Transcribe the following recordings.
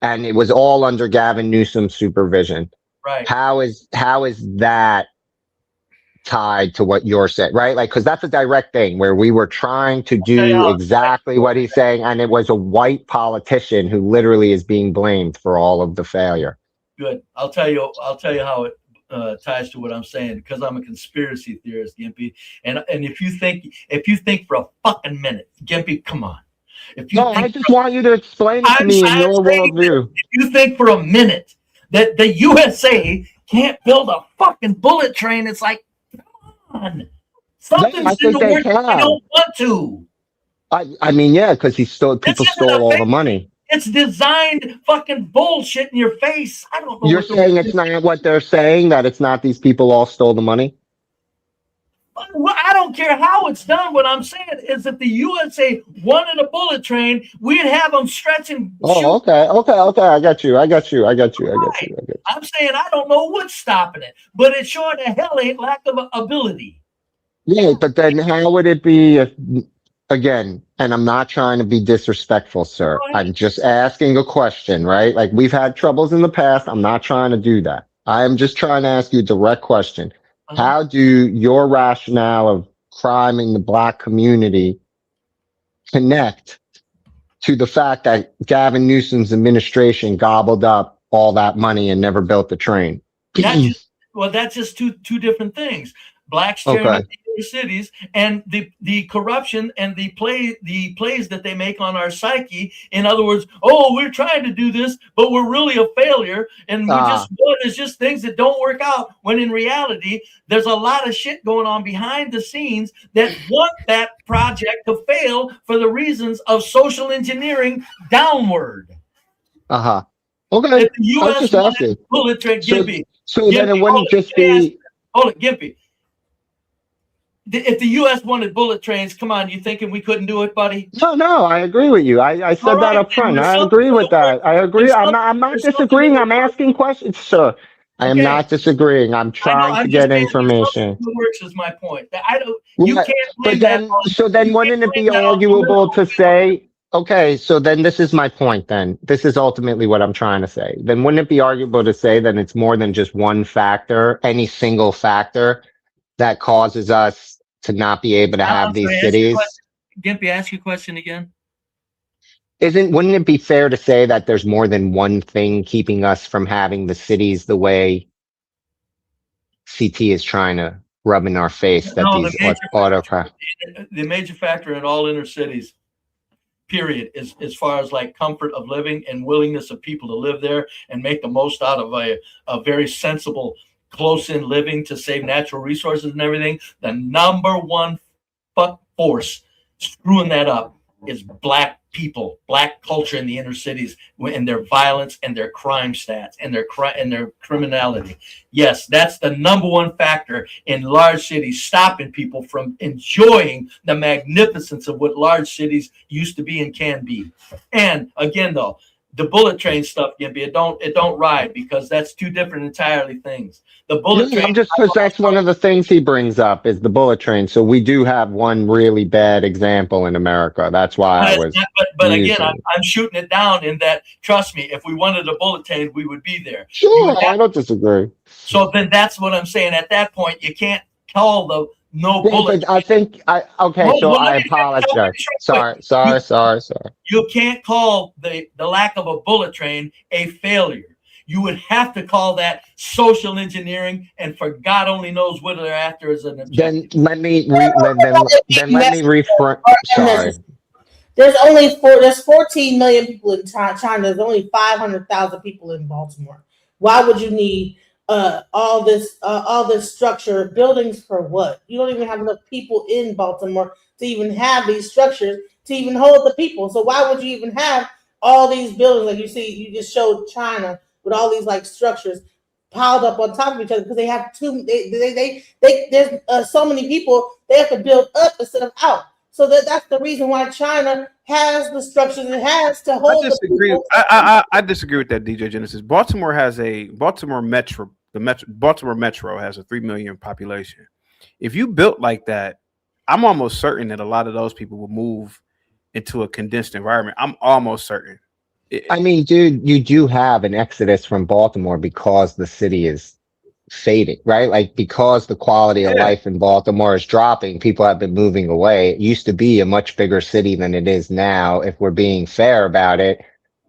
and it was all under Gavin Newsom's supervision. Right. How is that tied to what you're saying, right? Like, because that's a direct thing where we were trying to I'll tell you do how it's exactly what he's saying, and it was a white politician who literally is being blamed for all of the failure. good. I'll tell you. I'll tell you how it ties to what I'm saying because I'm a conspiracy theorist, Gimpy. And if you think for a fucking minute, Gimpy, come on. If you No, I think, just want you to explain it to me in I'm your saying that worldview. if you think for a minute that the USA can't build a fucking bullet train, it's like, come on, No, I something's in think the they works. We can. don't want to. I mean, yeah, because This people isn't stole a all the fake. money. It's designed fucking bullshit in your face. I don't know You're what the saying it's not what they're saying, that it's not these people all stole the money? Well, I don't care how it's done. What I'm saying is if the USA wanted a bullet train, we'd have them stretching. Oh, Shoot. okay. I got you. Right. I'm saying I don't know what's stopping it, but it sure the hell ain't lack of ability. Yeah, but then how would it be if, again, and I'm not trying to be disrespectful, sir. Go ahead. I'm just asking a question, right? Like we've had troubles in the past. I'm not trying to do that. I am just trying to ask you a direct question. Uh-huh. How do your rationale of crime in the black community connect to the fact that Gavin Newsom's administration gobbled up all that money and never built the train? Not just well, that's just two different things. Blacks tearing Okay. up the inner cities and the corruption and the plays that they make on our psyche. In other words, oh, we're trying to do this, but we're really a failure, and we're just Ah, there's just things that don't work out. When in reality, there's a lot of shit going on behind the scenes that want that project to fail for the reasons of social engineering downward. uh-huh. Okay. If the I was U.S. just wanted asking. bullet train, So, Gimpy, so then it hold wouldn't it. just Let me ask, be. hold it, Gimpy. If the U.S. wanted bullet trains, come on, you thinking we couldn't do it, buddy? No, no, I agree with you. I All said that right, up then front. there's I something agree in the with works. that. I agree. I'm not There's something in disagreeing. the I'm works. asking questions, sir. I am Okay, not disagreeing. I'm I know. trying to I'm just get saying there's something information. in the works. Is my point. I don't. You Right. can't But blame that then, on. so You then can't wouldn't it blame be that on arguable political to will. say, okay, so then this is my point then. This is ultimately what I'm trying to say. Then wouldn't it be arguable to say that it's more than just one factor, any single factor that causes us to not be able to I'm have these sorry. Ask your cities? question, Gimpy. Ask your question again. Wouldn't it be fair to say that there's more than one thing keeping us from having the cities the way CT is trying to rub in our face that No, these autocrat? the major factor in all inner cities period is as far as like comfort of living and willingness of people to live there and make the most out of a very sensible close in living to save natural resources and everything. The number one fuck force screwing that up is black people, black culture in the inner cities, and their violence and their crime stats and their criminality. Yes, that's the number one factor in large cities stopping people from enjoying the magnificence of what large cities used to be and can be. And again, though, the bullet train stuff, Gimpy, it don't ride because that's two different entirely things. The bullet Yeah, train. I'm just because that's one of the things he brings up is the bullet train. So we do have one really bad example in America. That's why I But, was but again, I'm, using. I'm shooting it down in that, trust me, if we wanted a bullet train, we would be there. You Sure, would have, I don't disagree. so then that's what I'm saying. At that point, you can't call the no Yeah, bullet but I think I okay. train. So Well, let I me apologize. finish real quick. You, Sorry. you can't call the lack of a bullet train a failure. You would have to call that social engineering, and for God only knows what they're after as an Then objective. let me re then let me reframe. Sorry. There's 14 million people in China. There's only 500,000 people in Baltimore. Why would you need all this structure buildings for what? You don't even have enough people in Baltimore to even have these structures to even hold the people. So why would you even have all these buildings like you see? You just showed China with all these like structures piled up on top of each other because they have too there's so many people they have to build up instead of out. So that's the reason why China has the structures it has to I hold the disagree. people. I disagree with that, DJ Genesis. Baltimore has a Baltimore Metro. Baltimore Metro has a 3 million population. If you built like that, I'm almost certain that a lot of those people will move into a condensed environment. I'm almost certain. I mean, dude, you do have an exodus from Baltimore because the city is fading, right? Like because the quality of Yeah. life in Baltimore is dropping, people have been moving away. It used to be a much bigger city than it is now, if we're being fair about it.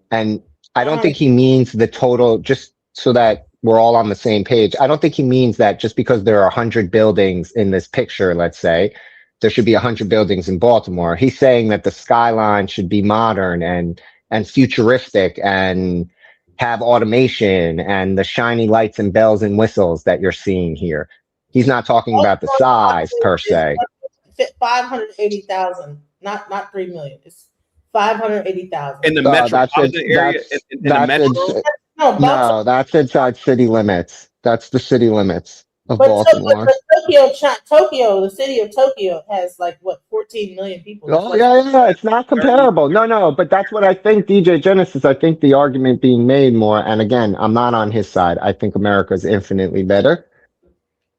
And I don't think he means the total, just so that we're all on the same page. I don't think he means that just because there are 100 buildings in this picture, let's say, there should be 100 buildings in Baltimore. He's saying that the skyline should be modern and futuristic and have automation and the shiny lights and bells and whistles that you're seeing here. He's not talking about the size per se. 580,000, not 3 million. It's 580,000. In the That's it. metropolitan area, in the That's it. metro. No, Baltimore. No, that's inside city limits. That's the city limits of But, Baltimore. Tokyo, the city of Tokyo has like what 14 million people. That's Oh, like, yeah. It's not comparable. No. But that's what I think, DJ Genesis. I think the argument being made more, and again, I'm not on his side. I think America is infinitely better.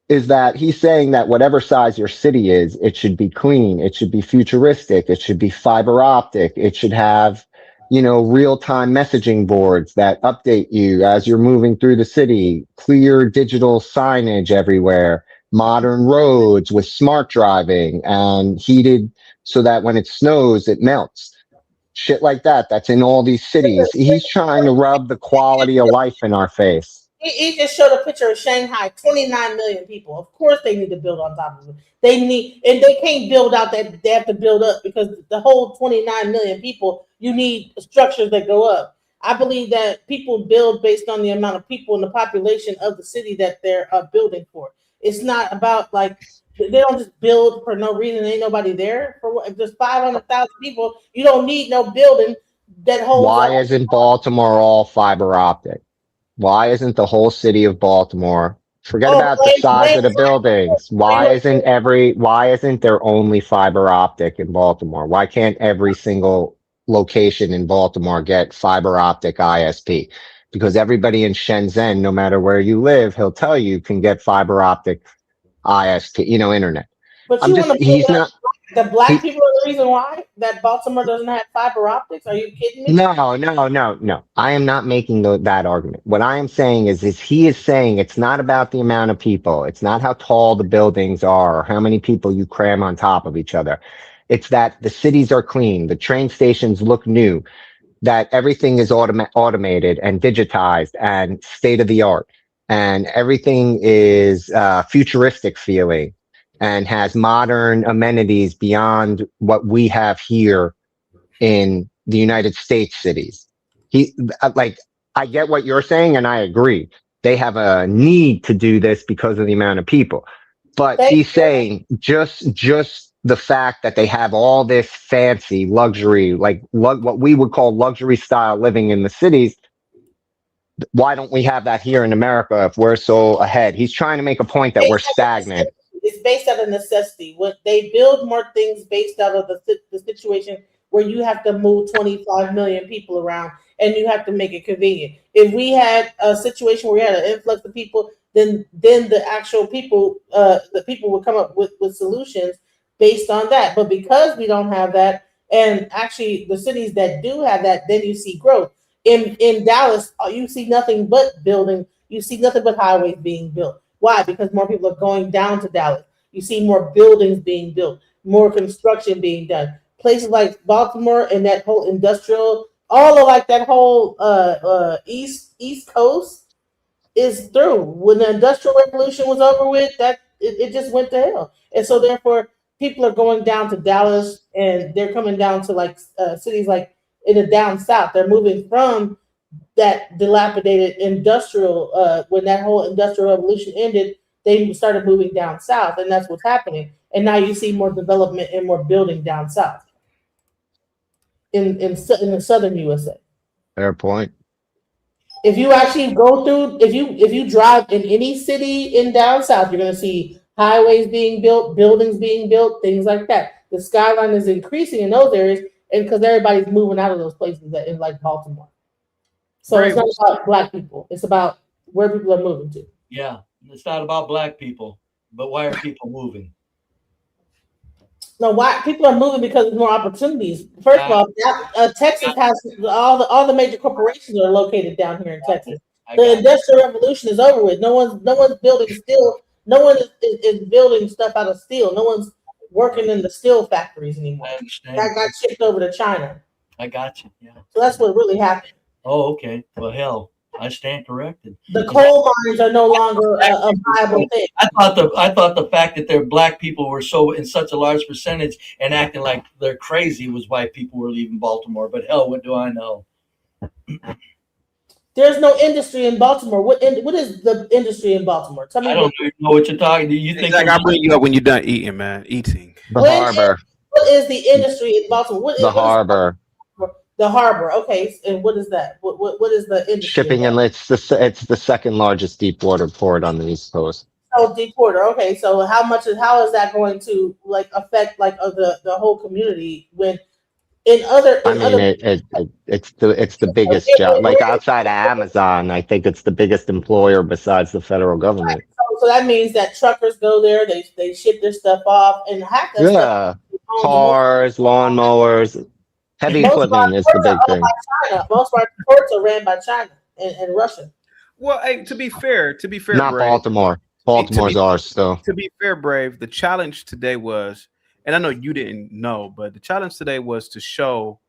Is that he's saying that whatever size your city is, it should be clean, it should be futuristic, it should be fiber optic, it should have, real time messaging boards that update you as you're moving through the city, clear digital signage everywhere, modern roads with smart driving and heated so that when it snows, it melts. Shit like that. That's in all these cities. He's trying to rub the quality of life in our face. he just showed a picture of Shanghai, 29 million people. Of course, they need to build on top of it. And they can't build out that they have to build up because the whole 29 million people, you need structures that go up. I believe that people build based on the amount of people and the population of the city that they're building for. It's not about like they don't just build for no reason. Ain't nobody there for what? If there's 500,000 people, you don't need no building that holds. Why isn't Baltimore all fiber optic? Why isn't the whole city of Baltimore? Forget about the size of the buildings. Why isn't there only fiber optic in Baltimore? Why can't every single location in Baltimore get fiber optic ISP? Because everybody in Shenzhen, no matter where you live, he'll tell you can get fiber optic ISP, internet. But you want to He's not. The black people are the reason why that Baltimore doesn't have fiber optics? Are you kidding me? No. I am not making that argument. What I am saying is he is saying it's not about the amount of people. It's not how tall the buildings are or how many people you cram on top of each other. It's that the cities are clean. The train stations look new, that everything is automated and digitized and state of the art, and everything is futuristic feeling and has modern amenities beyond what we have here in the United States cities. I get what you're saying and I agree. They have a need to do this because of the amount of people. But he's saying just the fact that they have all this fancy luxury, what we would call luxury style living in the cities. Why don't we have that here in America if we're so ahead? He's trying to make a point that we're stagnant. It's based out of necessity. When they build more things based out of the situation where you have to move 25 million people around and you have to make it convenient. If we had a situation where we had an influx of people, then the actual people, the people would come up with solutions based on that. But because we don't have that, and actually the cities that do have that, then you see growth. In Dallas, you see nothing but building. You see nothing but highways being built. Why? Because more people are going down to Dallas. You see more buildings being built, more construction being done. Places like Baltimore and that whole industrial, all of like that whole East Coast is through. When the Industrial Revolution was over with, that it just went to hell. And so therefore, people are going down to Dallas and they're coming down to like cities like in the down south. They're moving from that dilapidated industrial, when that whole industrial revolution ended, they started moving down south, and that's what's happening. And now you see more development and more building down south in the southern USA. Fair point. If you actually go through, if you drive in any city in down south, you're going to see highways being built, buildings being built, things like that. The skyline is increasing in those areas, and because everybody's moving out of those places in like Baltimore. So it's not about black people. It's about where people are moving to. Yeah, it's not about black people, but why are people moving? No, why people are moving because there's more opportunities. First of all, Texas has all the major corporations are located down here in Texas. The Industrial Revolution is over with. No one's building steel. No one is building stuff out of steel. No one's working in the steel factories anymore. I understand. That got shipped over to China. I got you. Yeah. So that's what really happened. Oh, okay. Well, hell, I stand corrected. The coal mines are no longer a viable thing. I thought the fact that their black people were so in such a large percentage and acting like they're crazy was why people were leaving Baltimore. But hell, what do I know? There's no industry in Baltimore. What is the industry in Baltimore? Tell me. I don't even know what you're talking. Do you think I'll bring you up when you're done eating, man? Eating. The harbor. What is the industry in Baltimore? The harbor. The harbor. Okay, and what is that? What is the industry? Shipping, and it's the second largest deep water port on the East Coast. Oh, deep water. Okay, so how is that going to like affect like the whole community when it's the biggest job. Like outside of Amazon, I think it's the biggest employer besides the federal government. Right. So that means that truckers go there, they ship their stuff off, and half that stuff. Cars, lawnmowers, heavy equipment is the big thing. Most of our ports are ran by China and Russia. Well, hey, to be fair, not Brave, Baltimore. Baltimore's ours still. To be fair, Brave, the challenge today was, and I know you didn't know, but the challenge today was to show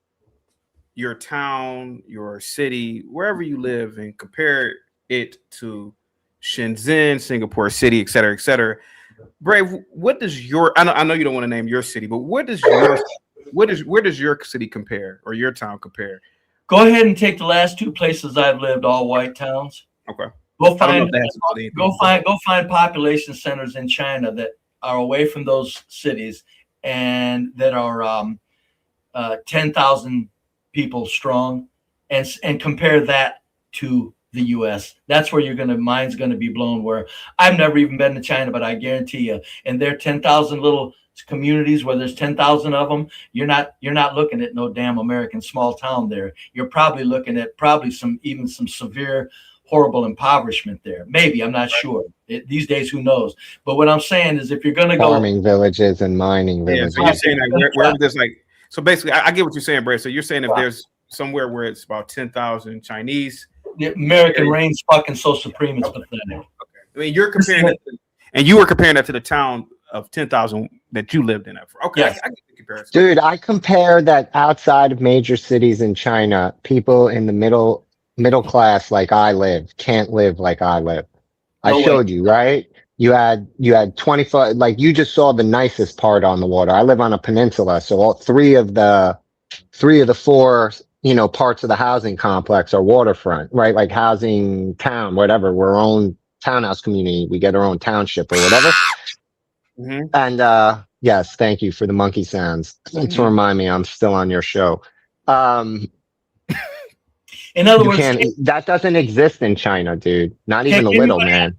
your town, your city, wherever you live, and compare it to Shenzhen, Singapore City, et cetera, et cetera. Brave, what does I know you don't want to name your city, but where does your city compare or your town compare? Go ahead and take the last two places I've lived, all white towns. Okay. Go find population centers in China that are away from those cities and that are 10,000 people strong, and compare that to the U.S. That's where mind's gonna be blown. Where I've never even been to China, but I guarantee you, and there are 10,000 little communities where there's 10,000 of them. You're not looking at no damn American small town there. You're probably looking at some severe, horrible impoverishment there. Maybe, I'm not sure. These days, who knows? But what I'm saying is, if you're going to go farming villages and mining villages, so you're saying like wherever there's like, so basically, I get what you're saying, Brad. So you're saying if there's somewhere where it's about 10,000 Chinese, the American reigns fucking so supreme, it's pathetic. Okay. I mean, you're comparing it, and you were comparing that to the town of 10,000 that you lived in. Okay, yes. I get the comparison. Dude, I compare that outside of major cities in China, people in the middle class like I live can't live like I live. I showed you, right? You had 25, like you just saw the nicest part on the water. I live on a peninsula, so all three of the four, parts of the housing complex are waterfront, right? Like housing town, whatever. We're our own townhouse community. We get our own township or whatever. Mm-hmm. And yes, thank you for the monkey sounds. To remind me I'm still on your show. In other words, that doesn't exist in China, dude. Not even a little, man.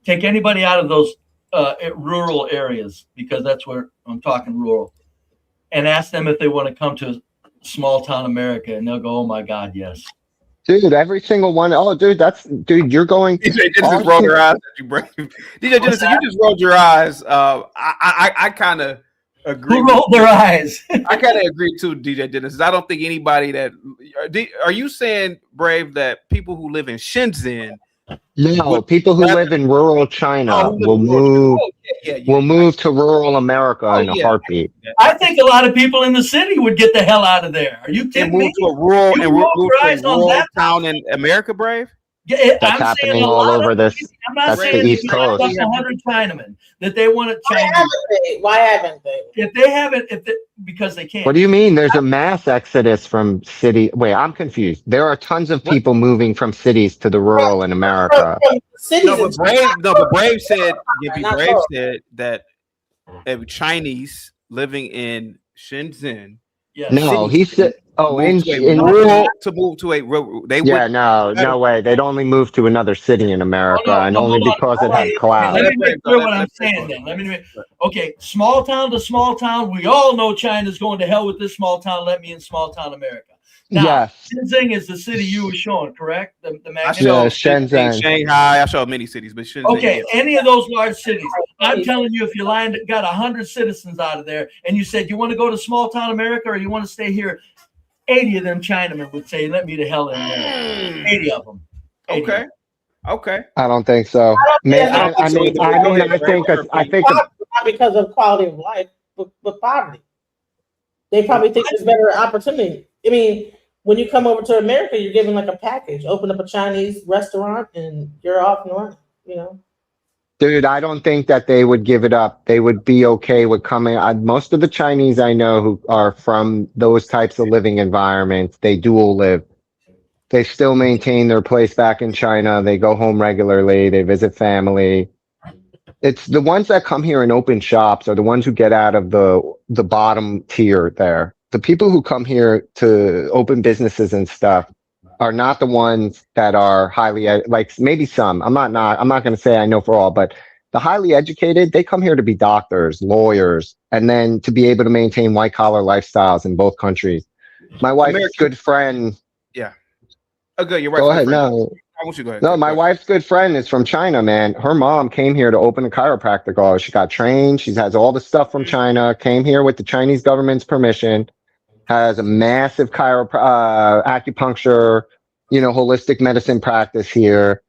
Take anybody out of those rural areas, because that's where I'm talking rural, and ask them if they want to come to small town America, and they'll go, "Oh my God, yes." Dude, every single one. Oh, dude, you're going. DJ just rolled your eyes at you, Brave. DJ Genesis, you just rolled your eyes. I kind of agree. Who rolled their eyes? I kind of agree too, DJ Genesis. I don't think anybody are you saying, Brave, that people who live in Shenzhen? No, people who live in rural China will move to rural America in a heartbeat. I think a lot of people in the city would get the hell out of there. Are you kidding me? To a rural town in America, Brave? Yeah, that's happening all over this. I'm not saying the East Coast. 100 Chinamen that they want to change. Why haven't they? If they haven't, because they can't. What do you mean? There's a mass exodus from city. Wait, I'm confused. There are tons of people moving from cities to the rural in America. But Brave said that Chinese living in Shenzhen. Yes. No, he said. Oh, in rural to move to a rural. No way. They'd only move to another city in America, only because it had clouds. Let me make clear what I'm saying then. Okay, small town to small town. We all know China's going to hell with this small town. Let me in small town America. Now, Yes. Shenzhen is the city you were showing, correct? The I magnet? showed Shenzhen. Shanghai. I showed many cities, but Shenzhen. Okay, Yeah. any of those large cities. I'm telling you, if you got 100 citizens out of there, and you said you want to go to small town America or you want to stay here, 80 of them Chinamen would say, "Let me the hell in there." 80 of them. 80 Okay. of them. Okay. I don't think so. I think Not because of quality of life, but poverty. They probably think there's better opportunity. I mean, when you come over to America, you're given like a package. Open up a Chinese restaurant and you're off and running, you know? dude, I don't think that they would give it up. They would be okay with coming. Most of the Chinese I know who are from those types of living environments, they dual live. They still maintain their place back in China. They go home regularly. They visit family. It's the ones that come here and open shops are the ones who get out of the bottom tier there. The people who come here to open businesses and stuff are not the ones that are like maybe some. I'm not going to say I know for all, but the highly educated, they come here to be doctors, lawyers, and then to be able to maintain white collar lifestyles in both countries. My wife's good friend. Yeah. Oh, good. You're right. Go ahead. No. I want you to go ahead. No, my wife's good friend is from China, man. Her mom came here to open a chiropractic office. She got trained. She has all the stuff from China, came here with the Chinese government's permission, has a massive acupuncture, holistic medicine practice here,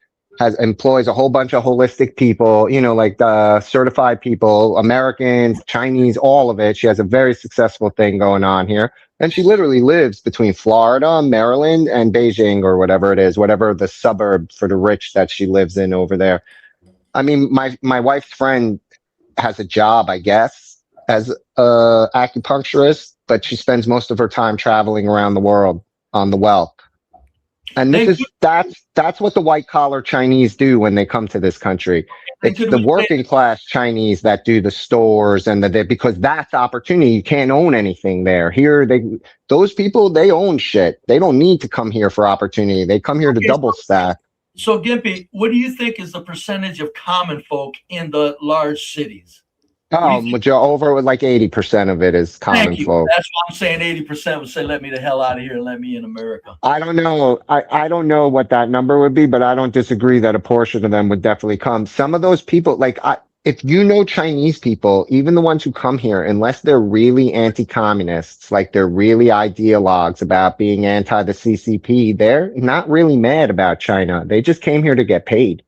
employs a whole bunch of holistic people, like certified people, Americans, Chinese, all of it. She has a very successful thing going on here. And she literally lives between Florida, Maryland, and Beijing, or whatever it is, whatever the suburb for the rich that she lives in over there. I mean, my wife's friend has a job, I guess, as a acupuncturist, but she spends most of her time traveling around the world on the wealth. And that's what the white collar Chinese do when they come to this country. It's the working class Chinese that do the stores and because that's opportunity. You can't own anything there. Here, those people, they own shit. They don't need to come here for opportunity. They come here to double stack. So Gimpy, what do you think is the percentage of common folk in the large cities? Over like 80% of it is common folk. That's why I'm saying 80% would say, "Let me the hell out of here and let me in America." I don't know. I don't know what that number would be, but I don't disagree that a portion of them would definitely come. Some of those people, if Chinese people, even the ones who come here, unless they're really anti-communists, like they're really ideologues about being anti the CCP, they're not really mad about China. They just came here to get paid.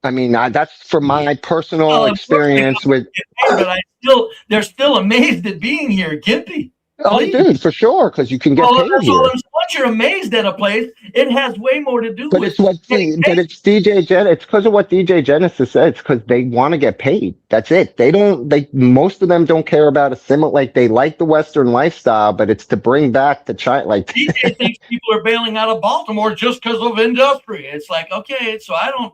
I mean, that's from my personal experience with. But they're still amazed at being here, Gimpy. Oh, dude, for sure, because you can get paid here. Once you're amazed at a place, it has way more to do with. It's DJ Gen. It's because of what DJ Genesis said. It's because they want to get paid. That's it. Most of them don't care about they like the Western lifestyle, but it's to bring back to China. DJ thinks people are bailing out of Baltimore just because of industry. It's like, okay, so I don't.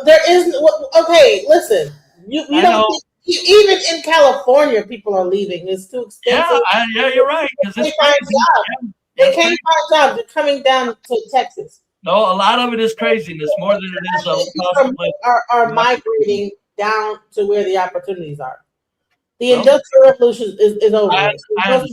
There is. Okay, listen. You don't. Even in California, people are leaving. It's too expensive. Yeah, you're right. They can't find jobs. They're coming down to Texas. No, a lot of it is craziness more than it is. Are migrating down to where the opportunities are. The industrial revolution is over. There's no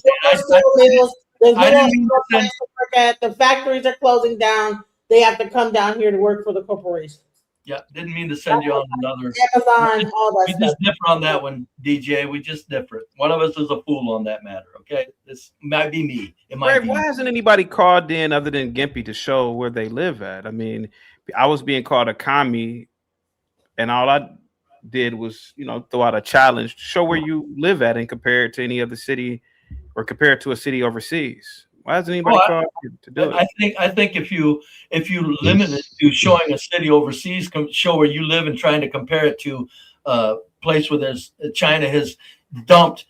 place to work at. The factories are closing down. They have to come down here to work for the corporations. Yeah, didn't mean to send you on another. Amazon, all that stuff. We just differ on that one, DJ. We just differ. One of us is a fool on that matter. Okay, this might be me. It might be. Why hasn't anybody called in other than Gimpy to show where they live at? I mean, I was being called a commie, and all I did was, throw out a challenge to show where you live at and compare it to any other city, or compare it to a city overseas. Why hasn't anybody called to do it? I think if you limit it to showing a city overseas, show where you live and trying to compare it to a place where China has dumped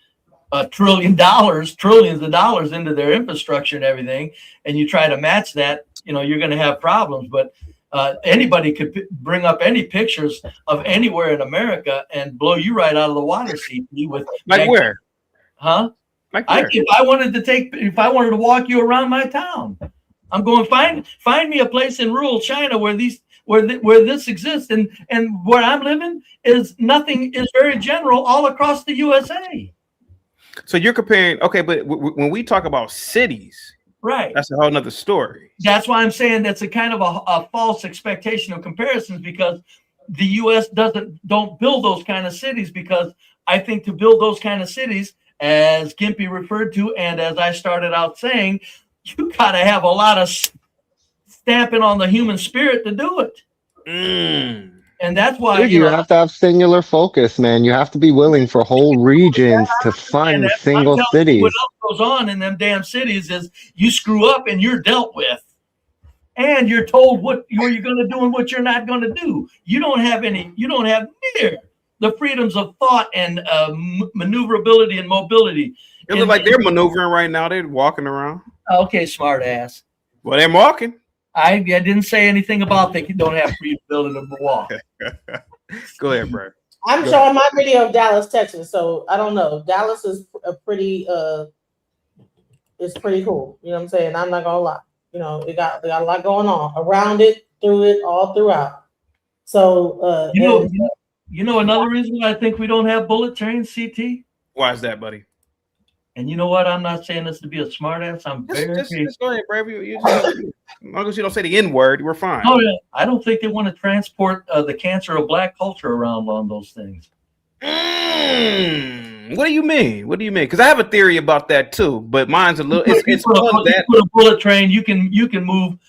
trillions of dollars into their infrastructure and everything, and you try to match that, you're going to have problems. But anybody could bring up any pictures of anywhere in America and blow you right out of the water, CP. With where? Huh? If I wanted to walk you around my town, I'm going find me a place in rural China where this exists, and where I'm living is nothing, is very general all across the USA. So you're comparing, okay, but when we talk about cities, right? That's a whole nother story. That's why I'm saying that's a kind of a false expectation of comparisons, because the U.S. don't build those kind of cities, because I think to build those kind of cities, as Gimpy referred to, and as I started out saying, you got to have a lot of stamping on the human spirit to do it. And that's why Dude, you have to have singular focus, man. You have to be willing for whole regions to fund single cities. What else goes on in them damn cities is you screw up and you're dealt with, and you're told what you're going to do and what you're not going to do. You don't have near the freedoms of thought and maneuverability and mobility. It looks like they're maneuvering right now. They're walking around. Okay, smart ass. Well, they're walking. I didn't say anything about they don't have free ability to walk. Go ahead, bro. I'm showing my video of Dallas, Texas, so I don't know. Dallas is it's pretty cool. You know what I'm saying? I'm not gonna lie. You know, it got a lot going on around it, through it, all throughout. So you know another reason why I think we don't have bullet trains, CT? Why is that, buddy? And you know what? I'm not saying this to be a smartass. I'm just go ahead, bro. As long as you don't say the N word, we're fine. Oh, yeah. I don't think they want to transport the cancer of black culture around on those things. What do you mean? What do you mean? Because I have a theory about that too, but mine's a little. It's put a bullet train. You can move.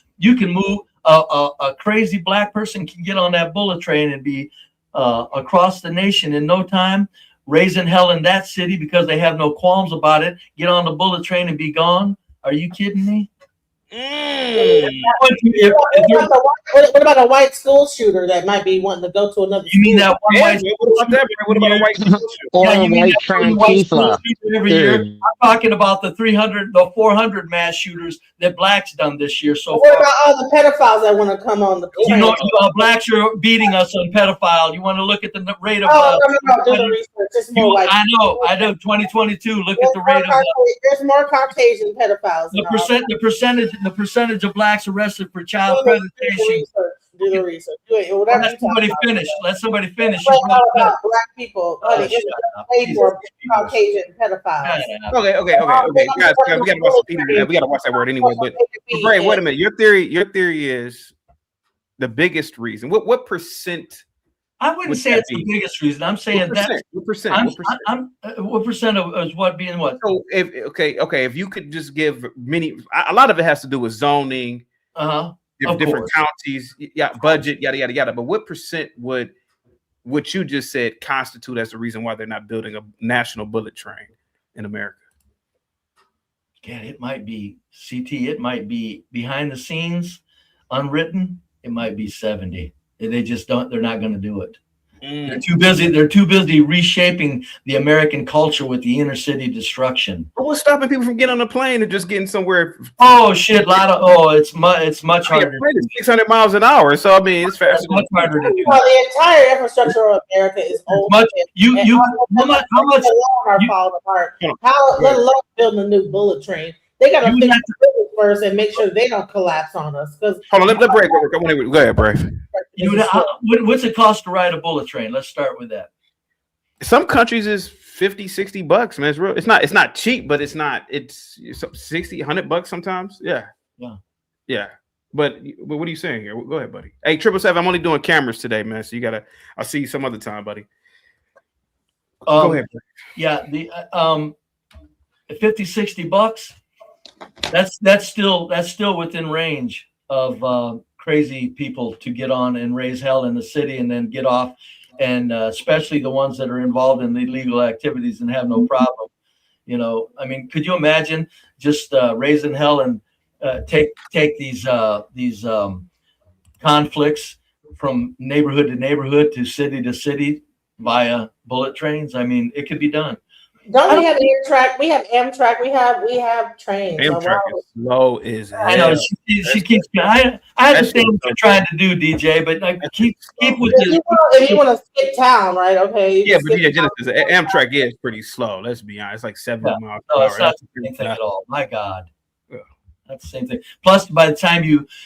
A crazy black person can get on that bullet train and be across the nation in no time, raising hell in that city because they have no qualms about it. Get on the bullet train and be gone. Are you kidding me? What about a white school shooter that might be wanting to go to another? You mean that one white? What about a white school shooter? Or a white Antifa every year? I'm talking about the 400 mass shooters that blacks done this year. So what about all the pedophiles that want to come on the train? You know, blacks are beating us on pedophile. You want to look at the rate of? No, do the research. It's more like I know. 2022. Look at the rate of. There's more Caucasian pedophiles. The percentage of blacks arrested for child presentation. Do the research. Let somebody finish. Black people. Way more Caucasian pedophiles. Okay. Guys, we gotta watch the PD. We gotta watch that word anyway. But Bray, wait a minute. Your theory is the biggest reason. What percent? I wouldn't say it's the biggest reason. I'm saying that. What percent? What percent is what being what? So if you could just give a lot of it has to do with zoning, different counties, budget, yada yada yada. But what percent would what you just said constitute as the reason why they're not building a national bullet train in America? Yeah, it might be CT. It might be behind the scenes, unwritten. It might be 70. They just don't. They're not going to do it. They're too busy. They're too busy reshaping the American culture with the inner city destruction. But what's stopping people from getting on a plane and just getting somewhere? Oh shit! It's much harder. 600 miles an hour. So I mean, it's faster. It's much harder to do. Well, the entire infrastructure of America is old. How much are falling apart? Let alone building a new bullet train. They got to fix the building first and make sure they don't collapse on us. Hold on, let break. Go ahead, Brave. What's it cost to ride a bullet train? Let's start with that. Some countries is $50-$60, man. It's real. It's not cheap, but it's $60-$100 sometimes. Yeah. But what are you saying here? Go ahead, buddy. Hey, 777, I'm only doing cameras today, man. So I'll see you some other time, buddy. Go ahead. Brave. Yeah, the $50-$60. That's still within range of crazy people to get on and raise hell in the city and then get off, and especially the ones that are involved in illegal activities and have no problem. You know, I mean, could you imagine just raising hell and take these conflicts from neighborhood to neighborhood to city via bullet trains? I mean, it could be done. Don't we have Amtrak? We have Amtrak. We have trains. Amtrak is slow as hell. I know she keeps. I understand what you're trying to do, DJ, but keep with this. If you want to skip town, right? Okay. Yeah, but yeah, Genesis, Amtrak is pretty slow. Let's be honest. It's like 70 miles per hour. No, it's not the same thing at all. My God, that's the same thing. Plus, by the time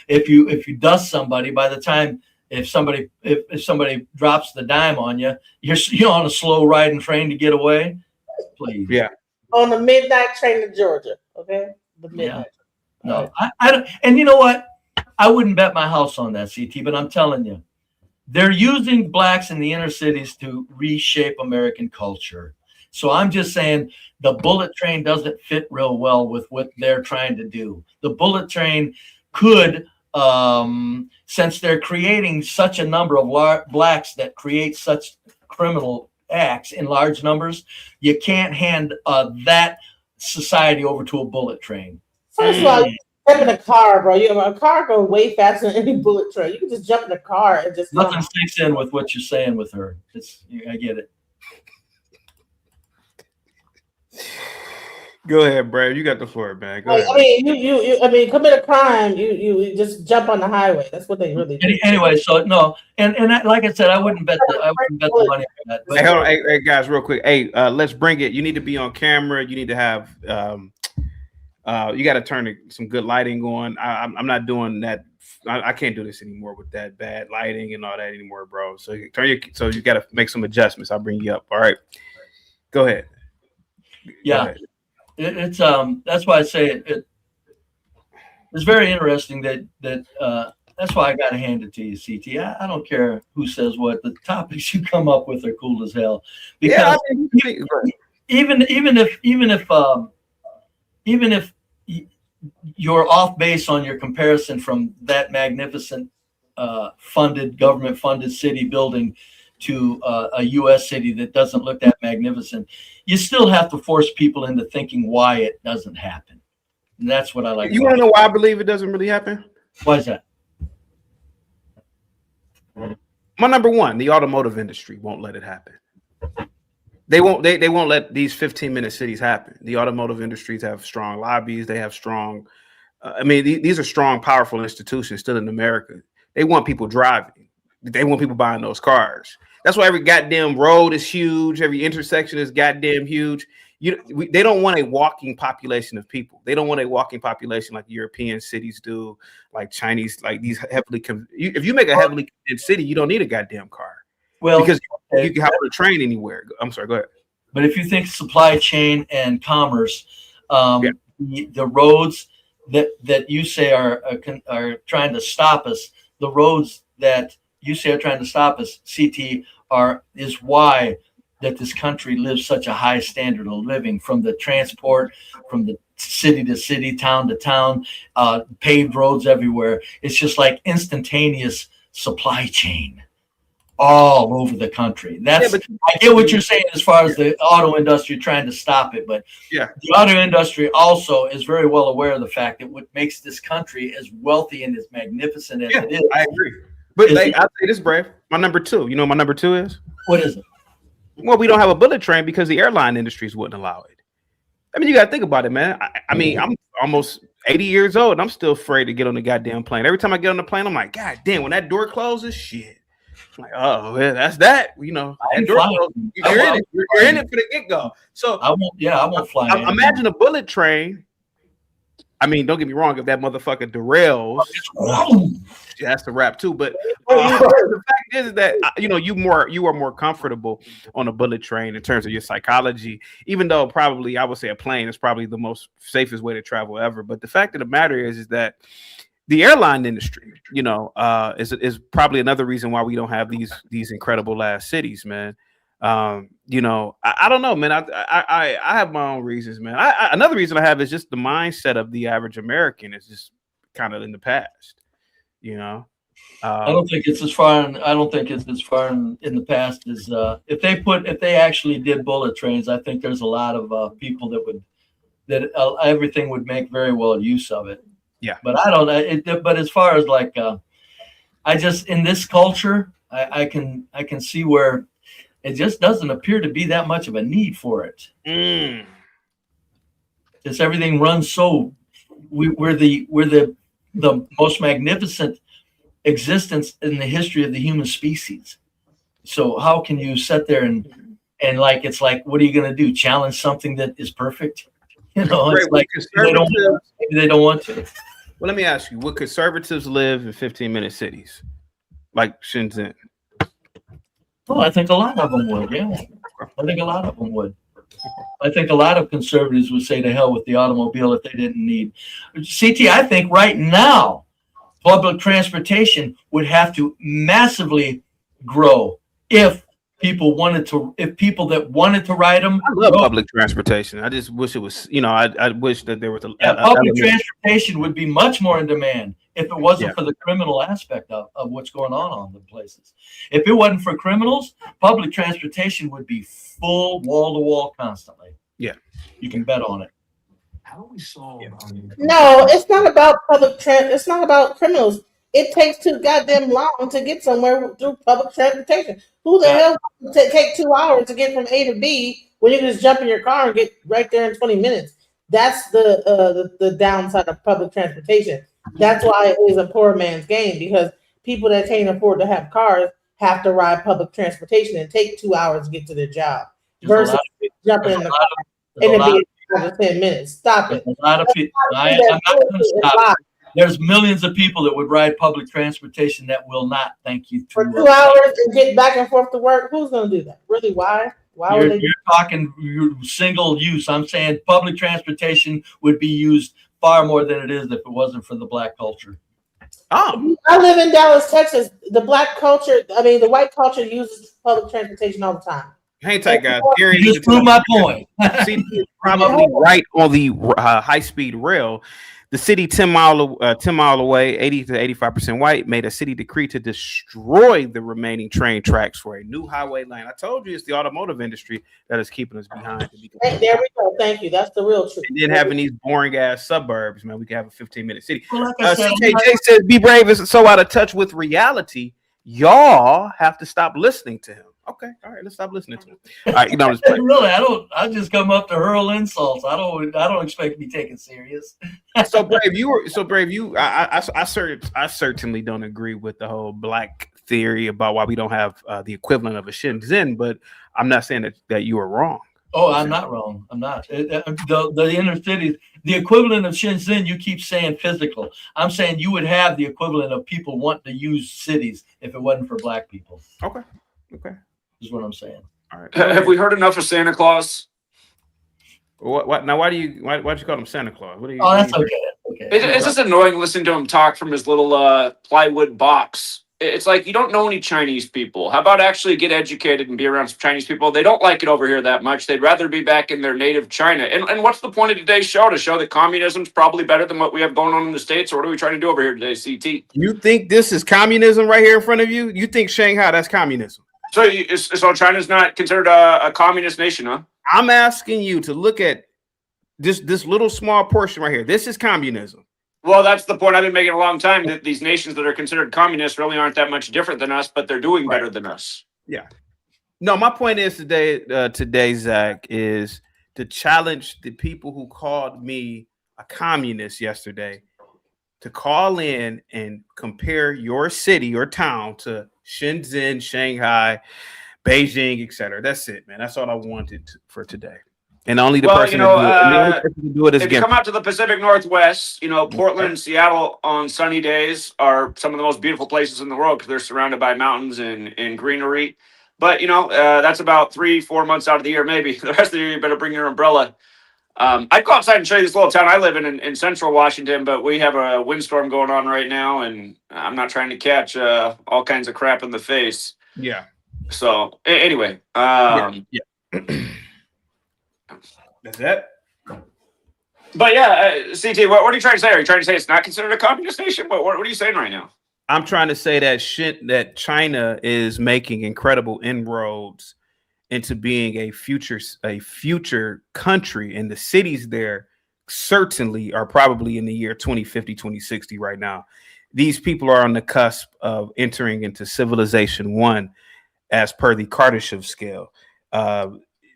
if you dust somebody, by the time if somebody drops the dime on you, you're on a slow riding train to get away. Please. Yeah. on the midnight train to Georgia. Okay, the midnight. No, All right. I don't. And you know what? I wouldn't bet my house on that, CT. But I'm telling you, they're using blacks in the inner cities to reshape American culture. So I'm just saying the bullet train doesn't fit real well with what they're trying to do. The bullet train could, since they're creating such a number of blacks that create such criminal acts in large numbers, you can't hand that society over to a bullet train. First of all, you jump in a car, bro. A car goes way faster than any bullet train. You can just jump in a car and just Nothing sinks in with what you're saying with her. I get it. Go ahead, Brad. You got the floor, man. Go ahead. I mean, commit a crime. You just jump on the highway. That's what they really do. Anyway, so no, and like I said, I wouldn't bet the money on that. But, Hey, hold on, hey, guys, real quick. Hey, let's bring it. You need to be on camera. You need to have you got to turn some good lighting on. I'm not doing that. I can't do this anymore with that bad lighting and all that anymore, bro. So you got to make some adjustments. I'll bring you up. All right, go ahead. Yeah. Go ahead. It's that's why I say it's very interesting that that's why I got to hand it to you, CT. I don't care who says what. The topics you come up with are cool as hell. Because even if you're off base on your comparison from that magnificent government funded city building to a U.S. city that doesn't look that magnificent, you still have to force people into thinking why it doesn't happen. And that's what I like. You want to know why I believe it doesn't really happen? Why is that? My number one, the automotive industry won't let it happen. They won't let these 15-minute cities happen. The automotive industries have strong lobbies. They have strong, these are strong, powerful institutions still in America. They want people driving. They want people buying those cars. That's why every goddamn road is huge. Every intersection is goddamn huge. They don't want a walking population of people. They don't want a walking population like European cities do, like Chinese, like these heavily. If you make a heavily congested city, you don't need a goddamn car. Well, because you can hop on a train anywhere. I'm sorry, go ahead. But if you think supply chain and commerce, the roads that you say are trying to stop us, the roads that you say are trying to stop us, CT, is why that this country lives such a high standard of living, from the transport, from the city to city, town to town, paved roads everywhere. It's just like instantaneous supply chain all over the country. I get what you're saying as far as the auto industry trying to stop it, but the auto industry also is very well aware of the fact that what makes this country as wealthy and as magnificent as it is. I agree. But I'll say this, Brave. My number two. You know what my number two is? What is it? Well, we don't have a bullet train because the airline industries wouldn't allow it. I mean, you got to think about it, man. I'm almost 80 years old and I'm still afraid to get on the goddamn plane. Every time I get on the plane, I'm like, God damn, when that door closes, shit. I'm like, oh, well, that's that. You know, that door closes. You're in it for the get-go. So I won't fly. Imagine a bullet train. I mean, don't get me wrong. If that motherfucker derails, that's a wrap too. But the fact is that you are more comfortable on a bullet train in terms of your psychology. Even though probably I would say a plane is probably the most safest way to travel ever. But the fact of the matter is that the airline industry, is probably another reason why we don't have these incredible ass cities, man. I don't know, man. I have my own reasons, man. Another reason I have is just the mindset of the average American is just kind of in the past, I don't think it's as far in the past as if they actually did bullet trains. I think there's a lot of people that everything would make very well use of it. Yeah, but I don't know. But as far as like, I just in this culture, I can see where it just doesn't appear to be that much of a need for it. Just everything runs so. We're the most magnificent existence in the history of the human species. So how can you sit there and like it's like, what are you going to do? Challenge something that is perfect? It's like maybe they don't want to. Well, let me ask you: would conservatives live in 15-minute cities like Shenzhen? Well, I think a lot of them would. Yeah, I think a lot of them would. I think a lot of conservatives would say to hell with the automobile if they didn't need. CT, I think right now, public transportation would have to massively grow if people that wanted to ride them. I love public transportation. I just wish it was, I wish that there was a public transportation would be much more in demand if it wasn't for the criminal aspect of what's going on the places. If it wasn't for criminals, public transportation would be full wall to wall constantly. Yeah. You can bet on it. How do we solve? No, it's not about it's not about criminals. It takes too goddamn long to get somewhere through public transportation. Who the hell take 2 hours to get from A to B when you can just jump in your car and get right there in 20 minutes? That's the downside of public transportation. That's why it is a poor man's game, because people that can't afford to have cars have to ride public transportation and take 2 hours to get to their job versus jumping in the car and it being 5 to 10 minutes. Stop it. A lot of people. I'm not going to stop. There's millions of people that would ride public transportation that will not. Thank you. For 2 hours and get back and forth to work. Who's going to do that? Really? Why? Would they? You're talking single use. I'm saying public transportation would be used far more than it is if it wasn't for the black culture. Oh, I live in Dallas, Texas. The the white culture uses public transportation all the time. Hang tight, guys. You just proved my point. See, probably right on the high-speed rail. The city 10 mile away, 80 to 85% white, made a city decree to destroy the remaining train tracks for a new highway lane. I told you it's the automotive industry that is keeping us behind. There we go. Thank you. That's the real truth. And then having these boring ass suburbs, man, we can have a 15-minute city. Well, like CKJ says, "Be brave is so out of touch with reality. Y'all have to stop listening to him." Okay, all right, let's stop listening to him. All right, really, I just come up to hurl insults. I don't expect to be taken serious. So brave. I certainly don't agree with the whole black theory about why we don't have the equivalent of a Shenzhen, but I'm not saying that you are wrong. Oh, I'm not wrong. I'm not. The inner cities, the equivalent of Shenzhen, you keep saying physical. I'm saying you would have the equivalent of people wanting to use cities if it wasn't for black people. Okay. Is what I'm saying. All right. Have we heard enough of Santa Claus? What now? Why'd you call him Santa Claus? That's okay. It's just annoying listening to him talk from his little plywood box. It's like, you don't know any Chinese people. How about actually get educated and be around some Chinese people? They don't like it over here that much. They'd rather be back in their native China. And what's the point of today's show? To show that communism's probably better than what we have going on in the States? Or what are we trying to do over here today, CT? You think this is communism right here in front of you? You think Shanghai, that's communism? So China's not considered a communist nation, huh? I'm asking you to look at this little small portion right here. This is communism. Well, that's the point I've been making a long time, that these nations that are considered communist really aren't that much different than us, but they're doing better than us. Yeah. No, my point is today, Zach, is to challenge the people who called me a communist yesterday to call in and compare your city, your town to Shenzhen, Shanghai, Beijing, etc. That's it, man. That's all I wanted for today. And only the person to do it is if you come out to the Pacific Northwest, Portland, Seattle on sunny days are some of the most beautiful places in the world because they're surrounded by mountains and greenery. But, that's about 3-4 months out of the year, maybe. The rest of the year, you better bring your umbrella. I'd go outside and show you this little town I live in central Washington, but we have a windstorm going on right now, and I'm not trying to catch all kinds of crap in the face. Yeah. So, anyway. Yeah. That's it. But yeah, CT, what are you trying to say? Are you trying to say it's not considered a communist nation? What are you saying right now? I'm trying to say that China is making incredible inroads into being a future country, and the cities there certainly are probably in the year 2050, 2060 right now. These people are on the cusp of entering into civilization 1 as per the Kardashev scale.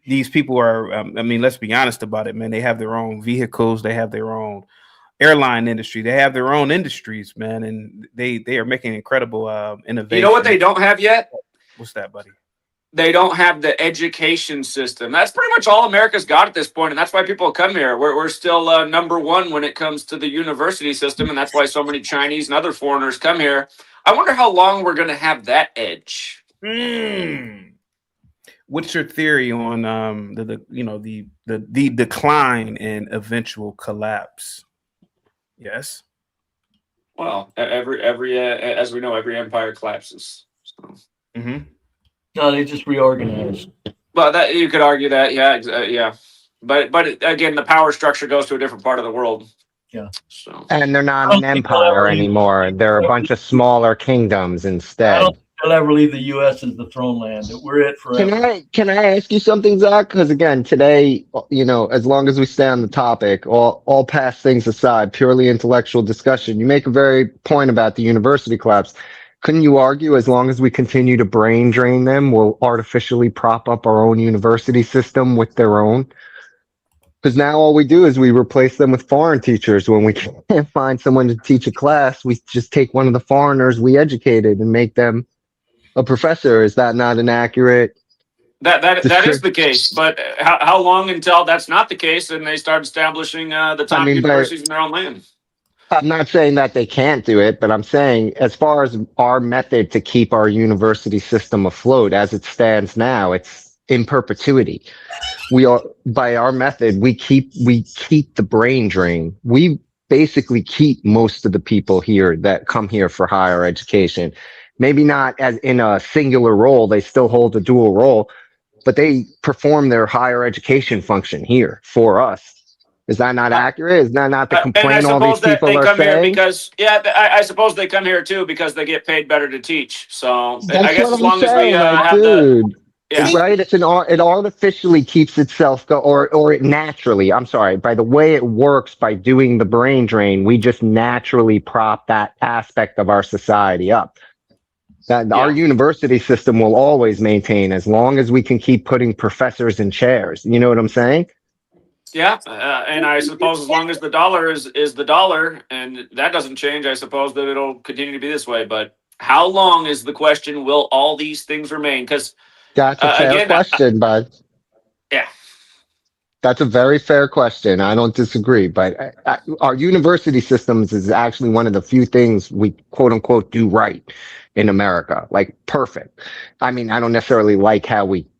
These people are, let's be honest about it, man. They have their own vehicles. They have their own airline industry. They have their own industries, man. And they are making incredible innovation. You know what they don't have yet? What's that, buddy? They don't have the education system. That's pretty much all America's got at this point, and that's why people come here. We're still number one when it comes to the university system, and that's why so many Chinese and other foreigners come here. I wonder how long we're going to have that edge. what's your theory on the decline and eventual collapse? Yes. Well, every as we know, every empire collapses. So. No, they just reorganized. Well, that you could argue that, yeah, yeah, but again, the power structure goes to a different part of the world. Yeah. So. And they're not I an don't think they'll empire ever leave. anymore. They're a bunch of smaller kingdoms I instead. don't think they'll ever leave the U.S. as the throne land. We're it forever. Can I ask you something, Zach? Because again, today, as long as we stay on the topic, all past things aside, purely intellectual discussion, you make a very point about the university collapse. Couldn't you argue as long as we continue to brain drain them, we'll artificially prop up our own university system with their own? Because now all we do is we replace them with foreign teachers. When we can't find someone to teach a class, we just take one of the foreigners we educated and make them a professor. Is that not an accurate? That is the case, but how long until that's not the case and they start establishing the top universities in their own land? I'm not saying that they can't do it, but I'm saying as far as our method to keep our university system afloat as it stands now, it's in perpetuity. By our method, we keep the brain drain. We basically keep most of the people here that come here for higher education. Maybe not as in a singular role, they still hold a dual role, but they perform their higher education function here for us. Is that not accurate? Is that not the complaint all these people are saying? Because I suppose they come here too because they get paid better to teach. So That's I guess what as long I'm saying, as we like, have dude. Yeah. Right? It artificially keeps itself or it naturally, I'm sorry, by the way it works by doing the brain drain, we just naturally prop that aspect of our society up. Our university system will always maintain as long as we can keep putting professors in chairs. You know what I'm saying? Yeah, and I suppose as long as the dollar is the dollar and that doesn't change, I suppose that it'll continue to be this way. But how long is the question? Will all these things remain? Because that's a fair question, bud. Yeah, that's a very fair question. I don't disagree, but our university systems is actually one of the few things we quote unquote do right in America, like perfect. I mean, I don't necessarily like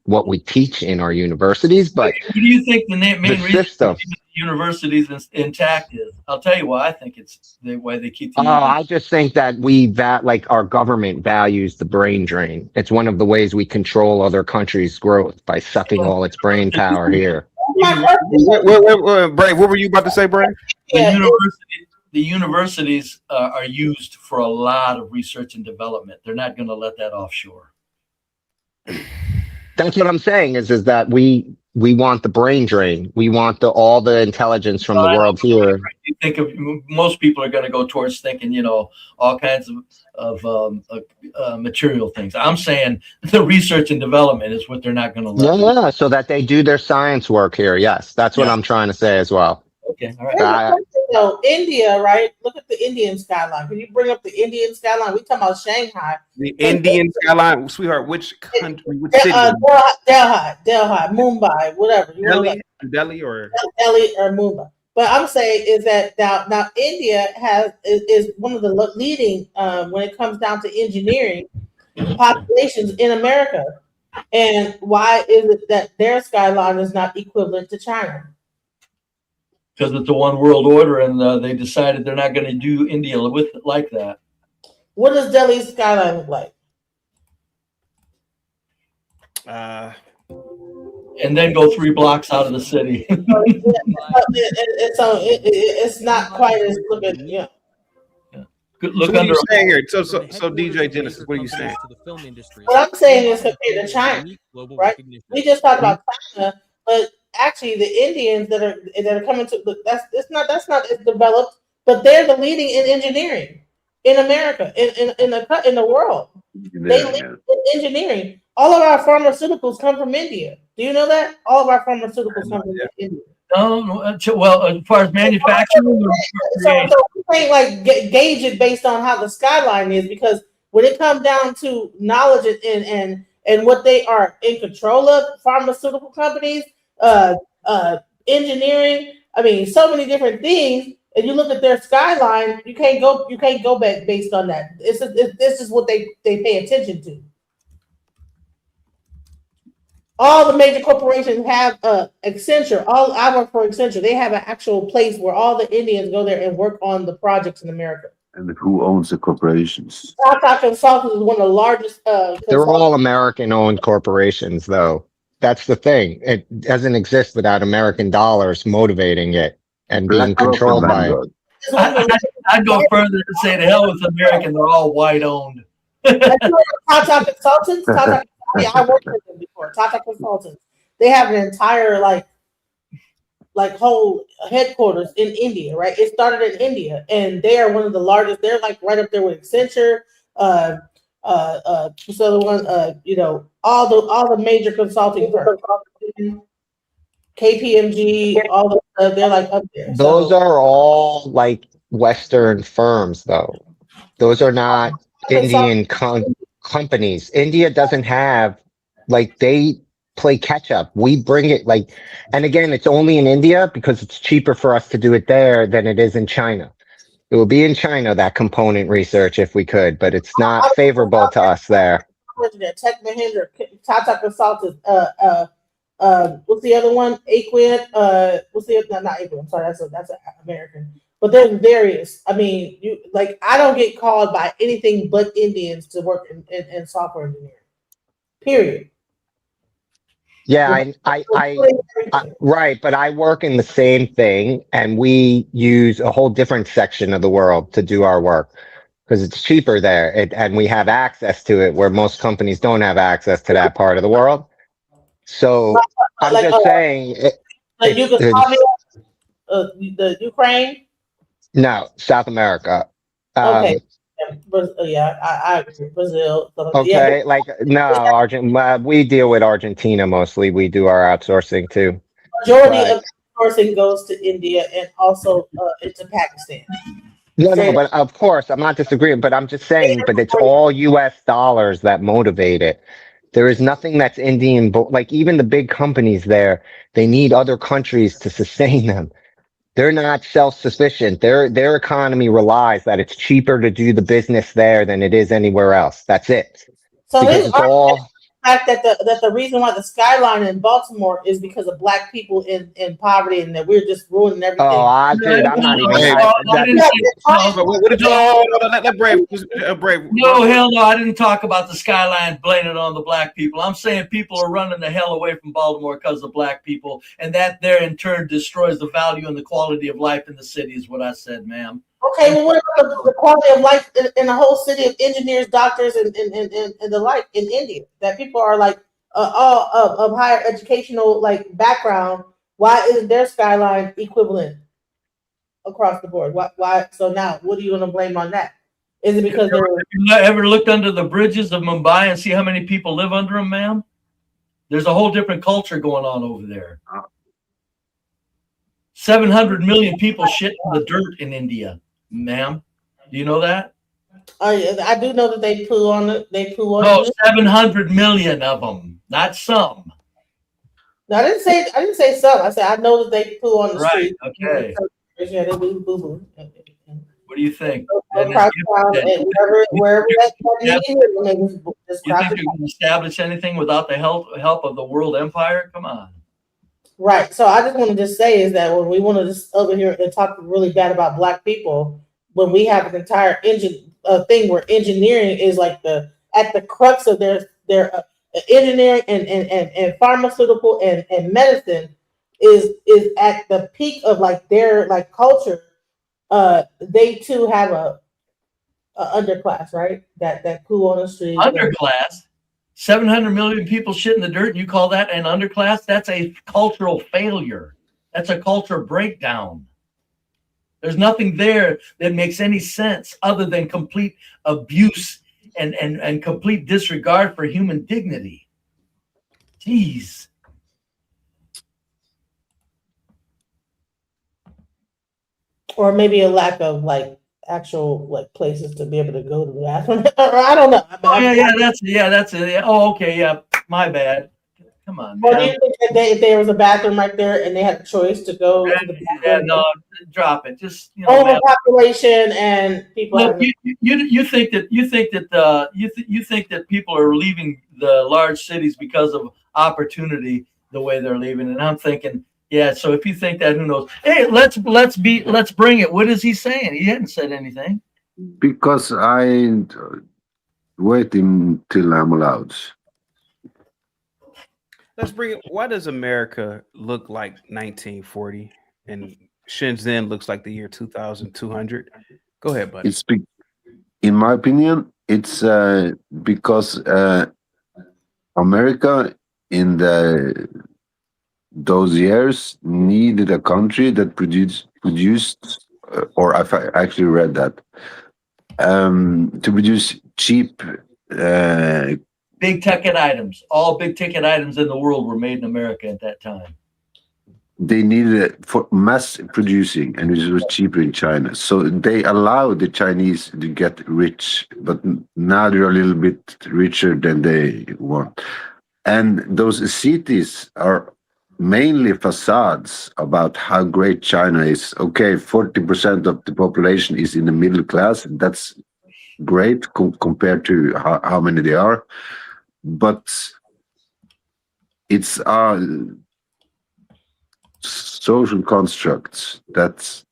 what we teach in our universities, but what do you think the main reason system. the universities intact is? I'll tell you why I think it's the way they keep the I just think that like our government values the brain drain. It's one of the ways we control other countries' growth by sucking all its brain power here. Brave, what were you about to say, Brave? The universities are used for a lot of research and development. They're not going to let that offshore. That's what I'm saying is that we want the brain drain. We want all the intelligence from the world here. You think of most people are going to go towards thinking, all kinds of material things. I'm saying the research and development is what they're not going to let. Yeah, so that they do their science work here. Yes, that's what I'm trying to say as well. Okay, all right. India, right? Look at the Indian skyline. Can you bring up the Indian skyline? We talking about Shanghai. The Indian skyline, sweetheart. Which country? Which city? Delhi, Mumbai, whatever. Delhi or Mumbai. But I'm saying is that now India is one of the leading when it comes down to engineering populations in America. And why is it that their skyline is not equivalent to China? Because it's a one world order, and they decided they're not going to do India with it like that. What does Delhi's skyline look like? And then go 3 blocks out of the city. It's not quite as looking. Yeah. Look so what are you saying here? So DJ Genesis, what are you saying? What I'm saying is compared to China, right? We just talked about China, but actually the Indians that are coming to that's not as developed, but they're the leading in engineering in America, in the world. They lead in engineering. All of our pharmaceuticals come from India. Do you know that? All of our pharmaceuticals come from India. No, well, as far as manufacturing, so we can't like gauge it based on how the skyline is, because when it comes down to knowledge and what they are in control of, pharmaceutical companies, engineering, I mean, so many different things. And you look at their skyline, you can't go back based on that. This is what they pay attention to. all the major corporations have Accenture. I work for Accenture. They have an actual place where all the Indians go there and work on the projects in America. And who owns the corporations? Tata Consultants is one of the largest. They're all American-owned corporations, though. That's the thing. It doesn't exist without American dollars movating it and being controlled by it. I'd go further and say the hell with American. They're all white-owned. Tata Consultants. I worked with them before. Tata Consultants. They have an entire like whole headquarters in India, right? It started in India, and they are one of the largest. They're like right up there with Accenture, so the one, you know, all the major consulting firms, KPMG, all the they're like up there. Those are all like Western firms, though. Those are not Indian companies. India doesn't have, like, they play catch up. We bring it, like, and again, it's only in India because it's cheaper for us to do it there than it is in China. It will be in China, that component research, if we could, but it's not favorable to us there. Tech Mahindra, Tata Consultants, what's the other one? Aquid, what's the other? No, not Aquid. I'm sorry, that's an American. But there's various. I mean, I don't get called by anything but Indians to work in software engineering. Period. Yeah, right, but I work in the same thing, and we use a whole different section of the world to do our work because it's cheaper there, and we have access to it where most companies don't have access to that part of the world. So I'm just saying, Yugoslavia, the Ukraine. No, South America. Okay. Yeah, I agree. Brazil. Okay, yeah. Like, no, we deal with Argentina mostly. We do our outsourcing too. Majority of outsourcing goes to India and also into Pakistan. No, but of course, I'm not disagreeing, but I'm just saying, but it's all US dollars that motivate it. There is nothing that's Indian, like even the big companies there, they need other countries to sustain them. They're not self-sufficient. Their economy relies that it's cheaper to do the business there than it is anywhere else. That's it. So it's all the fact that the reason why the skyline in Baltimore is because of Black people in poverty, and that we're just ruining everything. Oh, I'm not even. What did you Brave? No, hell no. I didn't talk about the skyline blaming it on the Black people. I'm saying people are running the hell away from Baltimore because of Black people, and that there in turn destroys the value and the quality of life in the city. Is what I said, ma'am. Okay, well, what about the quality of life in the whole city of engineers, doctors, and the like in India? That people are like all of higher educational background. Why isn't their skyline equivalent across the board? Why? So now, what are you going to blame on that? Is it because they're? Have you ever looked under the bridges of Mumbai and see how many people live under them, ma'am? There's a whole different culture going on over there. 700 million people shit in the dirt in India. Ma'am, do you know that? I do know that they poo on it. No, 700 million of them, not some. No, I didn't say some. I said I know that they poo on the street. Okay. Yeah, they do boo boo. What do you think? Wherever that you think you can establish anything without the help of the world empire? Come on. Right. So I just want to just say is that when we want to just over here and talk really bad about Black people, when we have an entire thing where engineering is like at the crux of their engineering and pharmaceutical and medicine is at the peak of their culture. They too have a underclass, right? That cool on the street. Underclass. 700 million people shit in the dirt, and you call that an underclass? That's a cultural failure. That's a culture breakdown. There's nothing there that makes any sense other than complete abuse and complete disregard for human dignity. Jeez. Or maybe a lack of actual places to be able to go to the bathroom. Or I don't know. That's it. Oh, okay, yeah. My bad. Come on. Or do you think that if there was a bathroom right there and they had a choice to go to the bathroom? Yeah, no, drop it. Just overpopulation and people. Look, you think that people are leaving the large cities because of opportunity the way they're leaving. And I'm thinking, yeah. So if you think that, who knows? Hey, let's bring it. What is he saying? He hadn't said anything. Because I waiting till I'm allowed. Let's bring it. Why does America look like 1940 and Shenzhen looks like the year 2200? Go ahead, buddy. It's in my opinion, it's because America in those years needed a country that produced or I actually read that to produce cheap big ticket items. All big ticket items in the world were made in America at that time. They needed it for mass producing, and it was cheaper in China. So they allowed the Chinese to get rich, but now they're a little bit richer than they want. And those cities are mainly facades about how great China is. Okay, 40% of the population is in the middle class. That's great compared to how many they are. But it's social constructs that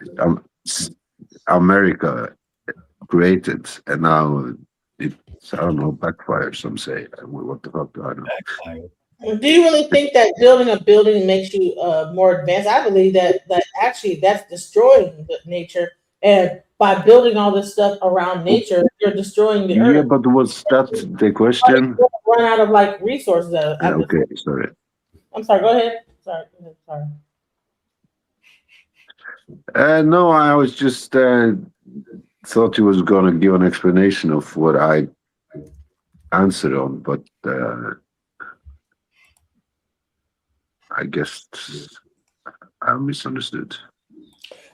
America created, and now it's, I don't know, backfire. Some say, what the fuck? I don't know. Backfire. Do you really think that building a building makes you more advanced? I believe that actually that's destroying the nature, and by building all this stuff around nature, you're destroying the Yeah, earth. but was that the question? Run out of like resources. Okay, sorry. I'm sorry. Go ahead. Sorry. No, I was just thought you was gonna give an explanation of what I answered on, but I guess I misunderstood.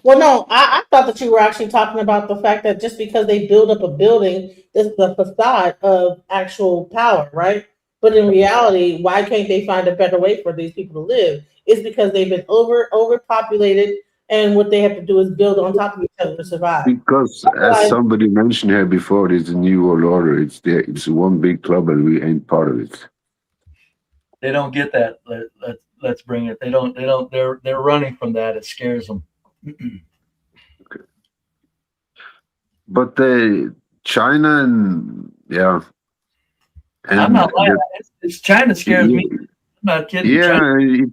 Well, no, I thought that you were actually talking about the fact that just because they build up a building, this is the facade of actual power, right? But in reality, why can't they find a better way for these people to live? It's because they've been overpopulated, and what they have to do is build on top of each other to survive. Because as somebody mentioned here before, it's a new world order. It's one big club, and we ain't part of it. They don't get that. Let's bring it. They don't. They're running from that. It scares them. Okay. But China and yeah, and I'm not lying. It's China scares me. I'm not kidding. Yeah, China.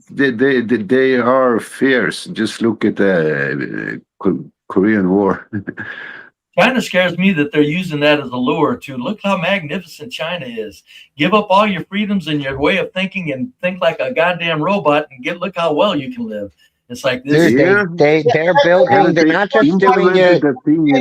they are fierce. Just look at the Korean War. China scares me that they're using that as a lure to look how magnificent China is. Give up all your freedoms and your way of thinking and think like a goddamn robot and look how well you can live. It's like this. Dude, they're building. They're not just doing it.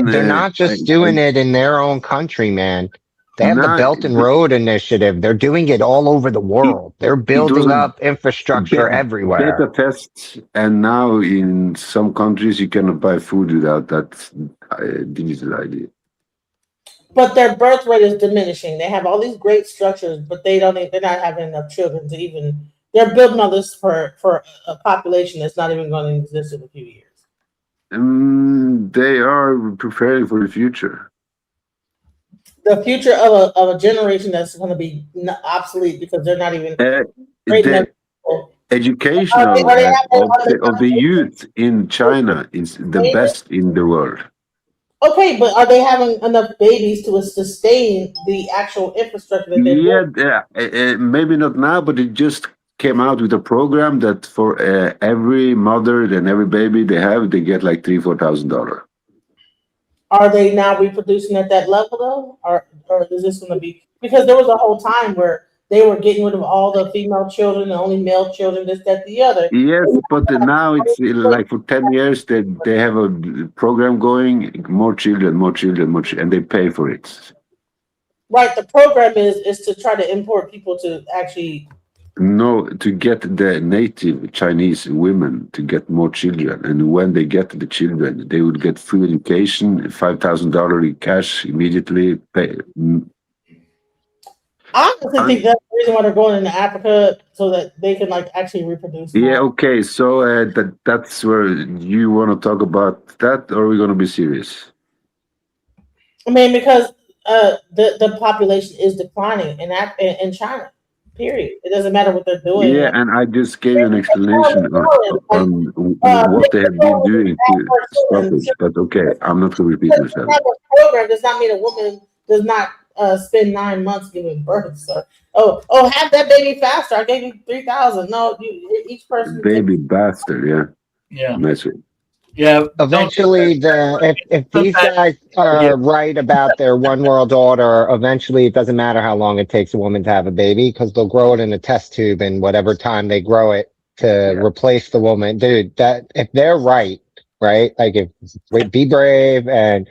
They're not just doing it in their own country, man. They have the Belt and Road Initiative. They're doing it all over the world. They're building up infrastructure everywhere. Beta tests, and now in some countries you cannot buy food without that digital ID. But their birth rate is diminishing. They have all these great structures, but they're not having enough children to even. They're building all this for a population that's not even going to exist in a few years. They are preparing for the future. The future of a generation that's going to be obsolete because they're not even the education of the youth in China is the best in the world. Okay, but are they having enough babies to sustain the actual infrastructure that they're maybe not now, but it just came out with a program that for every mother and every baby they get like $3,000-4,000. Are they now reproducing at that level though, or is this going to be because there was a whole time where they were getting rid of all the female children, and only male children, this, that, the other. Yes, but now it's like for 10 years they have a program going, more children, and they pay for it. Right, the program is to try to import people to actually. No, to get the native Chinese women to get more children, and when they get the children, they would get free education, $5,000 in cash immediately. Pay. I honestly think that's the reason why they're going into Africa so that they can like actually reproduce. Yeah, okay. So that's where you want to talk about that, or are we going to be serious? I mean, because the population is declining in China. Period. It doesn't matter what they're doing. Yeah, and I just gave you an explanation on what they have been doing to stop it. But okay, I'm not going to repeat myself. Program does not mean a woman does not spend 9 months giving birth. So, have that baby faster. I gave you 3,000. No, each person. Baby bastard, yeah. Yeah. Nice. Yeah. Eventually, if these guys are right about their one world order, eventually it doesn't matter how long it takes a woman to have a baby because they'll grow it in a test tube and whatever time they grow it to replace the woman. Dude, that if they're right, like if be brave and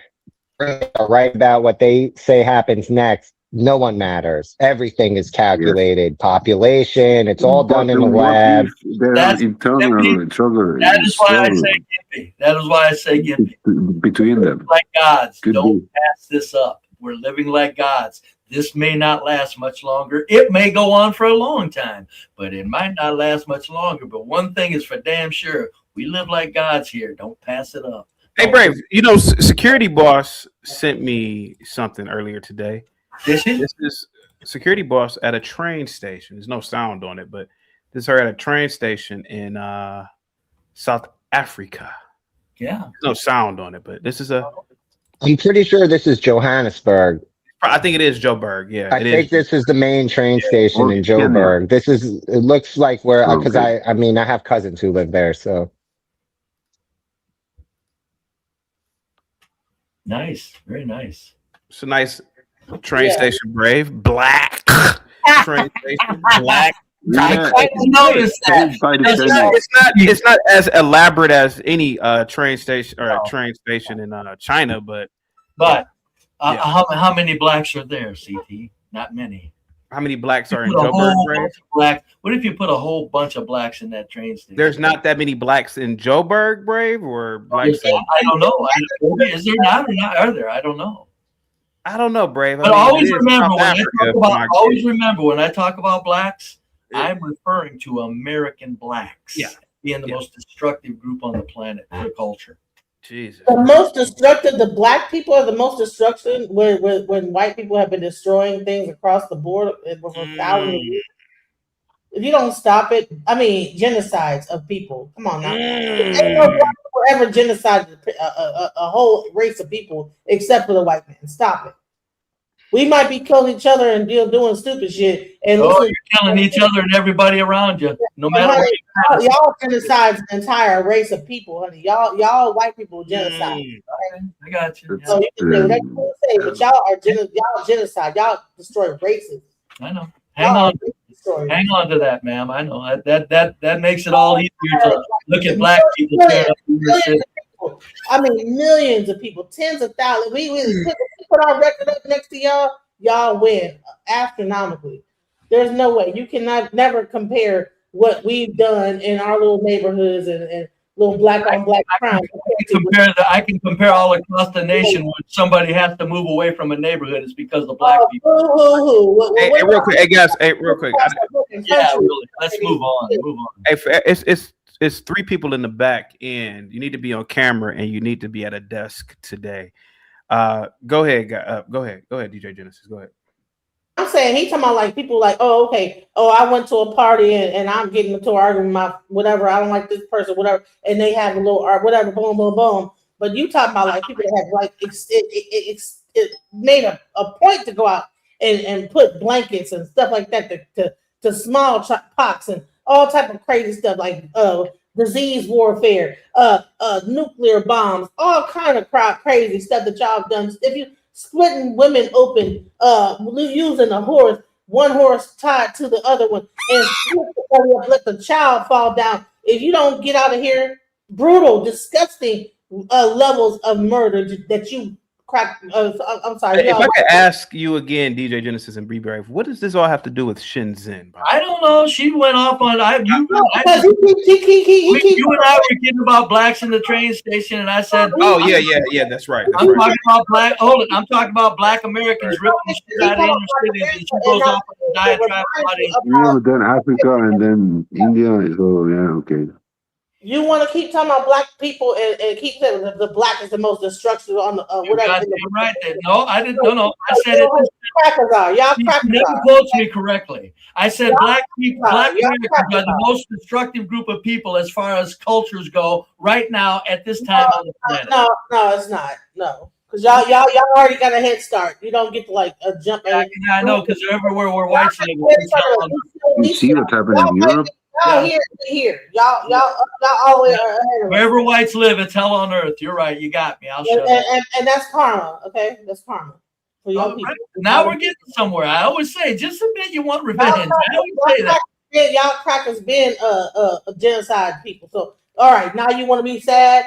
are right about what they say happens next, no one matters. Everything is calculated. Population, it's all done in the lab. There are internal trouble. That is why I say gimpy. That is why I say gimpy. Between them. Like gods. Don't be. pass this up. We're living like gods. This may not last much longer. It may go on for a long time, but it might not last much longer. But one thing is for damn sure. We live like gods here. Don't pass it up. Hey, Brave, you know, Security Boss sent me something earlier today. This is Security Boss at a train station. There's no sound on it, but this is her at a train station in South Africa. Yeah. There's no sound on it, but this is I'm pretty sure this is Johannesburg. I think it is Joburg. Yeah, I think this is the main train station in Joburg. It looks like where, because I mean, I have cousins who live there, so. Nice. Very nice. It's a nice train station, Brave. Black train station, black. Yeah. I noticed that. It's not as elaborate as any train station or train station in China, but how many blacks are there, CT? Not many. How many blacks are in Joburg, Brave? What if you put a whole bunch of blacks in that train station? There's not that many blacks in Joburg, Brave, or blacks. I don't know. Is there not or not? Are there? I don't know. I don't know, Brave. But always remember when I talk about blacks, I'm referring to American blacks. Yeah. Being the most destructive group on the planet for culture. Jesus. The most destructive, the black people are the most destruction when white people have been destroying things across the board for thousands of years. If you don't stop it, I mean, genocides of people. Come on now. Ain't no black people ever genocided a whole race of people except for the white man. Stop it. We might be killing each other and doing stupid shit. And you're killing each other and everybody around you. No matter what. Y'all genocide an entire race of people, honey. Y'all white people genocide. Okay? I got you. So you can say whatever you want to say, but y'all genocide. Y'all destroy races. I know. Hang on to that, ma'am. I know that makes it all easier to look at black people. I mean, millions of people, tens of thousands. We put our record up next to y'all. Y'all win astronomically. There's no way you cannot never compare what we've done in our little neighborhoods and little black on black crime. I can compare all across the nation when somebody has to move away from a neighborhood. It's because of black people. Hey, real quick, hey guys, real quick. Yeah, really. Let's move on. Hey, it's three people in the back end. You need to be on camera and you need to be at a desk today. Go ahead, DJ Genesis. Go ahead. I'm saying he talking about like people like, I went to a party and I'm getting into an argument with my whatever, I don't like this person, whatever, and they have a little whatever, boom, boom, boom. But you talking about like people that have like it made a point to go out and put blankets and stuff like that to small pox and all type of crazy stuff like disease warfare, nuclear bombs, all kind of crazy stuff that y'all have done. If you splitting women open, using a horse, one horse tied to the other one, and let the child fall down. If you don't get out of here, brutal, disgusting levels of murder that you crack. I'm sorry. If I could ask you again, DJ Genesis and Be Brave, what does this all have to do with Shenzhen? Bro? I don't know. She went off on you and I were kidding about blacks in the train station, and I said, "Oh yeah, that's right." I'm talking about black. Hold it. I'm talking about black Americans ripping the shit out of inner cities, and she goes off on a diatribe about it. Then Africa and then India. So yeah, okay. You want to keep talking about black people and keep saying the black is the most destructive on the You whatever. got it right there. No, I didn't. No. I said You it. know who crackers are. Y'all You crackers never are. quotes me correctly. I said black people, black Y'all Americans are the most destructive group of people as far as cultures go right now at this time on the planet. No, it's not. No, because y'all already got a head start. You don't get to like jump in. Yeah, I know, because everywhere where whites live, You see what happened in Europe? Y'all here. Y'all all the way ahead of us. wherever whites live, it's hell on earth. You're right. You got me. I'll shut up. And that's karma. Okay, that's karma for y'all people. Right. Now we're getting somewhere. I always say, just admit you want revenge. I always say that. Y'all crackers been a genocide people. So all right, now you want to be sad.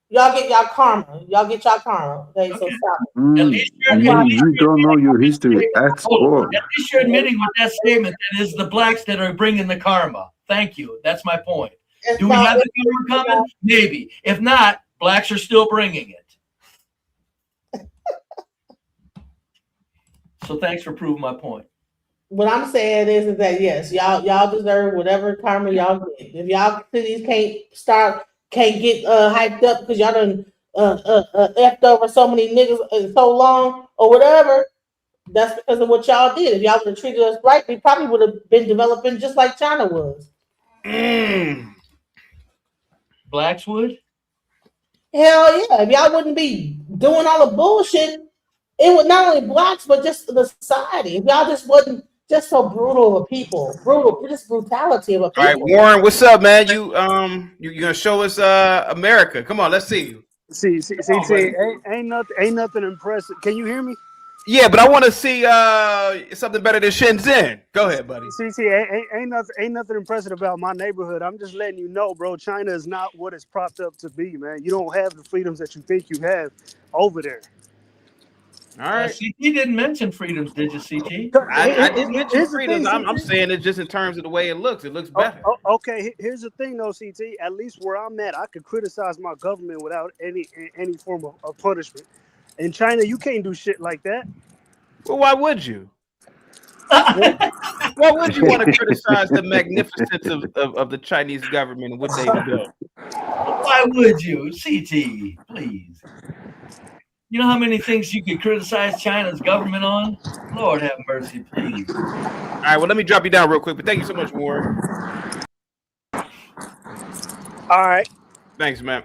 Y'all get y'all karma. Y'all get y'all karma. Okay, so stop. At least You don't know your history at all. At least you're admitting with that statement that it's the blacks that are bringing the karma. Thank you. That's my point. Do we have the karma coming? Maybe. If not, blacks are still bringing it. So thanks for proving my point. What I'm saying is that yes, y'all deserve whatever karma y'all get. If y'all cities can't get hyped up because y'all done effed over so many niggas in so long or whatever, that's because of what y'all did. If y'all would have treated us right, we probably would have been developing just like China was. Blacks would? Hell yeah. If y'all wouldn't be doing all the bullshit, it would not only blacks, but just the society. If y'all just wasn't just so brutal of a people, just brutality of a people. All right, Warren, what's up, man? You gonna show us America? Come on, let's see you. See, ain't nothing impressive. Can you hear me? Yeah, but I want to see something better than Shenzhen. Go ahead, buddy. Ain't nothing impressive about my neighborhood. I'm just letting you know, bro. China is not what it's propped up to be, man. You don't have the freedoms that you think you have over there. All right. CT didn't mention freedoms, did you, CT? I didn't mention freedoms. I'm saying it just in terms of the way it looks. It looks better. Okay, here's the thing, though, CT. At least where I'm at, I could criticize my government without any form of punishment. In China, you can't do shit like that. Well, why would you? Why would you want to criticize the magnificence of the Chinese government and what they do? Why would you? CT, please. You know how many things you could criticize China's government on? Lord have mercy, please. All right, well, let me drop you down real quick, but thank you so much, Warren. All right. Thanks, man.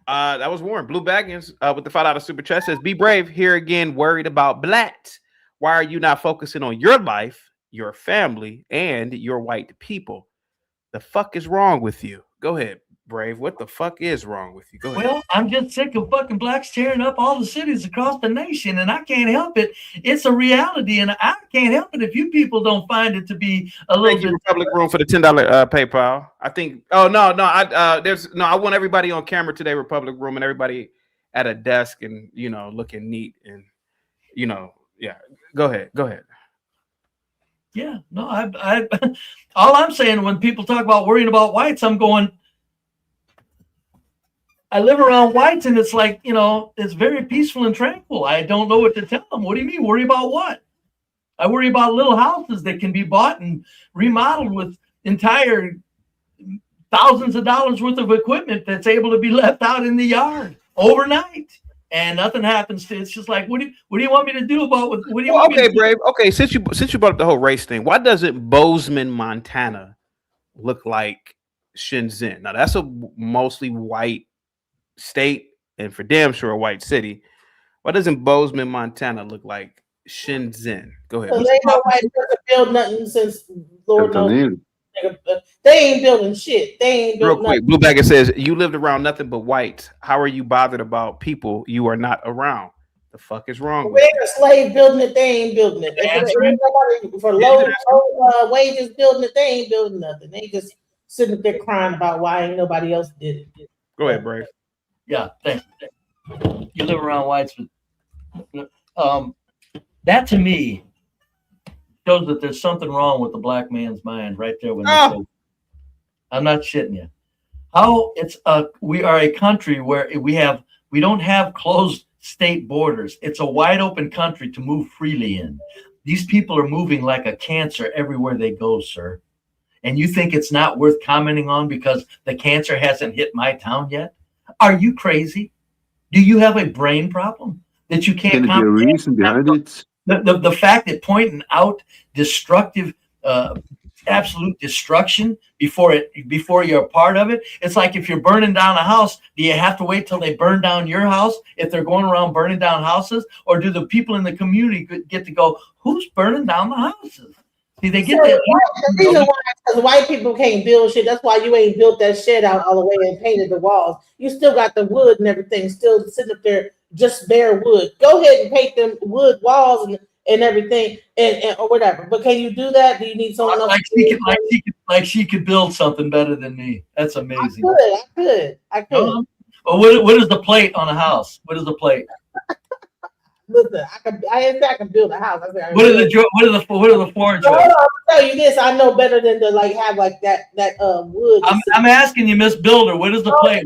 That was Warren. Blue Baggins with the $5 super chat says, be brave. Here again, worried about blacks. Why are you not focusing on your life, your family, and your white people? The fuck is wrong with you? Go ahead, Brave. What the fuck is wrong with you? Go ahead. Well, I'm just sick of fucking blacks tearing up all the cities across the nation, and I can't help it. It's a reality, and I can't help it if you people don't find it to be a little bit. Republic Room for the $10 PayPal. I think. Oh no. I want everybody on camera today. Republic Room and everybody at a desk and looking neat and yeah. Go ahead. Yeah, no, I all I'm saying when people talk about worrying about whites, I'm going. I live around whites, and it's like, it's very peaceful and tranquil. I don't know what to tell them. What do you mean? Worry about what? I worry about little houses that can be bought and remodeled with entire thousands of dollars worth of equipment that's able to be left out in the yard overnight. And nothing happens to it. It's just like, what do you want me to do about what do you want me to Brave. do? Okay, since you brought up the whole race thing, why doesn't Bozeman, Montana look like Shenzhen? Now that's a mostly white state and for damn sure a white city. Why doesn't Bozeman, Montana look like Shenzhen? Go ahead. Because ain't no white person build nothing since Lord knows. They ain't building shit. They ain't building real quick. Blue Bagger says you lived around nothing but whites. How are you bothered about people you are not around? The fuck is wrong with you? A slave building it, they ain't building it. For low wages building it, they ain't building nothing. They just sitting there crying about why ain't nobody else did it. Go ahead, Brave. Yeah, thank you. You live around whites, but that to me shows that there's something wrong with the black man's mind right there. I'm not shitting you. We are a country where we don't have closed state borders. It's a wide open country to move freely in. These people are moving like a cancer everywhere they go, sir. and you think it's not worth commenting on because the cancer hasn't hit my town yet? Are you crazy? Do you have a brain problem that you can't Can it be a reason behind it? The fact that pointing out destructive, absolute destruction before you're a part of it, it's like if you're burning down a house, do you have to wait till they burn down your house if they're going around burning down houses, or do the people in the community get to go, who's burning down the houses? See, they get that. The reason why is because white people can't build shit. That's why you ain't built that shed out all the way and painted the walls. You still got the wood and everything still sitting up there, just bare wood. Go ahead and paint them wood walls and everything and or whatever. But can you do that? Do you need someone else? Like she could build something better than me. That's amazing. I could. Well, what is the plate on a house? What is the plate? Listen, I can build a house. What are the floor joists? I'll tell you this. I know better than to have that wood. I'm asking you, Miss Builder. What is the plate?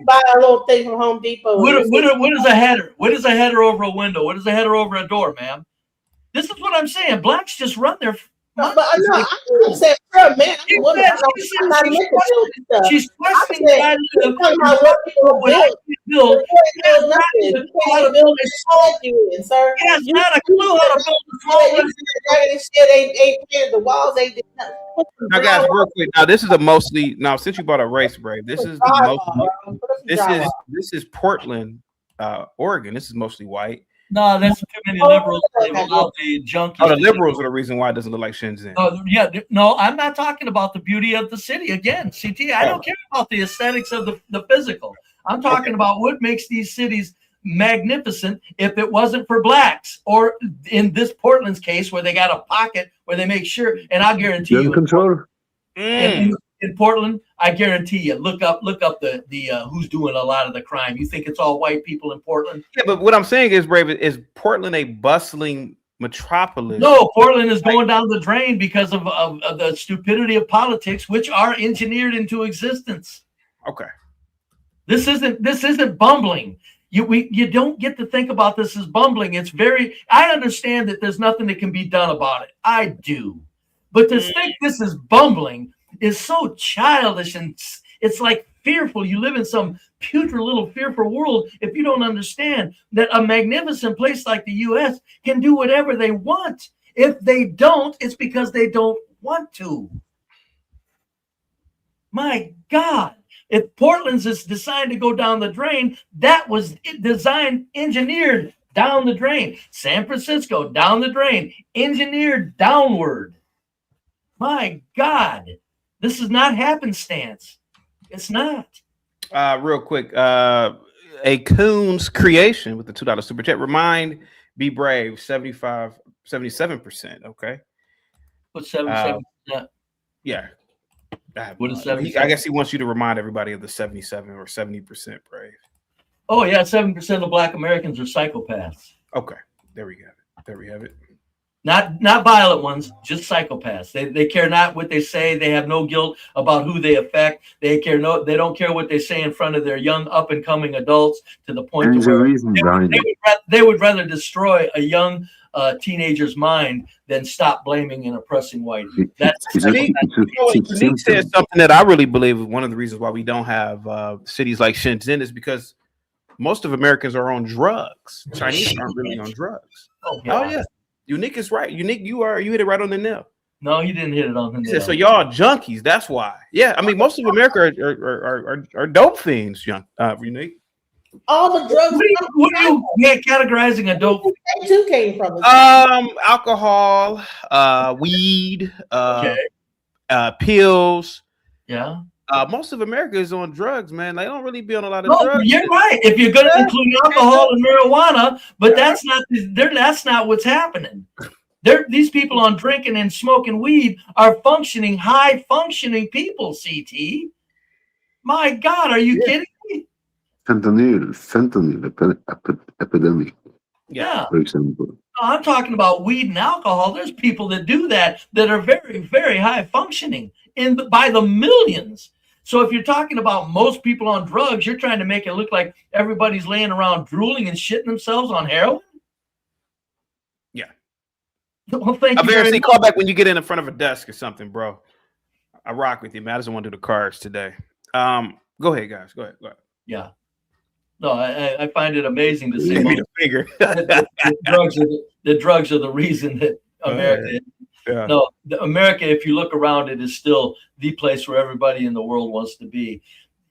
Buy a little thing from Home Depot. What is a header? What is a header over a window? What is a header over a door, ma'am? This is what I'm saying. Blacks just run their. But I'm saying, man, she's questioning why people build. Sir. He has not a clue how to build a small the walls ain't. Now, guys, real quick. Now, this is since you brought up race, Brave, this is this is Portland, Oregon. This is mostly white. No, that's too many liberals. The junkies. Oh, the liberals are the reason why it doesn't look like Shenzhen. Yeah, no, I'm not talking about the beauty of the city. Again, CT, I don't care about the aesthetics of the physical. I'm talking about what makes these cities magnificent if it wasn't for blacks, or in this Portland's case where they got a pocket where they make sure, and I'll guarantee you. Control. In Portland, I guarantee you, look up the who's doing a lot of the crime. You think it's all white people in Portland? Yeah, but what I'm saying is, Brave, is Portland a bustling metropolis? No, Portland is going down the drain because of the stupidity of politics, which are engineered into existence. Okay. This isn't bumbling. You don't get to think about this as bumbling. I understand that there's nothing that can be done about it. I do. But to think this is bumbling is so childish, and it's like fearful. You live in some putrid little fearful world if you don't understand that a magnificent place like the U.S. can do whatever they want. If they don't, it's because they don't want to. My God. If Portland's is designed to go down the drain, that was designed, engineered down the drain. San Francisco, down the drain, engineered downward. My God, this is not happenstance. It's not. Real quick, a Coons creation with the $2 super chat. Remind Be Brave 77%. Okay. What's 77%? Yeah. What is 77%? I guess he wants you to remind everybody of the 77 or 70% Brave. Oh yeah, 7% of Black Americans are psychopaths. Okay, there we have it. Not violent ones, just psychopaths. They care not what they say. They have no guilt about who they affect. They don't care what they say in front of their young up and coming adults, to the point where they would rather destroy a young teenager's mind than stop blaming and oppressing white. Unique said something that I really believe is one of the reasons why we don't have cities like Shenzhen is because most of Americans are on drugs. Chinese aren't really on drugs. Oh yeah. Unique is right. Unique, you hit it right on the nail. No, he didn't hit it on the nail. So y'all junkies, that's why. Yeah, I mean, most of America are dope fiends, Unique. All the drugs. What are you categorizing a dope? They too came from it. Alcohol, weed, pills. Yeah. Most of America is on drugs, man. They don't really be on a lot of drugs. You're right. If you're going to include alcohol and marijuana, but that's not what's happening. These people on drinking and smoking weed are high functioning people. CT. My God, are you kidding me? Fentanyl epidemic. Yeah. For example. No, I'm talking about weed and alcohol. There's people that do that are very, very high functioning by the millions. So if you're talking about most people on drugs, you're trying to make it look like everybody's laying around drooling and shitting themselves on heroin? Yeah. Well, thank you. Call back when you get in front of a desk or something, bro. I rock with you, man. I just want to do the cards today. Go ahead, guys. Go ahead. Yeah. No, I find it amazing to see Give me the finger. the drugs are the reason that America. Yeah. No, America, if you look around, it is still the place where everybody in the world wants to be.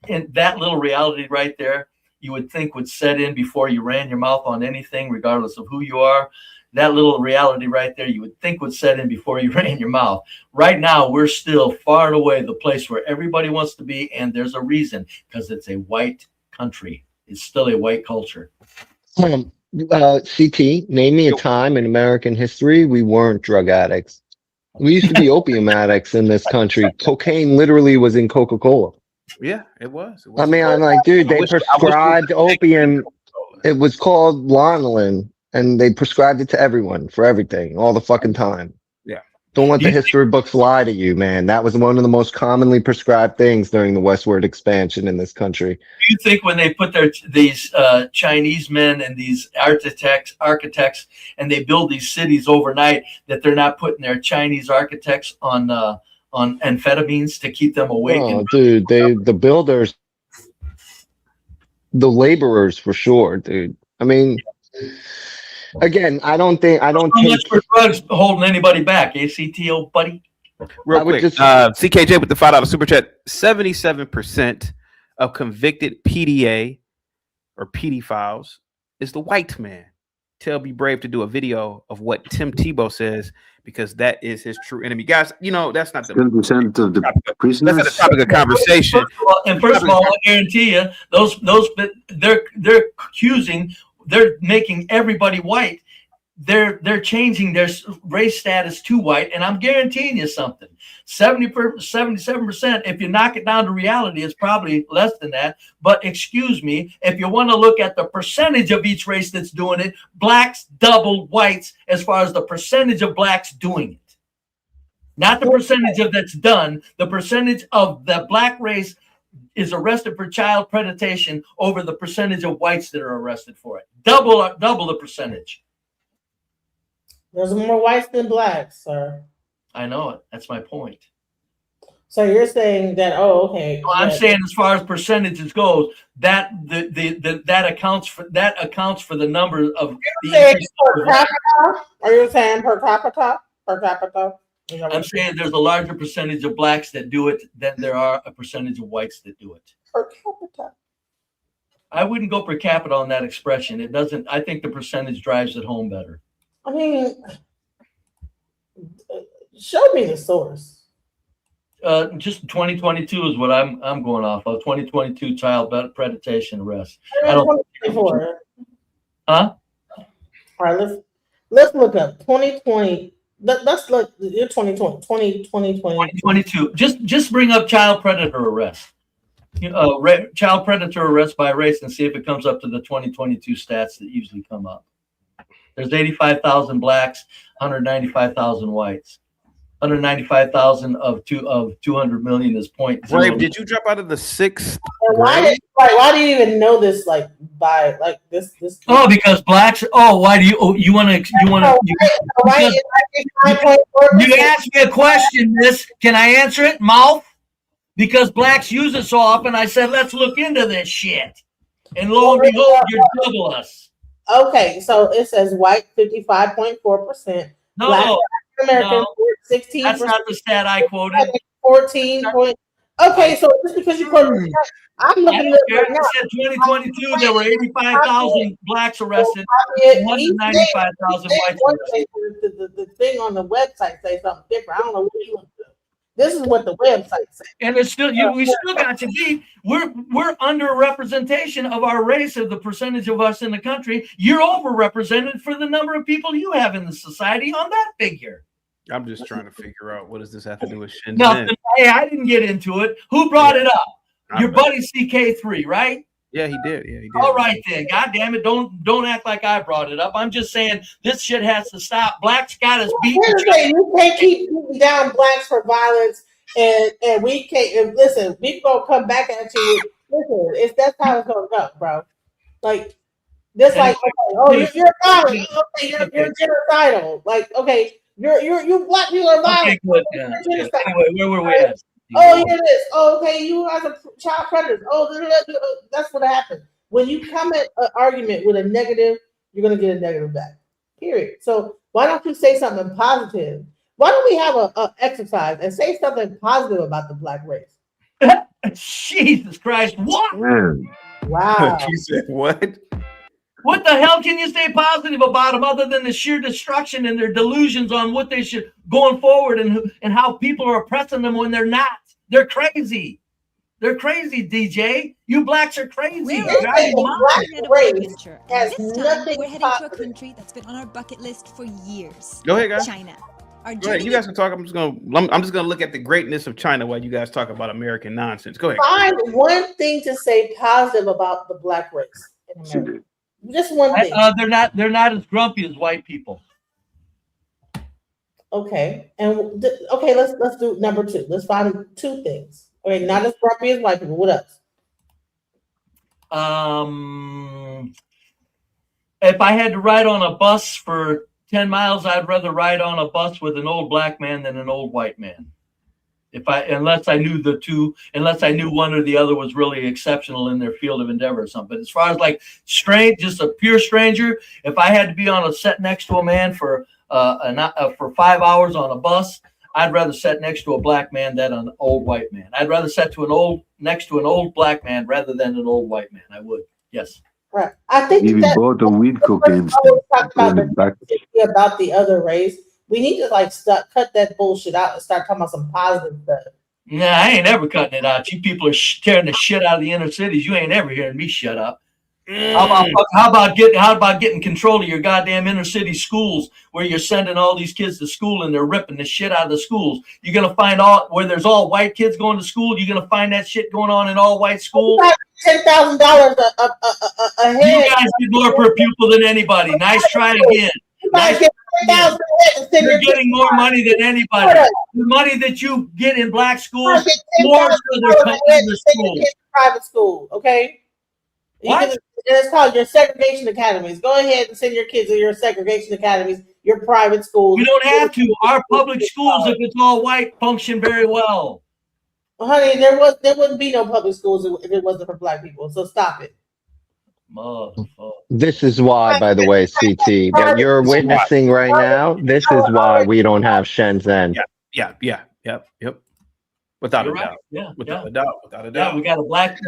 And that little reality right there, you would think would set in before you ran your mouth on anything, regardless of who you are. That little reality right there, you would think would set in before you ran your mouth. Right now, we're still far and away the place where everybody wants to be. And there's a reason, because it's a white country. It's still a white culture. CT, name me a time in American history we weren't drug addicts. We used to be opium addicts in this country. Cocaine literally was in Coca-Cola. Yeah, it was. I mean, I'm like, dude, they prescribed opium. It was called Lanolin, and they prescribed it to everyone for everything all the fucking time. Yeah. Don't let the history books lie to you, man. That was one of the most commonly prescribed things during the westward expansion in this country. Do you think when they put these Chinese men and these architects, and they build these cities overnight, that they're not putting their Chinese architects on amphetamines to keep them awake? Oh, dude, the builders, the laborers for sure, dude. I mean, again, I don't take much for drugs holding anybody back, ACTO, buddy. Real quick, CKJ with the $5 super chat. 77% of convicted PDA or pedophiles is the white man. Tell Be Brave to do a video of what Tim Tebow says, because that is his true enemy. Guys, you know, that's not the 10% of the prisoners. That's not the topic of conversation. First of all, I guarantee you, those they're accusing, they're making everybody white. They're changing their race status to white, and I'm guaranteeing you something. 77%. If you knock it down to reality, it's probably less than that. But excuse me, if you want to look at the percentage of each race that's doing it, blacks double whites as far as the percentage of blacks doing it. Not the percentage of that's done. The percentage of the black race is arrested for child predation over the percentage of whites that are arrested for it. Double the percentage. There's more whites than blacks, sir. I know it. That's my point. So you're saying that? Oh, okay. Well, I'm saying as far as percentages goes, that that accounts for the number of. Per capita? Are you saying per capita? Per capita? I'm saying there's a larger percentage of blacks that do it than there are a percentage of whites that do it. Per capita. I wouldn't go per capita on that expression. It doesn't. I think the percentage drives it home better. I mean, show me the source. Just 2022 is what I'm going off of. 2022 child predation arrest. I don't. 2024. Huh? All right, let's look up 2020. Let's look. You're 2020. 2022. Just bring up child predator arrest. Child predator arrest by race, and see if it comes up to the 2022 stats that usually come up. There's 85,000 blacks, 195,000 whites. 195,000 of 200 million is point. Brave, did you drop out of the sixth grade? Why do you even know this? By this? Oh, because blacks. Oh, why do you? Oh, you want to? You asked me a question. Can I answer it? Mouth. Because blacks use it so often, I said let's look into this shit, and lo and behold, you're double us. Okay, so it says white 55.4%. No, black American 16%. That's not the stat I quoted. 14 point. Okay, so just because you quoted, I'm looking at it right now. Said 2022 there were 85,000 blacks arrested, 195,000 whites arrested. The thing on the website says something different. I don't know what you want to do. This is what the website says. And it's still we still got to be. We're under representation of our race of the percentage of us in the country. You're overrepresented for the number of people you have in the society on that figure. I'm just trying to figure out what does this have to do with Shenzhen. Nothing. Hey, I didn't get into it. Who brought it up? Your buddy CK3, right? Yeah, he did. Yeah, he did. All right then. God damn it. Don't act like I brought it up. I'm just saying this shit has to stop. Blacks got us beat. You can't keep beating down blacks for violence, and we can't. Listen, we gonna come back at you. Listen, that's how it's gonna go, bro. Like this, like okay, you're violent. Okay, you're genocidal. Like okay, you black people are violent. Okay, good. Yeah. Anyway, where were we at? Oh, hear this. Oh, okay, you guys are child predators. Oh, that's what happened. When you come at an argument with a negative, you're gonna get a negative back. Period. So why don't you say something positive? Why don't we have a exercise and say something positive about the black race? Jesus Christ! What? Man, Wow. You said what? What the hell can you say positive about them other than the sheer destruction and their delusions on what they should going forward and how people are oppressing them when they're not? They're crazy. They're crazy, DJ. You blacks are crazy. We're You're out of your mind. black race has This time, nothing we're heading to a positive. country that's been on our bucket list for years. Go ahead, guys. China. Our Go ahead. You journey guys can talk. I'm just gonna look at the greatness of China while you guys talk about American nonsense. Go ahead. Find one thing to say positive about the black race in America. Just one thing. They're not as grumpy as white people. Okay, and okay, let's do number two. Let's find two things. Okay, not as grumpy as white people. What else? If I had to ride on a bus for 10 miles, I'd rather ride on a bus with an old black man than an old white man. Unless I knew one or the other was really exceptional in their field of endeavor or something. But as far as like just a pure stranger, if I had to be on a set next to a man for 5 hours on a bus, I'd rather sit next to a black man than an old white man. I'd rather sit next to an old black man rather than an old white man. I would. Yes. Right. I think even that bought a weed cocaine about the other race. We need to cut that bullshit out and start talking about some positive stuff. Nah, I ain't ever cutting it out. You people are tearing the shit out of the inner cities. You ain't ever hearing me shut up. How about getting control of your goddamn inner city schools where you're sending all these kids to school and they're ripping the shit out of the schools? You're gonna find where there's all white kids going to school. You're gonna find that shit going on in all white schools. $10,000 a head. You guys get more per pupil than anybody. Nice try again. You're getting more money than anybody. The money that you get in black schools, more so they're coming to the school. Private school, okay? What? It's called your segregation academies. Go ahead and send your kids to your segregation academies, your private schools. You don't have to. Our public schools, if it's all white, function very well. Well, honey, there wouldn't be no public schools if it wasn't for black people. So stop it. This is why, by the way, CT, that you're witnessing right now. This is why we don't have Shenzhen. Yep. Without a doubt. Without a doubt. Yeah, we got blacks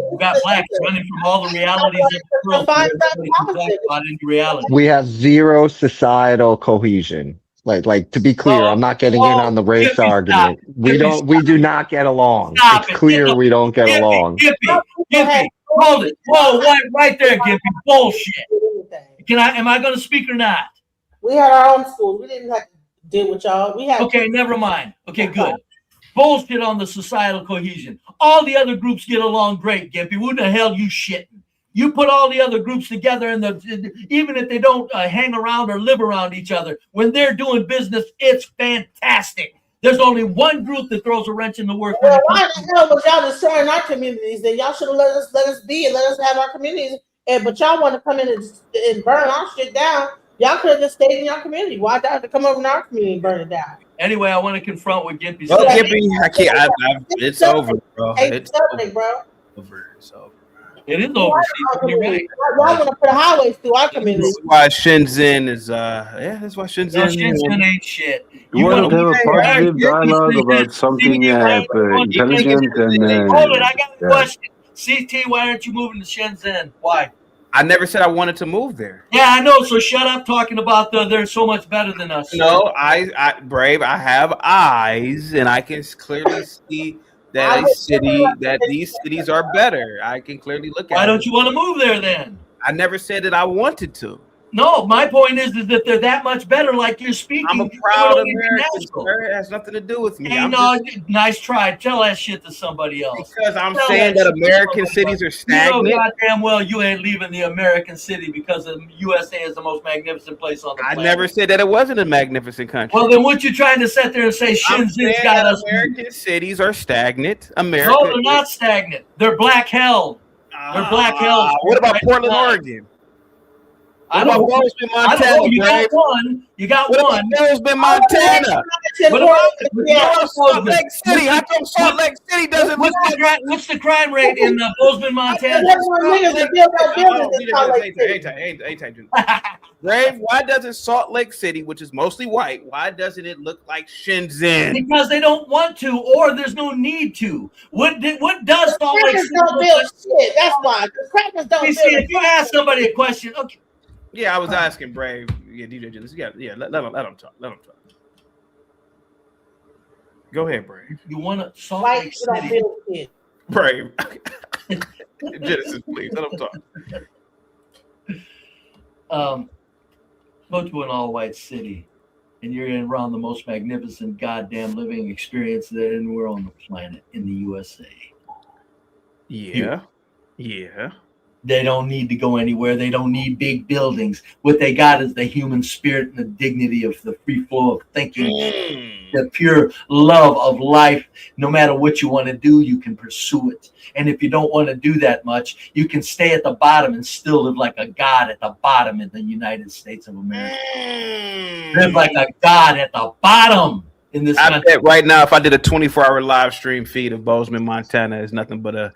running from all the realities of the world into reality. We have zero societal cohesion. Like to be clear, I'm not getting in on the race argument. We do not get along. It's clear we don't get along. Gippy, hold it. Whoa, right there, Gippy. Bullshit. Am I gonna speak or not? We had our own schools. We didn't have to deal with y'all. Okay, never mind. Okay, good. Bullshit on the societal cohesion. All the other groups get along great, Gippy. Who the hell you shitting? You put all the other groups together, and even if they don't hang around or live around each other, when they're doing business, it's fantastic. There's only one group that throws a wrench in the works. Well, why the hell was y'all destroying our communities? Then y'all should have let us be and let us have our communities. But y'all want to come in and burn our shit down. Y'all could have just stayed in your community. Why y'all have to come over in our community and burn it down? Anyway, I want to confront what Gippy Well, said. Gippy, I can't. It's over, bro. It's over. It is over. You're right. Why want to put highways through our community? That's why Shenzhen is. That's why Shenzhen. No, Shenzhen ain't shit. You want to have a positive dialogue about something intelligent and. Hold it, I got a question. CT, why aren't you moving to Shenzhen? Why? I never said I wanted to move there. Yeah, I know. So shut up talking about they're so much better than us. No, I Brave. I have eyes, and I can clearly see that these cities are better. I can clearly look at. Why don't you want to move there then? I never said that I wanted to. No, my point is that they're that much better. Like you're speaking. I'm a proud American. Sir. It has nothing to do with me. Hey, nice try. Tell that shit to somebody else. Because I'm saying that American cities are stagnant. You know goddamn well you ain't leaving the American city because the USA is the most magnificent place on the planet. I never said that it wasn't a magnificent country. Well, then what you trying to sit there and say Shenzhen's got us? American cities are stagnant. No, they're not stagnant. They're black hell. They're black hell. What about Portland, Oregon? I don't know. You got one. What about Montana? What about Salt Lake City? How come Salt Lake City doesn't look like? What's the crime rate in Bozeman, Montana? Brave, why doesn't Salt Lake City, which is mostly white, why doesn't it look like Shenzhen? Because they don't want to, or there's no need to. What does Salt Lake City don't build shit? That's why. The crackers don't build. If you ask somebody a question, okay. Yeah, I was asking Brave. Yeah, DJ Genesis. Yeah, let him talk. Let him talk. Go ahead, Brave. You want to Salt White Lake don't City? build shit. Brave. Genesis, please let him talk. Go to an all-white city, and you're in around the most magnificent goddamn living experience that anywhere on the planet in the USA. Yeah. They don't need to go anywhere. They don't need big buildings. What they got is the human spirit and the dignity of the free flow of thinking, the pure love of life. No matter what you want to do, you can pursue it. And if you don't want to do that much, you can stay at the bottom and still live like a god at the bottom in the United States of America. Live like a god at the bottom in this country. I bet right now, if I did a 24-hour live stream feed of Bozeman, Montana, it's nothing but a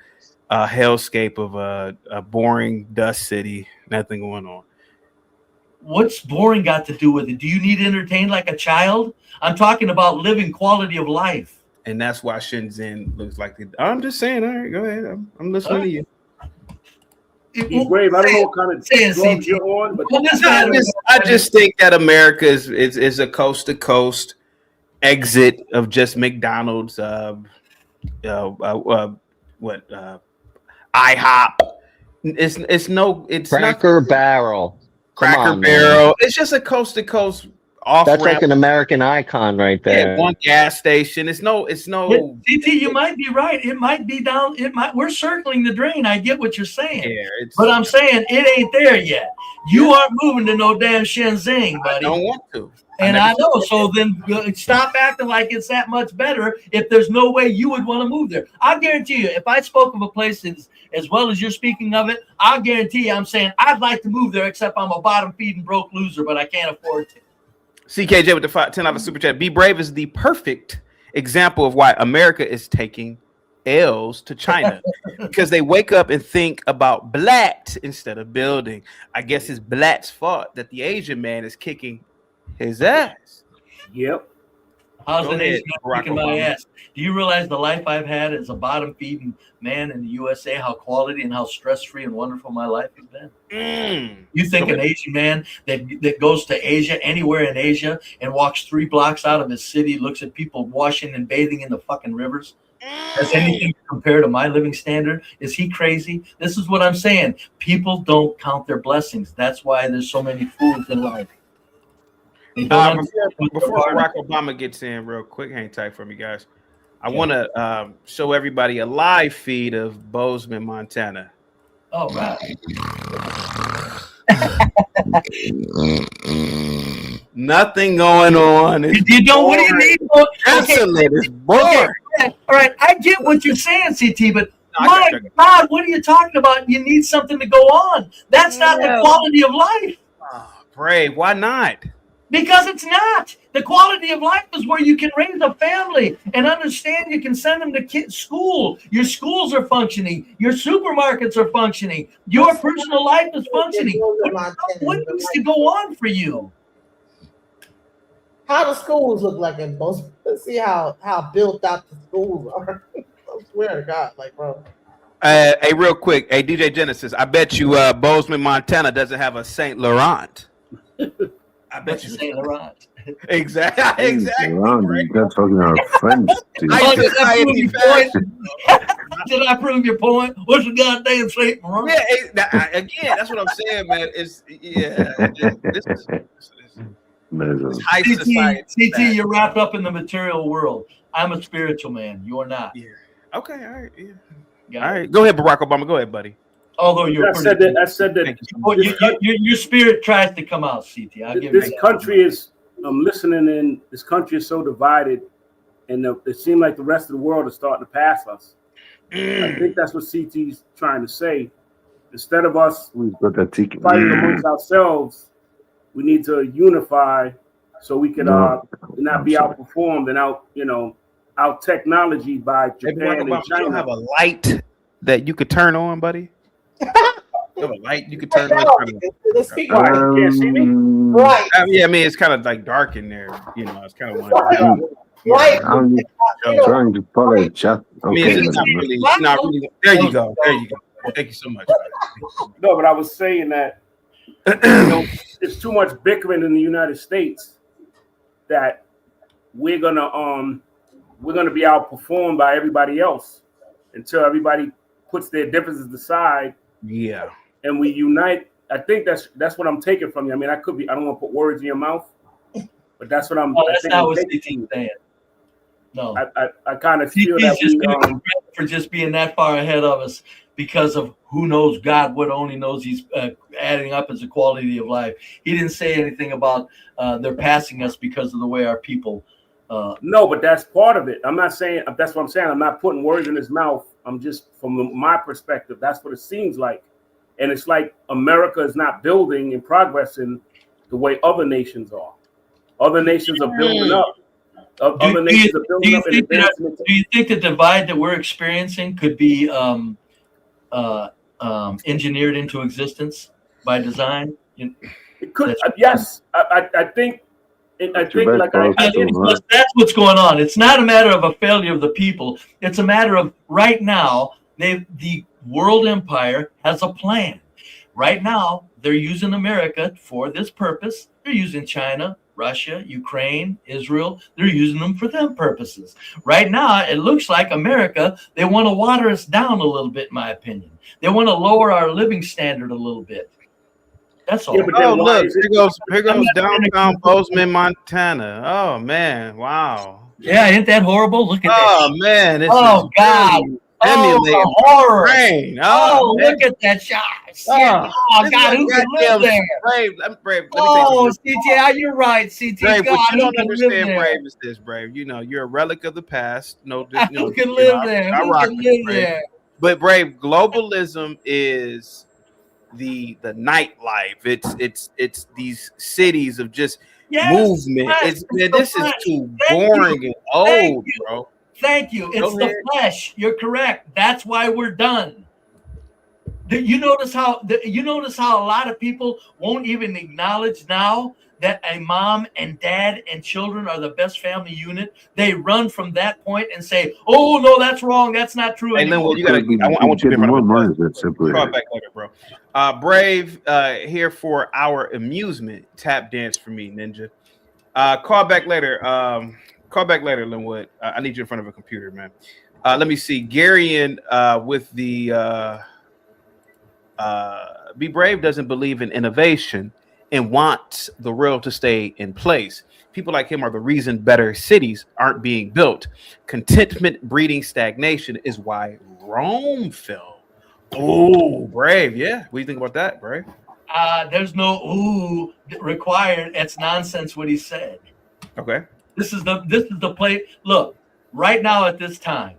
hellscape of a boring dust city. Nothing going on. What's boring got to do with it? Do you need entertained like a child? I'm talking about living quality of life. And that's why Shenzhen looks like it. I'm just saying. All right, go ahead. I'm listening to you. He's brave. I don't know what kind of drugs you're on, but I just think that America is a coast to coast exit of just McDonald's. IHOP. It's Cracker Barrel. Cracker Barrel. It's just a coast to coast off. That's like an American icon right there. One gas station. It's no. CT, you might be right. It might be down. We're circling the drain. I get what you're saying. Yeah, but I'm saying it ain't there yet. You aren't moving to no damn Shenzhen, buddy. I don't want to. And I know. So then stop acting like it's that much better if there's no way you would want to move there. I guarantee you, if I spoke of a place as well as you're speaking of it, I'll guarantee you I'm saying I'd like to move there, except I'm a bottom feeding broke loser, but I can't afford to. CKJ with the $10 super chat. Be Brave is the perfect example of why America is taking L's to China because they wake up and think about blat instead of building. I guess it's blat's fault that the Asian man is kicking his ass. Yep. How's an Asian man kicking my ass? Do you realize the life I've had as a bottom feeding man in the USA, how quality and how stress-free and wonderful my life has been? You think an Asian man that goes to Asia, anywhere in Asia, and walks 3 blocks out of his city, looks at people washing and bathing in the fucking rivers, has anything to compare to my living standard? Is he crazy? This is what I'm saying. People don't count their blessings. That's why there's so many fools in life. Before Barack Obama gets in real quick, hang tight for me, guys. I want to show everybody a live feed of Bozeman, Montana. Oh, wow. Nothing going on. You know what do you need? It's boring. All right, I get what you're saying, CT, but my God, what are you talking about? You need something to go on. That's not the quality of life. Brave, why not? Because it's not. The quality of life is where you can raise a family and understand you can send them to school. Your schools are functioning. Your supermarkets are functioning. Your personal life is functioning. What needs to go on for you? How do schools look like in Bozeman? See how built out the schools are. I swear to God, like, bro. Hey, real quick. Hey, DJ Genesis, I bet you Bozeman, Montana doesn't have a St. Laurent. I bet you St. Laurent. Exactly. That's talking our friends. Did I prove your point? What's the goddamn St. Laurent? Yeah, again, that's what I'm saying, man. This is high society. CT, you're wrapped up in the material world. I'm a spiritual man. You're not. Yeah. Okay. All right. Yeah. All right. Go ahead, Barack Obama. Go ahead, buddy. Although I said that your spirit tries to come out, CT. I'll give this country is listening in. This country is so divided, and it seems like the rest of the world is starting to pass us. I think that's what CT's trying to say. Instead of us fighting amongst ourselves, we need to unify so we could No, not be outperformed and out technology by Hey, Japan and Barack Obama, you don't China. have a light that you could turn on, buddy? You have a light you could turn on? The speaker. Why? You can't see me? Right. Yeah, I mean, it's kind of like dark in there. You know, it's kind of one. Right. I'm trying to follow the chat. I mean, Okay, it's not really. There you go. There you go. Thank you so much. No, but I was saying that it's too much bickering in the United States that we're gonna be outperformed by everybody else until everybody puts their differences aside. Yeah. And we unite. I think that's what I'm taking from you. I mean, I don't want to put words in your mouth, but that's what I'm. No, that's not what taking. CT's saying. No, I kind of feel that just we for just being that far ahead of us because of who knows God, what only knows he's adding up as a quality of life. He didn't say anything about they're passing us because of the way our people. No, but that's part of it. I'm not saying that's what I'm saying. I'm not putting words in his mouth. I'm just from my perspective. That's what it seems like, and it's like America is not building and progressing the way other nations are. Other nations are building up. Other nations are building up. Do you think the divide that we're experiencing could be engineered into existence by design? It could. Yes, I think. I think like that's what's going on. It's not a matter of a failure of the people. It's a matter of right now. The world empire has a plan. Right now, they're using America for this purpose. They're using China, Russia, Ukraine, Israel. They're using them for them purposes. Right now, it looks like America, they want to water us down a little bit, in my opinion. They want to lower our living standard a little bit. That's all. Yeah, oh, look, here goes downtown Bozeman, Montana. Oh, man. Wow. Yeah, ain't that horrible? Look at that. Oh, man. Oh, God. Oh, the horror. Rain. Oh, look at that shot. Oh, God, who can live there? Brave. Brave. Oh, CJ, you're right, CJ. Brave, God, what you don't understand, Brave, is this, Brave. You know, you're a relic of the past. No, who can live there? Who can live there? But, Brave, globalism is the nightlife. It's these cities of just movement. This is too boring and old, bro. Thank you. It's the flesh. You're correct. That's why we're done. You notice how a lot of people won't even acknowledge now that a mom and dad and children are the best family unit. They run from that point and say, "Oh no, that's wrong. That's not true." And then, well, you gotta. I want you to be more call back later, bro. Brave, here for our amusement. Tap dance for me, Ninja. Call back later. Call back later, Linwood. I need you in front of a computer, man. Let me see. Garian with the Be Brave doesn't believe in innovation and wants the real to stay in place. People like him are the reason better cities aren't being built. Contentment breeding stagnation is why Rome fell. Oh, Brave. Yeah. What do you think about that, Brave? There's no ooh required. It's nonsense what he said. Okay. This is the place. Look, right now at this time,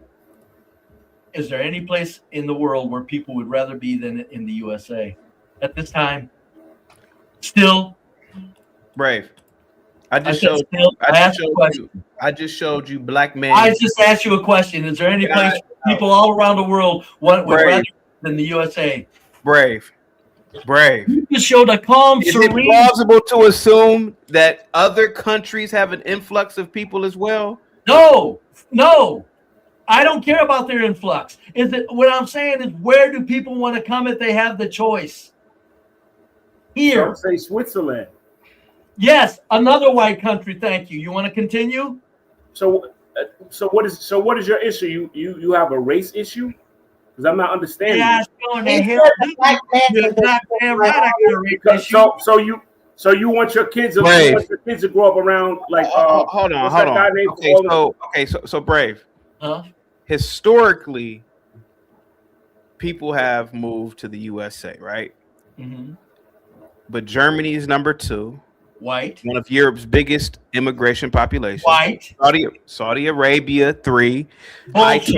is there any place in the world where people would rather be than in the USA? At this time, still, Brave. I just showed you black men. I just asked you a question. Is there any place people all around the world would rather than the USA? Brave. You just showed a calm, serene. Is it plausible to assume that other countries have an influx of people as well? No. I don't care about their influx. What I'm saying is, where do people want to come if they have the choice? Here. Don't say Switzerland. Yes, another white country. Thank you. You want to continue? So what is your issue? You have a race issue? Because I'm not understanding. Yeah, so you want your kids to grow up around like hold on. So Brave. Huh? Historically, people have moved to the USA, right? Mm-hmm. But Germany is number 2. White. One of Europe's biggest immigration populations. White. Saudi Arabia 3. Bullshit.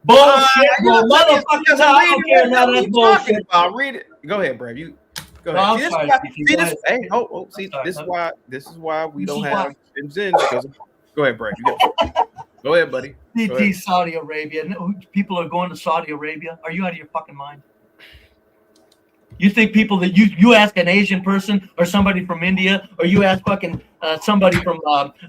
Motherfucker. I don't care. That's bullshit. Read it. Go ahead, Brave. Go No, ahead. I'm See, sorry, this, CT, see go this? ahead. Hey, see, sorry. this is why we This don't is have why. Sims in because. Go ahead, Brad. Go ahead, buddy. Go CT, ahead. Saudi Arabia. No, people are going to Saudi Arabia. Are you out of your fucking mind? You think people that you ask an Asian person or somebody from India, or you ask fucking somebody from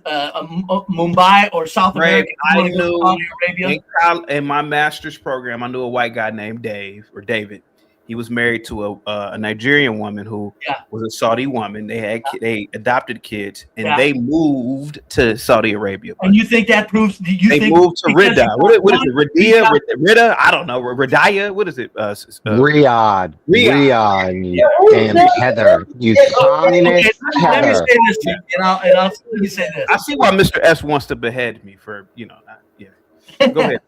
Mumbai or South Brave, America, I want to go to knew Saudi Arabia? in my master's program, I knew a white guy named Dave or David. He was married to a Nigerian woman who was a Saudi woman. They adopted kids and they moved to Saudi Arabia. And you think that proves? They moved to Rida. What is it? Rida? I don't know. Radaya? What is it? Riyadh. You damn Heather. You communist Let me Heather. say this, and I'll let me say this. I see why Mr. S wants to behead me for Go ahead.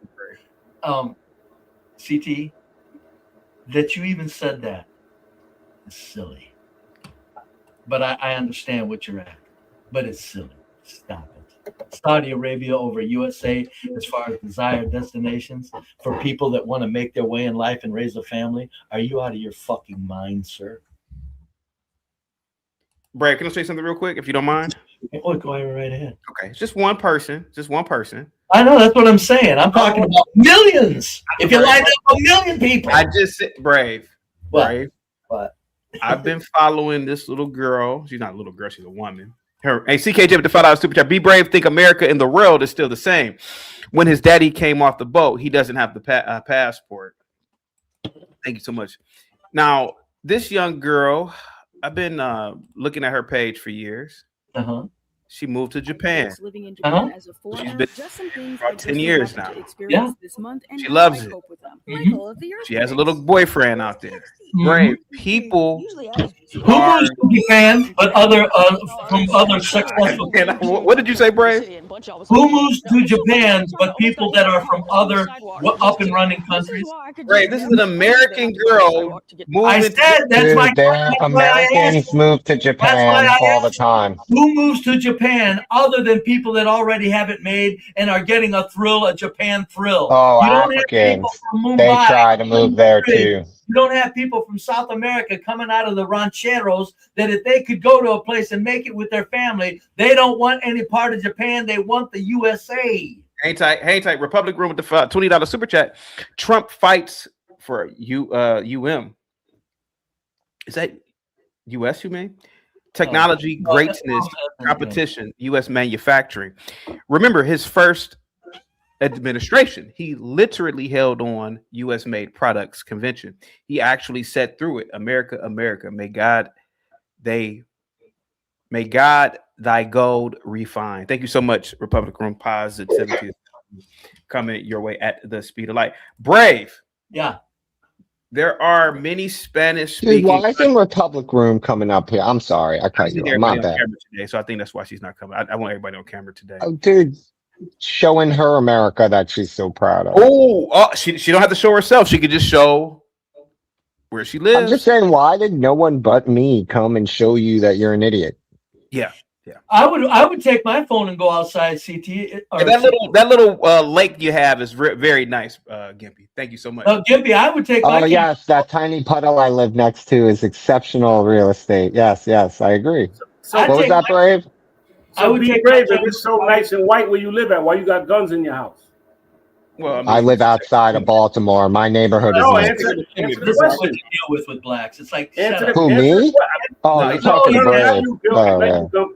CT, that you even said that is silly. But I understand what you're at. But it's silly. Stop it. Saudi Arabia over USA as far as desired destinations for people that want to make their way in life and raise a family. Are you out of your fucking mind, sir? Brad, can I say something real quick, if you don't mind? Oh, go right ahead. Okay, it's just one person. I know, that's what I'm saying. I'm talking about millions. If you line up a million people. I just said, Brave. What? I've been following this little girl. She's not a little girl, she's a woman. Hey, CKJ with the $5 super chat. Be brave. Think America and the world is still the same. When his daddy came off the boat, he doesn't have the passport. Thank you so much. Now, this young girl, I've been looking at her page for years. She moved to Japan. Living in Japan as a She's foreigner, been just some things about 10 years now. This month and She how loves I it. cope with them. She has a little boyfriend out there. Brave people. Who moves to Japan but other from other successful? What did you say, Brave? Who moves to Japan but people that are from other up and running countries? Brave, this is an American girl. I said that's my Dude, Americans move to Japan all the time. Who moves to Japan other than people that already have it made and are getting a Japan thrill? Oh, You don't have Africans. people from Mumbai, They try to move there too. You don't have people from South America coming out of the rancheros that if they could go to a place and make it with their family, they don't want any part of Japan. They want the USA. Hang tight. Republic Room with the $20 super chat. Trump fights for Is that US you mean? Technology, greatness, competition, US manufacturing. Remember his first administration, he literally held on US made products convention. He actually said through it, America, America, may God thy gold refine. Thank you so much, Republic Room Positivity, coming your way at the speed of light. Brave. Yeah. There are many Spanish Dude, speaking. why isn't Republic Room coming up here? I'm sorry, I cut you off. My bad. Today, so I think that's why she's not coming. I want everybody on camera today. Oh, dude, showing her America that she's so proud of. Oh, she don't have to show herself. She could just show where she lives. I'm just saying, why did no one but me come and show you that you're an idiot? Yeah. I would take my phone and go outside, CT. That little lake you have is very nice, Gimpy. Thank you so much. Gimpy, I would take. Oh yes, that tiny puddle I live next to is exceptional real estate. Yes, I agree. So what was that, Brave? I would be brave if it's so nice and white where you live at. Why you got guns in your house? Well, I live outside of Baltimore. My neighborhood is nice. Answer this the is what question. you deal with blacks. It's like Who, me? Oh, you're talking to Brave.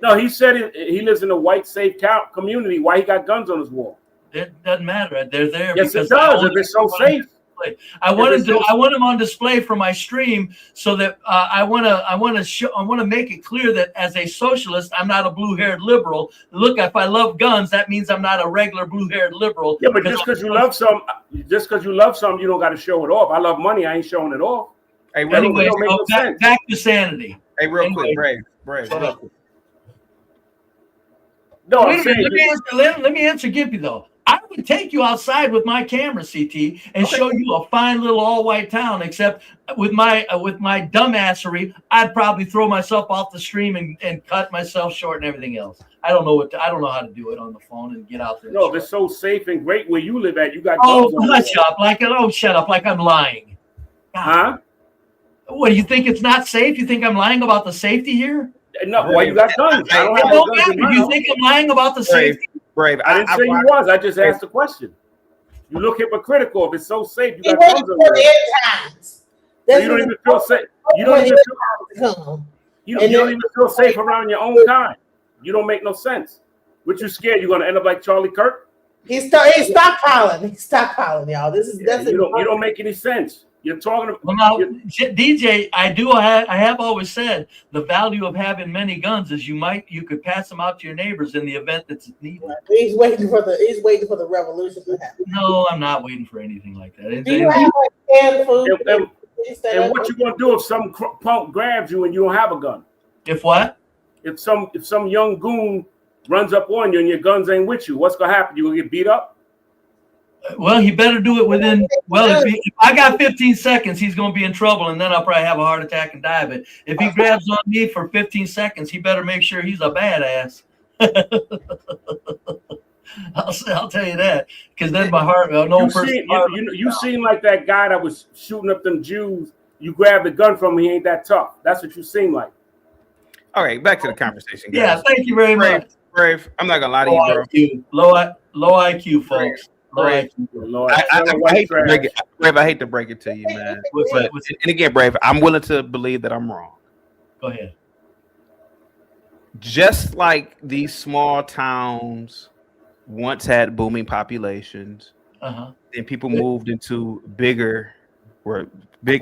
No, he said he lives in a white, safe town community. Why he got guns on his wall? It doesn't matter. They're there. Yes, it does. If it's so safe. I want them on display for my stream so that I want to make it clear that as a socialist, I'm not a blue-haired liberal. Look, if I love guns, that means I'm not a regular blue-haired liberal. Yeah, but just because you love some, you don't got to show it off. I love money. I ain't showing it off. Hey, anyway, back to sanity. Hey, real quick, Brave. No, let me answer Gimpy though. I would take you outside with my camera, CT, and show you a fine little all-white town. Except with my dumbassery, I'd probably throw myself off the stream and cut myself short and everything else. I don't know how to do it on the phone and get out there. No, if it's so safe and great where you live at, you got. Shut up! Like I'm lying. Huh? What do you think? It's not safe? You think I'm lying about the safety here? No, well, you got guns. I don't It have no don't guns matter. in my You house. think I'm lying about the Brave, safety? Brave. I didn't say you was. I just asked the question. You look hypocritical. If it's so safe, you He got waiting guns for over the there. end times. So That's you don't what even feel safe. You don't even feel. You don't even feel safe around your own kind. You don't make no sense. What you scared? You're gonna end up like Charlie Kirk? He's stockpiling. He's stockpiling, y'all. This is You don't make any sense. You're talking about. Well, now, DJ, I have always said the value of having many guns is you could pass them out to your neighbors in the event that's needed. He's waiting for the revolution to happen. No, I'm not waiting for anything like that. Do you have like canned food? And what you gonna do if some punk grabs you and you don't have a gun? If what? If some young goon runs up on you and your guns ain't with you, what's gonna happen? You gonna get beat up? Well, he better do it within. Well, if I got 15 seconds, he's going to be in trouble, and then I'll probably have a heart attack and die. But if he grabs on me for 15 seconds, he better make sure he's a badass. I'll tell you that, because then my heart. You seem like that guy that was shooting up them Jews. You grabbed the gun from him. He ain't that tough. That's what you seem like. All right, back to the conversation, guys. Yeah, thank you very much. Brave, I'm not gonna lie to you, bro. Low IQ, folks. Brave. I hate to break it. Brave, I hate to break it to you, man. But, and again, Brave, I'm willing to believe that I'm wrong. Go ahead. Just like these small towns once had booming populations, then people moved into big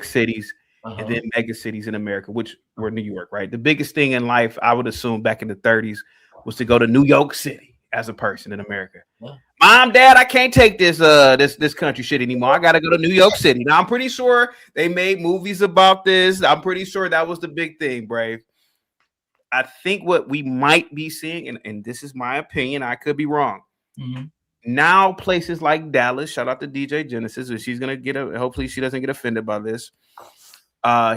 cities, and then mega cities in America, which were New York, right? The biggest thing in life, I would assume, back in the 30s, was to go to New York City as a person in America. Yeah. Mom, Dad, I can't take this country shit anymore. I gotta go to New York City. Now I'm pretty sure they made movies about this. I'm pretty sure that was the big thing, Brave. I think what we might be seeing, and this is my opinion, I could be wrong. Now places like Dallas, shout out to DJ Genesis, but she's gonna hopefully she doesn't get offended by this.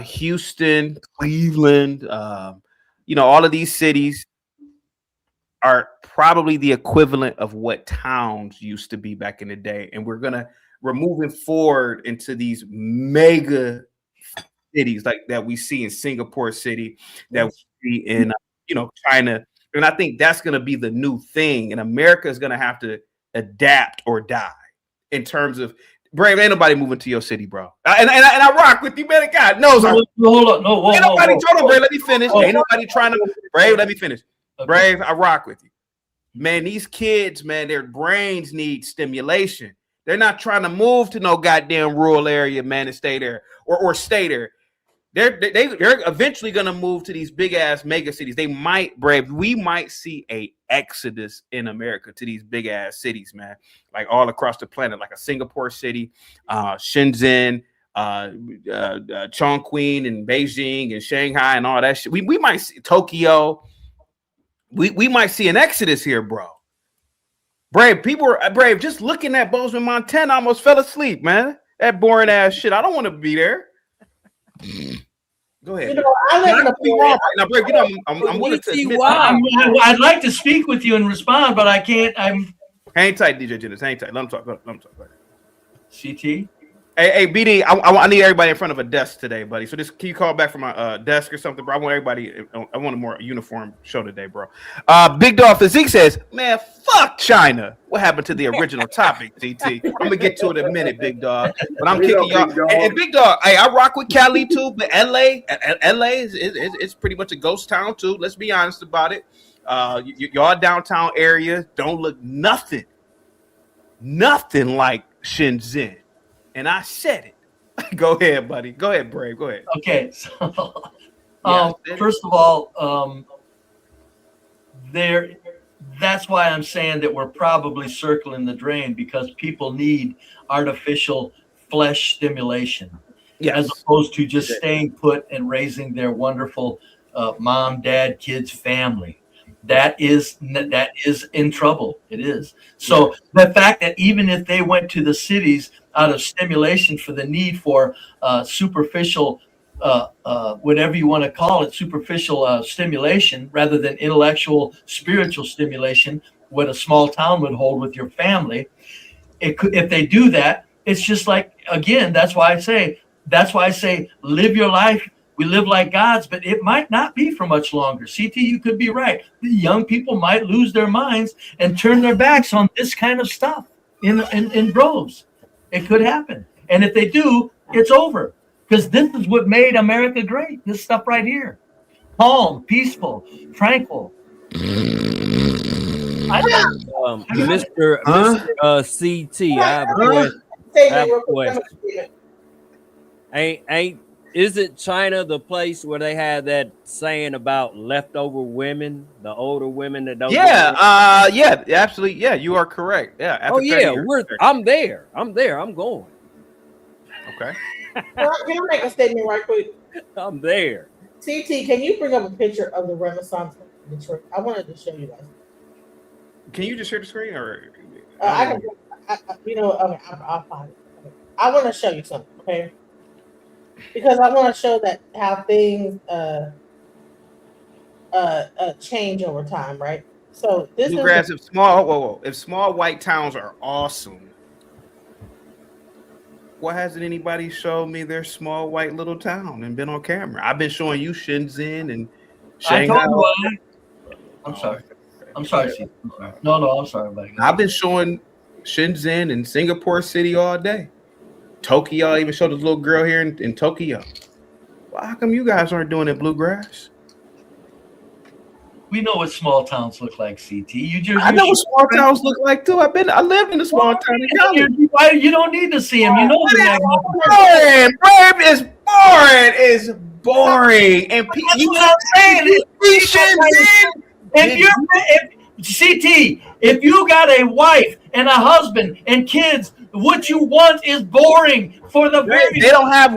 Houston, Cleveland, all of these cities are probably the equivalent of what towns used to be back in the day. And we're moving forward into these mega cities like that we see in Singapore City, that we see in China. And I think that's going to be the new thing. And America is going to have to adapt or die in terms of Brave. Ain't nobody moving to your city, bro. And I rock with you, man. God knows. Hold on. No, ain't nobody trying to, Brave. Let me finish. Ain't nobody trying to, Brave. Let me finish. Okay. Brave, I rock with you. Man, these kids, man, their brains need stimulation. They're not trying to move to no goddamn rural area, man, and stay there or stay there. They're eventually gonna move to these big ass mega cities. We might see a exodus in America to these big ass cities, man, like all across the planet, like a Singapore city, Shenzhen, Chongqing and Beijing and Shanghai and all that shit. We might see Tokyo. We might see an exodus here, bro. Brave, people are Brave. Just looking at Bozeman, Montana, I almost fell asleep, man. That boring ass shit. I don't want to be there. Go ahead. I'm willing to admit. I'd like to speak with you and respond, but I can't. Hang tight, DJ Genesis. Hang tight. Let him talk. CT. Hey, BD, I need everybody in front of a desk today, buddy. So can you call back from my desk or something, bro? I want a more uniform show today, bro. Big Dog Physique says, man, fuck China. What happened to the original topic, TT? I'm gonna get to it in a minute, Big Dog. But I'm kicking y'all. And Big Dog, hey, I rock with Cali too, but LA is pretty much a ghost town too. Let's be honest about it. Y'all downtown area don't look nothing like Shenzhen. And I said it. Go ahead, buddy. Go ahead, Brave. Go ahead. Okay. So, first of all, that's why I'm saying that we're probably circling the drain, because people need artificial flesh stimulation, as opposed to just staying put and raising their wonderful mom, dad, kids, family. That is in trouble. It is. So the fact that even if they went to the cities out of stimulation for the need for superficial, whatever you want to call it, superficial stimulation rather than intellectual, spiritual stimulation, what a small town would hold with your family, if they do that, it's just like, again, that's why I say That's why I say live your life. We live like gods, but it might not be for much longer. CT, you could be right. The young people might lose their minds and turn their backs on this kind of stuff in droves. It could happen. And if they do, it's over. Because this is what made America great. This stuff right here. Calm, peaceful, tranquil. Mr. CT, I have a question. Is it China the place where they had that saying about leftover women, the older women that don't? Yeah, yeah, absolutely. Yeah, you are correct. Yeah. Oh yeah, I'm there. I'm going. Okay. Can I make a statement right quick? I'm there. CT, can you bring up a picture of the Renaissance in Detroit? I wanted to show you guys. Can you just share the screen, or I can? I'll find it. Okay. I want to show you something, okay? Because I want to show that how things change over time, right? So this bluegrass. If small white towns are awesome, why hasn't anybody showed me their small white little town and been on camera? I've been showing you Shenzhen and Shanghai. I'm sorry. I'm sorry, Steve. I'm sorry. No, I'm sorry, buddy. I've been showing Shenzhen and Singapore City all day. Tokyo, I even showed this little girl here in Tokyo. Well, how come you guys aren't doing it, bluegrass? We know what small towns look like, CT. I know what small towns look like too. I lived in a small town in California. You don't need to see them. You know boring. Brave is boring. It's boring. And you know what I'm saying? If you got a wife and a husband and kids, what you want is boring for the they don't have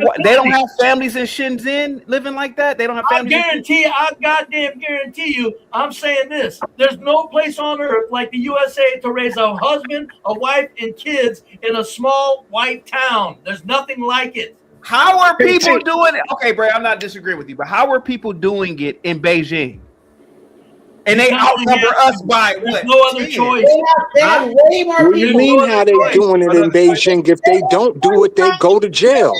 families in Shenzhen living like that. They don't have families. I goddamn guarantee you, I'm saying this. There's no place on earth like the USA to raise a husband, a wife, and kids in a small white town. There's nothing like it. How are people doing it? Okay, Bray, I'm not disagreeing with you, but how are people doing it in Beijing? And they outnumber us by what? No other choice. They have way more people. What do you mean how they doing it in Beijing? If they don't do it, they go to jail.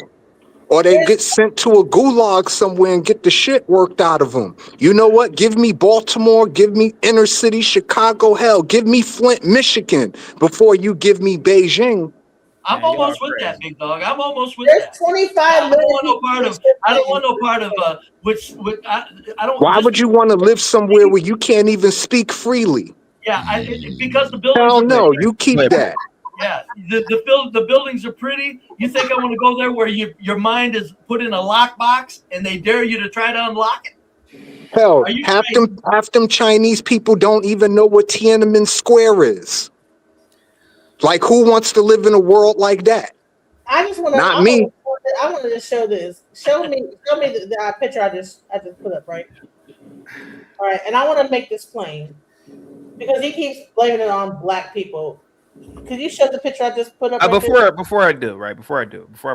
Or they get sent to a gulag somewhere and get the shit worked out of them. You know what? Give me Baltimore, give me inner city Chicago, hell, give me Flint, Michigan before you give me Beijing. I'm almost with that, big dog. I'm almost with There's that. 25 I don't want no part of I don't. Why would you want to live somewhere where you can't even speak freely? Yeah, because the buildings. Hell no, you keep that. Yeah, the buildings are pretty. You think I want to go there where your mind is put in a lockbox and they dare you to try to unlock it? Hell, half them Chinese people don't even know what Tiananmen Square is. Like, who wants to live in a world like that? I just want to. Not me. I want to just show this. Show me the picture I just put up, right? All right, and I want to make this plain because he keeps blaming it on black people. Could you show the picture I just put up? Before I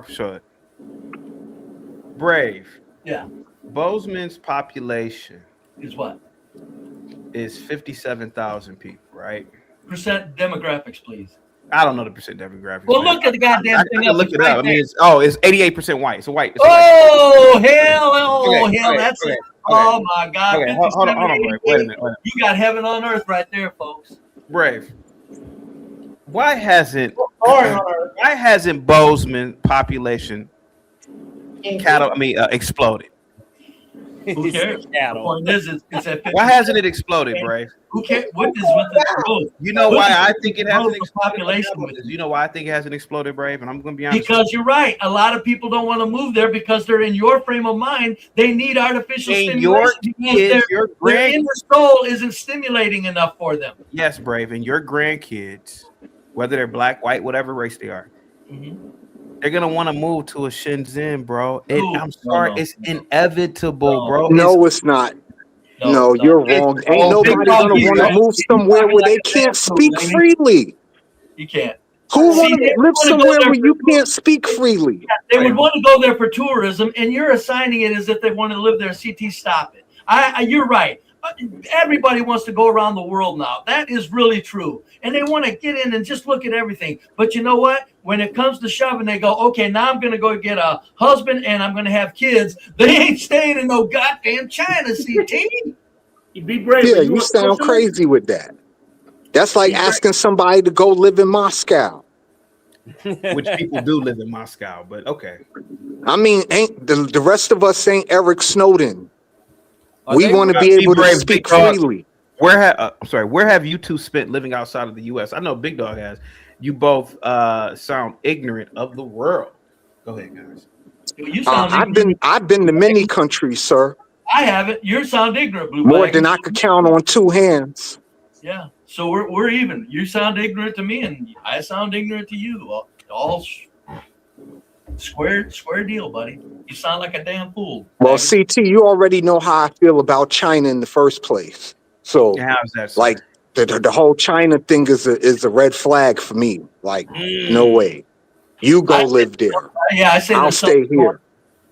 show it. Brave. Yeah. Bozeman's population is what? Is 57,000 people, right? Percent demographics, please. I don't know the percent demographics. Well, look at the goddamn thing. I look it up. I mean, it's 88% white. So white. Hell! That's it. Oh my God! Okay, hold on, Brave. Wait a minute. You got heaven on earth right there, folks. Brave. Why hasn't Bozeman population exploded? Who cares? The point is, it's at 50%. Why hasn't it exploded, Brave? Who cares? What is with the growth? You know why I think it hasn't exploded? You know why I think it hasn't exploded, Brave? And I'm going to be honest. Because you're right. A lot of people don't want to move there because they're in your frame of mind. They need artificial stimulation. Their inner soul isn't stimulating enough for them. Yes, Brave. And your grandkids, whether they're black, white, whatever race they are, they're gonna want to move to a Shenzhen, bro. I'm sorry, it's inevitable, bro. No, it's not. No, you're wrong. Ain't nobody gonna want to move somewhere where they can't speak freely. You can't. Who want to live somewhere where you can't speak freely? They would want to go there for tourism, and you're assigning it as if they want to live there. CT, stop it. You're right. Everybody wants to go around the world now. That is really true. And they want to get in and just look at everything. But you know what? When it comes to shoving, they go, okay, now I'm going to go get a husband and I'm going to have kids. They ain't staying in no goddamn China, CT. You be brave. Yeah, you sound crazy with that. That's like asking somebody to go live in Moscow. Which people do live in Moscow, but okay. I mean, ain't the rest of us ain't Eric Snowden. We they- want to be able to brave, speak Big Dog. freely. Where have you two spent living outside of the U.S.? I know Big Dog has. You both sound ignorant of the world. Go ahead, guys. You sound I've been to many countries, sir. I haven't. You sound ignorant, Blue More Bag. than I could count on two hands. Yeah. So we're even. You sound ignorant to me, and I sound ignorant to you. All square deal, buddy. You sound like a damn fool. Well, CT, you already know how I feel about China in the first place. So, how's that, sir? like, the whole China thing is a red flag for me. Like, no way. You go live there. Yeah, I say I'll there's stay something here.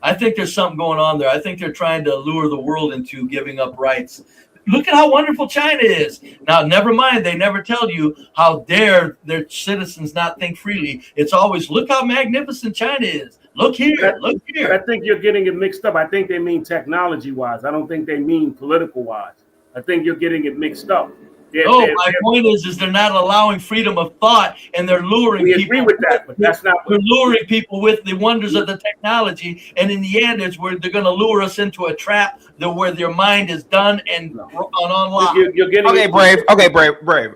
I think there's something going on there. I think they're trying to lure the world into giving up rights. Look at how wonderful China is. Now, never mind, they never tell you how dare their citizens not think freely. It's always, look how magnificent China is. Look here, look here. I think you're getting it mixed up. I think they mean technology-wise. I don't think they mean political-wise. I think you're getting it mixed up. My point is they're not allowing freedom of thought, and they're luring people. We agree with that, but that's not. They're luring people with the wonders of the technology, and in the end, it's where they're going to lure us into a trap where their mind is done and on lock. You're getting Okay, brave.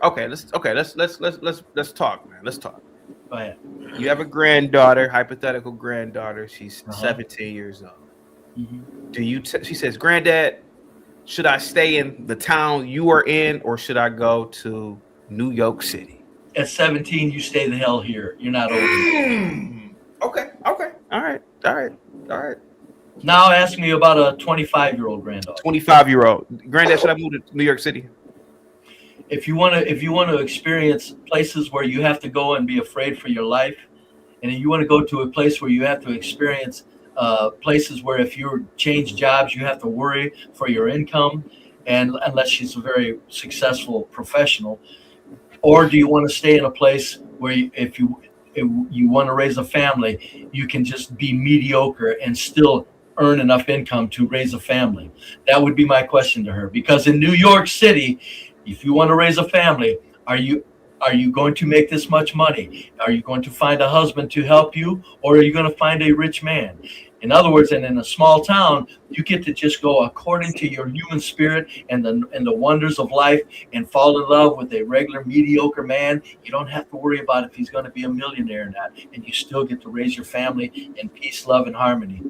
Okay, let's talk, man. Let's talk. Go ahead. You have a granddaughter, hypothetical granddaughter. She's 17 years old. Mm-hmm. She says, "Granddad, should I stay in the town you are in, or should I go to New York City?" At 17, you stay the hell here. You're not old enough. Okay. All right. Now ask me about a 25-year-old granddaughter. 25-year-old granddad, should I move to New York City? If you want to experience places where you have to go and be afraid for your life, and you want to go to a place where you have to experience places where if you change jobs, you have to worry for your income, and unless she's a very successful professional, or do you want to stay in a place where if you want to raise a family, you can just be mediocre and still earn enough income to raise a family? That would be my question to her, because in New York City, if you want to raise a family, are you going to make this much money? Are you going to find a husband to help you, or are you going to find a rich man? In other words, and in a small town, you get to just go according to your human spirit and the wonders of life and fall in love with a regular mediocre man. You don't have to worry about if he's going to be a millionaire or not, and you still get to raise your family in peace, love, and harmony.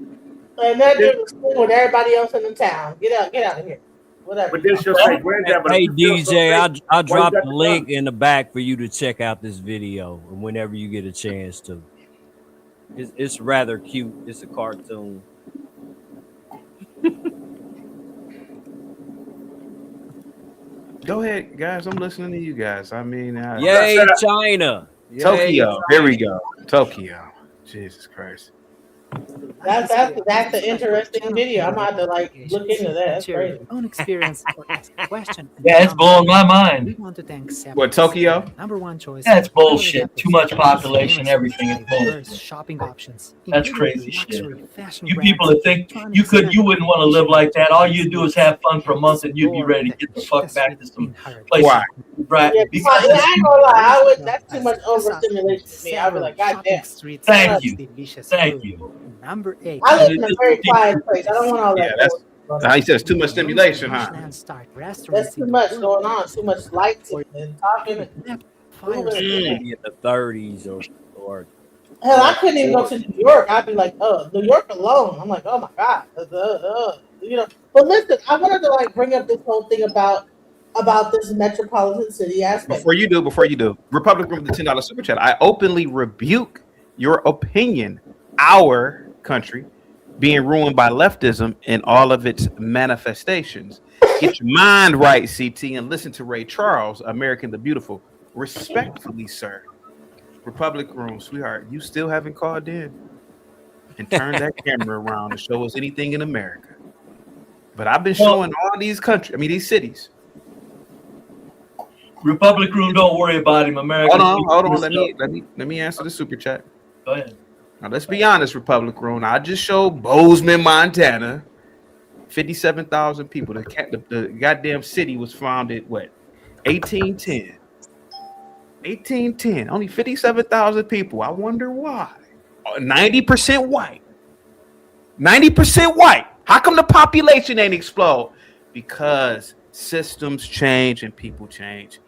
And that dude was cool with everybody else in the town. Get out of here. Whatever. But then she'll say, "Granddad." Hey DJ, I'll drop the link in the back for you to check out this video whenever you get a chance to. It's rather cute. It's a cartoon. Go ahead, guys. I'm listening to you guys. I mean, Yay, China. Tokyo. Yay, Here we go. Tokyo. Jesus Christ. That's an interesting video. I'm about to look into that. That's crazy. Own experience or ask a question. Yeah, it's blowing my mind. We want to thank Sam. What, Tokyo? Number one choice. That's bullshit. Too much population, everything is bullshit. Shopping options. That's crazy shit. You people that think you wouldn't want to live like that. All you do is have fun for a month, and you'd be ready to get the fuck back to some place. Why? Right? Yeah, Because I ain't gonna lie. That's too much overstimulation for me. I'd be like, God damn. Thank you. Number 8. I live in a very quiet place. I don't want all that. Yeah, he says too much stimulation, huh? That's too much going on. Too much lights and talking. And in the 30s or hell, I couldn't even go to New York. I'd be like, New York alone. I'm like, oh my God. But listen, I wanted to bring up this whole thing about this metropolitan city aspect. Before you do, Republican with the $10 super chat. I openly rebuke your opinion. Our country being ruined by leftism in all of its manifestations. Get your mind right, CT, and listen to Ray Charles, American the Beautiful. Respectfully, sir. Republic Room, sweetheart, you still haven't called in and turned that camera around to show us anything in America. But I've been showing of these countries. I mean, these cities. Republic Room, don't worry about him. America. Hold on. Let me answer the super chat. Go ahead. Now let's be honest, Republic Room. I just showed Bozeman, Montana. 57,000 people. The goddamn city was founded, what, 1810. 1810. Only 57,000 people. I wonder why. 90% white. 90% white. How come the population ain't explode? Because systems change and people change.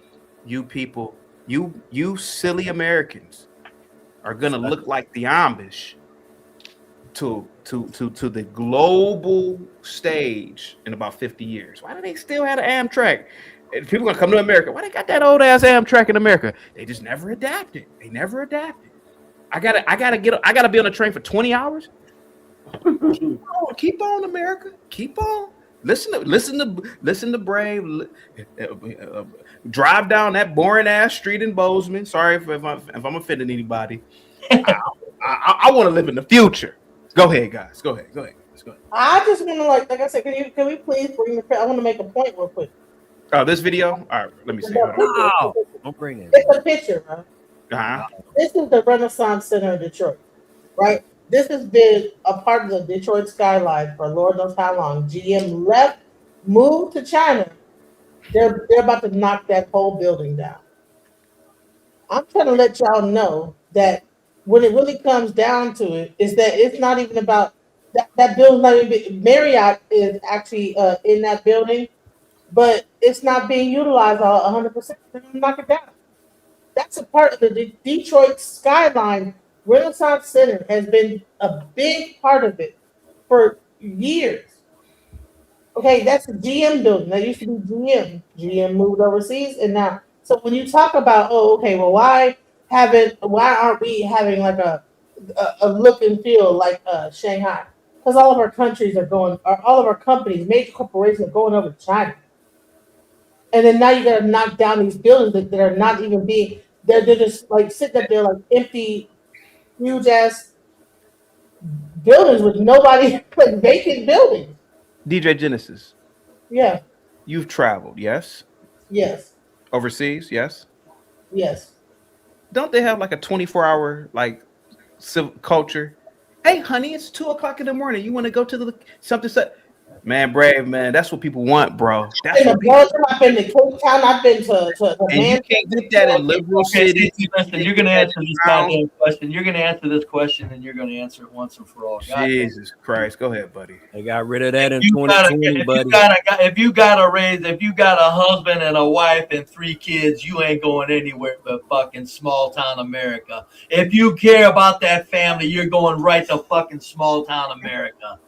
You people, you silly Americans are gonna look like the Amish to the global stage in about 50 years. Why do they still have an Amtrak? And people gonna come to America. Why they got that old ass Amtrak in America? They just never adapted. They never adapted. I gotta be on a train for 20 hours. Keep on, America. Keep on. Listen to Brave. Drive down that boring ass street in Bozeman. Sorry if I'm offending anybody. I want to live in the future. Go ahead, guys. Go ahead. Let's go. I just want to like I said, can we please bring the? I want to make a point real quick. Oh, this video. All right, let me see. Wow. Don't bring it. It's a picture, bro. Uh-huh. This is the Renaissance Center in Detroit, right? This has been a part of the Detroit skyline for Lord knows how long. GM left, moved to China. They're about to knock that whole building down. I'm trying to let y'all know that when it really comes down to it, is that it's not even about that building. Not even Marriott is actually in that building, but it's not being utilized 100%. They're gonna knock it down. That's a part of the Detroit skyline. Renaissance Center has been a big part of it for years. Okay, that's the GM building. That used to be GM. GM moved overseas, and now. So when you talk about, why aren't we having like a look and feel like Shanghai? Because all of our countries are going, or all of our companies, major corporations are going over to China. And then now you got to knock down these buildings that are not even being. They're just like sitting up there like empty, huge ass buildings with nobody, like vacant buildings. DJ Genesis. Yeah. You've traveled, yes? Yes. Overseas, yes? Yes. Don't they have like a 24-hour like civil culture? Hey, honey, it's 2:00 in the morning. You want to go to the something? Man, Brave, man, that's what people want, bro. That's what people. I've been to Cape Town. I've been to and you can't get that in liberal cities. Listen, you're going to answer this goddamn question. You're going to answer this question, and you're going to answer it once and for all. Jesus Christ, go ahead, buddy. They got rid of that in 2020, buddy. If you got a husband and a wife and 3 kids, you ain't going anywhere but fucking small town America. If you care about that family, you're going right to fucking small town America.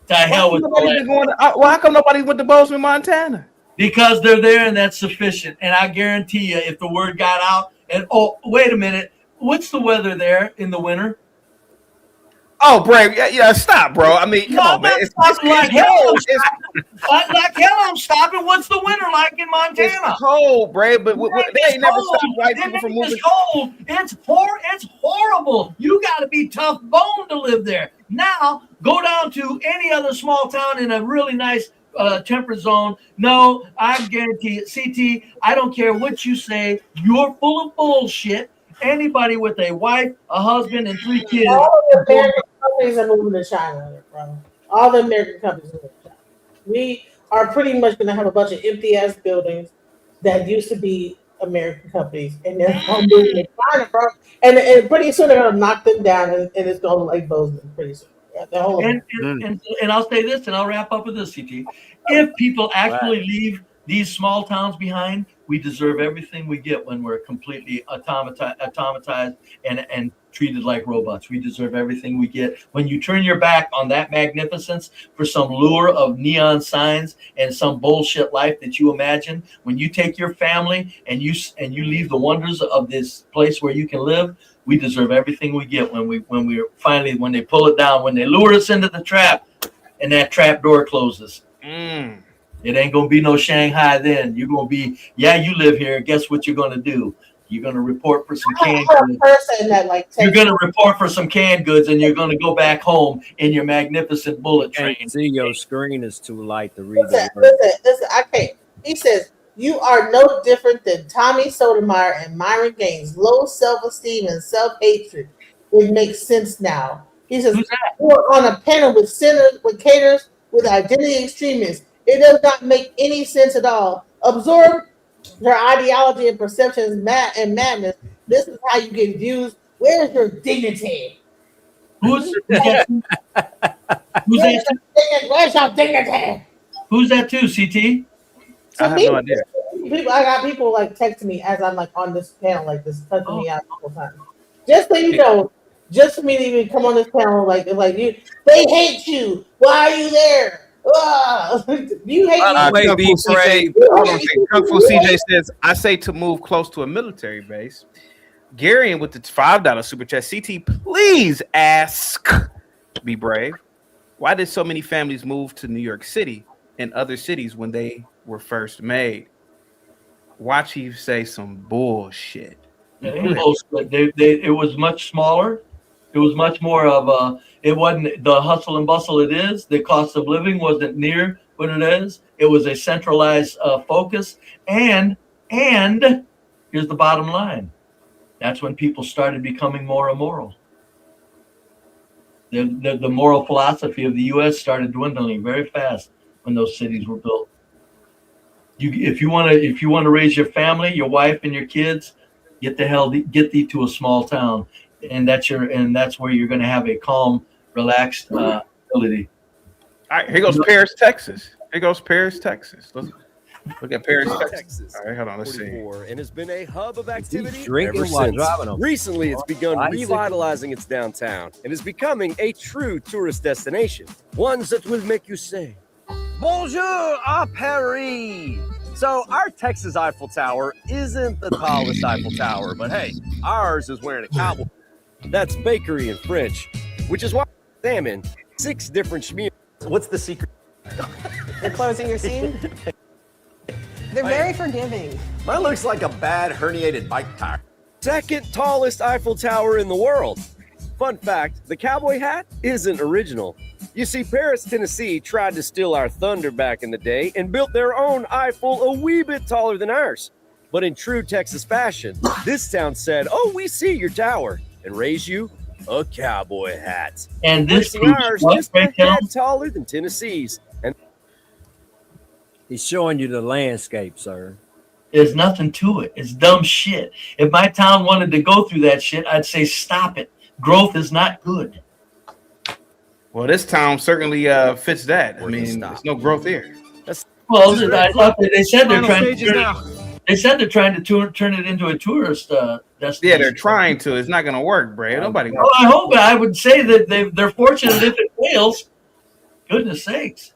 To hell with why come nobody went to Bozeman, Montana? Because they're there and that's sufficient. And I guarantee you, if the word got out, and wait a minute, what's the weather there in the winter? Oh, Brave, yeah, stop, bro. I mean, come on, man. It's like hell. Like hell, I'm stopping. What's the winter like in Montana? It's cold, Brave, but they ain't never stopped white people from moving. It's cold. It's horrible. You got to be tough bone to live there. Now, go down to any other small town in a really nice temperate zone. No, I guarantee it. CT, I don't care what you say. You're full of bullshit. Anybody with a wife, a husband, and 3 kids. All the American companies are moving to China, bro. All the American companies are moving to China. We are pretty much going to have a bunch of empty ass buildings that used to be American companies, and they're all moving to China, bro. And pretty soon they're going to knock them down, and it's going to look like Bozeman pretty soon. And I'll say this, and I'll wrap up with this, CT. If people actually leave these small towns behind, we deserve everything we get when we're completely automatized and treated like robots. We deserve everything we get. When you turn your back on that magnificence for some lure of neon signs and some bullshit life that you imagine, when you take your family and you leave the wonders of this place where you can live, we deserve everything we get when they pull it down, when they lure us into the trap and that trap door closes. It ain't gonna be no Shanghai then. You're gonna be, you live here. Guess what you're gonna do? You're going to report for some I canned heard a goods. person that like You're takes going to report for some canned goods, and you're going to go back home in your magnificent bullet train. Can't see your screen is too light to read listen, the word. listen, I can't. He says, you are no different than Tommy Sotomayor and Myron Gaines. Low self-esteem and self-hatred. It makes sense now. He says, Who's that? you are on a panel with sinners, with caterers, with identity extremists. It does not make any sense at all. Absorb their ideology and perceptions and madness. This is how you get views. Where's your dignity? Who's that? Where's your dignity? Who's that too, CT? So I have no idea. I got people like texting me as I'm like on this panel, like this touching me out all the time. Just so you know, just for me to even come on this panel, like you, they hate you. Why are you there? You hate me. Kung Fu CJ, hold on, Kung Fu CJ says, I say to move close to a military base. Gary with the $5 super chat. CT, please ask, be brave. Why did so many families move to New York City and other cities when they were first made? Watch you say some bullshit. It was much smaller. It was much more of a. It wasn't the hustle and bustle it is. The cost of living wasn't near what it is. It was a centralized focus. And here's the bottom line. That's when people started becoming more immoral. The moral philosophy of the U.S. started dwindling very fast when those cities were built. If you want to raise your family, your wife and your kids, get thee to a small town, and that's where you're going to have a calm, relaxed ability. All right, here goes Paris, Texas. Look at Paris, Texas. All right, hold on, let's see. And has been a hub of activity drinking ever while since. driving them. Recently, it's begun revitalizing its downtown and is becoming a true tourist destination. Ones that will make you say, "Bonjour à Paris." So our Texas Eiffel Tower isn't the tallest Eiffel Tower, but hey, ours is wearing a cowboy. That's bakery in French, which is why I examine 6 different schmears. What's the secret? They're closing your scene? They're very forgiving. Mine looks like a bad herniated bike tire. Second tallest Eiffel Tower in the world. Fun fact, the cowboy hat isn't original. You see, Paris, Tennessee tried to steal our thunder back in the day and built their own Eiffel a wee bit taller than ours. But in true Texas fashion, this town said, "Oh, we see your tower," and raise you a cowboy hat. And this placing ours proves just a head taller than Tennessee's. And he's showing you the landscape, sir. There's nothing to it. It's dumb shit. If my town wanted to go through that shit, I'd say stop it. Growth is not good. Well, this town certainly fits that. I mean, there's no growth here. Well, I thought they said they're trying to. They said they're trying to turn it into a tourist destination. Yeah, they're trying to. It's not going to work, Bray. Nobody. Well, I hope. I would say that they're fortunate if it fails. Goodness sakes.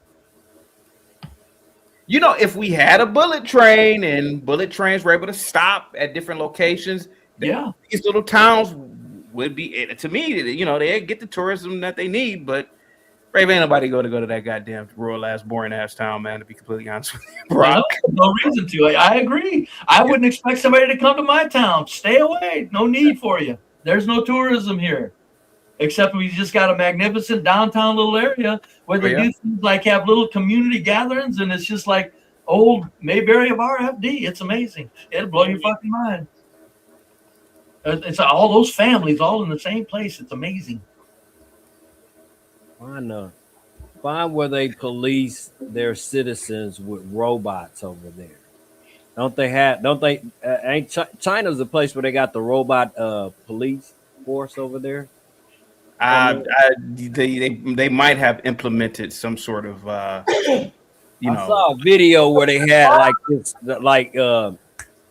You know, if we had a bullet train and bullet trains were able to stop at different locations, these little towns would be, to me, you know, they get the tourism that they need, but Brave, ain't nobody go to that goddamn rural ass, boring ass town, man, to be completely honest with you, Brock. No reason to. I agree. I wouldn't expect somebody to come to my town. Stay away. No need for you. There's no tourism here. Except we just got a magnificent downtown little area where they do things like have little community gatherings, and it's just like old Mayberry of RFD. It's amazing. It'll blow your fucking mind. It's all those families all in the same place. It's amazing. Find where they police their citizens with robots over there. Ain't China's the place where they got the robot police force over there? They might have implemented some sort of I saw a video where they had like this,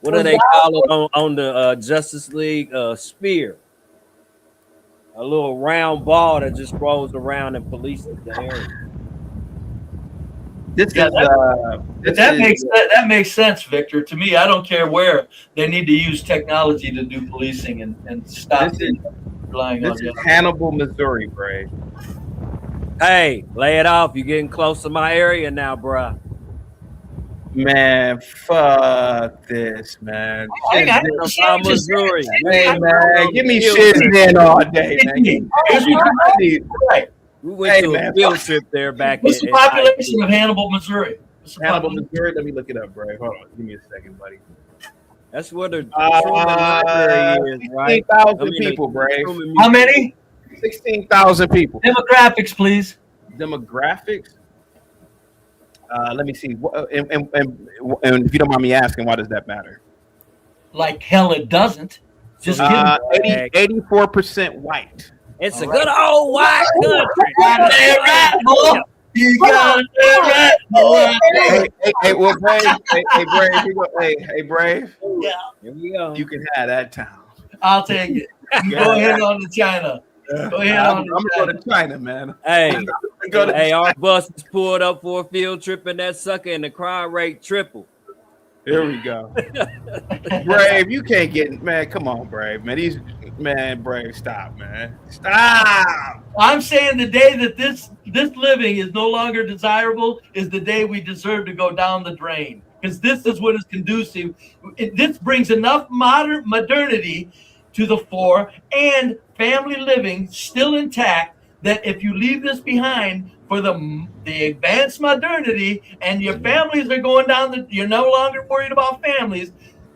what do they call it on the Justice League spear? A little round ball that just rolls around and polices the area. That makes sense, Victor. To me, I don't care where they need to use technology to do policing and stop relying on this is Hannibal, Missouri, Bray. Hey, lay it off. You're getting close to my area now, bruh. Man, fuck this, man. I Shit, understand what you're Missouri. hey, man, give me shit in all day, man. Here's what I need. Right. We went Hey, to man, a field trip there back What's the in high population school. of Hannibal, Missouri? What's the Hannibal, population? Missouri. Let me look it up, bro. Hold on. Give me a second, buddy. That's where the Truman Library is, right? 16,000 people, Brave. How many? 16,000 people. Demographics, please. Demographics. Let me see. And if you don't mind me asking, why does that matter? Like hell, it doesn't. Just give me 84% white. It's a good old white country. You got it right, Hey, well, Brave. Hey, Brave. Here you go. Hey, Brave. Yeah. Here we go. You can have that town. I'll take it. You go ahead on to China. Go ahead I'm on gonna to go China. to China, man. Hey, Go to our bus is pulled up for a field trip and that sucker and the crime rate tripled. Here we go. Brave, you can't get, man. Come on, Brave, man. Brave, stop, man. Stop. I'm saying the day that this living is no longer desirable is the day we deserve to go down the drain. Because this is what is conducive. This brings enough modernity to the fore and family living still intact that if you leave this behind for the advanced modernity and your families are going down, you're no longer worried about families,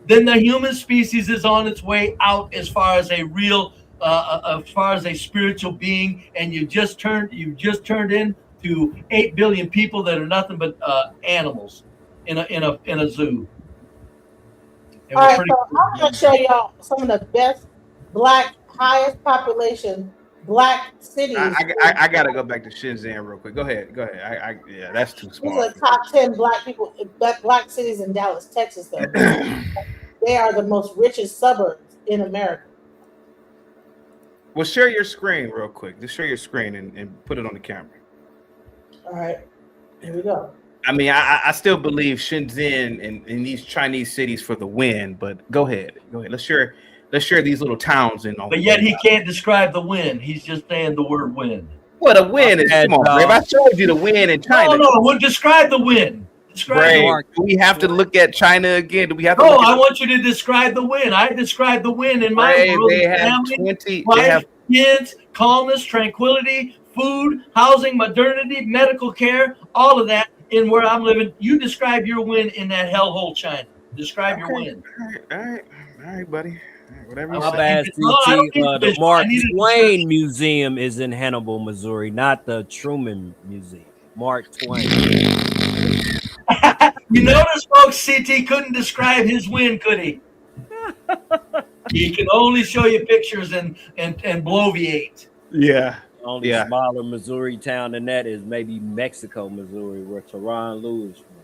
then the human species is on its way out as far as a real, as far as a spiritual being, and you've just turned into 8 billion people that are nothing but animals in a zoo. And All right, so I'm gonna show y'all some of the best highest population black cities. I gotta go back to Shenzhen real quick. Go ahead. Yeah, that's too small. These are the top 10 black cities in Dallas, Texas, though. They are the most richest suburbs in America. Well, share your screen real quick. Just share your screen and put it on the camera. All right, here we go. I mean, I still believe Shenzhen and these Chinese cities for the win, but go ahead. Let's share these little towns in. But yet he can't describe the win. He's just saying the word win. What a win is! Come on, Brave. I showed you the win in China. No, we'll describe the win. Brave. Do we have to look at China again? Do we have to? No, I want you to describe the win. I described the win in my world. They have family, 20. wife, They have kids, calmness, tranquility, food, housing, modernity, medical care, all of that in where I'm living. You describe your win in that hellhole China. Describe your win. All right, buddy. Whatever you My say. bad, CT. The Mark Twain Museum is in Hannibal, Missouri, not the Truman Museum. Mark Twain. You notice, folks, CT couldn't describe his win, could he? He can only show you pictures and bloviate. Yeah. Only smaller Missouri town than that is maybe Mexico, Missouri, where Teron Lou is from.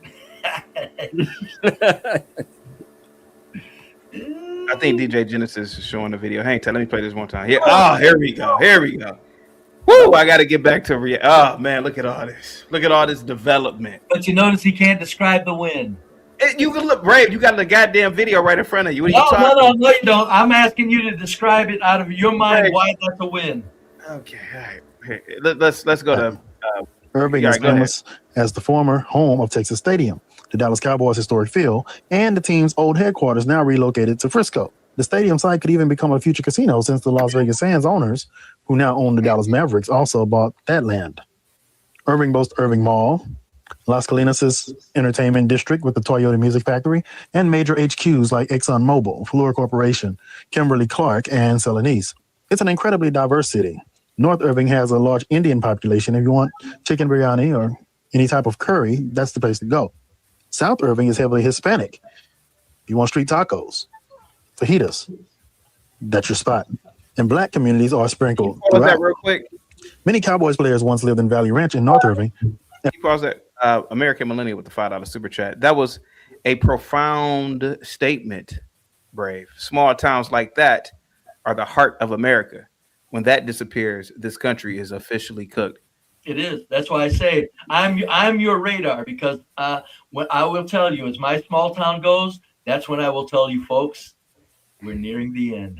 I think DJ Genesis is showing the video. Hang tight. Let me play this one time. Here we go. Woo! I got to get back to Oh man, look at all this. Look at all this development. But you notice he can't describe the win. You can look, Brave. You got the goddamn video right in front of you. What are you No, talking? you don't. I'm asking you to describe it out of your mind. Brave. Why that's a win. Okay, all right. Hey, let's go to Irving is famous as the former home of Texas Stadium, the Dallas Cowboys' historic field, and the team's old headquarters now relocated to Frisco. The stadium site could even become a future casino since the Las Vegas Sands owners, who now own the Dallas Mavericks, also bought that land. Irving boasts Irving Mall, Las Colinas' entertainment district with the Toyota Music Factory, and major HQs like ExxonMobil, Fluor Corporation, Kimberly-Clark, and Celanese. It's an incredibly diverse city. North Irving has a large Indian population. If you want chicken biryani or any type of curry, that's the place to go. South Irving is heavily Hispanic. If you want street tacos, fajitas, that's your spot. And black communities are sprinkled Pause that throughout. real quick. Many Cowboys players once lived in Valley Ranch in North Irving. Pause that. American Millennial with the $5 super chat. That was a profound statement, Brave. Small towns like that are the heart of America. When that disappears, this country is officially cooked. It is. That's why I say I'm your radar, because when I will tell you, as my small town goes, that's when I will tell you, folks, we're nearing the end.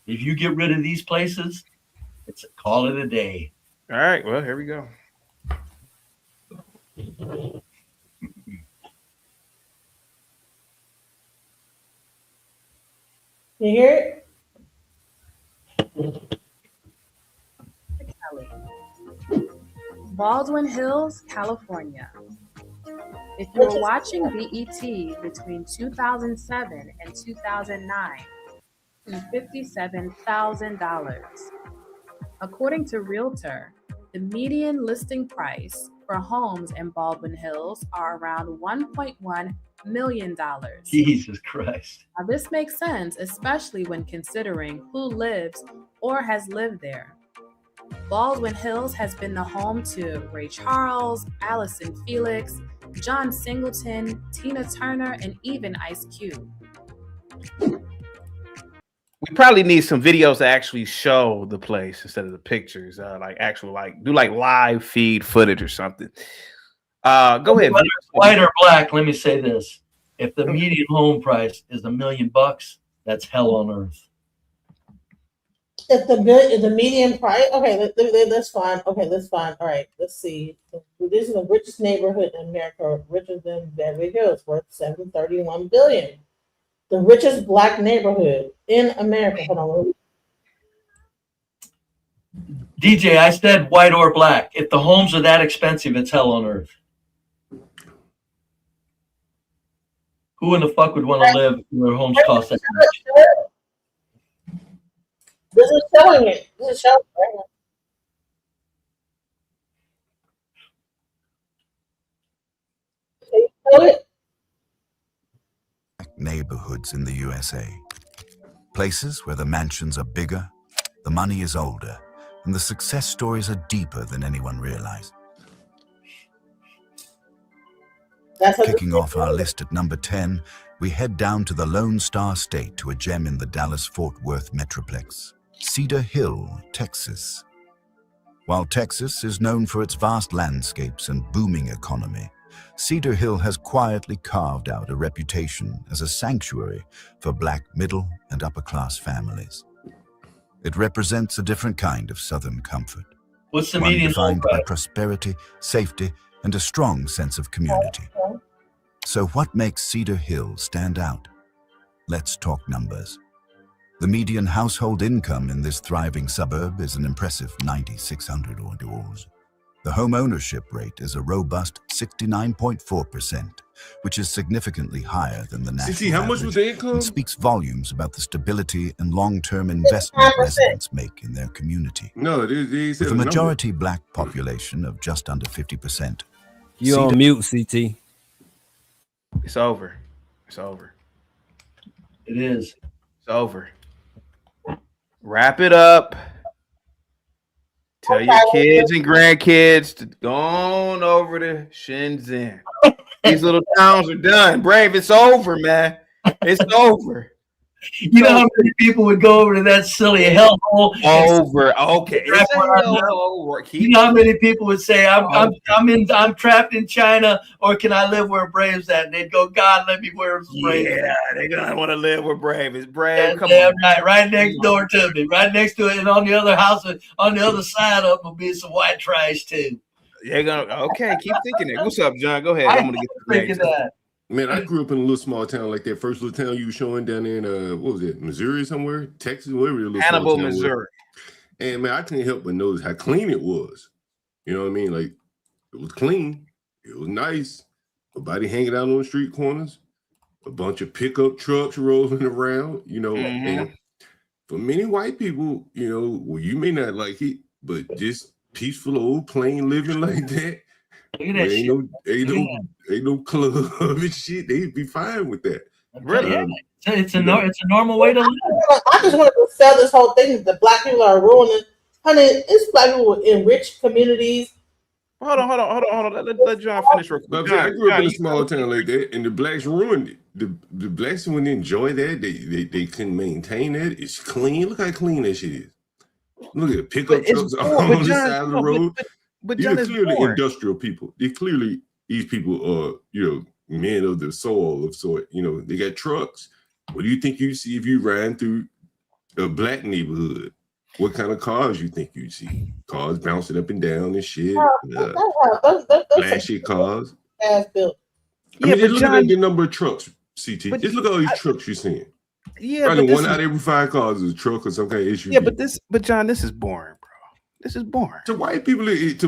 If you get rid of these places, call it a day. All right. Well, here we go. You hear Kelly. Baldwin Hills, California. If you were watching BET between 2007 and 2009, $57,000. According to Realtor, the median listing price for homes in Baldwin Hills are around $1.1 million. Jesus Christ. Now, this makes sense, especially when considering who lives or has lived there. Baldwin Hills has been the home to Ray Charles, Allison Felix, John Singleton, Tina Turner, and even Ice Cube. We probably need some videos to actually show the place instead of the pictures. Like actual, like do like live feed footage or something. Go ahead. Whether it's white or black, let me say this: if the median home price is $1 million, that's hell on earth. if the median price? Okay, that's fine. Okay, that's fine. All right, let's see. This is the richest neighborhood in America, richer than Beverly Hills, worth $731 billion. The richest black neighborhood in America. Hold on. DJ, I said white or black. If the homes are that expensive, it's hell on earth. Who in the fuck would want to live where homes cost that much? This is showing it. This is showing it right now. Can you show it? Neighborhoods in the USA. Places where the mansions are bigger, the money is older, and the success stories are deeper than anyone realized. Kicking off our list at number 10, we head down to the Lone Star State to a gem in the Dallas-Fort Worth Metroplex, Cedar Hill, Texas. While Texas is known for its vast landscapes and booming economy, Cedar Hill has quietly carved out a reputation as a sanctuary for Black middle and upper-class families. It represents a different kind of Southern comfort. What's the one median defined home by price? prosperity, safety, and a strong sense of community. So what makes Cedar Hill stand out? Let's talk numbers. The median household income in this thriving suburb is an impressive $9,600. The home ownership rate is a robust 69.4%, which is significantly higher than the national how much was the income? and speaks volumes about the stability and long-term investment residents make in their community. No, they said With a majority Black population of just under 50%. You on mute, CT. It's over. It's over. It is. It's over. Wrap it up. Tell your kids and grandkids to go on over to Shenzhen. These little towns are done. Brave, it's over, man. It's over. You know how many people would go over to that silly hellhole? Over. Okay. You know how many people would say, I'm trapped in China, or can I live where Brave's at? And they'd go, God, let me where Brave. Yeah, they're gonna want to live where Brave is. Brave, come on. Right next door to me. Right next to it, and on the other house, on the other side of them will be some white trash too. They're gonna keep thinking it. What's up, John? Go ahead. I'm gonna get thinking that. Man, I grew up in a little small town like that first little town you were showing down there in what was it, Missouri somewhere? Texas, whatever the little Hannibal, Missouri. And man, I couldn't help but notice how clean it was. You know what I mean? Like it was clean, it was nice. Nobody hanging out on the street corners, a bunch of pickup trucks rolling around, you know. And for many white people, you know, well, you may not like it, but just peaceful old plain living like that. Ain't no club and shit. They'd be fine with that. Really? It's a normal way to live. I just wanted to sell this whole thing that the Black people are ruining. Honey, it's Black people in rich communities. Hold on. Let John finish real quick. I grew up in a small town like that, and the Blacks ruined it. The Blacks wouldn't enjoy that. They couldn't maintain that. It's clean. Look how clean that shit is. Look at pickup trucks on the side of the road. But These are clearly industrial people. These people are, you know, men of the soil of sort. You know, they got trucks. What do you think you see if you riding through a Black neighborhood? What kind of cars you think you see? Cars bouncing up and down and shit. Flashy cars. Ass built. I mean, just look at the number of trucks, CT. Just look at all these trucks you're seeing. Yeah, Probably but one out of every 5 cars is a truck or some kind of SUV. Yeah, but John, this is boring, bro. This is boring. To white people, it's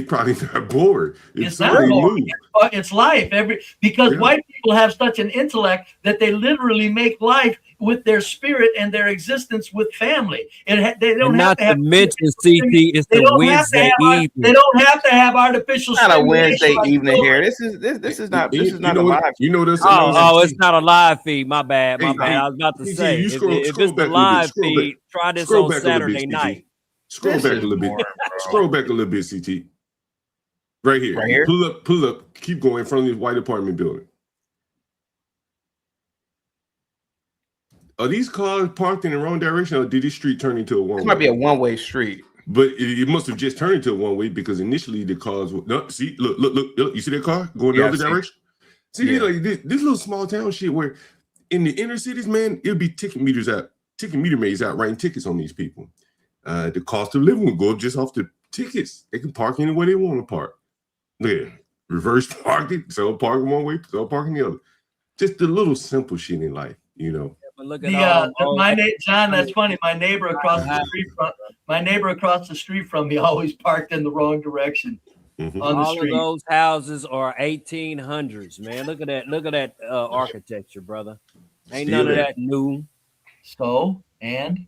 probably not boring. It's not boring. It's life. Because white people have such an intellect that they literally make life with their spirit and their existence with family. They don't And have not to have. to mention, CT, it's They the don't have to Wednesday have. evening. They don't have to have artificial. It's not a Wednesday stimulation. evening here. This is not a live. Oh, it's not a live feed. My bad. My Hey, bad. hey, I was about to CT, say, you if scroll it's back the a little bit. live Scroll back. feed, try this Scroll on back a little bit, Saturday CT. night. Scroll This back a is little bit. boring, bro. Scroll back a little bit, CT. Right here. Right here? Pull up. Keep going in front of this white apartment building. Are these cars parked in the wrong direction, or did this street turn into a one-way? This might be a one-way street. But it must have just turned into a one-way because initially the cars were. No, see, look. You see that car going the other direction? See, like this little small town shit where in the inner cities, man, it'll be ticket meter maids out writing tickets on these people. The cost of living will go up just off the tickets. They can park anywhere they want to park. Yeah, reverse parking, some parking one way, some parking the other. Just the little simple shit in life, you know. But look at John, that's funny. My neighbor across the street from me always parked in the wrong direction on the all street. of those houses are 1800s, man. Look at that architecture, brother. Ain't Still none of there. that new. So, and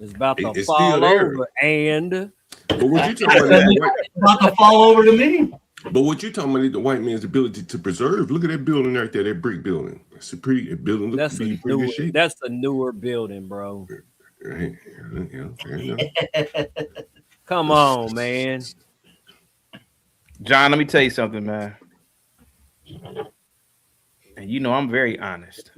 it's about to It's fall still there. over. And But what you talking about? It's about to fall over to me. But what you talking about? The white man's ability to preserve. Look at that building right there. That brick building. It's a pretty building. Looks to be pretty good shape. that's a newer building, bro. Right. Yeah, fair enough. Come on, man. John, let me tell you something, man. And you know I'm very honest.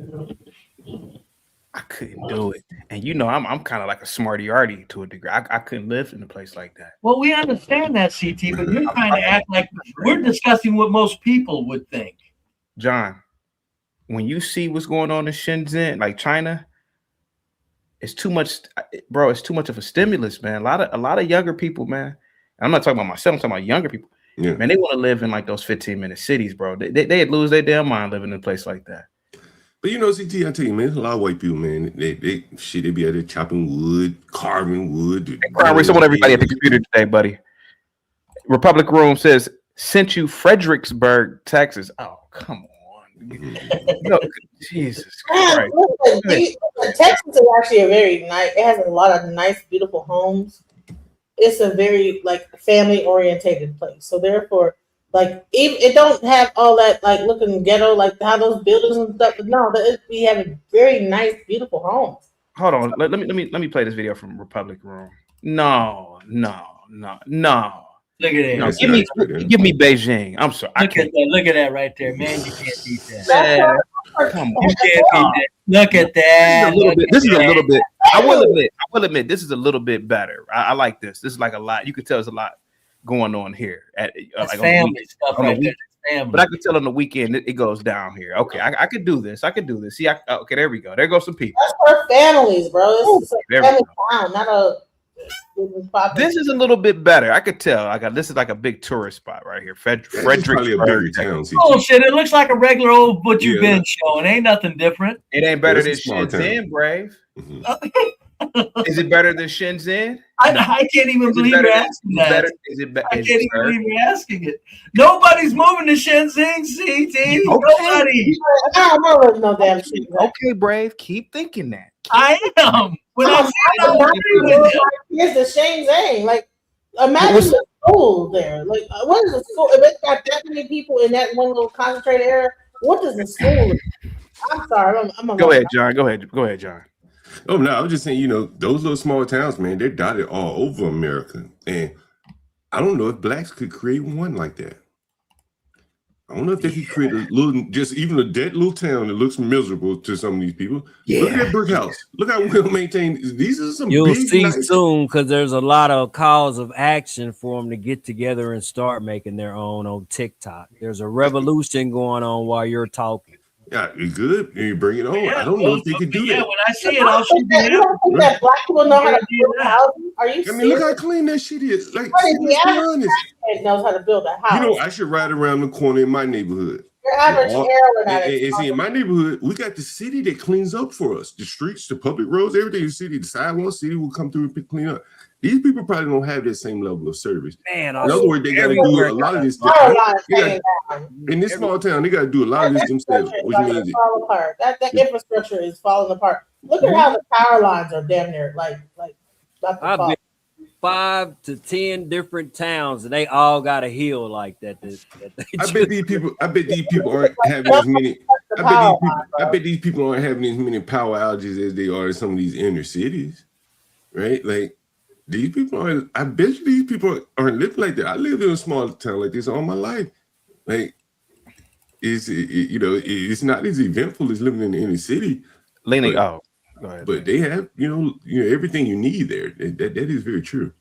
I couldn't do it. And you know I'm kind of like a smarty-arty to a degree. I couldn't live in a place like that. Well, we understand that, CT, but you're trying to act like we're discussing what most people would think. John, when you see what's going on in Shenzhen, like China, it's too much, bro. It's too much of a stimulus, man. A lot of younger people, man. I'm not talking about myself. I'm talking about younger people. Yeah. Man, they want to live in like those 15-minute cities, bro. They'd lose their damn mind living in a place like that. But you know, CT, I tell you, man, there's a lot of white people, man. They be out there chopping wood, carving wood. Crime rate someone everybody at the computer today, buddy. Republic Room says, sent you Fredericksburg, Texas. Oh, come on. No, Jesus Christ. Texas is actually a very nice, it has a lot of nice, beautiful homes. It's a very family orientated place. So therefore, it don't have all that looking ghetto, like how those buildings and stuff. But no, we have a very nice, beautiful homes. Hold on. Let me play this video from Republic Room. No. Look at it. No, give me Beijing. I'm sorry. Look at that right there, man. You can't beat that. Man, come on. You can't beat that. Look at that. This is a little bit. I will admit, this is a little bit better. I like this. This is like a lot. You could tell there's a lot going on here. Family stuff right there. Family. But I could tell on the weekend it goes down here. Okay, I could do this. See, okay, there we go. There goes some people. That's for families, bro. This is a family town, not a. This is a little bit better. I could tell. This is like a big tourist spot right here. Fredericksburg. Oh shit! It looks like a regular old what you've been showing. Ain't nothing different. It ain't better than Shenzhen, Brave. Is it better than Shenzhen? I can't even believe you're asking that. I can't even believe you're asking it. Nobody's moving to Shenzhen, CT. Nobody. I don't know damn shit. Okay, Brave. Keep thinking that. I am. When I say it's the Shenzhen. Imagine the school there. What is the school? If it's got that many people in that one little concentrated area, what does the school? I'm sorry. Go ahead, John. Go ahead, John. Oh no, I was just saying, those little small towns, man, they're dotted all over America. And I don't know if blacks could create one like that. I don't know if they could create a little, just even a dead little town that looks miserable to some of these people. Yeah. Look at that brick house. Look how well maintained. These are some You'll big, see nice... soon, because there's a lot of calls of action for them to get together and start making their own on TikTok. There's a revolution going on while you're talking. Yeah, it's good. You bring it on. I don't know if they could do that. Yeah, when I see it, I'll shoot you. You don't think that black people know how to build a house? Are you serious? Look how clean that shit is. Let's be honest. Knows how to build a house. I should ride around the corner in my neighborhood. Your average heroin And addict. see, in my neighborhood, we got the city that cleans up for us. The streets, the public roads, everything. The city, the sidewalk, city will come through and clean up. These people probably don't have that same level of service. Man, in other words, they got to do a lot of this. In this small town, they got to do a lot of this themselves, which means fall apart. That infrastructure is falling apart. Look at how the power lines are damn near like I've been 5 to 10 different towns, and they all got a hill like that. I bet these people aren't having as many. I bet these people aren't having as many power outages as they are in some of these inner cities, right? Like these people are. I bet you these people aren't living like that. I lived in a small town like this all my life. Like it's not as eventful as living in the inner city. Leaning out. Go ahead. But they have, everything you need there. That is very true.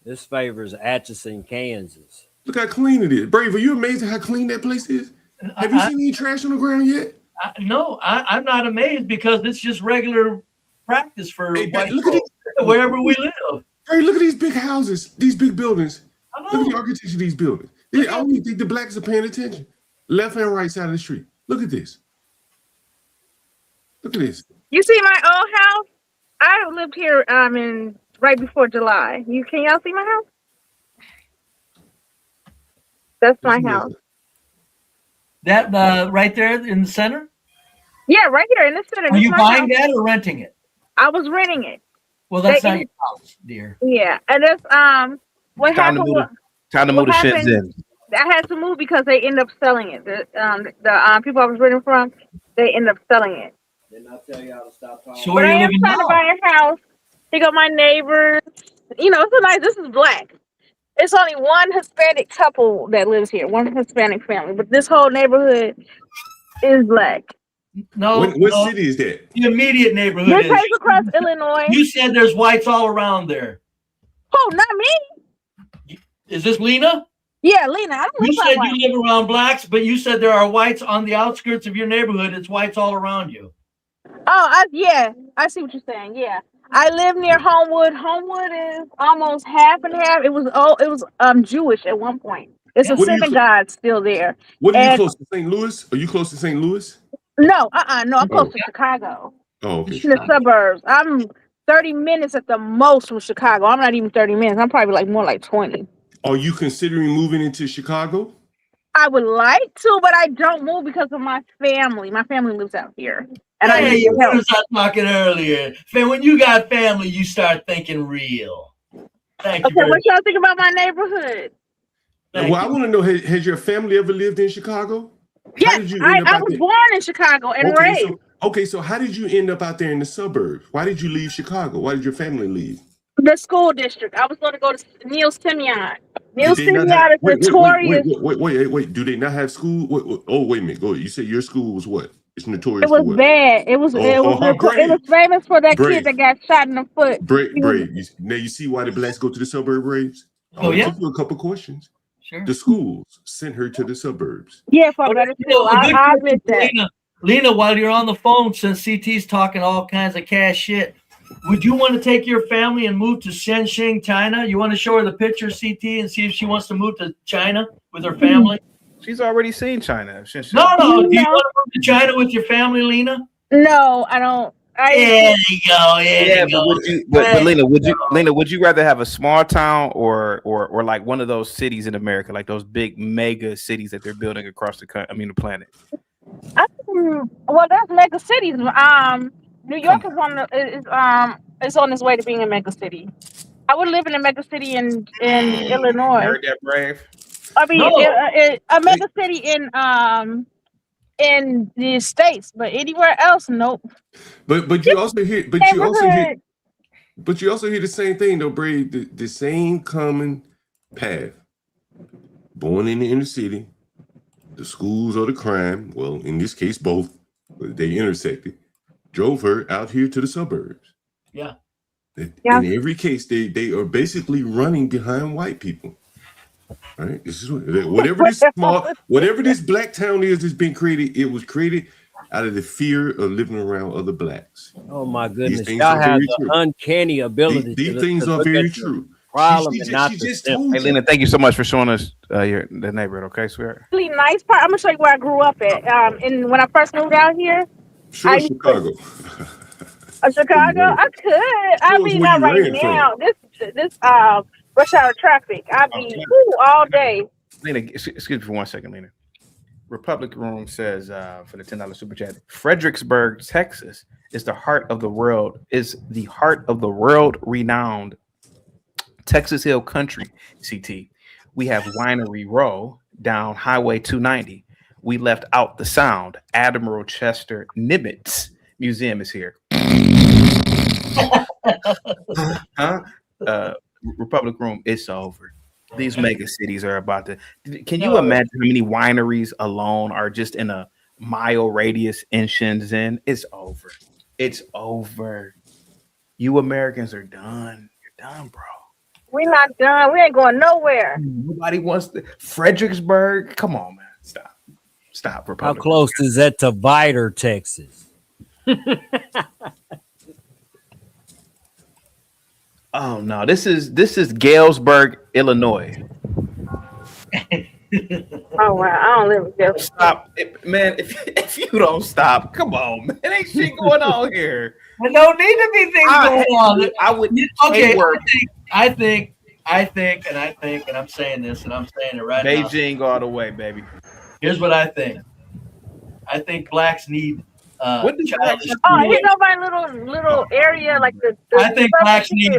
This favors Atchison, Kansas. Look how clean it is. Brave, are you amazed at how clean that place is? Have you seen any trash on the ground yet? No, I'm not amazed because it's just regular practice for white look at wherever we live. Hey, look at these big houses, these big buildings. Look at the architecture of these buildings. I don't even think the blacks are paying attention. Left and right side of the street. Look at this. Look at this. You see my old house? I lived here in right before July. Can y'all see my house? That's my house. That right there in the center? Yeah, right here in the center. Are you buying that or renting it? I was renting it. Well, that's not your house, dear. Yeah, and that's what happened. Time to move the shits in. I had to move because they ended up selling it. The people I was renting from, they ended up selling it. Didn't I tell y'all to stop talking? So where are you living now? I'm trying to buy a house. He got my neighbors. It's so nice. This is black. It's only one Hispanic couple that lives here, one Hispanic family, but this whole neighborhood is black. No, what city is that? The immediate neighborhood. This takes across Illinois. You said there's whites all around there. Oh, not me. Is this Lena? Yeah, Lena. I don't You said you live around blacks, but you said there are whites on the outskirts of your neighborhood. It's whites all around you. Oh, I see what you're saying. Yeah, I live near Homewood. Homewood is almost half and half. It was Jewish at one point. It's a synagogue still there. What are you close to St. Louis? Are you close to St. Louis? No, no, I'm close to Chicago. Oh, okay. In the suburbs. I'm 30 minutes at the most from Chicago. I'm not even 30 minutes. I'm probably more like 20. Are you considering moving into Chicago? I would like to, but I don't move because of my family. My family lives out here. And I need you help. were talking earlier. When you got family, you start thinking real. Thank you. Okay, what y'all think about my neighborhood? Well, I want to know, has your family ever lived in Chicago? Yes, I was born in Chicago and raised. So how did you end up out there in the suburbs? Why did you leave Chicago? Why did your family leave? The school district. I was going to go to Neil Simeon. Neil Simeon is notorious. Wait. Do they not have school? Wait a minute. Go ahead. You said your school was what? It's notorious. It was for what? bad. It was famous for that kid that got shot in the foot. Brave. Now you see why the blacks go to the suburb, Braves? Oh yeah. Give you a couple questions. Sure. The schools sent her to the suburbs. Yeah, for better school. I admit that. Lena, while you're on the phone, since CT's talking all kinds of cash shit, would you want to take your family and move to Shenzhen, China? You want to show her the picture, CT, and see if she wants to move to China with her family? She's already seen China. No. Do you want to move to China with your family, Lena? No, I don't. There you go. But Lena, would you rather have a small town or like one of those cities in America, like those big mega cities that they're building across the planet? Well, there's mega cities. New York is on its way to being a mega city. I would live in a mega city in Illinois. Heard that, Brave? I mean, a mega city in the States, but anywhere else, nope. But you also hear the same thing though, Brave. The same common path. Born in the inner city, the schools or the crime. Well, in this case, both. They intersected. Drove her out here to the suburbs. Yeah. In every case, they are basically running behind white people. All right. This is whatever this black town is that's been created. It was created out of the fear of living around other blacks. Oh my goodness! Y'all have the uncanny ability. These things are very true. problem She and just, not she the just symptom. told Hey, you. Lena, thank you so much for showing us the neighborhood. Okay, sweetheart. Really nice part. I'm gonna show you where I grew up at. And when I first moved out here, Show I us used to Chicago. Where you Chicago. ran. I could. I Show us mean, where not you right ran from. now. This rush hour traffic. I Oh, be all day. Lena, excuse me for 1 second, Lena. Republic Room says for the $10 super chat, Fredericksburg, Texas is the heart of the world, renowned Texas Hill Country, CT. We have Winery Row down Highway 290. We left out the sound. Admiral Chester Nimitz Museum is here. Huh? Republic Room, it's over. These mega cities are about to. Can you imagine how many wineries alone are just in a mile radius in Shenzhen? It's over. It's over. You Americans are done. You're done, bro. We not done. We ain't going nowhere. Nobody wants to. Fredericksburg. Come on, man. Stop. How Republic. close is that to Vidor, Texas? Oh no, this is Galesburg, Illinois. Oh wow, I don't live with this. Stop, man! If you don't stop, come on, man! Ain't shit going on here. There don't need to be things going on. I would. Okay, I think, and I'm saying this, and I'm saying it right now. Beijing all the way, baby. Here's what I think. I think blacks need. What does childish You know my little area like the I think blacks need.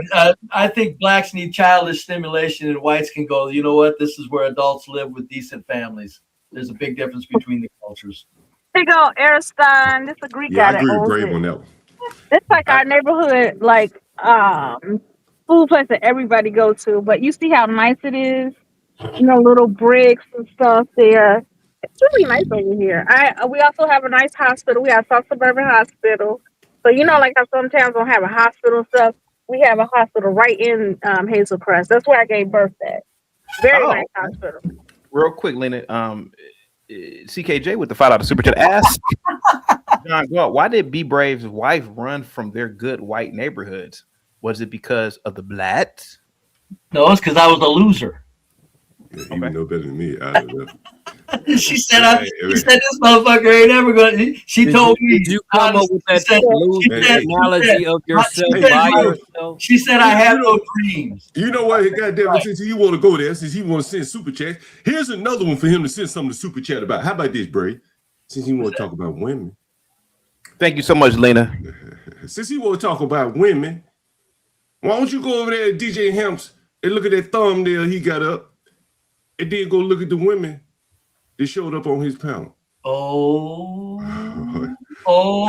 I think blacks need childish stimulation, and whites can go. You know what? This is where adults live with decent families. There's a big difference between the cultures. Here go Ariston. This is a Greek guy. Yeah, I that agree with owns Brave it. on that one. It's like our neighborhood, like food place that everybody go to. But you see how nice it is. You know, little bricks and stuff there. It's really nice over here. We also have a nice hospital. We have South Suburban Hospital. So you know, like how some towns don't have a hospital and stuff. We have a hospital right in Hazel Crest. That's where I gave birth at. Very nice hospital. Real quick, Lena. CKJ with the $5 super chat asked John Galt, why did B Brave's wife run from their good white neighborhoods? Was it because of the blacks? No, it's because I was a loser. Yeah, you know better than me. I don't know. She said, "He said this motherfucker ain't ever going." She told me. Did you come up with that analogy of yourself by yourself? She said, "I have no dreams." You know what? Goddamn, since he want to go there, since he want to send super chat, here's another one for him to send something to super chat about. How about this, Bray? Since he want to talk about women. Thank you so much, Lena. Since he want to talk about women, why don't you go over there to DJ Hamps and look at that thumbnail he got up, and then go look at the women that showed up on his panel. Send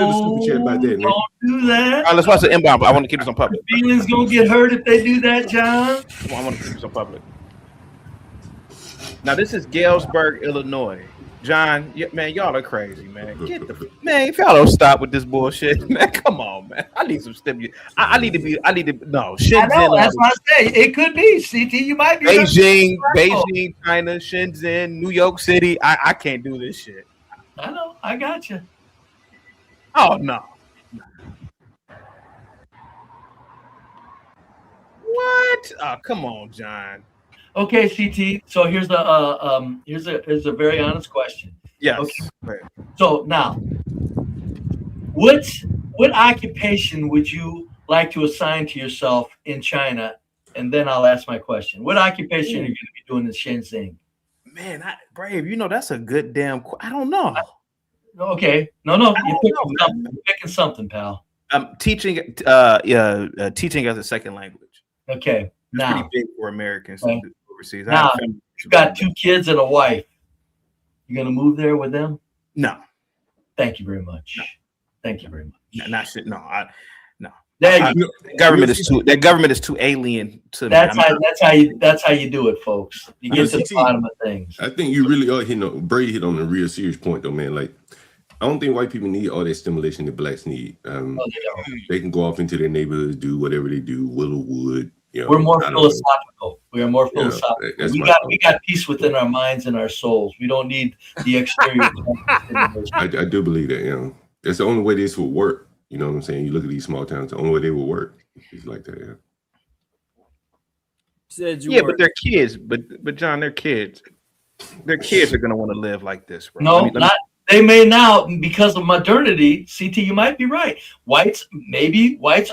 a super chat about that, don't do that. All right, let's watch the inbound. I want to keep this on public. Feelings gonna get hurt if they do that, John. I want to keep this on public. Now this is Galesburg, Illinois. John, man, y'all are crazy, man. Man, if y'all don't stop with this bullshit, man, come on, man. I need some stimulus. I need to no. Shenzhen, I know, that's what I say. It could be CT. You might be Beijing, China, Shenzhen, New York City. I can't do this shit. I know. I got you. Oh no. What? Oh, come on, John. Okay, CT. So here's the here's a very honest question. Yes. Okay. So now, what occupation would you like to assign to yourself in China? And then I'll ask my question. What occupation are you going to be doing in Shenzhen? Man, Brave, you know that's a good damn. I don't know. Okay, no, you're picking something, pal. Teaching, teaching as a second language. Okay, that's now pretty big for Americans overseas. Now you've got 2 kids and a wife. You gonna move there with them? No. Thank you very much. No. Thank you very much. No. That government is too alien to me. That's how you do it, folks. You get to the bottom of things. I think you really are hitting Brady hit on a real serious point though, man. Like, I don't think white people need all that stimulation that blacks need. They can go off into their neighborhoods, do whatever they do, willow wood. You know, we're more philosophical. We are more philosophical. Yeah, we got peace within our minds and our souls. We don't need the exterior. I do believe that. You know, that's the only way this will work. You know what I'm saying? You look at these small towns, the only way they will work is like that. Yeah. Said you Yeah, were. but they're kids. But John, they're kids. Their kids are gonna want to live like this, bro. No, not they may now because of modernity. CT, you might be right. Whites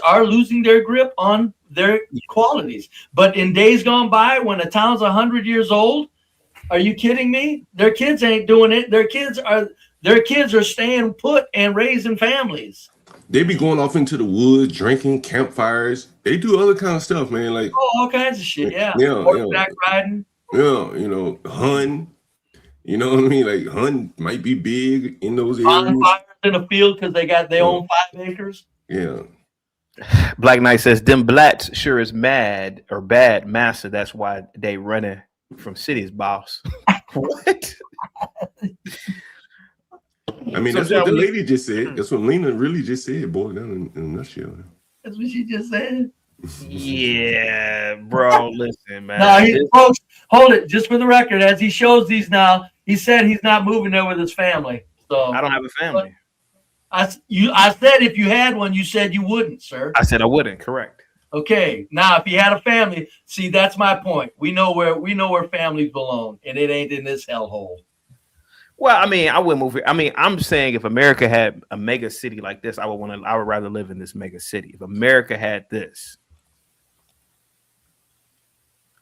are losing their grip on their qualities. But in days gone by, when a town's 100 years old, are you kidding me? Their kids ain't doing it. Their kids are staying put and raising families. They be going off into the woods, drinking campfires. They do other kind of stuff, man. Like all kinds of shit. Yeah, horseback riding. Yeah, hunting. You know what I mean? Like hunting might be big in those areas. Bonfires in a field because they own 5 acres. Yeah. Black Knight says them blacks sure is mad or bad master. That's why they running from cities, boss. What? I mean, that's what the lady just said. That's what Lena really just said. Boy, down in a nutshell. That's what she just said. Yeah, bro. Listen, man. No, folks, hold it. Just for the record, as he shows these now, he said he's not moving there with his family. So I don't have a family. I said if you had one, you said you wouldn't, sir. I said I wouldn't. Correct. Okay. Now, if he had a family, see, that's my point. We know where families belong, and it ain't in this hellhole. Well, I mean, I wouldn't move here. I mean, I'm saying if America had a mega city like this, I would rather live in this mega city. If America had this,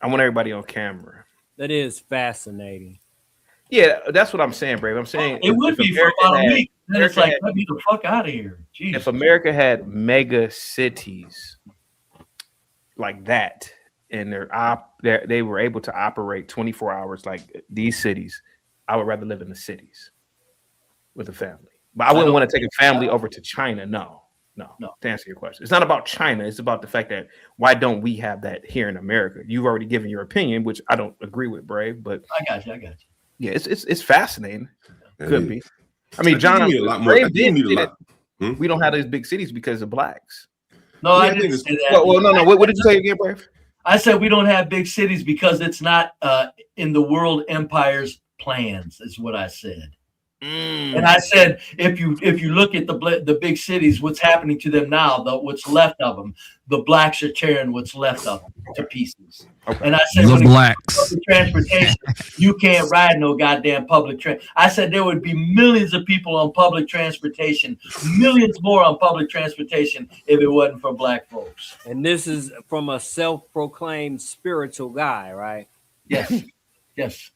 I want everybody on camera. That is fascinating. Yeah, that's what I'm saying, Brave. I'm saying it would be for about a week. Then it's like, let me the fuck out of here. Jeez. If America had mega cities like that, and they were able to operate 24 hours like these cities, I would rather live in the cities with a family. But I wouldn't want to take a family over to China. No. To answer your question, it's not about China. It's about the fact that why don't we have that here in America? You've already given your opinion, which I don't agree with, Brave. But I got you. Yeah, it's fascinating. Could be. I mean, I John, think we need a lot more. I Brave think we did need a say lot. that we don't have these big cities because of blacks. No, I didn't say that. Well, no. What did you say again, Brave? I said we don't have big cities because it's not in the world empire's plans, is what I said. And I said, if you look at the big cities, what's happening to them now, what's left of them, the blacks are tearing what's left of them to pieces. Okay. And I said, the blacks. Transportation, you can't ride no goddamn public transit. I said there would be millions of people on public transportation, millions more on public transportation if it wasn't for black folks. And this is from a self-proclaimed spiritual guy, right? Yes. Yes.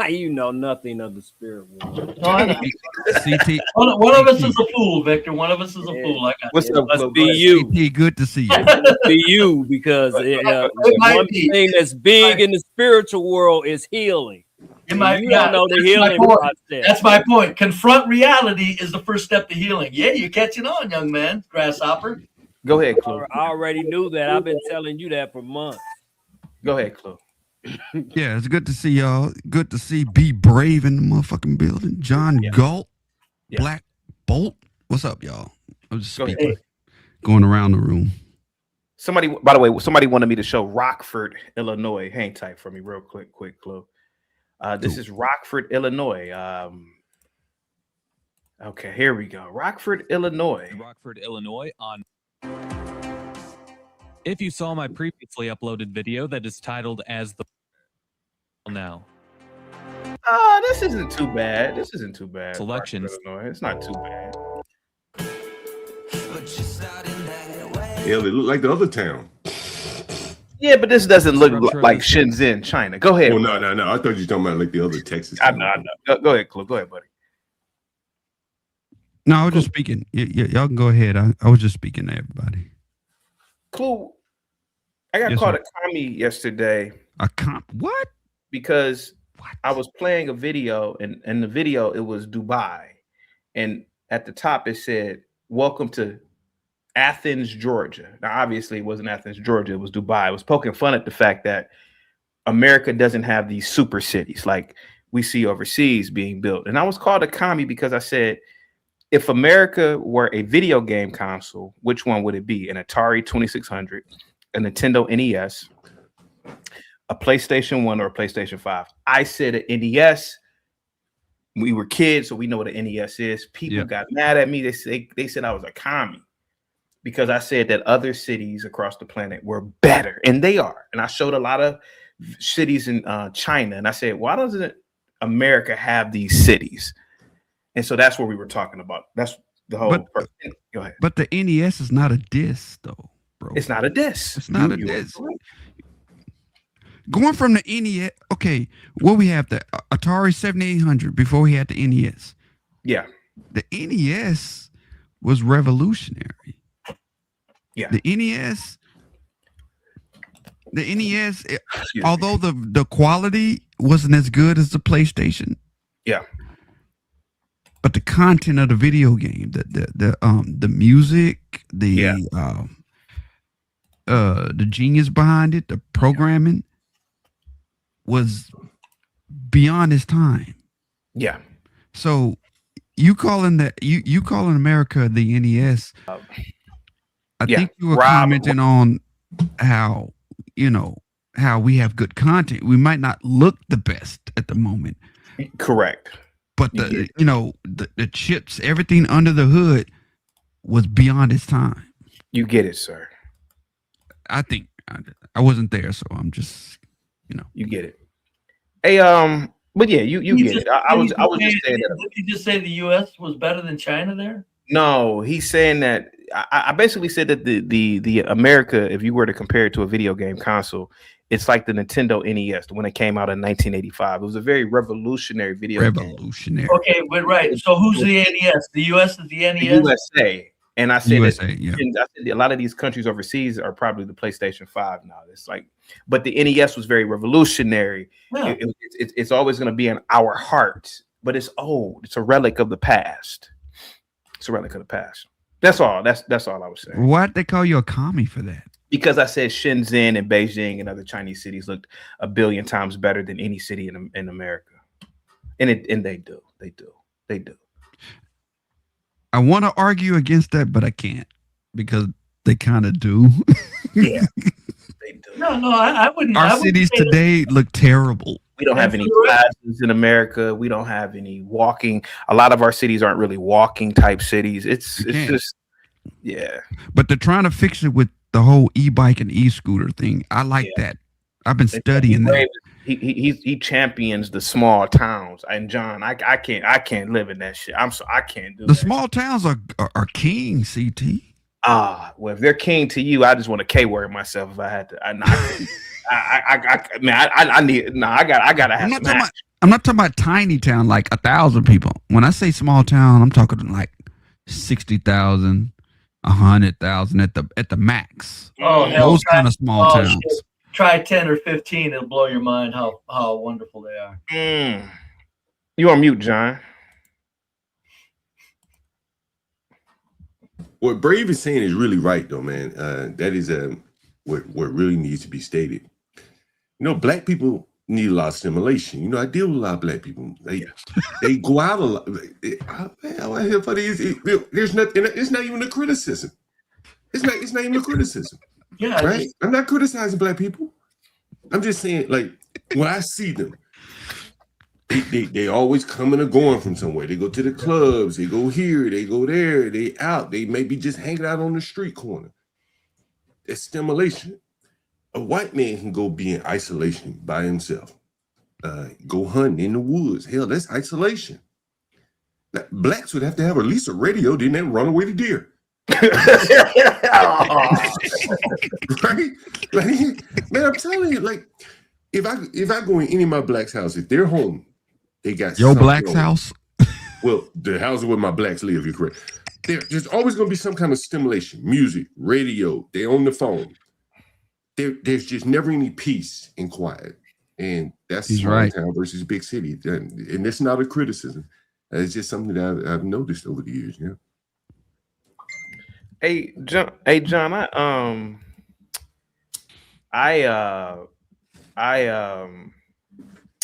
You know nothing of the spirit world. No, I know. CT. One of us is a fool, Victor. One of us is a fool. I got What's up? Must be you. CT, good to see you. Must be you because one thing that's big in the spiritual world is healing. You don't know the healing process. That's my point. Confront reality is the first step to healing. Yeah, you're catching on, young man. Grasshopper. Go ahead, Chloe. I already knew that. I've been telling you that for months. Go ahead, Chloe. Yeah, it's good to see y'all. Good to see Be Brave in the motherfucking building. John Galt, Black Bolt. What's up, y'all? I'm just speaking, going around the room. Somebody, by the way, somebody wanted me to show Rockford, Illinois. Hang tight for me real quick, Chloe. This is Rockford, Illinois. Okay, here we go. Rockford, Illinois. Rockford, Illinois on. If you saw my previously uploaded video that is titled as the now. This isn't too bad. Selections. Illinois. It's not too bad. Yeah, they look like the other town. Yeah, but this doesn't look like Shenzhen, China. Go ahead. Oh, no. I thought you were talking about like the other Texas. I know. Go ahead, Chloe. Go ahead, buddy. No, I was just speaking. Y'all can go ahead. I was just speaking to everybody. Clue. I got caught a commie yesterday. What? Because I was playing a video, and in the video it was Dubai, and at the top it said, "Welcome to Athens, Georgia." Now, obviously, it wasn't Athens, Georgia. It was Dubai. It was poking fun at the fact that America doesn't have these super cities like we see overseas being built. And I was called a commie because I said, if America were a video game console, which one would it be? An Atari 2600, a Nintendo NES, a PlayStation 1, or a PlayStation 5? I said an NES. We were kids, so we know what an NES is. People got mad at me. They said I was a commie. because I said that other cities across the planet were better, and they are. And I showed a lot of cities in China, and I said, why doesn't America have these cities? And so that's what we were talking about. That's the whole. Go ahead. But the NES is not a diss, though, bro. It's not a diss. It's not a diss. Going from the NES, okay, what we have, the Atari 7800 before we had the NES. Yeah. The NES was revolutionary. Yeah. The NES, although the quality wasn't as good as the PlayStation. Yeah. But the content of the video game, the music, the genius behind it, the programming was beyond its time. Yeah. So you calling America the NES? I think you were commenting on how how we have good content. We might not look the best at the moment. Correct. But the chips, everything under the hood was beyond its time. You get it, sir. I think I wasn't there, so I'm just you get it. Hey, but yeah, you get it. I was just saying that. Did you just say the U.S. was better than China there? No, he's saying that. I basically said that the America, if you were to compare it to a video game console, it's like the Nintendo NES when it came out in 1985. It was a very revolutionary video game. Okay, but right. So who's the NES? The U.S. is the NES. The USA. And I said, USA, I said a lot of these countries overseas are probably the PlayStation 5 now. It's like, but the NES was very revolutionary. Yeah. It's always going to be in our hearts, but it's old. It's a relic of the past. It's a relic of the past. That's all. That's all I was saying. Why'd they call you a commie for that? Because I said Shenzhen and Beijing and other Chinese cities looked a billion times better than any city in America, and they do. I want to argue against that, but I can't because they kind of do. Yeah, they do. No, I wouldn't. Our cities today look terrible. We don't have any plazas in America. We don't have any walking. A lot of our cities aren't really walking type cities. It's just, yeah. But they're trying to fix it with the whole e-bike and e-scooter thing. I like that. I've been studying that. He champions the small towns. And John, I can't live in that shit. I can't do the that. small towns are king, CT. Well, if they're king to you, I just want to K-word myself if I had to. I gotta have some action. I'm not talking about tiny town like 1,000 people. When I say small town, I'm talking like 60,000, 100,000 at the max. Oh, hell, those kind of small towns. Shit. Try 10 or 15; it'll blow your mind how wonderful they are. You on mute, John? What Brave is saying is really right, though, man. That is what really needs to be stated. Black people need a lot of stimulation. I deal with a lot of black people. They go out a lot. There's nothing. It's not even a criticism. It's not even a criticism. Yeah, right. I'm not criticizing black people. I'm just saying, like, when I see them, they always coming or going from somewhere. They go to the clubs. They go here. They go there. They out. They maybe just hanging out on the street corner. It's stimulation. A white man can go be in isolation by himself. Go hunting in the woods. Hell, that's isolation. Now, blacks would have to have at least a radio, then they run away to deer. Right? Like, man, I'm telling you, like, if I go in any of my blacks' house, if they're home, they got your black's house. Well, the house where my blacks live, you're correct. There's always going to be some kind of stimulation, music, radio. They're on the phone. There's just never any peace and quiet, and that's small town versus big city. And it's not a criticism. It's just something that I've noticed over the years. Yeah. Hey John, I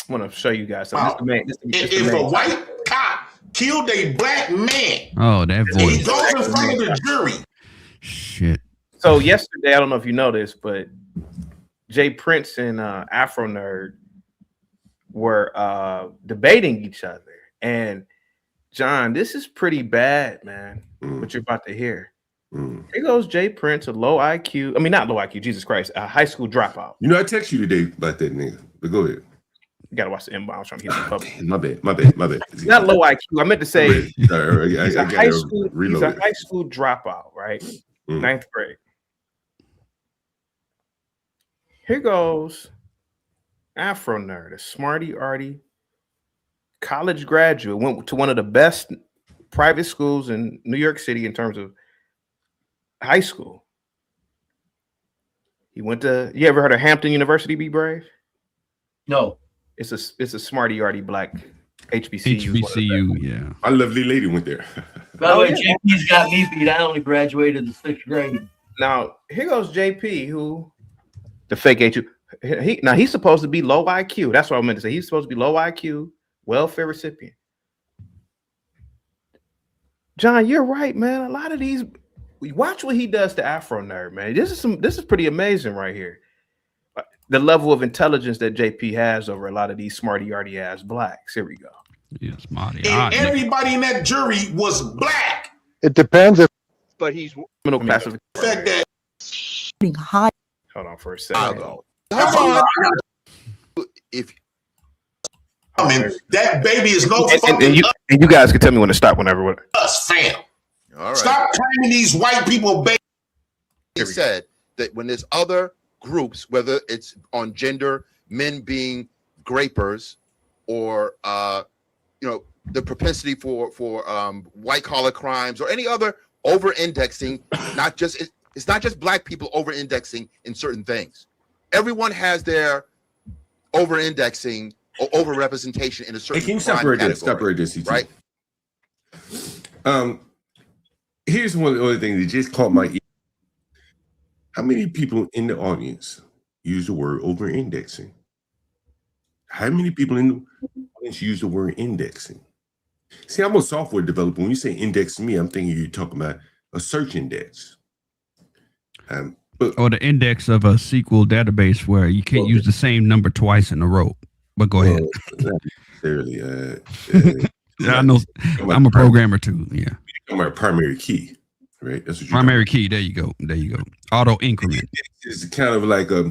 want to show you guys something. If a white cop killed a black man, oh, that voice. He goes in front of the jury. Shit. So yesterday, I don't know if you noticed, but Jay Prince and Afro Nerd were debating each other. And John, this is pretty bad, man. What you're about to hear. Here goes Jay Prince, a low IQ. I mean, not low IQ. Jesus Christ, a high school dropout. You know, I text you today about that nigga. But go ahead. You gotta watch the inbound. Trying to hit some public. My bad. Not low IQ. I meant to say he's a high school dropout, right? Ninth grade. Here goes Afro Nerd, a smarty arty college graduate, went to one of the best private schools in New York City in terms of high school. He went to, you ever heard of Hampton University, Be Brave? No. It's a smarty arty black HBCU. HBCU, yeah. My lovely lady went there. By the way, JP's got me beat. I only graduated in 6th grade. Now, here goes JP, who the fake HU. He's supposed to be low IQ. That's what I meant to say. He's supposed to be low IQ, welfare recipient. John, you're right, man. A lot of these, watch what he does to Afro Nerd, man. This is pretty amazing right here. The level of intelligence that JP has over a lot of these smarty arty ass blacks. Here we go. Yeah, smarty. And everybody in that jury was black. It depends if, but he's criminal classification. Fact that high. Hold on for a second. If I mean that baby is no fucking and you guys can tell me when to stop whenever. us, fam. All right. Stop claiming these white people baby. It said that when there's other groups, whether it's on gender, men being grapers, or the propensity for white collar crimes or any other over indexing, it's not just black people over indexing in certain things. Everyone has their over indexing or over representation in a certain Can you crime separate category, this? Separate this, CT. right? Here's one of the other things that just caught my ear. How many people in the audience use the word over indexing? How many people in the audience use the word indexing? See, I'm a software developer. When you say index to me, I'm thinking you're talking about a search index. Or the index of a SQL database where you can't use the same number twice in a row. But go ahead. Not necessarily. I know. I'm a programmer too. Yeah. My primary key, right? That's what primary key. There you go. Auto increment. It's kind of like a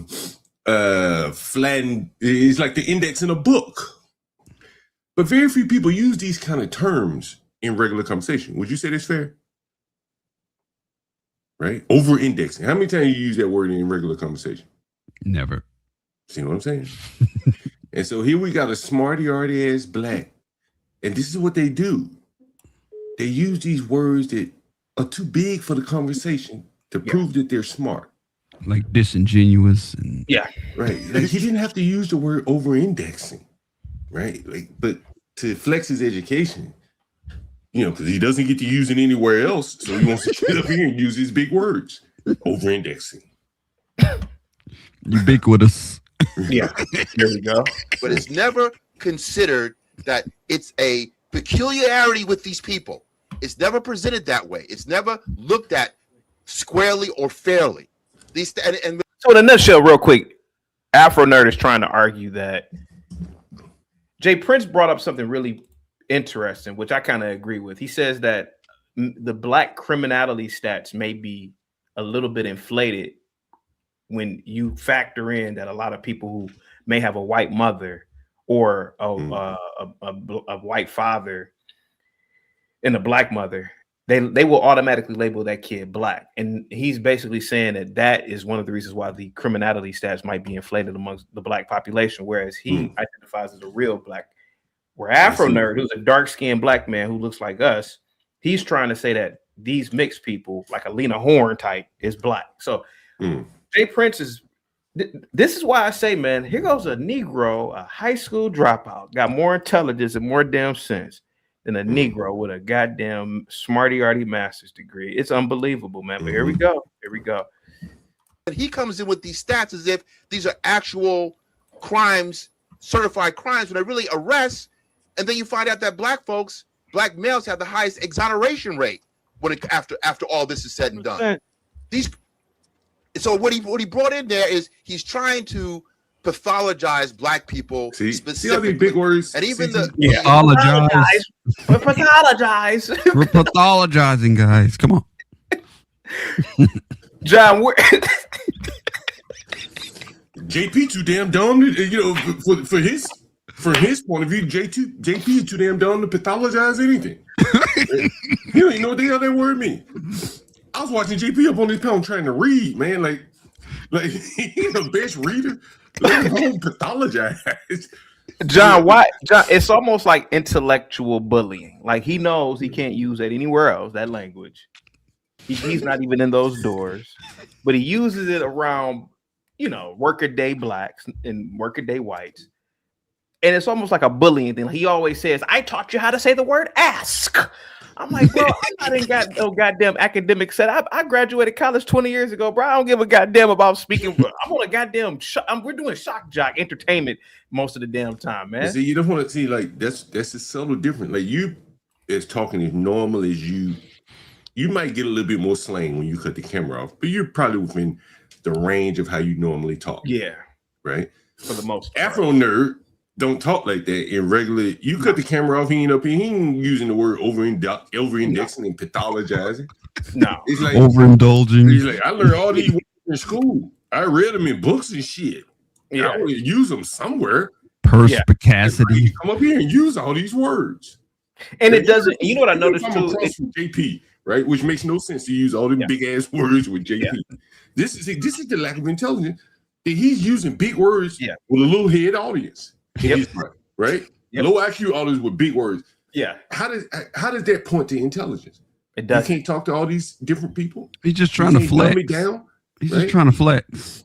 flattened. It's like the index in a book. But very few people use these kind of terms in regular conversation. Would you say that's fair? Right? Over indexing. How many times you use that word in regular conversation? Never. See what I'm saying? And so here we got a smarty arty ass black. And this is what they do. They use these words that are too big for the conversation to prove that they're smart. Like disingenuous and right. Like he didn't have to use the word over indexing. Right. Like, but to flex his education, because he doesn't get to use it anywhere else. So he wants to get up here and use these big words. Over indexing. Ubiquitous. Yeah. There we go. But it's never considered that it's a peculiarity with these people. It's never presented that way. It's never looked at squarely or fairly. So in a nutshell, real quick, Afro Nerd is trying to argue that Jay Prince brought up something really interesting, which I kind of agree with. He says that the black criminality stats may be a little bit inflated when you factor in that a lot of people who may have a white mother or a white father and a black mother, they will automatically label that kid black. And he's basically saying that is one of the reasons why the criminality stats might be inflated amongst the black population, whereas he identifies as a real black. Where Afro Nerd, who's a dark-skinned black man who looks like us, he's trying to say that these mixed people, like a Lena Horne type, is black. So Jay Prince is, this is why I say, man, here goes a Negro, a high school dropout, got more intelligence and more damn sense than a Negro with a goddamn smarty-arty master's degree. It's unbelievable, man. But here we go. And he comes in with these stats as if these are actual crimes, certified crimes, when they're really arrests. And then you find out that black males have the highest exoneration rate after all this is said and done. So what he brought in there is he's trying to pathologize black people specifically. See all these big words? And even We're pathologizing, guys. Come on. John, JP too damn dumb. For his point of view, JP is too damn dumb to pathologize anything. He don't even know what the hell that word means. I was watching JP up on this panel trying to read, man. Like he's the best reader. Let him pathologize. John, why? John, it's almost like intellectual bullying. Like he knows he can't use it anywhere else. That language, he's not even in those doors, but he uses it around, workaday blacks and workaday whites, and it's almost like a bullying thing. He always says, "I taught you how to say the word ask." I'm like, bro, I ain't got no goddamn academic set. I graduated college 20 years ago, bro. I don't give a goddamn about speaking. I'm on a goddamn we're doing shock jock entertainment most of the damn time, man. See, you don't want to see like that's a subtle difference. Like you is talking as normal as you might get a little bit more slang when you cut the camera off, but you're probably within the range of how you normally talk. Yeah. Right? For the most part. Afro nerd don't talk like that in regular. You cut the camera off, he ain't using the word over-indexing and pathologizing. No. It's like overindulging. He's like, I learned all these words in school. I read them in books and shit. Yeah. I want to use them somewhere. Perspicacity. Come up here and use all these words. And it doesn't, you know what I noticed too? JP, right? Which makes no sense to use all them big ass words with JP. Yeah. This is the lack of intelligence. That he's using big words with a little head audience. Right? Yep. Low IQ audience with big words. Yeah. How does that point to intelligence? It does. You can't talk to all these different people. He's just trying to flex. He's just trying to flex.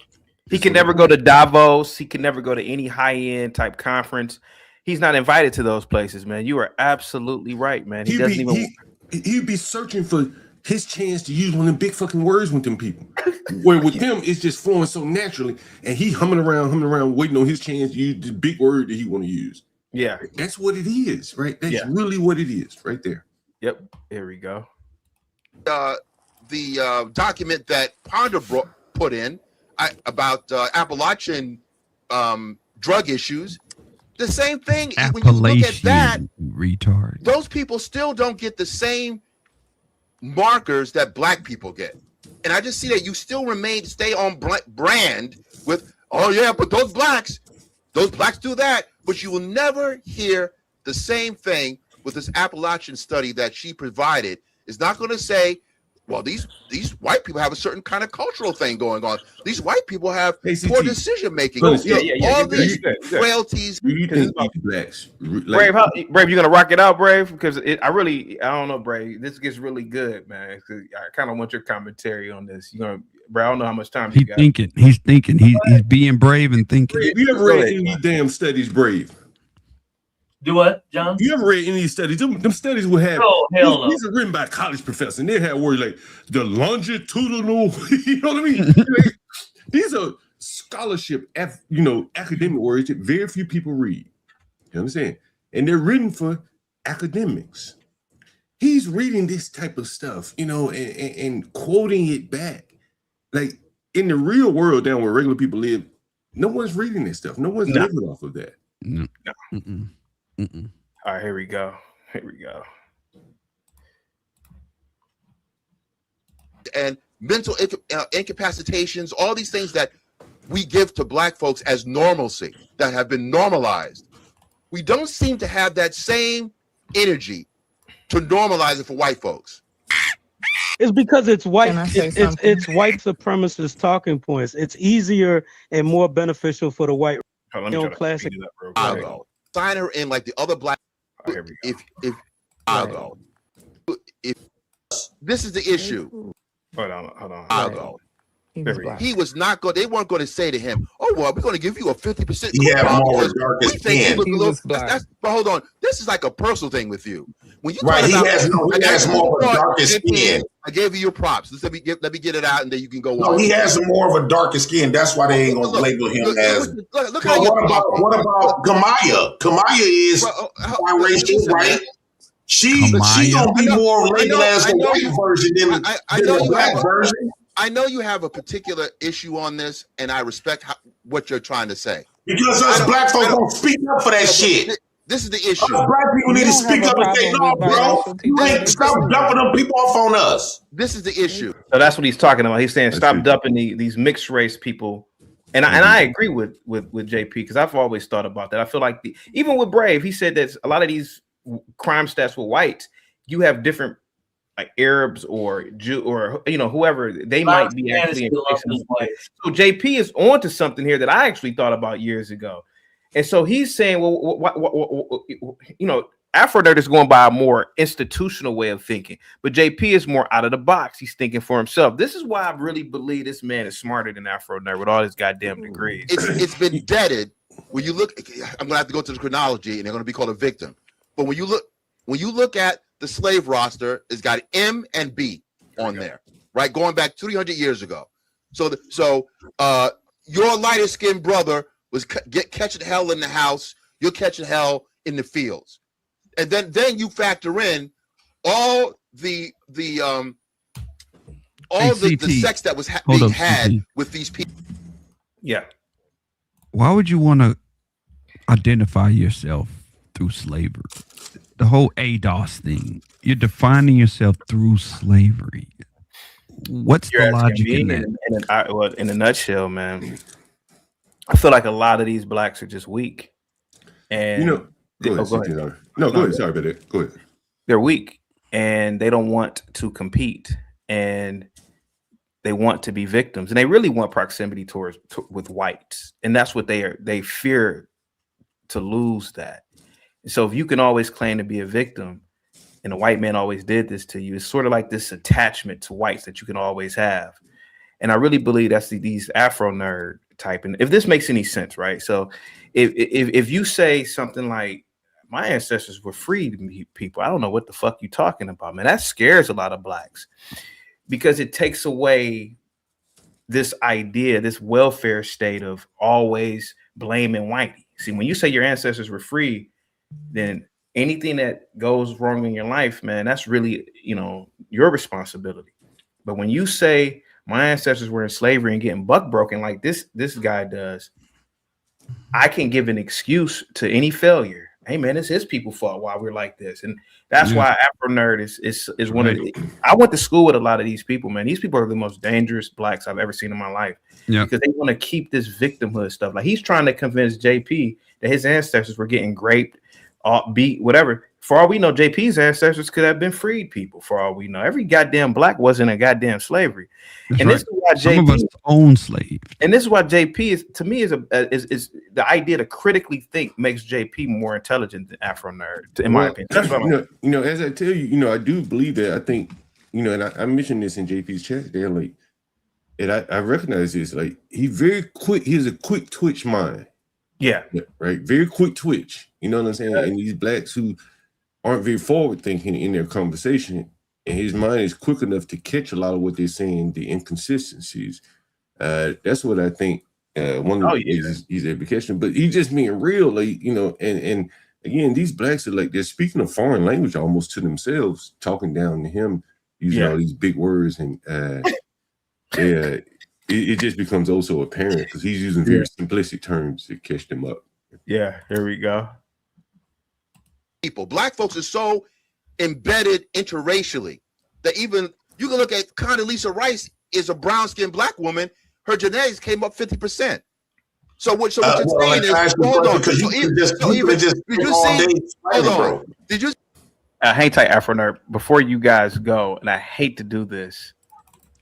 He can never go to Davos. He can never go to any high-end type conference. He's not invited to those places, man. You are absolutely right, man. He'd be searching for his chance to use one of them big fucking words with them people. Where with them, it's just flowing so naturally, and he humming around, waiting on his chance to use the big word that he want to use. Yeah. That's what it is, right? That's really what it is, right there. Yep. There we go. The document that Ponder put in about Appalachian drug issues, the same thing. When you look at that, retard. Those people still don't get the same markers that black people get. And I just see that you still stay on brand with, oh yeah, but those blacks do that. But you will never hear the same thing with this Appalachian study that she provided. It's not going to say, well, these white people have a certain kind of cultural thing going on. These white people have poor decision making. All these frailties. Blacks. Brave, Brave, you gonna rock it out, Brave? Because I don't know, Brave. This gets really good, man. I kind of want your commentary on this. You gonna, Brave? I don't know how much time you got. He's thinking. He's being brave and thinking. Brave, you ever read any of these damn studies, Brave? Do what, John? You ever read any of these studies? Them studies will have. Oh, hell no. These are written by a college professor, and they have words like the longitudinal. You know what I mean? These are scholarship, academic words that very few people read. You understand? And they're written for academics. He's reading this type of stuff, and quoting it back. Like in the real world, down where regular people live, no one's reading this stuff. No one's living off of that. No. All right, here we go. And mental incapacitations, all these things that we give to black folks as normalcy, that have been normalized. We don't seem to have that same energy to normalize it for white folks. It's because it's white. It's white supremacist talking points. It's easier and more beneficial for the white. Classic. Sign her in like the other black. If this is the issue. Hold on. He was not going. They weren't going to say to him, "Oh well, we're going to give you a 50%." Yeah, more darker skin. But hold on, this is like a personal thing with you. When you he has more of a darker skin. I gave you your props. Let me get it out, and then you can go on. No, he has more of a darker skin. That's why they ain't gonna label him as. Look what about Kamaya? Kamaya is biracial, right? She gonna be more labeled as the white version than the black version. I know you have a particular issue on this, and I respect what you're trying to say. Because us black folks don't speak up for that shit. This is the issue. Us black people need to speak up and say, no, bro. Stop dumping them people off on us. This is the issue. So that's what he's talking about. He's saying stop dumping these mixed race people. And I agree with JP, because I've always thought about that. I feel like even with Brave, he said that a lot of these crime stats with whites, you have different like Arabs or Jew or whoever, they might be actually increasing. So JP is onto something here that I actually thought about years ago. And so he's saying, well, Afro Nerd is going by a more institutional way of thinking, but JP is more out of the box. He's thinking for himself. This is why I really believe this man is smarter than Afro Nerd with all his goddamn degrees. It's been deaded. When you look, I'm gonna have to go to the chronology, and they're gonna be called a victim. But when you look at the slave roster, it's got M and B on there, right? Going back 300 years ago. So your lighter skinned brother was catching hell in the house. You're catching hell in the fields. And then you factor in all the sex that was being had with these people. Yeah. Why would you want to identify yourself through slavery? The whole ADOS thing. You're defining yourself through slavery. What's the logic in that? In a nutshell, man, I feel like a lot of these blacks are just weak. And go ahead. Sorry about that. Go ahead. They're weak and they don't want to compete, and they want to be victims, and they really want proximity with whites, and that's what they fear, to lose that. So if you can always claim to be a victim, and a white man always did this to you, it's sort of like this attachment to whites that you can always have. And I really believe that's these Afro Nerd type. And if this makes any sense, right? So if you say something like, my ancestors were free people, I don't know what the fuck you talking about, man. That scares a lot of blacks, because it takes away this idea, this welfare state of always blaming whitey. See, when you say your ancestors were free, then anything that goes wrong in your life, man, that's really, your responsibility. But when you say my ancestors were in slavery and getting buck broken like this guy does, I can give an excuse to any failure. Hey man, it's his people's fault why we're like this. And that's why Afro Nerd is one of the, I went to school with a lot of these people, man. These people are the most dangerous blacks I've ever seen in my life. Yeah. Because they want to keep this victimhood stuff. Like, he's trying to convince JP that his ancestors were getting raped, beat, whatever. For all we know, JP's ancestors could have been freed people. For all we know, every goddamn black wasn't a goddamn slavery. That's and right. This is why some of us own slaves. And this is why JP is, to me, is the idea to critically think makes JP more intelligent than Afro Nerd, in my opinion. That's what as I tell you, I do believe that. I think, and I mentioned this in JP's chat there, like, and I recognize this, like, he's very quick. He has a quick twitch mind. Yeah. Right. Very quick twitch. You know what I'm saying? Yeah. And these blacks who aren't very forward thinking in their conversation, and his mind is quick enough to catch a lot of what they're saying, the inconsistencies. That's what I think. One of the ways he's able to catch them, but he's just being real, like, and again, these blacks are like, they're speaking a foreign language almost to themselves, talking down to him, using all these big words, and it just becomes also apparent because he's using very simplistic terms to catch them up. Yeah, here we go. People, black folks are so embedded interracially that even you can look at Condoleezza Rice is a brown-skinned black woman. Her genetics came up 50%. So what you're saying is, hold on. Did you? Hang tight, Afro Nerd. Before you guys go, and I hate to do this.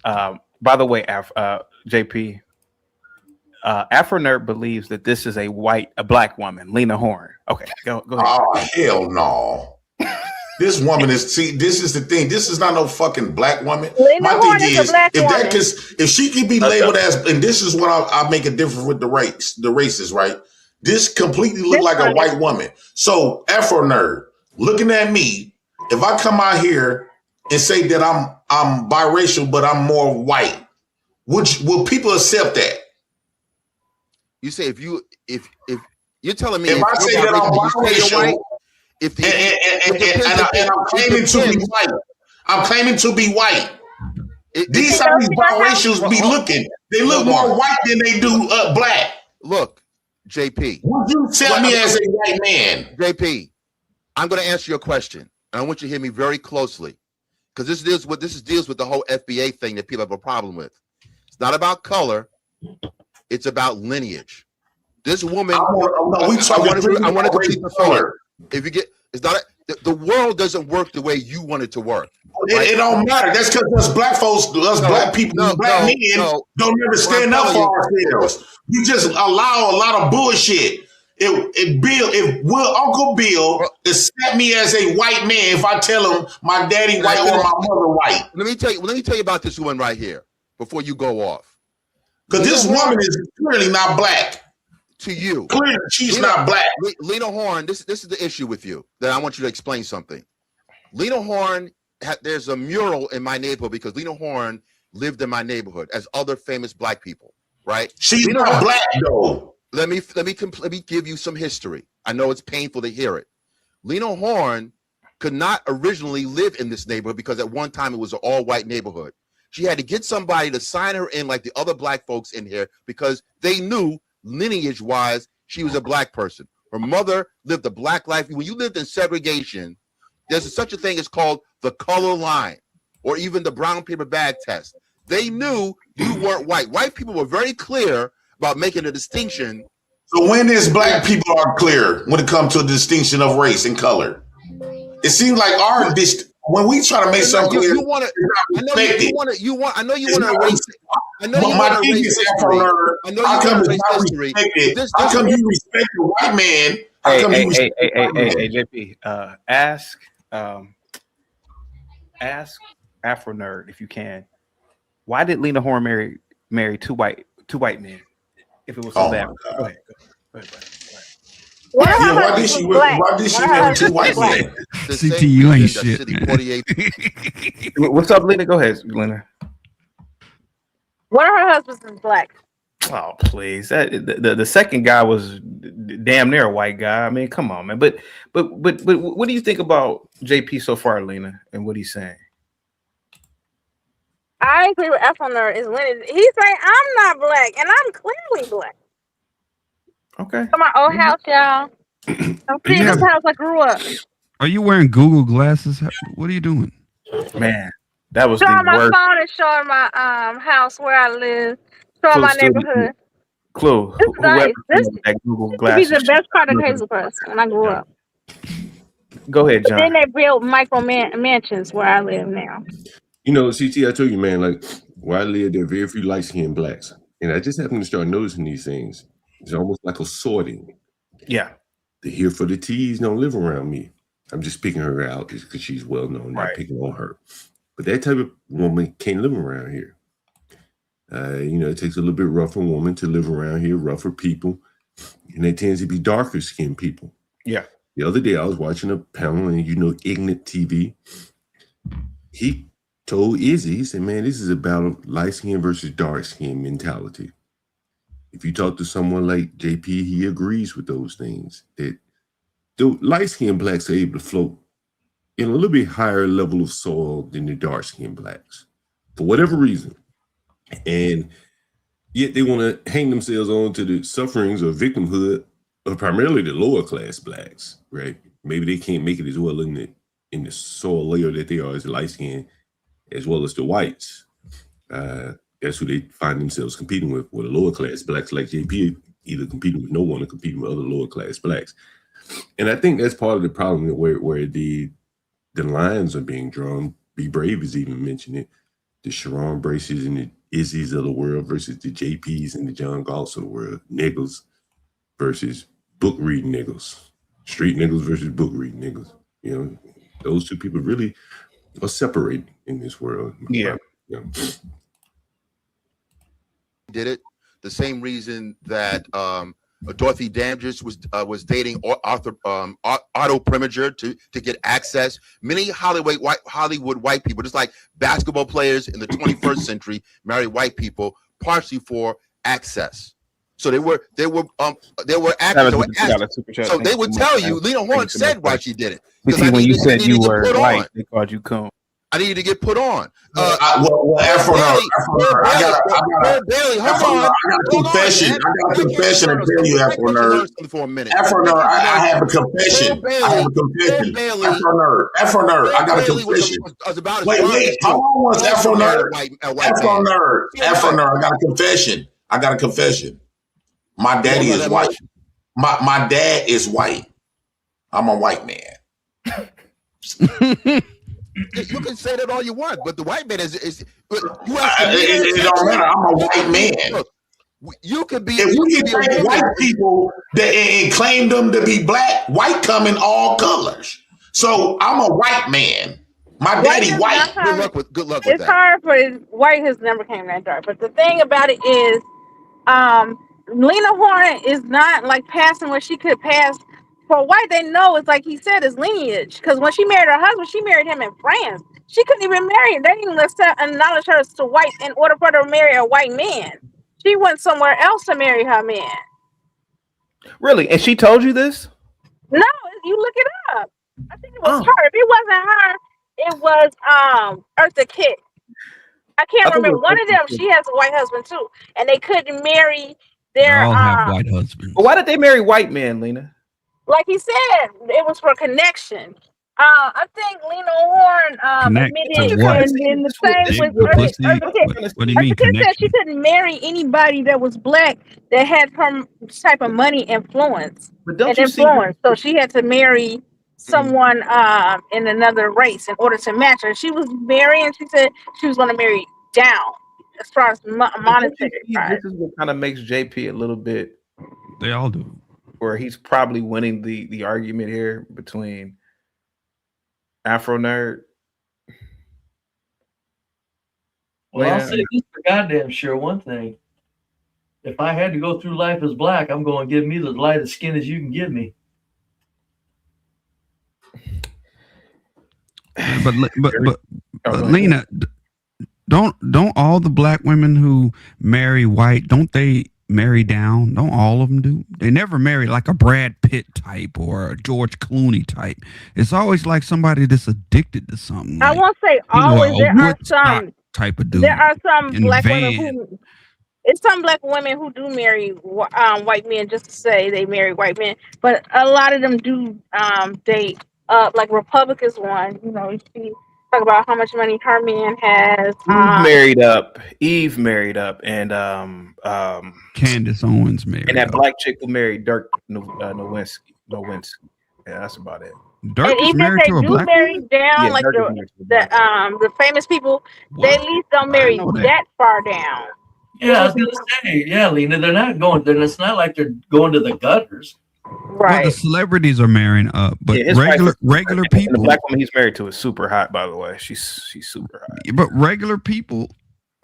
By the way, JP, Afro Nerd believes that this is a black woman, Lena Horne. Okay, go ahead. Oh, hell no. This woman this is the thing. This is not no fucking black woman. Lena Horne is a black woman. If she can be labeled as, and this is what I make a difference with the races, right? This completely look like a white woman. So Afro Nerd, looking at me, if I come out here and say that I'm biracial, but I'm more white, will people accept that? You say if you're telling me if I say that I'm biracial, and I'm claiming to be white, these biracials be looking. They look more white than they do black. Look, JP. Would you tell me as a white man? JP, I'm going to answer your question, and I want you to hear me very closely, because this deals with the whole FBA thing that people have a problem with. It's not about color; it's about lineage. This woman, I want to complete the color. If you get, it's not the world doesn't work the way you want it to work. Right? It don't matter. That's because us black folks, black people, black men don't ever stand up for ourselves. You just allow a lot of bullshit. If Uncle Bill is set me as a white man, if I tell him my daddy white or my mother white. Let me tell you about this one right here before you go off. Because this woman is clearly not black. To you, clearly she's not black. Lena Horne, this is the issue with you that I want you to explain something. Lena Horne, there's a mural in my neighborhood because Lena Horne lived in my neighborhood as other famous black people, right? She's not black though. Let me give you some history. I know it's painful to hear it. Lena Horne could not originally live in this neighborhood because at one time it was an all-white neighborhood. She had to get somebody to sign her in like the other black folks in here because they knew lineage-wise she was a black person. Her mother lived a black life. When you lived in segregation, there's such a thing as called the color line or even the brown paper bag test. They knew you weren't white. White people were very clear about making a distinction. So when is black people are clear when it comes to a distinction of race and color? It seems like when we try to make something clear, I know you want to erase it. I know you want to erase history. I know you want to erase history. How come you respect the white man? Hey, JP, ask Afro Nerd if you can. Why did Lena Horne marry two white men? If it was so bad, go ahead. Why did she marry two white men? CT, you ain't shit. What's up, Lena? Go ahead, Lena. One of her husbands is black. Oh, please. The second guy was damn near a white guy. I mean, come on, man. But what do you think about JP so far, Lena, and what he's saying? I agree with F on there. Is lineage. He's saying I'm not black, and I'm clearly black. Okay. So my old house, y'all. I'm seeing this house I grew up. Are you wearing Google glasses? What are you doing? Man, that was showing the my worst. phone and showing my house where I live, showing my neighborhood. Clue. This is nice. This that Google would be glasses. the best part of Hazel Crest when I grew up. Go ahead, John. But then they built micro mansions where I live now. You know, CT, I told you, man, like where I live, there are very few light-skinned blacks. And I just happened to start noticing these things. It's almost like a sorting. Yeah. The here for the T's don't live around me. I'm just picking her out just because she's well known, not picking on her. But that type of woman can't live around here. It takes a little bit rougher woman to live around here, rougher people. And they tend to be darker skinned people. Yeah. The other day I was watching a panel and Ignat TV. He told Izzy, he said, man, this is about light skin versus dark skin mentality. If you talk to someone like JP, he agrees with those things. That the light-skinned blacks are able to float in a little bit higher level of soil than the dark-skinned blacks, for whatever reason. And yet they want to hang themselves on to the sufferings or victimhood of primarily the lower-class blacks, right? Maybe they can't make it as well in the soil layer that they are as light-skinned, as well as the whites. That's who they find themselves competing with the lower class blacks like JP, either competing with no one or competing with other lower class blacks. And I think that's part of the problem where the lines are being drawn. Be Brave is even mentioning it. The Sharon Braces and the Izzies of the world versus the JPs and the John Galls of the world. Niggas versus book reading niggas. Street niggas versus book reading niggas. Those two people really are separated in this world. Yeah. Did it the same reason that Dorothy Dandridge was dating Otto Preminger to get access. Many Hollywood white people, just like basketball players in the 21st century, marry white people partially for access. So they were actors. So they would tell you. Lena Horne said why she did it. When you said you were white, they called you coon. I need to get put on. Well, Afro Nerd, I got a confession. I got a confession to tell you, Afro Nerd. For a minute. Afro Nerd, I have a confession. I have a confession. Afro Nerd, I got a confession. Wait, how long was Afro Nerd? Afro Nerd, I got a confession. My daddy is white. My dad is white. I'm a white man. You can say that all you want, but the white man is it don't matter. I'm a white man. Look, you could be. If we can take white people and claim them to be black, white come in all colors. So I'm a white man. My daddy white. Good luck with It's that. hard for white has never came that dark. But the thing about it is, Lena Horne is not like passing what she could pass. For white, they know it's like he said, his lineage. Because when she married her husband, she married him in France. She couldn't even marry him. They didn't even acknowledge her to white in order for her to marry a white man. She went somewhere else to marry her man. Really? And she told you this? No, you look it up. I think it was her. If it wasn't her, it was Eartha Kitt. I can't remember. One of them, she has a white husband too, and they couldn't marry They their. all have white husbands. But why did they marry white men, Lena? Like he said, it was for connection. I think Lena Horne admitted in the same with Eartha Kitt. What do you mean? Eartha Kitt said she couldn't marry anybody that was black that had her type of money influence and influence. So she had to marry someone in another race in order to match her. She was marrying. She said she was going to marry down as far as monetary. This is what kind of makes JP a little bit. They all do. Where he's probably winning the argument here between Afro Nerd. Well, I'll say this for goddamn sure. One thing: if I had to go through life as black, I'm going to give me the lightest skin as you can give me. But Lena, don't all the black women who marry white, don't they marry down? Don't all of them do? They never marry like a Brad Pitt type or a George Clooney type. It's always like somebody that's addicted to something. I won't say always. There are some type of dude. There are some in black the women van. who. It's some black women who do marry white men just to say they marry white men, but a lot of them do date like Republicans one. You know, you see talk about how much money her man has. Eve married up, and Candace Owens married, and that black chick who married Dirk Nowinski. Yeah, that's about it. Dirk and is even married if they to a do black marry down, like Dirk is married to a black the famous people, they at least don't marry that far down. Yeah, I was gonna say, yeah, Lena, they're not going. It's not like they're going to the gutters. Well, the celebrities are marrying up, but Yeah, his regular wife is- people. The black woman he's married to is super hot, by the way. She's super hot. But regular people,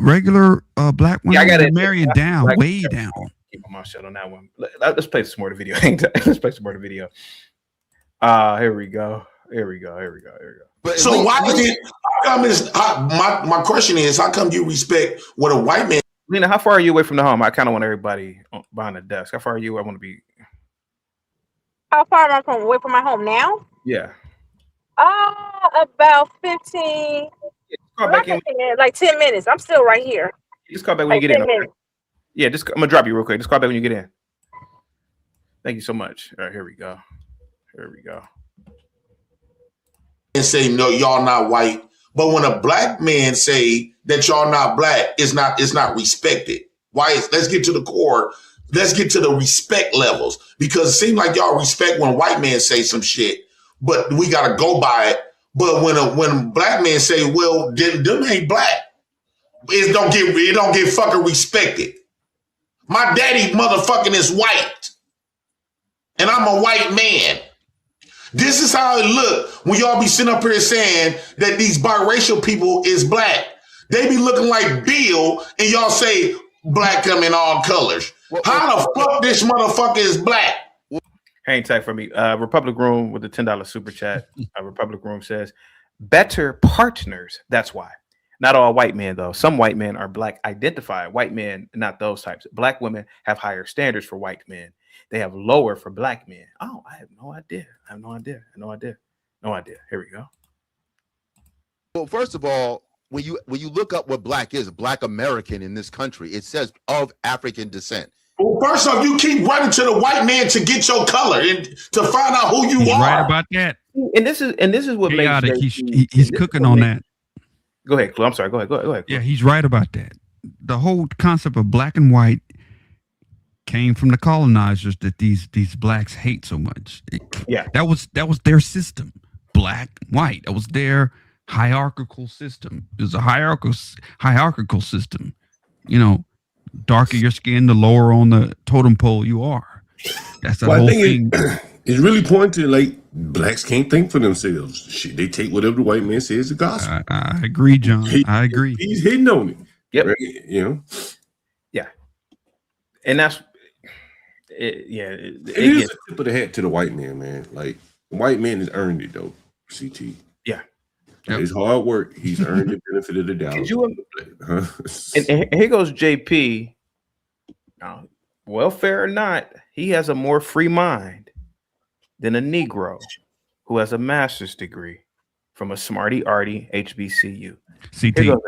regular black women are marrying down, way down. Keep my mouth shut on that one. Let's play some more of the video. Let's play some more of the video. Here we go. But so why is it? My question is, how come you respect what a white man? Lena, how far are you away from the home? I kind of want everybody behind the desk. How far are you? I want to be. How far am I away from my home now? Yeah. About 15. Like 10 minutes. I'm still right here. Just call back when you get in. Okay? Yeah, I'm gonna drop you real quick. Just call back when you get in. Thank you so much. All right, here we go. And say no, y'all not white. But when a black man say that y'all not black, it's not respected. Why? Let's get to the core. Let's get to the respect levels, because it seems like y'all respect when white men say some shit, but we gotta go by it. But when black men say, well, them ain't black, it don't get fucking respected. My daddy motherfucking is white, and I'm a white man. This is how it look when y'all be sitting up here saying that these biracial people is black. They be looking like Bill, and y'all say black come in all colors. How the fuck this motherfucker is black? Hang tight for me. Republic Room with the $10 super chat. Republic Room says, better partners. That's why. Not all white men, though. Some white men are black identified. White men, not those types. Black women have higher standards for white men. They have lower for black men. Oh, I have no idea. No idea. Here we go. Well, first of all, when you look up what black is, Black American in this country, it says of African descent. Well, first off, you keep running to the white man to get your color and to find out who you He's are. right about that. And this is what Chaotic. makes He's cooking on that. Go ahead, Clue. I'm sorry. Go ahead. Yeah, he's right about that. The whole concept of black and white came from the colonizers that these blacks hate so much. That was their system. Black, white. That was their hierarchical system. It was a hierarchical system. You know, darker your skin, the lower on the totem pole you are. That's the whole thing. It's really pointing to like blacks can't think for themselves. Shit, they take whatever the white man says is gospel. I agree, John. I agree. He's hitting on it. Yep. Right? You know. Yeah. And that's it. Yeah. It is a tip of the hat to the white man. Like the white man has earned it though. CT. Yeah. His hard work. He's earned the benefit of the doubt. And here goes JP. Now, welfare or not, he has a more free mind than a Negro who has a master's degree from a smarty arty HBCU. CT.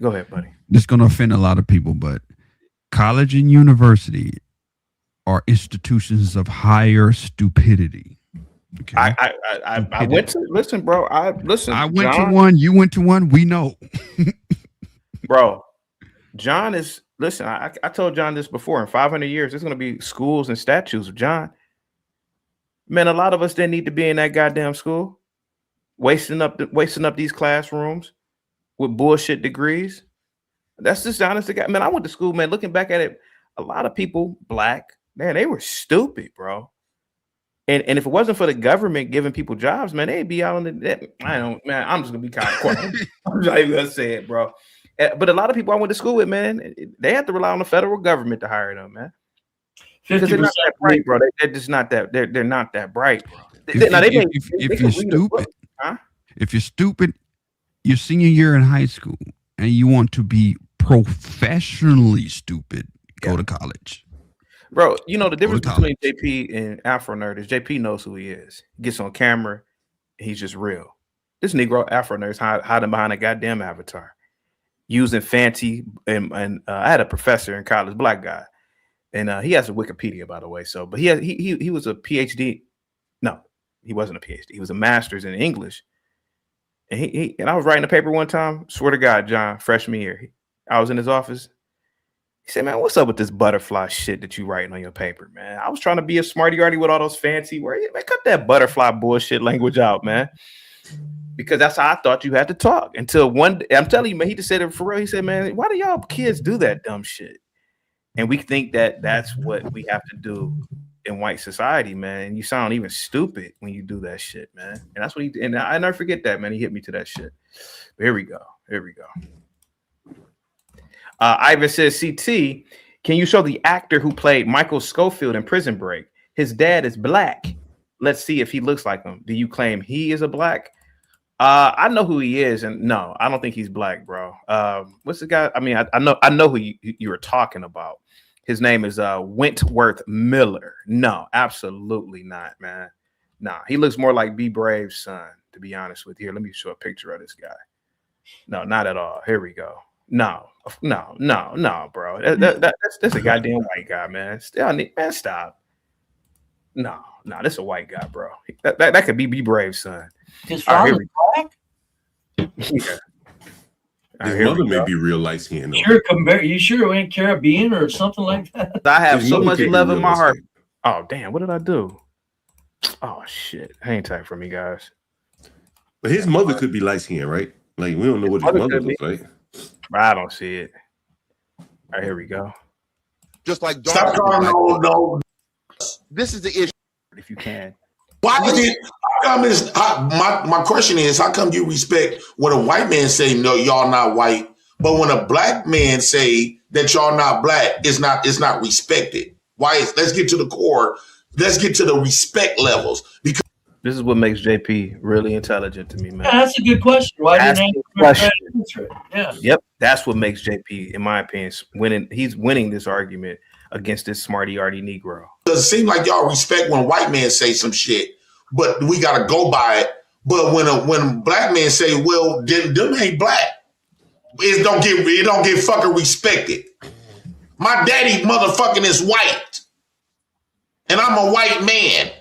Go ahead, buddy. This is going to offend a lot of people, but college and university are institutions of higher stupidity. Okay. I went to listen, bro. I went to one. You went to one. We know, bro. John is listen. I told John this before. In 500 years, there's gonna be schools and statues of John. Man, a lot of us didn't need to be in that goddamn school, wasting up these classrooms with bullshit degrees. That's just honest to God. Man, I went to school, man. Looking back at it, a lot of people, black, man, they were stupid, bro. And if it wasn't for the government giving people jobs, man, they'd be out on the. I'm just gonna be kind of quiet. I'm not even gonna say it, bro. But a lot of people I went to school with, man, they have to rely on the federal government to hire them, man. Because they're not that bright, bro. They're just not that. They're not that bright, bro. If you're stupid, if you're stupid, your senior year in high school, and you want to be professionally stupid, go to college. Bro, you know the difference between JP and Afro Nerd is JP knows who he is. He gets on camera, he's just real. This Negro Afro Nerd is hiding behind a goddamn avatar, using fancy. And I had a professor in college, black guy, and he has a Wikipedia, by the way. So, but he was a PhD. No, he wasn't a PhD. He was a master's in English. And I was writing a paper one time. Swear to God, John, freshman year, I was in his office. He said, man, what's up with this butterfly shit that you writing on your paper, man? I was trying to be a smarty arty with all those fancy words. Man, cut that butterfly bullshit language out, man. Because that's how I thought you had to talk. Until one day, I'm telling you, man, he just said it for real. He said, man, why do y'all kids do that dumb shit? And we think that that's what we have to do in white society, man. And you sound even stupid when you do that shit, man. And that's what and I never forget that, man. He hit me to that shit. But here we go. Ivan says, CT, can you show the actor who played Michael Schofield in Prison Break? His dad is black. Let's see if he looks like him. Do you claim he is a black? I know who he is, and no, I don't think he's black, bro. What's the guy? I mean, I know who you were talking about. His name is Wentworth Miller. No, absolutely not, man. Nah, he looks more like B Brave's son, to be honest with you. Here, let me show a picture of this guy. No, not at all. Here we go. No, bro. That's a goddamn white guy, man. Man, stop. No, that's a white guy, bro. That could be B Brave's son. His father black? Yeah. His mother may be real light skinned. You sure it ain't Caribbean or something like that? I have so much love in my heart. Oh damn, what did I do? Oh shit. Hang tight for me, guys. But his mother could be light skinned, right? Like we don't know what his mother looks like. I don't see it. All right, here we go. Just like stop calling no. This is the issue. If you can. Why is it? My question is, how come you respect when a white man say no, y'all not white, but when a black man say that y'all not black, it's not respected? Why is? Let's get to the core. Let's get to the respect levels, because this is what makes JP really intelligent to me, man. Yeah, that's a good question. Why didn't answer it? Yeah. Yep, that's what makes JP, in my opinion, winning. He's winning this argument against this smarty arty Negro. Does it seem like y'all respect when white men say some shit, but we gotta go by it But when a black man say, well, them ain't black, it don't get fucking respected. My daddy motherfucking is white. And I'm a white man.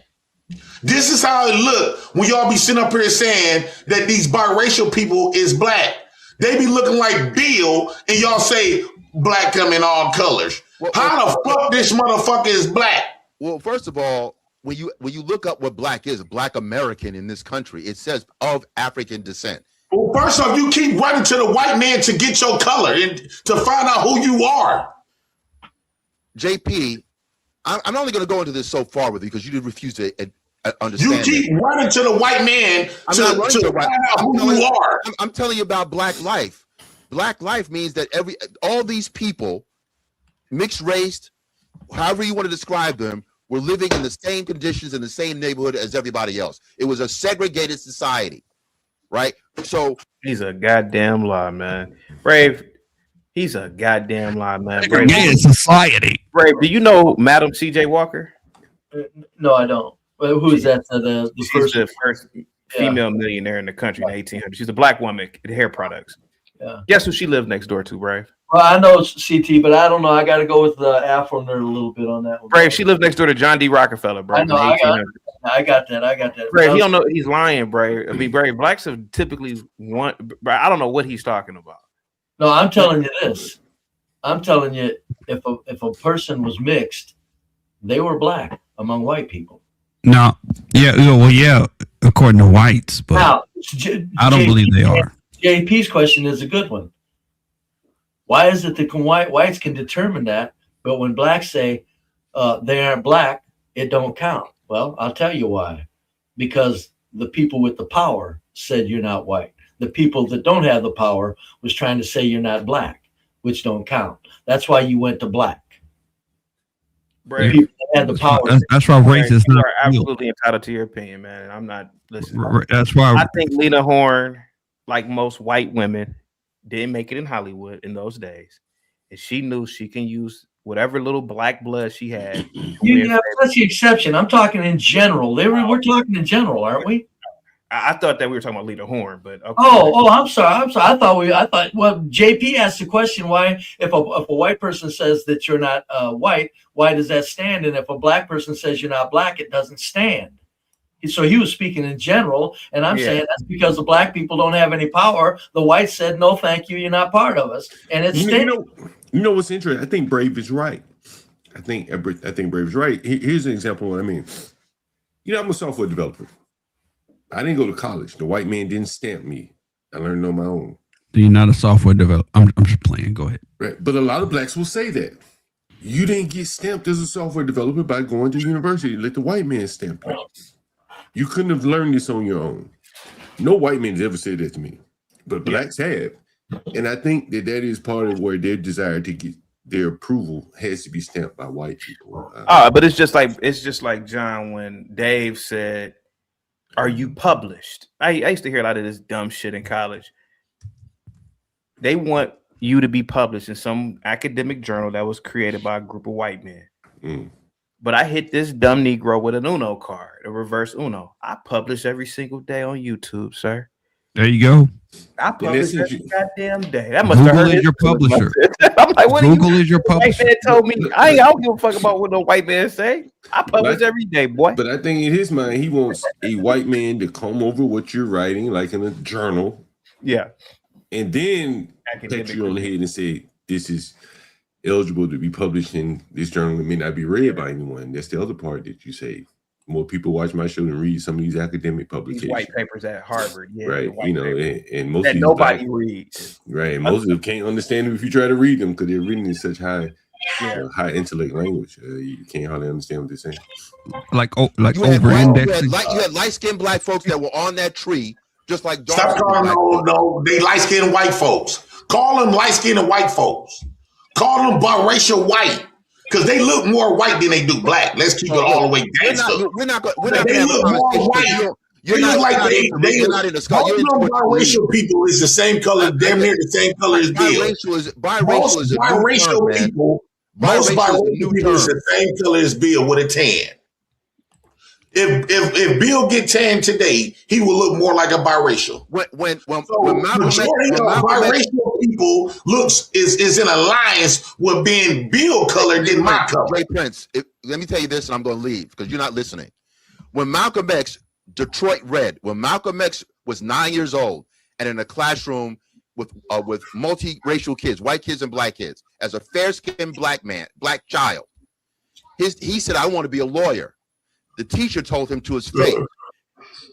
This is how it look when y'all be sitting up here saying that these biracial people is black. They be looking like Bill and y'all say black come in all colors. How the fuck this motherfucker is black? Well, first of all, when you look up what black is, Black American in this country, it says of African descent. Well, first off, you keep running to the white man to get your color and to find out who you are. JP, I'm only going to go into this so far with you because you did refuse to understand. You keep running to the white man to find out who you are. I'm telling you about black life. Black life means that all these people, mixed race, however you want to describe them, were living in the same conditions in the same neighborhood as everybody else. It was a segregated society, right? So he's a goddamn lie, man. Brave, he's a goddamn lie, man. Segregated society. Brave, do you know Madam C.J. Walker? No, I don't. Well, who is that? She's the first female millionaire in the country in the 1800s. She's a black woman in hair products. Yeah. Guess who she lived next door to, Brave? Well, I know CT, but I don't know. I got to go with the Afro nerd a little bit on that one. Brave, she lived next door to John D. Rockefeller, bro. I know. I got that. Brave, he don't know. He's lying, Brave. I mean, Brave, blacks have typically I don't know what he's talking about. No, I'm telling you this. I'm telling you, if a person was mixed, they were black among white people. No, yeah, according to whites, but now, I don't believe they are. JP's question is a good one. Why is it that whites can determine that, but when blacks say they aren't black, it don't count? Well, I'll tell you why. Because the people with the power said you're not white. The people that don't have the power was trying to say you're not black, which don't count. That's why you went to black. Brave. The people that had the power. That's why race is you not are absolutely entitled to your opinion, man. I'm not listening. That's why I think Lena Horne, like most white women, didn't make it in Hollywood in those days, and she knew she can use whatever little black blood she had. That's the exception. I'm talking in general. We're talking in general, aren't we? I thought that we were talking about Lena Horne, but okay. Oh, I'm sorry. I thought. Well, JP asked the question: why, if a white person says that you're not white, why does that stand? And if a black person says you're not black, it doesn't stand. So he was speaking in general, and I'm saying that's because the black people don't have any power. The whites said, "No, thank you, you're not part of us," and it's you know what's interesting. I think Brave is right. I think Brave is right. Here's an example of what I mean. You know, I'm a software developer. I didn't go to college. The white man didn't stamp me. I learned on my own. You're not a software developer. I'm just playing. Go ahead. Right. But a lot of blacks will say that. You didn't get stamped as a software developer by going to university. Let the white man stamp you. You couldn't have learned this on your own. No white man has ever said that to me. But blacks have. And I think that is part of where their desire to get their approval has to be stamped by white people. But it's just like John when Dave said, "Are you published?" I used to hear a lot of this dumb shit in college. They want you to be published in some academic journal that was created by a group of white men. Mm. But I hit this dumb Negro with an Uno card, a reverse Uno. I publish every single day on YouTube, sir. There you go. I publish every goddamn day. That must have hurt Google is your publisher. I'm like, what Google is your publisher. White man told me I don't give a fuck about what no white man say. I publish every day, boy. But I think in his mind, he wants a white man to come over what you're writing, like in a journal. Yeah. And then pat you on the head and say, this is eligible to be published in this journal. It may not be read by anyone. That's the other part that you say. More people watch my show than read some of these academic publications. These white papers at Harvard, right? You know, and most that of nobody reads, right? And most of them can't understand them if you try to read them because they're written in such high intellect language. You can't hardly understand what they're saying. Like you over indexing. You had light-skinned black folks that were on that tree, just like stop calling they light-skinned white folks. Call them light-skinned white folks. Call them biracial white. Because they look more white than they do black. Let's keep it all the way gangster. We're not going they to look more white. They look like you're not in the sky. Most biracial people is the same color, damn near the same color as Bill. Biracial is biracial people. Most biracial people is the same color as Bill with a tan. If Bill get tanned today, he will look more like a biracial. When Malcolm X, biracial people is in alliance with being Bill colored than my color. Ray Prince, let me tell you this, and I'm going to leave because you're not listening. When Malcolm X, Detroit Red, when Malcolm X was 9 years old and in a classroom with multiracial kids, white kids and black kids, as a fair-skinned black child, he said, "I want to be a lawyer." The teacher told him to his face,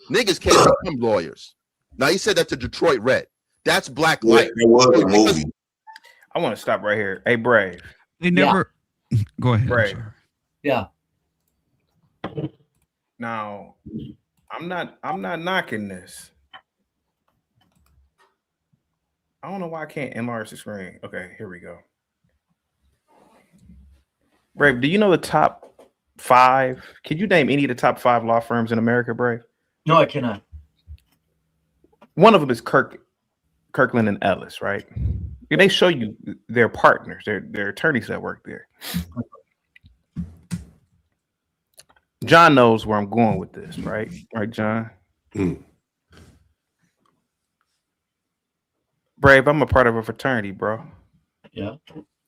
"Niggas can't become lawyers." Now he said that to Detroit Red. That's black life. I want to stop right here. Hey, Brave. They never. Go ahead. Brave. Yeah. Now, I'm not knocking this. I don't know why I can't enlarge the screen. Okay, here we go. Brave, do you know the top 5? Can you name any of the top 5 law firms in America, Brave? No, I cannot. One of them is Kirkland and Ellis, right? And they show you their partners, their attorneys that work there. John knows where I'm going with this, right? Right, John? Brave, I'm a part of a fraternity, bro. Yeah.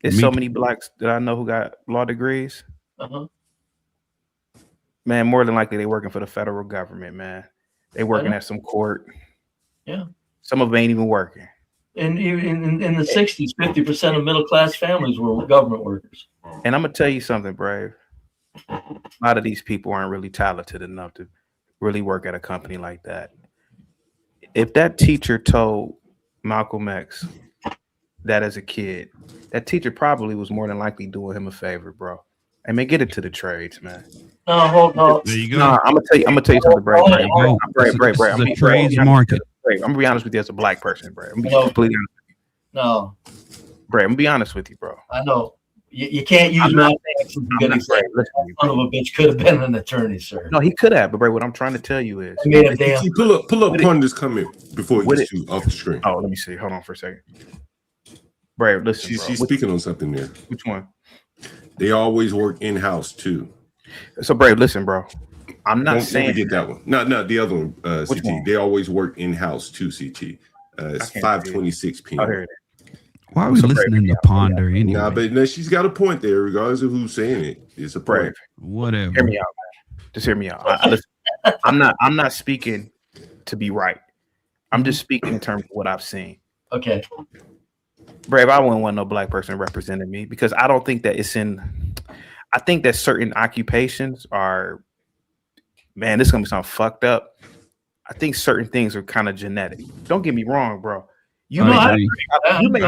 There's so many blacks that I know who got law degrees. Uh-huh. Man, more than likely they working for the federal government, man. They working at some court. Yeah. Some of them ain't even working. And even in the 60s, 50% of middle-class families were government workers. And I'm going to tell you something, Brave. A lot of these people aren't really talented enough to really work at a company like that. If that teacher told Malcolm X that as a kid, that teacher probably was more than likely doing him a favor, bro. I mean, get it to the trades, man. No, hold on. There you go. No, I'm gonna tell you something, Brave. Brave. This is a trades market. I'm gonna be honest with you as a black person, Brave. I'm gonna be completely honest with you. No. Brave, I'm gonna be honest with you, bro. I know. You can't use Malcolm X as a good example. That son of a bitch could have been an attorney, sir. No, he could have, but Brave, what I'm trying to tell you is pull up Pundit's comment before it gets you off the screen. Oh, let me see. Hold on for a second. Brave, listen. She's speaking on something there. Which one? They always work in-house too. So Brave, listen, bro. I'm not saying get that one. No, the other one, CT. One? They always work in-house too, CT. It's 5:26 p.m. Oh, here it is. Why are we listening to Ponder anyway? Nah, but no, she's got a point there, regardless of who's saying it. It's a point. Whatever. Hear me out, man. Just hear me out. Listen, I'm not speaking to be right. I'm just speaking in terms of what I've seen. Okay. Brave, I wouldn't want no black person representing me because I don't think that I think that certain occupations are, man, this is gonna be something fucked up. I think certain things are kind of genetic. Don't get me wrong, bro. I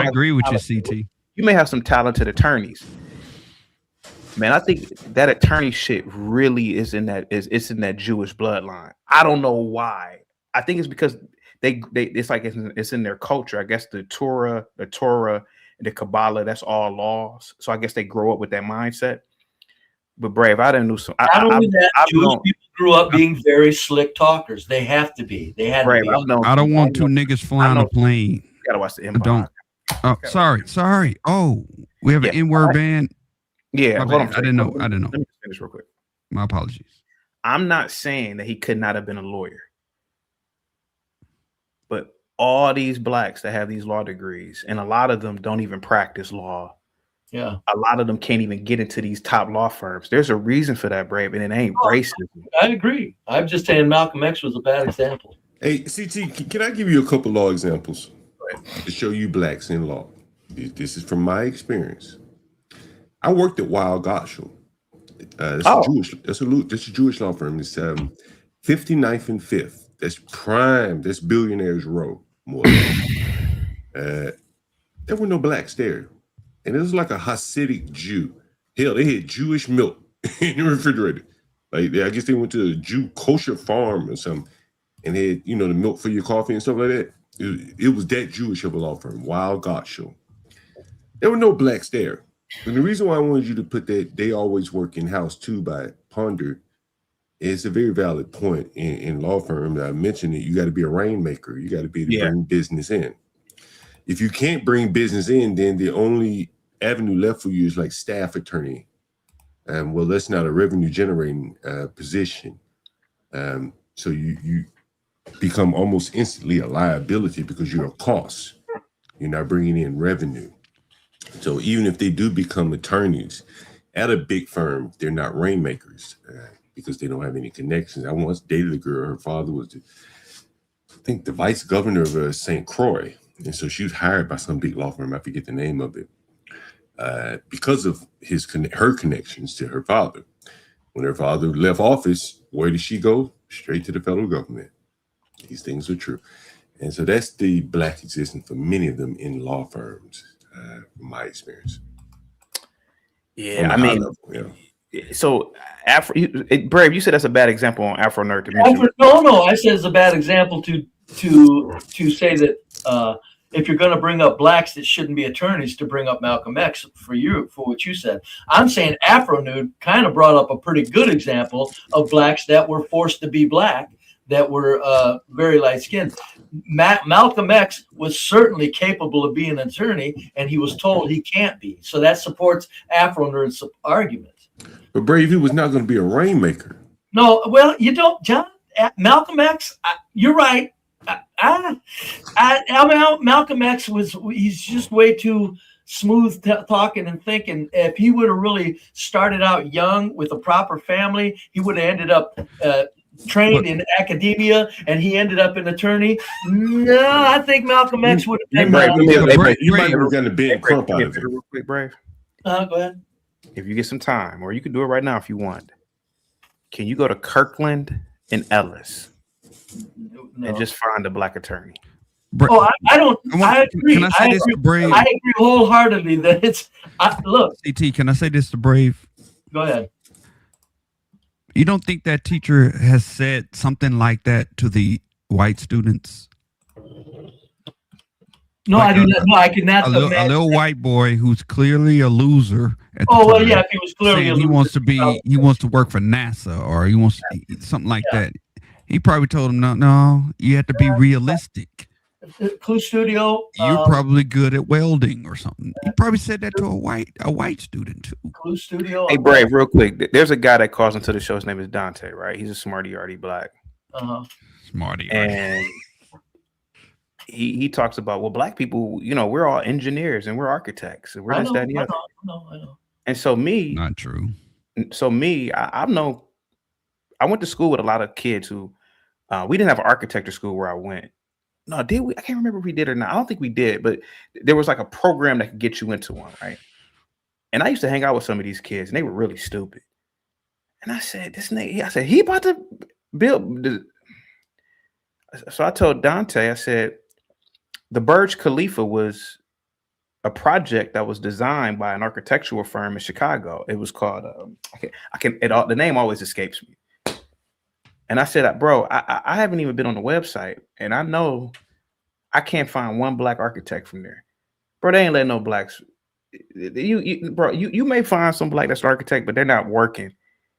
agree with you, CT. You may have some talented attorneys. Man, I think that attorney shit really is in that Jewish bloodline. I don't know why. I think it's because they it's like it's in their culture. I guess the Torah, and the Kabbalah, that's all laws. So I guess they grow up with that mindset. But Brave, I didn't know some. Not only that, Jewish people grew up being very slick talkers. They have to be. They had Brave, to be. I don't want two niggas flying a plane. You gotta watch the I don't. Oh, sorry. Oh, we have an N-word ban. Yeah, hold on. I didn't know. Let me finish real quick. My apologies. I'm not saying that he could not have been a lawyer, but all these blacks that have these law degrees, and a lot of them don't even practice law. Yeah, a lot of them can't even get into these top law firms. There's a reason for that, Brave, and it ain't racism. I agree. I'm just saying Malcolm X was a bad example. Hey, CT, can I give you a couple law examples to show you blacks in law? This is from my experience. I worked at Weil Gotshal. That's a Jewish law firm. It's 59th and 5th. That's prime. That's Billionaires Row. More. There were no blacks there. And it was like a Hasidic Jew. Hell, they had Jewish milk in the refrigerator. Like, I guess they went to a Jew kosher farm or something and had, the milk for your coffee and stuff like that. It was that Jewish of a law firm, Weil Gotshal. There were no blacks there. And the reason why I wanted you to put that they always work in-house too by Ponder is a very valid point in law firms. I mentioned it. You got to be a rainmaker. You got to be able to bring business in. If you can't bring business in, then the only avenue left for you is like staff attorney. Well, that's not a revenue generating position. So you become almost instantly a liability because you're a cost. You're not bringing in revenue. So even if they do become attorneys at a big firm, they're not rainmakers because they don't have any connections. I once dated a girl. Her father was, I think, the vice governor of St. Croix. And so she was hired by some big law firm. I forget the name of it. Because of her connections to her father. When her father left office, where did she go? Straight to the federal government. These things are true. And so that's the Black existence for many of them in law firms, from my experience. Yeah, I mean, so Brave, you said that's a bad example on Afro Nerd to mention. No, I said it's a bad example to say that if you're going to bring up blacks that shouldn't be attorneys, to bring up Malcolm X for what you said. I'm saying Afro Nerd kind of brought up a pretty good example of blacks that were forced to be black, that were very light skinned. Malcolm X was certainly capable of being an attorney, and he was told he can't be. So that supports Afro Nerd's argument. But Brave, he was not going to be a rainmaker. No, well, you don't, John. Malcolm X, you're right. Malcolm X he's just way too smooth talking and thinking. If he would have really started out young with a proper family, he would have ended up trained in academia, and he ended up an attorney. No, I think Malcolm X would have been. You might have gotten a big crump out of it. Real quick, Brave. Go ahead. If you get some time, or you can do it right now if you want. Can you go to Kirkland and Ellis and just find a black attorney? I don't. I agree. Can I say this to Brave? I agree wholeheartedly that it's. Look, CT, can I say this to Brave? Go ahead. You don't think that teacher has said something like that to the white students? No, I do not. No, I cannot. A little white boy who's clearly a loser. At the well, time, yeah, if he was clearly a loser, he wants to work for NASA, or he wants something like that. He probably told him, no, you have to be realistic. Clue Studio. You're probably good at welding or something. He probably said that to a white student too. Clue Studio. Hey, Brave, real quick. There's a guy that calls into the show. His name is Dante, right? He's a smarty arty black. Smarty. And he talks about, well, black people, we're all engineers and we're architects and we're this, that, and the other. I know. And so not true. So I went to school with a lot of kids who we didn't have an architecture school where I went. No, did we? I can't remember if we did or not. I don't think we did, but there was like a program that could get you into one, right? And I used to hang out with some of these kids, and they were really stupid. And I said, he about to build. So I told Dante, I said, the Burj Khalifa was a project that was designed by an architectural firm in Chicago. It was called, the name always escapes me. And I said, bro, I haven't even been on the website, and I know I can't find one black architect from there. Bro, they ain't letting no blacks. You may find some black that's an architect, but they're not working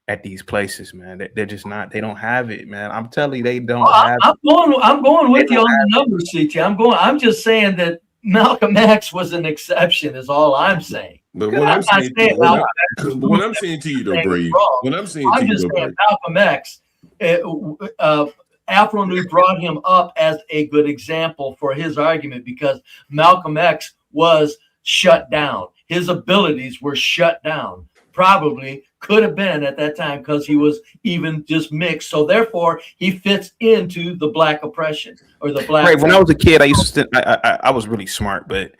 at these places, man. They're just not. They don't have it, man. I'm telling you, they don't have it. I'm going with you on the numbers, CT. I'm just saying that Malcolm X was an exception, is all I'm saying. But what I'm saying to you, though, Brave, Malcolm X. Afro Nerd brought him up as a good example for his argument because Malcolm X was shut down. His abilities were shut down. Probably could have been at that time because he was even just mixed. So therefore, he fits into the black oppression or the black. Right. When I was a kid, I used to. I was really smart, but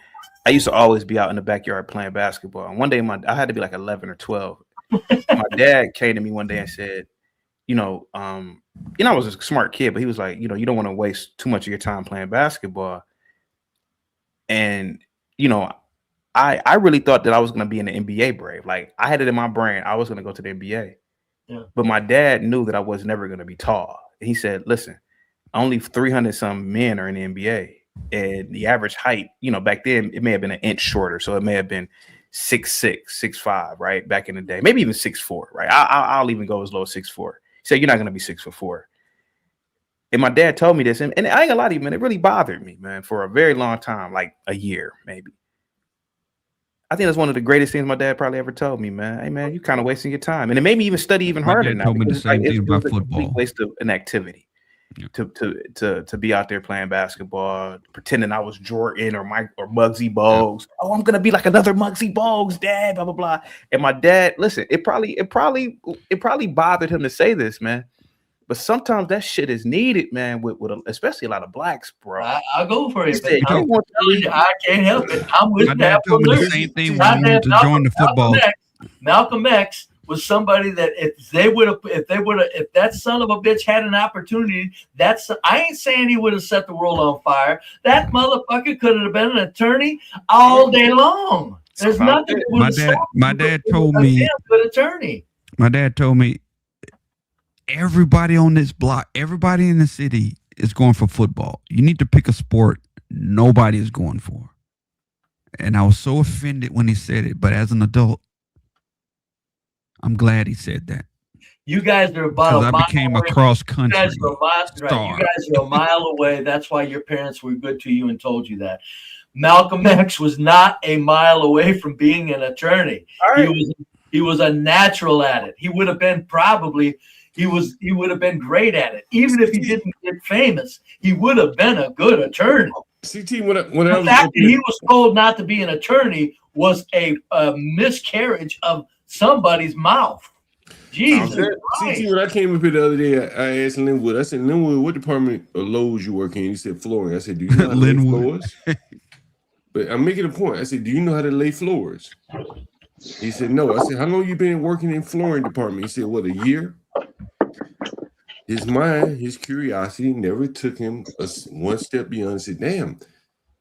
I used to always be out in the backyard playing basketball. And one day, I had to be like 11 or 12. My dad came to me one day and said, I was a smart kid, but he was like, you don't want to waste too much of your time playing basketball. And, I really thought that I was going to be in the NBA, Brave. Like, I had it in my brain. I was going to go to the NBA. Yeah. But my dad knew that I was never going to be tall. He said, listen, only 300 some men are in the NBA. And the average height, back then, it may have been an inch shorter. So it may have been 6'6", 6'5", right? Back in the day. Maybe even 6'4", right? I'll even go as low as 6'4". He said, you're not going to be 6'4". And my dad told me this. And I ain't gonna lie to you, man, it really bothered me, man, for a very long time, like a year, maybe. I think that's one of the greatest things my dad probably ever told me, man. Hey, man, you kind of wasting your time, and it made me even study even harder. My dad told me the same thing about a complete football. waste of an activity. To be out there playing basketball, pretending I was Jordan or Muggsy Bogues. Oh, I'm gonna be like another Muggsy Bogues, Dad. Blah blah blah. And my dad, listen, it probably bothered him to say this, man. But sometimes that shit is needed, man. With especially a lot of blacks, bro. I'll go for it. Said, I can't help it. I'm with My dad told me the same thing when I wanted to join the football. Malcolm X was somebody that if that son of a bitch had an opportunity, I ain't saying he would have set the world on fire. That motherfucker could have been an attorney all day long. There's nothing. My dad told me. Good attorney. My dad told me everybody on this block, everybody in the city is going for football. You need to pick a sport nobody is going for. And I was so offended when he said it, but as an adult, I'm glad he said that. You guys are about I became a cross country You guys are a mile away. That's why your parents were good to you and told you that. Malcolm X was not a mile away from being an attorney. Right. He was a natural at it. He would have been he would have been great at it. Even if he didn't get famous, he would have been a good attorney. CT, the fact that he was told not to be an attorney was a miscarriage of somebody's mouth. Jesus Christ. CT, when I came up here the other day, I asked Linwood. I said, Linwood, what department of Lowe's you work in? He said, flooring. I said, do you know how to lay floors? But I'm making a point. I said, do you know how to lay floors? He said, no. I said, how long you been working in flooring department? He said, what, a year? His mind, his curiosity never took him one step beyond and said, damn,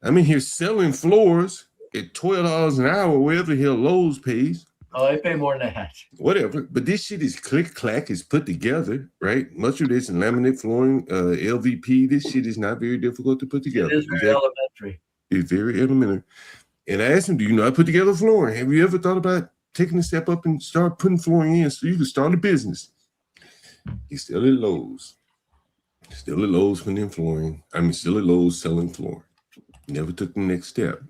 I'm in here selling floors at $12 an hour, wherever the hell Lowe's pays. Oh, they pay more than that. Whatever. But this shit is click-clack, is put together, right? Much of this in laminate flooring, LVP, this shit is not very difficult to put together. It is very elementary. It's very elementary. And I asked him, do you know how to put together flooring? Have you ever thought about taking a step up and start putting flooring in so you can start a business? He's still at Lowe's. Still at Lowe's putting flooring. I mean, still at Lowe's selling flooring. Never took the next step.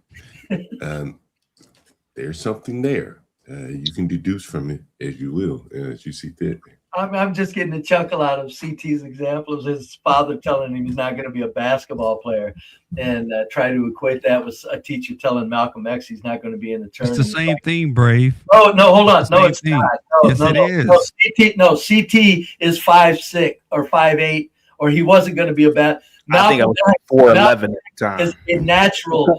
There's something there. You can deduce from it as you will, as you see fit. I'm just getting a chuckle out of CT's example of his father telling him he's not going to be a basketball player, and try to equate that with a teacher telling Malcolm X he's not going to be an attorney. It's the same thing, Brave. Oh no, hold on. No, it's not. No, yes, no, it is. No, CT is 5'6" or 5'8", or he wasn't going to be a bad. I think I was 4'11" at the time. Is a natural,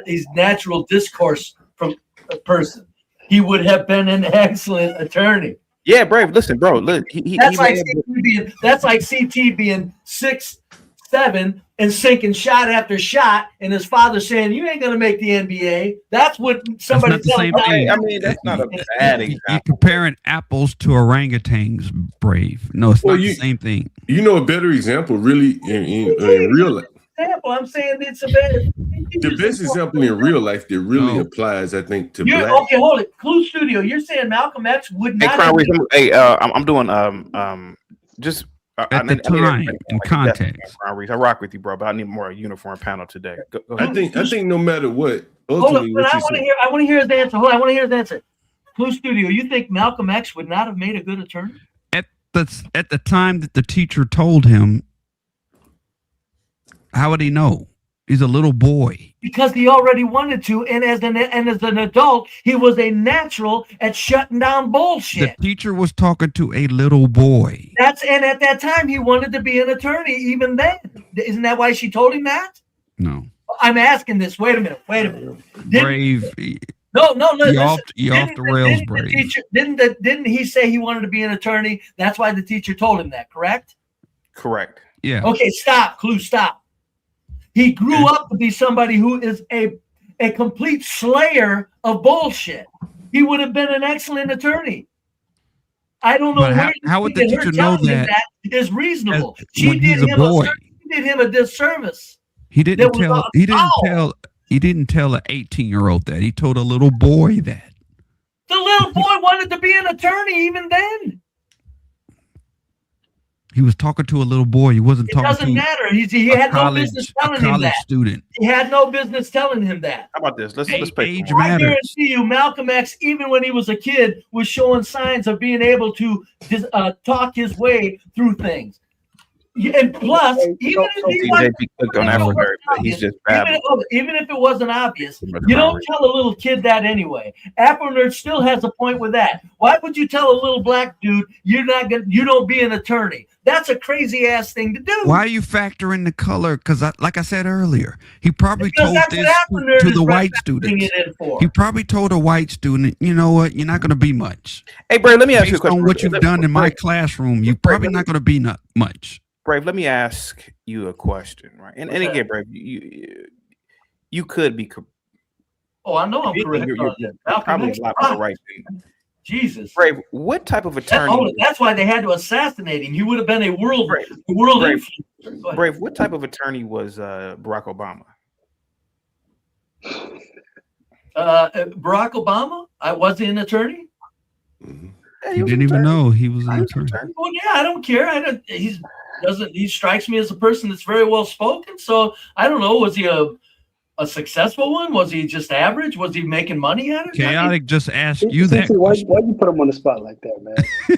he's natural discourse from a person. He would have been an excellent attorney. Yeah, Brave. Listen, bro. Look, that's like CT being 6'7" and sinking shot after shot, and his father saying, "You ain't gonna make the NBA." That's what somebody. That's not the same thing. I mean, that's not a bad example. You're comparing apples to orangutans, Brave. No, it's not the same thing. You know, a better example, really, in real life. Example, I'm saying it's a better. The best example in real life that really applies, I think, to black. Okay, hold it. Clue Studio. You're saying Malcolm X would not. I'm doing just at the time in context. I rock with you, bro, but I need more uniform panel today. Go I think no matter what, hold on, but I want to hear his answer. Hold on, I want to hear his answer. Clue Studio. You think Malcolm X would not have made a good attorney? At the time that the teacher told him, how would he know? He's a little boy. Because he already wanted to, and as an adult, he was a natural at shutting down bullshit. The teacher was talking to a little boy. And at that time, he wanted to be an attorney. Even then, isn't that why she told him that? No. I'm asking this. Wait a minute. Brave. No. You're off the rails, Brave. Didn't he say he wanted to be an attorney? That's why the teacher told him that. Correct. Correct. Yeah. Okay. Stop. Clue. Stop. He grew up to be somebody who is a complete slayer of bullshit. He would have been an excellent attorney. I don't know how would the teacher know that is reasonable. She did him a disservice. He didn't tell an 18-year-old that. He told a little boy that. The little boy wanted to be an attorney even then. He was talking to a little boy. He wasn't It talking doesn't to matter. He had no business telling him that. student. He had no business telling him that. How about this? Let's play. Age I matters. guarantee you, Malcolm X, even when he was a kid, was showing signs of being able to talk his way through things. And plus, even if it wasn't obvious, you don't tell a little kid that anyway. Afro Nerd still has a point with that. Why would you tell a little black dude you don't be an attorney? That's a crazy ass thing to do. Why are you factoring the color? Because, like I said earlier, he probably Because told that's this what Afro Nerd to is the white factoring students. it in for. He probably told a white student, you know what, you're not going to be much. Hey, Brave, let me ask you a Based question. on what you've done in my classroom, you're probably not going to be much. Brave, let me ask you a question, right? And again, Brave, you could be. Oh, I know I'm correct. You're probably a lot more right than Jesus. Brave, what type of attorney? That's why they had to assassinate him. He would have been a world Brave, influencer. Brave, what type of attorney was Barack Obama? Barack Obama? Was he an attorney? He didn't even know he was an attorney. Well, yeah, I don't care. He strikes me as a person that's very well spoken. So I don't know. Was he a successful one? Was he just average? Was he making money at it? Chaotic just asked you that. Why you put him on the spot like that, man?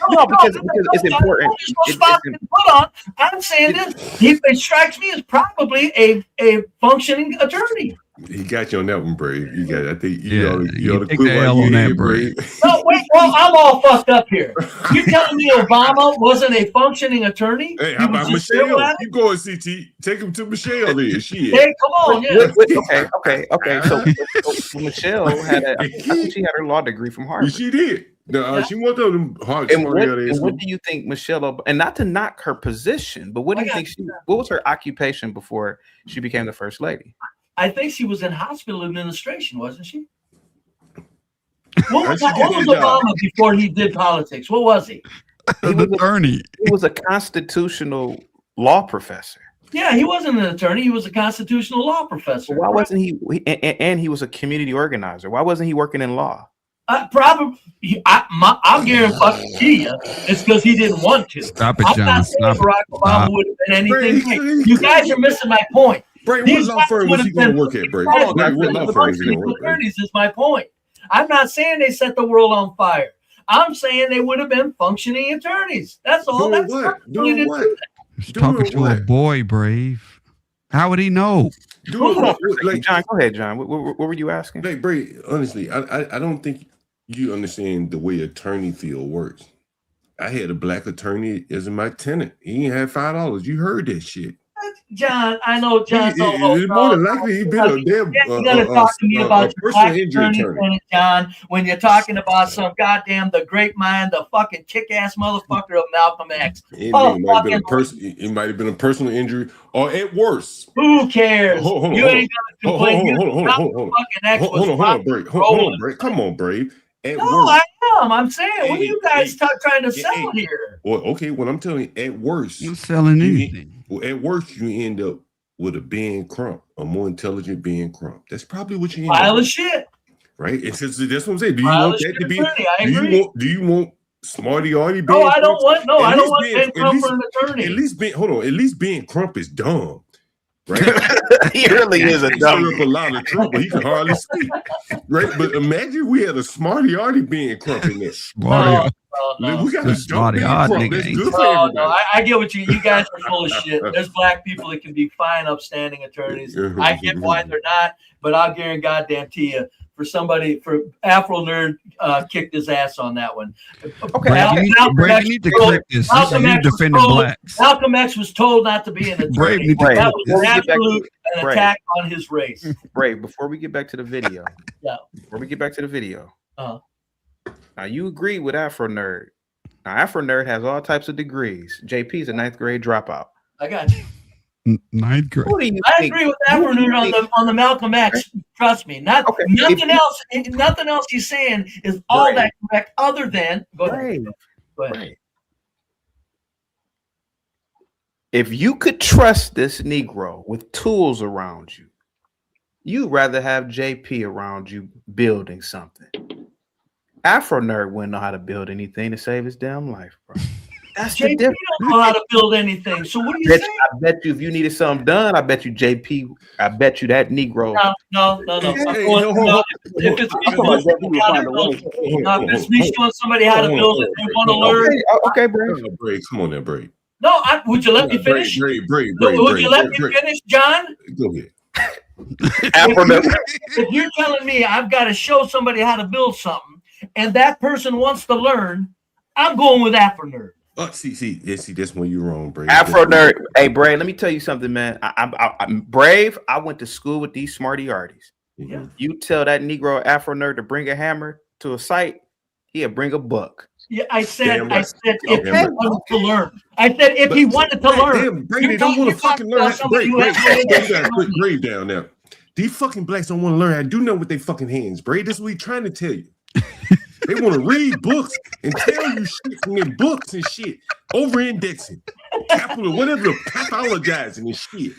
No, because it's important. There's no spot to put on. I'm saying this. It strikes me as probably a functioning attorney. He got you on that one, Brave. You got. I think you ought to take quit the while L you on that, here, Brave. No, wait. Well, I'm all fucked up here. You telling me Obama wasn't a functioning attorney? Hey, how about Michelle? You go and CT. Take him to Michelle then. Shit. Hey, come on, yeah. Okay. So Michelle had I think she had her law degree from Harvard. She did. No, she was one of them hard. And what do you think Michelle? And not to knock her position, but what do you think what was her occupation before she became the first lady? I think she was in hospital administration, wasn't she? What was Obama before he did politics? What was he? He was an attorney. He was a constitutional law professor. Yeah, he wasn't an attorney. He was a constitutional law professor. Why wasn't he? And he was a community organizer. Why wasn't he working in law? Probably. I'll guarantee you it's because he didn't want to. Stop it, I'm John. not saying Barack Obama would have been anything. You guys are missing my point. Brave, what law firm was he going to work at, Brave? What law firm was he going to work at? Is my point. I'm not saying they set the world on fire. I'm saying they would have been functioning attorneys. That's all. Doing what? Doing what? He's talking to a boy, Brave. How would he know? Like, John, go ahead, John. What were you asking? Like, Brave, honestly, I don't think you understand the way attorney field works. I had a black attorney as my tenant. He ain't had $5. You heard that shit. John, I know John's more than likely he been a damn you gotta talk to me about your personal black injury attorney, John, when you're talking about some goddamn the great mind, the fucking kick-ass motherfucker of Malcolm X. It might have been a personal injury, or at worst. Who cares? Hold You ain't gonna complain. Hold on, Brave. Come on, Brave. At no, worst. I am. I'm saying, what are you guys trying to sell here? Well, okay, what I'm telling you, at worst, you're selling anything. At worst, you end up with a Ben Crump, a more intelligent Ben Crump. That's probably what you end Pile up of shit. Right? It's just, that's what I'm saying. Do you want that to be? Do you want smarty arty Ben? No, I don't want. No, I don't want Ben Crump for an attorney. At least Ben Crump is dumb. Right? He really is a dumb. He's a lot of trouble. He can hardly speak. Right? But imagine we had a smarty arty Ben Crump in there. No. We got a smarty arty. That's good for everybody. No, I get what you guys are full of shit. There's black people that can be fine, upstanding attorneys. I get why they're not, but I'll guarantee you, for Afro Nerd kicked his ass on that one. Okay, Brave, you need to clip this. You defending blacks. Malcolm X was told not to be an attorney. That was an absolute attack on his race. Brave, before we get back to the video. Uh-huh. Now you agree with Afro Nerd. Now Afro Nerd has all types of degrees. JP's a 9th grade dropout. I got you. 9th grade. I agree with Afro Nerd on the Malcolm X. Trust me. Nothing else he's saying is all that correct. Other than go ahead. If you could trust this Negro with tools around you, you'd rather have JP around you building something. Afro Nerd wouldn't know how to build anything to save his damn life, bro. That's JP the difference. don't know how to build anything. So what are you saying? I bet you if you needed something done, I bet you JP, I bet you that Negro. No. If it's me showing somebody how to build it, they want to learn. Okay, Brave. Brave, come on there, Brave. No, would you let me finish? Brave, would you let me finish, John? Go ahead. If you're telling me I've got to show somebody how to build something, and that person wants to learn, I'm going with Afro Nerd. See, that's when you're wrong, Brave. Afro Nerd. Hey, Brave, let me tell you something, man. I'm Brave. I went to school with these smarty arties. Yeah. You tell that Negro Afro Nerd to bring a hammer to a site, he'll bring a buck. Yeah, I said if he wanted to learn. I said if he wanted to learn. Damn, Brave, they don't want to fucking learn. Brave, you gotta put Brave down now. These fucking blacks don't want to learn how to do nothing with their fucking hands, Brave. That's what he's trying to tell you. They want to read books and tell you shit from their books and shit. Over-indexing, capital, whatever, pathologizing and shit.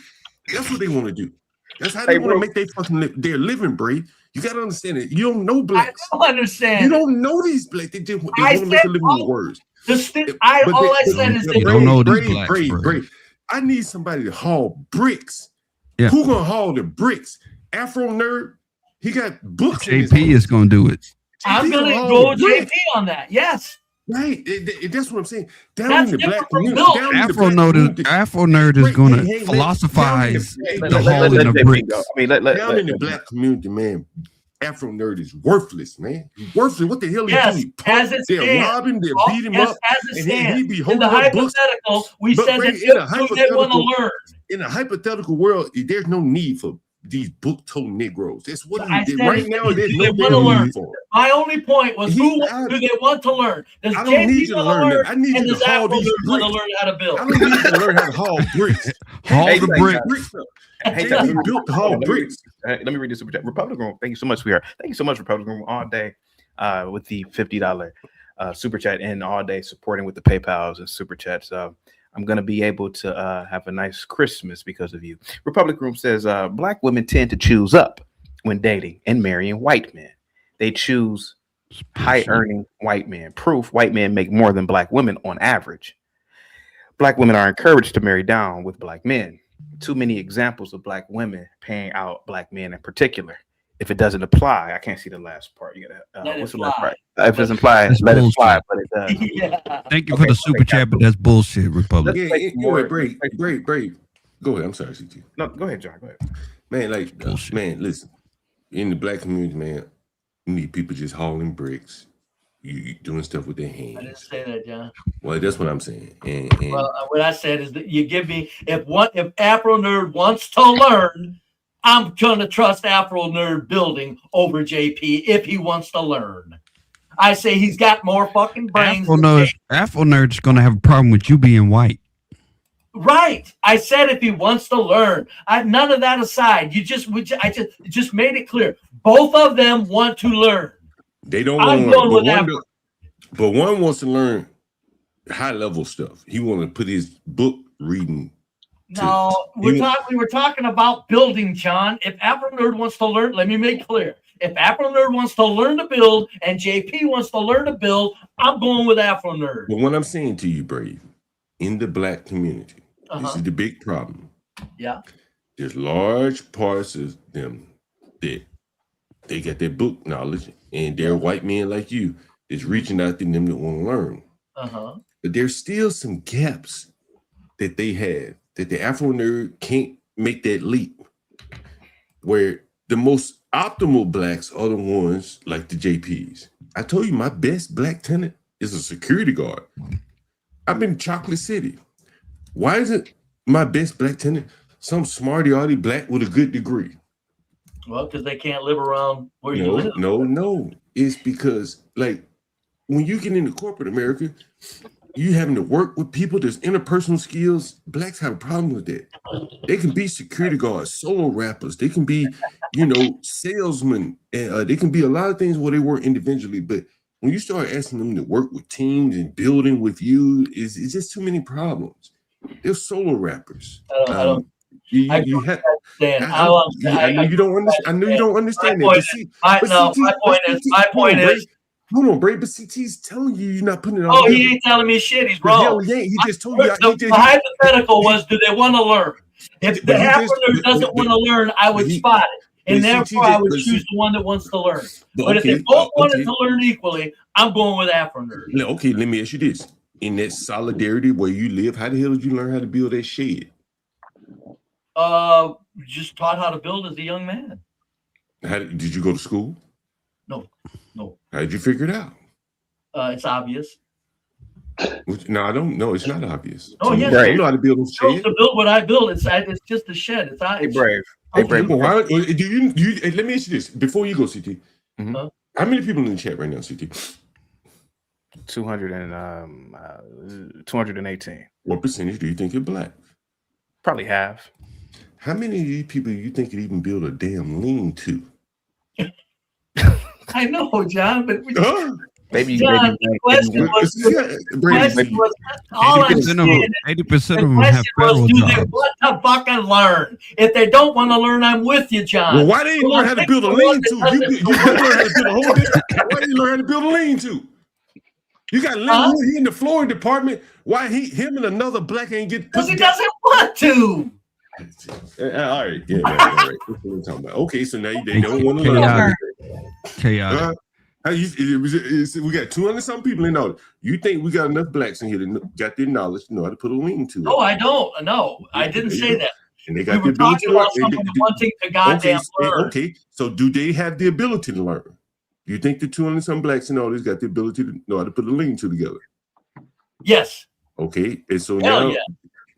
That's what they want to do. That's how they want to make their fucking their living, Brave. You got to understand it. You don't know blacks. I don't understand. You don't know these blacks. They want to make a living with words. All I said is they don't know these blacks, Brave. I need somebody to haul bricks. Yeah. Who gonna haul the bricks? Afro Nerd, he got books. JP is gonna do it. I'm gonna go with JP on that. Yes. Right. That's what I'm saying. Down in the black community. Afro Nerd is gonna philosophize the hauling of bricks. Down in the black community, man. Afro Nerd is worthless, man. He's worthless. What the hell is he? They're robbing, they're beating him up, and he be holding up books. We said that they want to learn. In a hypothetical world, there's no need for these book-toting Negroes. That's what I said. Right now. There's no need for. My only point was who do they want to learn? Does I don't need you to learn. I need you to haul these bricks. Want to learn how to build? I don't need you to learn how to haul bricks. Haul the bricks. He built the haul bricks. Let me read this super chat. Republican Room, thank you so much, sweetheart. Thank you so much, Republican Room, all day with the $50 super chat and all day supporting with the PayPals and super chats. I'm going to be able to have a nice Christmas because of you. Republic Room says black women tend to choose up when dating and marrying white men. They choose high-earning white men. Proof, white men make more than black women on average. Black women are encouraged to marry down with black men. Too many examples of black women paying out black men in particular. If it doesn't apply, I can't see the last part. You gotta what's the last part? If it doesn't apply, let it fly, but it does. Yeah. Thank you for the super chat, but that's bullshit, Republic. Brave. Go ahead. I'm sorry, CT. No, go ahead, John. Go ahead. Man, man, listen. In the black community, man, you need people just hauling bricks. You doing stuff with their hands. I didn't say that, John. Well, that's what I'm saying. And well, what I said is that you give me if Afro Nerd wants to learn, I'm gonna trust Afro Nerd building over JP if he wants to learn. I say he's got more fucking brains. Afro Nerd's gonna have a problem with you being white. Right. I said if he wants to learn. None of that aside. I just made it clear. Both of them want to learn. They don't want to, but one wants to learn high level stuff. He want to put his book reading. No, we were talking about building, John. If Afro Nerd wants to learn, let me make clear. If Afro Nerd wants to learn to build and JP wants to learn to build, I'm going with Afro Nerd. But what I'm saying to you, Brave, in the black community, this is the big problem. Yeah. There's large parts of them that they got their book knowledge, and they're white men like you that's reaching out to them that want to learn. But there's still some gaps that they have that the Afro Nerd can't make that leap. Where the most optimal blacks are the ones like the JPs. I told you my best black tenant is a security guard. I've been in Chocolate City. Why isn't my best black tenant some smarty-arty black with a good degree? Well, because they can't live around where you live. No. It's because, like, when you get into corporate America, you having to work with people, there's interpersonal skills. Blacks have a problem with that. They can be security guards, solo rappers. They can be, salesmen. And they can be a lot of things where they work individually. But when you start asking them to work with teams and building with you, it's just too many problems. They're solo rappers. I know you don't understand. I know you don't understand that. My point is Hold on, Brave, but CT's telling you you're not putting it on. Oh, he ain't telling me shit. He's wrong. Hell, he just told you. The hypothetical was, do they want to learn? If the Afrikaner doesn't want to learn, I would spot it. And therefore, I would choose the one that wants to learn. But if they both wanted to learn equally, I'm going with Afro-Nerd. Okay, let me ask you this. In that solidarity where you live, how the hell did you learn how to build that shed? Just taught how to build as a young man. Did you go to school? No. How did you figure it out? It's obvious. No, I don't know. It's not obvious. Oh, yes. You know how to build a shed. To build what I build, it's just a shed. It's Hey, Brave. Hey, Brave. Why, do you? Let me ask you this before you go, CT. How many people in the chat right now, CT? 218. What percentage do you think are black? Probably half. How many of these people do you think could even build a damn lean-to? I know, John, but Maybe John, the question was 80% of them have federal do they jobs. want to fucking learn? If they don't want to learn, I'm with you, John. Well, why didn't you learn how to build a lean-to? You learn how to build a whole different. Why didn't you learn how to build a lean-to? You got Linwood here in the flooring department. Why him and another black ain't get? Because he doesn't want to. All right, yeah, all right. That's what we're talking about. Okay, so now they don't want to learn. Chaotic. We got 200-something people in there. You think we got enough blacks in here that got their knowledge to know how to put a lean-to? No, I don't. No, I didn't say that. And they got we the were ability talking about someone wanting to goddamn learn. Okay, so do they have the ability to learn? Do you think the 200-some blacks and all this got the ability to know how to put a lean-to together? Yes. Okay, and so Hell now, yeah.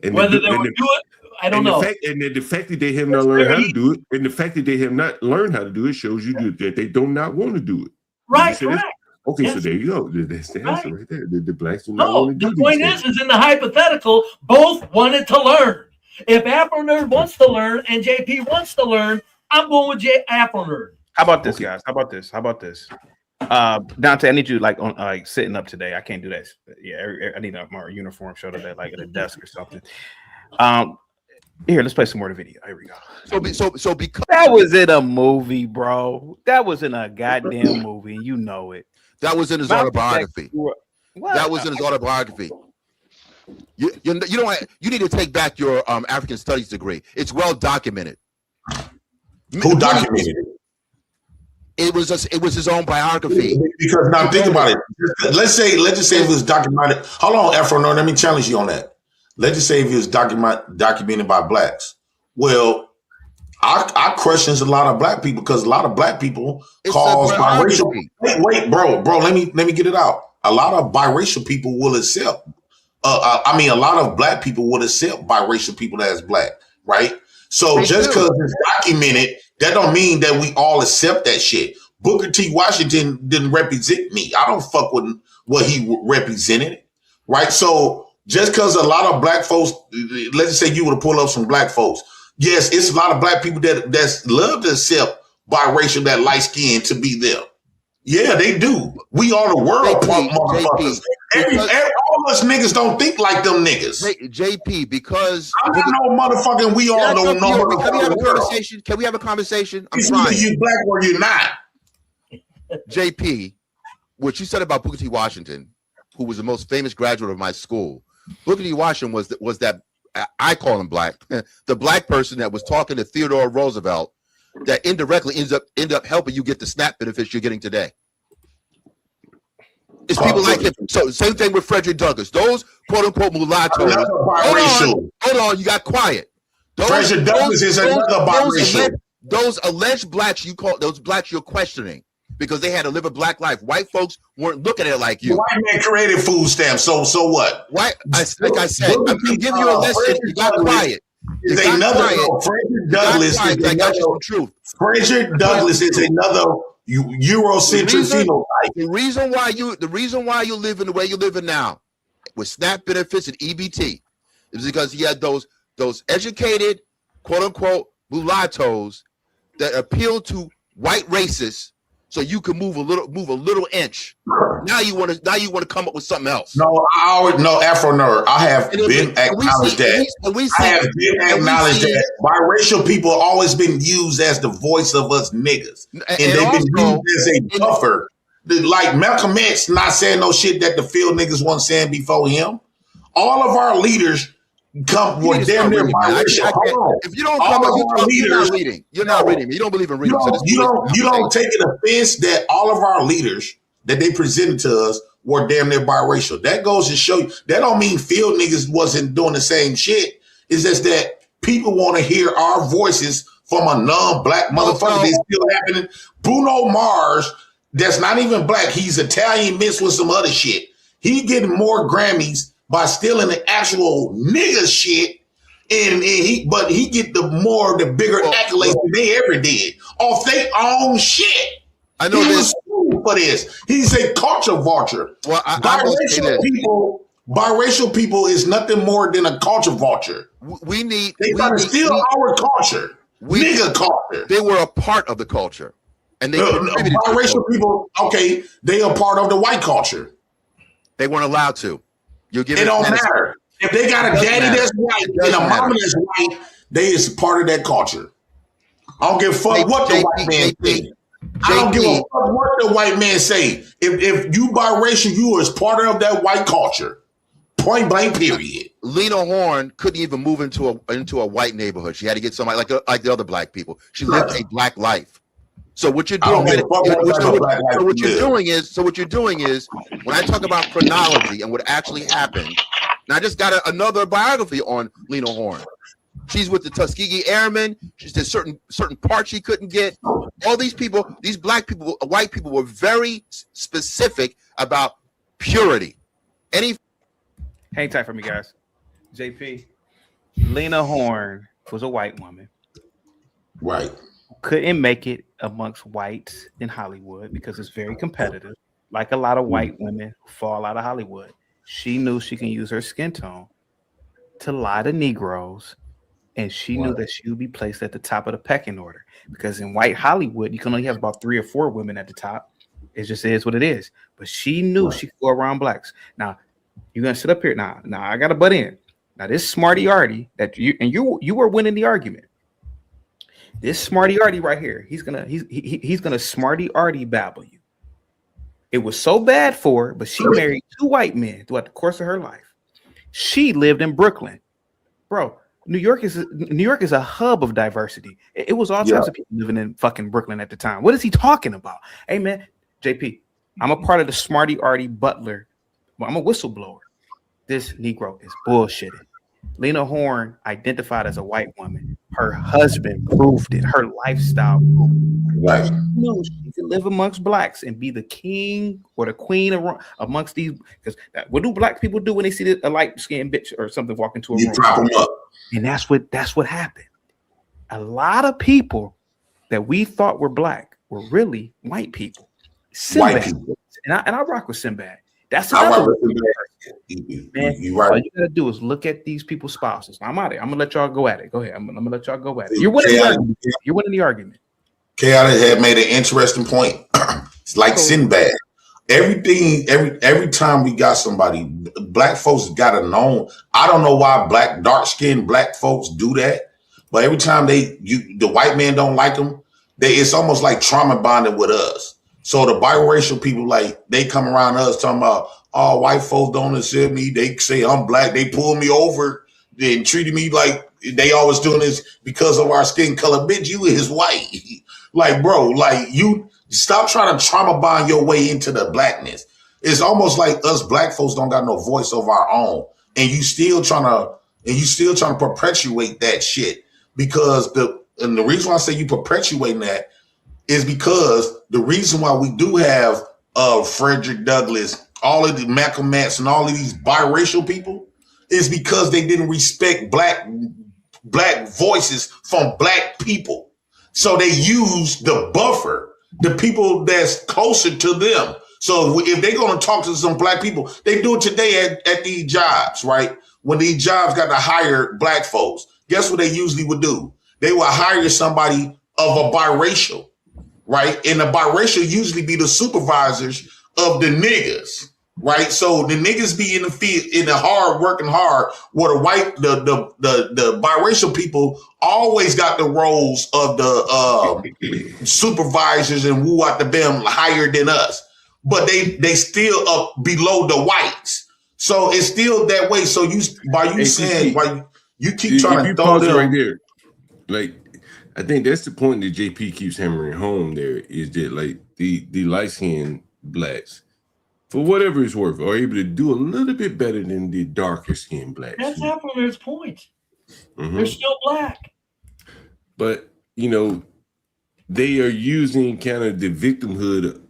and Whether they would do it, I don't know. The fact that they have not learned how to do it, and the fact that they have not learned how to do it shows you that they do not want to do it. Right, correct. Okay, yes. So there you go. That's the answer right there. The blacks do not want to do the point is in the hypothetical, both wanted to learn. If Afro-Nerd wants to learn and JP wants to learn, I'm going with Afro-Nerd. How about this, guys? How about this? Dante, I need you on sitting up today. I can't do that. Yeah, I need a more uniform show today, like at a desk or something. Here, let's play some more of the video. Here we go. So because that was in a movie, bro. That was in a goddamn movie, and you know it. That was in his autobiography. That was in his autobiography. You need to take back your African Studies degree. It's well documented. Who documented it? It was his own biography. Because now think about it. Let's just say it was documented. Hold on, Afro-Nerd, let me challenge you on that. Let's just say if it was documented by blacks. Well, I questions a lot of black people because a lot of black people cause biracial. Wait, bro, let me get it out. A lot of biracial people will accept. A lot of black people would accept biracial people as black, right? So just because it's documented, that don't mean that we all accept that shit. Booker T. Washington didn't represent me. I don't fuck with what he represented, right? So just because a lot of black folks, let's just say you would have pulled up some black folks. Yes, it's a lot of black people that's love to accept biracial, that light skin to be them. Yeah, they do. We are the world, motherfuckers. All us niggas don't think like them niggas. JP, because I'm not no motherfucking. We all know no motherfucking. Can we have a conversation? Can we have a conversation? I'm trying. You black or you're not. JP, what you said about Booker T. Washington, who was the most famous graduate of my school. Booker T. Washington was that I call him black, the black person that was talking to Theodore Roosevelt that indirectly end up helping you get the SNAP benefits you're getting today. It's people like him. So same thing with Frederick Douglass. Those quote unquote mulattoes. Hold on, you got quiet. Frederick Douglass is another biracial. Those alleged blacks you're questioning because they had to live a black life. White folks weren't looking at it like you. The white man created food stamps, so what? Like I said, I'm giving you a lesson. You got quiet. Frederick Douglass is another truth. Frederick Douglass is another Eurocentric phenotype. The reason why you live in the way you're living now, with SNAP benefits and EBT, is because you had those educated, quote unquote, mulattoes that appeal to white racists, so you can move a little inch. Now you want to come up with something else. No, Afro-Nerd. I have been acknowledged that. I have been acknowledged that biracial people have always been used as the voice of us niggas, and they've been used as a buffer Like Malcolm X not saying no shit that the field niggas wasn't saying before him. All of our leaders were damn near biracial. If you don't come up, you're not reading. You're not reading. You don't believe in reading. You don't take an offense that all of our leaders that they presented to us were damn near biracial. That goes to show you, that don't mean field niggas wasn't doing the same shit. It's just that people want to hear our voices from a non-black motherfucker. They still happening. Bruno Mars, that's not even black. He's Italian mixed with some other shit. He getting more Grammys by stealing the actual nigga shit. And he get the bigger accolades than they ever did off their own shit. I know this for this. He's a culture vulture. Well, biracial people is nothing more than a culture vulture. They try to steal our culture, nigga culture. They were a part of the culture, and they biracial people. Okay, they are part of the white culture. They weren't allowed to. It don't matter. If they got a daddy that's white and a mama that's white, they is part of that culture. I don't give a fuck what the white man say. I don't give a fuck what the white man say. If you biracial, you is part of that white culture. Point blank, period. Lena Horne couldn't even move into a white neighborhood. She had to get somebody like the other black people. She lived a black life. So what you're doing is when I talk about chronology and what actually happened, and I just got another biography on Lena Horne. She's with the Tuskegee Airmen. There's certain parts she couldn't get. All these people, these black people, white people, were very specific about purity. Hang tight for me, guys. JP, Lena Horne was a white woman. Right. Couldn't make it amongst whites in Hollywood because it's very competitive. Like a lot of white women who fall out of Hollywood. She knew she can use her skin tone to lie to Negroes, and she knew that she would be placed at the top of the pecking order because in white Hollywood, you can only have about 3 or 4 women at the top. It just is what it is. But she knew she could go around blacks. Now, you're gonna sit up here. Now I gotta butt in. Now, this smarty arty that you were winning the argument. This smarty arty right here, he's gonna smarty arty babble you. It was so bad for her, but she married 2 white men throughout the course of her life. She lived in Brooklyn, bro. New York is a hub of diversity. It was all types of people living in fucking Brooklyn at the time. What is he talking about? Hey man, JP, I'm a part of the smarty arty butler. Well, I'm a whistleblower. This Negro is bullshitting. Lena Horne identified as a white woman. Her husband proved it. Her lifestyle proved it. Right. She knew she could live amongst blacks and be the king or the queen amongst these. Because what do black people do when they see a light-skinned bitch or something walk into a room? You prop them up. And that's what happened. A lot of people that we thought were black were really white people. Sinbad. White people. And I rock with Sinbad. That's another one. Man, you right. All you gotta do is look at these people's spouses. I'm out of it. I'm gonna let y'all go at it. Go ahead. I'm gonna let y'all go at it. You're winning the argument. You're winning the argument. Chaotic had made an interesting point. It's like Sinbad. Every time we got somebody, black folks gotta know. I don't know why dark-skinned black folks do that, but every time the white man don't like them, it's almost like trauma bonding with us. So the biracial people, like, they come around us talking about, oh, white folks don't accept me. They say I'm black. They pull me over and treated me like they always doing this because of our skin color. Bitch, you is white. Like, bro, like, you stop trying to trauma bond your way into the blackness. It's almost like us black folks don't got no voice of our own. And you still trying to perpetuate that shit because the reason why I say you perpetuating that is because the reason why we do have Frederick Douglass, all of the Malcolm X, and all of these biracial people is because they didn't respect black voices from black people. So they use the buffer, the people that's closer to them. So if they're going to talk to some black people, they do it today at these jobs, right? When these jobs got to hire black folks, guess what they usually would do? They would hire somebody of a biracial. Right. And the biracial usually be the supervisors of the niggas. Right. So the niggas be in the field, working hard, where the biracial people always got the roles of the supervisors and woo out the bim higher than us. but they still up below the whites. So it's still that way. So why you keep trying to throw pause it them right there. Like, I think that's the point that JP keeps hammering home. There is that like the light skinned blacks, for whatever it's worth, are able to do a little bit better than the darker skinned blacks. That's Afroner's point. Mhm. They're still black. But they are using kind of the victimhood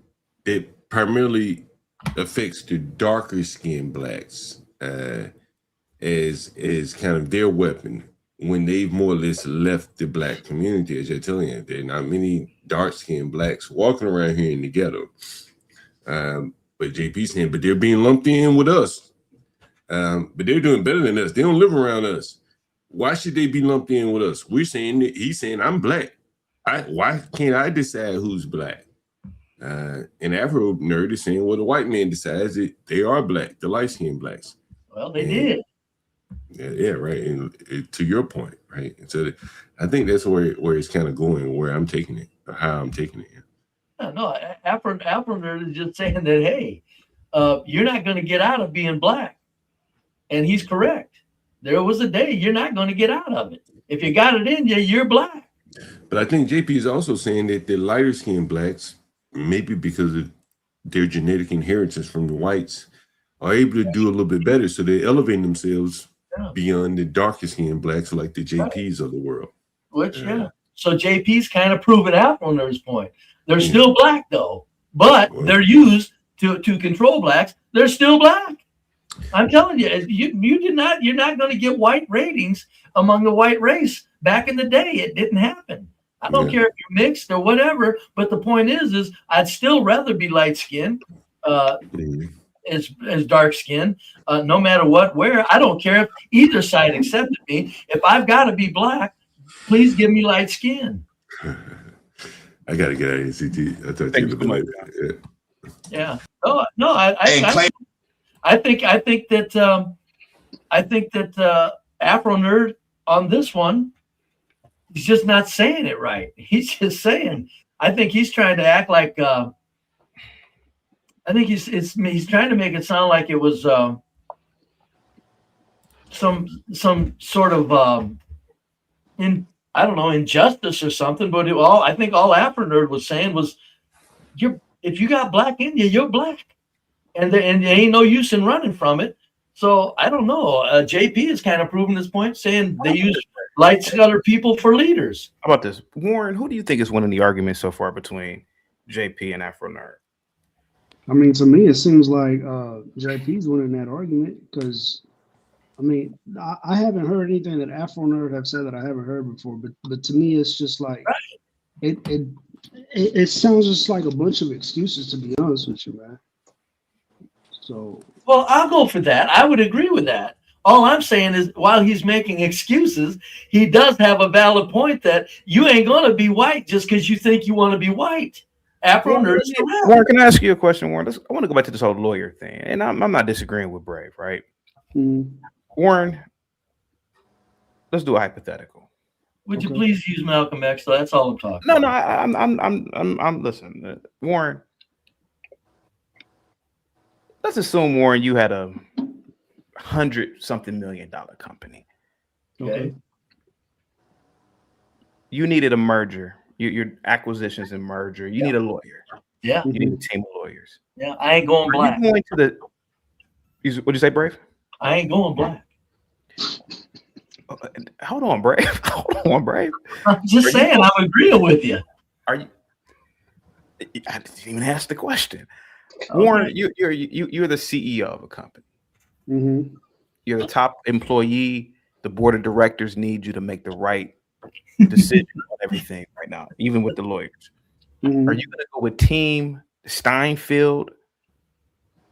that primarily affects the darker skinned blacks as kind of their weapon when they've more or less left the black community. As you're telling you, there are not many dark skinned blacks walking around here in the ghetto. But JP's saying, but they're being lumped in with us. But they're doing better than us. They don't live around us. Why should they be lumped in with us? We're saying that he's saying I'm black. Why can't I decide who's black? And Afro nerd is saying, well, the white man decides that they are black, the light-skinned blacks. Well, they did. Yeah, right. And to your point, right? And so I think that's where it's kind of going, where I'm taking it, or how I'm taking it. No, Afro nerd is just saying that, hey, you're not going to get out of being black. And he's correct. There was a day you're not going to get out of it. If you got it in you, you're black. But I think JP is also saying that the lighter skinned blacks, maybe because of their genetic inheritance from the whites, are able to do a little bit better. So they're elevating themselves beyond the darker skinned blacks like the JPs of the world. So JP's kind of proving Afro nerd's point. They're still black though, but they're used to control blacks. They're still black. I'm telling you, you're not going to get white ratings among the white race. Back in the day, it didn't happen. I don't care if you're mixed or whatever, but the point is I'd still rather be light skinned as dark skinned, no matter what, where. I don't care if either side accepted me. If I've got to be black, please give me light skin. I got to get out of here, CT. I'll talk to you a little bit later. Yeah. No. I think that Afro nerd on this one, he's just not saying it right. He's just saying. I think he's trying to act like. I think he's trying to make it sound like it was some sort of injustice or something. But I think all Afro nerd was saying was, if you got black in you, you're black. And there ain't no use in running from it. So I don't know. JP is kind of proving this point, saying they use light-colored people for leaders. How about this, Warren? Who do you think is winning the argument so far between JP and Afro nerd? I mean, to me, it seems like JP's winning that argument because, I mean, I haven't heard anything that Afro nerd have said that I haven't heard before. But to me, it's just like it sounds just like a bunch of excuses, to be honest with you, man. So, well, I'll go for that. I would agree with that. All I'm saying is, while he's making excuses, he does have a valid point that you ain't going to be white just because you think you want to be white. Afro nerd is correct. Warren, can I ask you a question, Warren? I want to go back to this whole lawyer thing, and I'm not disagreeing with Brave, right? Warren, let's do a hypothetical. Would you please use Malcolm X? So that's all I'm talking. No, I'm listening, Warren. Let's assume, Warren, you had a $100-something million company. Okay. You needed a merger. Your acquisitions and merger. You need a lawyer. Yeah. You need a team of lawyers. Yeah. I ain't going black. You going to what'd you say, Brave? I ain't going black. Hold on, Brave. Hold on, Brave. I'm just saying, I'm agreeing with you. Are you? I didn't even ask the question. Warren, you're the CEO of a company. Mm-hmm. You're the top employee. The board of directors need you to make the right decision on everything right now, even with the lawyers. Mm-hmm. Are you going to go with Team Steinfeld,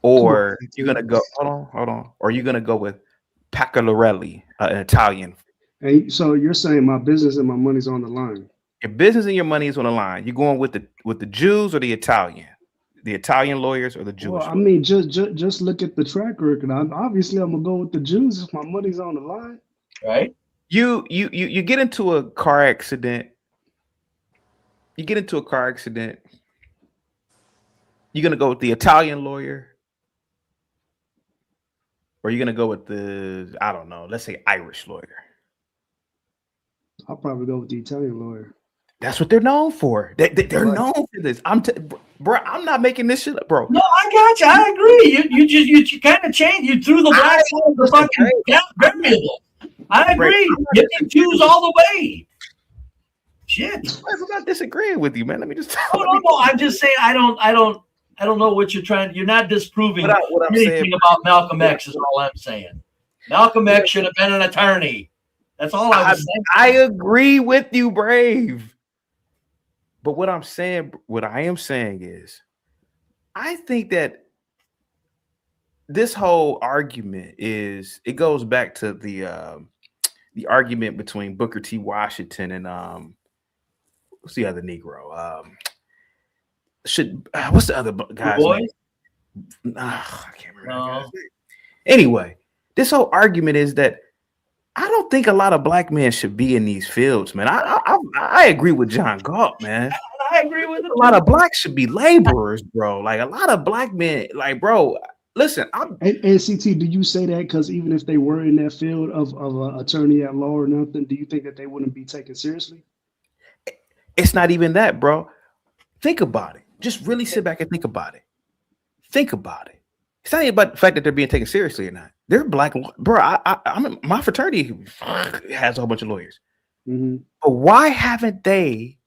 or you're going to go? Hold on. Or are you going to go with Pacalorelli, an Italian? And so you're saying my business and my money's on the line? Your business and your money is on the line. You're going with the Jews or the Italian? The Italian lawyers or the Jewish? Well, I mean, just look at the track record. Obviously, I'm gonna go with the Jews if my money's on the line. Right? You get into a car accident. You gonna go with the Italian lawyer, or you gonna go with the, I don't know, let's say Irish lawyer? I'll probably go with the Italian lawyer. That's what they're known for. They're Right. known for this. Bro, I'm not making this shit up, bro. No, I got you. I agree. You kind of changed. You threw the black side of the fucking variable. I agree. You can choose all the way. Shit. I'm not disagreeing with you, man. Let me just. No. I'm just saying. I don't know what you're trying. You're not disproving what I'm anything saying about Malcolm X. Is all I'm saying. Malcolm X should have been an attorney. That's all I was saying. I agree with you, Brave. But what I am saying is, I think that this whole argument it goes back to the argument between Booker T. Washington and what's the other Negro? What's the other guy's name? I can't remember that guy's name. Anyway, this whole argument is that I don't think a lot of black men should be in these fields, man. I agree with John Galt, man. I agree with it. A lot of blacks should be laborers, bro. Like a lot of black men, like, bro. Listen, and CT, do you say that because even if they were in that field of attorney at law or nothing, do you think that they wouldn't be taken seriously? It's not even that, bro. Think about it. Just really sit back and think about it. Think about it. It's not even about the fact that they're being taken seriously or not. They're black, bro. My fraternity has a whole bunch of lawyers. Mm-hmm. But why haven't they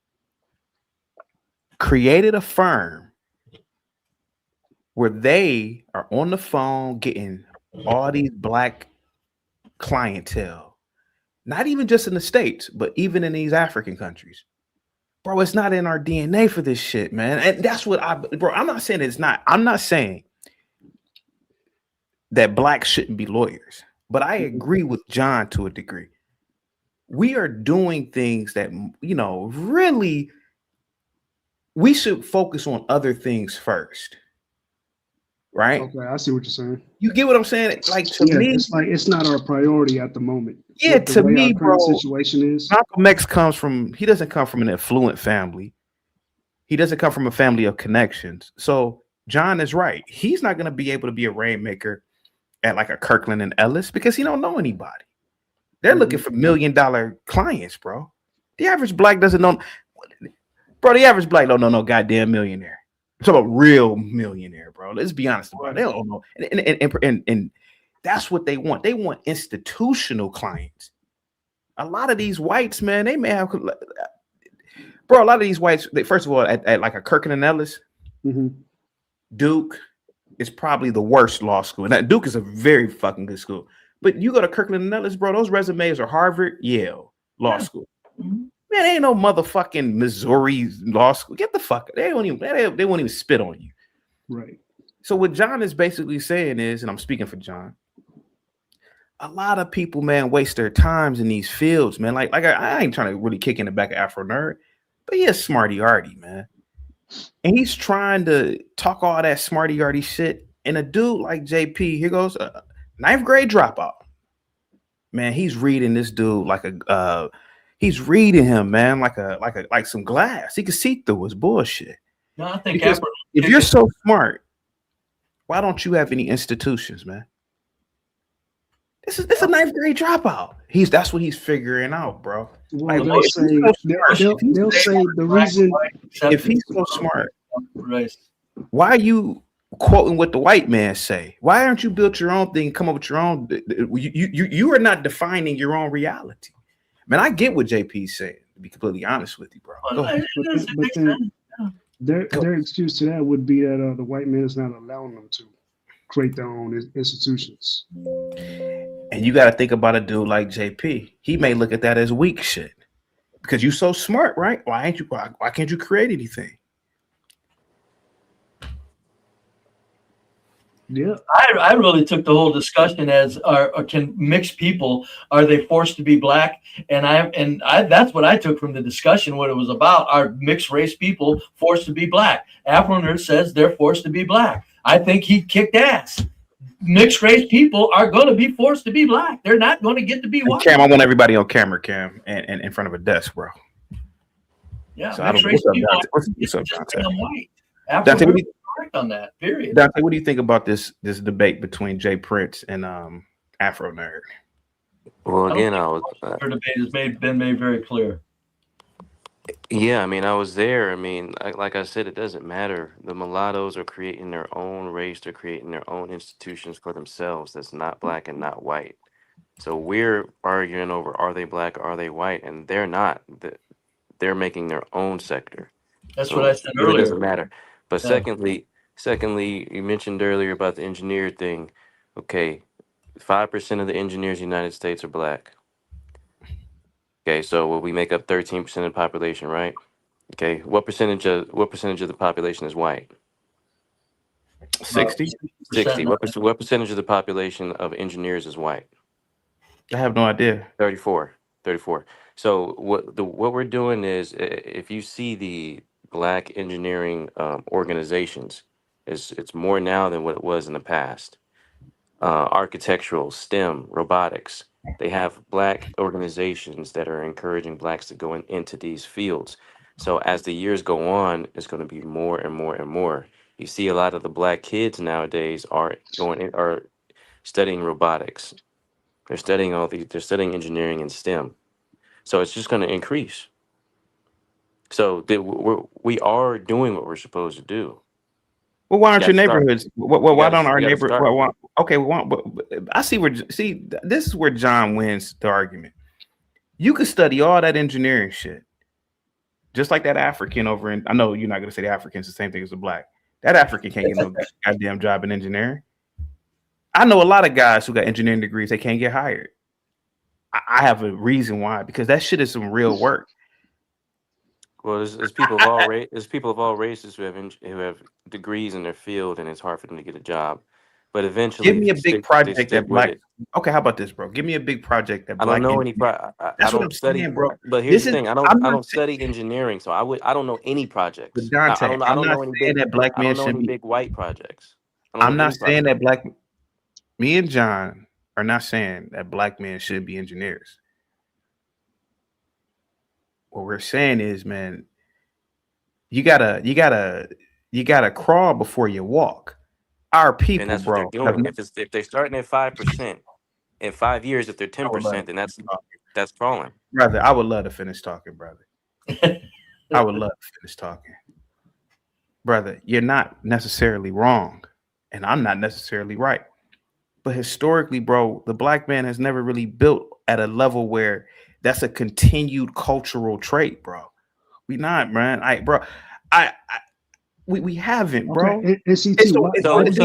created a firm where they are on the phone getting all these black clientele, not even just in the States, but even in these African countries? Bro, it's not in our DNA for this shit, man. And that's what I'm not saying it's not. I'm not saying that blacks shouldn't be lawyers, but I agree with John to a degree. We are doing things that, really we should focus on other things first. Right? Okay, I see what you're saying. You get what I'm saying? Like, to me, it's like it's not our priority at the moment. Yeah, to me, bro, situation is Malcolm X he doesn't come from an affluent family. He doesn't come from a family of connections. So John is right. He's not going to be able to be a rainmaker at like a Kirkland and Ellis because he don't know anybody. They're looking for $1 million clients, bro. The average black doesn't know. Bro, the average black don't know no goddamn millionaire. I'm talking about real millionaire, bro. Let's be honest about it. They don't know. And that's what they want. They want institutional clients. A lot of these whites, man, they may have, bro, a lot of these whites, first of all, at like a Kirkland and Ellis, Duke is probably the worst law school. And Duke is a very fucking good school. But you go to Kirkland and Ellis, bro, those resumes are Harvard, Yale, law school. Man, ain't no motherfucking Missouri law school. Get the fuck. They won't even spit on you. Right. So what John is basically saying is, and I'm speaking for John, a lot of people, man, waste their times in these fields, man. Like I ain't trying to really kick in the back of Afro Nerd, but he is smarty-arty, man. And he's trying to talk all that smarty-arty shit. And a dude like JP, here goes a 9th grade dropout. Man, he's reading this dude like he's reading him, man, like some glass. He can see through his bullshit. No, I think because if you're so smart, why don't you have any institutions, man? This is a 9th grade dropout. That's what he's figuring out, bro. Well, Like, they'll say the reason if he's so smart, why are you quoting what the white man say? Why aren't you built your own thing, come up with your own? You are not defining your own reality. Man, I get what JP's saying, to be completely honest with you, bro. Go ahead. But then their excuse to that would be that the white man is not allowing them to create their own institutions. And you got to think about a dude like JP. He may look at that as weak shit because you're so smart, right? Why can't you create anything? Yeah, I really took the whole discussion as can mixed people, are they forced to be black? And that's what I took from the discussion. What it was about, are mixed race people forced to be black? Afro Nerd says they're forced to be black. I think he kicked ass. Mixed race people are going to be forced to be black. They're not going to get to be white. Cam, I want everybody on camera, Cam, and in front of a desk, bro. Yeah, So mixed race people. What's up, Dante? I'm white. Dante, correct on that. Period. Dante, what do you think about this debate between Jay Prince and Afro Nerd? Well, again, Our debate has been made very clear. yeah, I mean, I was there. I mean, like I said, it doesn't matter. The mulattoes are creating their own race. They're creating their own institutions for themselves. That's not black and not white. So we're arguing over, are they black or are they white? And they're not. They're making their own sector. That's So what I said it really earlier. doesn't matter. But Yeah. secondly, you mentioned earlier about the engineer thing. Okay, 5% of the engineers in the United States are black. Okay, so we make up 13% of the population, right? Okay, what percentage of the population is white? 60. 60. What percentage of the population of engineers is white? I have no idea. 34. So what we're doing is, if you see the black engineering organizations, it's more now than what it was in the past. Architectural, STEM, robotics. They have black organizations that are encouraging blacks to go into these fields. So as the years go on, it's going to be more and more and more. You see a lot of the black kids nowadays are studying robotics. They're studying they're studying engineering and STEM. So it's just going to increase. So we are doing what we're supposed to do. Well, why aren't your Gotta start. neighborhoods? Why don't our You gotta neighborhoods? start. Okay, I see this is where John wins the argument. You could study all that engineering shit, just like that African over in. I know you're not going to say the African's the same thing as the black. That African can't get no goddamn job in engineering. I know a lot of guys who got engineering degrees, they can't get hired. I have a reason why, because that shit is some real work. Well, there's people of all races who have degrees in their field, and it's hard for them to get a job. But eventually, Give me a big project that black. It. Okay, how about this, bro? Give me a big project that I black. don't know any. That's what I'm saying, bro. But here's the thing: I don't study engineering, so I don't know any projects. Dante, I don't know any big. That black man I don't know should any be big white projects. I'm not saying that black. Me and John are not saying that black men should be engineers. What we're saying is, man, you gotta crawl before you walk. Our people, and that's bro. what they're doing. If they're starting at 5%, in 5 years, if they're 10%, then that's crawling. Brother, I would love to finish talking, brother. I would love to finish talking. Brother, you're not necessarily wrong, and I'm not necessarily right. But historically, bro, the black man has never really built at a level where that's a continued cultural trait, bro. We not, man. We haven't, bro. Okay. So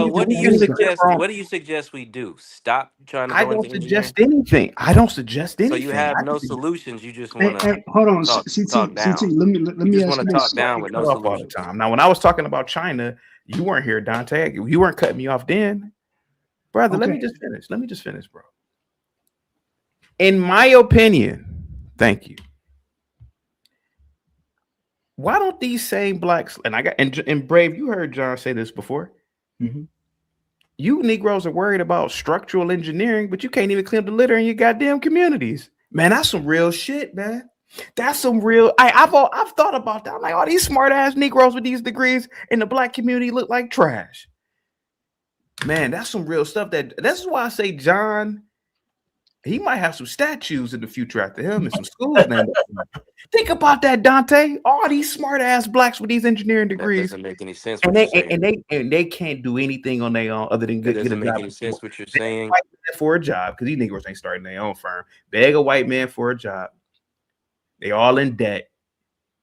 what do you suggest we do? Stop trying to go into anything. I don't suggest anything. So you have no solutions. You just want to hold on, talk down. CT, let me just ask want to talk down with no solutions all the time. Now, when I was talking about China, you weren't here, Dante. You weren't cutting me off then. Brother, let me just finish, bro. In my opinion, thank you. Why don't these same blacks, and Brave, you heard John say this before. Mm-hmm. You Negroes are worried about structural engineering, but you can't even clean up the litter in your goddamn communities. Man, that's some real shit, man. That's some real. I've thought about that. I'm like, all these smart ass Negroes with these degrees in the black community look like trash. Man, that's some real stuff. That's why I say John, he might have some statues in the future after him and some schools named after him. Think about that, Dante. All these smart ass blacks with these engineering degrees. That doesn't make any sense. And they can't do anything on their own other than get a job. Make any sense what you're saying. White man for a job, because these Negroes ain't starting their own firm. Beg a white man for a job. They all in debt.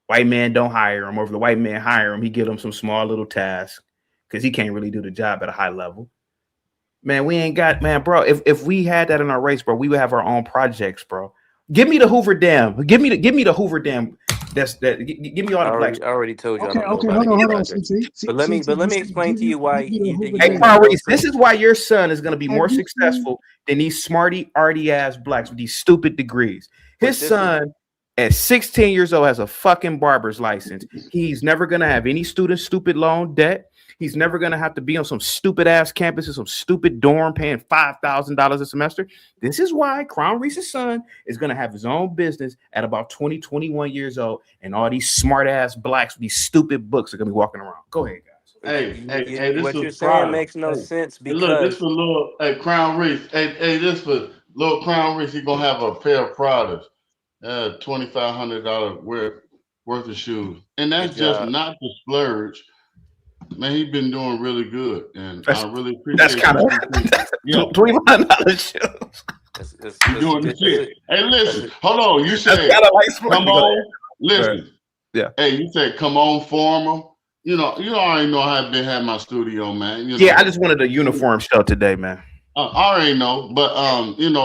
White man don't hire him, or if the white man hire him, he give him some small little task because he can't really do the job at a high level. Man, we ain't got, man, bro. If we had that in our race, bro, we would have our own projects, bro. Give me the Hoover Dam. Give me the Hoover Dam. Give me all the blacks. I already told you. Okay, hold on. But let me explain to you why. Hey, Maurice, this is why your son is going to be more successful than these smarty, arty ass blacks with these stupid degrees. His son, at 16 years old, has a fucking barber's license. He's never going to have any stupid loan debt. He's never going to have to be on some stupid ass campus in some stupid dorm paying $5,000 a semester. This is why Crown Reese's son is going to have his own business at about 20, 21 years old. And all these smart ass blacks with these stupid books are going to be walking around. Go ahead, guys. This what was you're saying Prada. makes no sense Hey, look, this because for little Crown Reese. This for little Crown Reese. He gonna have a pair of Pradas, $2,500 worth of shoes, and that's good just job. not the splurge. Man, he's been doing really good, and I really That's appreciate kind of yeah. $2,500 shoes. You're doing the shit. Hey, listen, hold on. You That's said, kind of like come on. Listen. Yeah. Hey, you said, come on, formal. You already know how I've been had my studio, man. Yeah, I just wanted a uniform show today, man. I already know, but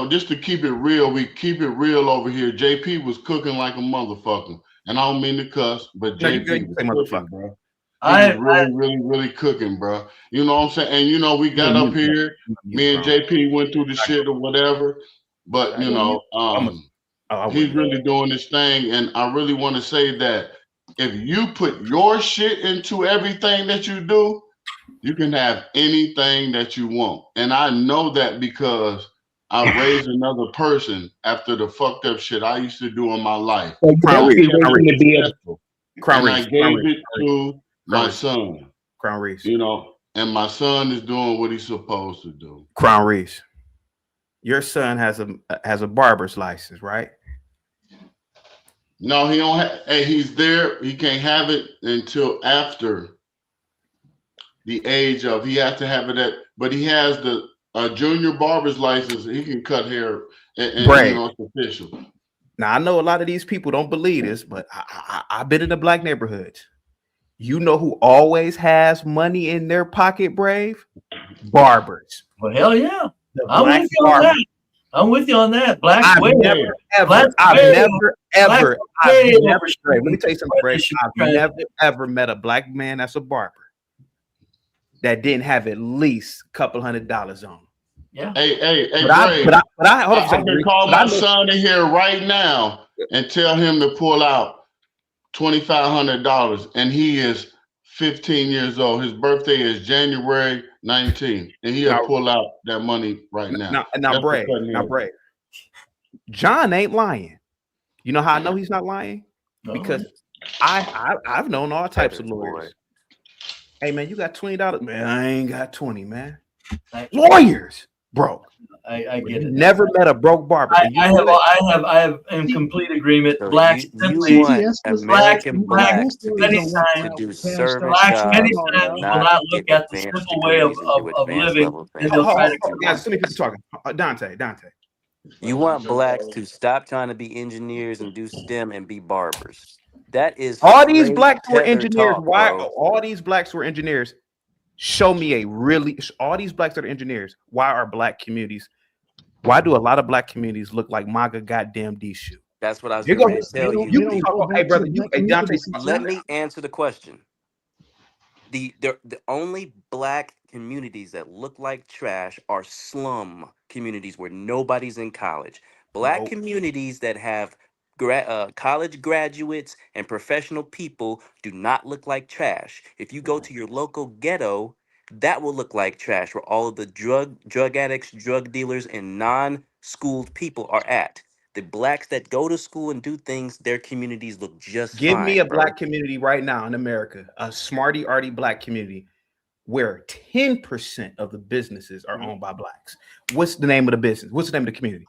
just to keep it real, we keep it real over here. JP was cooking like a motherfucker, and I don't mean to cuss, but No, you JP say was cooking, motherfucker, bro. He was really, really, really cooking, bro. You know what I'm saying? And we got up here. Me and JP went through the shit or whatever, but he's really doing this thing, and I really want to say that if you put your shit into everything that you do, you can have anything that you want. And I know that because I raised another person after the fucked up shit I used to do in my life. Crown Reese. And I gave it to my son. Crown Reese. And my son is doing what he's supposed to do. Crown Reese. Your son has a barber's license, right? No, he don't have. Hey, he's there. He can't have it until after the age of. He has to have it but he has the junior barber's license. He can cut hair, and it's official. Now I know a lot of these people don't believe this, but I've been in the black neighborhoods. You know who always has money in their pocket, Brave? Barbers. Well, hell yeah. I'm with you on that. I'm with you on that. I've never ever, let me tell you something, Brave. I've never ever met a black man that's a barber that didn't have at least a couple $100 on. Yeah. Hey, but I hold on a second. I can call my son in here right now and tell him to pull out $2,500, and he is 15 years old. His birthday is January 19th, and he'll pull out that money right now. Now, Brave. John ain't lying. You know how I know he's not lying? Because I've known all types of lawyers. Hey man, you got $20? Man, I ain't got 20, man. Lawyers, bro. I get it. Never met a broke barber. I have in complete agreement. So Blacks you want blacks American blacks many to times do service blacks many jobs times and will not not look get at the advanced simple way of degrees and do advanced living, level and things. they'll try to. Guys, so many people talking. Dante. You want blacks to stop trying to be engineers and do STEM and be barbers. That is all these straight blacks who are tether engineers. talk, Why bro. all these blacks who are engineers? Show me all these blacks that are engineers. Why are black communities? Why do a lot of black communities look like MAGA goddamn D-shoe? That's what I was going to tell you. Hey brother, Dante. Let me answer the question. The only black communities that look like trash are slum communities where nobody's in college. Black communities that have college graduates and professional people do not look like trash. If you go to your local ghetto, that will look like trash, where all of the drug addicts, drug dealers, and non-schooled people are at. The blacks that go to school and do things, their communities look just fine. Give me a black community right now in America, a smarty arty black community where 10% of the businesses are owned by blacks. What's the name of the business? What's the name of the community?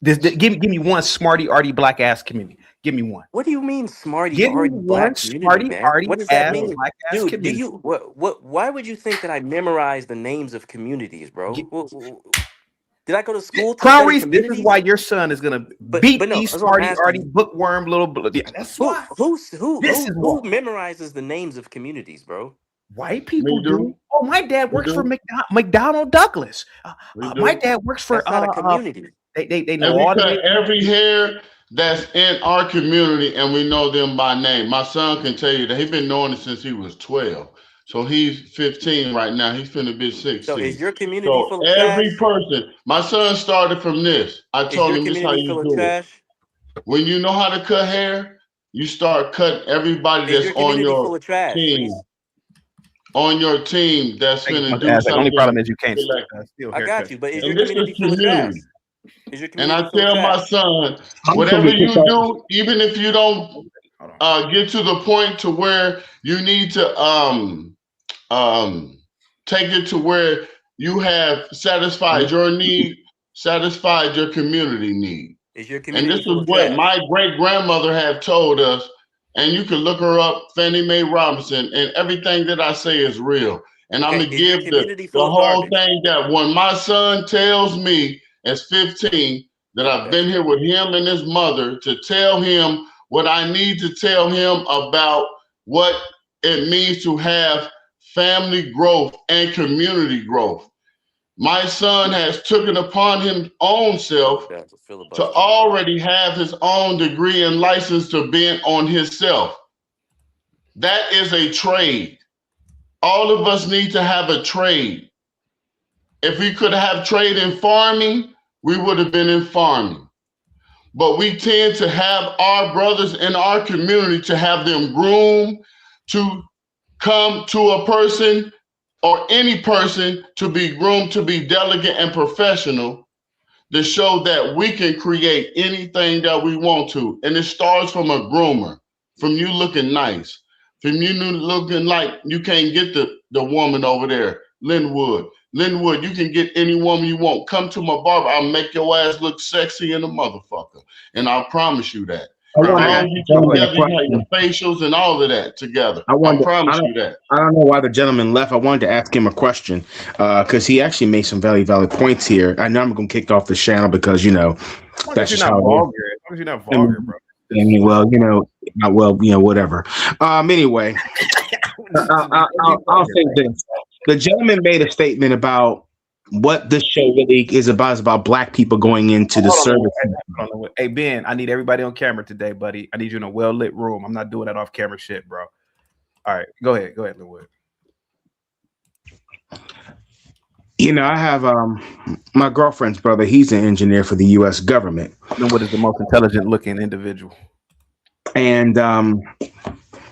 Give me one smarty arty black ass community. Give me one. What do you mean smarty arty black community, man? What does that mean? Dude, do you why would you think that I memorized the names of communities, bro? Did I go to school to Crown study Reese, communities? This is why your son is gonna beat no, these smarty arty bookworm little. That's why. Who memorizes the names of communities, bro? White people do. Oh, my dad works for McDonnell Douglas. My dad works for a community. They know all every hair that's in our community, and we know them by name. My son can tell you that he's been knowing it since he was 12. So he's 15 right now. He's finna be 16. So is your community full of every trash? person, my son started from this. I told him this is how you do it. When you know how to cut hair, you start cutting everybody that's on your team. On your team that's finna do something. The only problem is you can't. I got you, but is your community full of trash? And I tell my son, whatever you do, even if you don't get to the point to where you need to take it to where you have satisfied your need, satisfied your community need. Is your And community this full is of what trash? my great grandmother had told us. And you can look her up, Fannie Mae Robinson, and everything that I say is real. And I'm Okay, gonna is your give community the full of whole garbage? thing that when my son tells me as 15 that I've been here with him and his mother to tell him what I need to tell him about what it means to have family growth and community growth. My son has taken upon his own self That's a to filibuster. already have his own degree and license to being on himself. That is a trade. All of us need to have a trade. If we could have trade in farming, we would have been in farming. But we tend to have our brothers in our community to have them groomed to come to a person or any person to be groomed to be delicate and professional to show that we can create anything that we want to. And it starts from a groomer, from you looking nice, from you looking like you can't get the woman over there, Linwood. Linwood, you can get any woman you want. Come to my barber. I'll make your ass look sexy in a motherfucker. And I'll promise you that. I As want to long ask as the you gentleman a together, you have your question. facials and all of that together. I I promise you that. don't know why the gentleman left. I wanted to ask him a question because he actually made some very valid points here. I know I'm going to kick off the channel because that's just how it is. As long as you're not vulgar, bro. I mean, whatever. Anyway, I'll say this: the gentleman made a statement about what this show really is about. It's about black people going into the service. Hey Ben, I need everybody on camera today, buddy. I need you in a well lit room. I'm not doing that off camera shit, bro. All right, go ahead, Linwood. I have my girlfriend's brother. He's an engineer for the U.S. government. Linwood is the most intelligent looking individual. And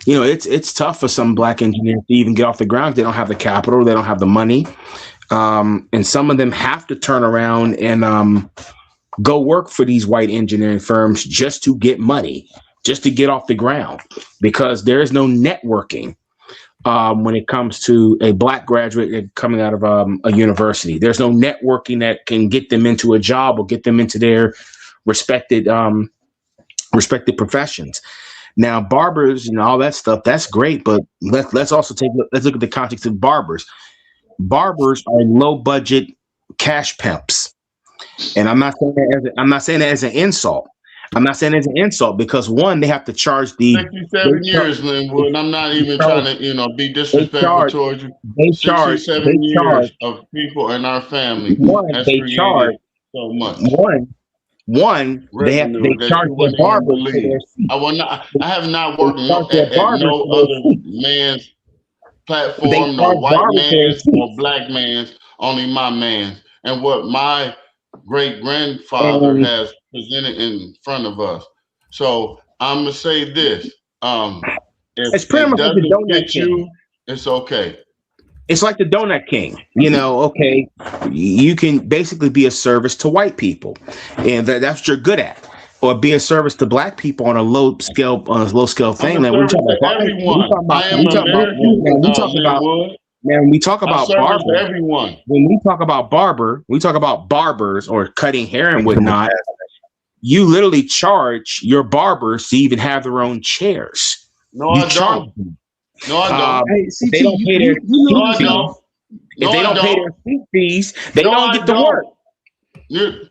it's tough for some black engineers to even get off the ground. They don't have the capital. They don't have the money. And some of them have to turn around and go work for these white engineering firms just to get money, just to get off the ground, because there is no networking when it comes to a black graduate coming out of a university. There's no networking that can get them into a job or get them into their respected professions. Now, barbers and all that stuff, that's great, but let's look at the context of barbers. Barbers are low budget cash pimps. And I'm not saying that as an insult. I'm not saying it as an insult because one, they have to charge the 67 years, Linwood. And I'm not even trying to, be disrespectful towards you. 67 years of people in our family has created so much. One, they charge their barbers for their seat. I have not worked at no other man's platform, no white man's, no black man's, only my man's. And what my great grandfather has presented in front of us. So I'm gonna say this: if it's pretty much like the donut king. It's okay. It's like the donut king. Okay, you can basically be a service to white people, and that's what you're good at, or be a service to black people on a low scale thing. I'm a service to everyone. I am American. When we talk about barber, everyone. When we talk about barbers or cutting hair and whatnot, you literally charge your barbers to even have their own chairs. No, I don't. No, I don't. If they don't pay their seat fees, they don't get to work. You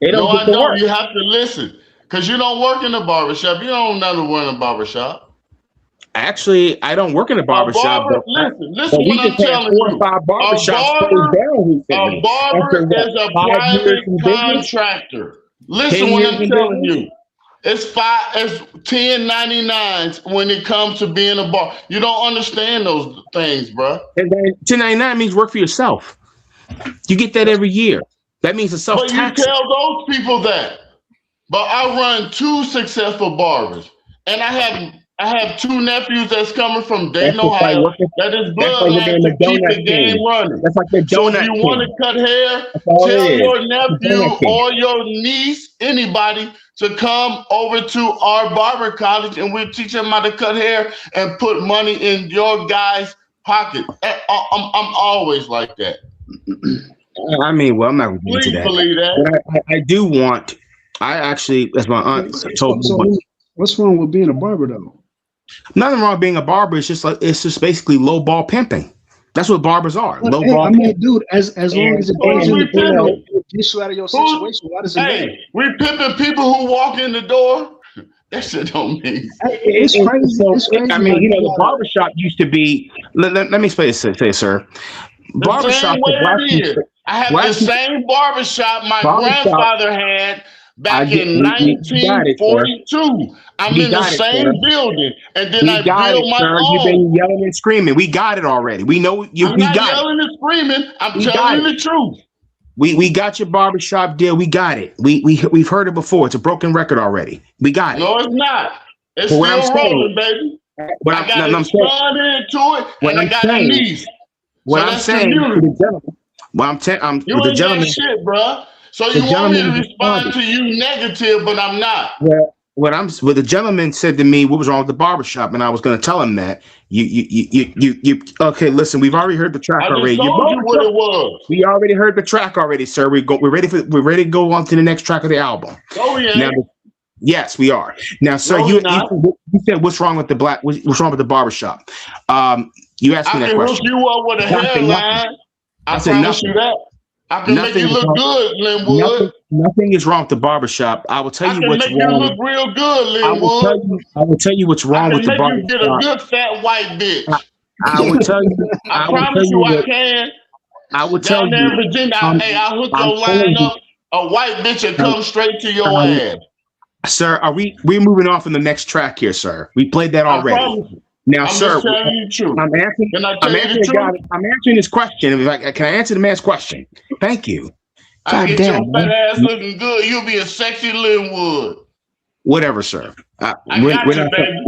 have to listen, because you don't work in the barbershop. You don't never work in a barbershop. Actually, I don't work in a barbershop. Listen what I'm telling you. A barber is a private contractor. Listen what I'm telling you. It's 1099s when it comes to being a bar. You don't understand those things, bro. 1099 means work for yourself. You get that every year. That means a self-tax. But you tell those people that. But I run 2 successful barbers, and I have 2 nephews that's coming from Dayton, Ohio. That is bloodline to keep the game running. That's like the donut. So if you want to cut hair, tell your nephew or your niece, anybody, to come over to our barber college, and we'll teach them how to cut hair and put money in your guys' pocket. I'm always like that. I mean, well, I'm not going to get into Please that. believe that. But I do want. I actually, as my aunt told me, once, What's wrong with being a barber though? nothing wrong with being a barber. It's just basically low ball pimping. That's what barbers are. But, Low hey, ball. I mean, dude, as long as it pimping? gets you out of your situation, why does it matter? Hey, we pimping people who walk in the door. That shit don't mean. It's crazy. So, It's crazy. I mean, you know, the gotta- barbershop used to be. Let me explain this, say, sir. The Barbershop same for way black it is. people. I have Black the people- same barbershop my Barbershop- grandfather had back in we got it, sir. 1942. I'm We in the got it, same sir. building, and then I We got built it, my sir. You've own. been yelling and screaming. We got it already. We know you. I'm We not got it. yelling and screaming. I'm We telling got you the truth. We got your barbershop deal. We got it. We've heard it before. It's a broken record already. We got it. No, it's not. It's But what still I'm saying- rolling, baby. What I got I'm a saying- son into it, what and I I'm got a saying- niece. What So I'm that's saying to community. the gentleman. Well, I'm You the ain't gentleman. that shit, bruh. So the you want me to gentleman respond responded. to you negative, but I'm not. Well, what the gentleman said to me, what was wrong with the barbershop, and I was going to tell him that you. Okay, listen, we've already heard the track I just already. told you what it was. We already heard the track already, sir. We're ready to go on to the next track of the album. No, we ain't. Now, yes, we are. Now, sir, No, you we're not. said what's wrong with what's wrong with the barbershop? You asked I me that can hook question. you up with a I said hairline. I said promise you nothing. that. I can make you Nothing is look wrong- good, Linwood. Nothing is wrong with the barbershop. I will tell I you can what's make you wrong. look real good, I will Linwood. tell you what's I wrong can with the make you get a barbershop. good fat white bitch. I will tell you. I will promise tell you I that- can. I will tell Down there in you. Virginia, hey, I hook I'm your telling line you. up. A white bitch will come straight to your um, ass. Sir, we're moving on from the next track here, sir. We played that I already. promise you. Now, I'm sir, just telling you the truth. I'm answering. Can I tell you the answering truth? I'm answering this question. Can I answer the man's question? Thank you. I God get damn, your fat man. ass looking good. You'll be a sexy Linwood. Whatever, sir. I got you, baby.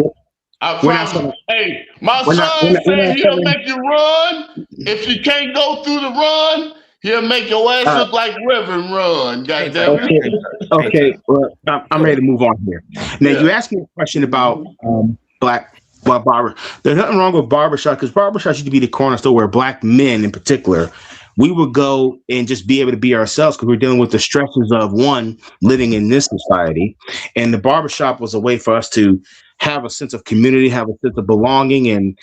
I we're not promise. Hey, my we're not- son we're not- we're said not he'll telling- make you run. If you can't go through the run, he'll make your ass look like Reverend Run. Goddamn it. Okay. Well, I'm ready to move on here. Now, Yeah. you asked me a question about black barber. There's nothing wrong with barbershop because barbershop used to be the cornerstone where black men, in particular, we would go and just be able to be ourselves because we're dealing with the stresses of one living in this society, and the barbershop was a way for us to have a sense of community, have a sense of belonging, and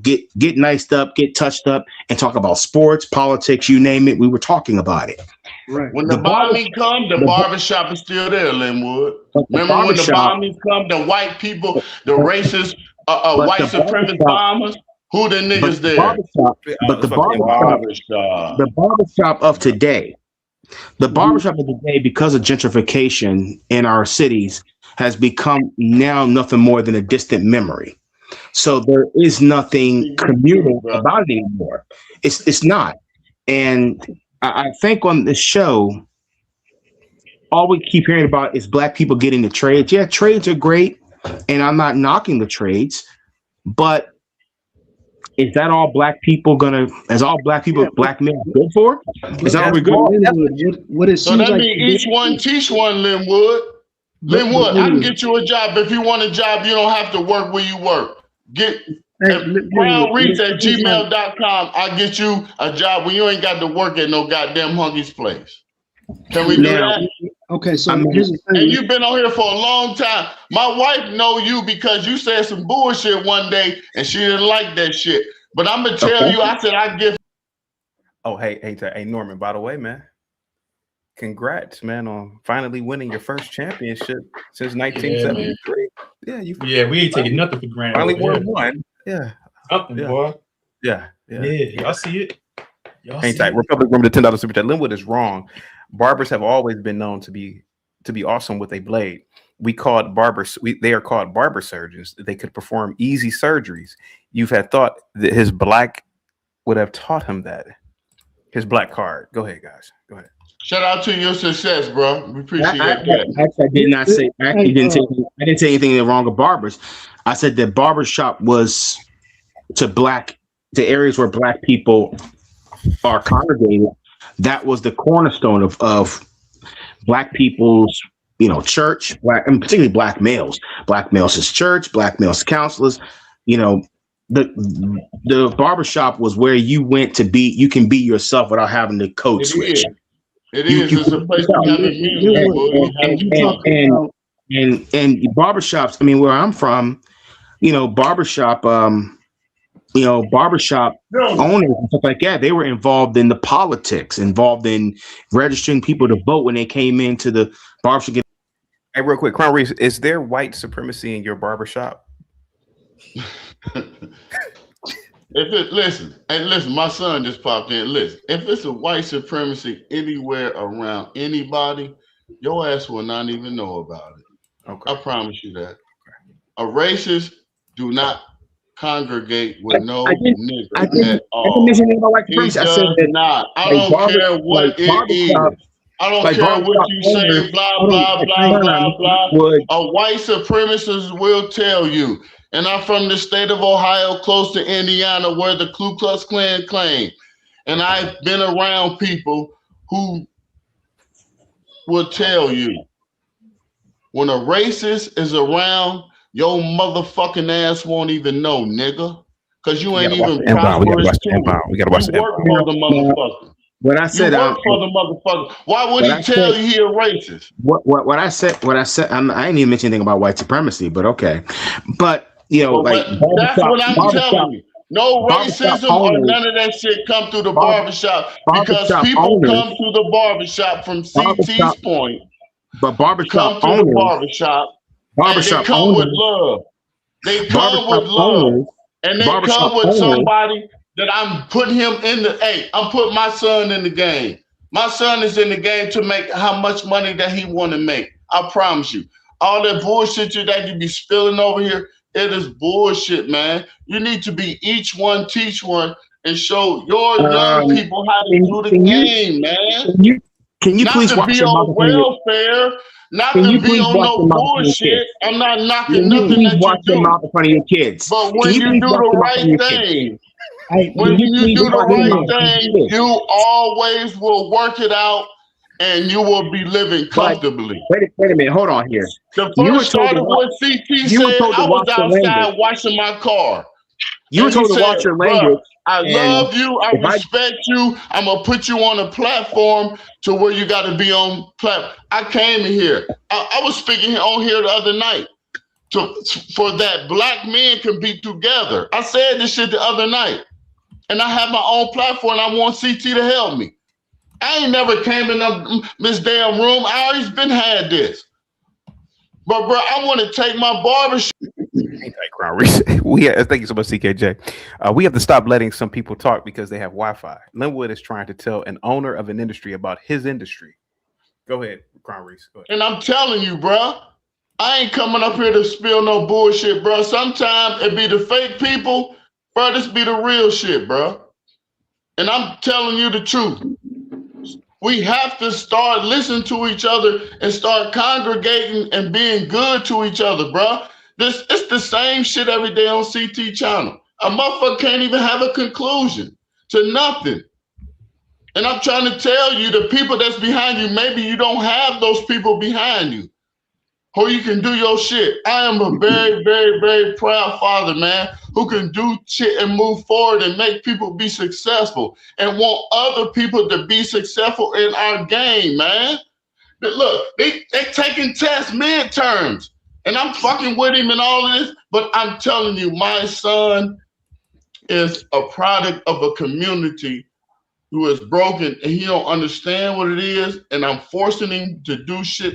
get niced up, get touched up, and talk about sports, politics, you name it. We were talking about it. Right. When the bombing come, the barbershop is still there, Linwood. Remember when the barbershop- bombings come, the white people, the racist, white the supremacist barbershop- bombers, who the niggas there? But the barbershop of today, because of gentrification in our cities, has become now nothing more than a distant memory. So there is nothing communal about it anymore. It's not. And I think on this show, all we keep hearing about is black people getting the trades. Yeah, trades are great, and I'm not knocking the trades, but is that all black people black men good for? Is that all we're good? What it So seems that like means each one teach one, Linwood. Linwood, I can get you a job. If you want a job, you don't have to work where you work. Get brownreach at gmail.com. I'll get you a job when you ain't got to work at no goddamn Hunky's place. Can we do that? Okay, so here's the thing. And you've been on here for a long time. My wife know you because you said some bullshit one day and she didn't like that shit. But I'm gonna tell you, I said I give. Oh, hey, Norman. By the way, man, congrats, man, on finally winning your first championship since 1973. Yeah, we ain't taking nothing for granted. Finally won one. Yeah, something, boy. Yeah, y'all see it. Hang tight. Republic Room, the $10 super chat. Linwood is wrong. Barbers have always been known to be awesome with a blade. They are called barber surgeons. They could perform easy surgeries. You've had thought that his black would have taught him that. His black card. Go ahead, guys. Go ahead. Shout out to your success, bro. We appreciate that. I did not say. I didn't say anything wrong with barbers. I said that barbershop was to areas where black people are congregated. That was the cornerstone of black people's, church, and particularly black males. Black males as church, black males as counselors, the barbershop was where you went to be. You can be yourself without having to code switch. It is. It's a place to have a music. And barbershops. I mean, where I'm from, barbershop. Barbershop owners and stuff like that. They were involved in the politics, involved in registering people to vote when they came into the barbershop. Hey, real quick, Crown Reese, is there white supremacy in your barbershop? Listen, my son just popped in. Listen, if it's a white supremacy anywhere around anybody, your ass will not even know about it. Okay. I promise you that. A racist do not congregate with no nigger at all. He does not. I don't care what it is. I don't care what you say, blah, blah, blah, blah, blah. A white supremacist will tell you. And I'm from the state of Ohio, close to Indiana, where the Ku Klux Klan claim. And I've been around people who will tell you, when a racist is around, your motherfucking ass won't even know, nigga. Because you ain't even prosperous too. We gotta watch You work for the motherfucker. When I said you work for the motherfucker, why would he tell you he a racist? What I said, I didn't even mention anything about white supremacy, but okay. But that's what I'm telling you. No racism or none of that shit come through the barbershop because people come to the barbershop from CT's point. But barbershop come to the barbershop and they come with love. They come with love. And they come with somebody that I'm putting him in I'm putting my son in the game. My son is in the game to make how much money that he want to make. I promise you. All that bullshit that you be spilling over here, it is bullshit, man. You need to be each one, teach one, and show your young people how to do the game, man. Can you not please to watch be your on welfare, not to be on no bullshit. I'm not knocking nothing that you do. Mouth in front of your kids. But when you do the right thing, when you do the right thing, you always will work it out and you will be living comfortably. Wait a minute, hold on here. The first start of what CT said, I was outside washing my car. You were told to watch your language. I love you. I respect you. I'm going to put you on a platform to where you got to be on platform. I came here. I was speaking on here the other night for that black men can be together. I said this shit the other night. And I have my own platform. I want CT to help me. I ain't never came in this damn room. I always been had this. But bro, I want to take my barbershop. Thank you so much, CKJ. We have to stop letting some people talk because they have Wi-Fi. Linwood is trying to tell an owner of an industry about his industry. Go ahead, Crown Reese. Go ahead. And I'm telling you, bro, I ain't coming up here to spill no bullshit, bro. Sometimes it be the fake people, bro. This be the real shit, bro. And I'm telling you the truth. We have to start listening to each other and start congregating and being good to each other, bro. It's the same shit every day on CT channel. A motherfucker can't even have a conclusion to nothing. And I'm trying to tell you, the people that's behind you, maybe you don't have those people behind you who you can do your shit. I am a very, very, very proud father, man, who can do shit and move forward and make people be successful and want other people to be successful in our game, man. But look, they taking tests, midterms. And I'm fucking with him and all of this, but I'm telling you, my son is a product of a community who is broken and he don't understand what it is. And I'm forcing him to do shit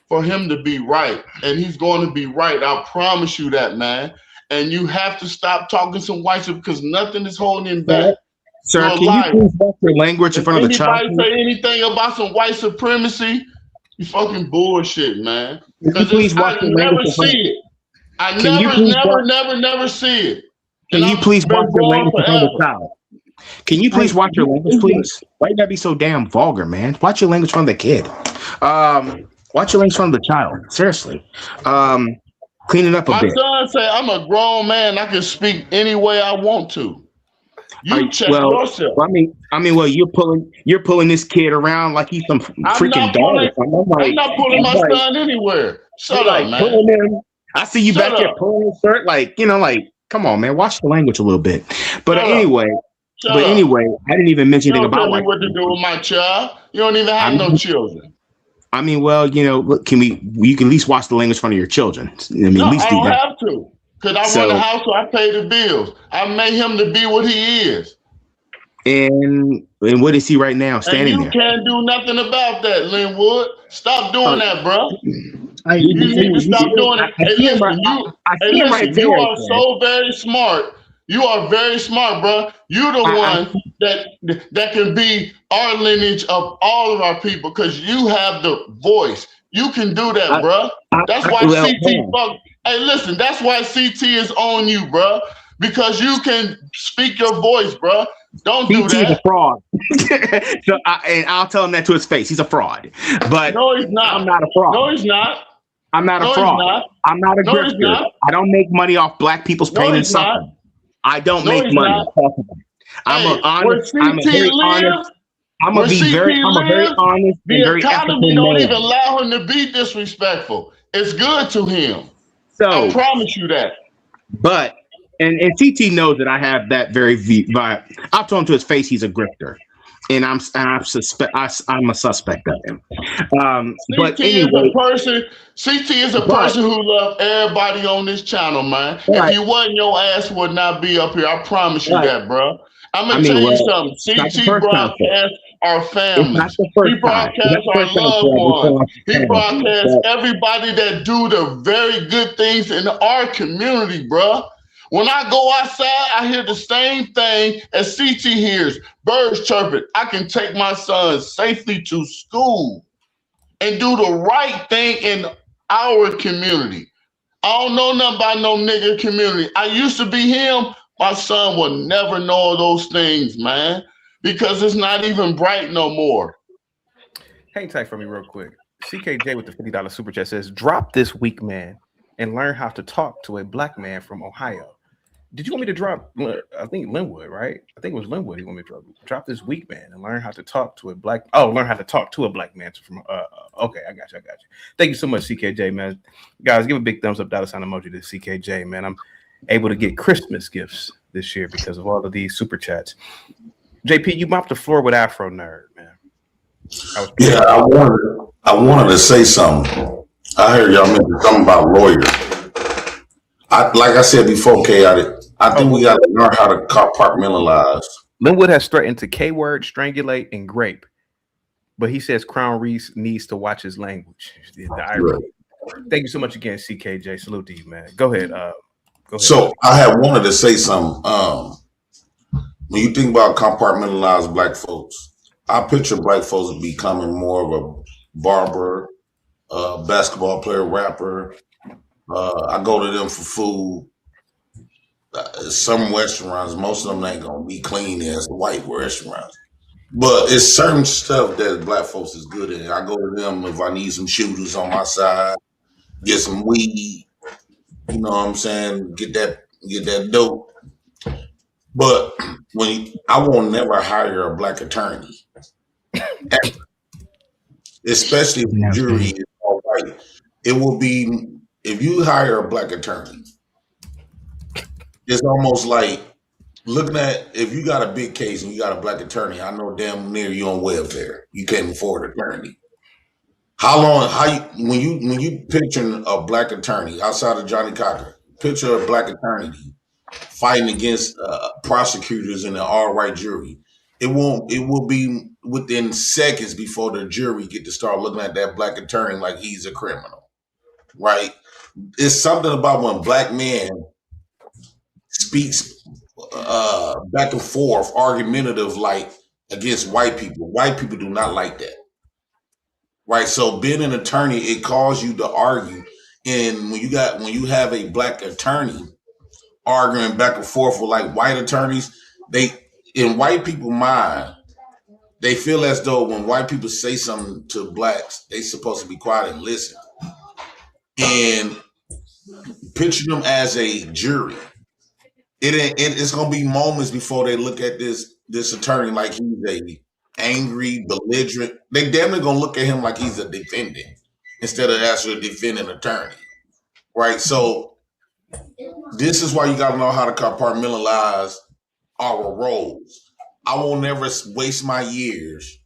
for him to be right. And he's going to be right. I promise you that, man. And you have to stop talking some white shit because nothing is holding him back. Sir, can you please watch your language in front of the child? Anybody say anything about some white supremacy, you fucking bullshit, man. Please watch I your never language. see it. I never see it. Can you please watch your language in front of the child? Can you please watch your language, please? Why you gotta be so damn vulgar, man? Watch your language from the kid. Watch your language from the child. Seriously. Clean it up a bit. My son say I'm a grown man. I can speak any way I want to. You check yourself. I mean, you're pulling this kid around like he's some freaking dog. I'm not pulling my son anywhere. Shut up, man. I see you back there pulling his shirt, like, Come on, man. Watch the language a little bit. But Shut up. anyway, Shut up. I didn't even mention You anything don't tell about me white what to do with my child. You don't even have no children. I mean, well, you know, look, you can at least watch the language in front of your children. I mean, No, at least I do don't that. have to. Because I run the house, so I pay the bills. I made him to be what he is. And what is he right now, And standing you there? can't do nothing about that, Linwood. Stop doing that, bro. You need to stop doing it. I see him right, I see him right there. You are so very smart. You are very smart, bro. You the one that can be our lineage of all of our people because you have the voice. You can do that, bro. That's why CT fuck. Hey, listen, that's why CT is on you, bro. Because you can speak your voice, bro. Don't do CT is a that. fraud. So and I'll tell him that to his face. He's a fraud. But no, he's not. I'm not a fraud. No, he's not. I'm not a fraud. I'm not a grifter. I don't make money off black people's pain and suffering. I don't make money. I'm a very honest. I'm a very honest and very ethical economy don't man. even allow him to be disrespectful. It's good to him. So I promise you that. But and CT knows that I have that very vibe. I'll tell him to his face he's a grifter, and I'm a suspect of him. But anyway, CT is a person who loves everybody on this channel, man. If he wasn't, your ass would not be up here. I promise you that, bro. I'm gonna tell you something. CT broadcasts our families. He broadcasts our loved ones. He broadcasts everybody that do the very good things in our community, bro. When I go outside, I hear the same thing as CT hears. Birds chirping. I can take my son safely to school and do the right thing in our community. I don't know nothing about no nigga community. I used to be him. My son will never know those things, man, because it's not even bright no more. Hang tight for me real quick. CKJ with the $50 super chat says, drop this weak man and learn how to talk to a black man from Ohio. Did you want me to drop, I think Linwood, right? I think it was Linwood you want me to drop this weak man and learn how to talk to a black, learn how to talk to a black man from, okay, I got you. Thank you so much, CKJ, man. Guys, give a big thumbs up, $ emoji to CKJ, man. I'm able to get Christmas gifts this year because of all of these super chats. JP, you mopped the floor with Afro Nerd, man. I wanted to say something. I heard y'all mention something about lawyers. Like I said before, Chaotic, I think we got to learn how to compartmentalize. Linwood has threatened to K-word, strangulate, and grape, but he says Crown Reese needs to watch his language. Thank you so much again, CKJ. Salute to you, man. Go ahead. So I had wanted to say something. When you think about compartmentalized black folks, I picture black folks becoming more of a barber, basketball player, rapper. I go to them for food. Some restaurants, most of them ain't gonna be clean as the white restaurants. But it's certain stuff that black folks is good at. I go to them if I need some shooters on my side, get some weed, you know what I'm saying, get that dope. But I will never hire a black attorney, especially if the jury is all white. It will be, if you hire a black attorney, it's almost like looking at, if you got a big case and you got a black attorney, I know damn near you on welfare. You can't afford an attorney. When you picture a black attorney outside of Johnny Cocker, picture a black attorney fighting against prosecutors in an all-white jury. It will be within seconds before the jury get to start looking at that black attorney like he's a criminal, right? It's something about when black men speaks back and forth, argumentative, like against white people. White people do not like that, right? So being an attorney, it calls you to argue. And when you have a black attorney arguing back and forth with like white attorneys, in white people's mind, they feel as though when white people say something to blacks, they supposed to be quiet and listen. And picture them as a jury. It's gonna be moments before they look at this attorney like he's a angry, belligerent. They definitely gonna look at him like he's a defendant instead of actually a defending attorney, right? So This is why you got to know how to compartmentalize our roles. I will never waste my years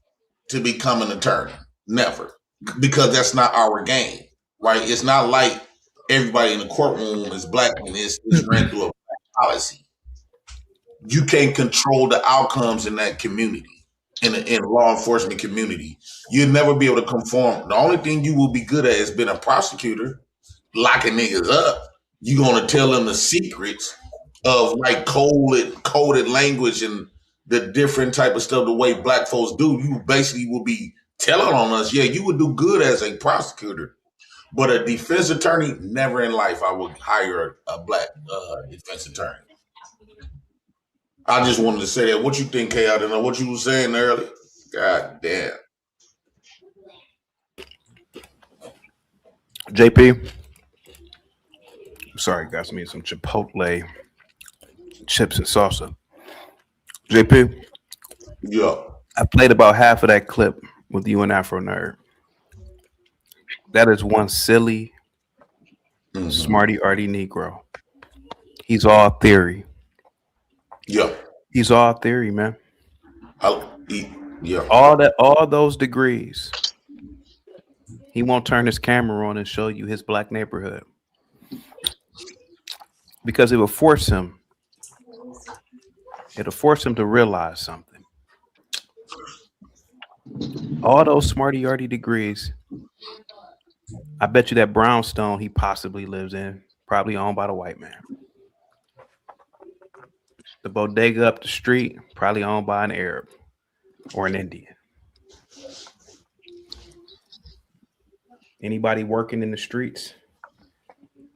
to become an attorney. Never. Because that's not our game, right? It's not like everybody in the courtroom is black and it's ran through a black policy. You can't control the outcomes in that community, in the law enforcement community. You'll never be able to conform. The only thing you will be good at is being a prosecutor, locking niggas up. You're gonna tell them the secrets of like coded language and the different type of stuff the way black folks do. You basically will be telling on us. Yeah, you would do good as a prosecutor, but a defense attorney, never in life I would hire a black defense attorney. I just wanted to say that. What you think, Kay? I don't know what you were saying earlier. God damn. JP. Sorry, got me some Chipotle chips and salsa. JP. Yeah. I played about half of that clip with you and Afro Nerd. That is one silly, smarty arty Negro. He's all theory. Yeah. He's all theory, man. Yeah. All those degrees. He won't turn his camera on and show you his black neighborhood. Because it will force him. It'll force him to realize something. All those smarty arty degrees. I bet you that brownstone he possibly lives in, probably owned by the white man. The bodega up the street, probably owned by an Arab or an Indian. Anybody working in the streets,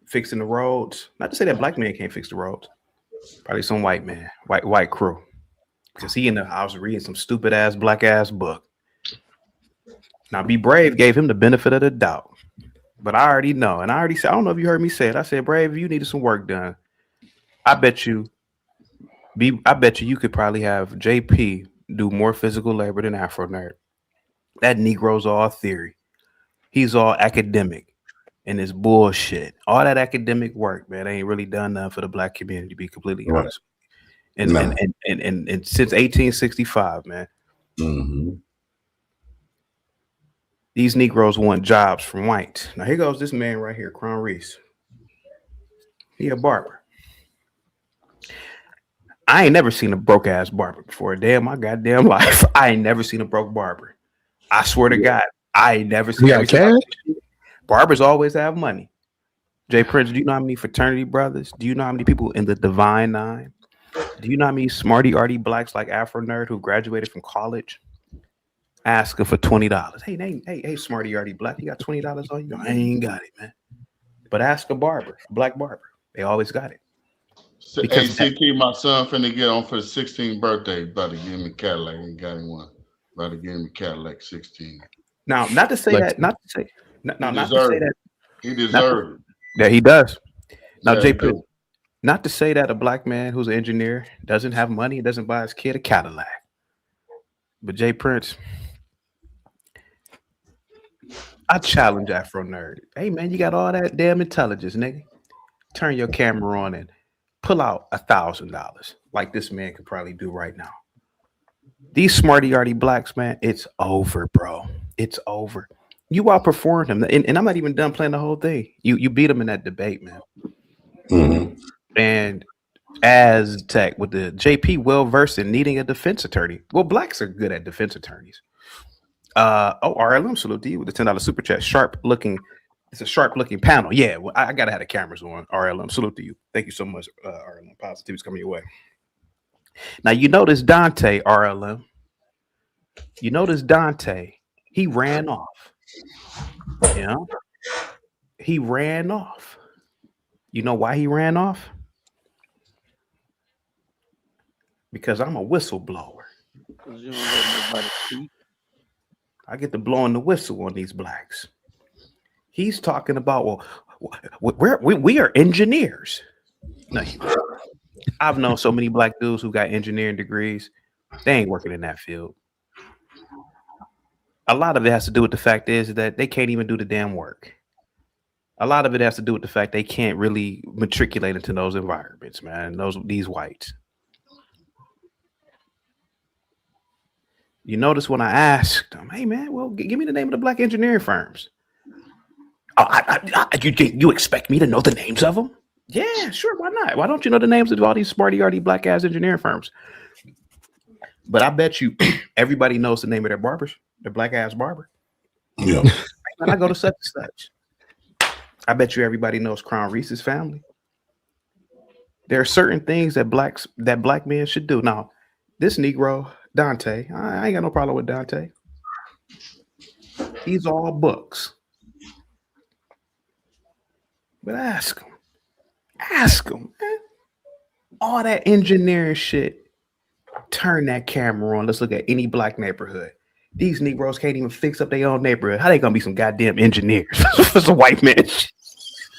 fixing the roads. Not to say that black man can't fix the roads. Probably some white man, white crew. Because he in the house reading some stupid ass black ass book. Now Be Brave gave him the benefit of the doubt. But I already know. And I already said, I don't know if you heard me say it. I said, Brave, you needed some work done. I bet you you could probably have JP do more physical labor than Afro Nerd. That Negro's all theory. He's all academic and it's bullshit. All that academic work, man, ain't really done nothing for the black community, to be completely honest. And since 1865, man. These Negroes want jobs from whites. Now here goes this man right here, Crown Reese. He a barber. I ain't never seen a broke ass barber before. Damn my goddamn life. I ain't never seen a broke barber. I swear to God, I ain't never seen. Barbers always have money. Jay Prince, do you know how many fraternity brothers? Do you know how many people in the Divine Nine? Do you know how many smarty arty blacks like Afro Nerd who graduated from college? Asking for $20. Hey, smarty arty black, you got $20 on you? I ain't got it, man. But ask a barber, a black barber. They always got it. Hey, CT, my son finna get on for his 16th birthday. About to give him a Cadillac. Ain't got him one. About to give him a Cadillac 16. Now, not to say that. He deserved it. Yeah, he does. Now, Yeah, JP, not to say that a black man who's an engineer doesn't have money, doesn't buy his kid a Cadillac. But Jay Prince, I challenge Afro Nerd. Hey, man, you got all that damn intelligence, nigga. Turn your camera on and pull out $1,000 like this man could probably do right now. These smarty arty blacks, man, it's over, bro. It's over. You outperformed him, and I'm not even done playing the whole thing. You beat him in that debate, man. And as tech with the JP well versed in needing a defense attorney. Well, blacks are good at defense attorneys. RLM, salute to you with the $10 super chat. It's a sharp looking panel. Yeah, well, I gotta have the cameras on. RLM, salute to you. Thank you so much. RLM, positivity's coming your way. Now you notice Dante, RLM. You notice Dante. He ran off. You know, he ran off. You know why he ran off? Because I'm a whistleblower. You don't let nobody speak. I get to blowing the whistle on these blacks. He's talking about, we are engineers. No, I've known so many black dudes who got engineering degrees. They ain't working in that field. A lot of it has to do with the fact is that they can't even do the damn work. A lot of it has to do with the fact they can't really matriculate into those environments, man. These whites. You notice when I asked them, "Hey, man, well, give me the name of the black engineering firms." Oh, you expect me to know the names of them? Yeah, sure. Why not? Why don't you know the names of all these smarty-arty black ass engineering firms? But I bet you everybody knows the name of their barbers, their black ass barber. Yeah. When I go to such and such, I bet you everybody knows Crown Reese's family. There are certain things that black men should do. Now, this Negro, Dante, I ain't got no problem with Dante. He's all books. But ask him, man. All that engineering shit. Turn that camera on. Let's look at any black neighborhood. These Negroes can't even fix up their own neighborhood. How they gonna be some goddamn engineers for some white men?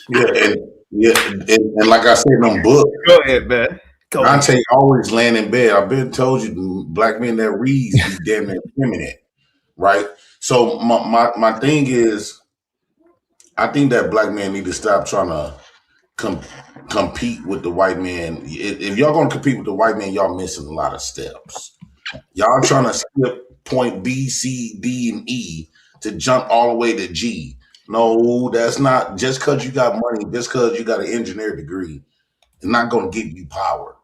And like I said in them books. Go ahead, man. Dante always laying in bed. I've been told you, black men that reads be damn near effeminate, right? So my thing is, I think that black men need to stop trying to compete with the white man. If y'all gonna compete with the white man, y'all missing a lot of steps. Y'all trying to skip point B, C, D, and E to jump all the way to G. No, that's not just because you got money, just because you got an engineer degree, it's not gonna give you power.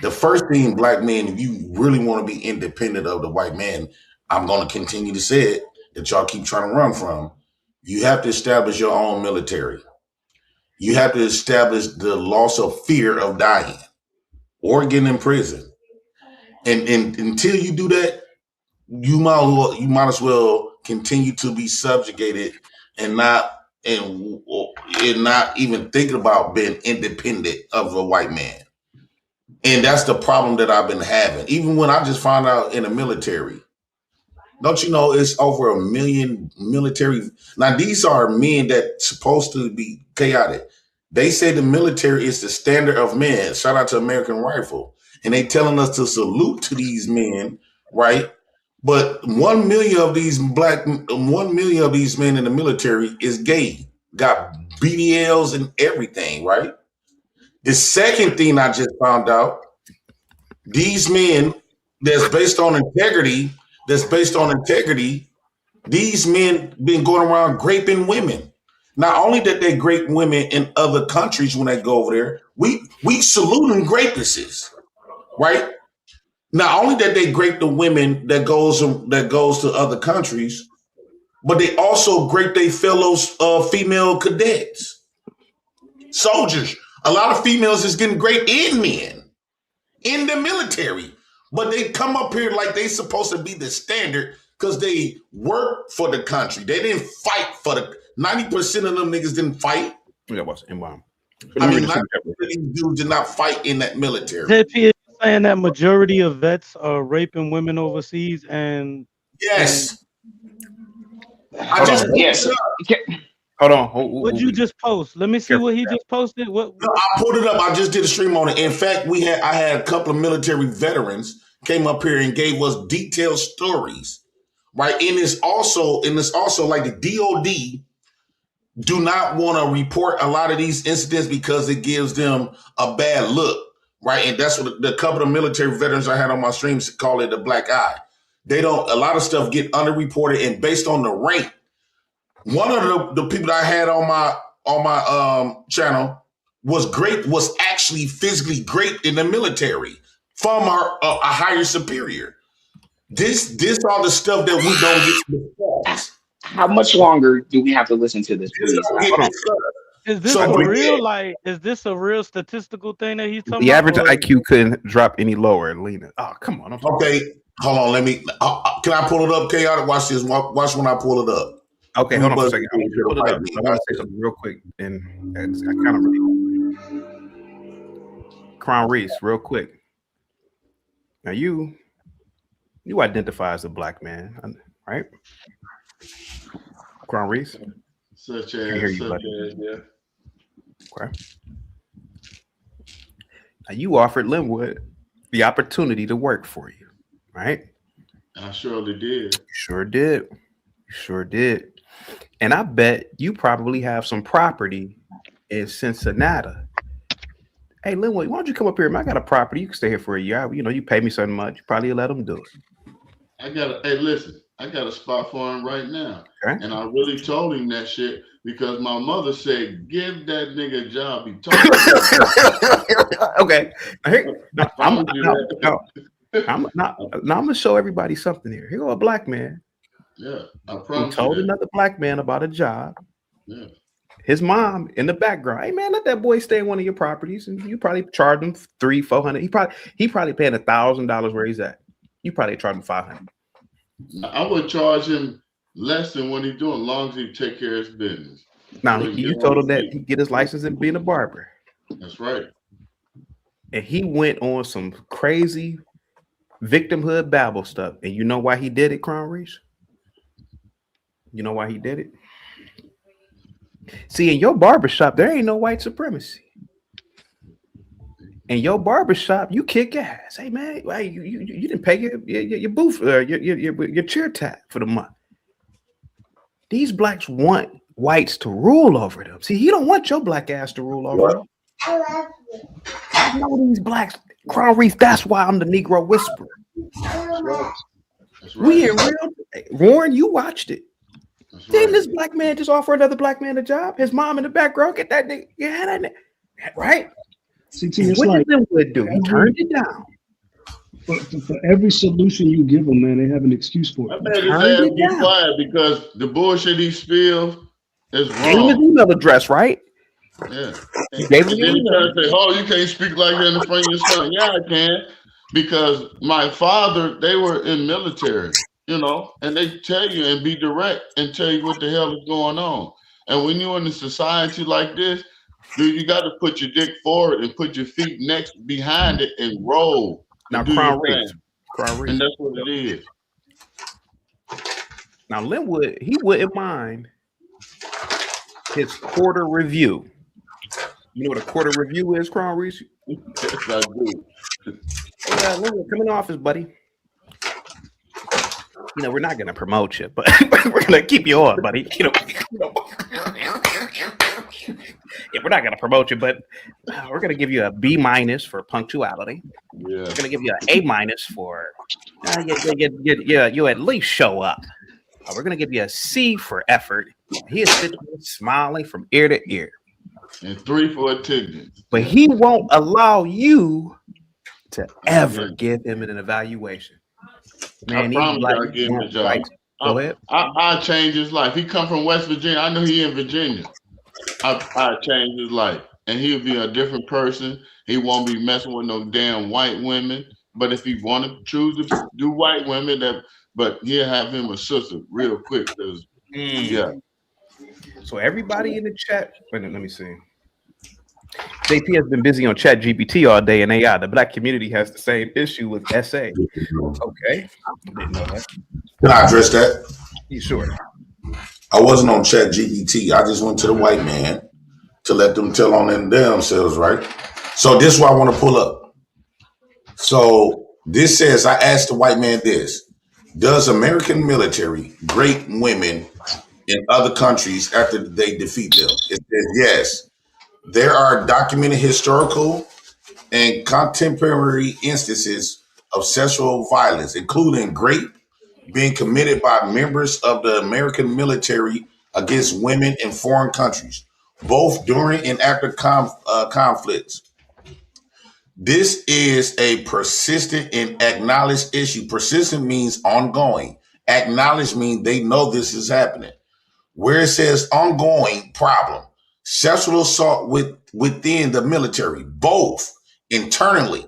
The first thing, black men, if you really want to be independent of the white man, I'm gonna continue to say it that y'all keep trying to run from. You have to establish your own military. You have to establish the loss of fear of dying or getting in prison. And until you do that, you might as well continue to be subjugated and not even thinking about being independent of a white man. And that's the problem that I've been having. Even when I just found out in the military, don't you know it's over 1 million military? Now, these are men that supposed to be chaotic. They say the military is the standard of men. Shout out to American Rifle. And they telling us to salute to these men, right? But 1 million of these 1 million of these men in the military is gay, got BDLs and everything, right? The second thing I just found out, these men that's based on integrity, these men been going around raping women. Not only that they grape women in other countries when they go over there, we saluting rapists, right? Not only that they grape the women that goes to other countries, but they also grape their fellows female cadets, soldiers. A lot of females is getting raped in men in the military, but they come up here like they supposed to be the standard because they work for the country. They didn't fight for the 90% of them niggas didn't fight. That was inbound. I mean, 90% of these dudes did not fight in that military. JP is saying that majority of vets are raping women overseas, and yes. Hold on. What'd you just post? Let me see what he just posted. What? No, I pulled it up. I just did a stream on it. In fact, I had a couple of military veterans came up here and gave us detailed stories, right? And it's also like the DOD do not want to report a lot of these incidents because it gives them a bad look, right? And that's what the couple of military veterans I had on my streams call it the black eye. A lot of stuff get underreported, and based on the rank. One of the people that I had on my channel was actually physically great in the military from a higher superior. This all the stuff that we don't get to discuss. How much longer do we have to listen to this, please? Is this is this a real statistical thing that he's talking the about? average IQ couldn't drop any lower, Lena. Oh, come on. Okay, hold on. Let me. Can I pull it up, Chaotic? Watch this. Watch when I pull it up. Okay, hold on for a second. I want you to pull it up. I want to say something real quick, and I kind of really Crown Reese, real quick. Now you identify as a black man, right? Crown Reese. Such as, yeah. Okay. Now you offered Linwood the opportunity to work for you, right? I surely did. Sure did. And I bet you probably have some property in Cincinnati. Hey, Linwood, why don't you come up here? Man, I got a property. You can stay here for a year. You know, you pay me so much. You probably let them do it. Hey, listen, I got a spot for him right now. Okay. And I really told him that shit because my mother said, give that nigga a job. He talking about okay. I'm gonna show everybody something here. Here go a black man. Yeah, I who promise told you that. another black man about a job. Yeah. His mom in the background. Hey man, let that boy stay in one of your properties, and you probably charge him $300-400. He probably paying $1,000 where he's at. You probably charge him $500. I would charge him less than what he's doing, as long as he take care of his business. Now So you told him that he get his license in being a barber. That's right. And he went on some crazy victimhood babble stuff. And you know why he did it, Crown Reese? You know why he did it? See, in your barbershop, there ain't no white supremacy. In your barbershop, you kick ass. Hey man, you didn't pay your booth, your chair tab for the month. These blacks want whites to rule over them. See, he don't want your black ass to rule over him. I know these blacks, Crown Reef. That's why I'm the Negro Whisperer. That's right. We in real. Warren, you watched it. Didn't this black man just offer another black man a job? His mom in the background, get that nigga, yeah, that nigga, right? CT, it's what like did Linwood do? He turned it down. For every solution you give them, man, they have an excuse for it. I made his ass be quiet because the bullshit he spills is Gave him his wrong. email address, right? Yeah. Gave him And your then he email. tries to say, oh, you can't speak like that in front of your son. Yeah, I can. Because my father, they were in military, you know, and they tell you and be direct and tell you what the hell is going on. And when you're in a society like this, dude, you got to put your dick forward and put your feet next behind it and roll. Now, do Crown your Reef. thing. Crown Reef. And that's what it is. Now, Linwood, he wouldn't mind his quarter review. You know what a quarter review is, Crown Reef? Yes, I do. Hey, Linwood, come in the office, buddy. You know, we're not going to promote you, but we're going to keep you on, buddy. You know, yeah, we're not going to promote you, but we're going to give you a B- for punctuality. Yeah. We're going to give you an A- for you at least show up. We're going to give you a C for effort. He is sitting there smiling from ear to ear. And 3 for attendance. But he won't allow you to ever give him an evaluation. Man, I promise I'll give him a job. Go ahead. I change his life. He come from West Virginia. I know he in Virginia. I change his life. And he'll be a different person. He won't be messing with no damn white women. But if he want to choose to do white women, but he'll have him a sister real quick. Because yeah. So everybody in the chat, wait, let me see. JP has been busy on Chat GPT all day and AI. The black community has the same issue with SA. Okay. Didn't know that. Can I address that? You sure? I wasn't on Chat GPT. I just went to the white man to let them tell on themselves, right? So this is what I want to pull up. So this says, I asked the white man this: does American military rape women in other countries after they defeat them? It says yes. There are documented historical and contemporary instances of sexual violence, including rape being committed by members of the American military against women in foreign countries, both during and after conflicts. This is a persistent and acknowledged issue. Persistent means ongoing. Acknowledged means they know this is happening. Where it says ongoing problem, sexual assault within the military, both internally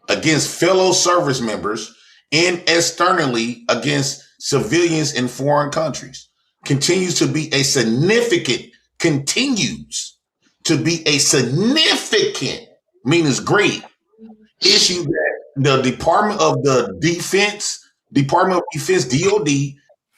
against fellow service members and externally against civilians in foreign countries, continues to be a significant, means great issue that the Department of Defense, DOD,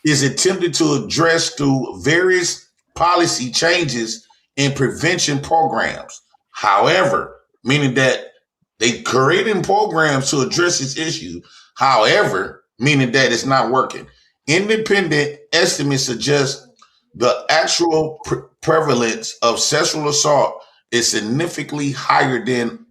is attempted to address through various policy changes and prevention programs. However, meaning that they creating programs to address this issue. However, meaning that it's not working. Independent estimates suggest the actual prevalence of sexual assault is significantly higher than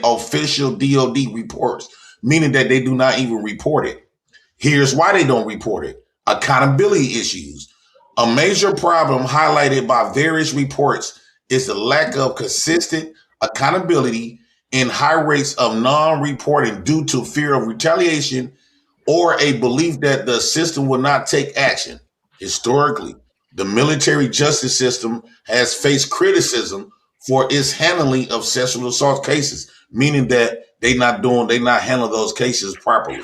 official DOD reports, meaning that they do not even report it. Here's why they don't report it. Accountability issues. A major problem highlighted by various reports is the lack of consistent accountability and high rates of non-reporting due to fear of retaliation or a belief that the system will not take action. Historically, the military justice system has faced criticism for its handling of sexual assault cases, meaning that they not handling those cases properly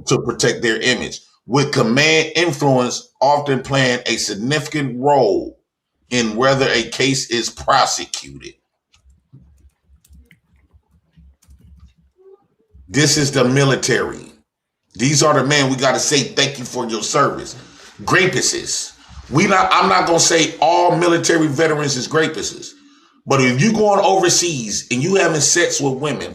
to protect their image, with command influence often playing a significant role in whether a case is prosecuted. This is the military. These are the men we got to say thank you for your service. Grapists. I'm not going to say all military veterans is grapists, but if you going overseas and you having sex with women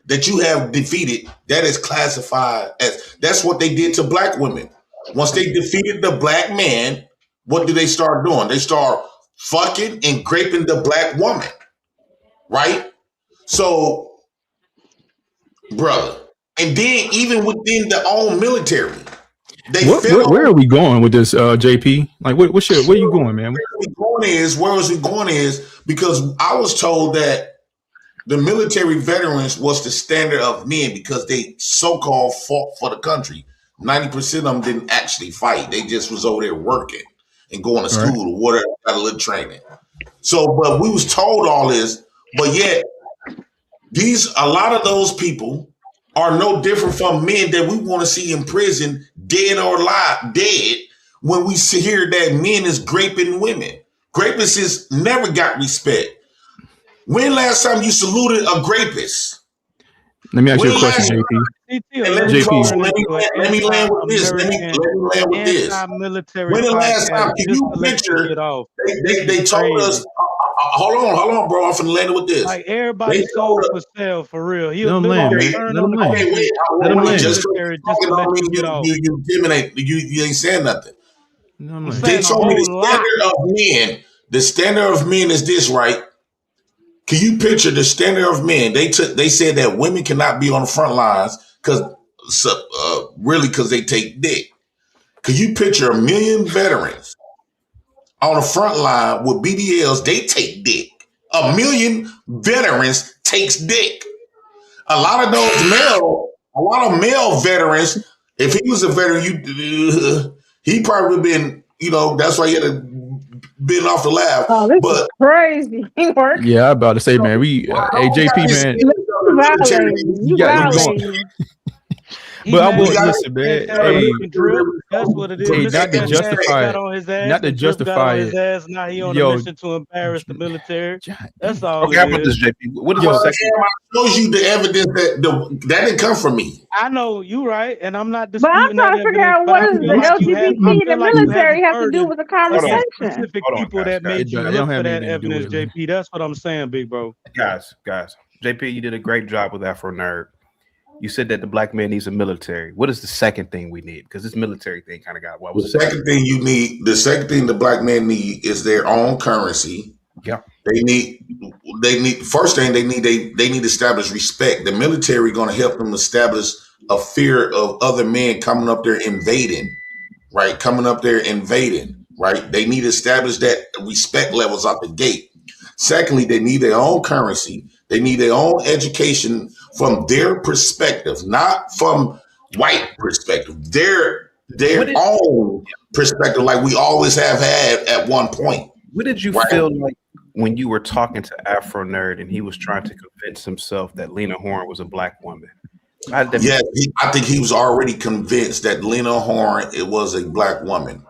that you have defeated, that is classified as, that's what they did to black women. Once they defeated the black man, what do they start doing? They start fucking and graping the black woman, right? So, brother, and then even within the own military, they where are we going with this, JP? Like, where are you going, man? Where was we going is because I was told that the military veterans was the standard of men because they so-called fought for the country. 90% of them didn't actually fight. They just was over there working and going to school or whatever, got a little training. So, but we was told all this, but yet a lot of those people are no different from men that we want to see in prison, dead or alive, dead, when we hear that men is graping women. Grapists never got respect. When last time you saluted a grapist? Let me ask you a question, JP. Let me land with this. When the last time, can you picture, they told us, hold on, bro, I'm finna land with this. Like everybody sold for sale, for real. Let him land, man. Let him land. Just you intimidate, you ain't saying nothing. They told me the standard of men is this, right? Can you picture the standard of men? They said that women cannot be on the front lines because they take dick. Can you picture 1 million veterans on the front line with BBLs? They take dick. 1 million veterans takes dick. A lot of male veterans. If he was a veteran, he probably would have been. That's why he had to been off the lab. Oh, this is crazy. Yeah, I'm about to say, man. JP, man. You violating. But I will listen, man. That's what it is. Hey, not to justify it. Not to justify it. Now he on a mission to embarrass the military. That's all. Okay, how about this, JP? What is the second? I shows you the evidence that didn't come from me. I know you right, and I'm not disputing. But I'm trying to figure out what does the LGBT in the military have to do with the conversation? Specific people that made you look for that evidence, JP. That's what I'm saying, big bro. Guys, JP, you did a great job with Afro Nerd. You said that the black man needs a military. What is the second thing we need? Because this military thing kind of got what was the second thing you need? The second thing the black man need is their own currency. Yeah. They need first thing they need to establish respect. The military going to help them establish a fear of other men coming up there invading, right? Right? They need to establish that respect levels out the gate. Secondly, they need their own currency. They need their own education from their perspective, not from white perspective. Their own perspective, like we always have had at one point. What did you feel like when you were talking to Afro Nerd and he was trying to convince himself that Lena Horne was a black woman? I think he was already convinced that Lena Horne was a black woman.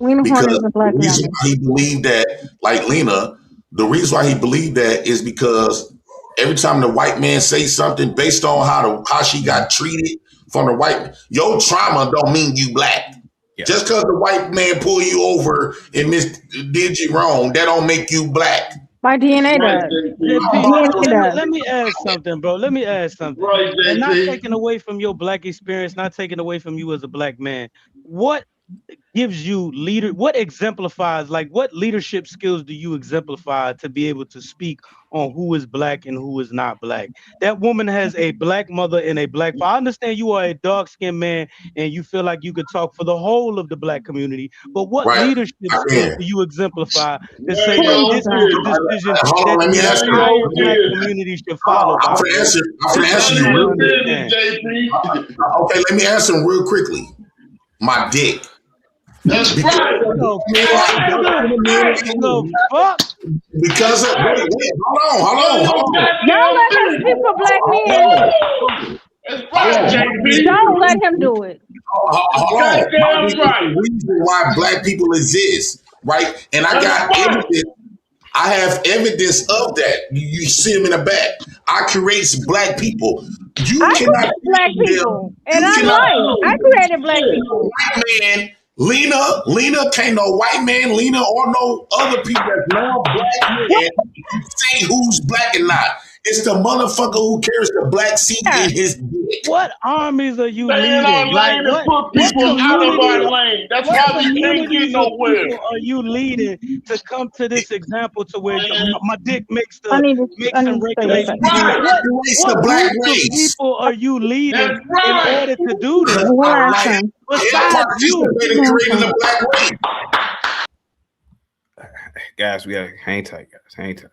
Lena Horne is a black woman. He believed that, like Lena, the reason why he believed that is because every time the white man says something based on how she got treated from the white, your trauma don't mean you black. Yeah. Just because the white man pull you over and did you wrong, that don't make you black. My DNA does. Let me ask something, bro. And not taking away from your black experience, not taking away from you as a black man. What gives you leader? What exemplifies, like, what leadership skills do you exemplify to be able to speak on who is black and who is not black? That woman has a black mother and a black father. I understand you are a dark-skinned man and you feel like you could talk for the whole of the black community, but what Right. leadership skills do you exemplify to say Well, that this is the decision hold on, that let me the ask you. entire black community should follow? I'm By, gonna answer. I'm gonna just answer so you people real understand. Okay, let me answer him real quickly. My dick. That's Because right. The fuck? Because of, wait, hold on. Don't let him speak for black men. That's right, JP. Don't let him do it. Hold on. Goddamn right. The reason why black people exist, right? And I got evidence. I have evidence of that. You see them in the back. I create black people. I created black people, and I'm white. I created black people. White man, Lena, can't no white man, Lena, or no other people that's non-black man say who's black and not. It's the motherfucker who carries the black seed in his dick. What armies are you Stay in our leading? Like, lane and put people out of our lane. That's why we can't get nowhere. People are you leading to come to this example to where my dick makes the and regulates? What black group of race. people are you leading That's right. in order to do this? Like, Besides you, participated in creating the black race. Guys, we gotta hang tight, guys. Hang tight.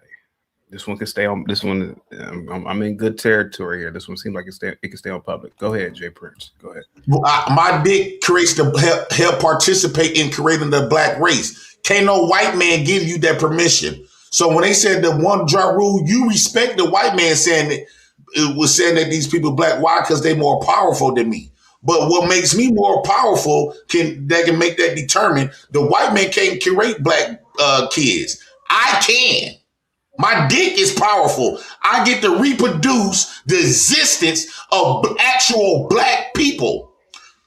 This one can stay on. This one, I'm in good territory here. This one seems like it can stay on public. Go ahead, Jay Prince. Go ahead. My dick creates the help participate in creating the black race. Can't no white man give you that permission. So when they said the one drop rule, you respect the white man saying that it was saying that these people black. Why? Because they're more powerful than me. But what makes me more powerful can make that determine the white man can't curate black kids. I can. My dick is powerful. I get to reproduce the existence of actual black people.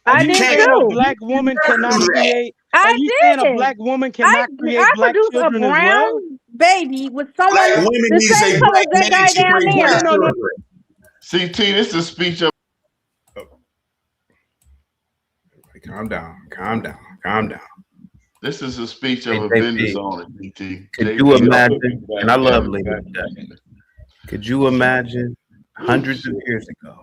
Are you saying a black woman cannot create? Are you saying a black woman cannot create black children as well? Baby with someone Black women the need same a color black as that man guy to down create there. black children. CT, this is a speech of. Calm down. This is a speech of Hey, a JP, business owner, CT. Could you imagine? And I love Lena. Could you imagine hundreds of years ago?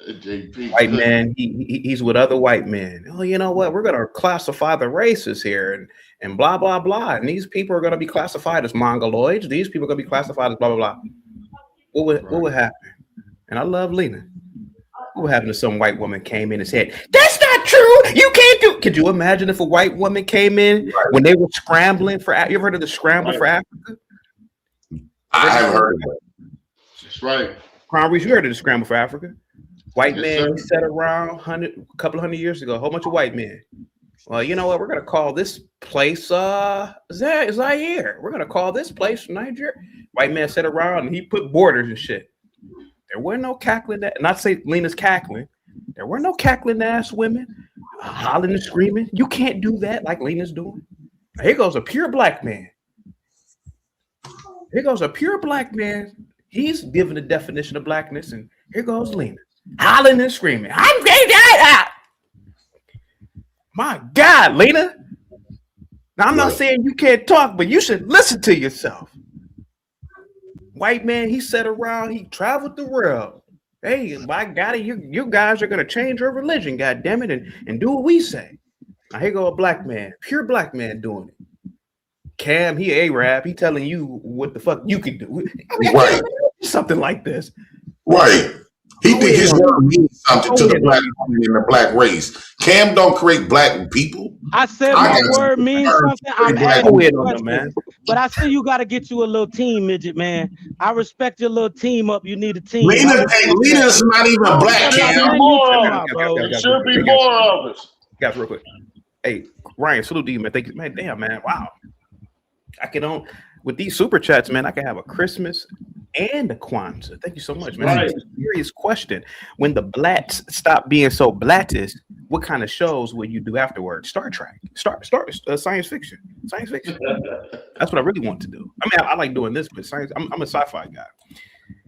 JP, White man, he's with other white men. Oh, you know what? We're gonna classify the races here and blah blah blah. And these people are gonna be classified as mongoloids. These people are gonna be classified as blah blah blah. What would happen? And I love Lena. What would happen if some white woman came in and said, "That's not true. You can't do." Could you imagine if a white woman came in when they were scrambling for? You ever heard of the scramble for Africa? I haven't heard of that. That's right. Crown Reese, you heard of the scramble for Africa? White Yes, man sir. sat around a couple hundred years ago, a whole bunch of white men. Well, you know what? We're gonna call this place Zaire. We're gonna call this place Nigeria. White man sat around and he put borders and shit. There were no cackling that, not say Lena's cackling. There were no cackling ass women hollering and screaming. You can't do that like Lena's doing. Here goes a pure black man. Here goes a pure black man. He's giving the definition of blackness, and here goes Lena hollering and screaming. I'm gay. My God, Lena. Now I'm not saying you can't talk, but you should listen to yourself. White man, he sat around, he traveled the world. Hey, my God, you guys are gonna change your religion, God damn it, and do what we say. Now here go a black man, pure black man doing it. Cam, he Arab, he telling you what the fuck you can do. I mean, Right. Something like this. Right. He think his word means something to the black woman and the black race. Cam don't create black people. I said my word means something. I'm asking questions. But I see you got to get you a little team, midget man. I respect your little team up. You need a team. Lena's not even black, Cam. There should be more of us. Guys, real quick. Hey, Ryan, salute to you, man. Thank you, man. Damn, man. Wow. I can with these super chats, man, I can have a Christmas and a Kwanzaa. Thank you so much, man. Right. It's a serious question. When the blats stop being so blattish, what kind of shows will you do afterwards? Star Trek, start science fiction. That's what I really want to do. I mean, I like doing this, but science. I'm a sci-fi guy.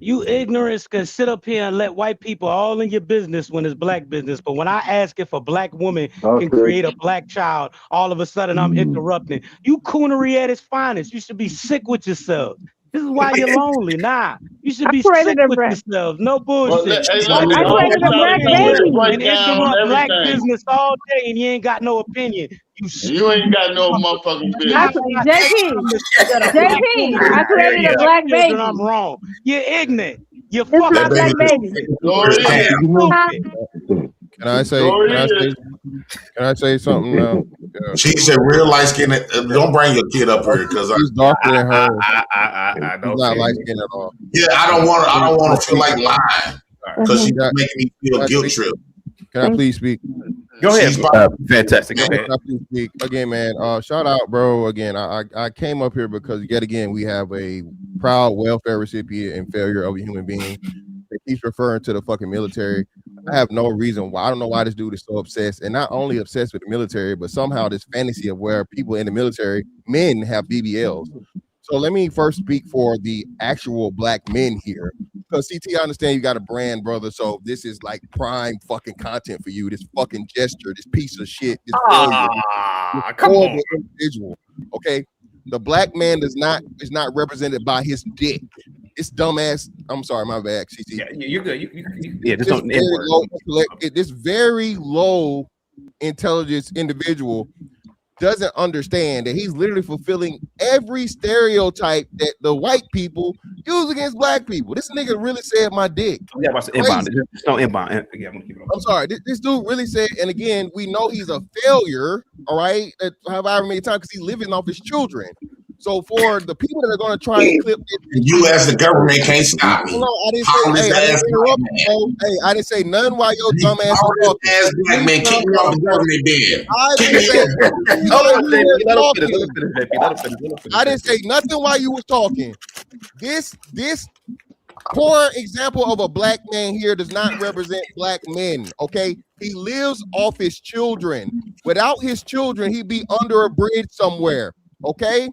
You ignorance can sit up here and let white people all in your business when it's black business. But when I ask if a black woman can create a black child, all of a sudden I'm interrupting. You coonery at its finest. You should be sick with yourself. This is why you're lonely. Nah, you should be sick with yourselves. No bullshit. Hey, Y'all listen, got I no want y'all to know this opinion and breakdown on interrupt black everything. business all day, and you ain't got no opinion. You ain't got no motherfucking business. JP, I created a black baby. I'm wrong. You're ignorant. You're This is fucking my black baby. Can I say? Can I say something now? Yeah. She said, "Real light skin. Don't bring your kid up here because he's darker than her. I he's not light skinned at all. Yeah, I don't want to feel like lying because she's making me feel guilt trip. Can I please speak? Go ahead. Fantastic. Go ahead. Can I please speak again, man? Shout out, bro. Again, I came up here because yet again we have a proud welfare recipient and failure of a human being that keeps referring to the fucking military. I have no reason why. I don't know why this dude is so obsessed, and not only obsessed with the military, but somehow this fantasy of where people in the military, men, have BBLs. So let me first speak for the actual black men here, because CT, I understand you got a brand, brother. So this is like prime fucking content for you. This fucking gesture, this piece of shit, this horrible individual. Okay, the black man is not represented by his dick. It's dumbass. I'm sorry, my bad, CT. Yeah, you're good. Yeah, there's no this very low intelligence individual doesn't understand that he's literally fulfilling every stereotype that the white people use against black people. This nigga really said my dick. Yeah, about to inbound. There's no inbound. Yeah, I'm sorry. This dude really said, and again, we know he's a failure. All right, however many times, because he's living off his children. So for the people that are going to try and clip it, you as the government can't stop me. I didn't say, I didn't say none while your dumb ass was talking. Ass black man, kick me off the government bed. I didn't say nothing while you was talking. This poor example of a black man here does not represent black men. Okay, he lives off his children. Without his children, he'd be under a bridge somewhere. Okay.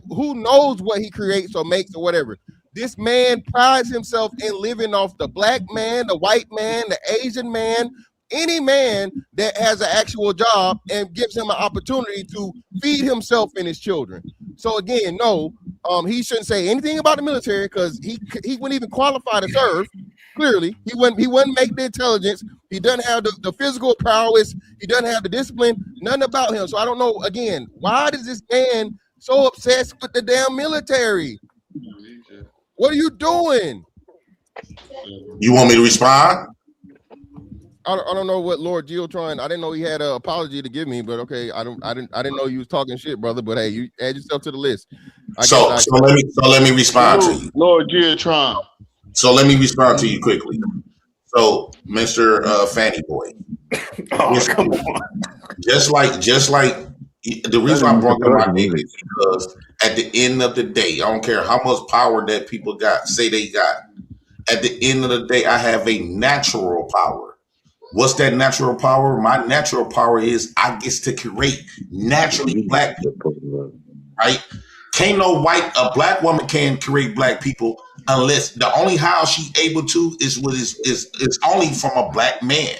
Who knows what he creates or makes or whatever. This man prides himself in living off the black man, the white man, the Asian man, any man that has an actual job and gives him an opportunity to feed himself and his children. So again, no, he shouldn't say anything about the military because he wouldn't even qualify to serve. Clearly, he wouldn't make the intelligence. He doesn't have the physical prowess. He doesn't have the discipline. Nothing about him. So I don't know. Again, why does this man so obsessed with the damn military? What are you doing? You want me to respond? I don't know what Lord Jill trying. I didn't know he had an apology to give me, but okay, I didn't know you was talking shit, brother. But hey, you add yourself to the list. So let me respond to you, Lord Jill trying. So let me respond to you quickly. So, Mr. Fanny Boy, just like the reason I brought up my name is because at the end of the day, I don't care how much power that people say they got. At the end of the day, I have a natural power. What's that natural power? My natural power is I get to create naturally black people, right? Can't a black woman can create black people unless the only how she able to is only from a black man.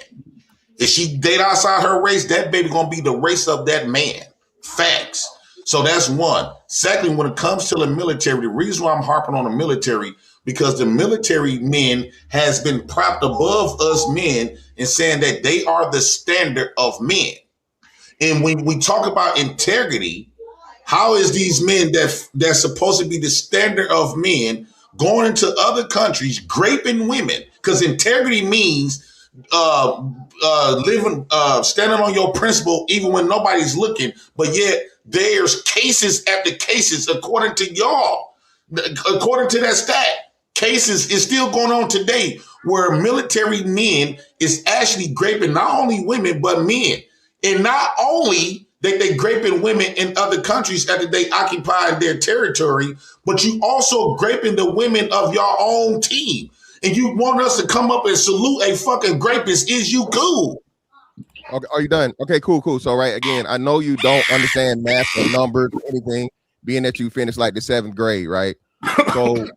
If she date outside her race, that baby gonna be the race of that man. Facts. So that's one. Secondly, when it comes to the military, the reason why I'm harping on the military, because the military men has been propped above us men and saying that they are the standard of men. And when we talk about integrity, how is these men that's supposed to be the standard of men going into other countries, raping women? Because integrity means living, standing on your principle, even when nobody's looking. But yet there's cases after cases, according to y'all, according to that stat, cases is still going on today where military men is actually raping not only women but men, and not only that they graping women in other countries after they occupy their territory, but you also graping the women of your own team. And you want us to come up and salute a fucking rapist? Is you cool? Okay, are you done? Okay, cool. So right, again, I know you don't understand math or numbers or anything, being that you finished like the 7th grade, right? So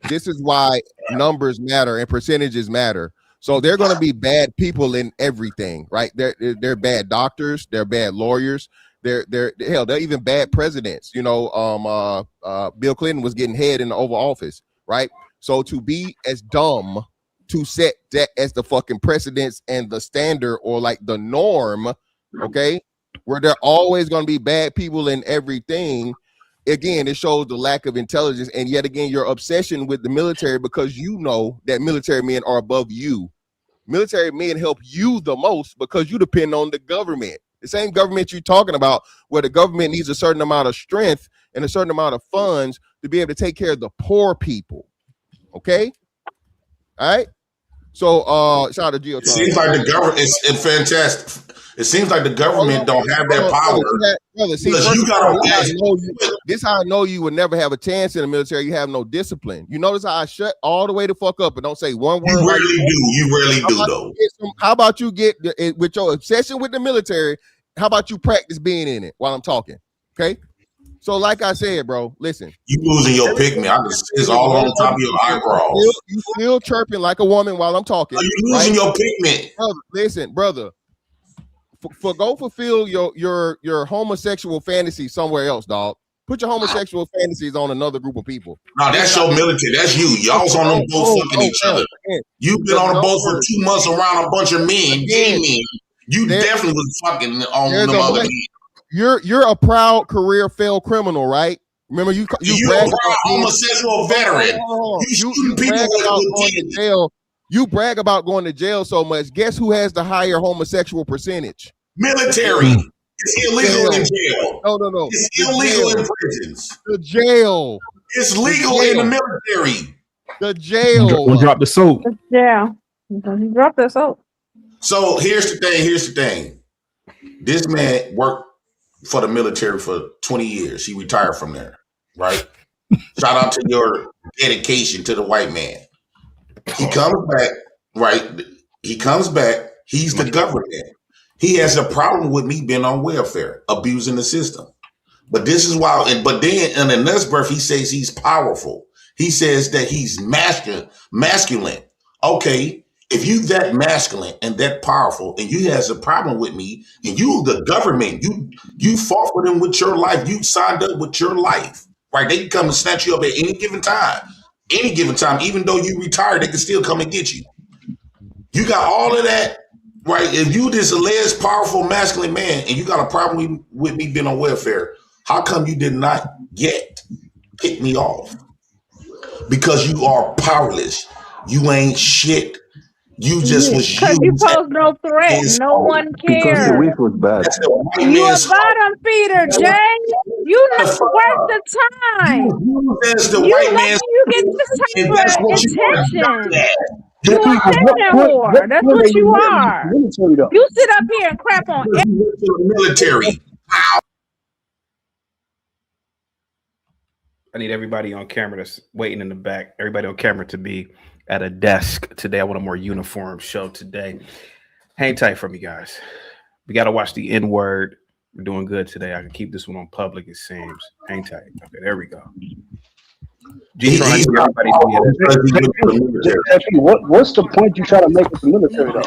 this is why numbers matter and percentages matter. So they're going to be bad people in everything, right? They're bad doctors, they're bad lawyers, they're even bad presidents. You know, Bill Clinton was getting head in the Oval Office, right? So to be as dumb to set that as the fucking precedence and the standard or like the norm, okay, where they're always going to be bad people in everything. Again, it shows the lack of intelligence, and yet again, your obsession with the military because you know that military men are above you. Military men help you the most because you depend on the government. The same government you're talking about, where the government needs a certain amount of strength and a certain amount of funds to be able to take care of the poor people. Okay? All right? So shout out to Geo. It seems like the government it's fantastic. It seems like the government don't have that power. Brother, see, this how I know you would never have a chance in the military. You have no discipline. You notice how I shut all the way the fuck up and don't say one word. You rarely do though. How about you get with your obsession with the military? How about you practice being in it while I'm talking? Okay. So, like I said, bro, listen. You losing your pick-me. I just it's all on top of your eyebrows. You still chirping like a woman while I'm talking. Are you losing your pick-me? Brother, listen, brother. Go fulfill your homosexual fantasy somewhere else, dog. Put your homosexual fantasies on another group of people. No, that's your military. That's you. Y'all's on them both fucking each other. You've been on them both for 2 months around a bunch of men, gay men. You definitely was fucking on them other men. You're a proud career failed criminal, right? Remember you brag about homosexual veteran. You brag about going to jail. You brag about going to jail so much. Guess who has the higher homosexual percentage? Military. It's illegal in jail. No. It's illegal in prisons. The jail. It's legal in the military. The jail. Don't drop the soap. Yeah. Drop the soap. So here's the thing. This man worked for the military for 20 years. He retired from there, right? Shout out to your dedication to the white man. He comes back, right? He comes back. He's the government. He has a problem with me being on welfare, abusing the system. But this is why, but then in the next breath, he says he's powerful. He says that he's masculine. Okay, if you that masculine and that powerful and you has a problem with me and you the government, you fought for them with your life. You signed up with your life, right? They can come and snatch you up at any given time. Any given time, even though you retired, they can still come and get you. You got all of that, right? If you this alleged powerful masculine man and you got a problem with me being on welfare, how come you did not pick me off? Because you are powerless. You ain't shit. You just was because you pose no threat. No one cares. Because the week was bad. You a bottom feeder, Jay. You not worth the time. That's the white man. You get this type of attention. You attention whore. That's what you are. You sit up here and crap on military. I need everybody on camera that's waiting in the back. Everybody on camera to be at a desk today. I want a more uniform show today. Hang tight for me, guys. We got to watch the N-word. We're doing good today. I can keep this one on public, it seems. Hang tight. Okay, there we go. What's the point you try to make with the military, though?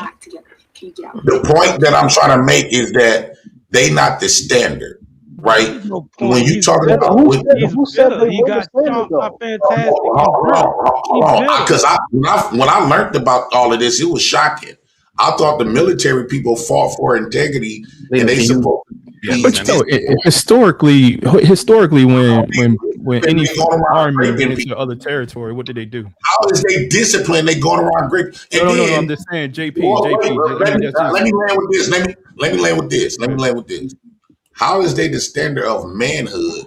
The point that I'm trying to make is that they not the standard. Right? When you talking about who said he got shot by fantastic. Because when I learned about all of this, it was shocking. I thought the military people fought for integrity and they supposed to be. But you know, historically, when any army went into other territory, what did they do? How is they disciplined? They going around great. No, I'm just saying, JP. Let me land with this. How is they the standard of manhood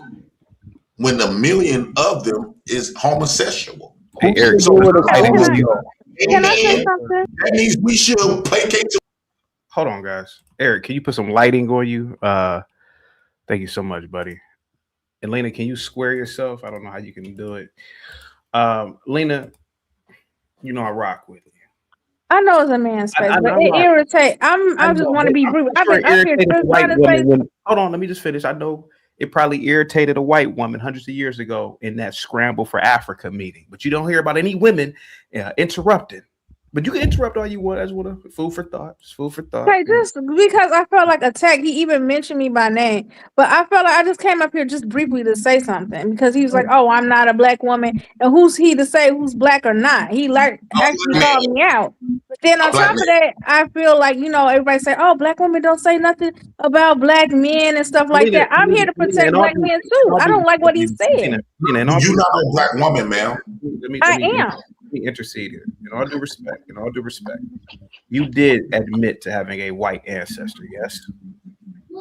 when a million of them is homosexual? Hey, Eric, can I say something? That means we should placate to. Hold on, guys. Eric, can you put some lighting on you? Thank you so much, buddy. And Lena, can you square yourself? I don't know how you can do it. Lena, you know I rock with you. I know it's a man's face, but it irritates. I just want to be brief. I've been up here trying to say. Hold on, let me just finish. I know It probably irritated a white woman hundreds of years ago in that Scramble for Africa meeting. But you don't hear about any women interrupting. But you can interrupt all you want. That's what a food for thought. Just food for thought. Okay, just because I felt like attacked, he even mentioned me by name. But I felt like I just came up here just briefly to say something because he was like, "Oh, I'm not a black woman," and who's he to say who's black or not? He like actually called me out. But then on top of that, I feel like everybody say, "Oh, black women don't say nothing about black men and stuff like that." I'm here to protect black men too. I don't like what he said. You're not a black woman, ma'am. I am. Let me intercede here. In all due respect, you did admit to having a white ancestor, yes?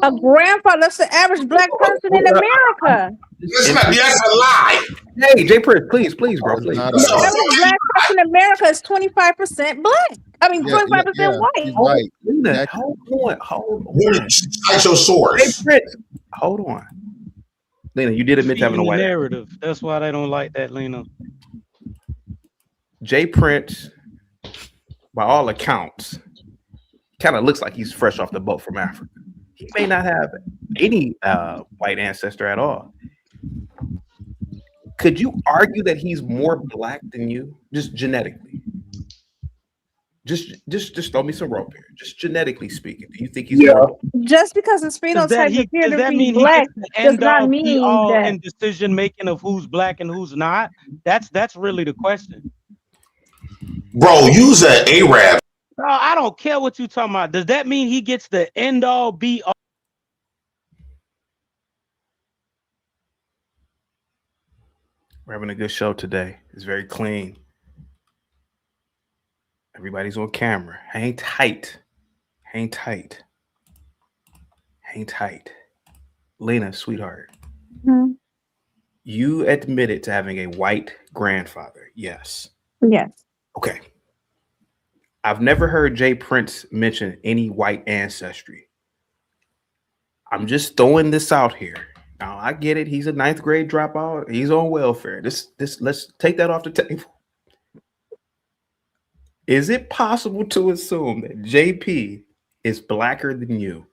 A grandfather, that's the average black person in America. That's a lie. Hey, Jay Prince, please, bro, please. The average black person in America is 25% black. I mean, 25% white. Right. Hold on. Cite your source. Jay Prince, hold on. Lena, you did admit to having a white narrative. That's why they don't like that, Lena. Jay Prince, by all accounts, kind of looks like he's fresh off the boat from Africa. He may not have any white ancestor at all. Could you argue that he's more black than you, just genetically? Just throw me some rope here. Just genetically speaking, do you think he's more? Just because his phenotype appears to be black does not mean that in decision making of who's black and who's not. That's really the question. Bro, use an Arab. No, I don't care what you're talking about. Does that mean he gets the end all be all? We're having a good show today. It's very clean. Everybody's on camera. Hang tight. Lena, sweetheart. Mm-hmm. You admitted to having a white grandfather. Yes. Yes. Okay. I've never heard Jay Prince mention any white ancestry. I'm just throwing this out here. Now I get it. He's a 9th grade dropout. He's on welfare. This let's take that off the table. Is it possible to assume that JP is blacker than you?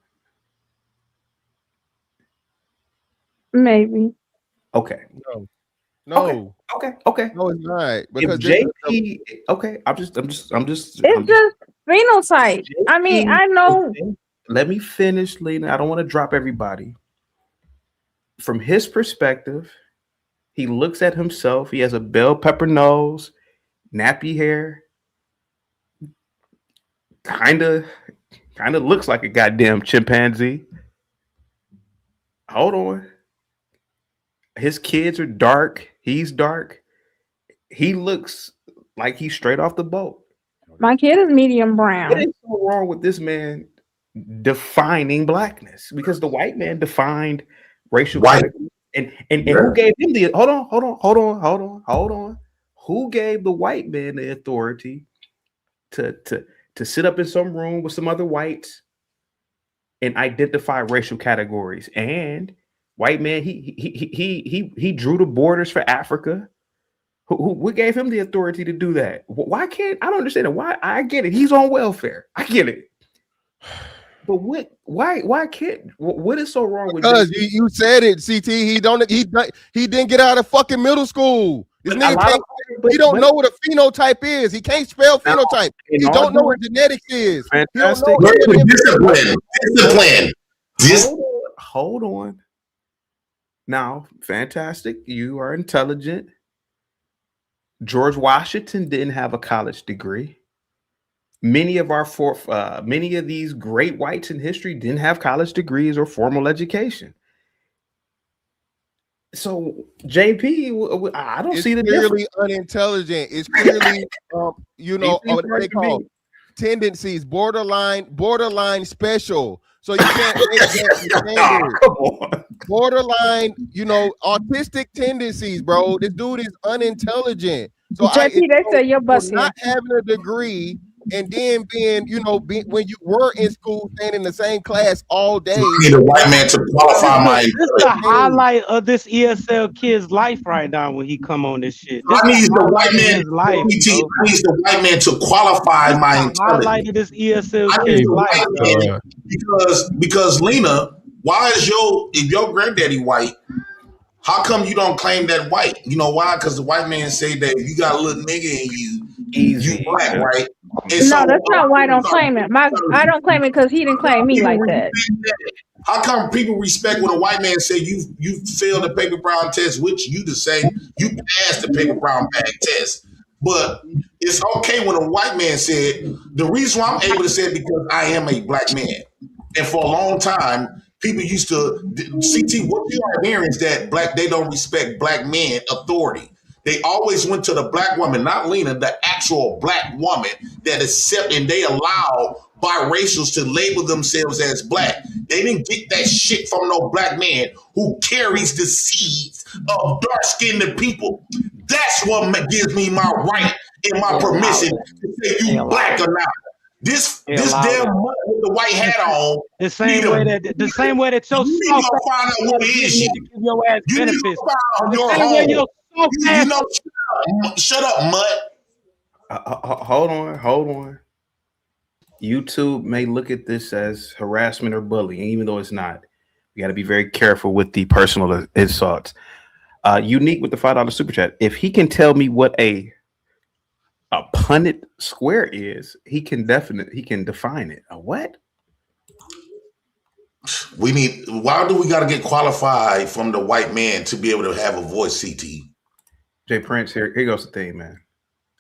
Maybe. Okay. No. Okay. No, it's not. If Because JP, okay, I'm just. It's just phenotype. I mean, I know. Let me finish, Lena. I don't want to drop everybody. From his perspective, he looks at himself. He has a bell pepper nose, nappy hair. Kind of looks like a goddamn chimpanzee. Hold on. His kids are dark. He's dark. He looks like he's straight off the boat. My kid is medium brown. What is so wrong with this man defining blackness? Because the white man defined racial categories. And who gave him the hold on. Who gave the white man the authority to sit up in some room with some other whites and identify racial categories? And white man, he drew the borders for Africa. Who gave him the authority to do that? Why can't I don't understand it? Why? I get it. He's on welfare. I get it. But why can't? What is so wrong with? Because you said it, CT. He didn't get out of fucking middle school. This nigga can't. He don't know what a phenotype is. He can't spell phenotype. He don't know what genetics is. Fantastic. Discipline. Hold on. Now, fantastic. You are intelligent. George Washington didn't have a college degree. Many of these great whites in history didn't have college degrees or formal education. So JP, I don't see the clearly difference. Unintelligent. It's clearly, what they call tendencies, borderline special. So you can't make that standard. Come on. Borderline, autistic tendencies, bro. This dude is unintelligent. So JP, they say your bus not having a degree and then being, when you were in school, staying in the same class all day. You need a white man to qualify my. This is the highlight of this ESL kid's life right now when he come on this shit. This I need the white man. his life, I need the white man to qualify my highlight of this ESL I need kid's the life. white man because Lena, Why is if your granddaddy white, how come you don't claim that white? You know why? Because the white man say that if you got a little nigga in you, you black, right? And No, so that's not why I don't claim it. I don't claim it because he didn't claim me like that. how come people respect when a white man say you failed the paper brown test, which you the same, you passed the paper brown bag test. But it's okay when a white man said, the reason why I'm able to say it because I am a black man. And for a long time, people used to, CT, what you are hearing is that they don't respect black men authority. They always went to the black woman, not Lena, the actual black woman that accept, and they allow biracials to label themselves as black. They didn't get that shit from no black man who carries the seeds of dark-skinned people. That's what gives me my right and my permission to say you black or not. This damn mother with the white hat on. The same way that your you soft gonna find out what is you. give your ass You need to benefits. find The your same way home. your soft ass. Shut up, Mutt. Hold on. YouTube may look at this as harassment or bullying, even though it's not. We got to be very careful with the personal insults. Unique with the $5 super chat. If he can tell me what a Punnett square is, he can define it. A what? Why do we got to get qualified from the white man to be able to have a voice, CT? Jay Prince, here goes the thing, man.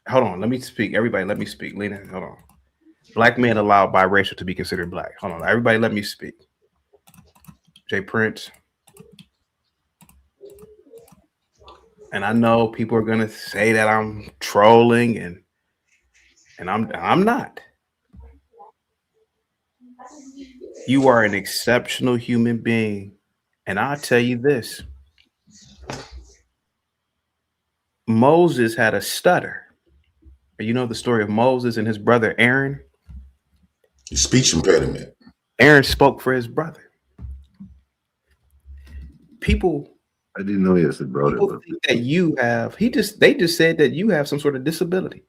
Hold on, let me speak. Everybody, let me speak. Lena, hold on. Black men allowed biracial to be considered black. Hold on, everybody, let me speak. Jay Prince. And I know people are gonna say that I'm trolling, and I'm not. You are an exceptional human being, and I'll tell you this. Moses had a stutter. You know the story of Moses and his brother Aaron? Speech impediment. Aaron spoke for his brother. People, I didn't know he has a brother. People think that you have, they just said that you have some sort of disability.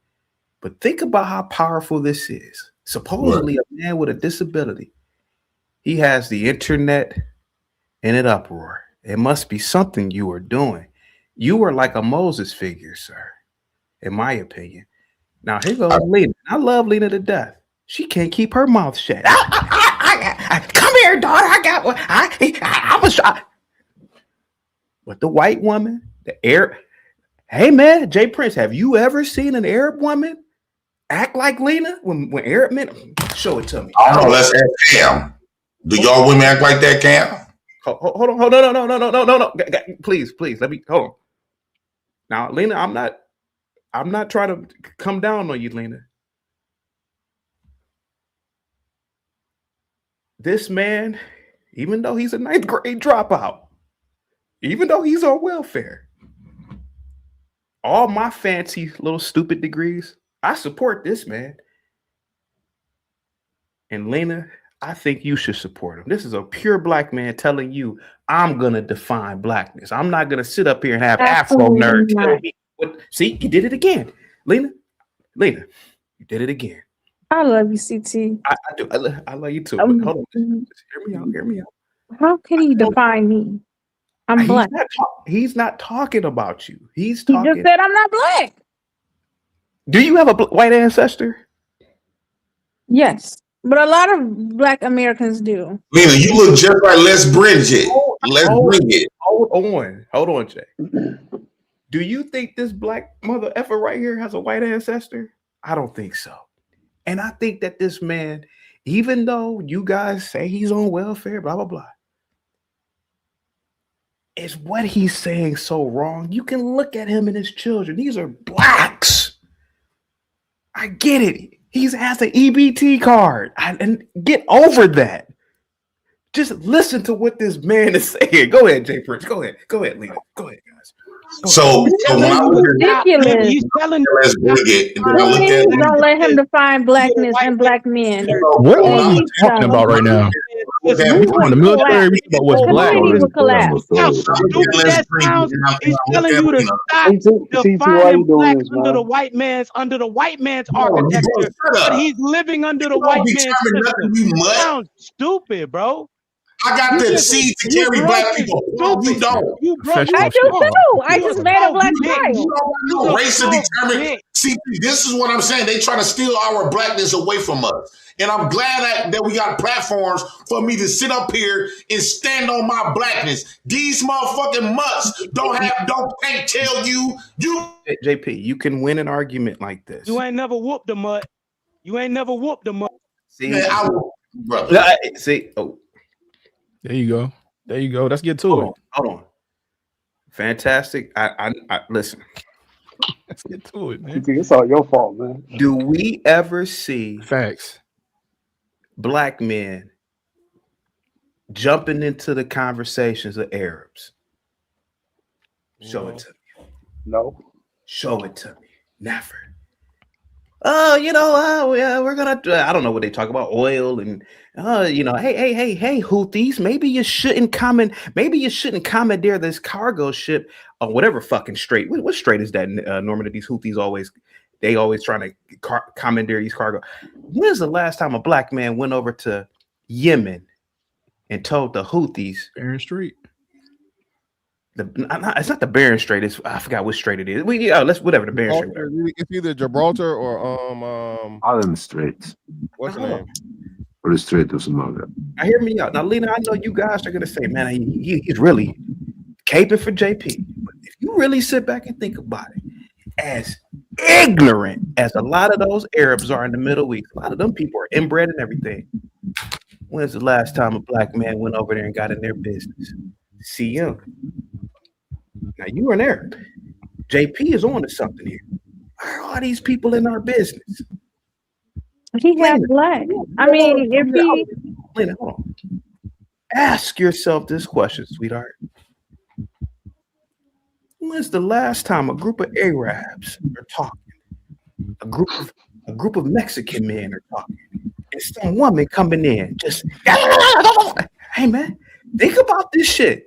But think about how powerful this is. Supposedly a man with a disability. He has the internet in an uproar. It must be something you are doing. You are like a Moses figure, sir, in my opinion. Now, here goes Lena. I love Lena to death. She can't keep her mouth shut. Come here, daughter. I got one. I was shot. But the white woman, the Arab. Hey, man, Jay Prince, have you ever seen an Arab woman act like Lena when Arab men? Show it to me. I don't know. Let's ask Cam. Do y'all women act like that, Cam? Hold on. No. Please. Let me hold on. Now, Lena, I'm not trying to come down on you, Lena. This man, even though he's a 9th grade dropout, even though he's on welfare, all my fancy little stupid degrees, I support this man. And Lena, I think you should support him. This is a pure black man telling you, I'm going to define blackness. I'm not going to sit up here and have Afro nerd tell me what. See, you did it again. Lena, you did it again. I love you, CT. I do. I love you too. But hold on. Hear me out. How can he define me? I'm black. He's not talking about you. He just said I'm not black. Do you have a white ancestor? Yes, but a lot of black Americans do. Lena, you look just like Les Bridget. Hold on, Jay. Do you think this black mother effer right here has a white ancestor? I don't think so. And I think that this man, even though you guys say he's on welfare, blah, blah, blah, is what he's saying so wrong? You can look at him and his children. These are blacks. I get it. He has an EBT card. And get over that. Just listen to what this man is saying. Go ahead, Jay Prince. Go ahead, Lena. Go ahead, guys. So when I was ridiculous. He's telling don't let him define blackness and black men. What are we talking about right now? We talking about the military. We talking about what's black. He's telling you to stop defining black under the white man's architecture. But he's living under the white man's system. Sounds stupid, bro. I got the seed to carry black people. You don't. I do too. I just made a black child. You don't want no race to determine. See, this is what I'm saying. They try to steal our blackness away from us. And I'm glad that we got platforms for me to sit up here and stand on my blackness. These motherfucking mutts can't tell you. JP, you can win an argument like this. You ain't never whooped a mutt. You ain't never whooped a mutt. See, brother. See, oh, there you go. There you go. Let's get to it. Hold on. Fantastic. I listen. Let's get to it, man. It's all your fault, man. Do we ever see facts? Black men jumping into the conversations of Arabs? Show it to me. No. Show it to me. Never. Oh, yeah, we're gonna. I don't know what they talk about, oil and hey, Houthis. Maybe you shouldn't commandeer this cargo ship on whatever fucking strait. What strait is that, Norman? That these Houthis always trying to commandeer these cargo. When's the last time a black man went over to Yemen and told the Houthis? Bering Strait. It's not the Bering Strait. I forgot which strait it is. Whatever the Bering Strait. Whatever. It's either Gibraltar or Allen Straits. What's the name? Or the Strait of Somalia. Now hear me out. Now, Lena, I know you guys are gonna say, man, he's really caping for JP. But if you really sit back and think about it, as ignorant as a lot of those Arabs are in the Middle East, a lot of them people are inbred and everything. When's the last time a black man went over there and got in their business? See him. Now you are an Arab. JP is on to something here. Why are all these people in our business? He got black. I mean, if he Lena, hold on. Ask yourself this question, sweetheart. When's the last time a group of Arabs are talking? A group of Mexican men are talking. And some woman coming in just, hey man, think about this shit.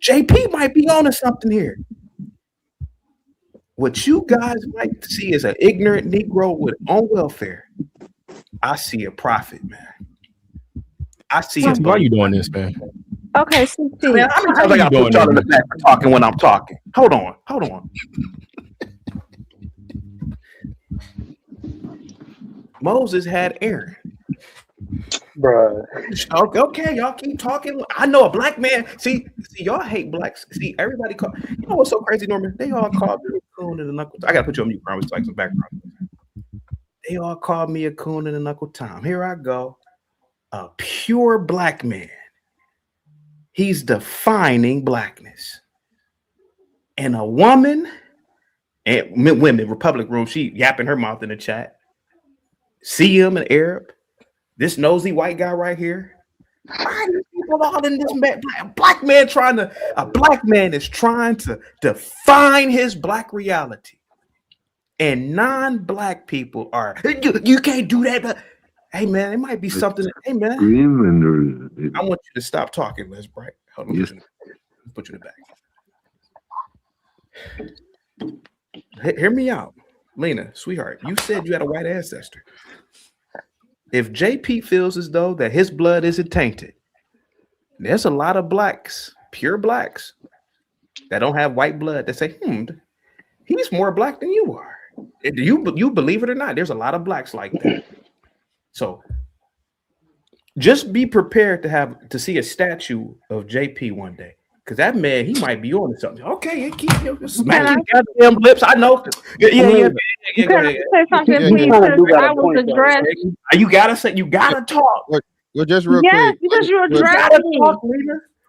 JP might be onto something here. What you guys might see is an ignorant Negro with on welfare. I see a prophet, man. I see it. Why are you doing this, man? okay, CT. Man, how many times I gotta put y'all in the back for talking when I'm talking? Hold on. Moses had Aaron. Bruh. Okay, y'all keep talking. I know a black man. See, y'all hate blacks. See, everybody call. You know what's so crazy, Norman? They all called me a coon and a knuckle. I gotta put you on mute, promise, like some background. They all called me a coon and a knuckle Tom. Here I go, a pure black man. He's defining blackness, and a woman and women. Republic Room. She yapping her mouth in the chat. See him, an Arab. This nosy white guy right here. Why are these people all in this black man a black man is trying to define his black reality. And non-black people are, you can't do that. But hey man, it might be something. Hey man, I want you to stop talking, Les Bright. Hold on, yes. Put you in the back. Hear me out. Lena, sweetheart, you said you had a white ancestor. If JP feels as though that his blood isn't tainted, there's a lot of blacks, pure blacks, that don't have white blood that say, he's more black than you are. Do you believe it or not? There's a lot of blacks like that. So just be prepared to see a statue of JP one day. Because that man, he might be on to something. Okay, keep smacking goddamn lips. I know. Yeah. Go ahead. Say something, please, because I was addressed. You gotta talk. Well, just real yes, quick. because you addressed me.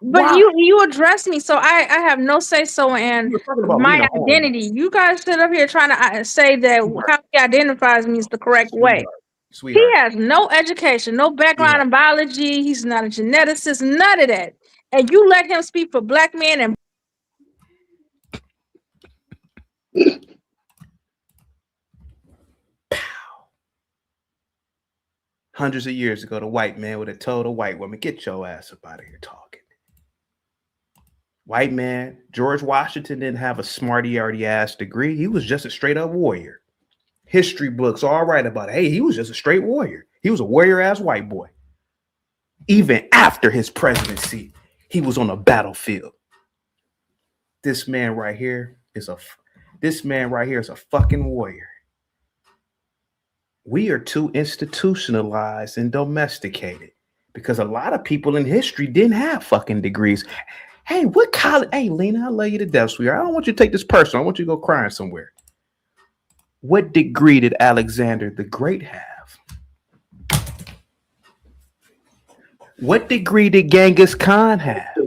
But you addressed me, so I have no say so in my identity. You guys sit up here trying to say that how he identifies me is the correct way. He has no education, no background in biology. He's not a geneticist, none of that. And you let him speak for black men and hundreds of years ago, the white man would have told a white woman, get your ass up out of here talking. White man, George Washington didn't have a smarty-arty ass degree. He was just a straight up warrior. History books all right about it. Hey, he was just a straight warrior. He was a warrior ass white boy. Even after his presidency, he was on a battlefield. This man right here is a fucking warrior. We are too institutionalized and domesticated because a lot of people in history didn't have fucking degrees. Hey, what college? Hey, Lena, I love you to death, sweetheart. I don't want you to take this personal. I want you to go crying somewhere. What degree did Alexander the Great have? What degree did Genghis Khan have?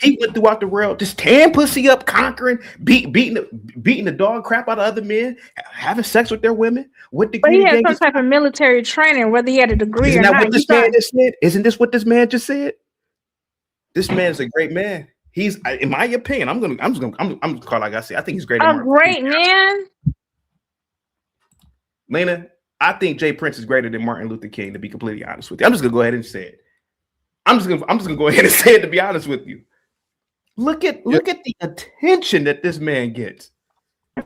He went throughout the world just tearing pussy up, conquering, beating the dog crap out of other men, having sex with their women. What degree? But he did had some Genghis type of military training, whether he had a degree Isn't or that not. what this man just said? Isn't this what this man just said? This man is a great man. He's, in my opinion, I'm gonna call like I said. I think he's great. A great man. Lena, I think Jay Prince is greater than Martin Luther King. To be completely honest with you, I'm just gonna go ahead and say it. I'm just gonna go ahead and say it. To be honest with you, look at the attention that this man gets.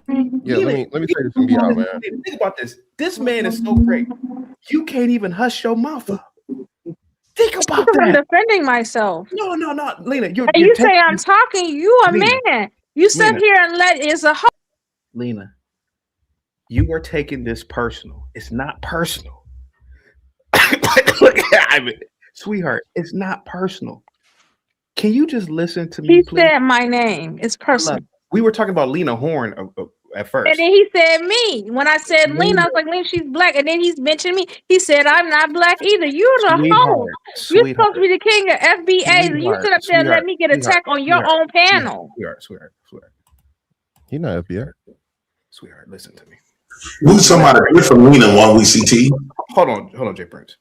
Yeah, let me say this and be out, man. Think about this. This man is so great. You can't even hush your mouth up. Think about that. I'm defending myself. No, Lena. You say I'm talking. You a Lena, man. You sit Lena. here and let it's a. Lena, you are taking this personal. It's not personal. Look, sweetheart, it's not personal. Can you just listen to me, He please? said my name. It's personal. We were talking about Lena Horne at first. And then he said me. When I said Lena, I was like, Lena, she's black. And then he's mentioned me. He said, I'm not black either. You're the hoe. You're supposed to be the king of FBAs. And you sit up there and let me get attacked on your own panel. Sweetheart. He not FBI. Sweetheart, listen to me. We somebody from Lena while we CT. Hold on, Jay Prince.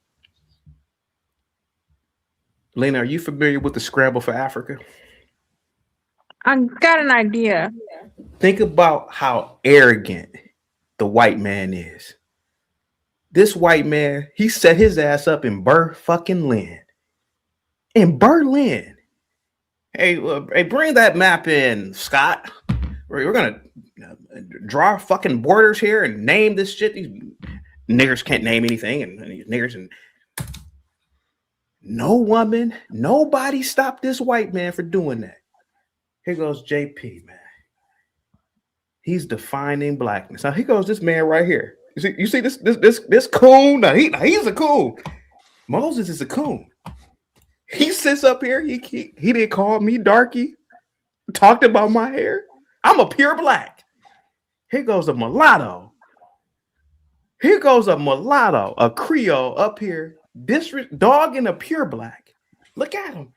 Lena, are you familiar with the Scramble for Africa? I got an idea. Think about how arrogant the white man is. This white man, he set his ass up in Berlin. In Berlin. Hey, bring that map in, Scott. We're gonna draw fucking borders here and name this shit. These niggers can't name anything, and these niggers and no woman, nobody stopped this white man for doing that. Here goes JP, man. He's defining blackness. Now here goes this man right here. You see this coon? Now he's a coon. Moses is a coon. He sits up here. He didn't call me darky. Talked about my hair. I'm a pure black. Here goes a mulatto. A Creole up here. This dog in a pure black. Look at him.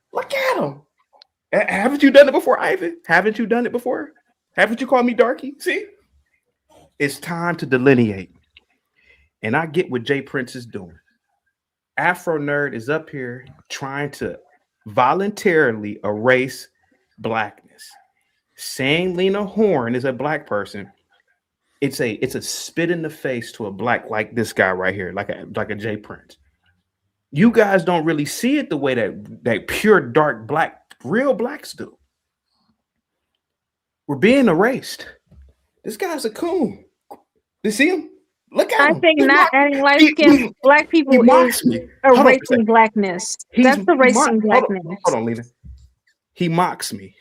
Haven't you done it before, Ivan? Haven't you done it before? Haven't you called me darky? See? It's time to delineate. And I get what Jay Prince is doing. Afro Nerd is up here trying to voluntarily erase blackness. Saying Lena Horne is a black person, it's a spit in the face to a black like this guy right here, like a Jay Prince. You guys don't really see it the way that pure dark black, real blacks do. We're being erased. This guy's a coon. You see him? Look at him. I think not adding light-skinned black people is erasing blackness. That's erasing blackness. Hold on, Lena. He mocks me.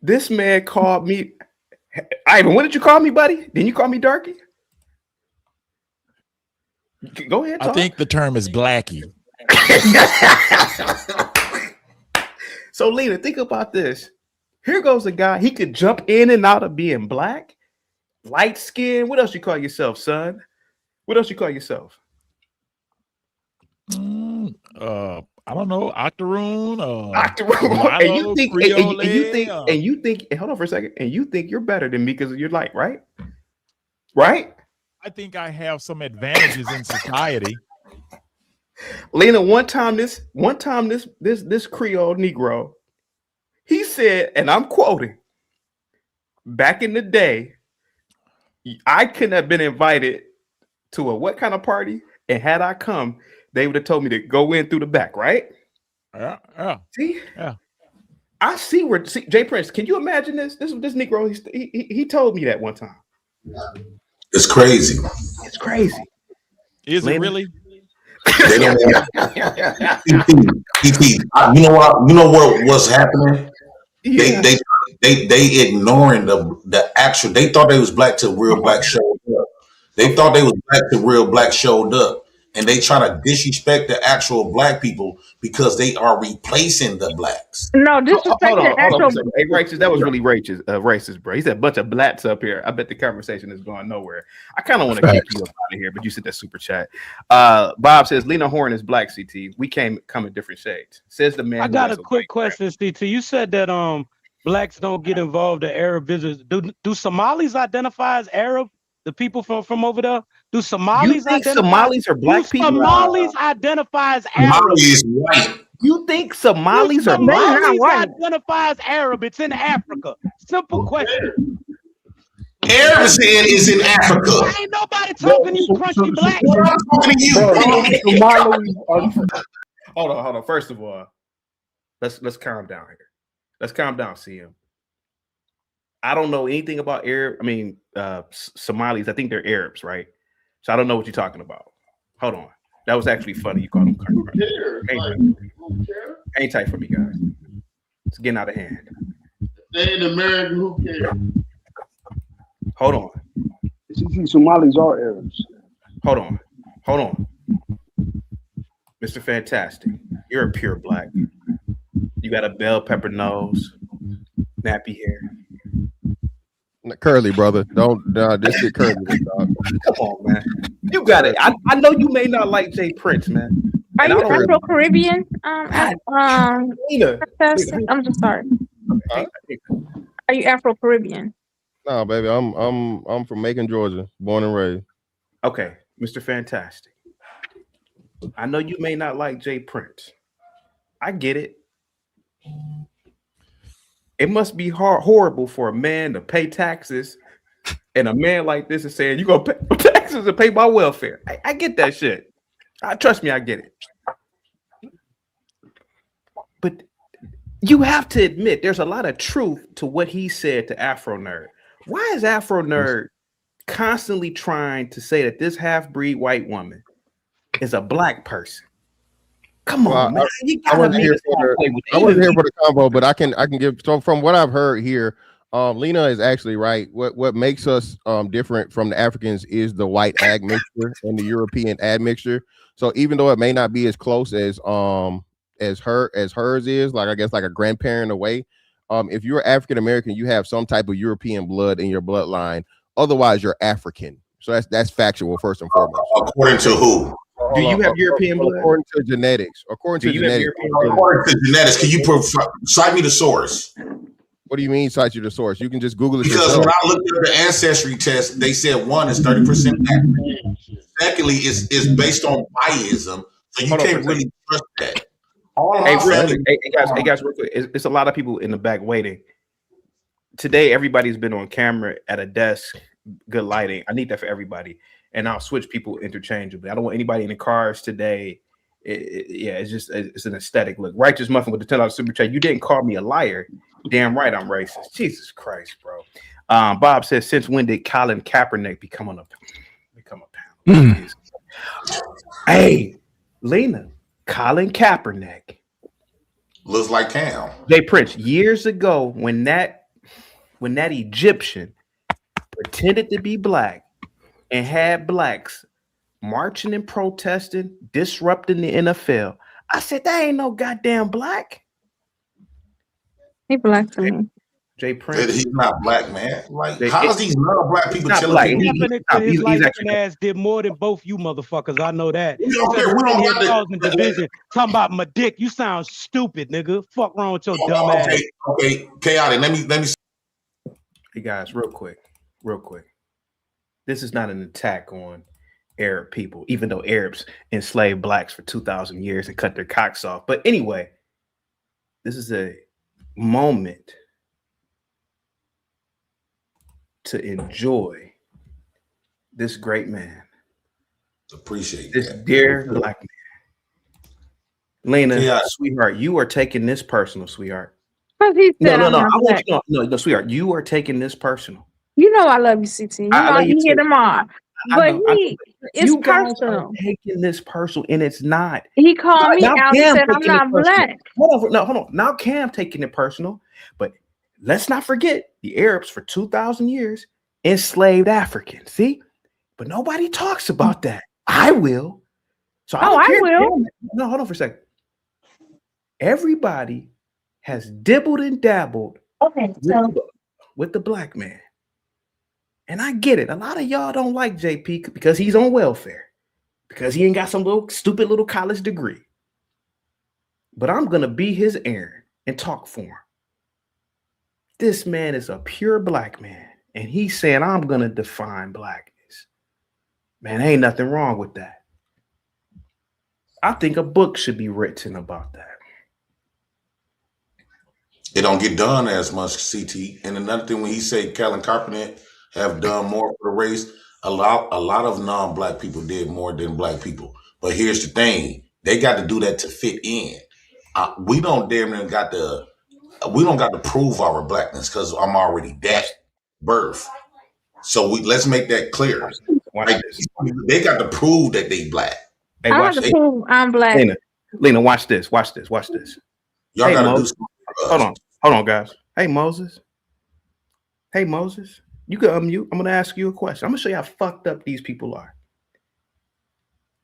This man called me. Ivan, what did you call me, buddy? Didn't you call me darky? Go ahead. I think the term is blackie. So, Lena, think about this. Here goes a guy. He could jump in and out of being black, light skin. What else you call yourself, son? What else you call yourself? I don't know, Octoroon. And you think, hold on for a second, and you think you're better than me because you're light, right? Right? I think I have some advantages in society. Lena, one time this Creole Negro, he said, and I'm quoting, back in the day, I couldn't have been invited to a what kind of party? And had I come, they would have told me to go in through the back, right? Yeah. See? Yeah. I see where Jay Prince, can you imagine this? This Negro, he told me that one time. It's crazy. It's crazy. Is it really? They don't. You know what? You know what was happening? Yeah. They ignoring the actual. They thought they was black till real black showed up. They thought they was black till real black showed up, and they try to disrespect the actual black people because they are replacing the blacks. No, disrespect the actual. Hey, righteous, that was really racist, bro. He said a bunch of blacks up here. I bet the conversation is going nowhere. I kind of want to kick you up out of here, but you said that super chat. Bob says Lena Horne is black. CT, we come in different shades. Says the man. I got a quick question, CT. You said that blacks don't get involved in Arab business. Do Somalis identify as Arab? The people from over there? Do Somalis identify? Somalis are black people? Somalis identify as Arab? Somali is white. You think Somalis are black? Somalis identify as Arab. It's in Africa. Simple question. Arabs is in Africa. Ain't nobody talking to you, crunchy black. I'm talking to you. Hold on. First of all, let's calm down here. Let's calm down, CM. I don't know anything about Arab. I mean, Somalis. I think they're Arabs, right? So I don't know what you're talking about. Hold on. That was actually funny. You called them. Ain't tight for me, guys. It's getting out of hand. They in America. Who cares? Hold on. Somalis are Arabs. Hold on. Mr. Fantastic. You're a pure black. You got a bell pepper nose, nappy hair. Curly, brother. Don't this shit curly. Come on, man. You got it. I know you may not like Jay Prince, man. Are you Afro-Caribbean? I'm just sorry. Are you Afro-Caribbean? No, baby. I'm from Macon, Georgia, born and raised. Okay, Mr. Fantastic. I know you may not like Jay Prince. I get it. It must be horrible for a man to pay taxes, and a man like this is saying, "You gonna pay taxes and pay my welfare." I get that shit. Trust me, I get it. But you have to admit, there's a lot of truth to what he said to Afro Nerd. Why is Afro Nerd constantly trying to say that this half-breed white woman is a black person? Come on, man. I wasn't here for the convo, but I can give. So from what I've heard here, Lena is actually right. What makes us different from the Africans is the white admixture and the European admixture. So even though it may not be as close as hers is, like I guess like a grandparent away, if you're African American, you have some type of European blood in your bloodline. Otherwise, you're African. So that's factual first and foremost. According to who? Do you have European blood? According to genetics. According to genetics, can you cite me the source? What do you mean cite you the source? You can just Google it because yourself. when I looked at the ancestry test, they said one is 30% African. Secondly, it's based on biasm, so you can't really trust that. Hey guys, real quick. It's a lot of people in the back waiting. Today, everybody's been on camera at a desk, good lighting. I need that for everybody. And I'll switch people interchangeably. I don't want anybody in the cars today. It's an aesthetic look. Righteous Muffin with the $10 super chat. You didn't call me a liar. Damn right, I'm racist. Jesus Christ, bro. Bob says, since when did Colin Kaepernick become a panel? Hey, Lena, Colin Kaepernick looks like Cam. Jay Prince, years ago, when that Egyptian pretended to be black and had blacks marching and protesting, disrupting the NFL, I said, that ain't no goddamn black. He black to me. Jay Prince. He's not black, man. Like, how's these non-black people telling people? His light-skinned ass did more than both you motherfuckers. I know that. We don't causing division. Talking about my dick. You sound stupid, nigga. Fuck wrong with your dumb ass. Okay, chaotic. Let me. Hey guys, real quick. This is not an attack on Arab people, even though Arabs enslaved blacks for 2,000 years and cut their cocks off. But anyway, this is a moment to enjoy this great man. Appreciate this that. Dear black man. Lena, sweetheart, you are taking this personal, sweetheart. No, sweetheart, you are taking this personal. You know I love you, CT. You know you hear them all. But It's you guys are personal. taking this personal, and it's not. He called me Now out and Cam said I'm taking it not personal. black. Hold on. Now Cam taking it personal, but let's not forget the Arabs for 2,000 years enslaved Africans. See, but nobody talks about that. I will. So I don't care. will. No, hold on for a second. Everybody has dibbled and dabbled with the black man. And I get it. A lot of y'all don't like JP because he's on welfare, because he ain't got some little stupid little college degree. But I'm going to be his Aaron and talk for him. This man is a pure black man, and he's saying, I'm going to define blackness. Man, ain't nothing wrong with that. I think a book should be written about that. It don't get done as much, CT. And another thing, when he said Calvin Carpenter have done more for the race, a lot of non-black people did more than black people. But here's the thing: they got to do that to fit in. We don't got to prove our blackness because I'm already that birth. So let's make that clear. Like, they got to prove that they black. Hey, I have to prove I'm black. Lena, watch this. Y'all hey, gotta Moses, do something. Hold on, guys. Hey, Moses, you can unmute. I'm gonna ask you a question. I'm gonna show you how fucked up these people are.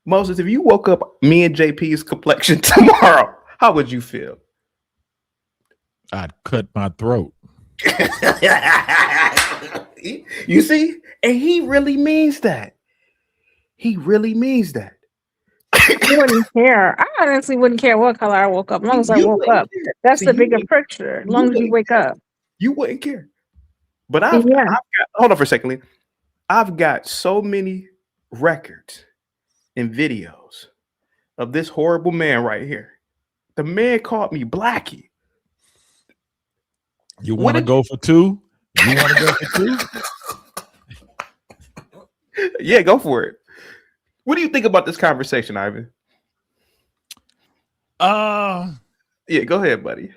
Moses, if you woke up me and JP's complexion tomorrow, how would you feel? I'd cut my throat. You see? And he really means that. He really means that. I wouldn't care. I honestly wouldn't care what color I woke up, as long as I woke up. That's the bigger picture. As long as you wake up. You wouldn't care. But I've got, hold on for a second, Lee. I've got so many records and videos of this horrible man right here. The man called me Blackie. You want to go for two? You want to go for two? Yeah, go for it. What do you think about this conversation, Ivan? Yeah, go ahead, buddy.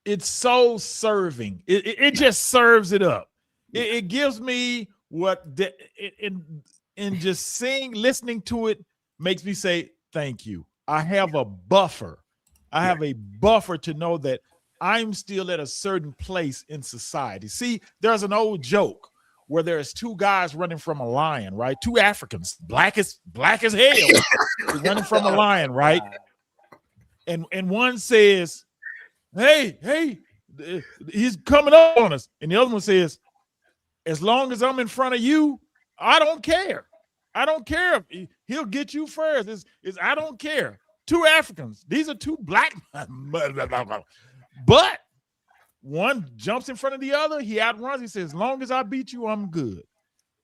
It's so serving. It just serves it up. It gives me what and just listening to it makes me say thank you. I have a buffer. I have a buffer to know that I'm still at a certain place in society. See, there's an old joke where there's two guys running from a lion, right? Two Africans, black as hell, running from a lion, right? And one says, hey, he's coming up on us. And the other one says, as long as I'm in front of you, I don't care. I don't care if he'll get you first. I don't care. Two Africans. These are two black. But one jumps in front of the other. He outruns. He says, as long as I beat you, I'm good.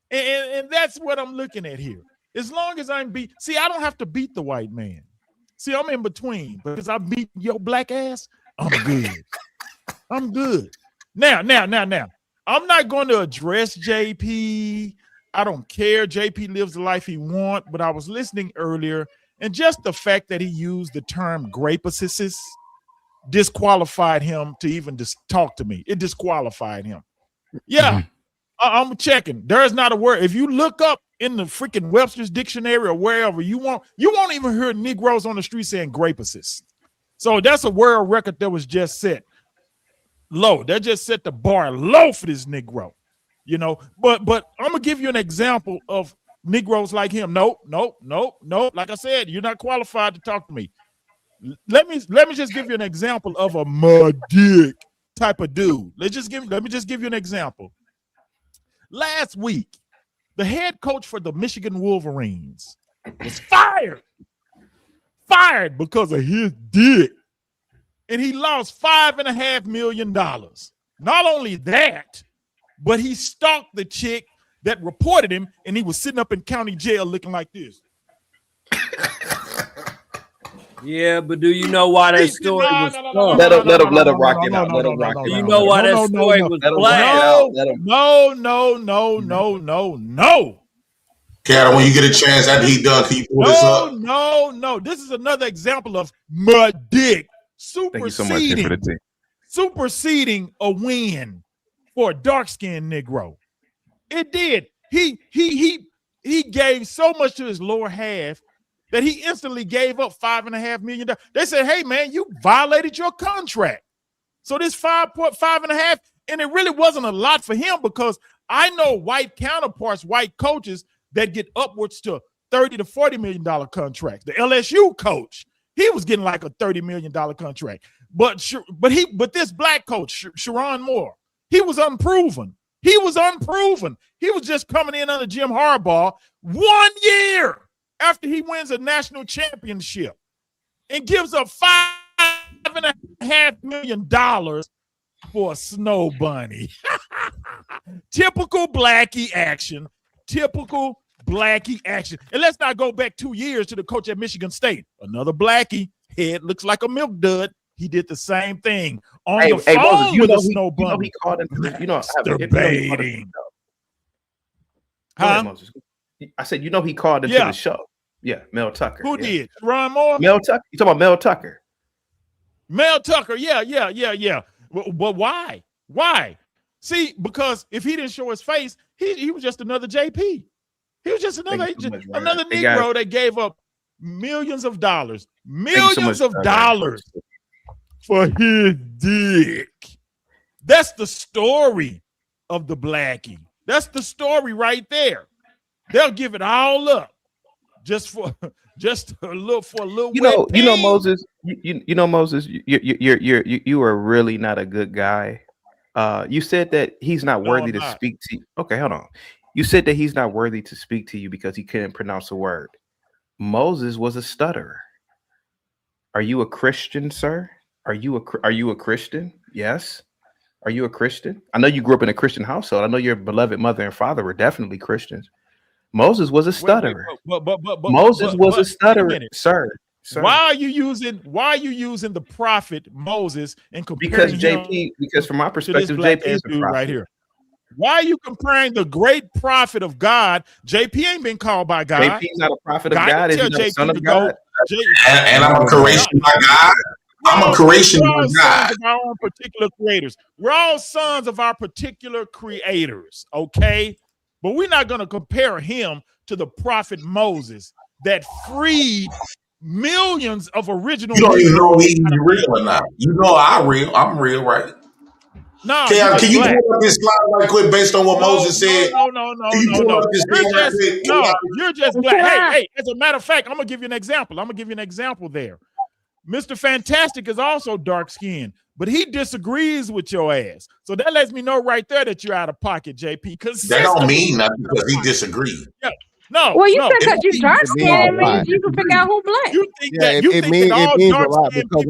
And that's what I'm looking at here. As long as I'm beat. See, I don't have to beat the white man. See, I'm in between. Because I beat your black ass, I'm good. I'm good. Now. I'm not going to address JP. I don't care. JP lives the life he wants. But I was listening earlier, and just the fact that he used the term grapeasis disqualified him to even just talk to me. It disqualified him. Yeah, I'm checking. There's not a word. If you look up in the freaking Webster's dictionary or wherever you won't even hear Negroes on the street saying grapeasis. So that's a world record that was just set low. They just set the bar low for this Negro, But I'm gonna give you an example of Negroes like him. Nope. Like I said, you're not qualified to talk to me. Let me just give you an example of a mud dick type of dude. Let me just give you an example. Last week, the head coach for the Michigan Wolverines was fired because of his dick. And he lost $5.5 million. Not only that, but he stalked the chick that reported him, and he was sitting up in county jail looking like this. Yeah, but do you know why that story was fun? Let him rock it out. Let him rock it out. You know why that story was black? No. Cat, when you get a chance after he done, can you pull this up? No. This is another example of mud dick superseding a win for a dark-skinned Negro. It did. He he gave so much to his lower half that he instantly gave up $5.5 million. They said, hey, man, you violated your contract. So this 5.5.5, and it really wasn't a lot for him because I know white counterparts, white coaches that get upwards to $30 to $40 million contracts. The LSU coach, he was getting like a $30 million contract. But this black coach, Sharon Moore, he was unproven. He was just coming in under Jim Harbaugh 1 year after he wins a national championship and gives up $5.5 million for a snow bunny. Typical Blackie action. Typical Blackie action. And let's not go back 2 years to the coach at Michigan State. Another Blackie, head looks like a milk dud. He did the same thing on the phone Moses, with a snow bunny. You know he called into Debating. Huh? Moses. I said, you know he called into the show. Yeah, Mel Tucker. Who did? Ron Moore? Mel Tucker. You talking about Mel Tucker? Mel Tucker. Yeah. But why? Why? See, because if he didn't show his face, he was just another JP. He was just another Negro that gave up millions of dollars for his dick. That's the story of the Blackie. That's the story right there. They'll give it all up just for a little. You know Moses. You know Moses. You are really not a good guy. You said that he's not worthy to speak to you. Okay, hold on. You said that he's not worthy to speak to you because he couldn't pronounce a word. Moses was a stutterer. Are you a Christian, sir? Are you a Christian? Yes. Are you a Christian? I know you grew up in a Christian household. I know your beloved mother and father were definitely Christians. Moses was a stutterer. Moses was a stutterer, sir. Why are you using the prophet Moses and comparing because from my perspective, JP is a prophet right here. Why are you comparing the great prophet of God? JP ain't been called by God. JP's not a prophet of God. He's not a son of God. And I'm a creation by God. I'm a creation by God. Of our own particular creators. We're all sons of our particular creators, okay? But we're not going to compare him to the prophet Moses that freed millions of original. You don't even know he's real or not. You know I'm real, right? No. Can you pull up this slide right quick based on what Moses said? No. You're just black. Hey, as a matter of fact, I'm going to give you an example. There. Mr. Fantastic is also dark-skinned, but he disagrees with your ass. So that lets me know right there that you're out of pocket, JP. That don't mean nothing because he disagrees. Yeah. No. Well, you said because you dark-skinned, it means you can figure out who black. You think it means a lot because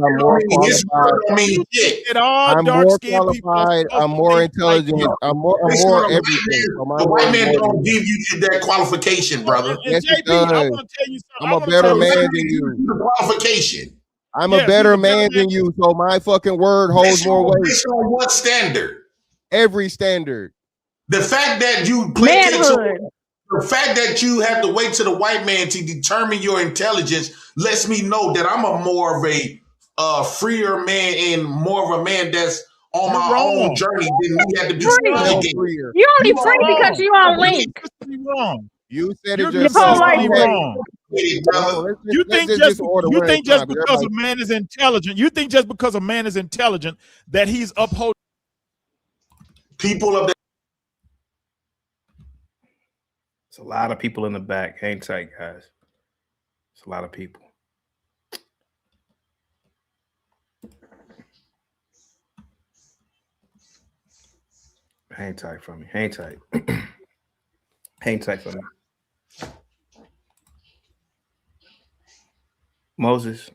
I'm more qualified. I'm more qualified. I'm more intelligent. I'm more everything. The white man don't give you that qualification, brother. Yes, JP, I want to tell you something. I'm a better man than you. The qualification. I'm a better man than you, so my fucking word holds more weight. Based on what standard? Every standard. The fact that you the fact that you have to wait to the white man to determine your intelligence lets me know that I'm a more of a freer man and more of a man that's on my own journey than me had to be freer. You only free because you on link. You said it just wrong. You think just because a man is intelligent, that he's upholding people of the. It's a lot of people in the back. Hang tight, guys. It's a lot of people. Hang tight for me. Hang tight. Hang tight for me. Moses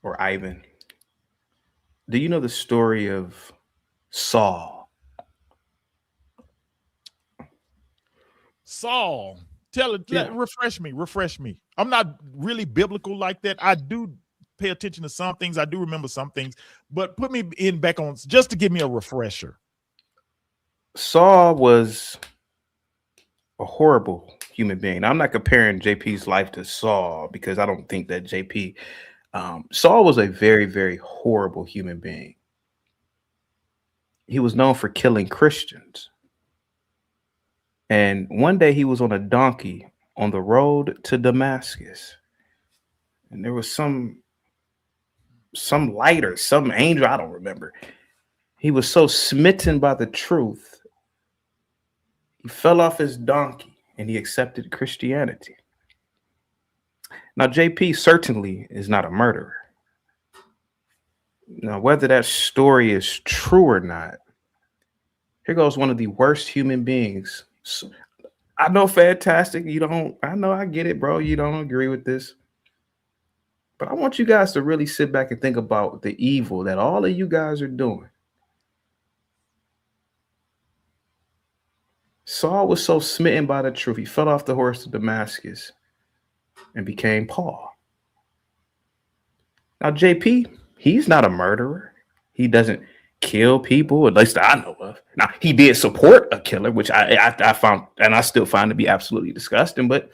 or Ivan, do you know the story of Saul? Saul, refresh me. I'm not really biblical like that. I do pay attention to some things. I do remember some things, but put me back on just to give me a refresher. Saul was a horrible human being. I'm not comparing JP's life to Saul because I don't think that JP. Saul was a very, very horrible human being. He was known for killing Christians. And one day he was on a donkey on the road to Damascus, and there was some light or some angel, I don't remember. He was so smitten by the truth, he fell off his donkey and he accepted Christianity. Now, JP certainly is not a murderer. Now, whether that story is true or not, here goes one of the worst human beings. I know, fantastic. I know, I get it, bro. You don't agree with this. But I want you guys to really sit back and think about the evil that all of you guys are doing. Saul was so smitten by the truth, he fell off the horse to Damascus and became Paul. Now, JP, he's not a murderer. He doesn't kill people, at least I know of. Now, he did support a killer, which I found, and I still find to be absolutely disgusting, but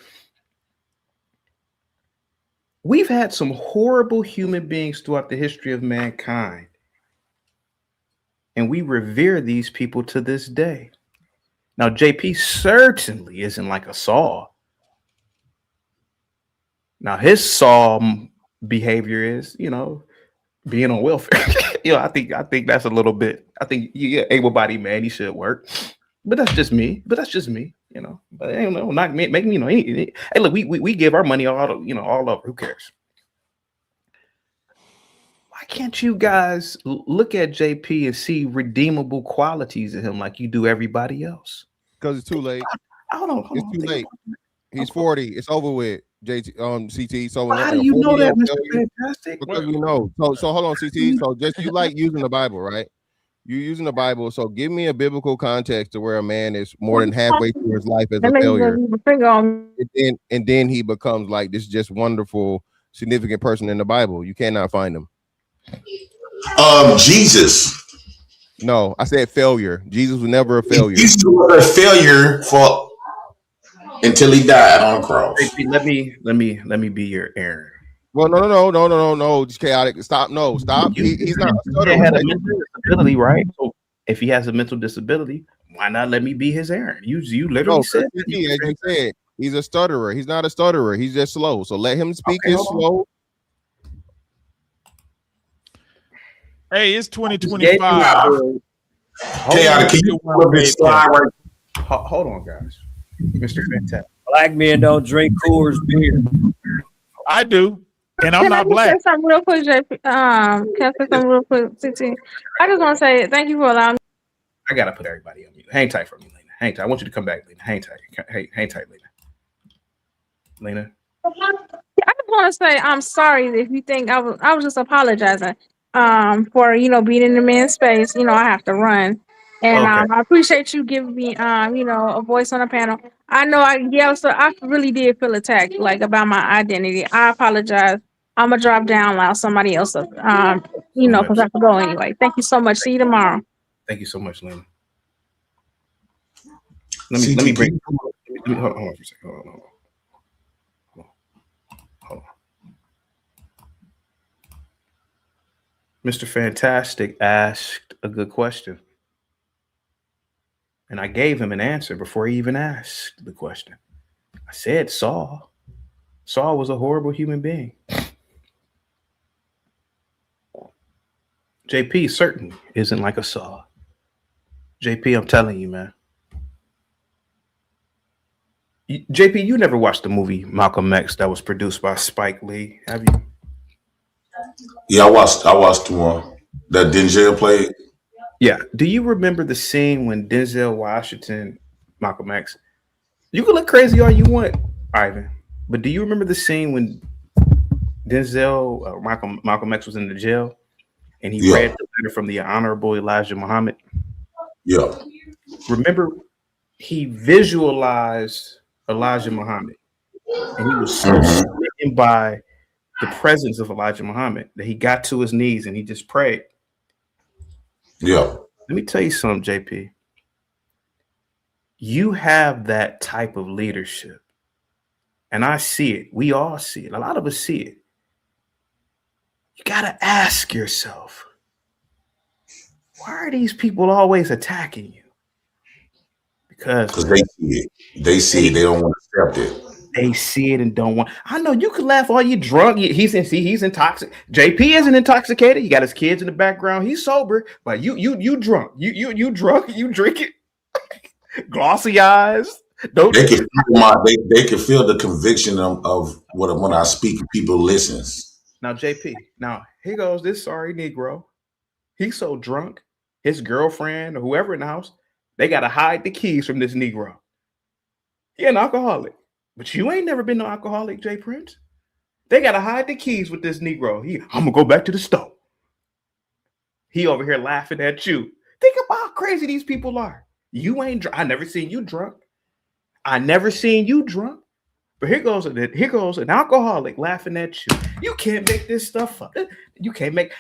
we've had some horrible human beings throughout the history of mankind, and we revere these people to this day. Now, JP certainly isn't like a Saul. Now, his Saul behavior is, being on welfare. I think that's a little bit. I think you're able-bodied man, he should work. But that's just me. But not make me. Hey, look, we give our money all over. Who cares? Why can't you guys look at JP and see redeemable qualities in him like you do everybody else? Because it's too late. It's too late. He's 40. It's over with. CT. So how do you know that, Mr. Fantastic? Because you know. So hold on, CT. So just you like using the Bible, right? You're using the Bible. So give me a biblical context to where a man is more than halfway through his life as a failure, and then he becomes like this just wonderful, significant person in the Bible. You cannot find him. Jesus. No, I said failure. Jesus was never a failure. Jesus was a failure until he died on the cross. Let me be your Aaron. Well, no. Just chaotic. Stop. He's not a stutterer. He had a mental disability, right? So if he has a mental disability, why not let me be his Aaron? You literally said, as you said, he's a stutterer. He's not a stutterer. He's just slow. So let him speak his slow. Hey, it's 2025. Chaotic. Can you hold on, guys. Mr. Fantastic. Black men don't drink Coors beer. I do, and I'm not black. Can I say something real quick, JP? Can I say something real quick, CT? I just want to say thank you for allowing me. I gotta put everybody on mute. Hang tight for me, Lena. Hang tight. I want you to come back, Lena. Hang tight. Hang tight, Lena. Lena. I just want to say I'm sorry if you think I was just apologizing for being in the men's space. I have to run. And I appreciate you giving me a voice on the panel. I know so I really did feel attacked about my identity. I apologize. I'm gonna drop down, allow somebody else because I have to go anyway. Thank you so much. See you tomorrow. Thank you so much, Lena. Let me bring hold on for a second. Hold on. Mr. Fantastic asked a good question. And I gave him an answer before he even asked the question. I said Saul. Saul was a horrible human being. JP certainly isn't like a Saul. JP, I'm telling you, man. JP, you never watched the movie Malcolm X that was produced by Spike Lee, have you? Yeah, I watched the one that Denzel played. Yeah. Do you remember the scene when Denzel Washington, Malcolm X? You can look crazy all you want, Ivan, but do you remember the scene when Denzel, Malcolm X was in the jail and he read the letter from the Honorable Elijah Muhammad? Yeah. Remember, he visualized Elijah Muhammad, and he was so smitten by the presence of Elijah Muhammad that he got to his knees and he just prayed. Yeah. Let me tell you something, JP. You have that type of leadership, and I see it. We all see it. A lot of us see it. You got to ask yourself, why are these people always attacking you? Because they see it. They see it. They don't want to accept it. They see it and don't want. I know you can laugh all you drunk. He's intoxicated. JP isn't intoxicated. He got his kids in the background. He's sober, but you drunk. You drunk. You drink it. Glossy eyes. Don't they can feel they can feel the conviction of what when I speak, people listens. Now JP. Now here goes this sorry Negro. He's so drunk. His girlfriend or whoever in the house, they gotta hide the keys from this Negro. He an alcoholic. But you ain't never been no alcoholic, J Prince. They gotta hide the keys with this Negro. I'm gonna go back to the store. He over here laughing at you. Think about how crazy these people are. You ain't drunk. I never seen you drunk. But here goes an alcoholic laughing at you. You can't make this stuff up. You can't make.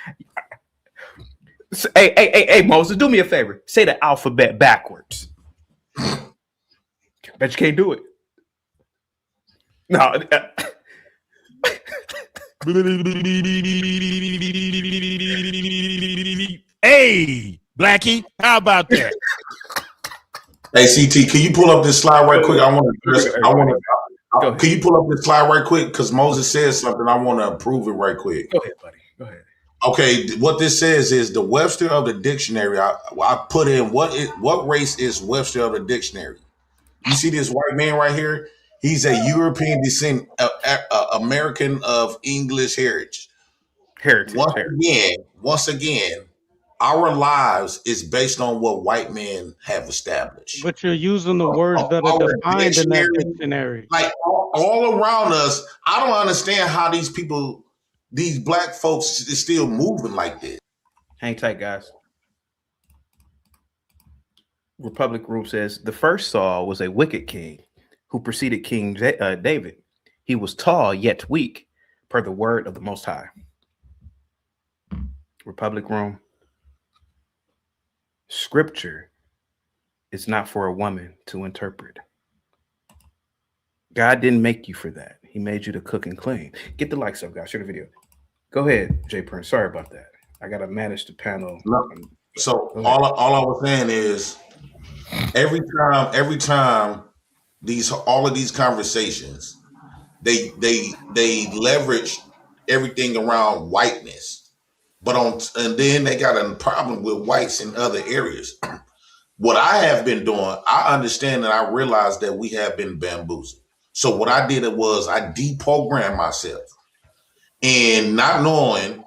Hey, Moses, do me a favor. Say the alphabet backwards. Bet you can't do it. No. Hey, Blackie, how about that? Hey, CT, can you pull up this slide right quick? Can you pull up this slide right quick? Because Moses says something. I want to approve it right quick. Go ahead, buddy. Go ahead. Okay, what this says is the Webster of the dictionary. I put in what race is Webster of the dictionary. You see this white man right here? He's a European descent, American of English heritage. Once again, our lives is based on what white men have established. But you're using the words that are defined in that dictionary. Like all around us, I don't understand how these people, these black folks, is still moving like this. Hang tight, guys. Republic Group says the first Saul was a wicked king who preceded King David. He was tall yet weak, per the word of the Most High. Republic Room. Scripture is not for a woman to interpret. God didn't make you for that. He made you to cook and clean. Get the likes up, guys. Share the video. Go ahead, J Prince. Sorry about that. I gotta manage the panel. So all I was saying is every time all of these conversations, they leverage everything around whiteness. And then they got a problem with whites in other areas. What I have been doing, I understand and I realized that we have been bamboozled. So what I did was I deprogrammed myself and not knowing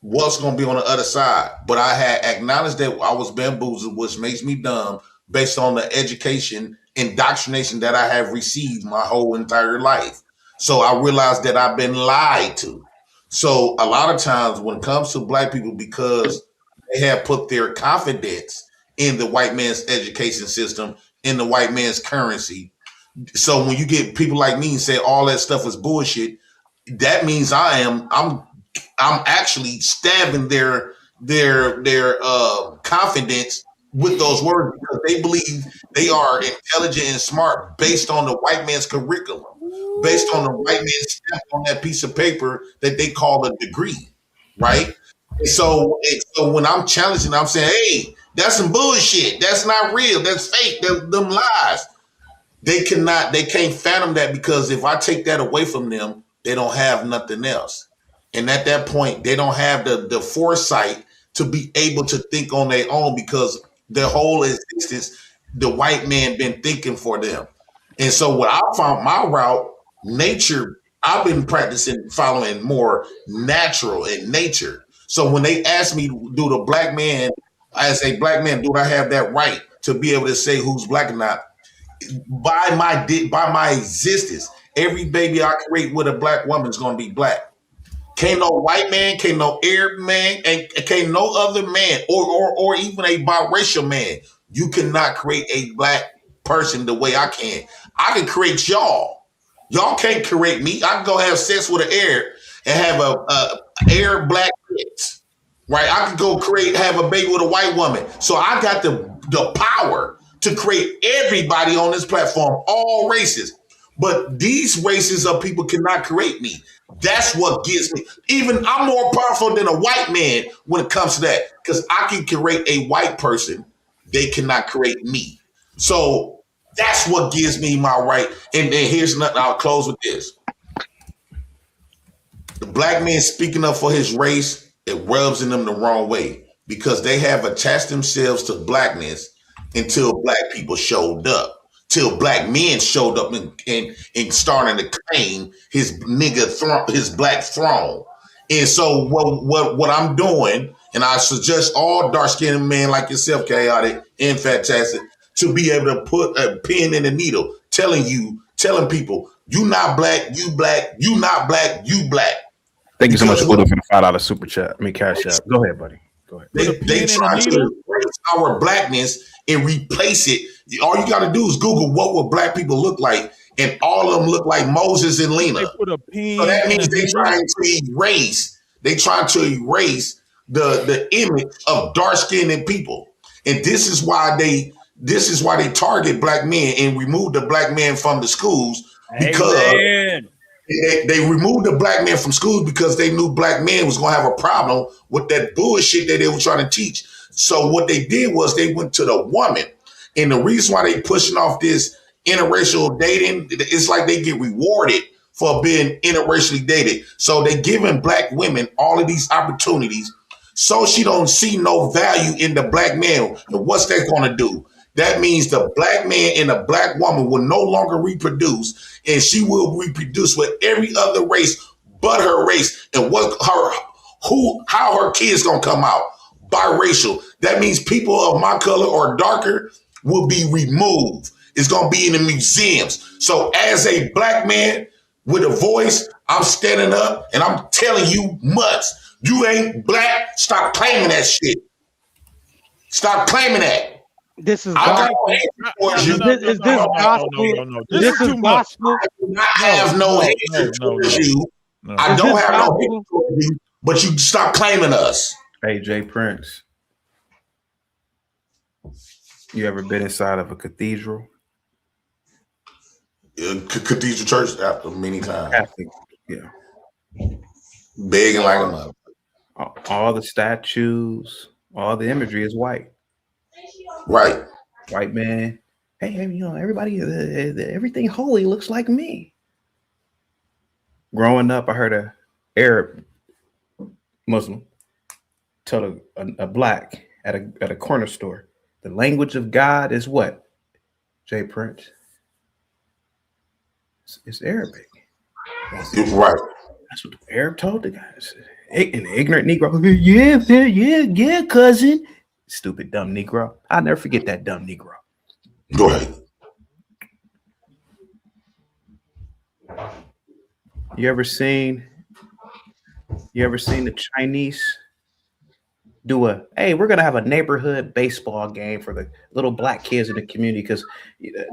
what's going to be on the other side. But I had acknowledged that I was bamboozled, which makes me dumb based on the education, indoctrination that I have received my whole entire life. So I realized that I've been lied to. So a lot of times when it comes to black people, because they have put their confidence in the white man's education system, in the white man's currency. So when you get people like me and say all that stuff is bullshit, that means I'm actually stabbing their confidence with those words because they believe they are intelligent and smart based on the white man's curriculum, based on the white man's stamp on that piece of paper that they call a degree, right? And so when I'm challenging, I'm saying, hey, that's some bullshit. That's not real. That's fake. Them lies. They can't fathom that because if I take that away from them, they don't have nothing else. And at that point, they don't have the foresight to be able to think on their own because their whole existence, the white man been thinking for them. And so what I found my route, nature, I've been practicing following more natural and nature. So when they ask me, do the black man, as a black man, do I have that right to be able to say who's black or not? By my existence, every baby I create with a black woman is going to be black. Can't no white man, can't no Arab man, and can't no other man, or even a biracial man. You cannot create a black person the way I can. I can create y'all. Y'all can't create me. I can go have sex with an Arab and have a Arab black kids, right? I can go have a baby with a white woman. So I got the power to create everybody on this platform, all races. But these races of people cannot create me. That's what gives me. Even I'm more powerful than a white man when it comes to that because I can create a white person. They cannot create me. So That's what gives me my right. And then here's nothing. I'll close with this. The black man speaking up for his race, it rubs in them the wrong way because they have attached themselves to blackness until black people showed up. Till black men showed up and starting to claim his his black throne. And so what I'm doing, and I suggest all dark-skinned men like yourself, Chaotic and Fantastic, to be able to put a pin in the needle, telling people, you not black, you black, you not black, you black. Thank you so much, Buddha, for the $5 super chat. Cash app. Go ahead, buddy. Go ahead. They try to erase our blackness and replace it. All you got to do is Google what would black people look like, and all of them look like Moses and Lena. They put a pin. So that means they trying to erase. They trying to erase the image of dark-skinned people, and this is why they target black men and remove the black man from the schools because. They removed the black man from schools because they knew black men was going to have a problem with that bullshit that they were trying to teach. So what they did was they went to the woman. And the reason why they pushing off this interracial dating, it's like they get rewarded for being interracially dated. So they giving black women all of these opportunities so she don't see no value in the black man. And what's that going to do? That means the black man and the black woman will no longer reproduce, and she will reproduce with every other race but her race. And how her kids gonna come out? Biracial. That means people of my color or darker will be removed. It's gonna be in the museums. So as a black man with a voice, I'm standing up and I'm telling you mutts, you ain't black. Stop claiming that shit. Stop claiming that. This is gospel. Is this gospel? This is gospel. I do not have no hatred towards you. I don't have no hatred towards you, but you stop claiming us. Hey, Jay Prince. You ever been inside of a cathedral? Cathedral church many times. Catholic, yeah. Begging like a mother. All the statues, all the imagery is white. Right. White man. Hey, everybody, everything holy looks like me. Growing up, I heard a Arab Muslim tell a black at a corner store, the language of God is what? Jay Prince. It's Arabic. Right. That's what the Arab told the guys. An ignorant Negro. Yeah, cousin. Stupid, dumb Negro. I'll never forget that dumb Negro. Go ahead. You ever seen the Chinese do hey, we're gonna have a neighborhood baseball game for the little black kids in the community because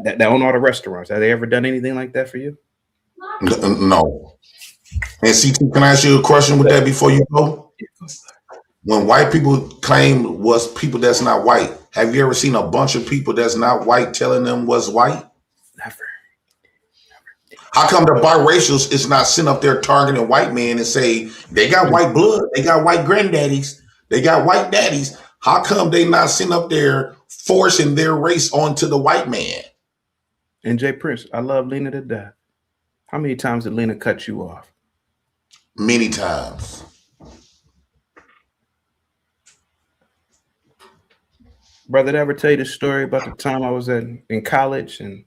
that own all the restaurants. Have they ever done anything like that for you? No. And CT, can I ask you a question with that before you go? When white people claim was people that's not white, have you ever seen a bunch of people that's not white telling them what's white? Never. How come the biracials is not sitting up there targeting white men and say they got white blood, they got white granddaddies, they got white daddies? How come they not sitting up there forcing their race onto the white man? And Jay Prince, I love Lena to death. How many times did Lena cut you off? Many times. Brother, did I ever tell you the story about the time I was in college and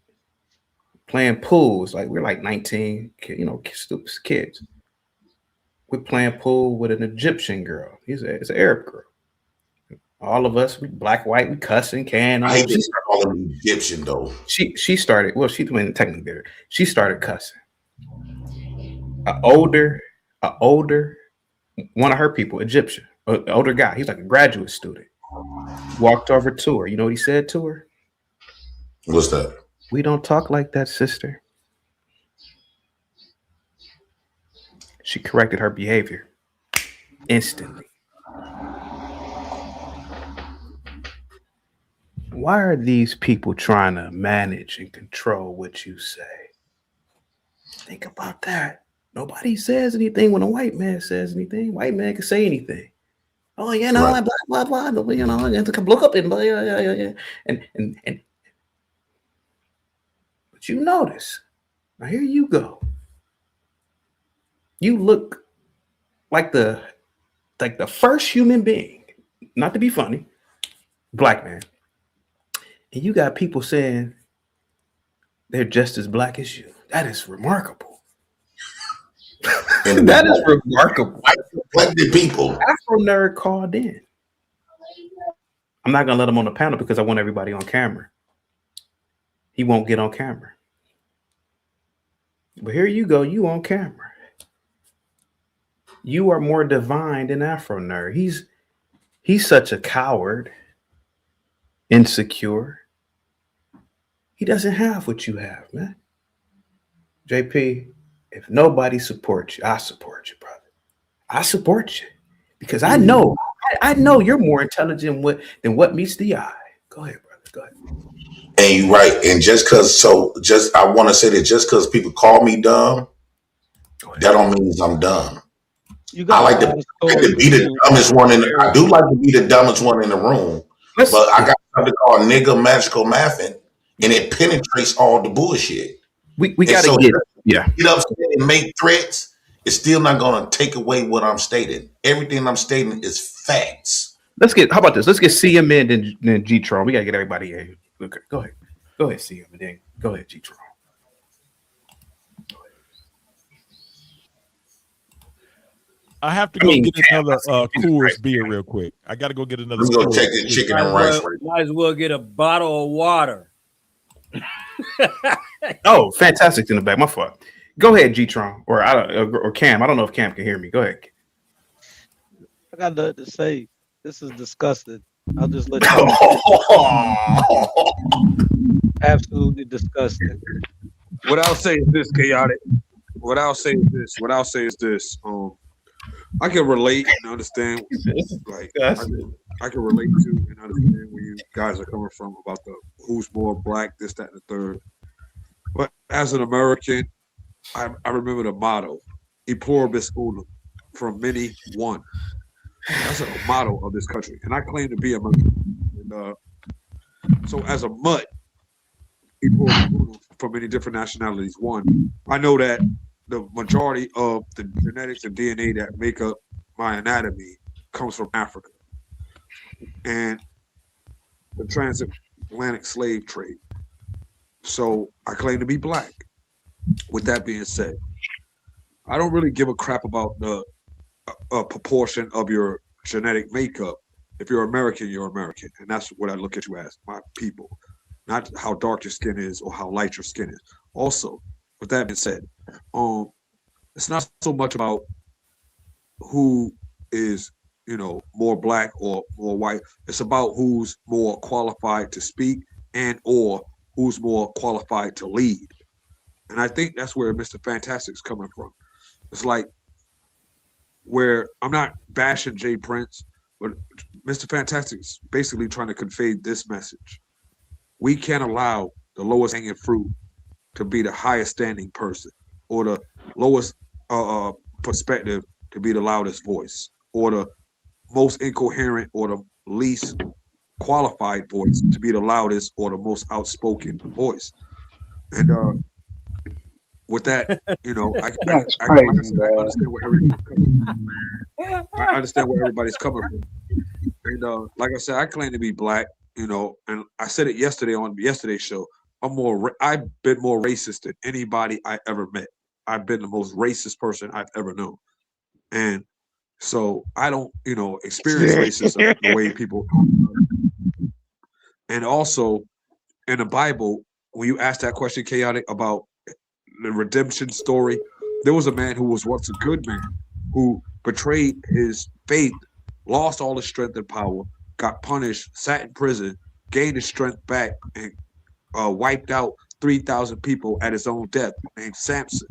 playing pool? It's like we're like 19, stupid kids. We're playing pool with an Egyptian girl. It's an Arab girl. All of us, we black, white, we cussing, can. I hate to call them Egyptian though. She started. Well, she went technically there. She started cussing. An older, one of her people, Egyptian, an older guy. He's like a graduate student. Walked over to her. You know what he said to her? What's that? We don't talk like that, sister. She corrected her behavior instantly. Why are these people trying to manage and control what you say? Think about that. Nobody says anything when a white man says anything. White man can say anything. Oh, blah, blah, blah, blah, and look up and and But you notice, now here you go. You look like the first human being, not to be funny, black man. And you got people saying they're just as black as you. That is remarkable. That is remarkable. Like the people. Afro Nerd called in. I'm not gonna let him on the panel because I want everybody on camera. He won't get on camera. But here you go, you on camera. You are more divine than Afro Nerd. He's such a coward, insecure. He doesn't have what you have, man. JP, if nobody supports you, I support you, brother. I support you because I know you're more intelligent than what meets the eye. Go ahead, brother. Go ahead. And you're right. And I want to say that just because people call me dumb, that don't mean I'm dumb. I like to be the dumbest one I do like to be the dumbest one in the room. But I got something called nigga magical mathing, and it penetrates all the bullshit. We got to get upset and make threats. It's still not going to take away what I'm stating. Everything I'm stating is facts. How about this? Let's get CM in then G-Tron. We got to get everybody in. Okay, go ahead. Go ahead, CM, and then go ahead, G-Tron. I have to go get another Coors beer real quick. I got to go get another. Let's go check the chicken and rice. Might as well get a bottle of water. Oh, fantastic in the back. My fault. Go ahead, G-Tron, or Cam. I don't know if Cam can hear me. Go ahead. I got nothing to say. This is disgusting. I'll just let you know. Absolutely disgusting. What I'll say is this, chaotic. What I'll say is this. I can relate and understand. Like I can relate to and understand where you guys are coming from about the who's more black, this, that, and the third. But as an American, I remember the motto, "E pluribus unum," from many one. That's a motto of this country, and I claim to be American. And, so as a mutt, E pluribus unum from many different nationalities. One, I know that the majority of the genetics and DNA that make up my anatomy comes from Africa and the transatlantic slave trade. So I claim to be black. With that being said, I don't really give a crap about the proportion of your genetic makeup. If you're American, you're American. And that's what I look at you as, my people. Not how dark your skin is or how light your skin is. Also, with that being said, it's not so much about who is, more black or more white. It's about who's more qualified to speak and or who's more qualified to lead. And I think that's where Mr. Fantastic's coming from. It's like where I'm not bashing Jay Prince, but Mr. Fantastic's basically trying to convey this message. We can't allow the lowest hanging fruit to be the highest standing person, or the lowest perspective to be the loudest voice, or the most incoherent or the least qualified voice to be the loudest or the most outspoken voice. And with that, I understand where everybody's coming from. And like I said, I claim to be black, and I said it yesterday on yesterday's show. I've been more racist than anybody I ever met. I've been the most racist person I've ever known. And so I don't, experience racism the way people. And also in the Bible, when you ask that question, chaotic, about the redemption story, there was a man who was once a good man who betrayed his faith, lost all his strength and power, got punished, sat in prison, gained his strength back, and wiped out 3,000 people at his own death, named Samson.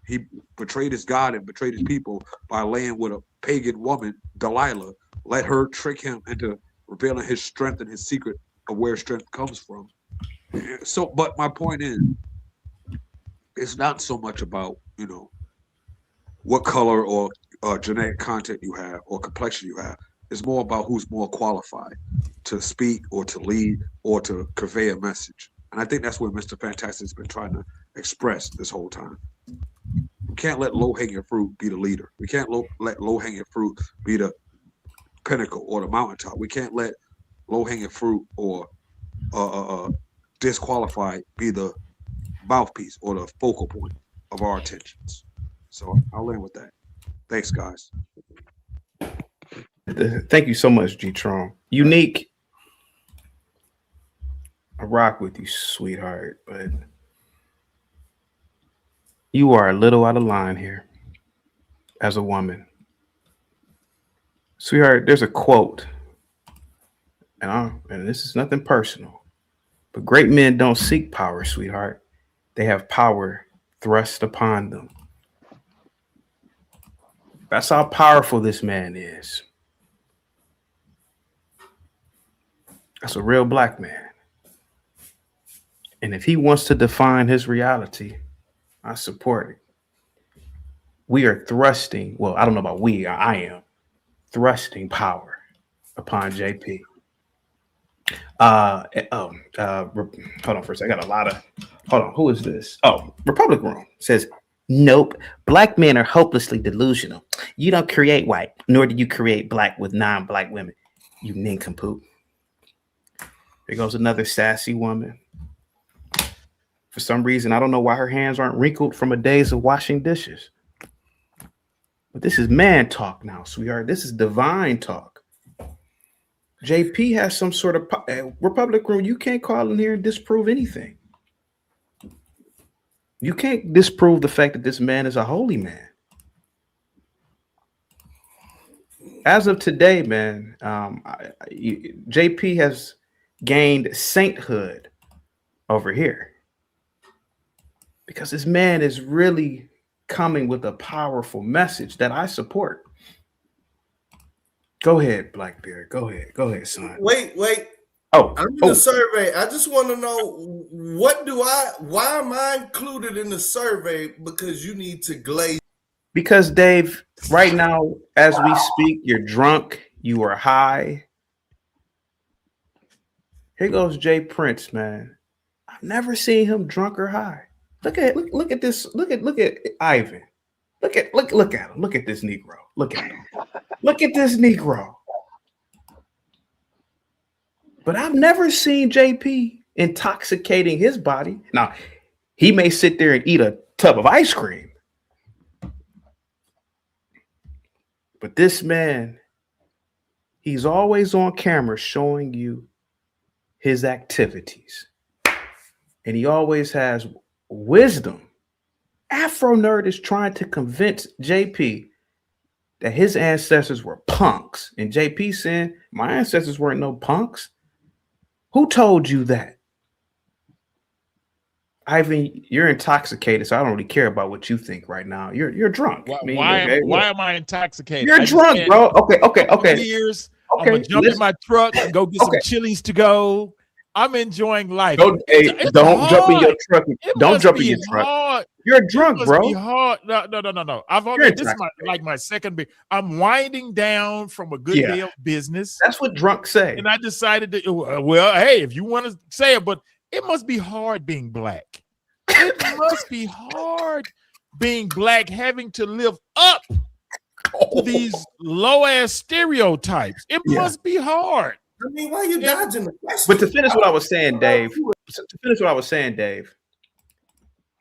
He betrayed his God and betrayed his people by laying with a pagan woman, Delilah, let her trick him into revealing his strength and his secret of where strength comes from. So, but my point is, it's not so much about, what color or genetic content you have or complexion you have. It's more about who's more qualified to speak or to lead or to convey a message. And I think that's what Mr. Fantastic's been trying to express this whole time. We can't let low-hanging fruit be the leader. We can't let low-hanging fruit be the pinnacle or the mountaintop. We can't let low-hanging fruit or disqualified be the mouthpiece or the focal point of our attentions. So I'll end with that. Thanks, guys. Thank you so much, G-Tron. Unique. I rock with you, sweetheart, but you are a little out of line here as a woman. Sweetheart, there's a quote, and this is nothing personal, but great men don't seek power, sweetheart. They have power thrust upon them. That's how powerful this man is. That's a real black man. And if he wants to define his reality, I support it. We are thrusting, well, I don't know about we, I am thrusting power upon JP. Hold on for a second. I got a lot of, hold on, who is this? Oh, Republic Room says, nope, black men are hopelessly delusional. You don't create white, nor do you create black with non-black women. You nincompoop. There goes another sassy woman. For some reason, I don't know why her hands aren't wrinkled from a days of washing dishes. But this is man talk now, sweetheart. This is divine talk. JP has some sort of Republic Room. You can't call in here and disprove anything. You can't disprove the fact that this man is a holy man. As of today, man, JP has gained sainthood over here because this man is really coming with a powerful message that I support. Go ahead, Blackbeard. Go ahead, son. Wait. Oh, I'm in the survey. I just want to know why am I included in the survey? Because you need to glaze. Because Dave, right now, as we speak, you're drunk, you are high. Here goes Jay Prince, man. I've never seen him drunk or high. Look at this. Look at Ivan. Look at him. Look at this Negro. Look at him. Look at this Negro. But I've never seen JP intoxicating his body. Now, he may sit there and eat a tub of ice cream. But this man, he's always on camera showing you his activities. And he always has wisdom. Afro Nerd is trying to convince JP that his ancestors were punks. And JP saying, my ancestors weren't no punks. Who told you that? Ivan, you're intoxicated, so I don't really care about what you think right now. You're drunk. Why am I intoxicated? You're drunk, bro. Okay. Years. I'm gonna jump in my truck and go get some Chili's to go. I'm enjoying life. Don't jump in your truck. Don't jump in your truck. You're drunk, bro. Be hard. No. I've already. This is my second beer. I'm winding down from a good day of business. That's what drunks say. And I decided to. Well, hey, if you want to say it, but it must be hard being black. It must be hard being black, having to live up to these low ass stereotypes. It must be hard. I mean, why are you dodging the question? But to finish what I was saying, Dave,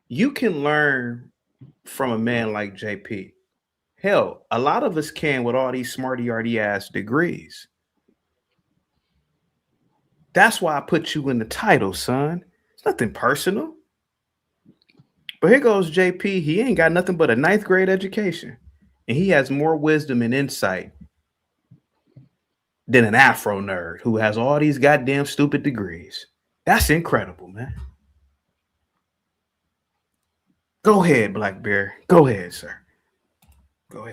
you can learn from a man like JP. Hell, a lot of us can with all these smarty-arty ass degrees. That's why I put you in the title, son. It's nothing personal. But here goes JP. He ain't got nothing but a 9th grade education. And he has more wisdom and insight than an Afro nerd who has all these goddamn stupid degrees. That's incredible, man. Go ahead, Black Bear. Go ahead, sir. Go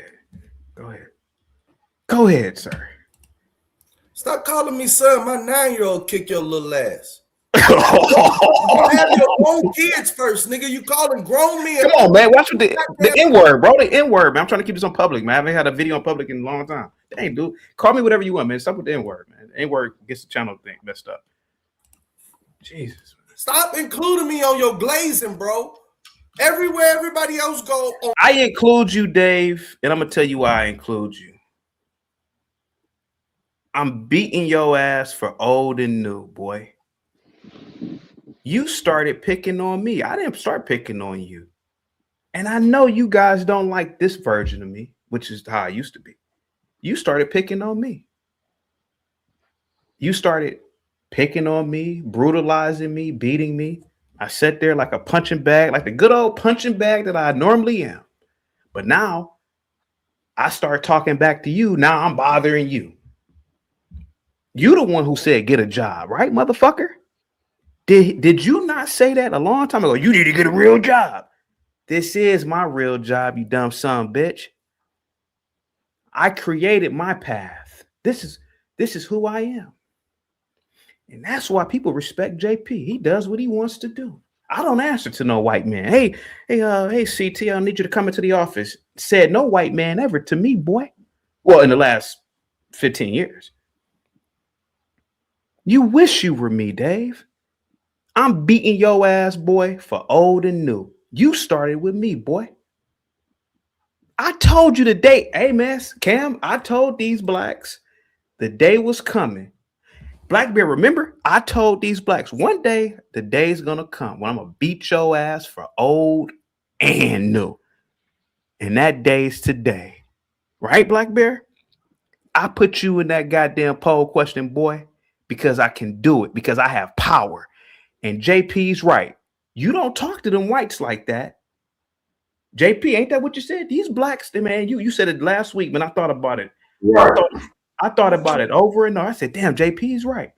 ahead, sir. Stop calling me son. My 9-year-old kick your little ass. You have your own kids first, nigga. You calling grown men. Come on, man. Watch the N-word, bro. The N-word, man. I'm trying to keep this on public, man. I haven't had a video on public in a long time. Dang, dude. Call me whatever you want, man. Stop with the N-word, man. N-word gets the channel thing messed up. Jesus, man. Stop including me on your glazing, bro. Everywhere everybody else go. I include you, Dave, and I'm gonna tell you why I include you. I'm beating your ass for old and new, boy. You started picking on me. I didn't start picking on you. And I know you guys don't like this version of me, which is how I used to be. You started picking on me. You started picking on me, brutalizing me, beating me. I sat there like a punching bag, like the good old punching bag that I normally am. But now I start talking back to you. Now I'm bothering you. You the one who said get a job, right, motherfucker? Did you not say that a long time ago? You need to get a real job. This is my real job, you dumb son, bitch. I created my path. This is who I am. And that's why people respect JP. He does what he wants to do. I don't answer to no white man. Hey, CT, I need you to come into the office. Said no white man ever to me, boy. Well, in the last 15 years. You wish you were me, Dave. I'm beating your ass, boy, for old and new. You started with me, boy. I told you the day. Hey, man, Cam, I told these blacks the day was coming. Black Bear, remember? I told these blacks one day the day's gonna come when I'm gonna beat your ass for old and new. And that day's today. Right, Black Bear? I put you in that goddamn poll question, boy, because I can do it, because I have power. And JP's right. You don't talk to them whites like that. JP, ain't that what you said? These blacks, man, you said it last week, man. I thought about it. Right. I thought about it over and over. I said, damn, JP's right.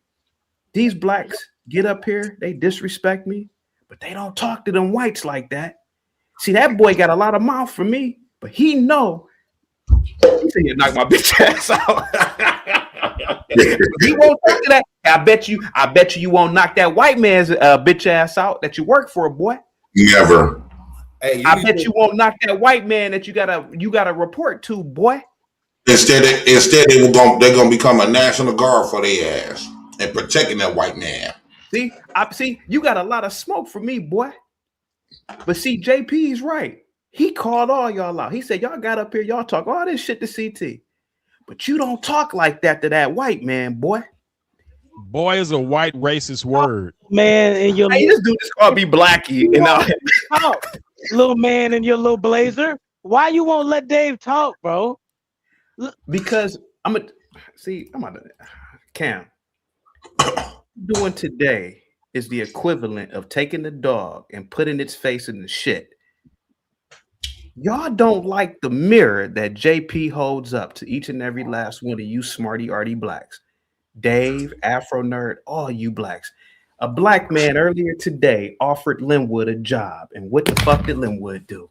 These blacks get up here, they disrespect me, but they don't talk to them whites like that. See, that boy got a lot of mouth for me, but he know. He said, you knock my bitch ass out. He won't talk to that. I bet you won't knock that white man's bitch ass out that you work for, boy. Never. Hey, I bet you won't knock that white man that you gotta report to, boy. Instead they're gonna become a national guard for their ass and protecting that white man. See, you got a lot of smoke for me, boy. But see, JP's right. He called all y'all out. He said, y'all got up here, y'all talk all this shit to CT. But you don't talk like that to that white man, boy. Boy is a white racist word. Man, and your this dude is called me Blackie. Little man in your little blazer. Why you won't let Dave talk, bro? Because Cam. Doing today is the equivalent of taking the dog and putting its face in the shit. Y'all don't like the mirror that JP holds up to each and every last one of you smarty arty blacks. Dave, Afro Nerd, all you blacks. A black man earlier today offered Linwood a job. And what the fuck did Linwood do?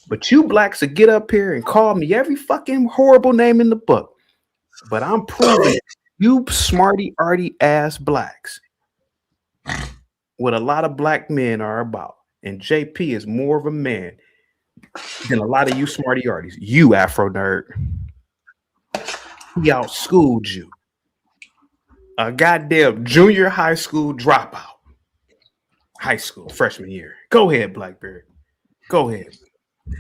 But you blacks will get up here and call me every fucking horrible name in the book. But I'm proving you smarty arty ass blacks what a lot of black men are about. And JP is more of a man than a lot of you smarty arties. You Afro Nerd. He outschooled you. A goddamn junior high school dropout. High school, freshman year. Go ahead, Blackberry. Go ahead.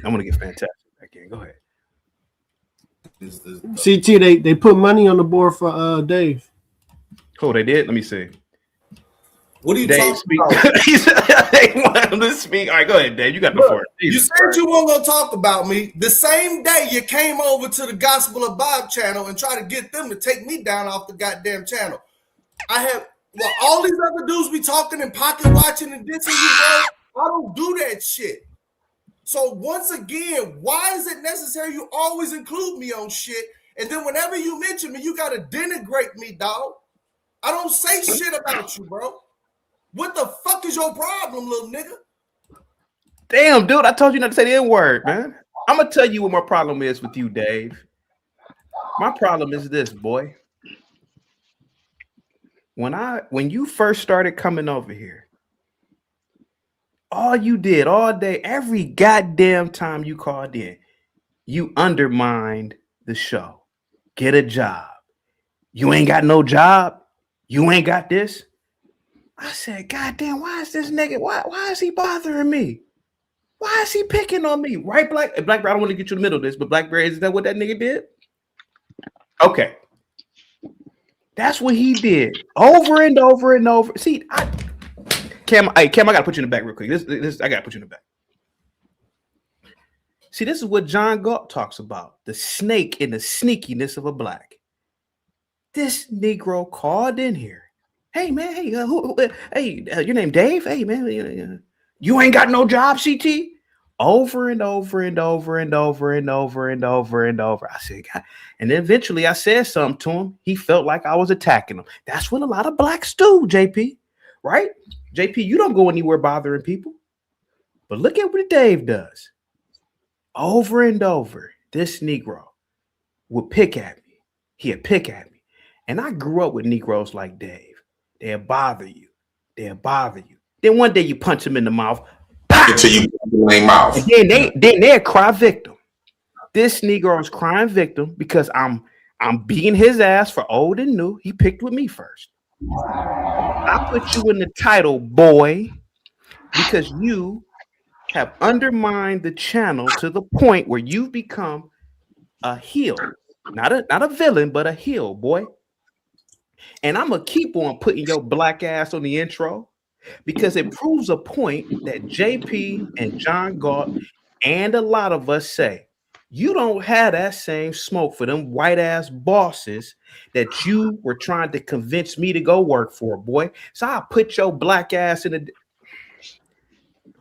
I'm gonna get fantastic again. Go ahead. CT, they put money on the board for Dave. Oh, they did? Let me see. What are you Dave, talking about? They want him to speak. All right, go ahead, Dave. You got the floor. You said you weren't gonna talk about me. The same day you came over to the Gospel of Bob channel and tried to get them to take me down off the goddamn channel. All these other dudes be talking and pocket watching and dissing you, bro. I don't do that shit. So once again, why is it necessary you always include me on shit? And then whenever you mention me, you gotta denigrate me, dog. I don't say shit about you, bro. What the fuck is your problem, little nigga? Damn, dude, I told you not to say the N-word, man. I'm gonna tell you what my problem is with you, Dave. My problem is this, boy. When you first started coming over here, all you did all day, every goddamn time you called in, you undermined the show. Get a job. You ain't got no job. You ain't got this. I said, God damn, why is this nigga? Why is he bothering me? Why is he picking on me? Right, Blackberry? I don't want to get you in the middle of this, but Blackberry, is that what that nigga did? Okay. That's what he did over and over and over. See, Cam, I gotta put you in the back real quick. This I gotta put you in the back. See, this is what John Galt talks about: the snake and the sneakiness of a black. This Negro called in here. Hey man, hey, your name Dave? Hey man, you ain't got no job, CT? Over and over and over and over and over and over and over. I said, God. And then eventually I said something to him. He felt like I was attacking him. That's what a lot of blacks do, JP. Right? JP, you don't go anywhere bothering people. But look at what Dave does. Over and over, this Negro would pick at me. He'd pick at me. And I grew up with Negroes like Dave. They'll bother you. They'll bother you. Then one day you punch him in the mouth. Until you in their mouth. And then they'll cry victim. This Negro is crying victim because I'm beating his ass for old and new. He picked with me first. I put you in the title, boy, because you have undermined the channel to the point where you've become a heel. Not a villain, but a heel, boy. And I'm going to keep on putting your black ass on the intro because it proves a point that JP and John Galt and a lot of us say. You don't have that same smoke for them white ass bosses that you were trying to convince me to go work for, boy. So I put your black ass in the.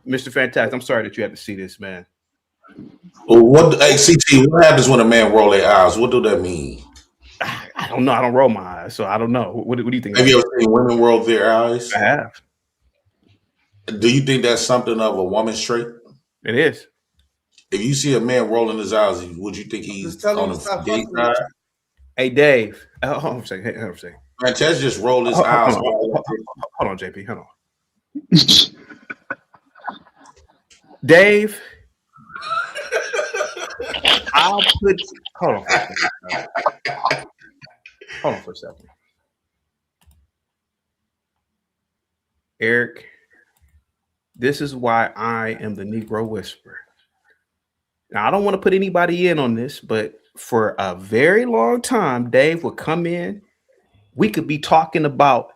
Mr. Fantastic, I'm sorry that you had to see this, man. Well, hey, CT, what happens when a man roll their eyes? What do that mean? I don't know. I don't roll my eyes, so I don't know. What do you think? Have you ever seen women roll their eyes? I have. Do you think that's something of a woman's trait? It is. If you see a man rolling his eyes, would you think he's on the gay side? Hey, Dave. Hold on a second. Hold on a second. Man, Tess just rolled his eyes. Hold on, JP. Hold on. Dave. I'll put. Hold on. Hold on for a second. Eric, this is why I am the Negro Whisperer. Now, I don't want to put anybody in on this, but for a very long time, Dave would come in. We could be talking about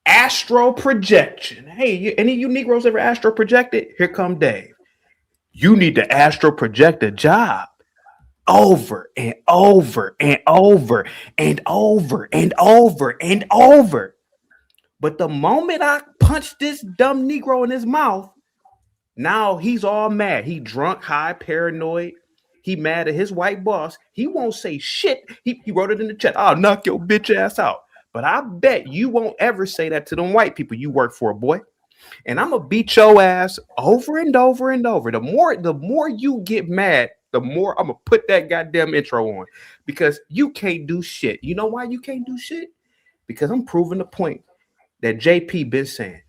astral projection. Hey, any of you Negroes ever astral projected? Here come Dave. You need to astral project a job over and over and over and over and over and over. But the moment I punched this dumb Negro in his mouth, now he's all mad. He drunk, high, paranoid. He mad at his white boss. He won't say shit. He wrote it in the chat. I'll knock your bitch ass out. But I bet you won't ever say that to them white people you work for, boy. And I'm gonna beat your ass over and over and over. The more you get mad, the more I'm gonna put that goddamn intro on because you can't do shit. You know why you can't do shit? Because I'm proving the point that JP been saying.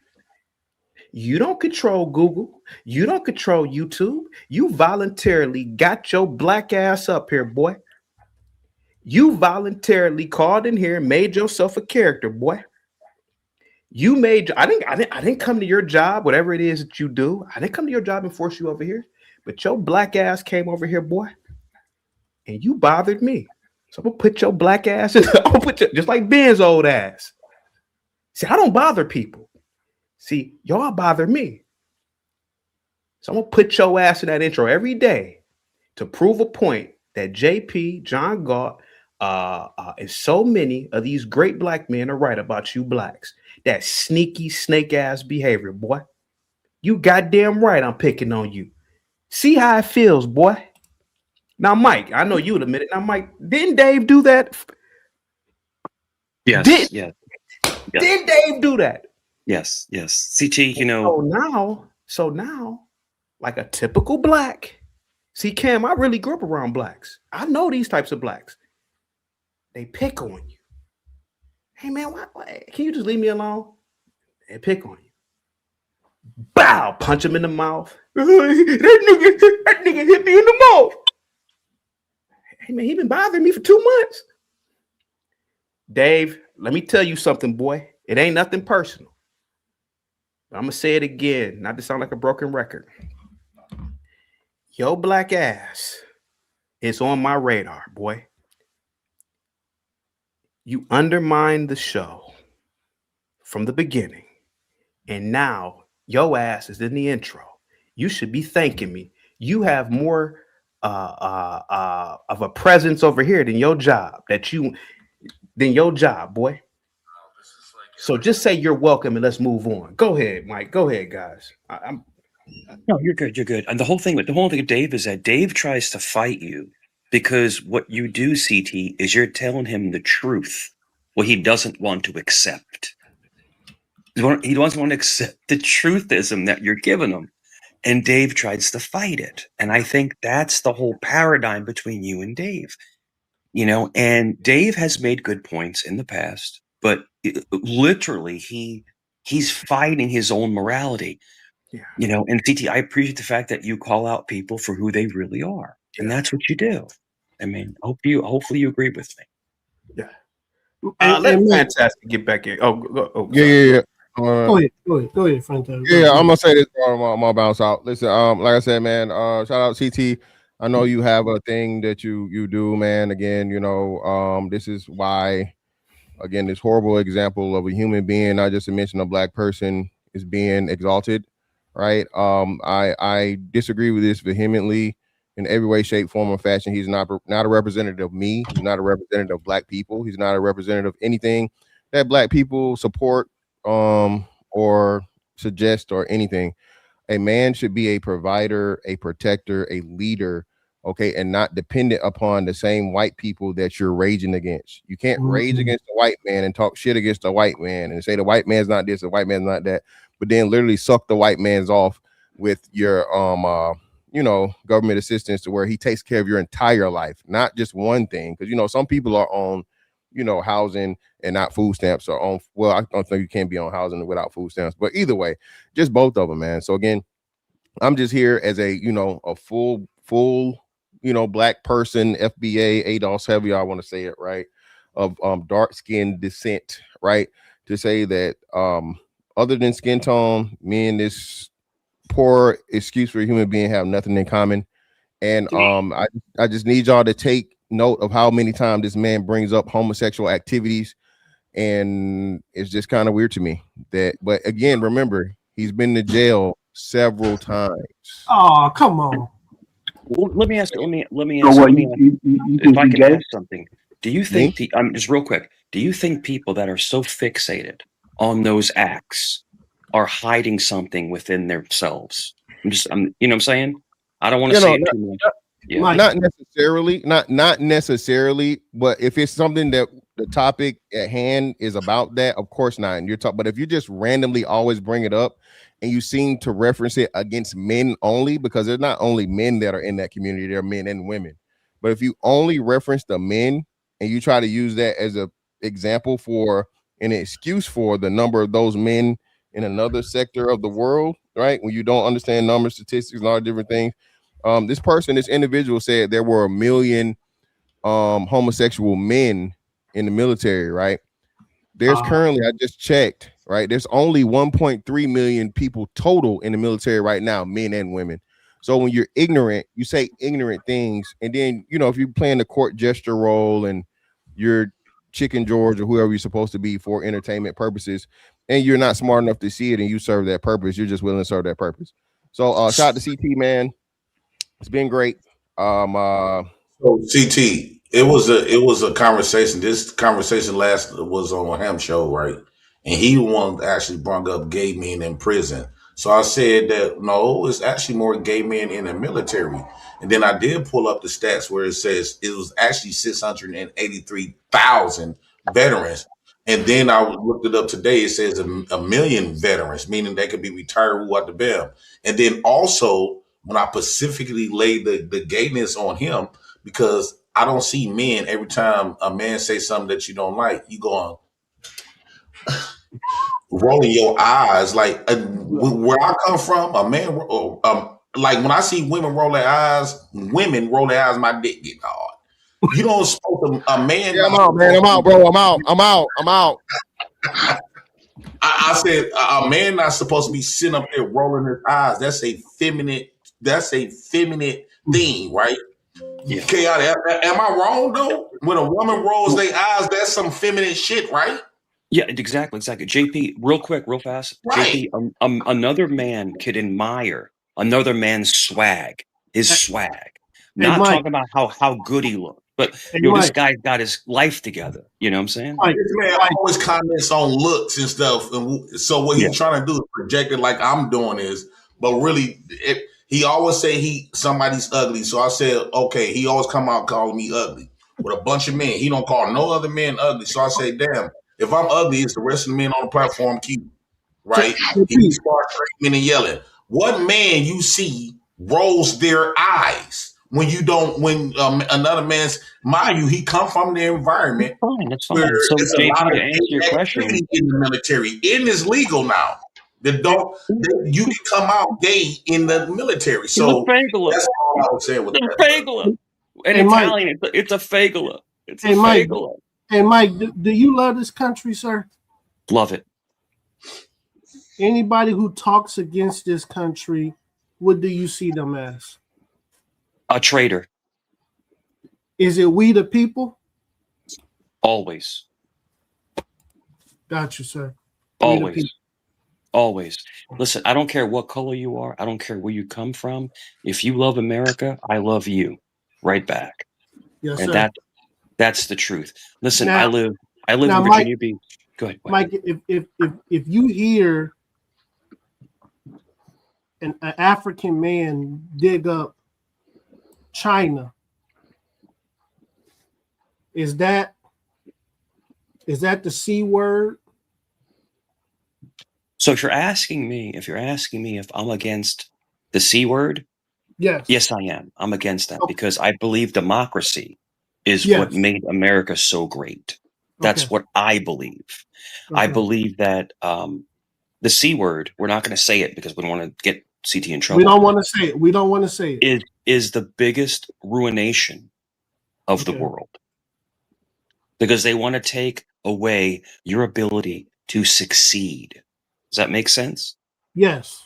You don't control Google. You don't control YouTube. You voluntarily got your black ass up here, boy. You voluntarily called in here and made yourself a character, boy. You made. I didn't come to your job, whatever it is that you do. I didn't come to your job and force you over here. But your black ass came over here, boy, and you bothered me. So I'm gonna put your black ass in. I'm gonna put you just like Ben's old ass. See, I don't bother people. See, y'all bother me. So I'm gonna put your ass in that intro every day to prove a point that JP, John Galt, and so many of these great black men are right about you blacks. That sneaky snake ass behavior, boy. You goddamn right I'm picking on you. See how it feels, boy. Now, Mike, I know you would admit it. Now, Mike, didn't Dave do that? Yes. Did Dave do that? Yes. CT, you know. So now, like a typical black. See, Cam, I really grew up around blacks. I know these types of blacks. They pick on you. Hey, man, why? Can you just leave me alone? They pick on you. Bow, punch him in the mouth. that nigga hit me in the mouth. Hey, man, he been bothering me for 2 months. Dave, let me tell you something, boy. It ain't nothing personal. I'm gonna say it again, not to sound like a broken record. Your black ass is on my radar, boy. You undermined the show from the beginning, and now your ass is in the intro. You should be thanking me. You have more of a presence over here than your job, boy. So just say you're welcome and let's move on. Go ahead, Mike. Go ahead, guys. No, you're good. You're good. And the whole thing with Dave is that Dave tries to fight you because what you do, CT, is you're telling him the truth, what he doesn't want to accept. He doesn't want to accept the truthism that you're giving him. And Dave tries to fight it. And I think that's the whole paradigm between you and Dave. You know, and Dave has made good points in the past, but literally he's fighting his own morality. Yeah. You know, and CT, I appreciate the fact that you call out people for who they really are. And that's what you do. I mean, hopefully you agree with me. Yeah. Let Fantastic get back in. Yeah. Go ahead, Fantastic. Yeah, I'm gonna say this. I'm gonna bounce out. Listen, like I said, man, shout out CT. I know you have a thing that you do, man. Again, you know, this is why, again, this horrible example of a human being, not just to mention a black person, is being exalted, right? I disagree with this vehemently in every way, shape, form, or fashion. He's not a representative of me. He's not a representative of black people. He's not a representative of anything that black people support, or suggest, or anything. A man should be a provider, a protector, a leader, okay, and not dependent upon the same white people that you're raging against. You can't rage against a white man and talk shit against a white man and say the white man's not this, the white man's not that, but then literally suck the white man's off with your government assistance to where he takes care of your entire life, not just one thing. Because some people are on housing and not food stamps, or on, well, I don't think you can be on housing without food stamps, but either way, just both of them, man. So again, I'm just here as a full black person, FBA, ADOS, however y'all want to say it, right, of dark skin descent, right, to say that other than skin tone, me and this poor excuse for a human being have nothing in common. And I just need y'all to take note of how many times this man brings up homosexual activities, and it's just kind of weird to me that. But again, remember, he's been to jail several times. Oh, come on. Well, let me ask. If I can ask something, do you think just real quick? Do you think people that are so fixated on those acts are hiding something within themselves? You know what I'm saying? I don't want to say it too much. Yeah. Not necessarily, but if it's something that the topic at hand is about that, of course not. And you're talking, but if you just randomly always bring it up and you seem to reference it against men only, because there's not only men that are in that community, there are men and women. But if you only reference the men and you try to use that as a example for an excuse for the number of those men in another sector of the world, right? When you don't understand numbers, statistics, and all different things. This individual said there were 1 million homosexual men in the military, right? There's currently, I just checked, right? There's only 1.3 million people total in the military right now, men and women. So when you're ignorant, you say ignorant things. And then, if you're playing the court gesture role and you're Chicken George or whoever you're supposed to be for entertainment purposes, and you're not smart enough to see it and you serve that purpose, you're just willing to serve that purpose. So shout out to CT, man. It's been great. So CT, it was a conversation. This conversation was on a Ham show, right? And he one actually brought up gay men in prison. So I said that no, it's actually more gay men in the military. And then I did pull up the stats where it says it was actually 683,000 veterans. And then I looked it up today. It says a million veterans, meaning they could be retired who at the bell. And then also, when I specifically laid the gayness on him, because I don't see men, every time a man says something that you don't like, you go on rolling your eyes. Like where I come from, a man, like when I see women roll their eyes, my dick get hard. You don't supposed to, a man. Yeah, I'm out, man. I'm out, bro. I'm out. I said a man not supposed to be sitting up there rolling his eyes. That's a feminine thing, right? Yeah. Chaotic. Am I wrong though? When a woman rolls their eyes, that's some feminine shit, right? Yeah, exactly. JP, real quick, real fast. Right. JP, another man could admire another man's swag, his swag. Not Mike. talking about how good he looked, but Hey, this Mike. guy's got his life together. You know what I'm saying? Mike, This man always comments on looks and stuff, and so what he's trying to do is project it like I'm doing is, but really, he always say somebody's ugly. So I said, okay, he always come out calling me ugly with a bunch of men. He don't call no other men ugly. So I say, damn, if I'm ugly, it's the rest of the men on the platform cute, right? He starts screaming and yelling. What man you see rolls their eyes when you don't? When another man's, mind you, he come from the environment. That's fine. Where So, there's a JP, lot of to answer your question, activity in the military. It is legal now. You can come out gay in the military. So that's all I was saying with that. Fagula. In Italian, it's a fagula. It's a fagula. Hey, Mike, do you love this country, sir? Love it. Anybody who talks against this country, what do you see them as? A traitor. Is it we the people? Always. Got you, sir. Always. Always. Listen, I don't care what color you are. I don't care where you come from. If you love America, I love you right back. Yes, and sir. that's the truth. Listen, Now- I live in now, Virginia Mike- Beach. Go ahead. Mike, if you hear an African man dig up China, is that the C word? So if you're asking me if I'm against the C word, Yes, I am. I'm against that because I believe democracy is Yes. what made America so great. That's Okay. what I believe. I Okay. believe that the C word, we're not going to say it because we don't want to get CT in trouble. We don't want to say it. We don't want to say it. Is the biggest ruination of the world because they want to take away your ability to succeed. Does that make sense? Yes.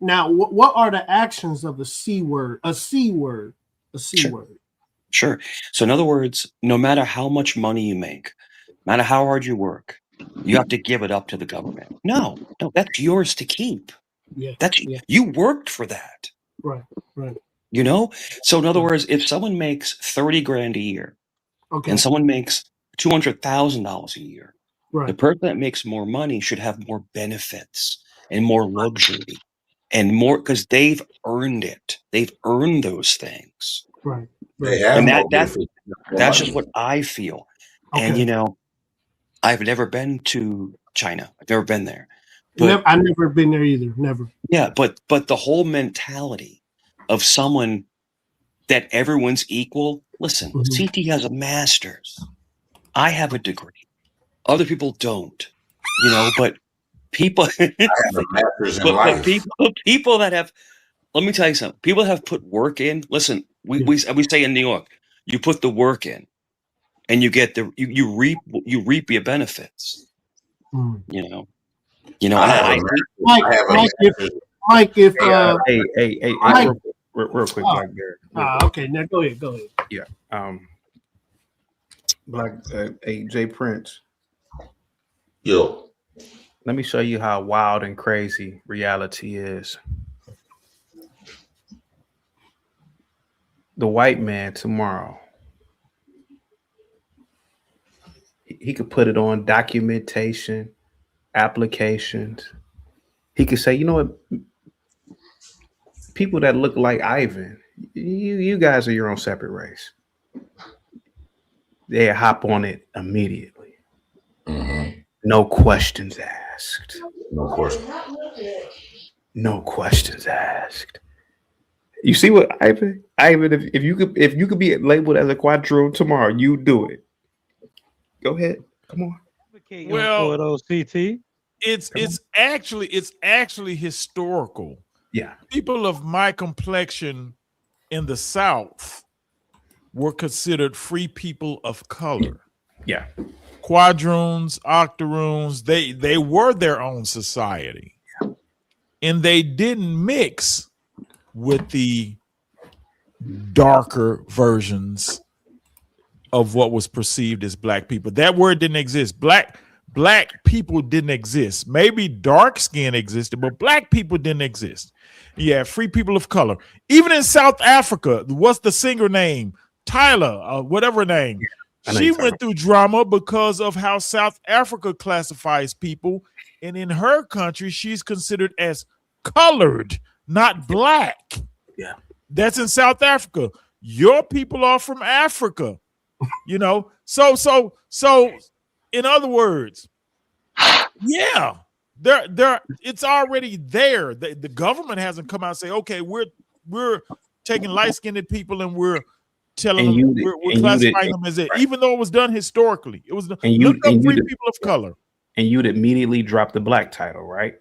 Now, what are the actions of the C word? A C word. A C word. Sure. So in other words, no matter how much money you make, no matter how hard you work, you have to give it up to the government. No, that's yours to keep. Yeah. You worked for that. Right. Right. You know? So in other words, if someone makes 30 grand a year Okay. and someone makes $200,000 a year, Right. the person that makes more money should have more benefits and more luxury and more because they've earned it. They've earned those things. Right. And that's just what I feel. And Okay. I've never been to China. I've never been there. But I've never been there either. Never. yeah, but the whole mentality of someone that everyone's equal. Listen, CT has a master's. I have a degree. Other people don't. But people I have a master's in life. people that have, let me tell you something. People that have put work in. Listen, we say in New York, you put the work in, and you get you reap your benefits. Mm. Mike, if Hey, real quick, Black Bear. Okay, now go ahead. Yeah. Black Jay Prince. Yo. Let me show you how wild and crazy reality is. The white man tomorrow, he could put it on documentation, applications. He could say, you know what? People that look like Ivan, you guys are your own separate race. They hop on it immediately. Mm-hmm. No questions asked. No question. No questions asked. You see what Ivan? If you could be labeled as a quadroon tomorrow, you do it. Go ahead. Come on. Well, CT. It's actually historical. Yeah. People of my complexion in the South were considered free people of color. Yeah. quadroons, octoroons, they were their own society. And they didn't mix with the darker versions of what was perceived as black people. That word didn't exist. Black people didn't exist. Maybe dark skin existed, but black people didn't exist. Yeah, free people of color. Even in South Africa, what's the singer name? Tyler, whatever name. She went through drama because of how South Africa classifies people. And in her country, she's considered as colored, not black. Yeah. That's in South Africa. Your people are from Africa. You know, so in other words, yeah, there it's already there. The government hasn't come out and say, okay, we're taking light-skinned people and we're telling them we're classifying them as it, even though it was done historically. It was look up free people of color. And you'd immediately drop the black title, right?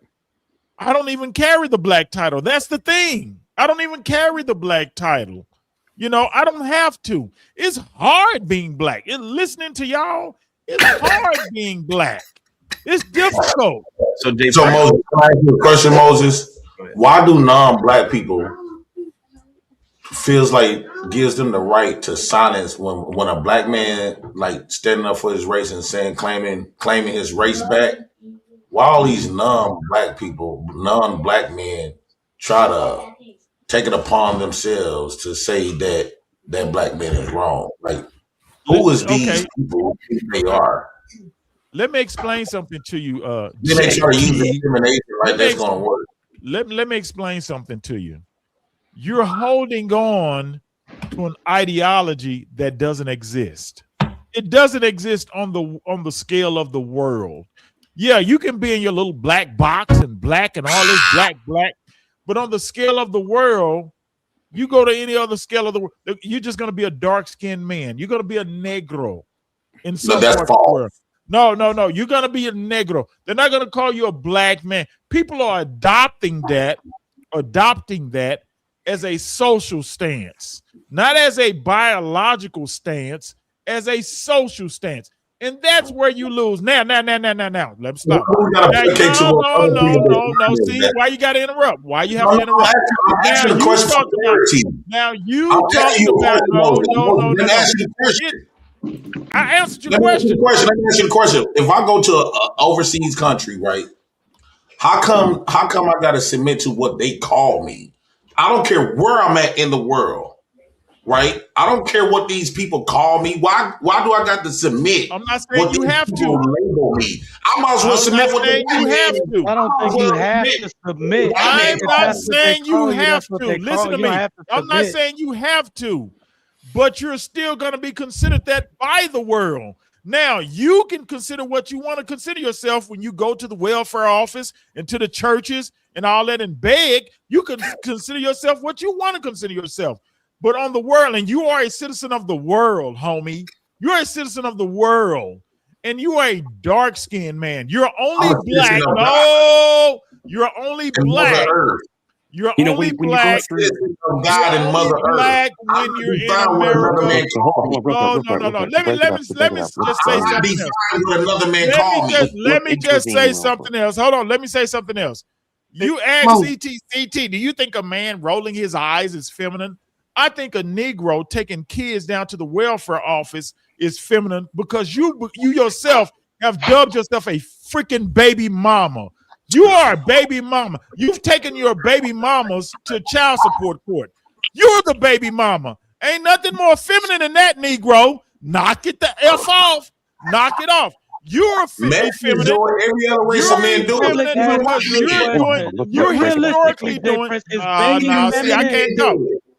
I don't even carry the black title. That's the thing. I don't even carry the black title. You know, I don't have to. It's hard being black. Listening to y'all, it's hard being black. It's difficult. So Moses, can I ask you a question, Moses? Why do non-black people feels like gives them the right to silence when a black man like standing up for his race and saying claiming his race back? Why all these non-black people, non-black men try to take it upon themselves to say that black man is wrong? Like, who is these people? Who they are? Let me explain something to you. Then they try to use discrimination like that's going to work. Let me explain something to you. You're holding on to an ideology that doesn't exist. It doesn't exist on the scale of the world. Yeah, you can be in your little black box and black and all this black, but on the scale of the world, you go to any other scale of the world, you're just going to be a dark-skinned man. You're going to be a negro in some part of the world. No. You're going to be a negro. They're not going to call you a black man. People are adopting that as a social stance, not as a biological stance, as a social stance. And that's where you lose. Now. Let me stop. No. See, why you got to interrupt? Why you have to interrupt? Now you talked about no. I answered your question. Let me ask you the question. If I go to an overseas country, right? How come I got to submit to what they call me? I don't care where I'm at in the world, right? I don't care what these people call me. Why do I got to submit? I'm not saying you have to label me. I might as well submit what they have to. I don't think you have to submit. I'm not saying you have to. Listen to me. I'm not saying you have to, but you're still going to be considered that by the world. Now, you can consider what you want to consider yourself when you go to the welfare office and to the churches and all that and beg. You can consider yourself what you want to consider yourself. But on the world, and you are a citizen of the world, homie. You're a citizen of the world. And you are a dark-skinned man. You're only black. No, you're only black. You're only black. God and Mother Black when you're in America. No. Let me just say something else. Let me just say something else. Hold on. Let me say something else. You ask CT, do you think a man rolling his eyes is feminine? I think a Negro taking kids down to the welfare office is feminine because you yourself have dubbed yourself a freaking baby mama. You are a baby mama. You've taken your baby mamas to child support court. You're the baby mama. Ain't nothing more feminine than that, Negro. Knock it the F off. Knock it off. You're feminine. Every other race of men do it. You're historically doing. See, I can't talk.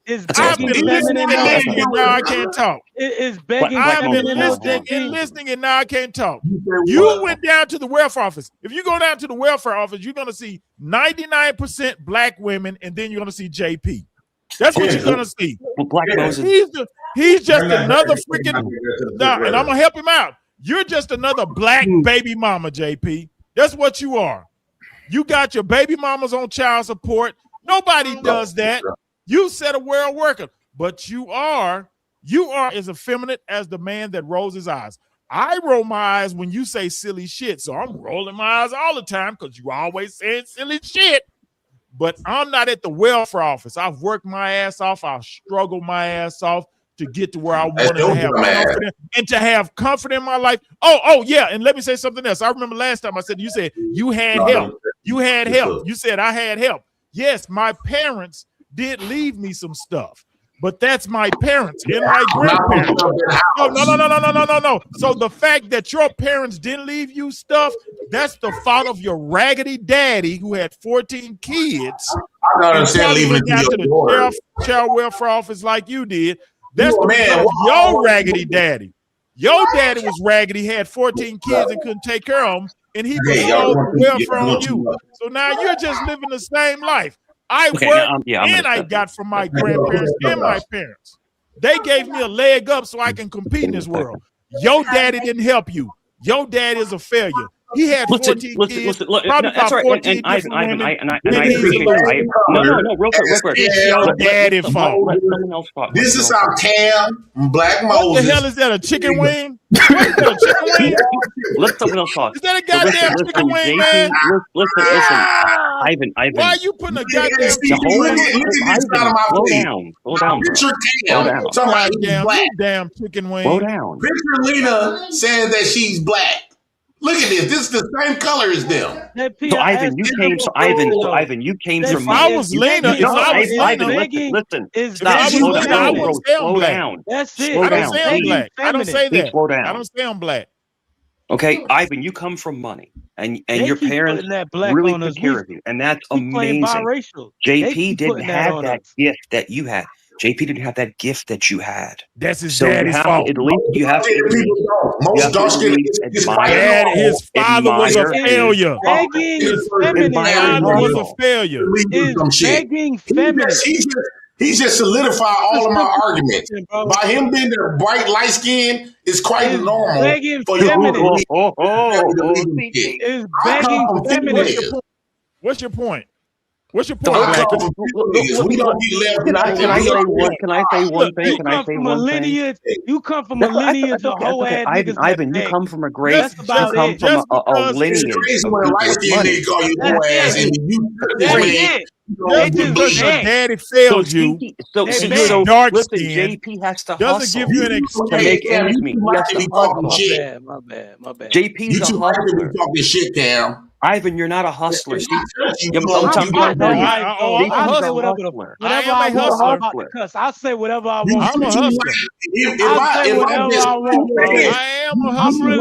I've been listening and listening, and now I can't talk. I've been listening and listening, and now I can't talk. You went down to the welfare office. If you go down to the welfare office, you're going to see 99% black women, and then you're going to see JP. That's what you're going to see. He's just another freaking. And I'm going to help him out. You're just another black baby mama, JP. That's what you are. You got your baby mamas on child support. Nobody does that. You said a world worker, but you are as effeminate as the man that rolls his eyes. I roll my eyes when you say silly shit. So I'm rolling my eyes all the time because you always saying silly shit. But I'm not at the welfare office. I've worked my ass off. I've struggled my ass off to get to where I wanted to have comfort and to have comfort in my life. Oh, yeah. And let me say something else. I remember last time I said, you said you had help. You had help. You said I had help. Yes, my parents did leave me some stuff, but that's my parents and my grandparents. No. So the fact that your parents didn't leave you stuff, that's the fault of your raggedy daddy who had 14 kids. I don't understand leaving it to the child welfare office like you did. That's the result of your raggedy daddy. Your daddy was raggedy, had 14 kids and couldn't take care of them, and he bestowed welfare on you. So now you're just living the same life. I worked and I got from my grandparents and my parents. They gave me a leg up so I can compete in this world. Your daddy didn't help you. Your dad is a failure. He had 14 kids, probably about 14 different women. And I appreciate it. No, real quick. It's your daddy's fault. This is how Cam Black Moses. What the hell is that? A chicken wing? What is that? A chicken wing? Let someone else talk. Is that a goddamn chicken wing, man? Listen. Ivan. Why are you putting a goddamn chicken wing? Slow down. Picture Cam. Damn chicken wing. Slow down. Picture Lena saying that she's black. Look at this. This is the same color as them. So Ivan, you came. Ivan, you came from. If I was Lena, listen. Slow down. That's it. I don't say I'm black. I don't say that. Slow down. I don't say I'm black. Okay, Ivan, you come from money, and your parents really took care of you, and that's amazing. JP didn't have that gift that you had. JP didn't have that gift that you had. That's his daddy's fault. At least you have to. His father was a failure. His father was a failure. Begging feminine. He's just solidified all of my arguments. By him being the bright light skin, it's quite normal for you to begging feminine. What's your point? What's your point? We don't be left. Can I say one thing? You come from a lineage of whole ass niggas. Ivan, you come from a great. You come from a lineage of money. Your daddy failed you. So dark listen, skin JP has to doesn't give you an excuse. to make ends meet. He has to hustle. My bad. JP's a hustler. Talking shit, Cam. Ivan, you're not a hustler. See, I say whatever I want. I say whatever I want. I'm a hustler. I am a hustler.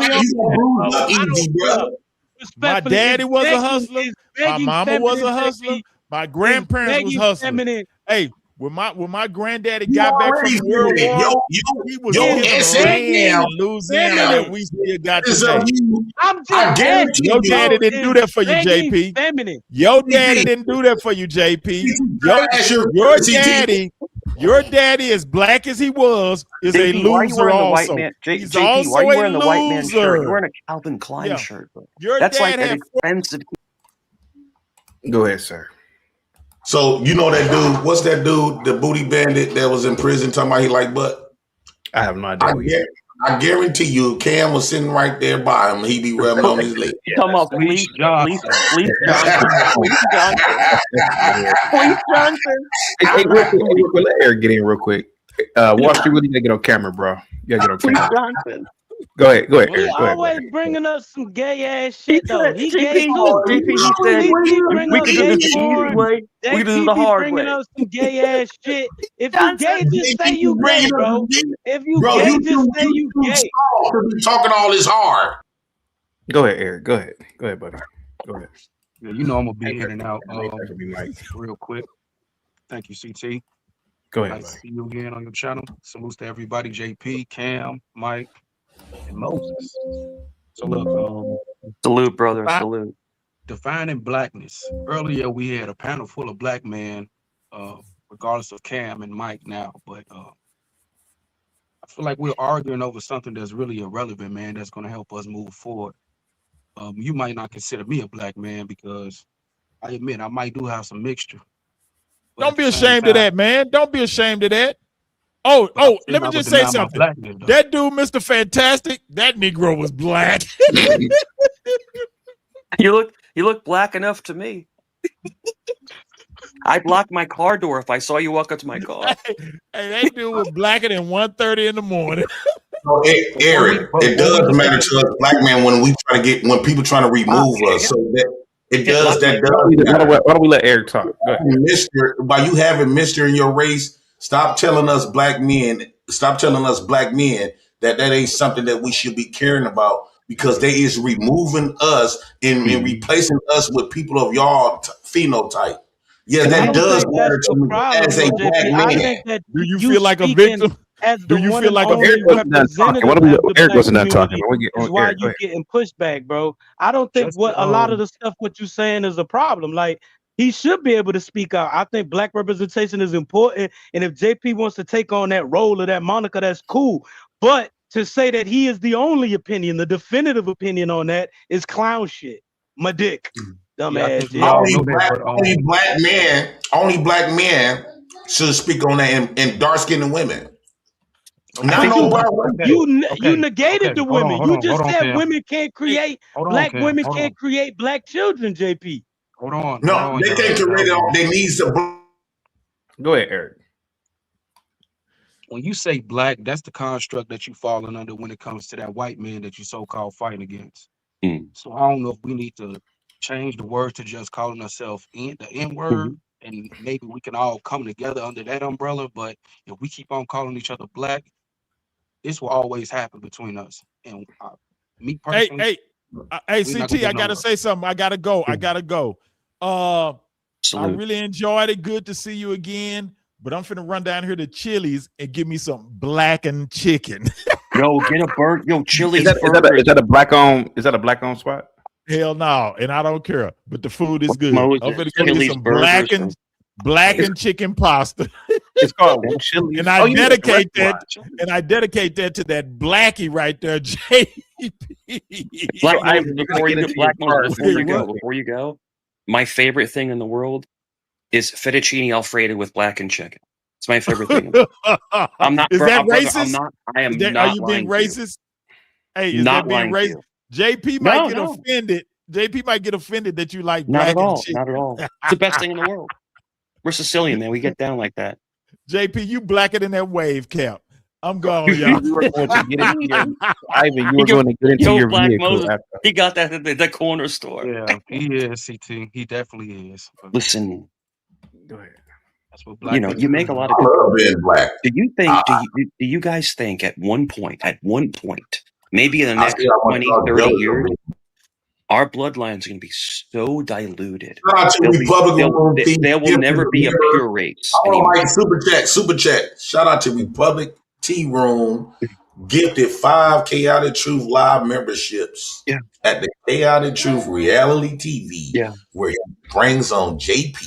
My daddy was a hustler. My mama was a hustler. My grandparents was hustling. Hey, when my granddaddy got back from World War, he was in Louisiana, and we still got today. Your daddy didn't do that for you, JP. Your daddy didn't do that for you, JP. Your daddy, as black as he was, is a loser also. He's also why are you wearing a the white man shirt? loser. You're wearing a Calvin Klein shirt. That's like an expensive. Go ahead, sir. So you know that dude? What's that dude? The booty bandit that was in prison talking about he like butt. I have no idea. I guarantee you, Cam was sitting right there by him. He be rubbing on his leg. Talking about Fleece Johnson. Hey, let Eric get in real quick. Wall Street, really gotta get on camera, bro. You gotta get on camera. Johnson. Go ahead, Eric. He always bringing up some gay ass shit though. He gay We too. can do this the easy way. We can do this the hard way. Bringing up some gay ass shit. If you gay, just say you gay, bro. If you gay, just say you gay. Talking all this hard. Go ahead, Eric. Go ahead, buddy. Go ahead. Yeah, you know I'm gonna be in and out real quick. Thank you, CT. Go ahead. Nice to see you again on your channel. Salutes to everybody, JP, Cam, Mike, and Moses. So look, salute, brother. Salute. Defining blackness. Earlier we had a panel full of black men, regardless of Cam and Mike now, but I feel like we're arguing over something that's really irrelevant, man, that's gonna help us move forward. You might not consider me a black man because I admit I might do have some mixture. Don't be ashamed of that, man. Don't be ashamed of that. Oh, But I'm saying let me I would just say deny my something. blackness, though. That dude, Mr. Fantastic, that Negro was black. You look black enough to me. I'd lock my car door if I saw you walk up to my car. Hey, that dude was blacker than 1:30 in the morning. So, Eric, it does matter to us black men when people trying to remove us. So that it does matter. Why don't we let Eric talk? Go ahead. Mister, by you having Mister in your race, stop telling us black men that ain't something that we should be caring about, because they is removing us and replacing us with people of y'all phenotype. Yeah, that does matter to me as a black man. Do you feel like a victim? Do you feel like a victim? Eric wasn't done talking. Is why you getting pushback, bro. I don't think a lot of the stuff what you saying is a problem. Like, he should be able to speak out. I think black representation is important, and if JP wants to take on that role or that moniker, that's cool. But to say that he is the only opinion, the definitive opinion on that, is clown shit. My dick, dumbass. Only black men should speak on that, and dark skinned women. You negated the women. You just said women can't create black women can't create black children, JP. Hold on. No, they can't create it. They need to. Go ahead, Eric. When you say black, that's the construct that you falling under when it comes to that white man that you so-called fighting against. So I don't know if we need to change the word to just calling ourselves the N-word, and maybe we can all come together under that umbrella. But if we keep on calling each other black, this will always happen between us. And me personally, Hey, CT, I gotta say something. I gotta go. I really enjoyed it. Good to see you again. But I'm finna run down here to Chili's and give me some blackened chicken. Yo, get a bird. Yo, Chili's. Is that a black owned spot? Hell no, and I don't care. But the food is good. Moses, I'm finna give me some blackened chicken pasta. It's called Chili's. And I dedicate that to that blackie right there, JP. Before you go, my favorite thing in the world is fettuccine alfredo with blackened chicken. It's my favorite thing. I'm not. Is that racist? I am not. Are you being racist? Hey, is that being racist? JP might get offended. JP might get offended that you like blackened chicken. Not at all. It's the best thing in the world. We're Sicilian, man. We get down like that. JP, you blacker than that wave cap. I'm gone, y'all. You were going to get into Ivan, you were going to get into your vehicle. He got that at the corner store. Yeah, he is, CT. He definitely is. Listen. Go ahead. That's what black you make a lot of being black. Do you think do you guys think at one point, maybe in the next 20, 30 years, our bloodlines are going to be so diluted. There will never be a pure race. Super chat. Shout out to Republic Tea Room. Gifted 5 Chaotic Truth live memberships at the Chaotic Truth Reality TV, where he brings on JP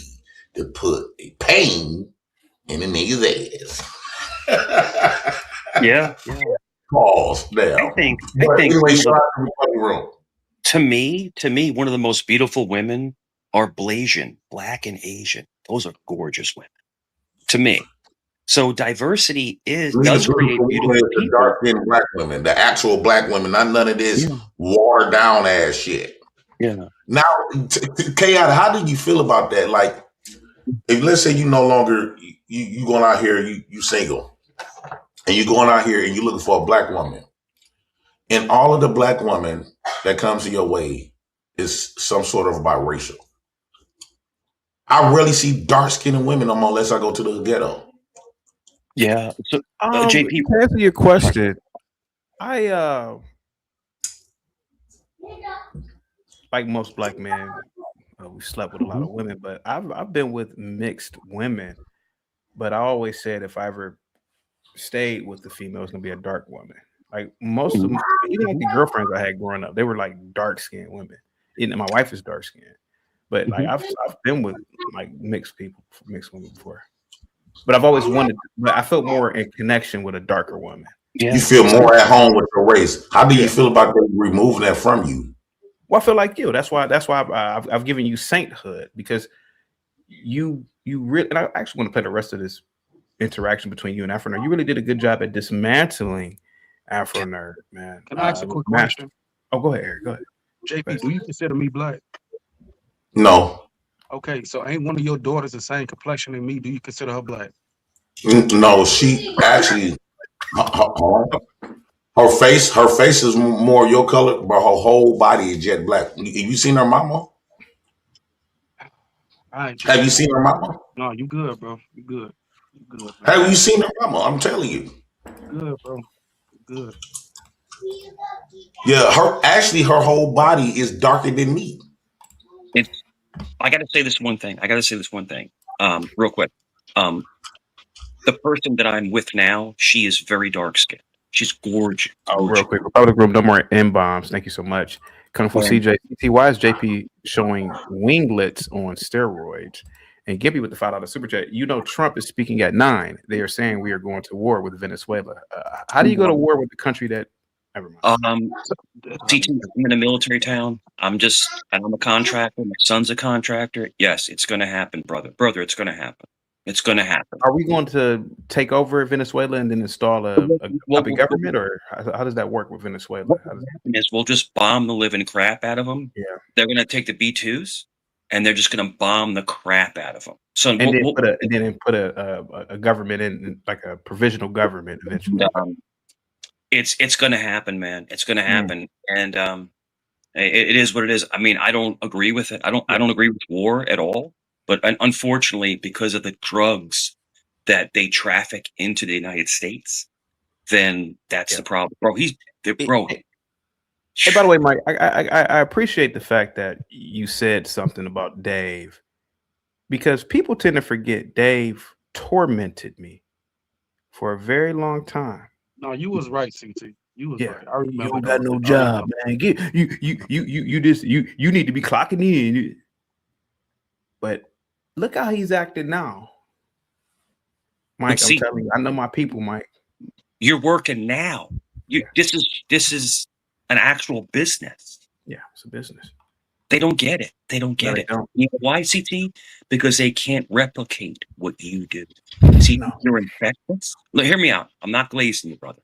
to put a pain in the nigga's ass. Yeah. Pause now. I think anyway, shout out to Republic Room. To me, one of the most beautiful women are Blasian, black and Asian. Those are gorgeous women. To me. So diversity does create beautiful people. The dark-skinned black women, the actual black women, not none of this watered down ass shit. Yeah. Now, Chaotic, how do you feel about that? Like, if let's say you no longer you going out here, you single, and you going out here and you looking for a black woman, and all of the black women that comes to your way is some sort of biracial. I rarely see dark-skinned women unless I go to the ghetto. Yeah. So, JP, to answer your question, I like most black men, we slept with a lot of women, but I've been with mixed women. But I always said if I ever stayed with the female, it's gonna be a dark woman. Like most of them, even like the girlfriends I had growing up, they were like dark skinned women. And my wife is dark skinned, but like I've been with like mixed women before. But I've always wanted. But I felt more in connection with a darker woman. Yeah. You feel more at home with your race. How do you feel about them removing that from you? Well, I feel like you. That's why I've given you sainthood, because you really. And I actually want to play the rest of this interaction between you and Afro Nerd. You really did a good job at dismantling Afro Nerd, man. Can I ask a quick question? Oh, go ahead, Eric. Go ahead. JP, do you consider me black? No. Okay, so ain't one of your daughters the same complexion as me? Do you consider her black? No, she actually her face is more your color, but her whole body is jet black. Have you seen her mama? Have you seen her mama? No, you good, bro. You good. You good. Have you seen her mama? I'm telling you. Good, bro. Good. Yeah, her whole body is darker than me. I got to say this one thing. Real quick. The person that I'm with now, she is very dark skinned. She's gorgeous. Oh, real quick. Republic Room, no more M-bombs. Thank you so much. Kung Fu CJ. Why is JP showing winglets on steroids? And Gibby with the $5 super chat. You know, Trump is speaking at 9. They are saying we are going to war with Venezuela. How do you go to war with the country that? Never mind. CT, I'm in a military town. I'm a contractor. My son's a contractor. Yes, it's going to happen, brother. Brother, it's going to happen. It's going to happen. Are we going to take over Venezuela and then install a puppet government, or how does that work with Venezuela? What will happen is we'll just bomb the living crap out of them. Yeah, they're going to take the B-2s and they're just going to bomb the crap out of them. So and then put a government in, like a provisional government eventually. It's going to happen, man. It's going to happen, and it is what it is. I mean, I don't agree with it. I don't agree with war at all. But unfortunately, because of the drugs that they traffic into the United States, then that's the problem, bro. Bro. Hey, by the way, Mike, I appreciate the fact that you said something about Dave, because people tend to forget Dave tormented me for a very long time. No, you was right, CT. You was right. I remember. You don't got no job, man. You need to be clocking in. But look how he's acting now. Mike, I'm telling you, I know my people, Mike. You're working now. This is an actual business. Yeah, it's a business. They don't get it. They don't get it. You know why, CT? Because they can't replicate what you do. See, you're infectious. Look, hear me out. I'm not glazing you, brother.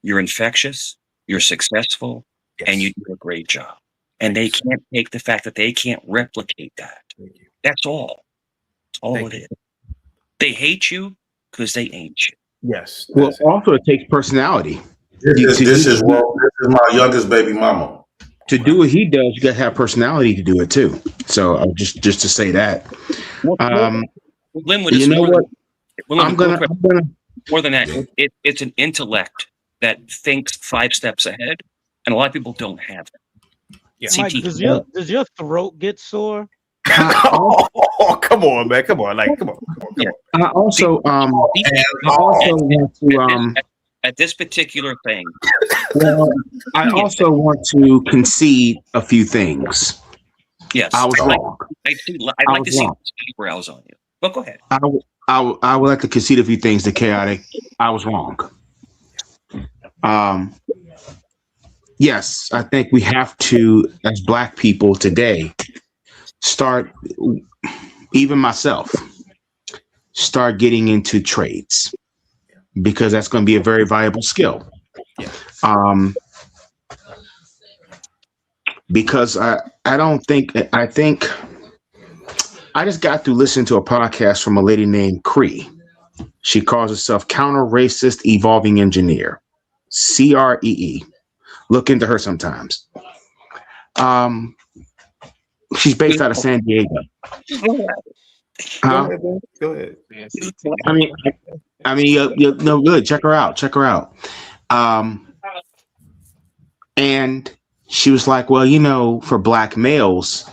You're infectious. You're successful, and you do a great job. And they can't take the fact that they can't replicate that. That's all. That's all it is. They hate you because they ain't you. Yes. Well, also it takes personality. This is my youngest baby mama. To do what he does, you got to have personality to do it too. So just to say that. Linwood, you know what? I'm gonna more than that. It's an intellect that thinks 5 steps ahead, and a lot of people don't have it. Yeah. Mike, does your throat get sore? Oh, come on, man. Come on. Like, come on. I also want to at this particular thing. Well, I also want to concede a few things. Yes, I was wrong. I'd like to see eyebrows on you. But go ahead. I would like to concede a few things to Chaotic. I was wrong. Yes, I think we have to, as Black people today, start, even myself, start getting into trades, because that's going to be a very valuable skill. Because I think I just got through listening to a podcast from a lady named Cree. She calls herself Counter Racist Evolving Engineer, CREE. Look into her sometimes. She's based out of San Diego. Go ahead. I mean, no, good. Check her out. And she was like, well, you know, for Black males,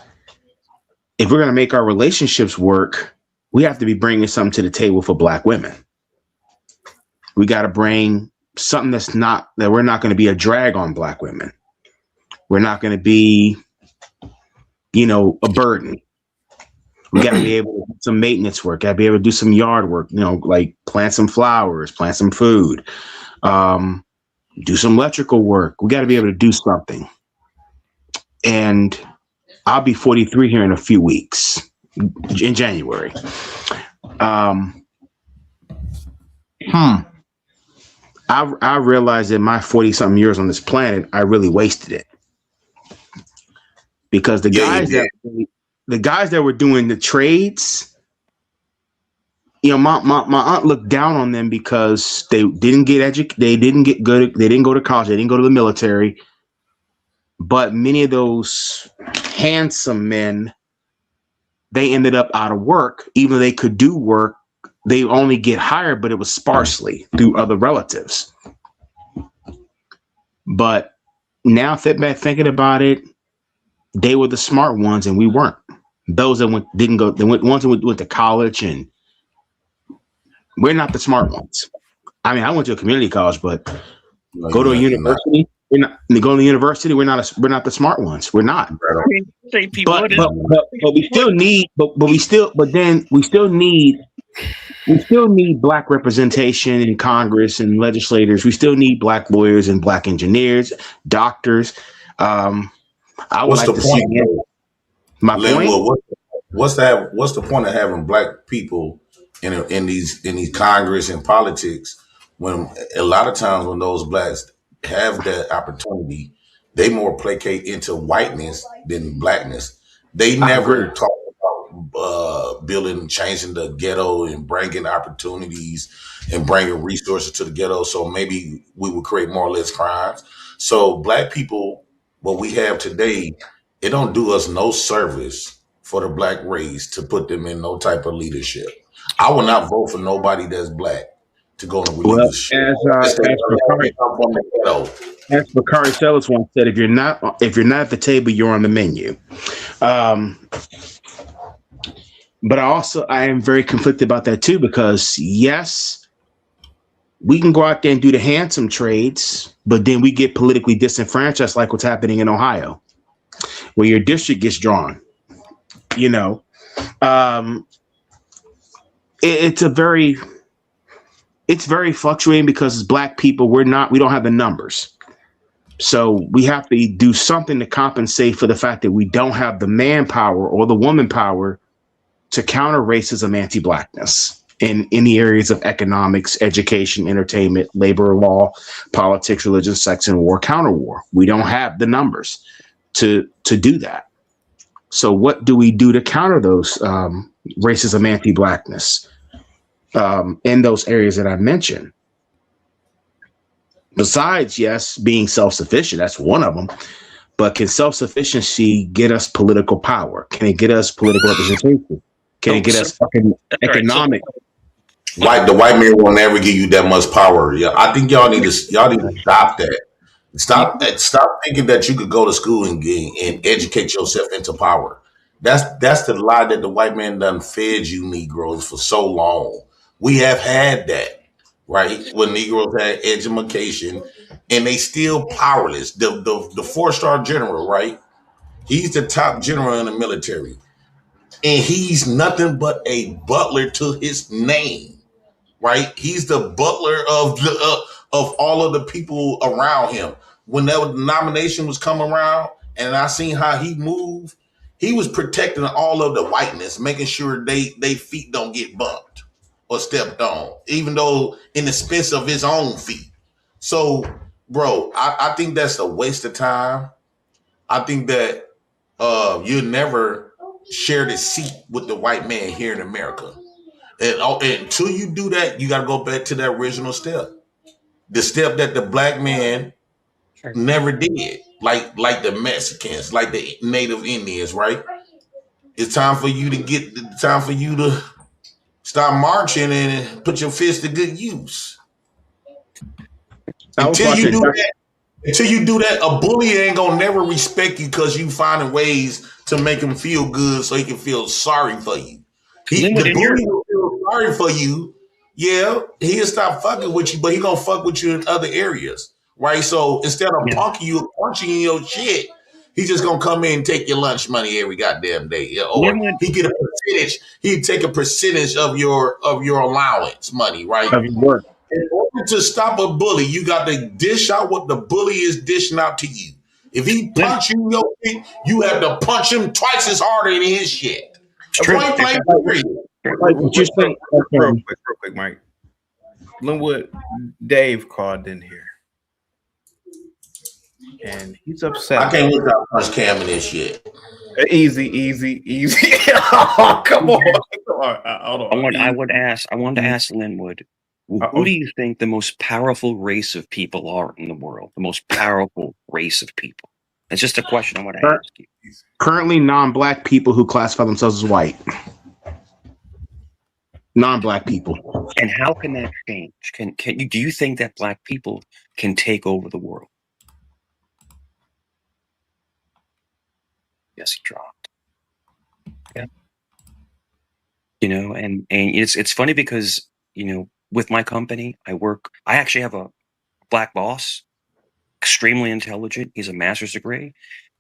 if we're going to make our relationships work, we have to be bringing something to the table for Black women. We got to bring something that we're not going to be a drag on Black women. We're not going to be, you know, a burden. We got to be able to do some maintenance work. Got to be able to do some yard work, you know, like plant some flowers, plant some food, do some electrical work. We got to be able to do something. And I'll be 43 here in a few weeks, in January. I realized that my 40-something years on this planet, I really wasted it. Because the guys that were doing the trades, my aunt looked down on them because they didn't get educated, they didn't get good, they didn't go to college, they didn't go to the military. But many of those handsome men, they ended up out of work. Even though they could do work, they only get hired, but it was sparsely through other relatives. But now thinking about it, they were the smart ones and we weren't. Those that ones that went to college, and we're not the smart ones. I mean, I went to a community college, but go to a university. We're not the smart ones. We're not. But we still need black representation in Congress and legislators. We still need black lawyers and black engineers, doctors. What's the point of having black people in these Congress and politics when a lot of times when those blacks have that opportunity, they more placate into whiteness than blackness. They never talk about changing the ghetto and bringing opportunities and bringing resources to the ghetto. So maybe we would create more or less crimes. So black people, what we have today, it don't do us no service for the black race to put them in no type of leadership. I will not vote for nobody that's black to go into leadership. As Bakari Sellers once said, if you're not at the table, you're on the menu. But I am very conflicted about that too, because yes, we can go out there and do the handsome trades, but then we get politically disenfranchised, like what's happening in Ohio, where your district gets drawn. It's very fluctuating because as black people, we don't have the numbers. So we have to do something to compensate for the fact that we don't have the manpower or the woman power to counter racism, anti-blackness in the areas of economics, education, entertainment, labor law, politics, religion, sex, and war, counter war. We don't have the numbers to do that. So what do we do to counter those racism, anti-blackness in those areas that I mentioned? Besides, yes, being self-sufficient, that's one of them. But can self-sufficiency get us political power? Can it get us political representation? Can it get us fucking economic? The white man will never give you that much power. Yeah, I think y'all need to stop that. Stop thinking that you could go to school and educate yourself into power. That's the lie that the white man done fed you Negroes for so long. We have had that, right? When Negroes had education and they still powerless. The 4-star general, right? He's the top general in the military. And he's nothing but a butler to his name, right? He's the butler of all of the people around him. When that nomination was coming around and I seen how he moved, he was protecting all of the whiteness, making sure they feet don't get bumped or stepped on, even though in the expense of his own feet. So, bro, I think that's a waste of time. I think that you'll never share the seat with the white man here in America. And until you do that, you got to go back to that original step. The step that the black man never did. Like the Mexicans, like the Native Indians, right? It's time for you to start marching and put your fist to good use. Until you do that, a bully ain't gonna never respect you because you finding ways to make him feel good so he can feel sorry for you. The bully will feel sorry for you. Yeah, he'll stop fucking with you, but he gonna fuck with you in other areas, right? So instead of punching in your shit, he's just gonna come in and take your lunch money every goddamn day. Or he get a percentage. He'd take a percentage of your allowance money, right? Of your work. In order to stop a bully, you got to dish out what the bully is dishing out to you. If he punch you in your feet, you have to punch him twice as harder than his shit. Point blank period. Real quick, Mike. Linwood, Dave called in here, and he's upset. I can't look how much Cam in this shit. Easy. Oh, come on. Hold on. I wanted to ask Linwood, who do you think the most powerful race of people are in the world? The most powerful race of people. It's just a question I want to ask you. Currently, non-black people who classify themselves as white. Non-black people. And how can that change? Do you think that black people can take over the world? Yes, he dropped. Yeah. You know, and it's funny because, you know, with my company, I actually have a black boss, extremely intelligent. He's a master's degree.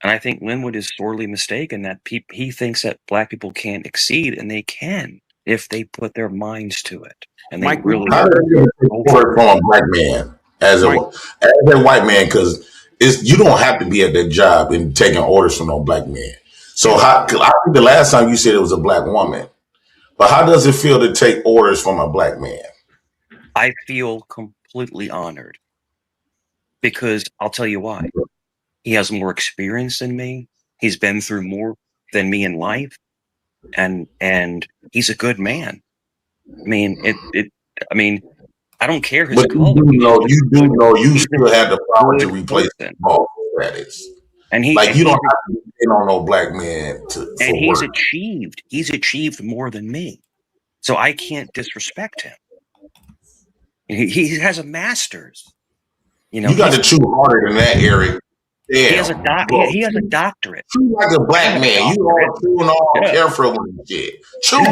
And I think Linwood is sorely mistaken that he thinks that black people can't exceed, and they can if they put their minds to it. And they really How does it work from a black man as a white man? Because you don't have to be at that job and taking orders from no black man. So I think the last time you said it was a black woman, but how does it feel to take orders from a black man? I feel completely honored because I'll tell you why. He has more experience than me. He's been through more than me in life, and he's a good man. I mean, I don't care his color. You do know you still have the power to replace that. That is, and you don't have to depend on no black man and he's achieved more than me, so I can't disrespect him. He has a master's. You know, you got to chew harder than that, Eric. Damn, he has a doctorate. Chew like a black man. You all chewing all careful and shit. Chew.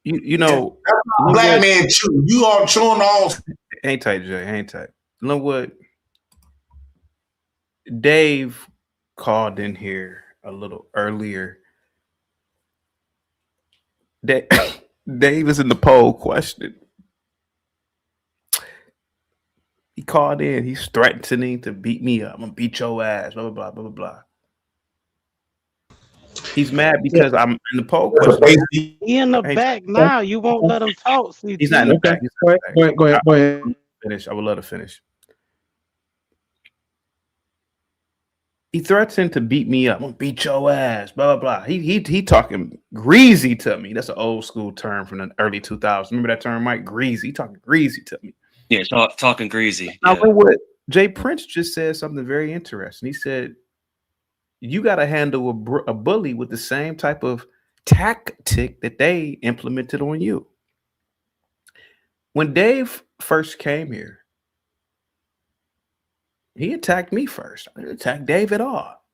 You know, black man chew. You all chewing all. Ain't tight, Jay. Ain't tight. Linwood, Dave called in here a little earlier. Dave is in the poll question. He called in. He's threatening to beat me up. I'm gonna beat your ass. Blah blah blah blah blah. He's mad because I'm in the poll question. He in the back now. You won't let him talk. CT. He's not in the back. Go ahead. Finish. I would love to finish. He threatened to beat me up. I'm gonna beat your ass. Blah blah blah. He talking greasy to me. That's an old school term from the early 2000s. Remember that term, Mike? Greasy. He talking greasy to me. Yeah, talking greasy. Now, what Jay Prince just said something very interesting. He said, you got to handle a bully with the same type of tactic that they implemented on you. When Dave first came here, he attacked me first. I didn't attack Dave at all.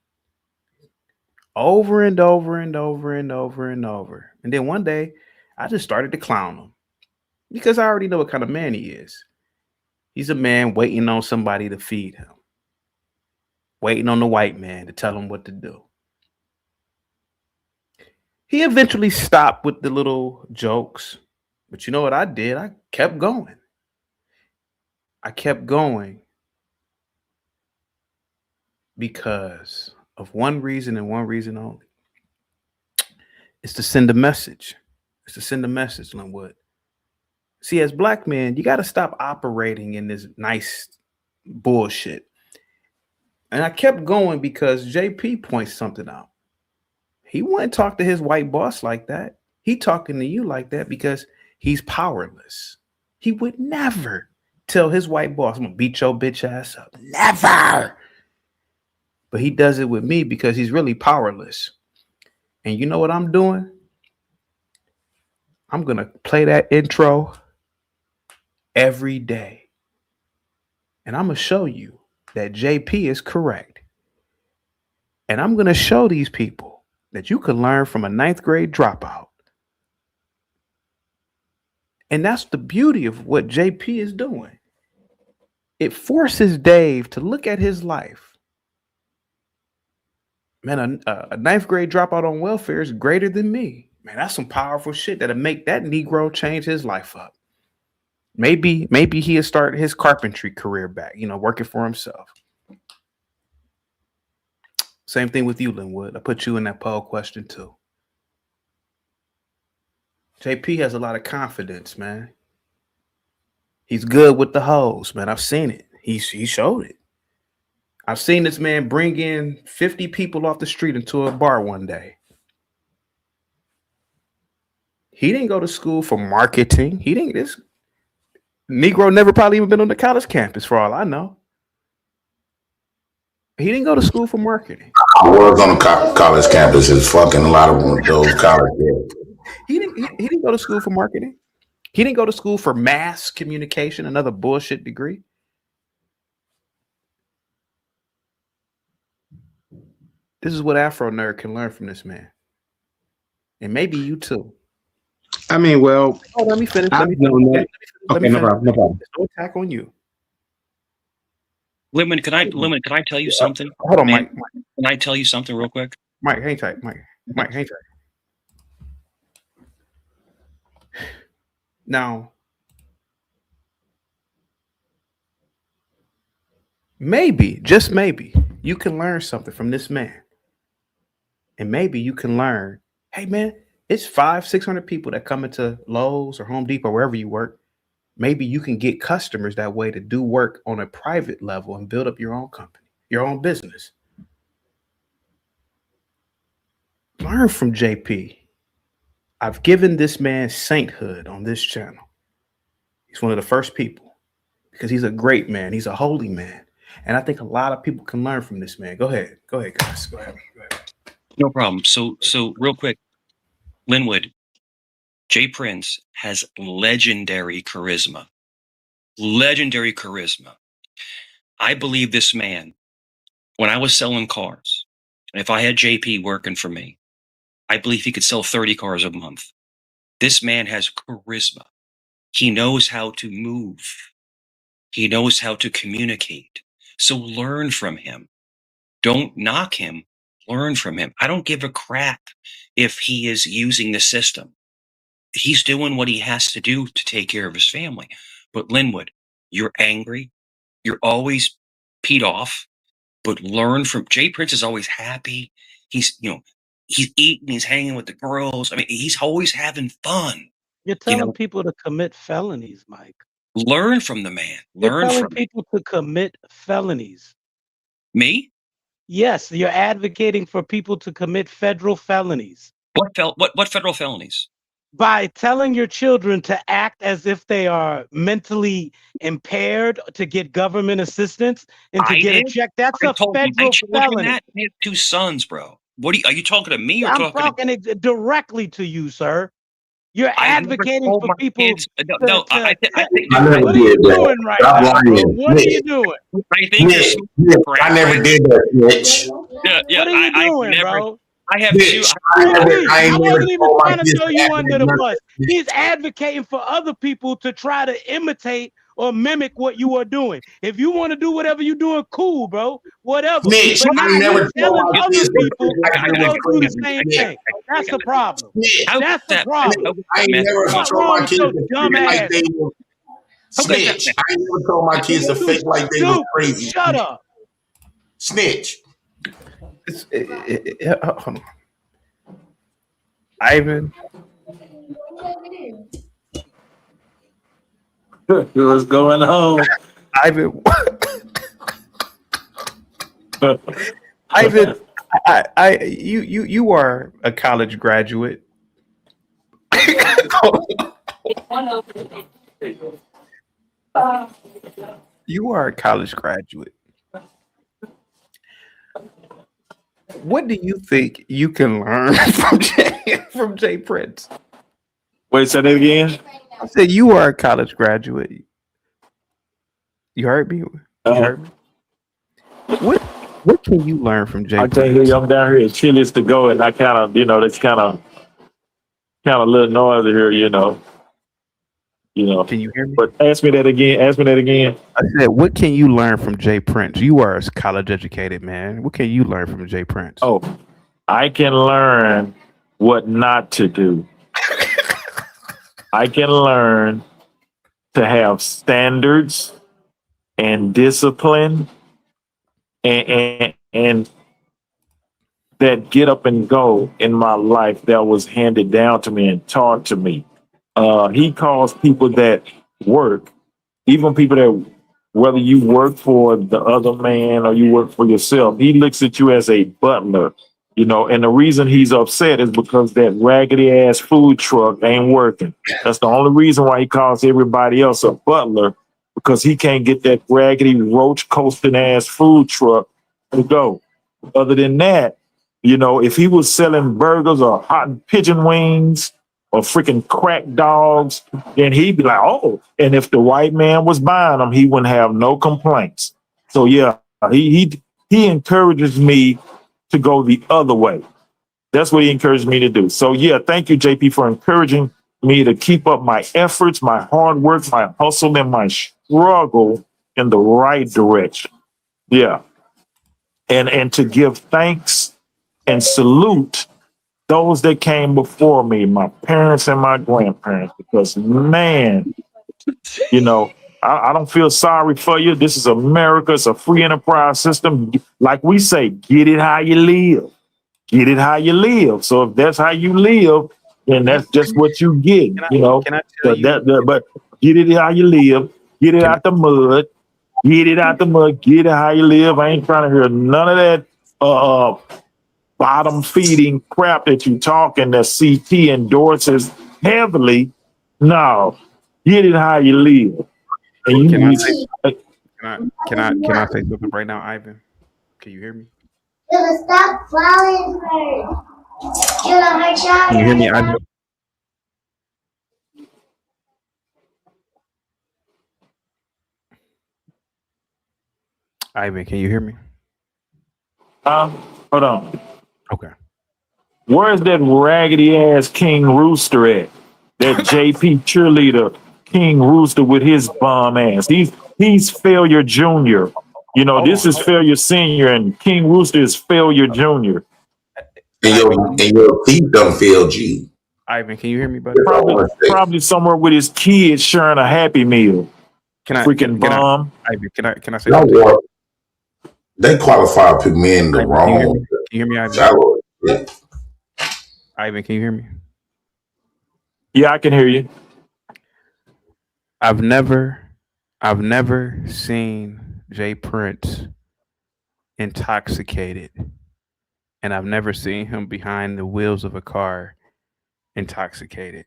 Over and over and over and over and over. And then one day, I just started to clown him because I already know what kind of man he is. He's a man waiting on somebody to feed him, waiting on the white man to tell him what to do. He eventually stopped with the little jokes, but you know what I did? I kept going. I kept going because of one reason and one reason only. It's to send a message. It's to send a message, Linwood. See, as black men, you got to stop operating in this nice bullshit. And I kept going because JP points something out. He wouldn't talk to his white boss like that. He talking to you like that because he's powerless. He would never tell his white boss, I'm going to beat your bitch ass up. Never. But he does it with me because he's really powerless. And you know what I'm doing? I'm going to play that intro every day. And I'm going to show you that JP is correct. And I'm going to show these people that you can learn from a 9th grade dropout. And that's the beauty of what JP is doing. It forces Dave to look at his life. Man, a 9th grade dropout on welfare is greater than me. Man, that's some powerful shit that'll make that Negro change his life up. Maybe he'll start his carpentry career back, working for himself. Same thing with you, Linwood. I put you in that poll question too. JP has a lot of confidence, man. He's good with the hoes, man. I've seen it. He showed it. I've seen this man bring in 50 people off the street into a bar one day. He didn't go to school for marketing. This Negro never probably even been on the college campus for all I know. He didn't go to school for marketing. I was on the college campuses, fucking a lot of those college kids. He didn't go to school for marketing. He didn't go to school for mass communication, another bullshit degree. This is what Afro Nerd can learn from this man. And maybe you too. I mean, well, let me finish. Let me no finish. problem. There's no attack on you. Lemon, can I tell you something? Hold on, man? Mike. Can I tell you something real quick? Mike, hang tight. Mike, hang tight. Now, maybe, just maybe, you can learn something from this man. And maybe you can learn, hey man, it's 500-600 people that come into Lowe's or Home Depot, wherever you work. Maybe you can get customers that way to do work on a private level and build up your own company, your own business. Learn from JP. I've given this man sainthood on this channel. He's one of the first people because he's a great man. He's a holy man. And I think a lot of people can learn from this man. Go ahead. Go ahead, guys. Go ahead. No problem. So real quick, Linwood, Jay Prince has legendary charisma. Legendary charisma. I believe this man, when I was selling cars, and if I had JP working for me, I believe he could sell 30 cars a month. This man has charisma. He knows how to move. He knows how to communicate. So learn from him. Don't knock him. Learn from him. I don't give a crap if he is using the system. He's doing what he has to do to take care of his family. But Linwood, you're angry. You're always peed off. But learn from Jay Prince is always happy. He's eating, he's hanging with the girls. I mean, he's always having fun. You're telling people to commit felonies, Mike. Learn from the man. You're telling people to commit felonies. Me? Yes, you're advocating for people to commit federal felonies. What federal felonies? By telling your children to act as if they are mentally impaired to get government assistance and to get a check. That's a federal felony. I have 2 sons, bro. Are you talking to me or I'm talking directly to you, sir. You're advocating for people. I think what are you doing right now, bro? What are you doing? I think I never did that, Mitch. What are you doing, bro? I have Mitch, 2. I wasn't even trying to throw you under the bus. He's advocating for other people to try to imitate or mimic what you are doing. If you want to do whatever you're doing, cool, bro. Whatever. Mitch, but I never telling told my other kids people I to gotta go do the same thing. That's the problem. That's the problem. I ain't never What's told wrong my with kids your to dumb fake like ass? they were. Snitch. I ain't never told my kids to fake like they were crazy. Shut up. Snitch. Hold on. Ivan. What's going on? Ivan. Ivan, you are a college graduate. You are a college graduate. What do you think you can learn from Jay Prince? Wait, say that again. I said you are a college graduate. You heard me? You heard me? What can you learn from Jay I Prince? can't hear you. I'm down here at Chili's to go, and I kind of, that's kind of a little noisy here, Can you hear me? But ask me that again. I said, what can you learn from Jay Prince? You are a college educated man. What can you learn from Jay Prince? Oh, I can learn what not to do. I can learn to have standards and discipline and that get up and go in my life that was handed down to me and taught to me. He calls people that work even people that, whether you work for the other man or you work for yourself, he looks at you as a butler, you know, and the reason he's upset is because that raggedy ass food truck ain't working. That's the only reason why he calls everybody else a butler, because he can't get that raggedy roach coasting ass food truck to go. Other than that, you know, if he was selling burgers or hot pigeon wings or freaking crack dogs, then he'd be like, oh. And if the white man was buying them, he wouldn't have no complaints. So yeah, he encourages me to go the other way. That's what he encouraged me to do. So yeah, thank you, JP, for encouraging me to keep up my efforts, my hard work, my hustle, and my struggle in the right direction. Yeah. And to give thanks and salute those that came before me, my parents and my grandparents, because man, you know, I don't feel sorry for you. This is America. It's a free enterprise system. Like we say, get it how you live. Get it how you live. So if that's how you live, then that's just what you get. You know, but get it how you live. Get it out the mud. Get it out the mud. Get it how you live. I ain't trying to hear none of that bottom feeding crap that you talking that CT endorses heavily. No, get it how you live. And Can I say something right now, Ivan? Can you hear me? Stop following her. Can you hear me, Ivan? Ivan, can you hear me? Hold on. Okay. Where's that raggedy ass King Rooster at? That JP cheerleader King Rooster with his bum ass. He's failure junior. You know, this is failure senior, and King Rooster is failure junior. And your feet done failed you. Ivan, can you hear me, buddy? Probably somewhere with his kids sharing a Happy Meal. Freaking bum. Ivan, can I say something? They qualify to put me in the wrong. Can you hear me, Ivan? Ivan, can you hear me? Yeah, I can hear you. I've never seen Jay Prince intoxicated, and I've never seen him behind the wheels of a car intoxicated.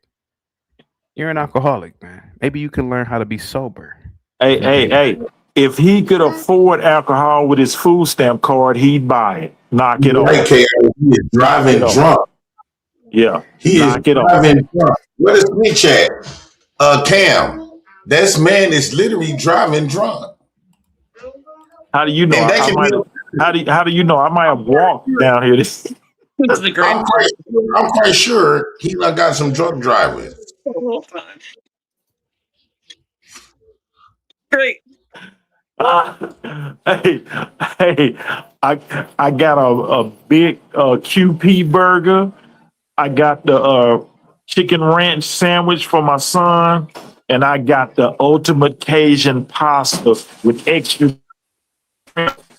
You're an alcoholic, man. Maybe you can learn how to be sober. Hey. If he could afford alcohol with his food stamp card, he'd buy it. Knock it off. He is driving drunk. Yeah. He is driving drunk. What is Mitch at? Cam. This man is literally driving drunk. How do you know? How do you know? I might have walked down here. I'm quite sure he done got some drunk driving. Great. Hey, I got a big QP burger. I got the chicken ranch sandwich for my son, and I got the ultimate Cajun pasta with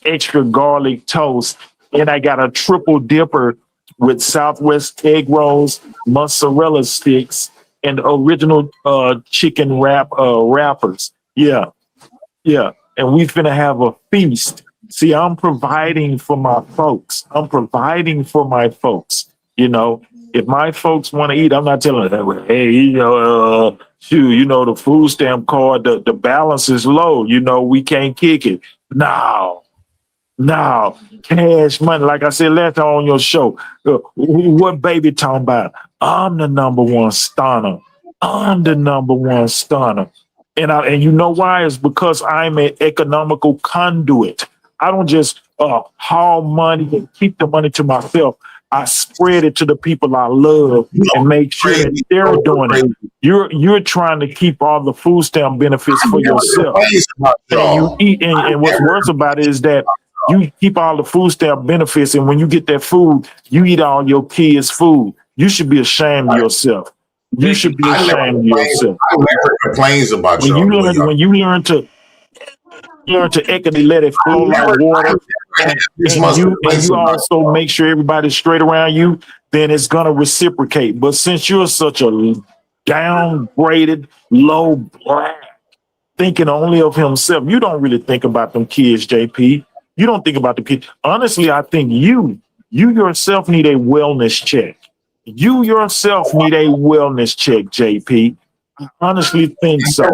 extra garlic toast. And I got a triple dipper with Southwest egg rolls, mozzarella sticks, and original chicken wrappers. Yeah. And we finna have a feast. See, I'm providing for my folks. You know, if my folks want to eat, I'm not telling them, hey, you know, the food stamp card, the balance is low. You know, we can't kick it. No, cash money. Like I said last time on your show, what baby talking about? I'm the number one stunner. And you know why? It's because I'm an economical conduit. I don't just haul money and keep the money to myself. I spread it to the people I love and make sure that they're doing it. You're trying to keep all the food stamp benefits for yourself. And you eat, and what's worse about it is that you keep all the food stamp benefits, and when you get that food, you eat all your kids' food. You should be ashamed of yourself. You should be ashamed of yourself. I never complains about when you learn to equity, let it flow like water, and you also make sure everybody's straight around you, then it's gonna reciprocate. But since you're such a downgraded, low black, thinking only of himself. You don't really think about them kids, JP. You don't think about the kids. Honestly, I think you yourself need a wellness check. You yourself need a wellness check, JP. I honestly think so.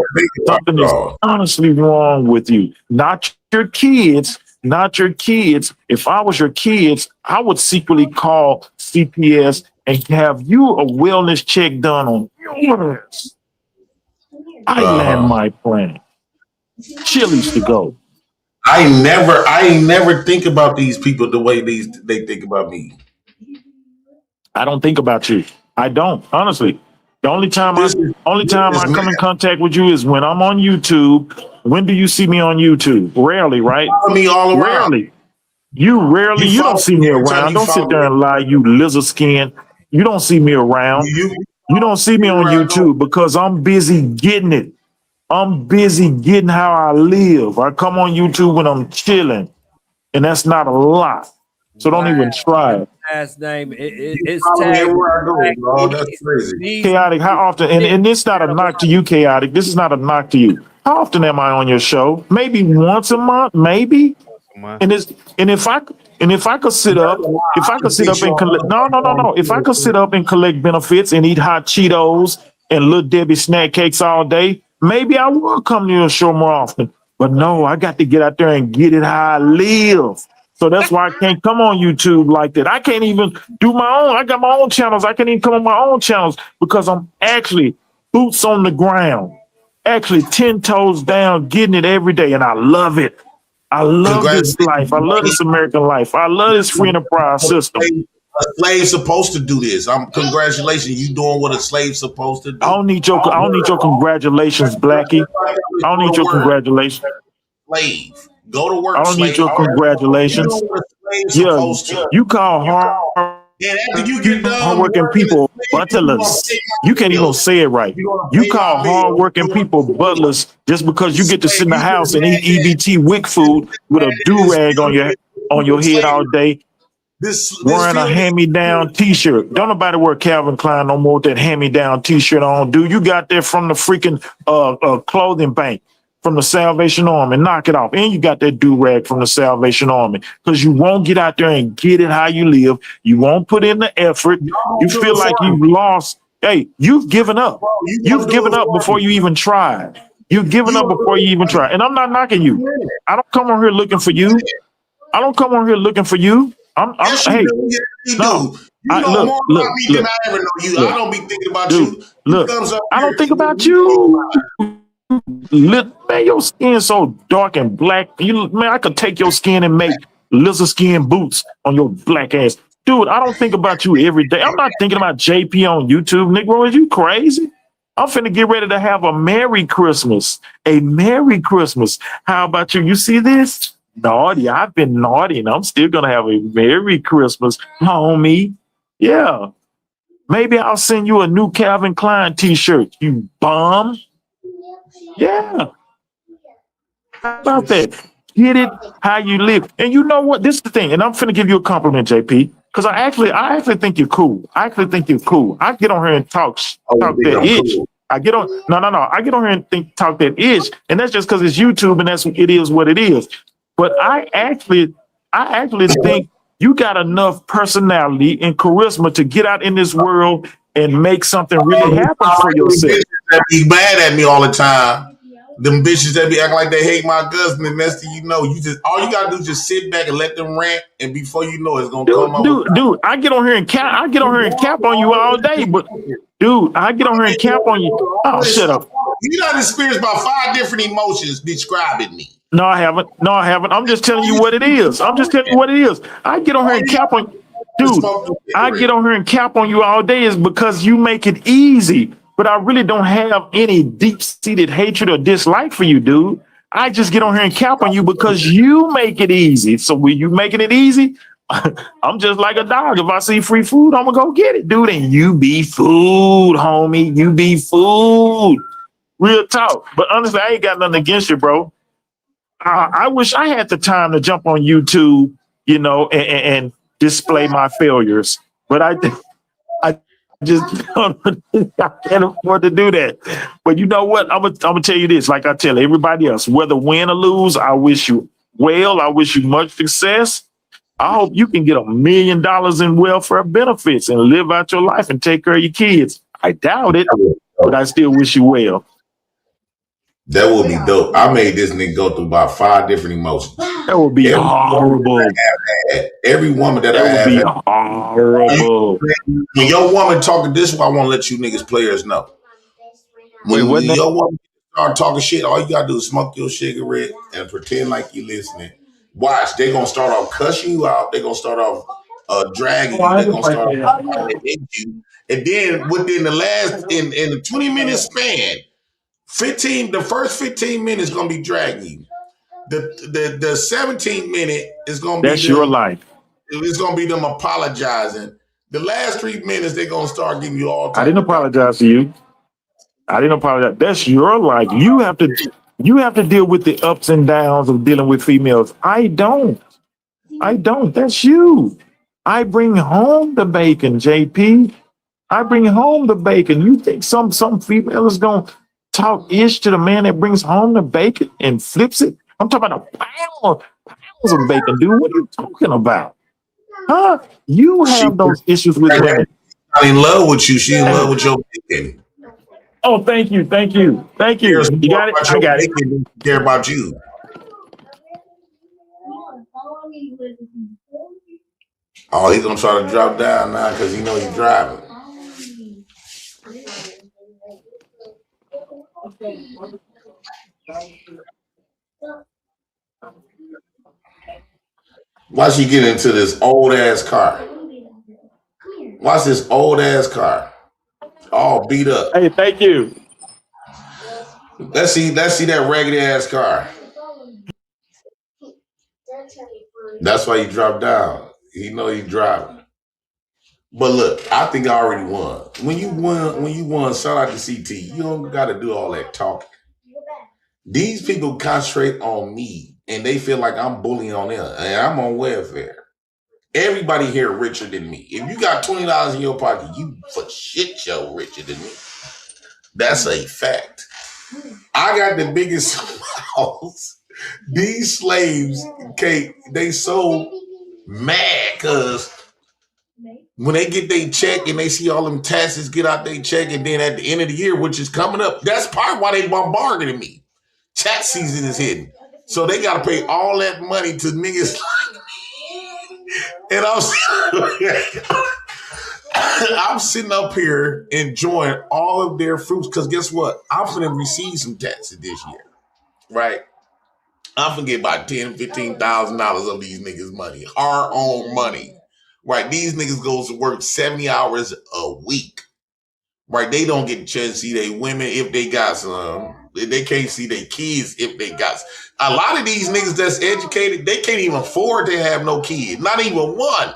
Something is honestly wrong with you. Not your kids, not your kids. If I was your kids, I would secretly call CPS and have you a wellness check done on yours. I land my plane. Chili's to go. I ain't never think about these people the way they think about me. I don't think about you. I don't, honestly. The only time I come in contact with you is when I'm on YouTube. When do you see me on YouTube? Rarely, right? Follow me all around. Rarely. You don't see me around. Don't sit there and lie, you lizard skin. You don't see me around. You don't see me on YouTube because I'm busy getting it. I'm busy getting how I live. I come on YouTube when I'm chilling, and that's not a lot. So don't even try it. Last name. It's everywhere I go, bro. That's crazy. Chaotic, how often? And it's not a knock to you, Chaotic. This is not a knock to you. How often am I on your show? Maybe once a month, maybe. And if I could sit up, and collect if I could sit up and collect benefits and eat hot Cheetos and Little Debbie snack cakes all day, maybe I will come to your show more often. But no, I got to get out there and get it how I live. So that's why I can't come on YouTube like that. I can't even do my own. I got my own channels. I can't even come on my own channels because I'm actually boots on the ground, actually 10 toes down, getting it every day. And I love it. I love this life. I love this American life. I love this free enterprise system. A slave's supposed to do this. Congratulations, you doing what a slave's supposed to do. I don't need your congratulations, Blackie. I don't need your congratulations. Slave. Go to work. I don't need your congratulations. Yeah, you call hardworking people butlers. You can't even say it right. You call hardworking people butlers just because you get to sit in the house and eat EBT WIC food with a do-rag on your head all day, wearing a hand-me-down T-shirt. Don't nobody wear Calvin Klein no more with that hand-me-down T-shirt on, dude. You got that from the freaking clothing bank. From the Salvation Army, knock it off. And you got that do-rag from the Salvation Army because you won't get out there and get it how you live. You won't put in the effort. You feel like you've lost. Hey, you've given up. You've given up before you even tried. You've given up before you even tried. And I'm not knocking you. I don't come on here looking for you. I don't come on here looking for you. Hey, no. I don't be thinking about you. I don't think about you. Man, your skin so dark and black. I could take your skin and make lizard skin boots on your black ass. Dude, I don't think about you every day. I'm not thinking about JP on YouTube, Negro. Are you crazy? I'm finna get ready to have a Merry Christmas. A Merry Christmas. How about you? You see this? Naughty. I've been naughty and I'm still gonna have a Merry Christmas, homie. Yeah. Maybe I'll send you a new Calvin Klein t-shirt, you bum. Yeah. How about that? Get it how you live. And you know what? This is the thing. And I'm finna give you a compliment, JP. Because I actually think you're cool. I get on here and talk that ish. I get on here and talk that ish. And that's just because it's YouTube and it is what it is. But I actually think you got enough personality and charisma to get out in this world and make something really happen for yourself. That be mad at me all the time. Them bitches that be acting like they hate my cousin, and next thing you know, all you gotta do is just sit back and let them rant, and before you know it's gonna come up. Dude, I get on here and cap on you all day, but dude, I get on here and cap on you. Oh, shut up. You done experienced about 5 different emotions describing me. No, I haven't. I'm just telling you what it is. I get on here and cap on you. Dude, I get on here and cap on you all day is because you make it easy. But I really don't have any deep-seated hatred or dislike for you, dude. I just get on here and cap on you because you make it easy. So when you making it easy, I'm just like a dog. If I see free food, I'm going to go get it, dude. And you be food, homie. You be food. Real talk. But honestly, I ain't got nothing against you, bro. I wish I had the time to jump on YouTube, and display my failures. But just I can't afford to do that. But you know what? I'm gonna tell you this, like I tell everybody else, whether win or lose, I wish you well. I wish you much success. I hope you can get $1 million in welfare benefits and live out your life and take care of your kids. I doubt it, but I still wish you well. That would be dope. I made this nigga go through about 5 different emotions. That would be horrible. Every woman that I That have would be horrible. When your woman talking this way, I want to let you niggas players know. When your woman start talking shit, all you gotta do is smoke your cigarette and pretend like you listening. Watch, they gonna start off cussing you out. They gonna start off dragging you. They gonna start off hitting you. And then within the last in the 20-minute span, the first 15 minutes gonna be dragging you. The 17 minute is gonna be that's your life. It's gonna be them apologizing. The last 3 minutes they're gonna start giving you all. I didn't apologize to you. I didn't apologize. That's your life. You have to deal with the ups and downs of dealing with females. I don't. That's you. I bring home the bacon, JP. I bring home the bacon. You think some female is gonna talk ish to the man that brings home the bacon and flips it? I'm talking about pounds of bacon, dude. What are you talking about? Huh? You have those issues with women. I'm in love with you. She in love with your bacon. Oh, thank you. You got it? I got it. Care about you. Oh, he's gonna try to drop down now because he know he's driving. Why she get into this old ass car? Watch this old ass car, all beat up. Hey, thank you. Let's see that raggedy ass car. That's why he dropped down. He know he's driving. But look, I think I already won. When you won, shout out to CT. You don't got to do all that talking. These people concentrate on me, and they feel like I'm bullying on them, and I'm on welfare. Everybody here richer than me. If you got $20 in your pocket, you for shit show richer than me. That's a fact. I got the biggest house. These slaves, okay, they so mad because when they get their check and they see all them taxes get out their check, and then at the end of the year, which is coming up, that's part of why they bombarding me. Tax season is hitting. So they got to pay all that money to niggas like me. And I'm sitting up here enjoying all of their fruits because guess what? I'm going to receive some taxes this year, right? I'm going to get about $10,000, $15,000 of these niggas' money, hard-earned money, right? These niggas goes to work 70 hours a week, right? They don't get a chance to see their women if they got some. They can't see their kids if they got some. A lot of these niggas that's educated, they can't even afford to have no kids, not even one.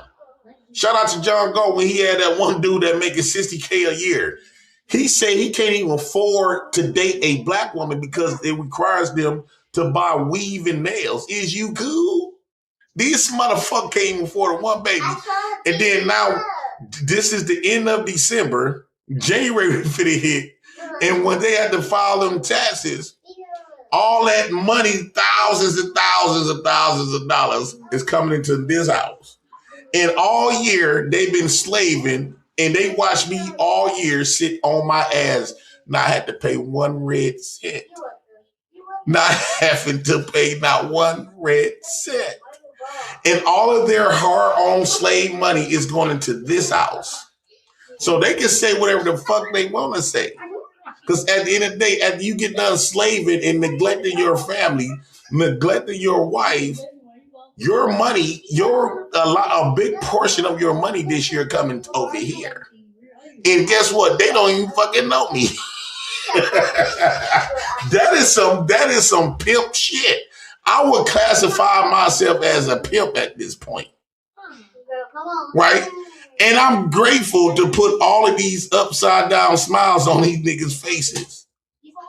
Shout out to John Gold when he had that one dude that making $60K a year. He said he can't even afford to date a black woman because it requires them to buy weave and nails. Is you cool? These motherfuckers can't even afford one baby. And then now, this is the end of December. January finna hit. And when they had to file them taxes, all that money, thousands and thousands and thousands of dollars is coming into this house. And all year, they've been slaving, and they watched me all year sit on my ass, not had to pay one red cent. Not having to pay not one red cent. And all of their hard-earned slave money is going into this house. So they can say whatever the fuck they want to say. Because at the end of the day, after you get done slaving and neglecting your family, neglecting your wife, your money, a big portion of your money this year coming over here. And guess what? They don't even fucking know me. That is some pimp shit. I would classify myself as a pimp at this point. Right? And I'm grateful to put all of these upside down smiles on these niggas' faces.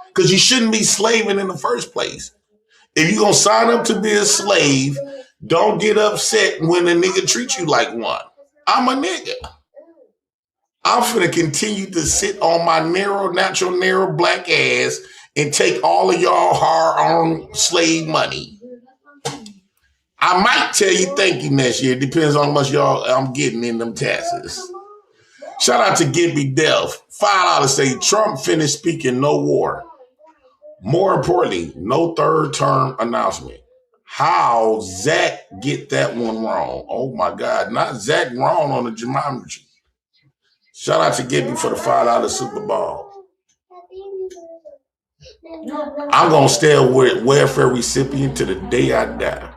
Because you shouldn't be slaving in the first place. If you're going to sign up to be a slave, don't get upset when a nigga treats you like one. I'm a nigga. I'm finna continue to sit on my natural narrow black ass and take all of y'all hard-earned slave money. I might tell you thank you next year. Depends on how much y'all I'm getting in them taxes. Shout out to Gibby Delph. $5 say Trump finished speaking no war. More importantly, no third term announcement. How Zach get that one wrong? Oh my God, not Zach wrong on the geometry. Shout out to Gibby for the $5 Super Bowl. I'm gonna stay a welfare recipient to the day I die.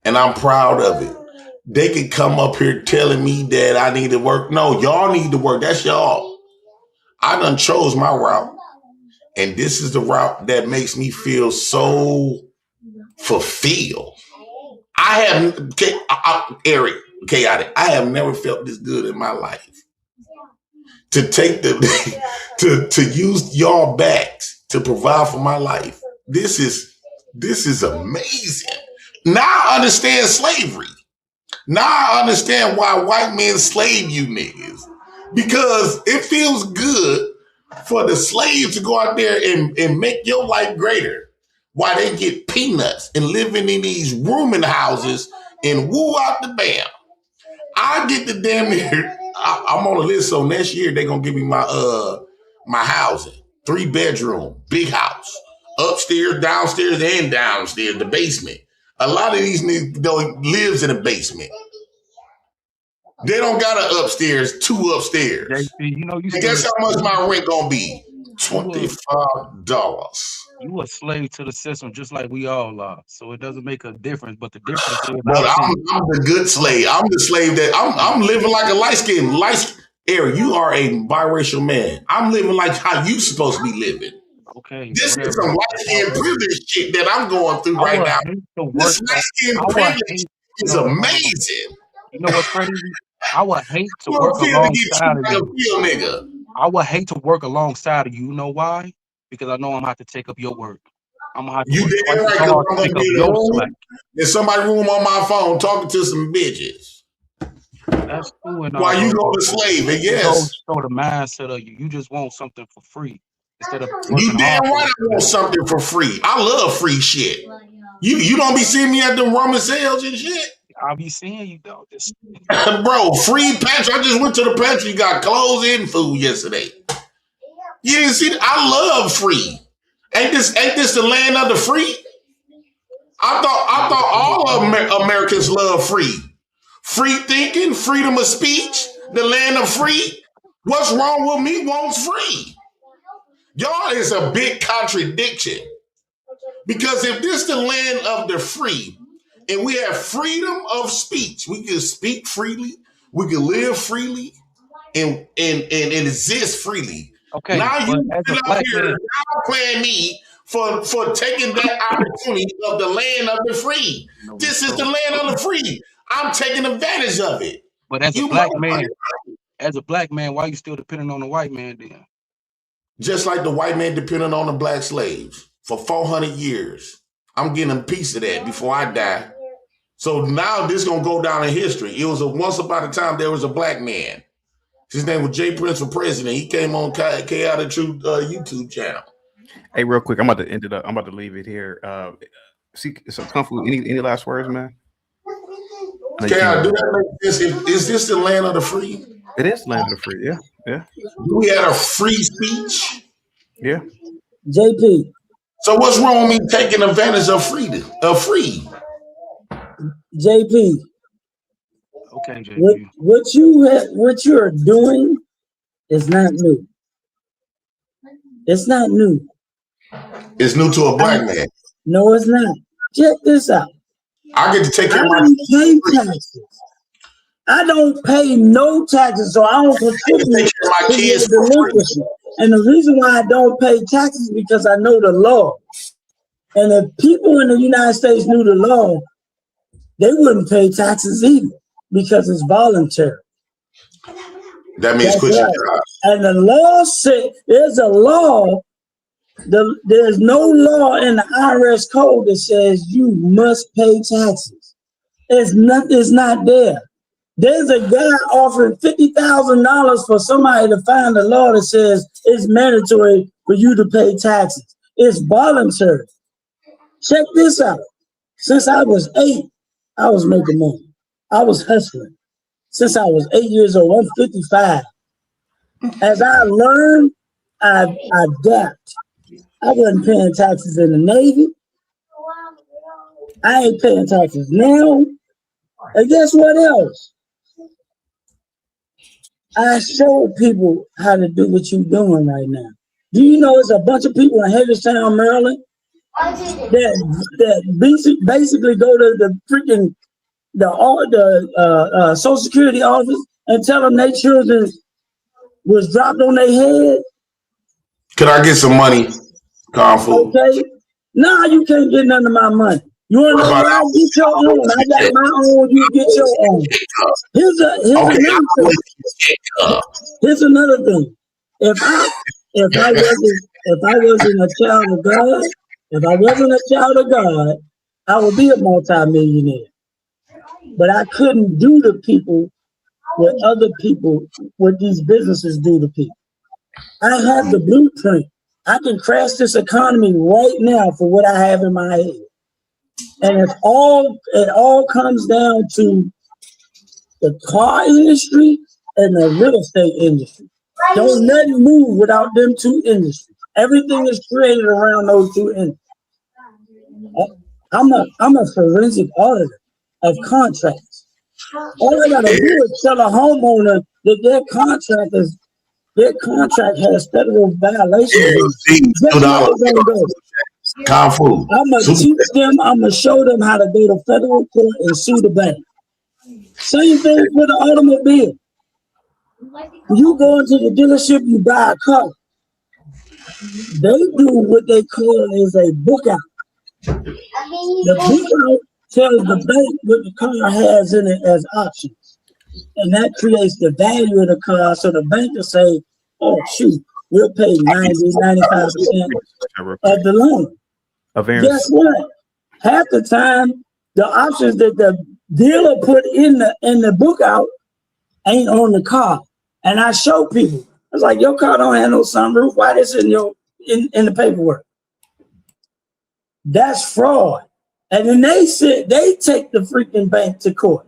And I'm proud of it. They could come up here telling me that I need to work. No, y'all need to work. That's y'all. I done chose my route. And this is the route that makes me feel so fulfilled. I have, Eric, chaotic. I have never felt this good in my life. To take to use y'all backs to provide for my life. This is amazing. Now I understand slavery. Now I understand why white men slave you niggas. Because it feels good for the slaves to go out there and make your life greater while they get peanuts and living in these rooming houses and woo out the bam. I get the damn near, I'm on a list, so next year they're gonna give me my housing. 3-bedroom, big house. Upstairs, downstairs, and downstairs, the basement. A lot of these niggas lives in a basement. They don't got an upstairs, 2 upstairs. You know, and guess how much my rent gonna be? $25. You a slave to the system, just like we all are. So it doesn't make a difference. But the difference is, But I'm the good slave. I'm the slave that I'm living like a light skin. Eric, you are a biracial man. I'm living like how you supposed to be living. Okay. This is some light skin privilege shit that I'm going through right now. This light skin privilege is amazing. You know what's crazy? I would hate to work alongside of you. I would hate to work alongside of you. You know why? Because I know I'm gonna have to take up your work. I'm gonna have to work hard to take up your slack. There's somebody room on my phone talking to some bitches. That's cool. Why you go to slave? And yes, show the mindset of you. You just want something for free instead of you damn right. I want something for free. I love free shit. You don't be seeing me at the Roman sales and shit. I'll be seeing you though. Bro, free pantry. I just went to the pantry, got clothes and food yesterday. You didn't see that? I love free. Ain't this the land of the free? I thought all of Americans love free. Free thinking, freedom of speech, the land of free. What's wrong with me wants free? Y'all is a big contradiction. Because if this the land of the free, and we have freedom of speech, we can speak freely, we can live freely, and exist freely. Okay. Now you sit up here downplaying me for taking that opportunity of the land of the free. This is the land of the free. I'm taking advantage of it. But as a black man, why you still depending on the white man then? Just like the white man depending on the black slaves for 400 years. I'm getting a piece of that before I die. So now this gonna go down in history. It was once upon a time there was a black man. His name was Jay Prince for president. He came on Chaotic Truth YouTube channel. Hey, real quick, I'm about to end it up. I'm about to leave it here. See, so Kung Fu, any last words, man? Chaotic, do that make sense? Is this the land of the free? It is land of the free. Yeah. Do we have a free speech? Yeah. JP. So what's wrong with me taking advantage of freedom? Free. JP. Okay, JP. What you are doing is not new. It's not new. It's new to a black man. No, it's not. Check this out. I get to take care of my taxes. I don't pay no taxes, so I don't contribute to your delinquency. And the reason why I don't pay taxes is because I know the law. And if people in the United States knew the law, they wouldn't pay taxes either because it's voluntary. That means quit your job. And the law said there's a law. There's no law in the IRS code that says you must pay taxes. It's not there. There's a guy offering $50,000 for somebody to find a law that says it's mandatory for you to pay taxes. It's voluntary. Check this out. Since I was 8, I was making money. I was hustling. Since I was 8 years old, I'm 55. As I learned, I adapt. I wasn't paying taxes in the Navy. I ain't paying taxes now. And guess what else? I show people how to do what you're doing right now. Do you know it's a bunch of people in Hagerstown, Maryland, that basically go to the freaking the Social Security office and tell them their children was dropped on their head? Can I get some money, Confu? Okay. No, you can't get none of my money. You want to know why? Get your own. I got my own. You get your own. Here's another thing. If I wasn't a child of God, I would be a multimillionaire. But I couldn't do to people what these businesses do to people. I have the blueprint. I can crash this economy right now for what I have in my head. And it all comes down to the car industry and the real estate industry. Don't nothing move without them two industries. Everything is created around those two industries. I'm a forensic auditor of contracts. All I gotta do is tell a homeowner that their contract has federal violations. I'm gonna teach them, I'm gonna show them how to go to federal court and sue the bank. Same thing for the automobile. You go into the dealership, you buy a car. They do what they call is a book out. The book out tells the bank what the car has in it as options. And that creates the value of the car, so the bank will say, oh, shoot, we'll pay 90-95% of the loan. Guess what? Half the time, the options that the dealer put in the book out ain't on the car. And I show people, I was like, your car don't have no sunroof. Why this in the paperwork? That's fraud. And then they take the freaking bank to court.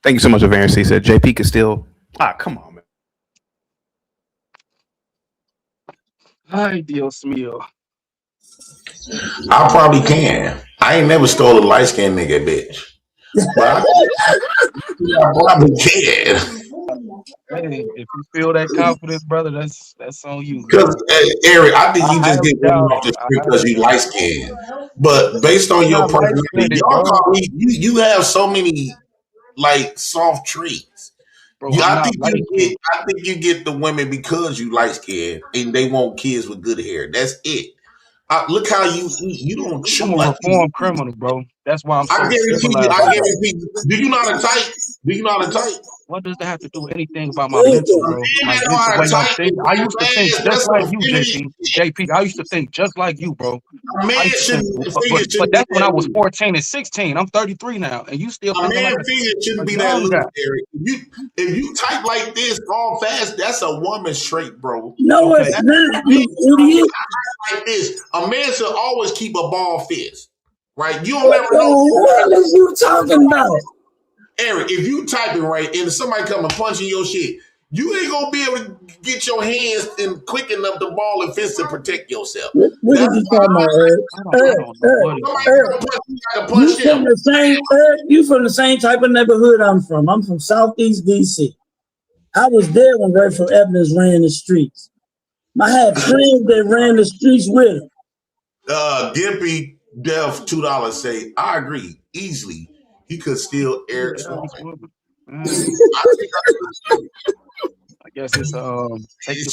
Thank you so much, Avance. He said JP could still. Come on, man. Ay, Dios mío. I probably can. I ain't never stole a light skinned nigga, bitch. But I probably can. Hey, if you feel that confidence, brother, that's on you. Because Eric, I think you just get women off the street because you light skinned. But based on your personality, you have so many like soft traits. Bro, I think you get the women because you light skinned and they want kids with good hair. That's it. Look how you eat. You don't chew I'm a like reformed criminal, bro. That's why I'm so I guarantee you. Do you know how to type? Do you know how to type? What does that have to do with anything about my mental, bro? My mental way I'm thinking. I used to think just like you, JP. I used to think just like you, bro. But that's when I was 14 and 16. I'm 33 now, and you still thinking like shouldn't be that loose, Eric. If you type like this all fast, that's a woman's trait, bro. No, it's not. Like this, a man should always keep a ball fist, right? You don't never know. What is you talking about? Eric, if you typing right and somebody come and punching your shit, you ain't gonna be able to get your hands and quick enough the ball and fist to protect yourself. What are you talking about, Eric? You from the same type of neighborhood I'm from. I'm from Southeast DC. I was there when Rayford Evans ran the streets. I had friends that ran the streets with him. Gimpy Def $2 say, I agree easily. He could steal Eric's woman. I guess it's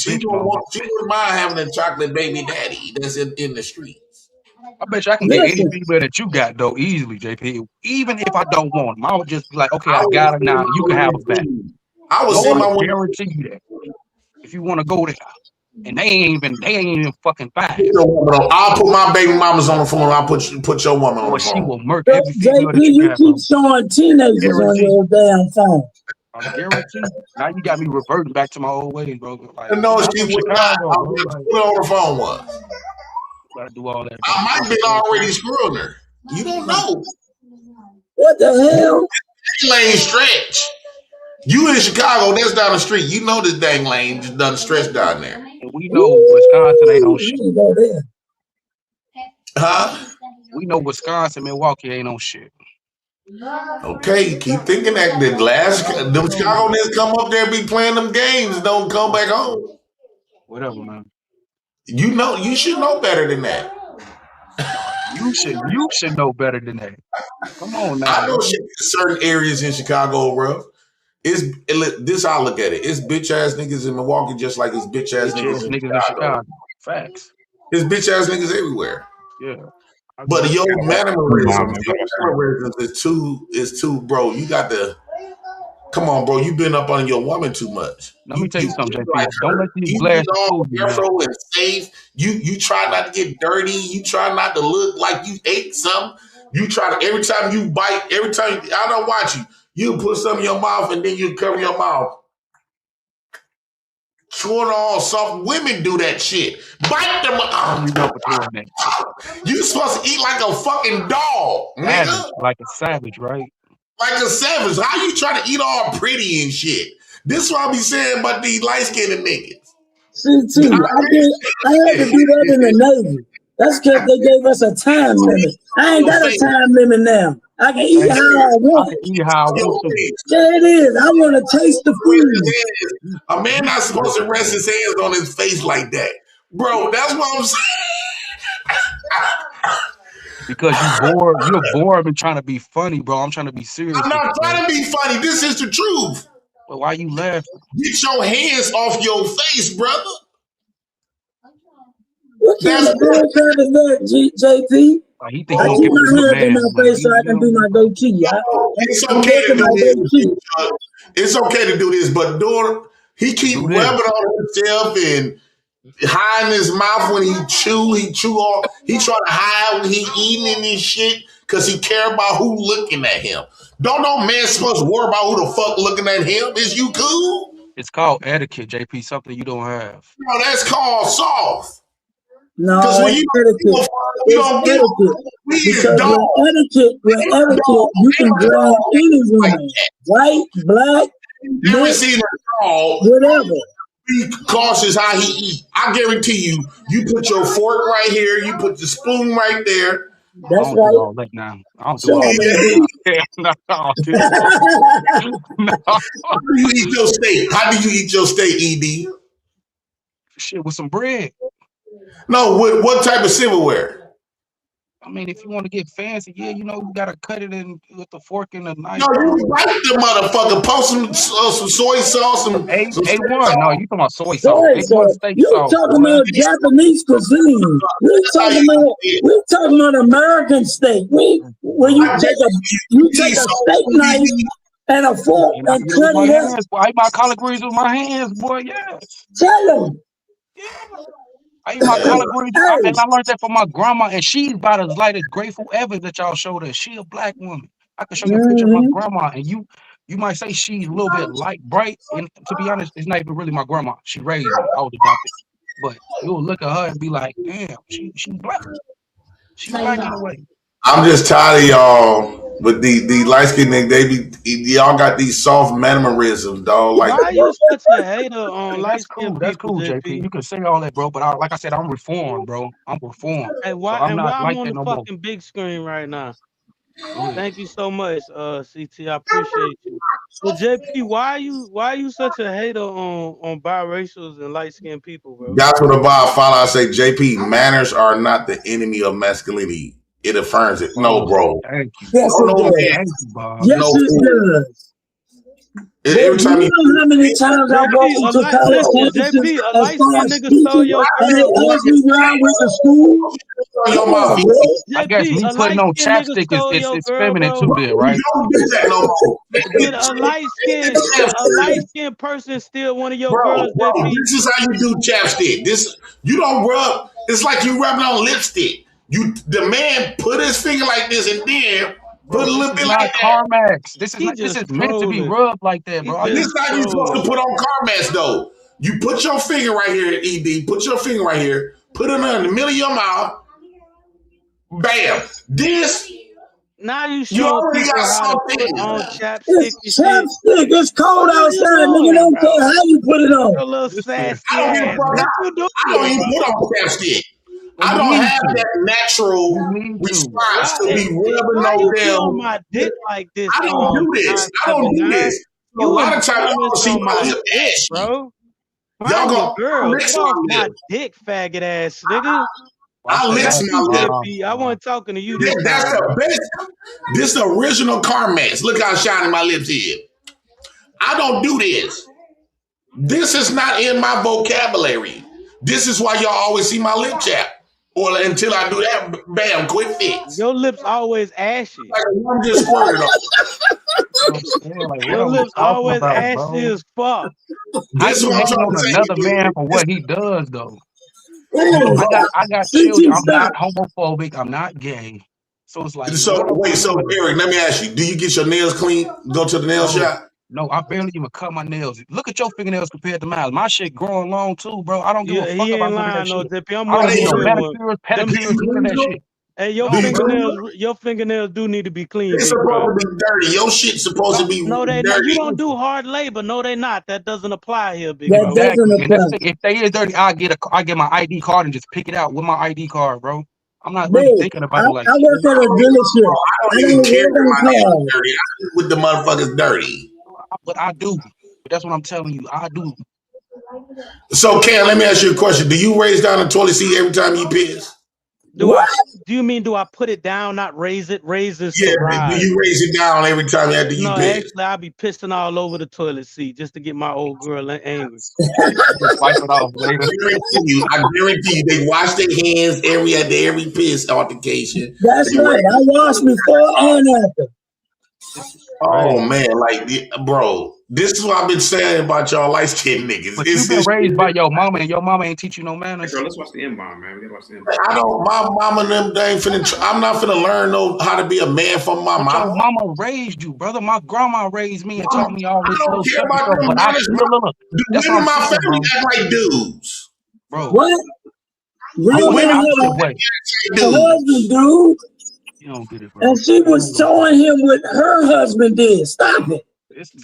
she wouldn't mind having a chocolate baby daddy that's in the streets. I bet you I can get any female that you got though easily, JP. Even if I don't want them, I would just be like, okay, I got her now. You can have her back. I would say my woman guarantee you that if you want to go there. and they ain't even fucking 5. I'll put my baby mamas on the phone. I'll put your woman on the She phone. will murk every JP, female that you you got, keep bro. showing teenagers on your damn phone. I guarantee. Now you got me reverting back to my old ways, bro. Like, No, I'm she from would not. Chicago, I bro. would Like, put her on the phone once. gotta do all that. I might have been already screwing her. You don't know. What the hell? Lane stretch. You in Chicago, that's down the street. You know this dang lane just done stretch down there. And we know Wisconsin ain't on shit. Huh? We know Wisconsin, Milwaukee ain't on shit. Okay, keep thinking that the last them Chicago niggas come up there be playing them games, don't come back home. Whatever, man. You know, you should know better than that. You should know better than that. Come on now. I know shit, certain areas in Chicago, bro. This how I look at it. It's bitch ass niggas in Milwaukee just like it's bitch ass niggas in Chicago. Facts. It's bitch ass niggas everywhere. Yeah. But your mannerisms is too, bro. You got to come on, bro. You been up on your woman too much. Let me tell you something, JP. Like Don't let these blast fool you, man. careful and safe. You try not to get dirty. You try not to look like you ate something. You try to every time you bite, every time I don't watch you. You put something in your mouth and then you cover your mouth. Chewing all soft. Women do that shit. Bite them. You supposed to eat like a fucking dog, nigga. Like a savage, right? Like a savage. How you try to eat all pretty and shit? This is what I be saying about these light-skinned niggas. CT, I had to do that in the Navy. That's because they gave us a time limit. I ain't got a time limit now. I can eat how I want. Yeah, it is. I want to taste the food. A man not supposed to rest his hands on his face like that. Bro, that's what I'm saying. Because you're bored and trying to be funny, bro. I'm trying to be serious. I'm not trying to be funny. This is the truth. But why you laughing? Get your hands off your face, brother. What kind of bullshit is that, JP? I keep my hands in my face so I can do my goatee. It's okay to do this. It's okay to do this, but he keep rubbing on himself and hiding his mouth when he chew all. He try to hide when he eating and shit because he care about who looking at him. Don't no man supposed to worry about who the fuck looking at him? Is you cool? It's called etiquette, JP. Something you don't have. No, that's called soft. No, it's etiquette. Because with etiquette, you can grab any woman, white, black, never seen a dog. Whatever. Be cautious how he eat. I guarantee you, you put your fork right here, you put the spoon right there. That's right. Do all that now. I don't do all that. No. How do you eat your steak? How do you eat your steak, ED? Shit, with some bread. No, what type of silverware? I mean, if you want to get fancy, yeah, you gotta cut it in with the fork and a knife. No, you bite the motherfucker. Post some soy sauce. Some A1. No, you talking about soy sauce. A1 steak you sauce. talking about Japanese cuisine. We talking about American steak. When you take a steak knife and a fork and cut it up. I eat my collard greens with my hands, boy. Yeah. Tell them. Yeah. I eat my collard greens, and I learned that from my grandma, and she's about as light as Grateful Evans that y'all showed us. She a black woman. I can show you a picture of my grandma, and you might say she's a little bit light, bright, and to be honest, it's not even really my grandma. She raised me. I was adopted. But you'll look at her and be like, damn, she's black. She's black in a way. I'm just tired of y'all with the light skinned niggas. Y'all got these soft mannerisms, dog. Like, why are you such a hater on light skinned people? That's cool, JP. You can say all that, bro. But like I said, I'm reformed, bro. I'm reformed. Hey, why? So I'm and not why like I'm on that the no fucking big screen right now? more. Thank you so much, CT. I appreciate you. But JP, why are you such a hater on biracials and light skinned people, bro? that's what about finally I say, JP, manners are not the enemy of masculinity. It affirms it. No, bro. Thank you. Yes, it does. Thank you, Bob. Yes, it does. Every time you know how many times I walk into college campuses and start speaking, and they ask me where I went to school? Come on, bro. I guess me putting on chapstick is feminine too, then, right? You don't do that no more. Did a light skinned person steal one of your girls, Bro, JP? this is how you do chapstick. This you don't rub. It's like you rubbing on lipstick. The man put his finger like this and then put a little bit like that. CarMax. This is meant to be rubbed like that, bro. This is how you supposed to put on CarMax though. You put your finger right here, ED. Put your finger right here. Put it in the middle of your mouth. Bam. This. Now you showing people how to put on chapstick. It's chapstick. It's cold outside, nigga. Don't care how you put it on. A little sassy. I don't even put on chapstick. I don't have that natural response to be rubbing on them. My dick like this. I don't do this. I don't do this. A lot of times y'all see my lip ashy. Bro. Y'all go, girl, get off my dick, faggot ass nigga. I lick my lip. I wasn't talking to you. That's the best. This the original CarMax. Look how shiny my lips is. I don't do this. This is not in my vocabulary. This is why y'all always see my lip chap. Or until I do that, bam, quick fix. Your lips always ashy. Like I'm just squirted off. Your lips always ashy as fuck. This is what I'm trying to say. Another man for what he does, though. I got children. I'm not homophobic. I'm not gay. So it's like. So Eric, let me ask you: do you get your nails clean? Go to the nail shop? No, I barely even cut my nails. Look at your fingernails compared to mine. My shit growing long too, bro. I don't give a fuck about that shit. I don't need no manicures, pedicures, none of that shit. Hey, your fingernails do need to be clean. It's supposed to be dirty. Your shit's supposed to be they dirty. You don't do hard labor. No, they not. That doesn't apply here, big bro. If they is dirty, I get my ID card and just pick it out with my ID card, bro. I'm not really thinking about it like I work at a dealership. I don't even care if my nails dirty. I do with the motherfuckers dirty. But I do. But that's what I'm telling you. I do. So, Cam, let me ask you a question. Do you raise down the toilet seat every time you piss? Do you mean do I put it down, not raise it? Raise it. Yeah, do you raise it down every time after you piss? Actually, I'll be pissing all over the toilet seat just to get my old girl angry. Just wipe it off later. I guarantee you, they wash their hands every piss altercation. That's right. I wash before and after. Oh man, bro, this is what I've been saying about y'all light skinned niggas. But you've been raised by your mama, and your mama ain't teach you no manners. Let's watch the M-bomb, man. We gotta watch the M-bomb. I don't. My mama and them they ain't finna. I'm not finna learn how to be a man from my mama. Your mama raised you, brother. My grandma raised me and taught me all this. I don't care about them. That's why my family act like dudes, bro. What? Real women have a husband, dude. You don't get it, bro. And she was showing him what her husband did. Stop it.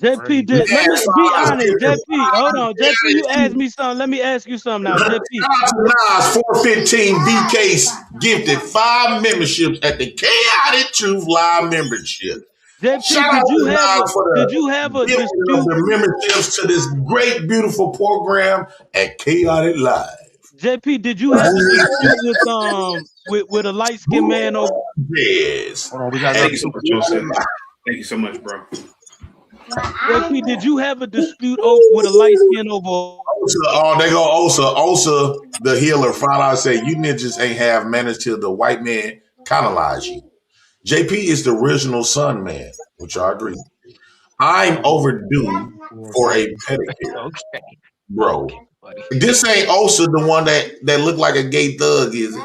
JP did. Let me be honest. JP, hold on. JP, you asked me something. Let me ask you something now. JP. Nas 415 BK gifted 5 memberships at the Chaotic Truth Live membership. JP, did you have a dispute? The memberships to this great, beautiful program at Chaotic Live. JP, did you have a dispute with a light skinned man over? Yes. Hold on, we got Thank you so much, Joseph. Thank you so much, bro. JP, did you have a dispute with a light skin over? They go Osa, the healer, found out and say, you ninjas ain't have manners till the white man colonized you. JP is the original sun man, which I agree. I'm overdue for a pedicure. Okay. Bro. This ain't Osa the one that looked like a gay thug, is it?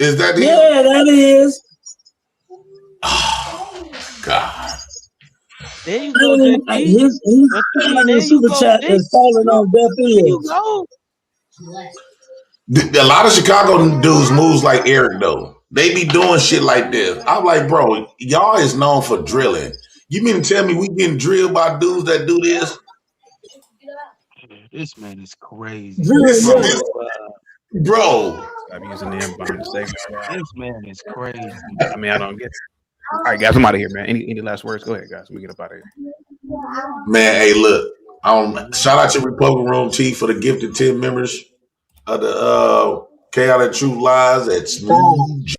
Is that it? Yeah, that is. Oh, God. There you go, JP. His super chat is falling on deaf ears. A lot of Chicago dudes moves like Eric, though. They be doing shit like this. I'm like, bro, y'all is known for drilling. You mean to tell me we getting drilled by dudes that do this? This man is crazy. Bro. I'm using the M-bomb to save this man is crazy. I mean, I don't get it. All right, guys, I'm out of here, man. Any last words? Go ahead, guys. We get up out of here. Man, hey, look. Shout out to Republic Room T for the gifted 10 members of the Chaotic Truth Lives at Smooth.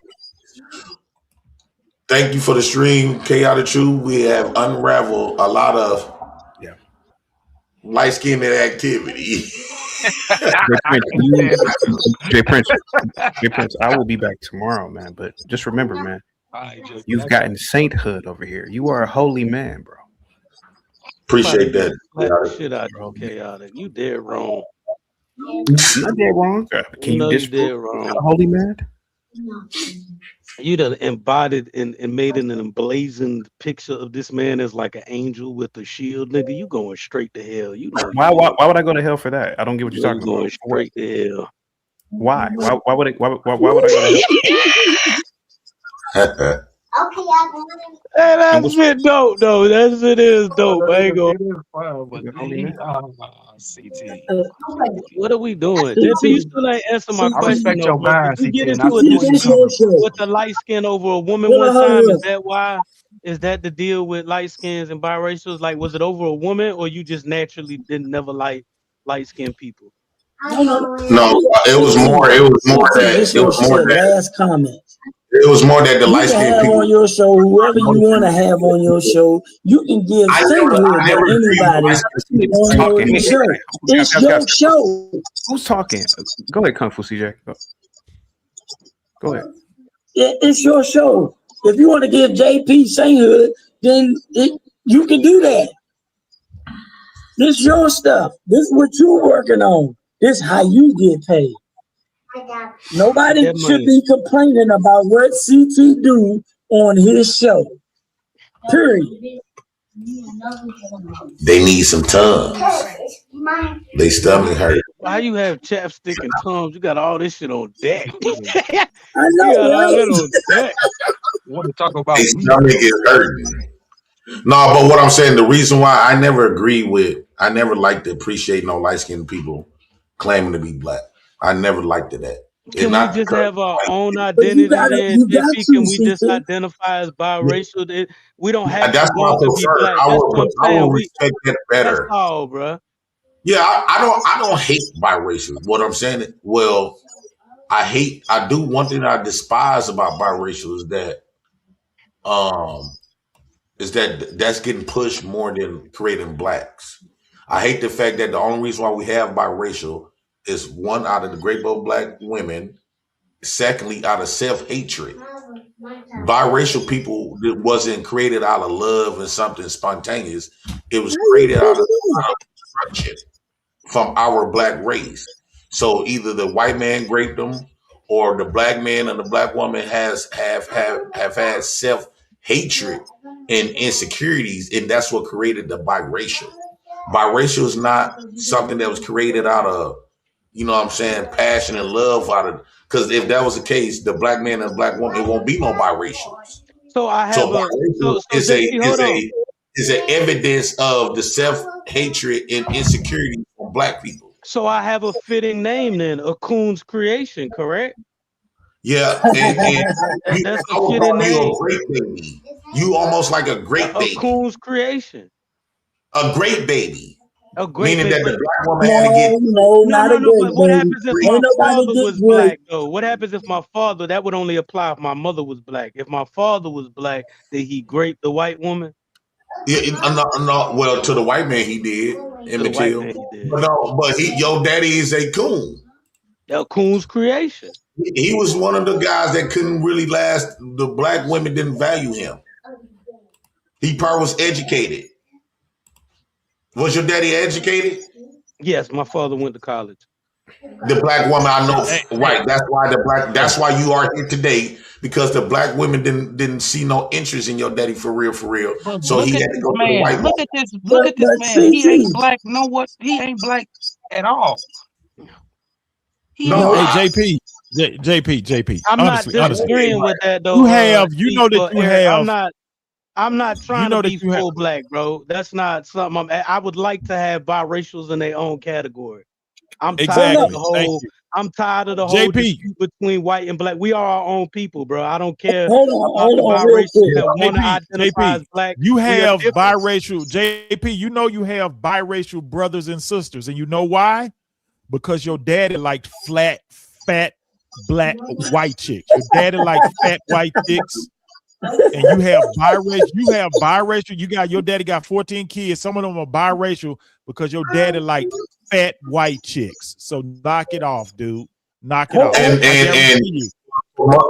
Thank you for the stream, Chaotic Truth. We have unraveled a lot of light-skinned activity. Jay Prince, I will be back tomorrow, man. But just remember, man, you've gotten sainthood over here. You are a holy man, bro. Appreciate that. Shit out of Chaotic. You dead wrong. Not dead wrong. Can you dead wrong. a holy man? You done embodied and made an emblazoned picture of this man as like an angel with a shield, nigga. You going straight to hell. You know. Why would I go to hell for that? I don't get what you're talking about. Going straight to hell. Why? Why would I go to hell? Hey, that shit dope though. That shit is dope. I ain't gonna. CT. What are we doing? JP, you still ain't answer my I question. respect your mind, Did you get CT, and I into a see what you're discussion doing. with the light skin over a woman one time? Is that why? Is that the deal with light skins and biracials? Like, was it over a woman, or you just naturally didn't never like light skinned people? No, it was more. It was more that. It was more that. Last comment. It was more that the You light can skinned have people. on your show whoever you want to have on your show. You can give single to anybody on your show. It's your show. Who's talking? Go ahead, Kung Fu CJ. Go ahead. It's your show. If you want to give JP sainthood, then you can do that. This your stuff. This is what you're working on. This is how you get paid. Nobody should be complaining about what CT do on his show. Period. They need some Tums. They stomach hurt. Why you have chapstick and Tums? You got all this shit on deck. I know, you got all that on deck. You want to talk about They stomach is hurting. No, but what I'm saying, the reason why I never like to appreciate no light skinned people claiming to be black. I never liked that. Can we just have our own identity then? Can we just identify as biracial? We don't have to want to be black. That's what I'm saying. I would respect that better. That's all, bro. Yeah, I don't hate biracial. What I'm saying, well, I do one thing I despise about biracial is that that's getting pushed more than creating blacks. I hate the fact that the only reason why we have biracial is one, out of the great bold black women. Secondly, out of self-hatred. Biracial people wasn't created out of love and something spontaneous. It was created out of destruction from our black race. So either the white man raped them, or the black man and the black woman have had self-hatred and insecurities, and that's what created the biracial. Biracial is not something that was created out of, you know what I'm saying, passion and love out of, because if that was the case, the black man and the black woman, it won't be no biracials. So I have is an evidence of the self-hatred and insecurity of black people. So I have a fitting name then, a Coon's Creation, correct? Yeah, and that's a fitting name. You a great baby. You almost like a great baby. A Coon's Creation. A great baby. A great meaning baby. That the black woman had to get. No, not a great but what happens if my father was great. black though? What happens if my father? That would only apply if my mother was black. If my father was black, did he grape the white woman? Yeah, no. Well, to the white man he did. But your daddy is a coon. A Coon's Creation. He was one of the guys that couldn't really last. The black women didn't value him. He probably was educated. Was your daddy educated? Yes, my father went to college. The black woman, I know, right? That's why you are here today, because the black women didn't see no interest in your daddy for real. So he had to go to the white man. Look at this man. He ain't black. He ain't black at all. JP. I'm not disagreeing with that though. I'm not trying to be full black, bro. That's not something. I would like to have biracials in their own category. I'm tired of the whole. I'm tired of the whole dispute between white and black. We are our own people, bro. I don't care. Hold on, biracials that want to identify as black. You have biracial, JP. You know you have biracial brothers and sisters, and you know why? Because your daddy liked flat, fat, black, white chicks. Your daddy liked fat white chicks. and you have biracial, you got your daddy got 14 kids. Some of them are biracial because your daddy like fat white chicks. So knock it off, dude. Knock it off. And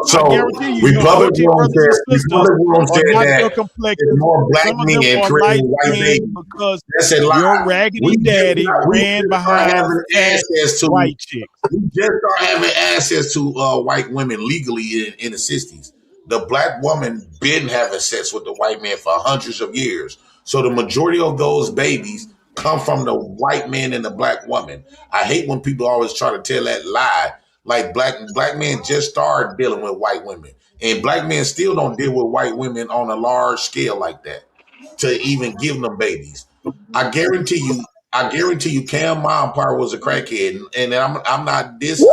so Republic Rome said that there's more black men creating white babies. Because that's a lie. Your raggedy daddy ran behind white chicks. We just start having access to white women legally in the 60s. The black woman been having sex with the white man for hundreds of years. So the majority of those babies come from the white man and the black woman. I hate when people always try to tell that lie. Like black men just started dealing with white women. And black men still don't deal with white women on a large scale like that to even give them babies. I guarantee you Cam mom part was a crackhead. And I'm not dissing.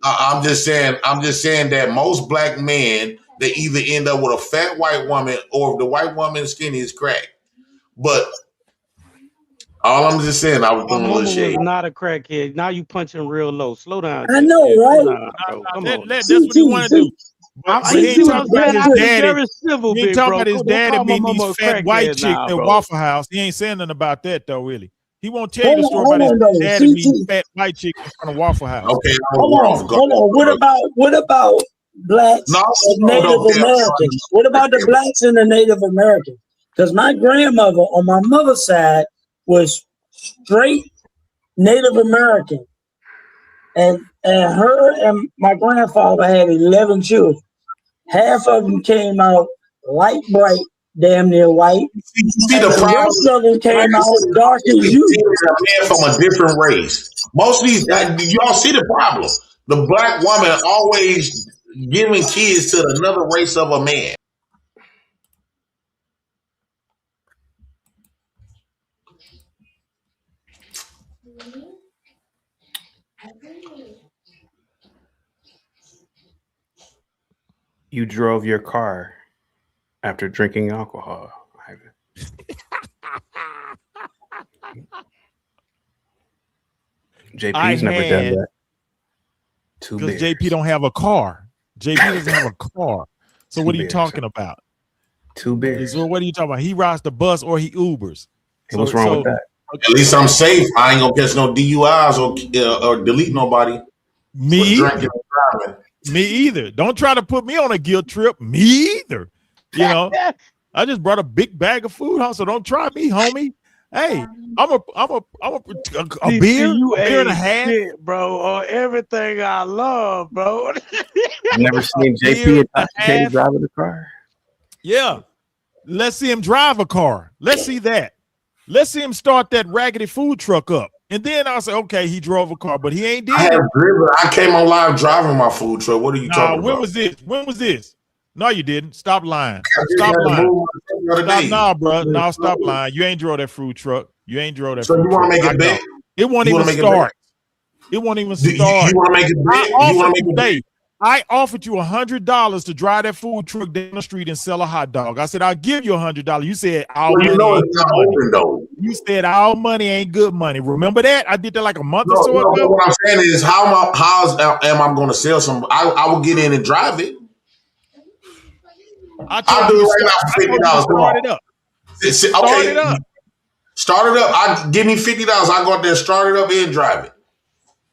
I'm just saying that most black men, they either end up with a fat white woman or if the white woman's skinny is crack. But all I'm just saying, I was doing a little shade. Not a crackhead. Now you punching real low. Slow down. I know, right? Come on. That's what he want to do. He ain't talking about his daddy. He ain't talking about his daddy being these fat white chicks at Waffle House. He ain't saying nothing about that though, really. He won't tell you the story about his daddy being fat white chick in front of Waffle House. Okay, hold on. What about blacks and Native Americans? What about the blacks and the Native Americans? Because my grandmother on my mother's side was straight Native American, and her and my grandfather had 11 children. Half of them came out light bright, damn near white. See the problem? Rest of them came out dark as you. A man from a different race. Most of these, y'all see the problem. The black woman always giving kids to another race of a man. You drove your car after drinking alcohol, Ivan. JP's never done that. Because JP don't have a car. JP doesn't have a car. So what are you talking about? 2 beers. So what are you talking about? He rides the bus or he Ubers. What's wrong with that? At least I'm safe. I ain't gonna catch no DUIs or delete nobody. Me either. Don't try to put me on a guilt trip. Me either. You know, I just brought a big bag of food home, so don't try me, homie. Hey, I'm a beer and a half, shit, bro, or everything I love, bro. I've never seen JP driving the car. Yeah, let's see him drive a car. Let's see that. Let's see him start that raggedy food truck up. And then I'll say, okay, he drove a car, but he ain't did it. I came on live driving my food truck. What are you talking about? When was this? No, you didn't. Stop lying. Stop lying. Nah, bro. No, stop lying. You ain't drove that food truck. You ain't drove that. So you want to make it big? It won't even start. It won't even start. You want to make it big? You want to make it big? I offered you $100 to drive that food truck down the street and sell a hot dog. I said, I'll give you $100. You said, You said our money ain't good money. Remember that? I did that like a month or so ago. What I'm saying is, how am I going to sell some? I will get in and drive it. I'll do it right now for $50. Start it up. Start it up. Start it up. Give me $50. I go out there, start it up, and drive it.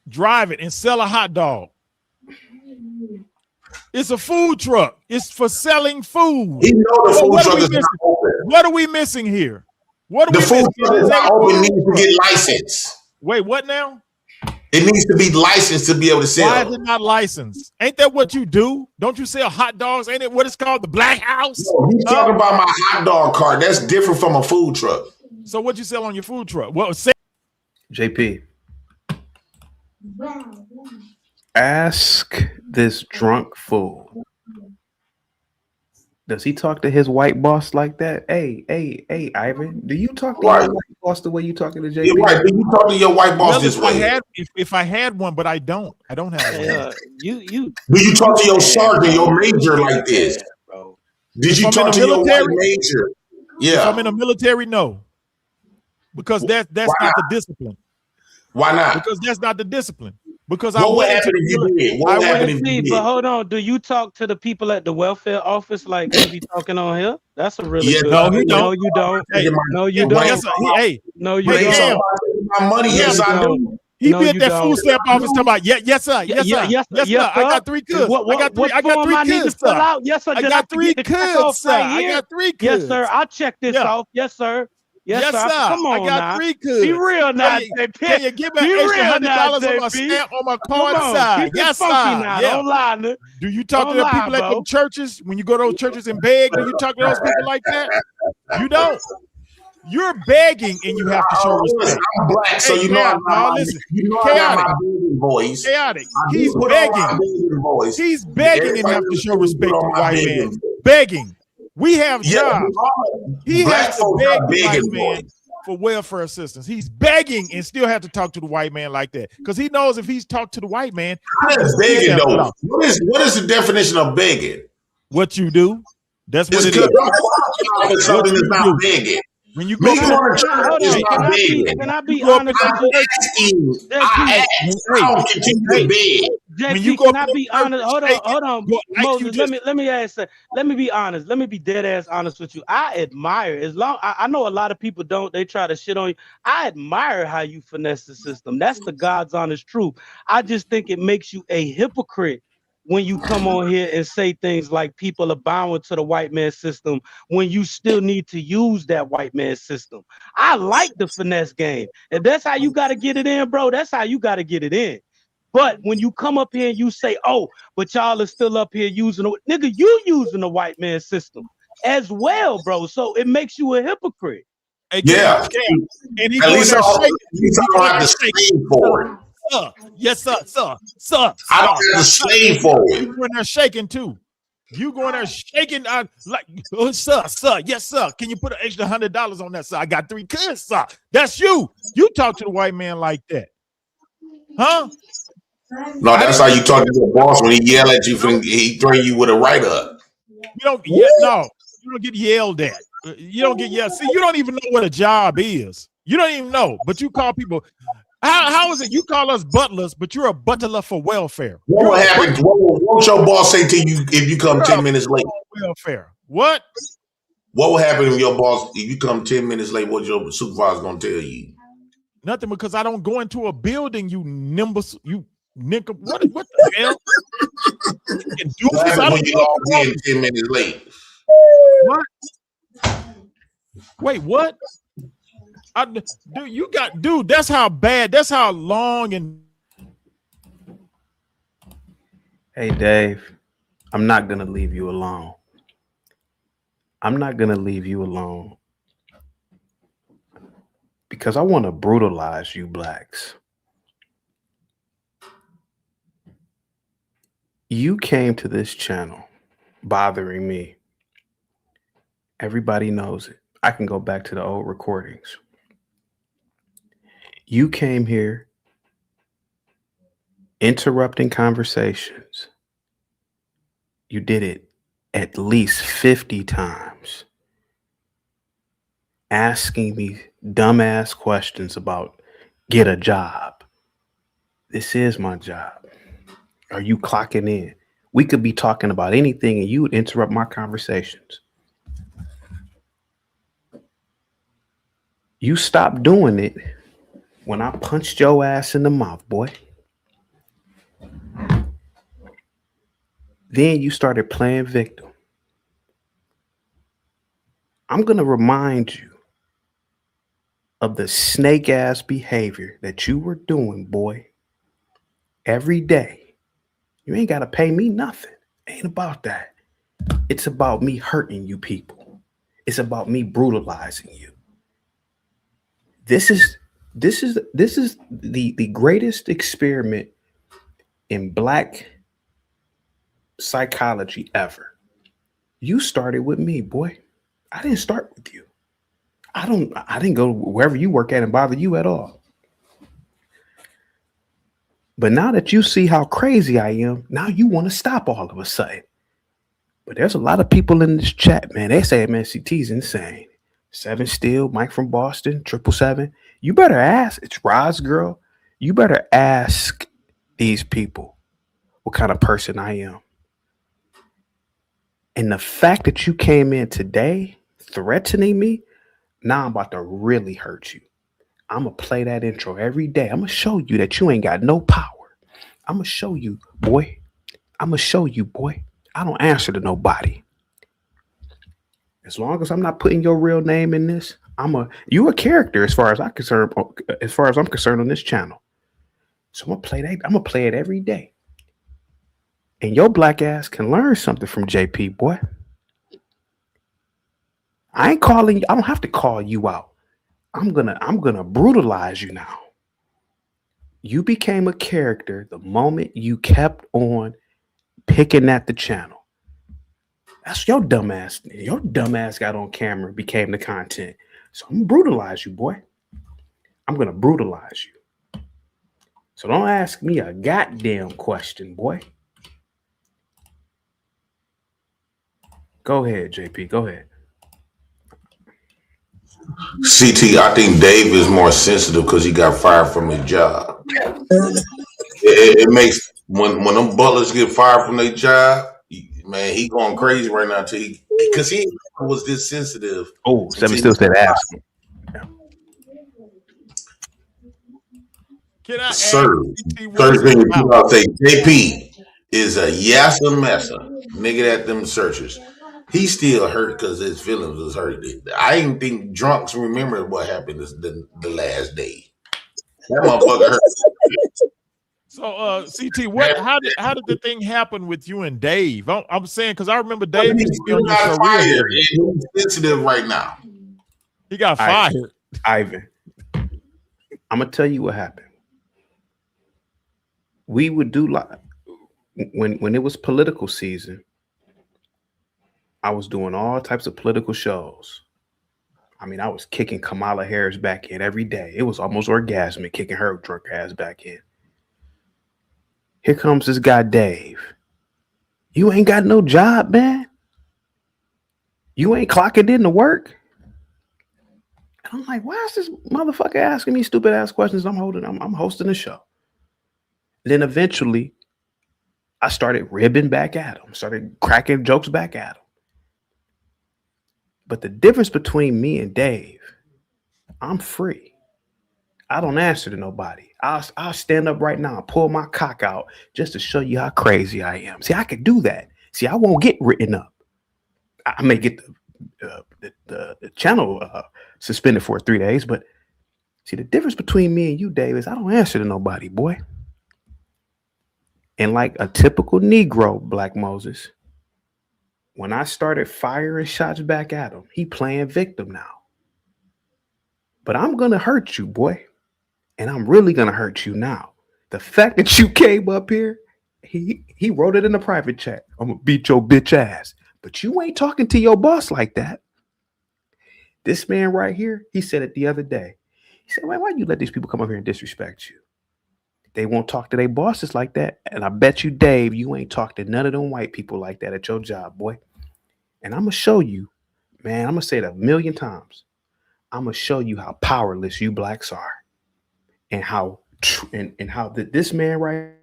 Drive it and sell a hot dog. It's a food truck. It's for selling food. You know the food truck is not open. What are we missing here? The food truck is not open. Needs to get licensed. Wait, what now? It needs to be licensed to be able to sell. Why is it not licensed? Ain't that what you do? Don't you sell hot dogs? Ain't it what it's called, the Black House? No, you talking about my hot dog cart. That's different from a food truck. So what you sell on your food truck? Well, say JP. Ask this drunk fool. Does he talk to his white boss like that? Hey, Ivan, do you talk to your white boss the way you talking to JP? Yeah, right. Do you talk to your white boss this way? If I had one, but I don't. I don't have one. Do you talk to your sergeant, your major like this? Bro. Did you talk to your white major? Yeah. If I'm in the military, no. Because that's not the discipline. Why not? Because that's not the discipline. Because what would happen if you did? What would happen if you did? But hold on, do you talk to the people at the welfare office like we be talking on here? That's a really good. No, he don't. No, you don't. Hey, no, you don't. Yes, hey, no, you hey, don't. Cam. My money, yes, I do. He No, be at you that don't. food stamp office talking about, yes, sir, yes, sir, Yes, yes, sir. I got 3 kids. What form I need to kids, fill sir. out? Yes, sir. I Did got I forget 3 to check kids, off sir. right I here? got 3 kids. Yes, sir. I'll check this off. Yes, sir. Yes, sir. Come on I got now. 3 kids. Be real now, Can you give me an extra $100 on my stamp on my card side? Keep it Yes, funky sir. now. Yeah. Don't lie. Now. Do you talk to Don't the people lie, at bro. them churches when you go to those churches and beg? Do you talk to those people like that? You don't. You're begging and you have to show respect. I'm black, so you know I'm not. Listen, You know I got my begging voice. chaotic. I do He's put on my begging. begging voice. He's begging and Everybody have to show put respect on to the my white begging man. voice. Begging. We have jobs. He Black has to folks beg got the white begging man voice. for welfare assistance. He's begging and still have to talk to the white man like that because he knows if he's talked to the white man, What is begging though? What is the definition of begging? what you do. That's what It's it is. because something is not begging. When you Me go going to to church is not begging. Can I be go up honest in with you? I ask. I don't continue to beg. When you JP, go can up I in be the church honest? Hold on, Moses. Let me ask. Let me be honest. Let me be dead ass honest with you. I admire I know a lot of people don't. They try to shit on you. I admire how you finesse the system. That's the God's honest truth. I just think it makes you a hypocrite when you come on here and say things like people are bowing to the white man system when you still need to use that white man system. I like the finesse game. If that's how you got to get it in, bro, that's how you got to get it in. But when you come up here and you say, oh, but y'all are still up here using nigga, you using the white man system as well, bro. So it makes you a hypocrite. Yeah. And he At going least there I shaking. don't have to slave for it. Yes, sir. I don't have to slave for it. You going there shaking too. You going there shaking like, oh, sir, yes, sir. Can you put an extra $100 on that, sir? I got 3 kids, sir. That's you. You talk to the white man like that, huh? No, that's how you talk to your boss when he yell at you. He throw you with a write up. You don't. No, you don't get yelled at. You don't get yelled. See, you don't even know what a job is. You don't even know. But you call people. How is it? You call us butlers, but you're a butler for welfare. What will happen? What will your boss say to you if you come 10 minutes late? Welfare. What? What will happen if your boss, if you come 10 minutes late? What your supervisor gonna tell you? Nothing, because I don't go into a building. You nimbus. You nincom. What the hell? What happens when you log in 10 minutes late? What? Wait, what? Dude, that's how bad. That's how long and. Hey, Dave, I'm not going to leave you alone. I'm not going to leave you alone because I want to brutalize you blacks. You came to this channel bothering me. Everybody knows it. I can go back to the old recordings. You came here interrupting conversations. You did it at least 50 times. Asking me dumbass questions about get a job. This is my job. Are you clocking in? We could be talking about anything and you would interrupt my conversations. You stopped doing it when I punched your ass in the mouth, boy. Then you started playing victim. I'm going to remind you of the snake ass behavior that you were doing, boy, every day. You ain't got to pay me nothing. Ain't about that. It's about me hurting you people. It's about me brutalizing you. This is the greatest experiment in black psychology ever. You started with me, boy. I didn't start with you. I didn't go wherever you work at and bother you at all. But now that you see how crazy I am, now you want to stop all of a sudden. But there's a lot of people in this chat, man. They say, man, CT's insane. 7 Steel, Mike from Boston, 777. You better ask. It's Roz girl. You better ask these people what kind of person I am. And the fact that you came in today threatening me, now I'm about to really hurt you. I'm going to play that intro every day. I'm going to show you that you ain't got no power. I'm going to show you, boy. I'm going to show you, boy. I don't answer to nobody. As long as I'm not putting your real name in this, you a character as far as I'm concerned on this channel. So I'm gonna play that. I'm gonna play it every day. And your black ass can learn something from JP, boy. I don't have to call you out. I'm gonna brutalize you now. You became a character the moment you kept on picking at the channel. That's your dumb ass. Your dumb ass got on camera, became the content. So I'm gonna brutalize you, boy. I'm gonna brutalize you. So don't ask me a goddamn question, boy. Go ahead, JP. Go ahead. CT, I think Dave is more sensitive because he got fired from his job. It makes when them butlers get fired from their job, man, he going crazy right now because he was this sensitive. Oh, Seven still said ask him. Can I Sir, third thing I'll say, JP is a yassa messa nigga at them searchers. He still hurt because his feelings was hurt. I didn't think drunks remember what happened the last day. That motherfucker hurt. So, CT, how did the thing happen with you and Dave? I'm saying because I remember Dave used to be on your show. He's sensitive right now. He got fired. Ivan, I'm gonna tell you what happened. We would do when it was political season. I was doing all types of political shows. I mean, I was kicking Kamala Harris back in every day. It was almost orgasmic kicking her drunk ass back in. Here comes this guy, Dave. You ain't got no job, man. You ain't clocking in to work. And I'm like, why is this motherfucker asking me stupid ass questions? I'm hosting the show. Then eventually, I started ribbing back at him, started cracking jokes back at him. But the difference between me and Dave, I'm free. I don't answer to nobody. I'll stand up right now and pull my cock out just to show you how crazy I am. See, I can do that. See, I won't get written up. I may get the channel suspended for 3 days, but see, the difference between me and you, Dave, is I don't answer to nobody, boy. And like a typical Negro, Black Moses, when I started firing shots back at him, he playing victim now. But I'm going to hurt you, boy. And I'm really going to hurt you now. The fact that you came up here, he wrote it in the private chat. I'm going to beat your bitch ass. But you ain't talking to your boss like that. This man right here, he said it the other day. He said, why you let these people come up here and disrespect you? They won't talk to their bosses like that. And I bet you, Dave, you ain't talked to none of them white people like that at your job, boy. And I'm going to show you, man, I'm going to say it 1,000,000 times. I'm going to show you how powerless you blacks are. And how this man right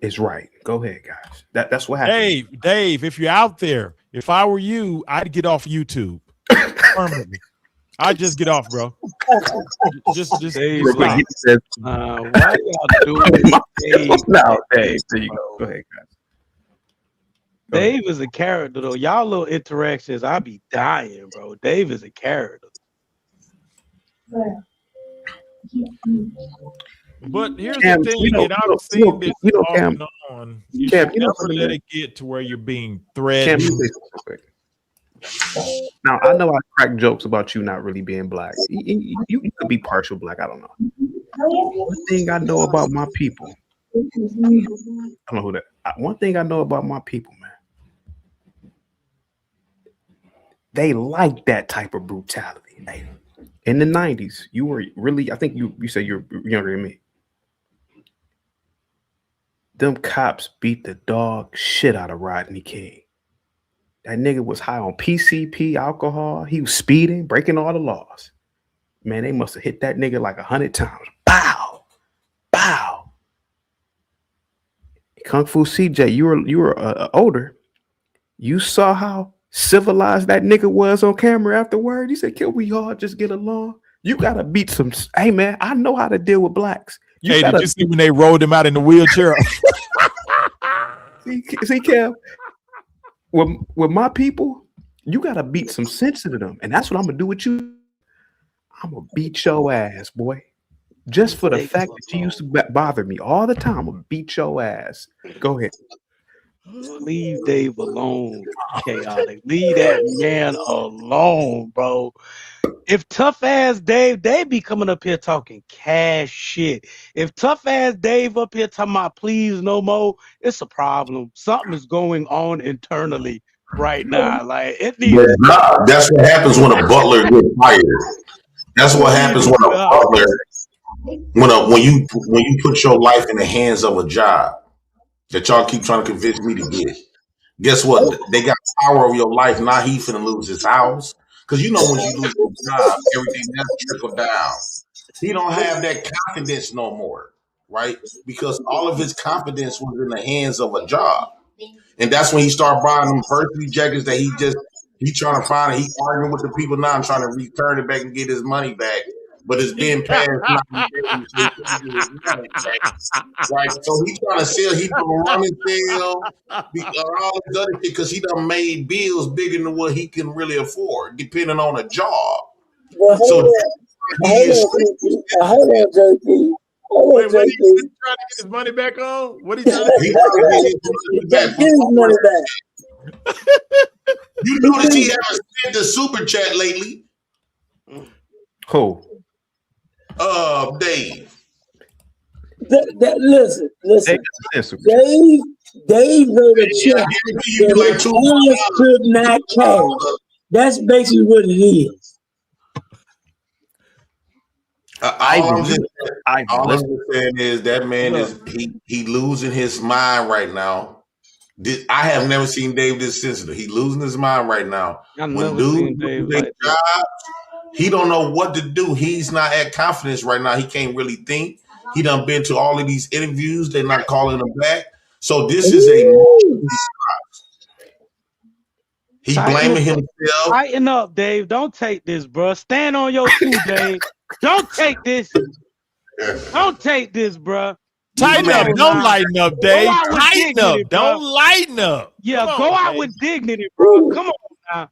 is right. Go ahead, guys. That's what happened. Dave, if you're out there, if I were you, I'd get off YouTube. Permanently. I'd just get off, bro. Just Dave, why y'all doing Dave? No, Dave. There you go. Go ahead, guys. Dave is a character, though. Y'all little interactions, I be dying, bro. Dave is a character. But here's the thing, and I've seen this off and on. You should never let it get to where you're being threatened. Now, I know I crack jokes about you not really being black. You could be partial black. I don't know. One thing I know about my people. I don't know who that. One thing I know about my people, man. They like that type of brutality. In the 90s, you were really, I think you said you're younger than me. Them cops beat the dog shit out of Rodney King. That nigga was high on PCP, alcohol. He was speeding, breaking all the laws. Man, they must have hit that nigga like 100 times. Bow. Bow. Kung Fu CJ, you were older. You saw how civilized that nigga was on camera afterward. He said, "Can we all just get along? You gotta beat some. Hey man, I know how to deal with blacks. You Hey, gotta, did you see when they rolled him out in the wheelchair? see, Kev, with my people, you gotta beat some sense into them, and that's what I'm gonna do with you. I'm gonna beat your ass, boy. Just for the fact that you used to bother me all the time, I'm gonna beat your ass. Go ahead. Leave Dave alone, chaotic. Leave that man alone, bro. If tough ass Dave be coming up here talking cash shit. If tough ass Dave up here talking about please no more, it's a problem. Something is going on internally right now. Like it needs. That's what happens when a butler gets fired. That's what happens when a butler, when you put your life in the hands of a job that y'all keep trying to convince me to get. Guess what? They got power over your life. Now he finna lose his house. Because you know when you lose your job, everything else trickle down. He don't have that confidence no more, right? Because all of his confidence was in the hands of a job. And that's when he started buying them varsity jackets that he trying to find. He arguing with the people now and trying to return it back and get his money back. But it's being passed not to him, so he can't get his money back. Right? So he's trying to sell, he from running sale, all this other shit, because he done made bills bigger than what he can really afford, depending on a job. Well, So hold on, JP. Wait, what he trying to get his money back on? What he trying to get his money back? You notice he haven't sent the super chat lately. Who? Dave. Listen. Dave wrote a check that could not cash. That's basically what it is. All I'm just saying is that man is he losing his mind right now. I have never seen Dave this sensitive. He losing his mind right now. When dudes do their job, he don't know what to do. He's not at confidence right now. He can't really think. He done been to all of these interviews. They're not calling him back. So this is he blaming himself. Tighten up, Dave. Don't take this, bro. Stand on your two, Dave. Don't take this. Don't take this, bro. Tighten up. Don't lighten up, Dave. Tighten up. Don't lighten up. Yeah, go out with dignity, bro. Come on now.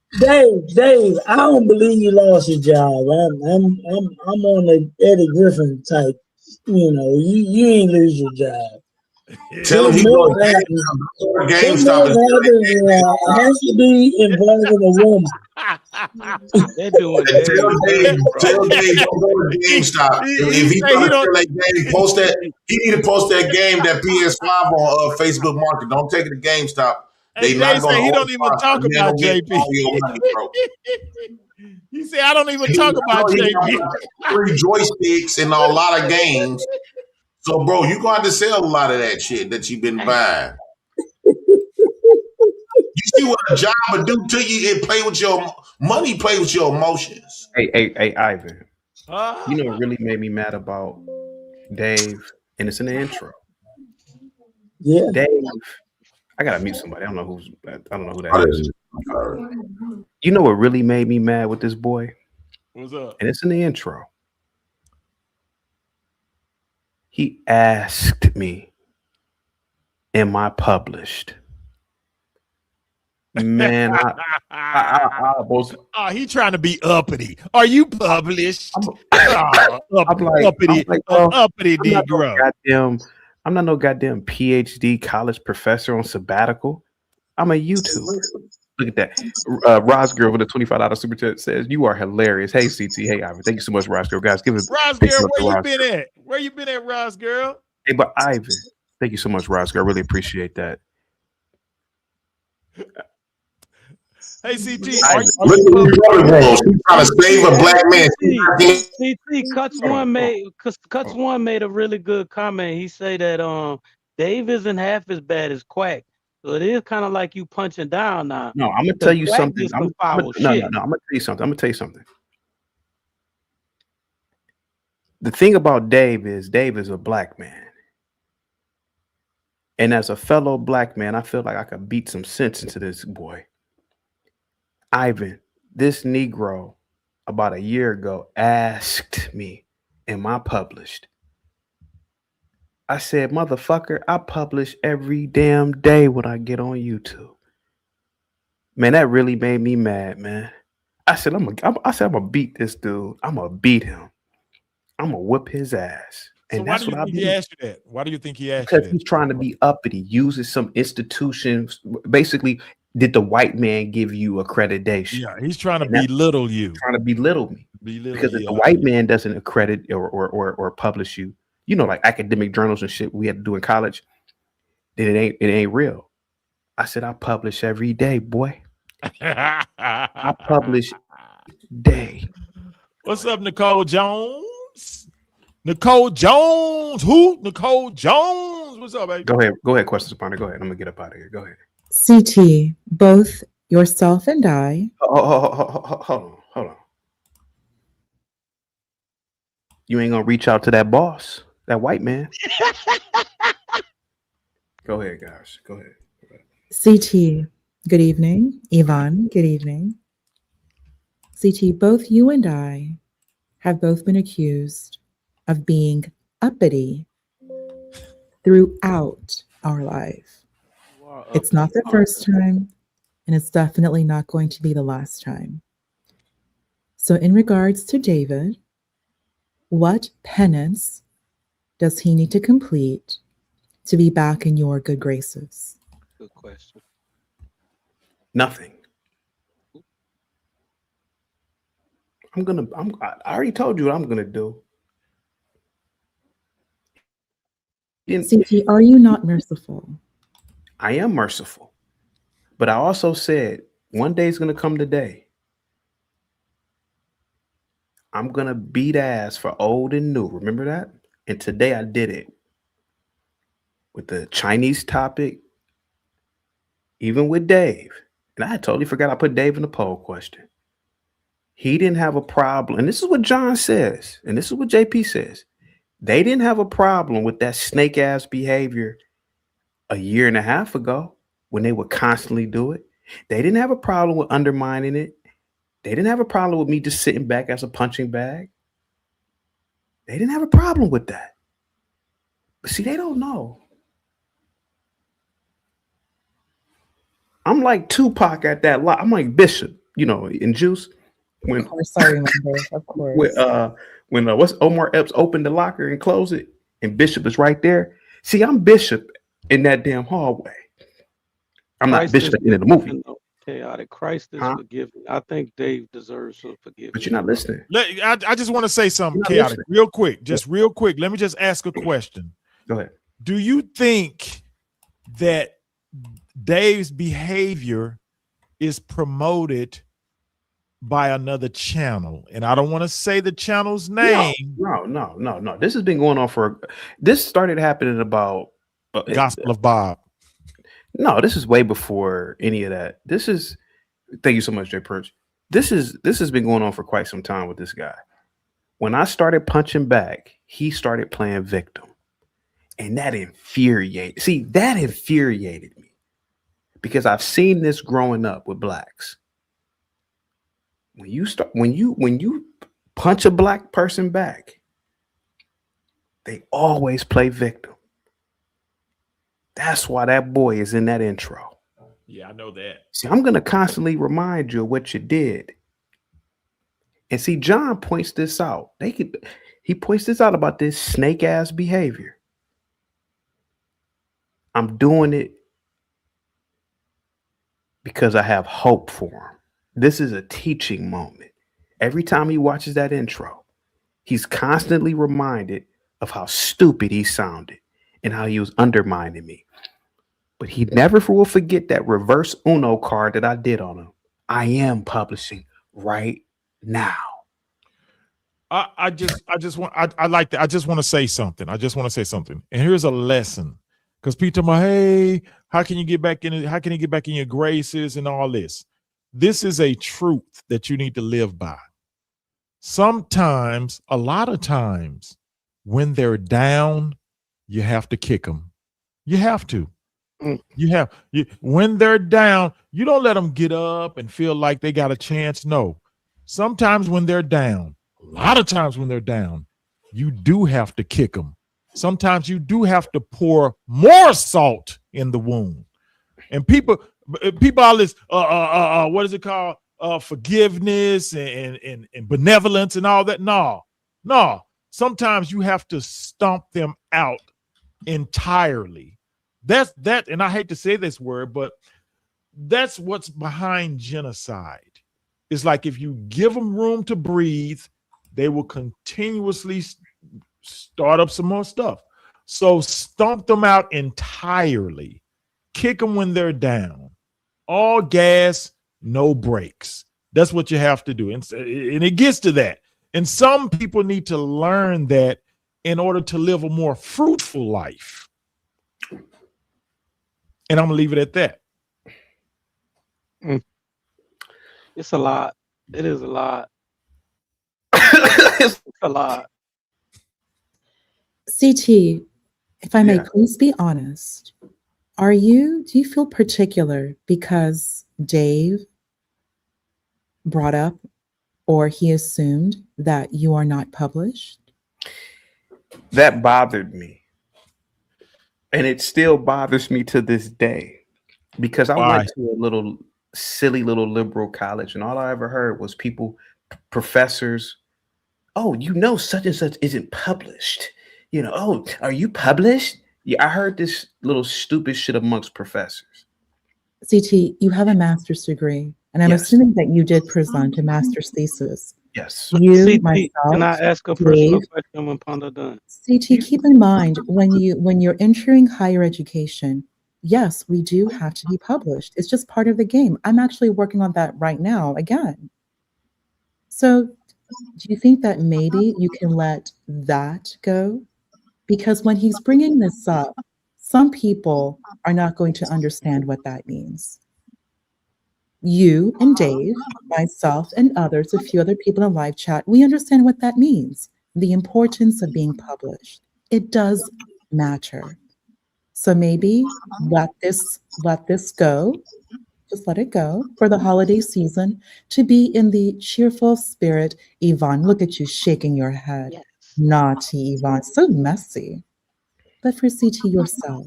Dave, I don't believe you lost your job. I'm on the Eddie Griffin type. You know, you ain't lose your job. Tell him he goes to GameStop. Has to be involving a woman. They're doing Tell Dave don't go to GameStop. If he don't like Dave, post that. He need to post that game, that PS5 on Facebook Market. Don't take it to GameStop. They not going to. He don't even talk about JP. He said, "I don't even talk about JP." 3 joysticks and a lot of games. So, bro, you gonna have to sell a lot of that shit that you've been buying. You see what a job would do to you? It play with your money, play with your emotions. Hey, Ivan. You know what really made me mad about Dave? And it's in the intro. Yeah. Dave. I gotta mute somebody. I don't know who that is. You know what really made me mad with this boy? What's up? And it's in the intro. He asked me, "Am I published?" Man, I was. He trying to be uppity. Are you published? Uppity Negro. I'm not no goddamn PhD college professor on sabbatical. I'm a YouTuber. Look at that. Roz Girl with a $25 super chat says, "You are hilarious." Hey, CT. Hey, Ivan. Thank you so much, Roz Girl. Guys, give it. Roz Girl, where you been at? Where you been at, Roz Girl? Hey, but Ivan, thank you so much, Roz Girl. I really appreciate that. Hey, CT. She's trying to save a black man. CT Cuts one made a really good comment. He say that Dave isn't half as bad as Quack. So it is kind of like you punching down now. No, I'm gonna tell you something. I'm gonna tell you something. the thing about Dave is a black man. And as a fellow black man, I feel like I could beat some sense into this boy. Ivan, this Negro, about a year ago, asked me, am I published? I said, motherfucker, I publish every damn day when I get on YouTube. Man, that really made me mad, man. I said, I'm gonna beat this dude. I'm gonna beat him. I'm gonna whip his ass. So why do you think he asked you that? Why do you think he asked you Because that? he's trying to be uppity, uses some institutions. Basically, did the white man give you accreditation? Yeah, he's trying to belittle you. Trying to belittle me. Because if the white man doesn't accredit or publish you, you know, like academic journals and shit we had to do in college, then it ain't real. I said, I publish every day, boy. I publish day. What's up, Nicole Jones? Nicole Jones. Who? Nicole Jones. What's up, baby? Go ahead, questions upon it. Go ahead. I'm gonna get up out of here. Go ahead. CT, both yourself and I. Hold on. You ain't gonna reach out to that boss, that white man. Go ahead, guys. Go ahead. CT, good evening. Yvonne, good evening. CT, both you and I have both been accused of being uppity throughout our life. It's not the first time, and it's definitely not going to be the last time. So in regards to David, what penance does he need to complete to be back in your good graces? Good question. Nothing. I already told you what I'm gonna do. CT, are you not merciful? I am merciful, but I also said one day is gonna come today. I'm gonna beat ass for old and new. Remember that? And today I did it with the Chinese topic, even with Dave. And I totally forgot I put Dave in the poll question. He didn't have a problem. And this is what John says. And this is what JP says. They didn't have a problem with that snake ass behavior a year and a half ago when they would constantly do it. They didn't have a problem with undermining it. They didn't have a problem with me just sitting back as a punching bag. They didn't have a problem with that. But see, they don't know. I'm like Tupac at that lot. I'm like Bishop, you know, in Juice. When, of course, I remember. Of course. When what's Omar Epps opened the locker and closed it, and Bishop is right there. See, I'm Bishop in that damn hallway. I'm not Bishop at the end of the movie. Chaotic. Christ is forgiving. I think Dave deserves some forgiveness. But you're not listening. I just want to say something chaotic real quick. Just real quick. Let me just ask a question. Go ahead. Do you think that Dave's behavior is promoted by another channel? And I don't want to say the channel's name. No. This has been going on this started happening about Gospel of Bob. No, this is way before any of that. Thank you so much, Jay Perch. This has been going on for quite some time with this guy. When I started punching back, he started playing victim. And that infuriated me. Because I've seen this growing up with blacks. When you punch a black person back, they always play victim. That's why that boy is in that intro. Yeah, I know that. See, I'm gonna constantly remind you of what you did. And see, John points this out. He points this out about this snake ass behavior. I'm doing it because I have hope for him. This is a teaching moment. Every time he watches that intro, he's constantly reminded of how stupid he sounded and how he was undermining me. But he never will forget that reverse Uno card that I did on him. I am publishing right now. I just want to say something. And here's a lesson. Because people tell me, hey, how can you get back in your graces and all this? This is a truth that you need to live by. sometimes, a lot of times, when they're down, you have to kick them. You have to. When they're down, you don't let them get up and feel like they got a chance. No. Sometimes when they're down, a lot of times when they're down, you do have to kick them. Sometimes you do have to pour more salt in the wound. And people all this what is it called? Forgiveness and benevolence and all that. No. Sometimes you have to stomp them out entirely. That's that, and I hate to say this word, but that's what's behind genocide. It's like if you give them room to breathe, they will continuously start up some more stuff. So stomp them out entirely. Kick them when they're down. All gas, no brakes. That's what you have to do. And it gets to that. And some people need to learn that in order to live a more fruitful life. And I'm going to leave it at that. It's a lot. It is a lot. It's a lot. CT, if I may please be honest, do you feel particular because Dave brought up or he assumed that you are not published? That bothered me. And it still bothers me to this day because I went to a silly little liberal college and all I ever heard was professors, oh, such and such isn't published. Oh, are you published? Yeah, I heard this little stupid shit amongst professors. CT, you have a master's degree, and I'm assuming that you did present a master's thesis. Yes. CT, can I ask a personal question when Panda done? CT, keep in mind when you're entering higher education, yes, we do have to be published. It's just part of the game. I'm actually working on that right now again. So do you think that maybe you can let that go? Because when he's bringing this up, some people are not going to understand what that means. You and Dave, myself and others, a few other people in live chat, we understand what that means. The importance of being published. It does matter. So maybe let this go. Just let it go for the holiday season to be in the cheerful spirit. Yvonne, look at you shaking your head. Yes. Naughty Yvonne, so messy. But for CT yourself,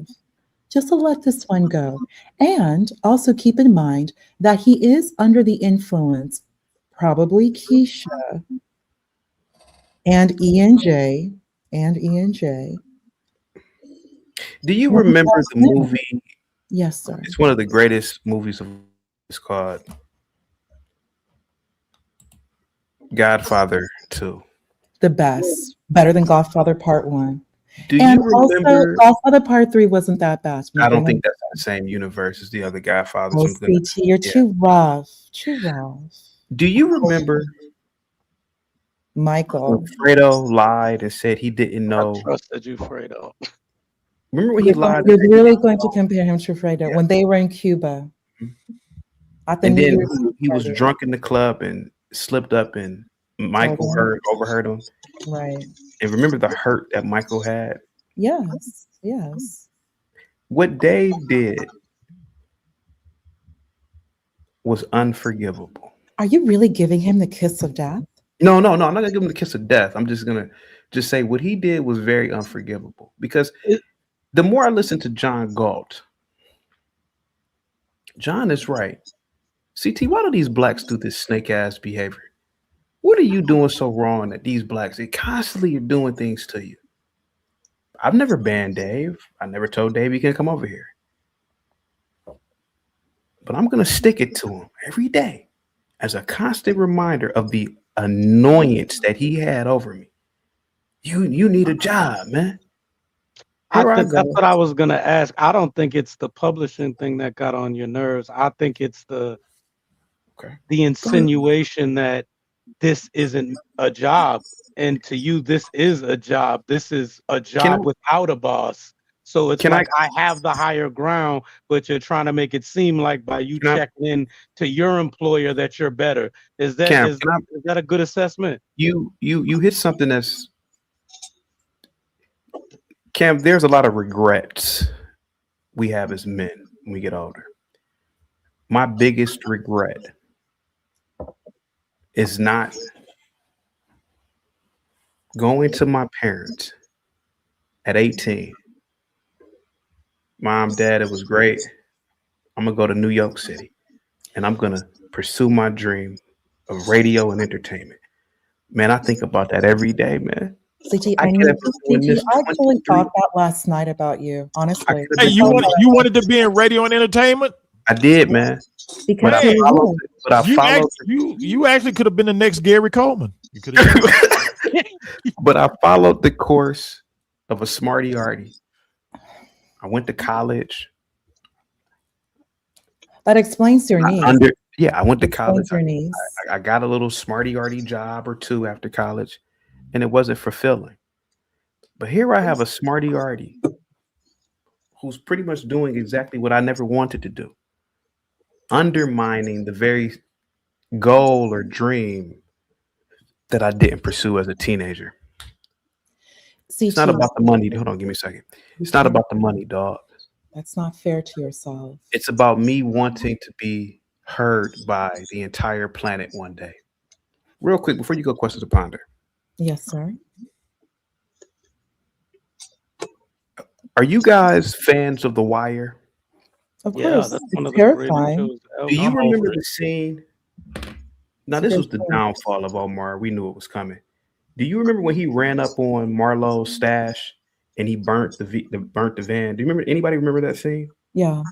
just to let this one go. And also keep in mind that he is under the influence, probably Keisha and ENJ. Do you remember the movie? Yes, sir. It's one of the greatest movies of. It's called Godfather 2. The best. Better than Godfather Part 1. Do you remember? Also, Godfather Part 3 wasn't that bad. I don't think that's the same universe as the other Godfathers. Oh, CT, you're too rough. Too rough. Do you remember Michael? When Fredo lied and said he didn't know. I trusted you, Fredo. Remember when he lied? You're really going to compare him to Fredo when they were in Cuba. I think. And then he was drunk in the club and slipped up, and Michael overheard him. Right. And remember the hurt that Michael had? Yes. Yes. What Dave did was unforgivable. Are you really giving him the kiss of death? No. I'm not gonna give him the kiss of death. I'm just gonna say what he did was very unforgivable. Because the more I listen to John Galt, John is right. CT, why do these blacks do this snake ass behavior? What are you doing so wrong that these blacks, they constantly are doing things to you? I've never banned Dave. I never told Dave he can't come over here. But I'm going to stick it to him every day as a constant reminder of the annoyance that he had over me. You need a job, man. That's what I was going to ask. I don't think it's the publishing thing that got on your nerves. I think it's the insinuation that this isn't a job, and to you this is a job. This is a job without a boss. So it's like I have the higher ground, but you're trying to make it seem like by you checking in to your employer that you're better. Is that Cam, is that a good assessment? You hit something that's Cam. There's a lot of regrets we have as men when we get older. My biggest regret is not going to my parents at 18. Mom, Dad, it was great. I'm gonna go to New York City and I'm gonna pursue my dream of radio and entertainment. Man, I think about that every day, man. CT, I I could have been CT, doing this I actually 23 thought that last night about you, honestly. Hey, you wanted to be in radio and entertainment? I did, man. Because But you actually could have been the next Gary Coleman. You could have. But I followed the course of a smarty arty. I went to college. That explains your needs. I went to college. Your needs. I got a little smarty arty job or two after college, and it wasn't fulfilling. But here I have a smarty arty who's pretty much doing exactly what I never wanted to do, undermining the very goal or dream that I didn't pursue as a teenager. It's not about the money. Hold on, give me a second. It's not about the money, dog. That's not fair to yourself. It's about me wanting to be heard by the entire planet one day. Real quick, before you go, questions to ponder. Yes, sir. Are you guys fans of The Wire? Of course. It's terrifying. Do you remember the scene? Now, this was the downfall of Omar. We knew it was coming. Do you remember when he ran up on Marlowe's stash and he burnt the van? Do you remember? Anybody remember that scene? Yeah.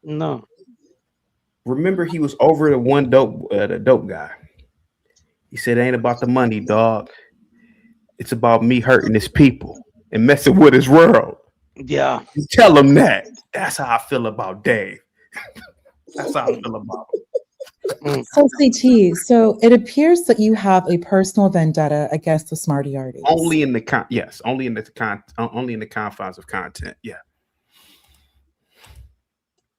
No. Remember, he was over the dope guy. He said, "It ain't about the money, dog. It's about me hurting his people and messing with his world." Yeah. You tell him that. That's how I feel about Dave. That's how I feel about him. So CT, so it appears that you have a personal vendetta against the smarty arties. Only in the confines of content. Yeah.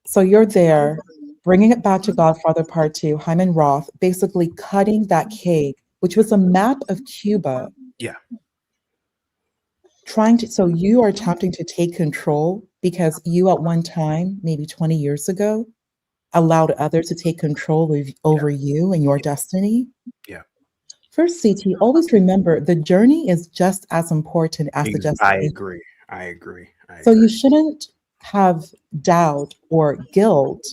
So you're there, bringing it back to Godfather Part 2, Hyman Roth, basically cutting that cake, which was a map of Cuba. Yeah. So you are attempting to take control because you at one time, maybe 20 years ago, allowed others to take control over you and your destiny. Yeah. First, CT, always remember the journey is just as important as the destination. I agree. So you shouldn't have doubt or guilt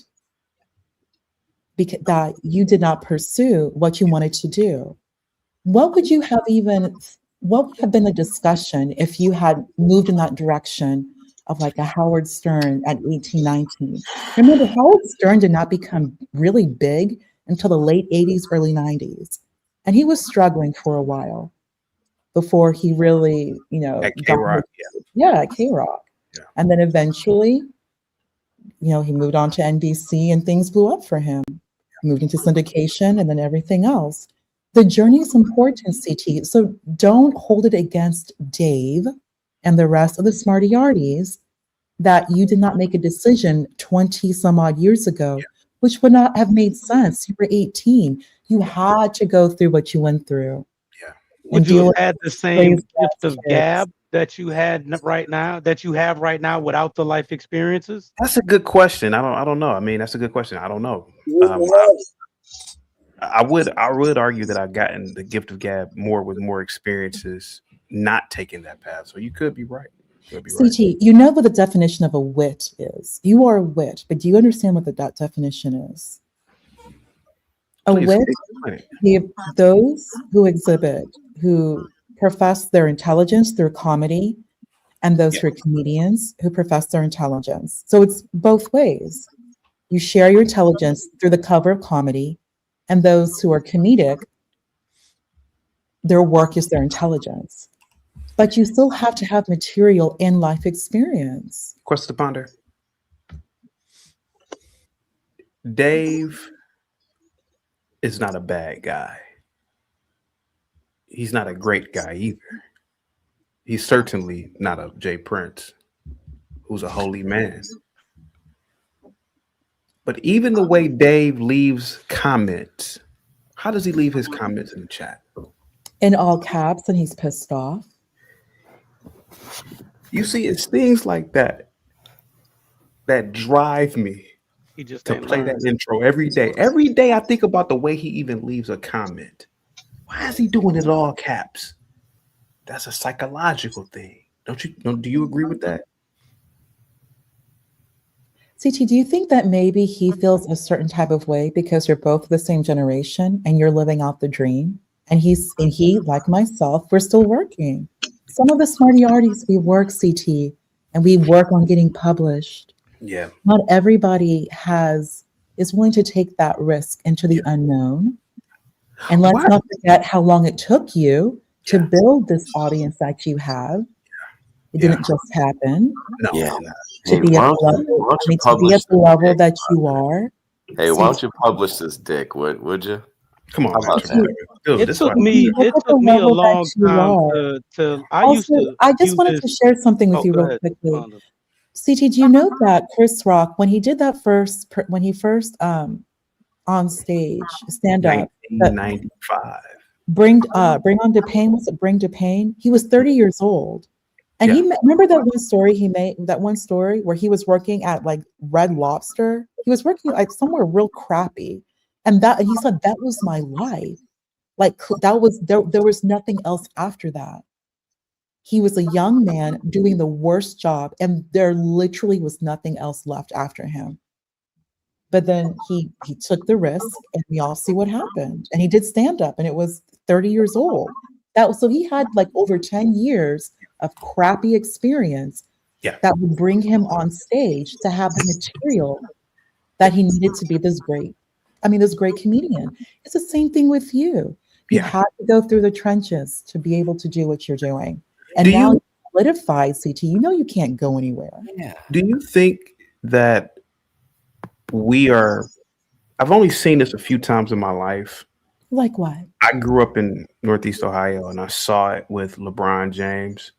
because that you did not pursue what you wanted to do. What would have been the discussion if you had moved in that direction of like a Howard Stern at 18, 19? Remember, Howard Stern did not become really big until the late 80s, early 90s. And he was struggling for a while before he really, at K-Rock. At K-Rock. Yeah. And then eventually, he moved on to NBC and things blew up for him. Moved into syndication and then everything else. The journey is important, CT. So don't hold it against Dave and the rest of the smarty arties that you did not make a decision 20 some odd years ago, which would not have made sense. You were 18. You had to go through what you went through. Yeah. Would you have had the same gift of gab that you had right now, without the life experiences? That's a good question. I don't know. I mean, that's a good question. I don't know. I would argue that I've gotten the gift of gab with more experiences, not taking that path. So you could be right. CT, you know what the definition of a wit is. You are a wit, but do you understand what that definition is? Wit, those who profess their intelligence through comedy, and those who are comedians who profess their intelligence. So it's both ways. You share your intelligence through the cover of comedy, and those who are comedic, their work is their intelligence. But you still have to have material and life experience. Question to ponder. Dave is not a bad guy. He's not a great guy either. He's certainly not a Jay Prince. who's a holy man. But even the way Dave leaves comments, how does he leave his comments in the chat? In all caps, and he's pissed off. You see, it's things like that that drive me He just to ain't play learned. that intro every day. Every day I think about the way he even leaves a comment. Why is he doing it in all caps? That's a psychological thing. Do you agree with that? CT, do you think that maybe he feels a certain type of way because you're both the same generation and you're living out the dream? And he, like myself, we're still working. Some of the smarty arties, we work, CT, and we work on getting published. Yeah. Not everybody is willing to take that risk into the unknown. And let's not forget how long it took you to build this audience that you have. It didn't just happen. No. Yeah. To be at the level that you are. Hey, why don't you publish this dick? Would you? Come on, how about that? It took me a long time to I used to I just view wanted to this. share something with Oh, you go real ahead, quickly. Fonda. CT, do you know that Chris Rock, when he did that when he first on stage, stand up, 1995. Bring on to Pain, was it Bring to Pain? He was 30 years old. And remember that one story he made, that one story where he was working at like Red Lobster? He was working like somewhere real crappy. And he said, that was my life. Like that was, there was nothing else after that. He was a young man doing the worst job and there literally was nothing else left after him. But then he took the risk and we all see what happened. And he did stand up and it was 30 years old. So he had like over 10 years of crappy experience that would bring him on stage to have the material that he needed to be this great comedian. It's the same thing with you. You had to go through the trenches to be able to do what you're doing. And now you solidified, CT, you know you can't go anywhere. Yeah. Do you think that I've only seen this a few times in my life. Like what? I grew up in Northeast Ohio and I saw it with LeBron James.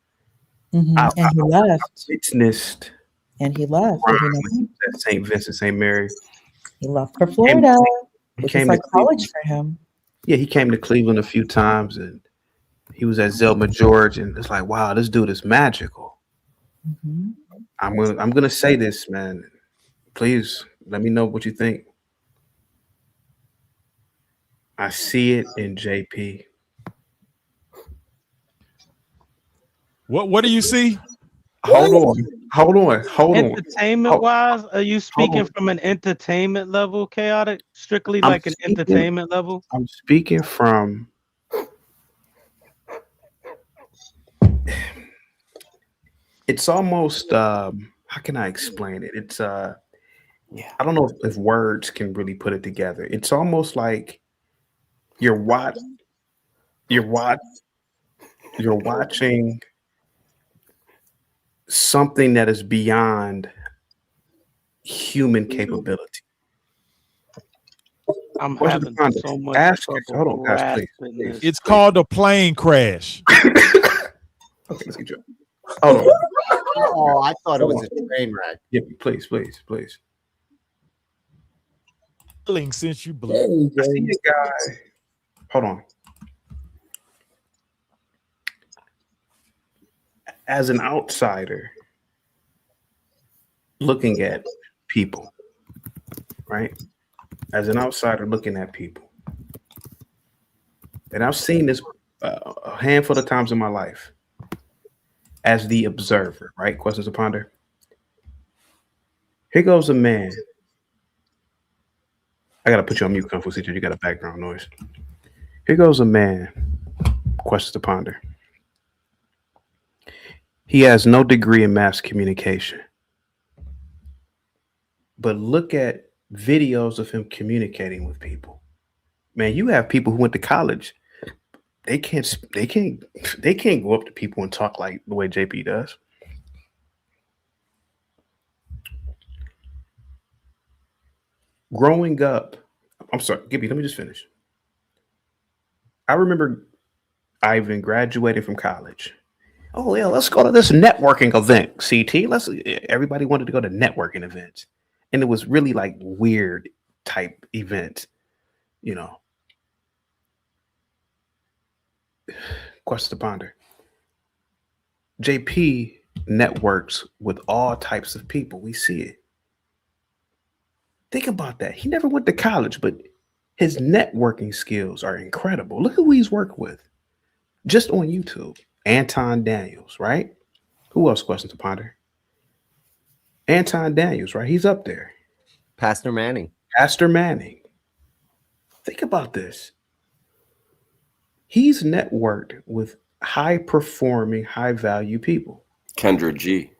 And he left. Witnessed. And he left. At St. Vincent, St. Mary. He left for Florida. Which is like college for him. Yeah, he came to Cleveland a few times and he was at Zelma George and it's like, wow, this dude is magical. I'm gonna say this, man. Please let me know what you think. I see it in JP. What do you see? Hold on. Entertainment wise, are you speaking from an entertainment level, chaotic? Strictly like an entertainment level? I'm speaking from it's almost how can I explain it? It's I don't know if words can really put it together. It's almost like you're watching something that is beyond human capability. I'm having so much trouble. Hold on, guys, please. It's called a plane crash. Okay, let's get you. Hold on. Oh, I thought it was a train wreck. Yeah, please. Since you blew. I see a guy. Hold on. As an outsider looking at people, right? As an outsider looking at people. And I've seen this a handful of times in my life as the observer, right? Questions to ponder. Here goes a man. I got to put you on mute, Kung Fu Teacher. You got a background noise. Here goes a man. Questions to ponder. He has no degree in mass communication. But look at videos of him communicating with people. Man, you have people who went to college. They can't go up to people and talk like the way JP does. Growing up, I'm sorry, Gibby, let me just finish. I remember Ivan graduating from college. Oh yeah, let's go to this networking event. CT, everybody wanted to go to networking events, and it was really like weird type events, you know. Question to ponder. JP networks with all types of people. We see it. Think about that. He never went to college, but his networking skills are incredible. Look who he's worked with just on YouTube. Anton Daniels, right? Who else? Question to ponder. Anton Daniels, right? He's up there. Pastor Manning. Pastor Manning. Think about this. He's networked with high performing, high value people. Kendra G.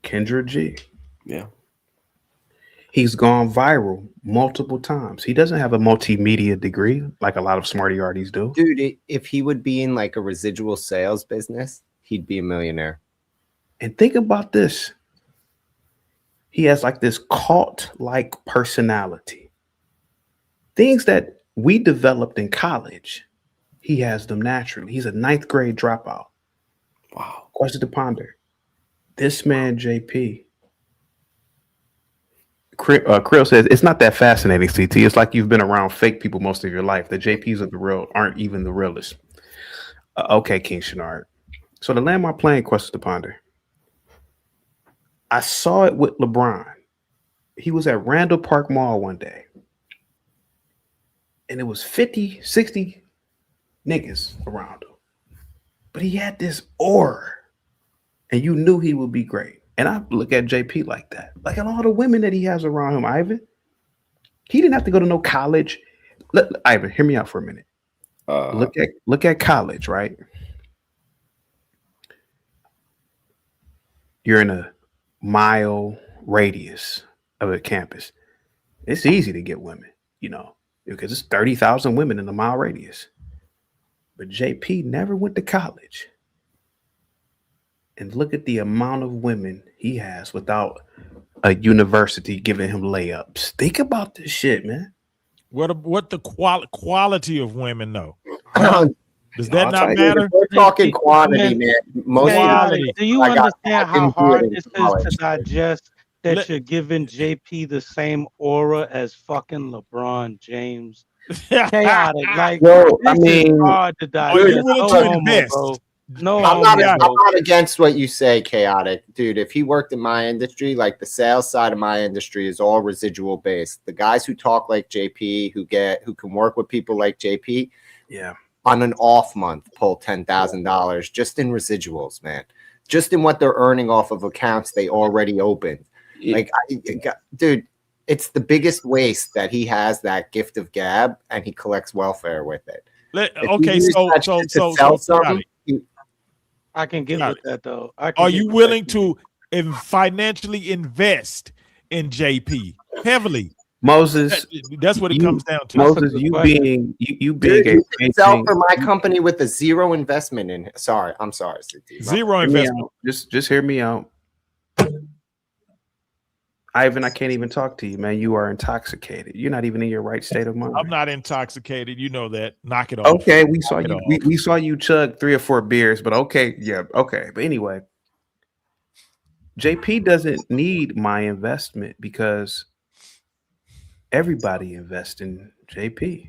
Kendra G. Yeah. He's gone viral multiple times. He doesn't have a multimedia degree like a lot of smarty arties do. Dude, if he would be in like a residual sales business, he'd be a millionaire. And think about this. He has like this cult-like personality. Things that we developed in college, he has them naturally. He's a 9th grade dropout. Wow. Question to ponder. This man, JP, Krill says, it's not that fascinating, CT. It's like you've been around fake people most of your life. The JPs of the real aren't even the realest. Okay, King Shenard. So to land my plane, question to ponder. I saw it with LeBron. He was at Randall Park Mall one day. And it was 50, 60 niggas around him. But he had this aura. And you knew he would be great. And I look at JP like that. Like a lot of women that he has around him, Ivan. He didn't have to go to no college. Ivan, hear me out for a minute. Look at college, right? You're in a mile radius of a campus. It's easy to get women, you know, because it's 30,000 women in a mile radius. But JP never went to college. And look at the amount of women he has without a university giving him layups. Think about this shit, man. What the quality of women though? Does that I'll not tell you, matter? if we're talking quantity, man. Most Quality. Do you I got understand back how into hard it in this is college. to digest that you're giving JP the same aura as fucking LeBron James? Chaotic. Like, Well, this I mean, is hard to digest. Are you willing No to homo, invest? bro. No I'm homo, not, I'm bro. not against what you say, Chaotic. Dude, if he worked in my industry, like the sales side of my industry is all residual based. The guys who talk like JP, who can work with people like JP, yeah, on an off month, pull $10,000 just in residuals, man. Just in what they're earning off of accounts they already opened. Like, dude, it's the biggest waste that he has that gift of gab, and he collects welfare with it. Okay, I can get with that though. Are you willing to financially invest in JP heavily? Moses, that's what it comes down to. Moses, you being Dude, you can sell for my company with a zero investment in it. Sorry, I'm sorry, CT. Zero investment. Just hear me out. Ivan, I can't even talk to you, man. You are intoxicated. You're not even in your right state of mind. I'm not intoxicated. You know that. Knock it off. Okay, we saw you. We saw you chug 3 or 4 beers, but okay, yeah, okay. But anyway, JP doesn't need my investment because everybody invests in JP.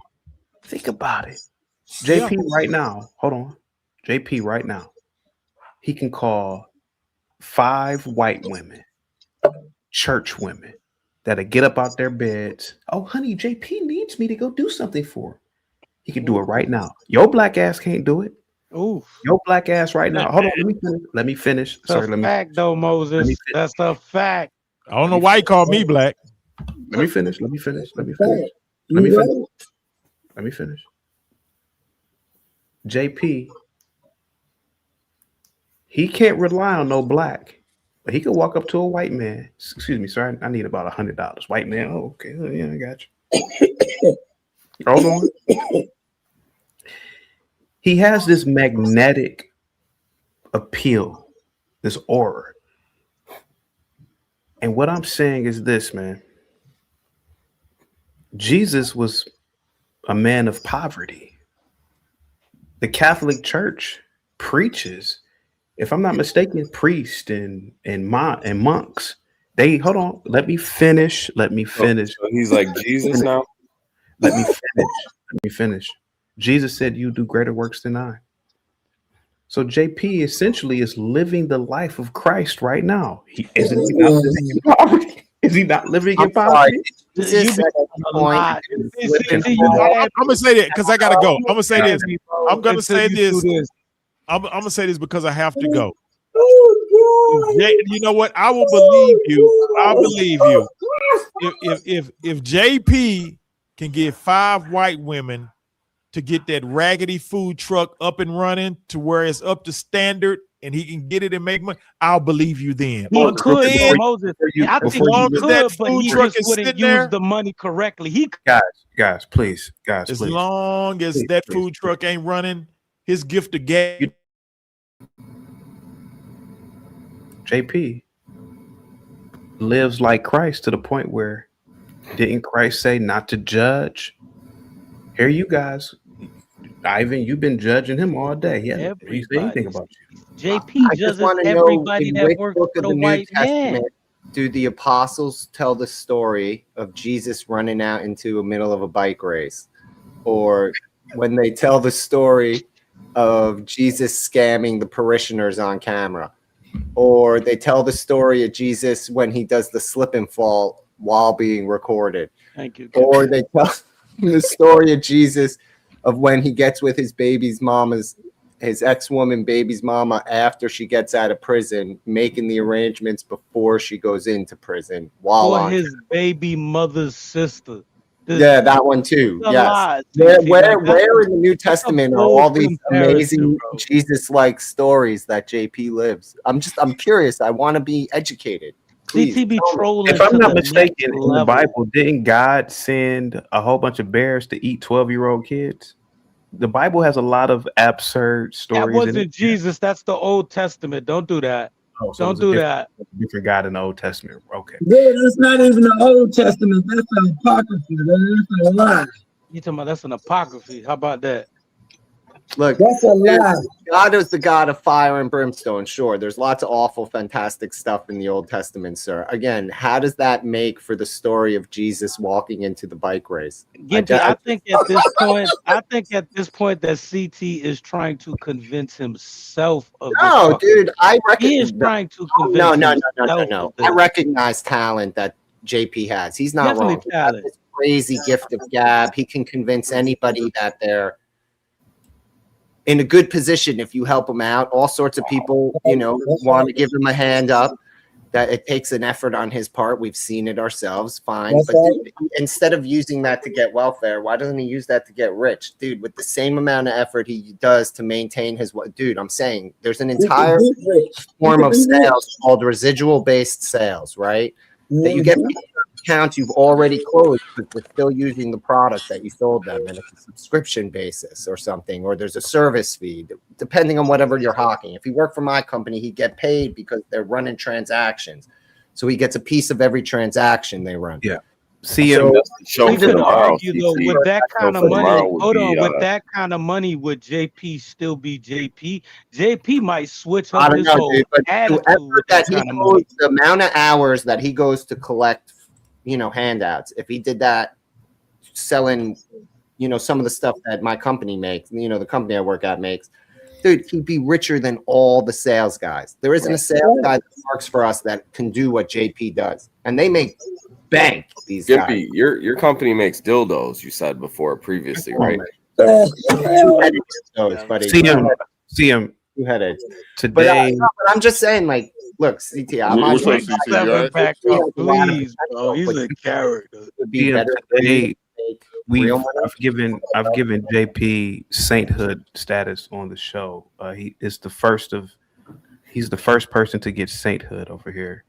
Think about it. JP right now, hold on. JP right now, he can call 5 white women, church women, that'll get up out their beds. Oh, honey, JP needs me to go do something for him. He can do it right now. Your black ass can't do it. Ooh, your black ass right now. Hold on, let me finish. That's a fact, though, Moses. That's a fact. I don't know why he called me black. Let me finish. JP, he can't rely on no black, but he could walk up to a white man. Excuse me, sir. I need about $100. White man. Oh, okay. Yeah, I got you. Hold on. He has this magnetic appeal, this aura. And what I'm saying is this, man. Jesus was a man of poverty. The Catholic Church preaches if I'm not mistaken, priests and monks. They hold on. Let me finish. Let me finish. So he's like Jesus now. Let me finish. Let me finish. Jesus said, "You do greater works than I." So JP essentially is living the life of Christ right now. Isn't he not living in poverty? Is he not living in poverty? Jesus said at the point, I'm gonna say that because I gotta go. I'm gonna say this. I'm gonna say this. I'm gonna say this because I have to go. You know what? I will believe you. I believe you. If JP can get 5 white women to get that raggedy food truck up and running to where it's up to standard and he can get it and make money, I'll believe you then. He could, Then, Moses. I as think long he as that could, but food he truck just is wouldn't sitting use there, the money correctly. He Guys, please. as long as that food truck ain't running, his gift of gas. JP lives like Christ to the point where didn't Christ say not to judge? Here you guys. Ivan, you've been judging him all day. Yeah, he say anything about you. JP I just judges want to know everybody in that which works book for of the the New white man. Testament do the apostles tell the story of Jesus running out into the middle of a bike race, or when they tell the story of Jesus scamming the parishioners on camera, or they tell the story of Jesus when he does the slip and fall while being recorded, Thank you. or they tell the story of Jesus of when he gets with his his ex-woman baby's mama after she gets out of prison, making the arrangements before she goes into prison while For on his baby mother's sister. yeah, that one too. It's a Yes. lie, Where CT. Like, where in the New Testament are bold all these comparison, amazing bro. Jesus-like stories that JP lives? I'm curious. I want to be educated. Please. CT be trolling If I'm to not the next mistaken, in the level. Bible, didn't God send a whole bunch of bears to eat 12-year-old kids? The Bible has a lot of absurd That stories in it. wasn't Jesus. That's the Old Testament. Don't do that. Oh, so Don't do that. different God in the Old Testament. Okay. Dude, that's not even the Old Testament. That's an apocrypha. That's a lie. You talking about that's an apocryphy? How about that? Look, That's a lie. God is the God of fire and brimstone. Sure, there's lots of awful, fantastic stuff in the Old Testament, sir. Again, how does that make for the story of Jesus walking into the bike race? Gimpy, I think at this point that CT is trying to convince himself of this. No, dude, I He is recognize. trying to convince himself. I recognize talent that JP has. He's not Definitely wrong. He has talent. this crazy gift of gab. He can convince anybody that they're in a good position if you help him out. All sorts of people, want to give him a hand up. That it takes an effort on his part. We've seen it ourselves. Fine. That's But dude, instead of using that to get welfare, why doesn't he use that to get rich? Dude, with the same amount of effort he does to maintain his dude, I'm saying there's an entire form of sales called residual-based sales, right? That you get accounts you've already closed, but they're still using the product that you sold them, and it's a subscription basis or something, or there's a service fee, depending on whatever you're hawking. If he worked for my company, he'd get paid because they're running transactions. So he gets a piece of every transaction they run. Yeah. See, We could argue though with that kind of money. Hold on, with that kind of money, would JP still be JP? JP might switch I up don't his know, whole dude, but attitude the with that kind of money. the amount of hours that he goes to collect, handouts. If he did that selling, some of the stuff that my company makes, the company I work at makes, dude, he'd be richer than all the sales guys. There isn't a sales guy that works for us that can do what JP does, and they make bank. These guys. Gimpy, your company makes dildos. You said before previously, right? See him two-headed. Today. But I'm just saying, like, look, CT, I'm on Back up, please, bro. He's a character. Today, I've given JP sainthood status on the show. He's the first person to get sainthood over here.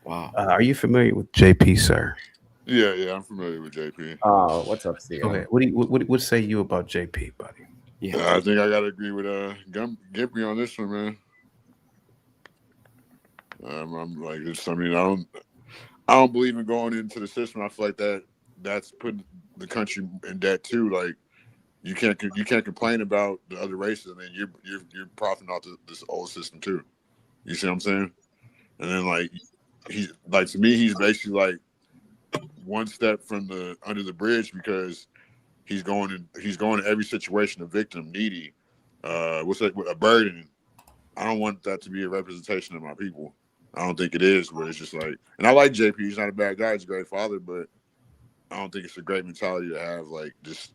Wow. Are you familiar with JP, sir? Yeah, I'm familiar with JP. Oh, what's up, Steve? Okay, what say you about JP, buddy? Yeah, I think I gotta agree with Gimpy on this one, man. I'm like, I don't believe in going into the system. I feel like that's putting the country in debt too. Like, you can't complain about the other races, and then you're profiting off this old system too. You see what I'm saying? And then like he's like, to me, he's basically like one step from under the bridge, because he's going to every situation, a victim, needy, what's that, a burden. I don't want that to be a representation of my people. I don't think it is, but it's just like, and I like JP. He's not a bad guy. He's a great father, but I don't think it's a great mentality to have, like, just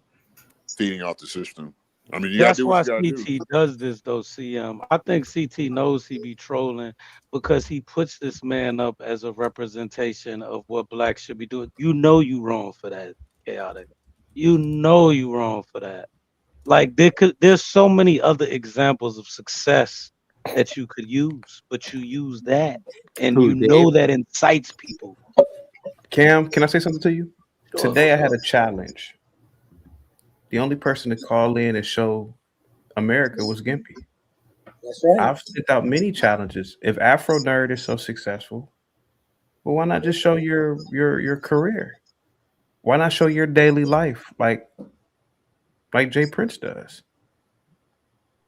feeding off the system. I mean, you gotta That's do why what you gotta CT do. does this, though, CM. I think CT knows he be trolling because he puts this man up as a representation of what blacks should be doing. You know you wrong for that, Chaotic. You know you wrong for that. Like there's so many other examples of success that you could use, but you use that, and Who, you Dave? know that incites people. Cam, can I say something to you? Sure. Today I had a challenge. The only person to call in and show America was Gimpy. That's right. I've sent out many challenges. If Afro Nerd is so successful, well, why not just show your career? Why not show your daily life like Jay Prince does?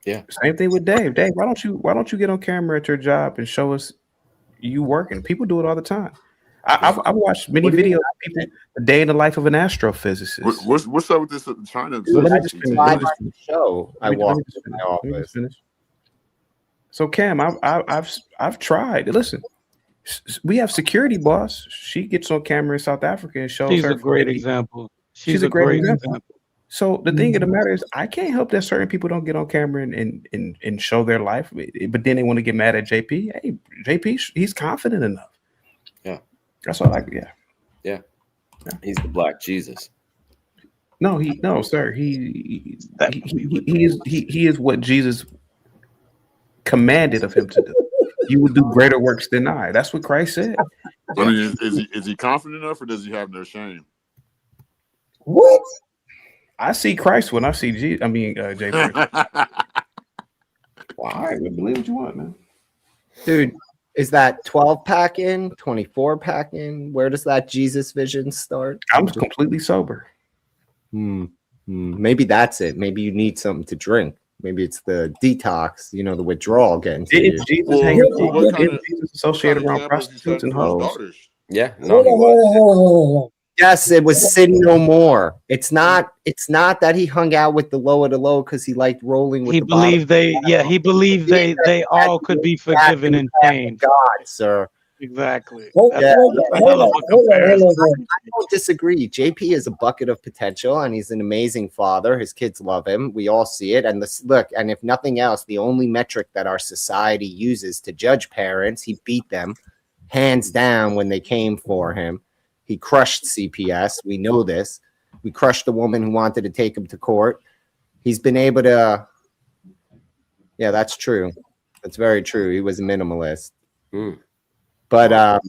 Yeah. Same thing with Dave. Dave, why don't you get on camera at your job and show us you working? People do it all the time. I've watched many videos of people, a day in the life of an astrophysicist. What's up with this China? Let me just finish. Live on the show, I walked into my Let me office. just finish. So Cam, I've tried. Listen, we have security boss. She gets on camera in South Africa and shows She's her. a great example. She's a great example. So the thing of the matter is, I can't help that certain people don't get on camera and show their life, but then they want to get mad at JP. Hey, JP, he's confident enough. Yeah, that's all. Yeah. He's the Black Jesus. No, sir. He is what Jesus commanded of him to do. You will do greater works than I. That's what Christ said. I mean, is he confident enough, or does he have no shame? What? I see Christ when I see Jay Prince. All right, believe what you want, man. Dude, is that 12 pack in, 24 pack in? Where does that Jesus vision start? I'm completely sober. Maybe that's it. Maybe you need something to drink. Maybe it's the detox, the withdrawal getting to you. Jesus associated around prostitutes and hoes? Yeah. Hold on. Yes, it was sin no more. It's not that he hung out with the low of the low because he liked rolling with He the bottom. he believed they all could be forgiven and changed. God, sir. Exactly. Hold That's on. a hell of a comparison. I don't disagree. JP is a bucket of potential, and he's an amazing father. His kids love him. We all see it. And look, and if nothing else, the only metric that our society uses to judge parents, he beat them hands down when they came for him. He crushed CPS. We know this. We crushed the woman who wanted to take him to court. He's been able to. Yeah, that's true. That's very true. He was a minimalist. But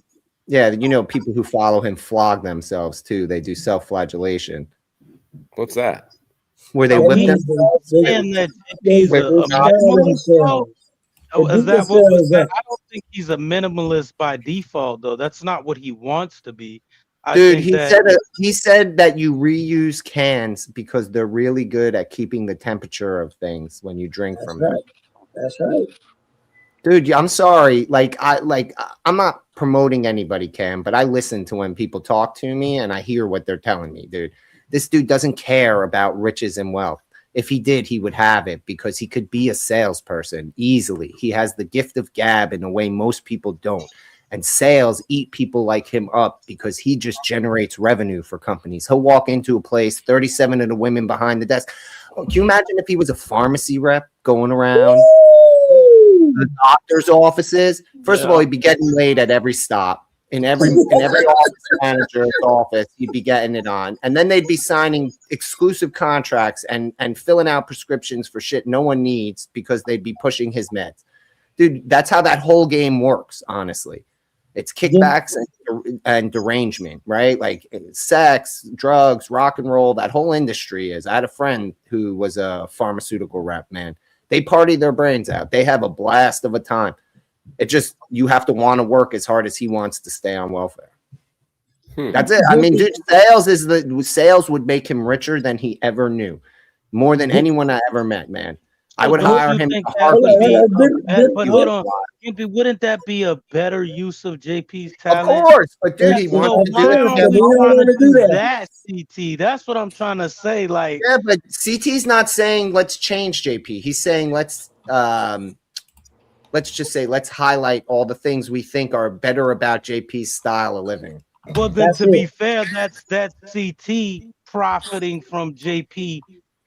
people who follow him flog themselves too. They do self-flagellation. What's that? Where they whip them. Saying that he's a minimalist. Is that what was that? I don't think he's a minimalist by default, though. That's not what he wants to be. Dude, he said that you reuse cans because they're really good at keeping the temperature of things when you drink from them. That's right. Dude, I'm sorry. I'm not promoting anybody, Cam, but I listen to when people talk to me and I hear what they're telling me, dude. This dude doesn't care about riches and wealth. If he did, he would have it because he could be a salesperson easily. He has the gift of gab in a way most people don't. And sales eat people like him up because he just generates revenue for companies. He'll walk into a place, 37 of the women behind the desk. Oh, can you imagine if he was a pharmacy rep going around the doctor's offices? First of all, he'd be getting laid at every stop. In every office manager's office, he'd be getting it on. And then they'd be signing exclusive contracts and filling out prescriptions for shit no one needs because they'd be pushing his meds. Dude, that's how that whole game works, honestly. It's kickbacks and derangement, right? Like sex, drugs, rock and roll, that whole industry is. I had a friend who was a pharmaceutical rep, man. They party their brains out. They have a blast of a time. It just, you have to want to work as hard as he wants to stay on welfare. That's it. I mean, dude, sales would make him richer than he ever knew. more than anyone I ever met, man. I would Don't hire you him. think in a that would heartbeat. be but hold on. Gimpy, wouldn't that be a better use of JP's Of talent? course, but dude, he wants So to do why it aren't together. we trying to do that, CT? That's what I'm trying to say. Like, Yeah, but CT's not saying let's change JP. He's saying let's just say let's highlight all the things we think are better about JP's style of living. well, then to be fair, that's CT profiting from JP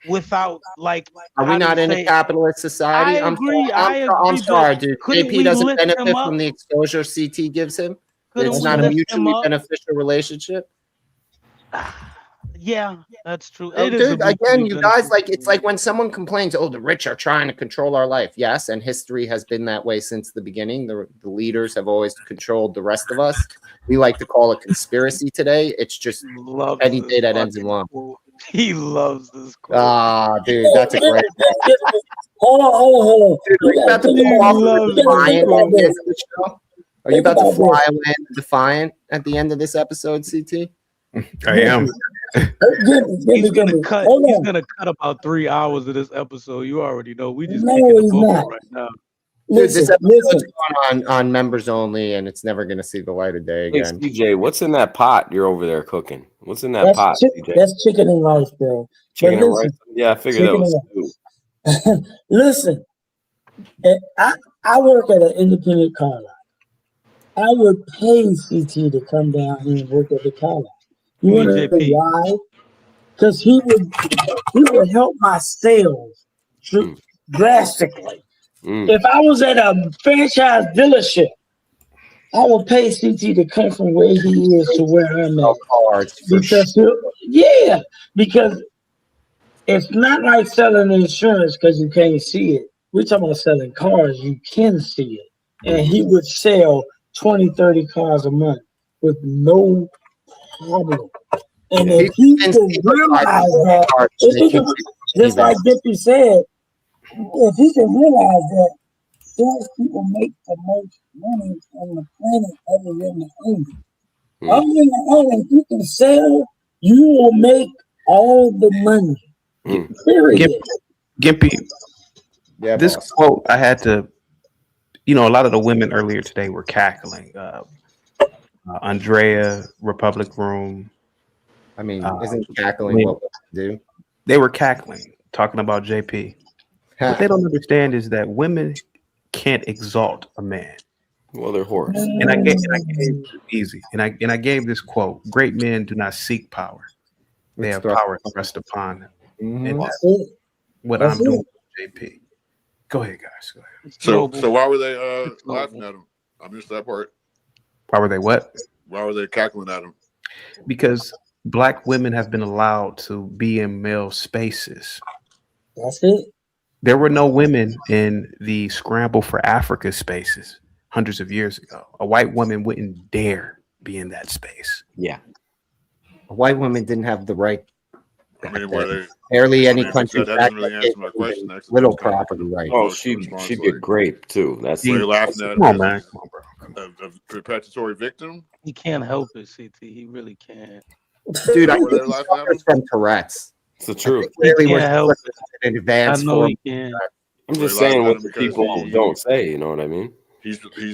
without like. Are we not in a capitalist society? I agree. I'm sorry, dude. Couldn't JP we doesn't lift him benefit up? from the exposure CT gives him. Couldn't It's we not a lift him mutually up? beneficial relationship. Yeah, that's true. Oh, It is dude, a again, mutually you guys, beneficial like, it's like when someone complains, oh, the rich are trying to control our life. Yes, and history has been that way since the beginning. The leaders have always controlled the rest of us. We like to call it conspiracy today. It's just any day that ends in one. He loves this quote. Ah, dude, that's a great Hold on. Dude, are you about to pull off the Defiant at the end of the show? Are you about to fly away in Defiant at the end of this episode, CT? I am. He's gonna cut about 3 hours of this episode. You already know. We just kicking the bucket right now. Dude, this episode's going on members only, and it's never going to see the light of day Hey, again. CJ, what's in that pot you're over there cooking? What's in that pot, CJ? That's chicken and rice, bro. Chicken But and rice? Yeah, I figured that was stew. Listen, I work at an independent car lot. I would pay CT to come down here and work at the car lot. You want to know why? Because he would help my sales drastically. If I was at a franchise dealership, I would pay CT to come from where he is to where I'm at. Because it's not like selling insurance because you can't see it. We're talking about selling cars, you can see it. And he would sell 20, 30 cars a month with no problem. And if he could realize that, just like Dippy said, if he can realize that salespeople make the most money on the planet other than the owner. Other than the owner, if you can sell, you will make all the money. Period. Gimpy, this quote I had to, a lot of the women earlier today were cackling. Andrea, Republic Room. I mean, isn't cackling what we do? They were cackling, talking about JP. What they don't understand is that women can't exalt a man. Well, they're whores. And I gave easy. And I gave this quote: "Great men do not seek power; they have power thrust upon them." And that's what I'm doing with JP. Go ahead, guys. Go ahead. So why were they laughing at him? I missed that part. Why were they what? Why were they cackling at him? Because Black women have been allowed to be in male spaces. That's it. There were no women in the scramble for Africa spaces hundreds of years ago. A white woman wouldn't dare be in that space. Yeah. A white woman didn't have the right. I mean, barely any country. That doesn't really answer my question. Little property right. Oh, she'd get grape too. That's were you laughing at? Come on, man. Come on, bro. A perpetuatory victim? He can't help it, CT. He really can't. Dude, I think he suffers from Tourette's. It's the truth. Clearly, He we're can't help in advance I know form. he can. I'm just saying what the people don't say. You know what I mean?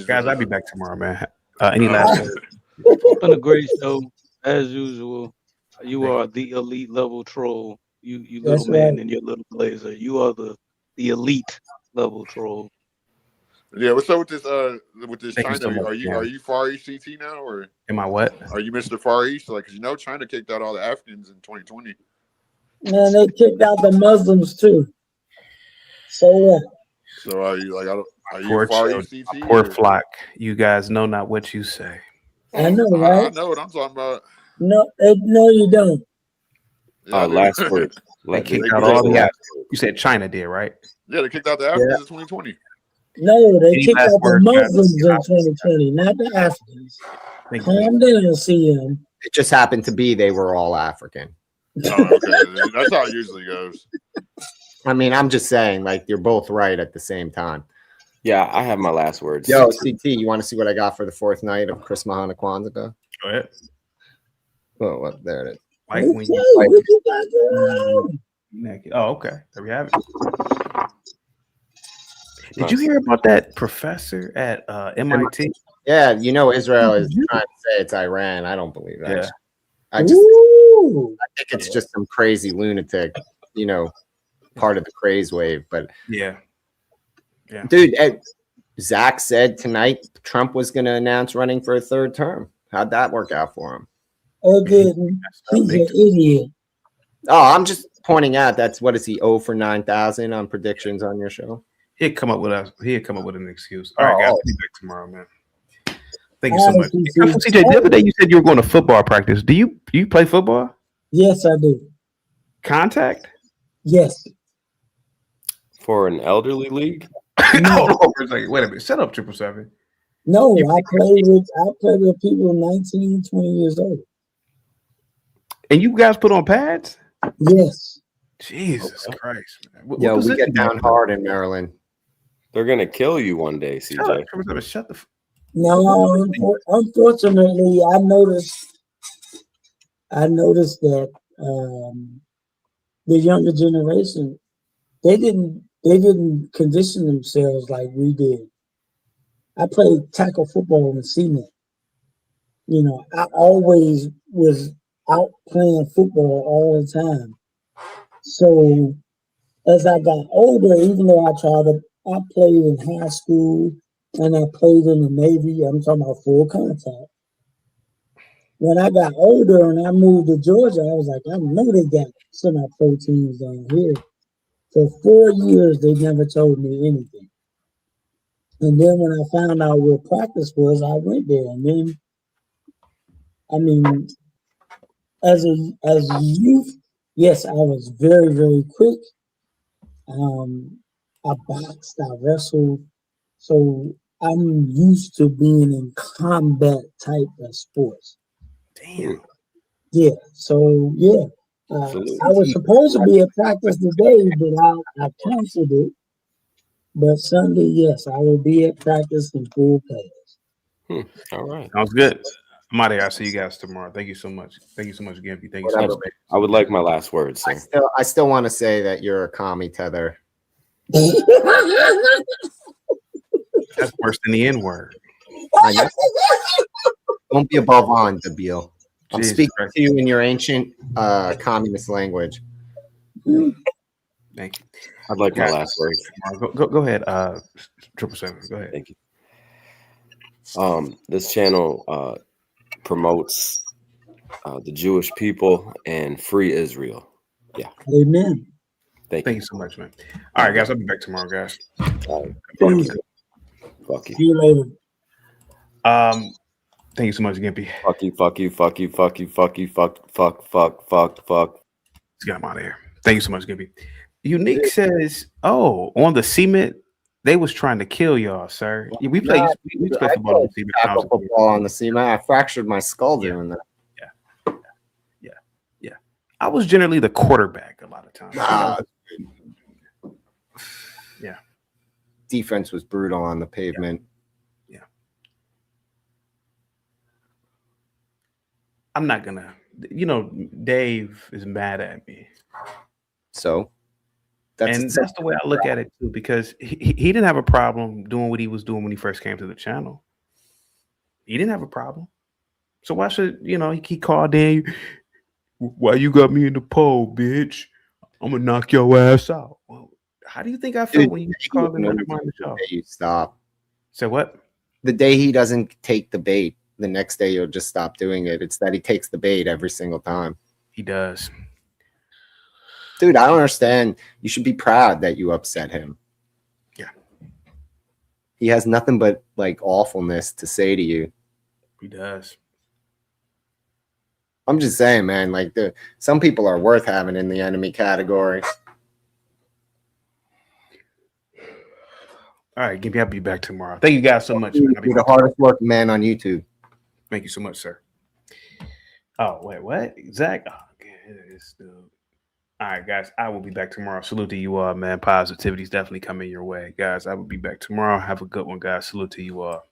Guys, I'll be back tomorrow, man. Any last words? It's been a great show, as usual. You are the elite level troll. You little man in your little blazer. You are the elite level troll. Yeah, what's up with this Thank you China? so much, Are you Far East CT now, or am I what? Are you Mr. Far East? Like, 'cause China kicked out all the Africans in 2020. Man, they kicked out the Muslims too. So what? So are you like? Are you Poor Far children, East CT? poor flock. You guys know not what you say. I know, I right? know what I'm talking about. No, you don't. Last word. They kicked out all the Africans. You said China did, right? Yeah, they kicked out the Africans in 2020. No, they Any kicked last out the words, guys? Muslims in 2020, not the Africans. Calm down, CM. It just happened to be they were all African. Oh, okay. That's how it usually goes. I mean, I'm just saying, like, you're both right at the same time. Yeah, I have my last words. Yo, CT, you want to see what I got for the fourth night of Chris Mahana Kwanzaa? Go ahead. Oh, well, there it is. Like when What you got going on? Naked. Oh, okay. There we have it. Did you hear about that professor at MIT? Yeah, you know Israel is trying to say it's Iran. I don't believe that. Yeah. I think it's just some crazy lunatic, part of the craze wave. But yeah, dude, Zach said tonight Trump was going to announce running for a third term. How'd that work out for him? It didn't. He's an idiot. Oh, I'm just pointing out that's what is he 0 for 9,000 on predictions on your show? He'd come up with an excuse. All right, guys, I'll be back tomorrow, man. Thank you so much. CJ, the other day you said you were going to football practice. Do you play football? Yes, I do. Contact? Yes. For an elderly league? Hold on for a second. Wait a minute. Shut up, 777. No, I play with people 19, 20 years old. And you guys put on pads? Yes. Jesus Christ, man. Yeah, we get down hard in Maryland. They're gonna kill you one day, CJ. Shut the. No, unfortunately, I noticed that the younger generation they didn't condition themselves like we did. I played tackle football in cement. I always was out playing football all the time. So as I got older, even though I played in high school and I played in the Navy, I'm talking about full contact. When I got older and I moved to Georgia, I was like, I know they got semi-pro teams down here. For 4 years, they never told me anything. And then when I found out where practice was, I went there. And then, I mean, as a youth, yes, I was very, very quick. I boxed, I wrestled. So I'm used to being in combat type of sports. Damn. Yeah. So yeah, I was supposed to be at practice today, but I canceled it. But Sunday, yes, I will be at practice in full pads. All right. Sounds good. I'm out of here. I'll see you guys tomorrow. Thank you so much. Thank you so much, Gimpy. Thank you so much. I would like my last words. Sir. I still want to say that you're a commie tether. That's worse than the N-word. Don't be above on, Debil. I'm Jesus speaking Christ. to you in your ancient communist language. Thank you. I'd like my last words. Go ahead. 777. Go ahead. Thank you. This channel promotes the Jewish people and free Israel. Yeah. Amen. Thank you so much, man. All right, guys. I'll be back tomorrow, guys. Fuck you. See you later. Thank you so much, Gimpy. Fuck you, fuck you, fuck you, fuck you, fuck you, fuck. Let's get him out of here. Thank you so much, Gimpy. Unique says, "Oh, on the cement, they was trying to kill y'all, sir. We play football on the cement. Football on the cement. I fractured my skull doing that. Yeah. I was generally the quarterback a lot of times. Yeah. Defense was brutal on the pavement. Yeah. I'm not gonna. Dave is mad at me. So. That's the way I look at it too, because he didn't have a problem doing what he was doing when he first came to the channel. He didn't have a problem. So why should he called in? Why you got me in the poll, bitch? I'm gonna knock your ass out. Well, how do you think I felt when you called in to undermine the show? You stop. So what? The day he doesn't take the bait, the next day you'll just stop doing it. It's that he takes the bait every single time. He does. Dude, I don't understand. You should be proud that you upset him. Yeah. He has nothing but awfulness to say to you. He does. I'm just saying, man, some people are worth having in the enemy category. All right, Gimpy, I'll be back tomorrow. Thank you guys so much. You're the hardest working man on YouTube. Thank you so much, sir. Oh, wait, what? Zach? Oh, dude. All right, guys, I will be back tomorrow. Salute to you all, man. Positivity is definitely coming your way. Guys, I will be back tomorrow. Have a good one, guys. Salute to you all.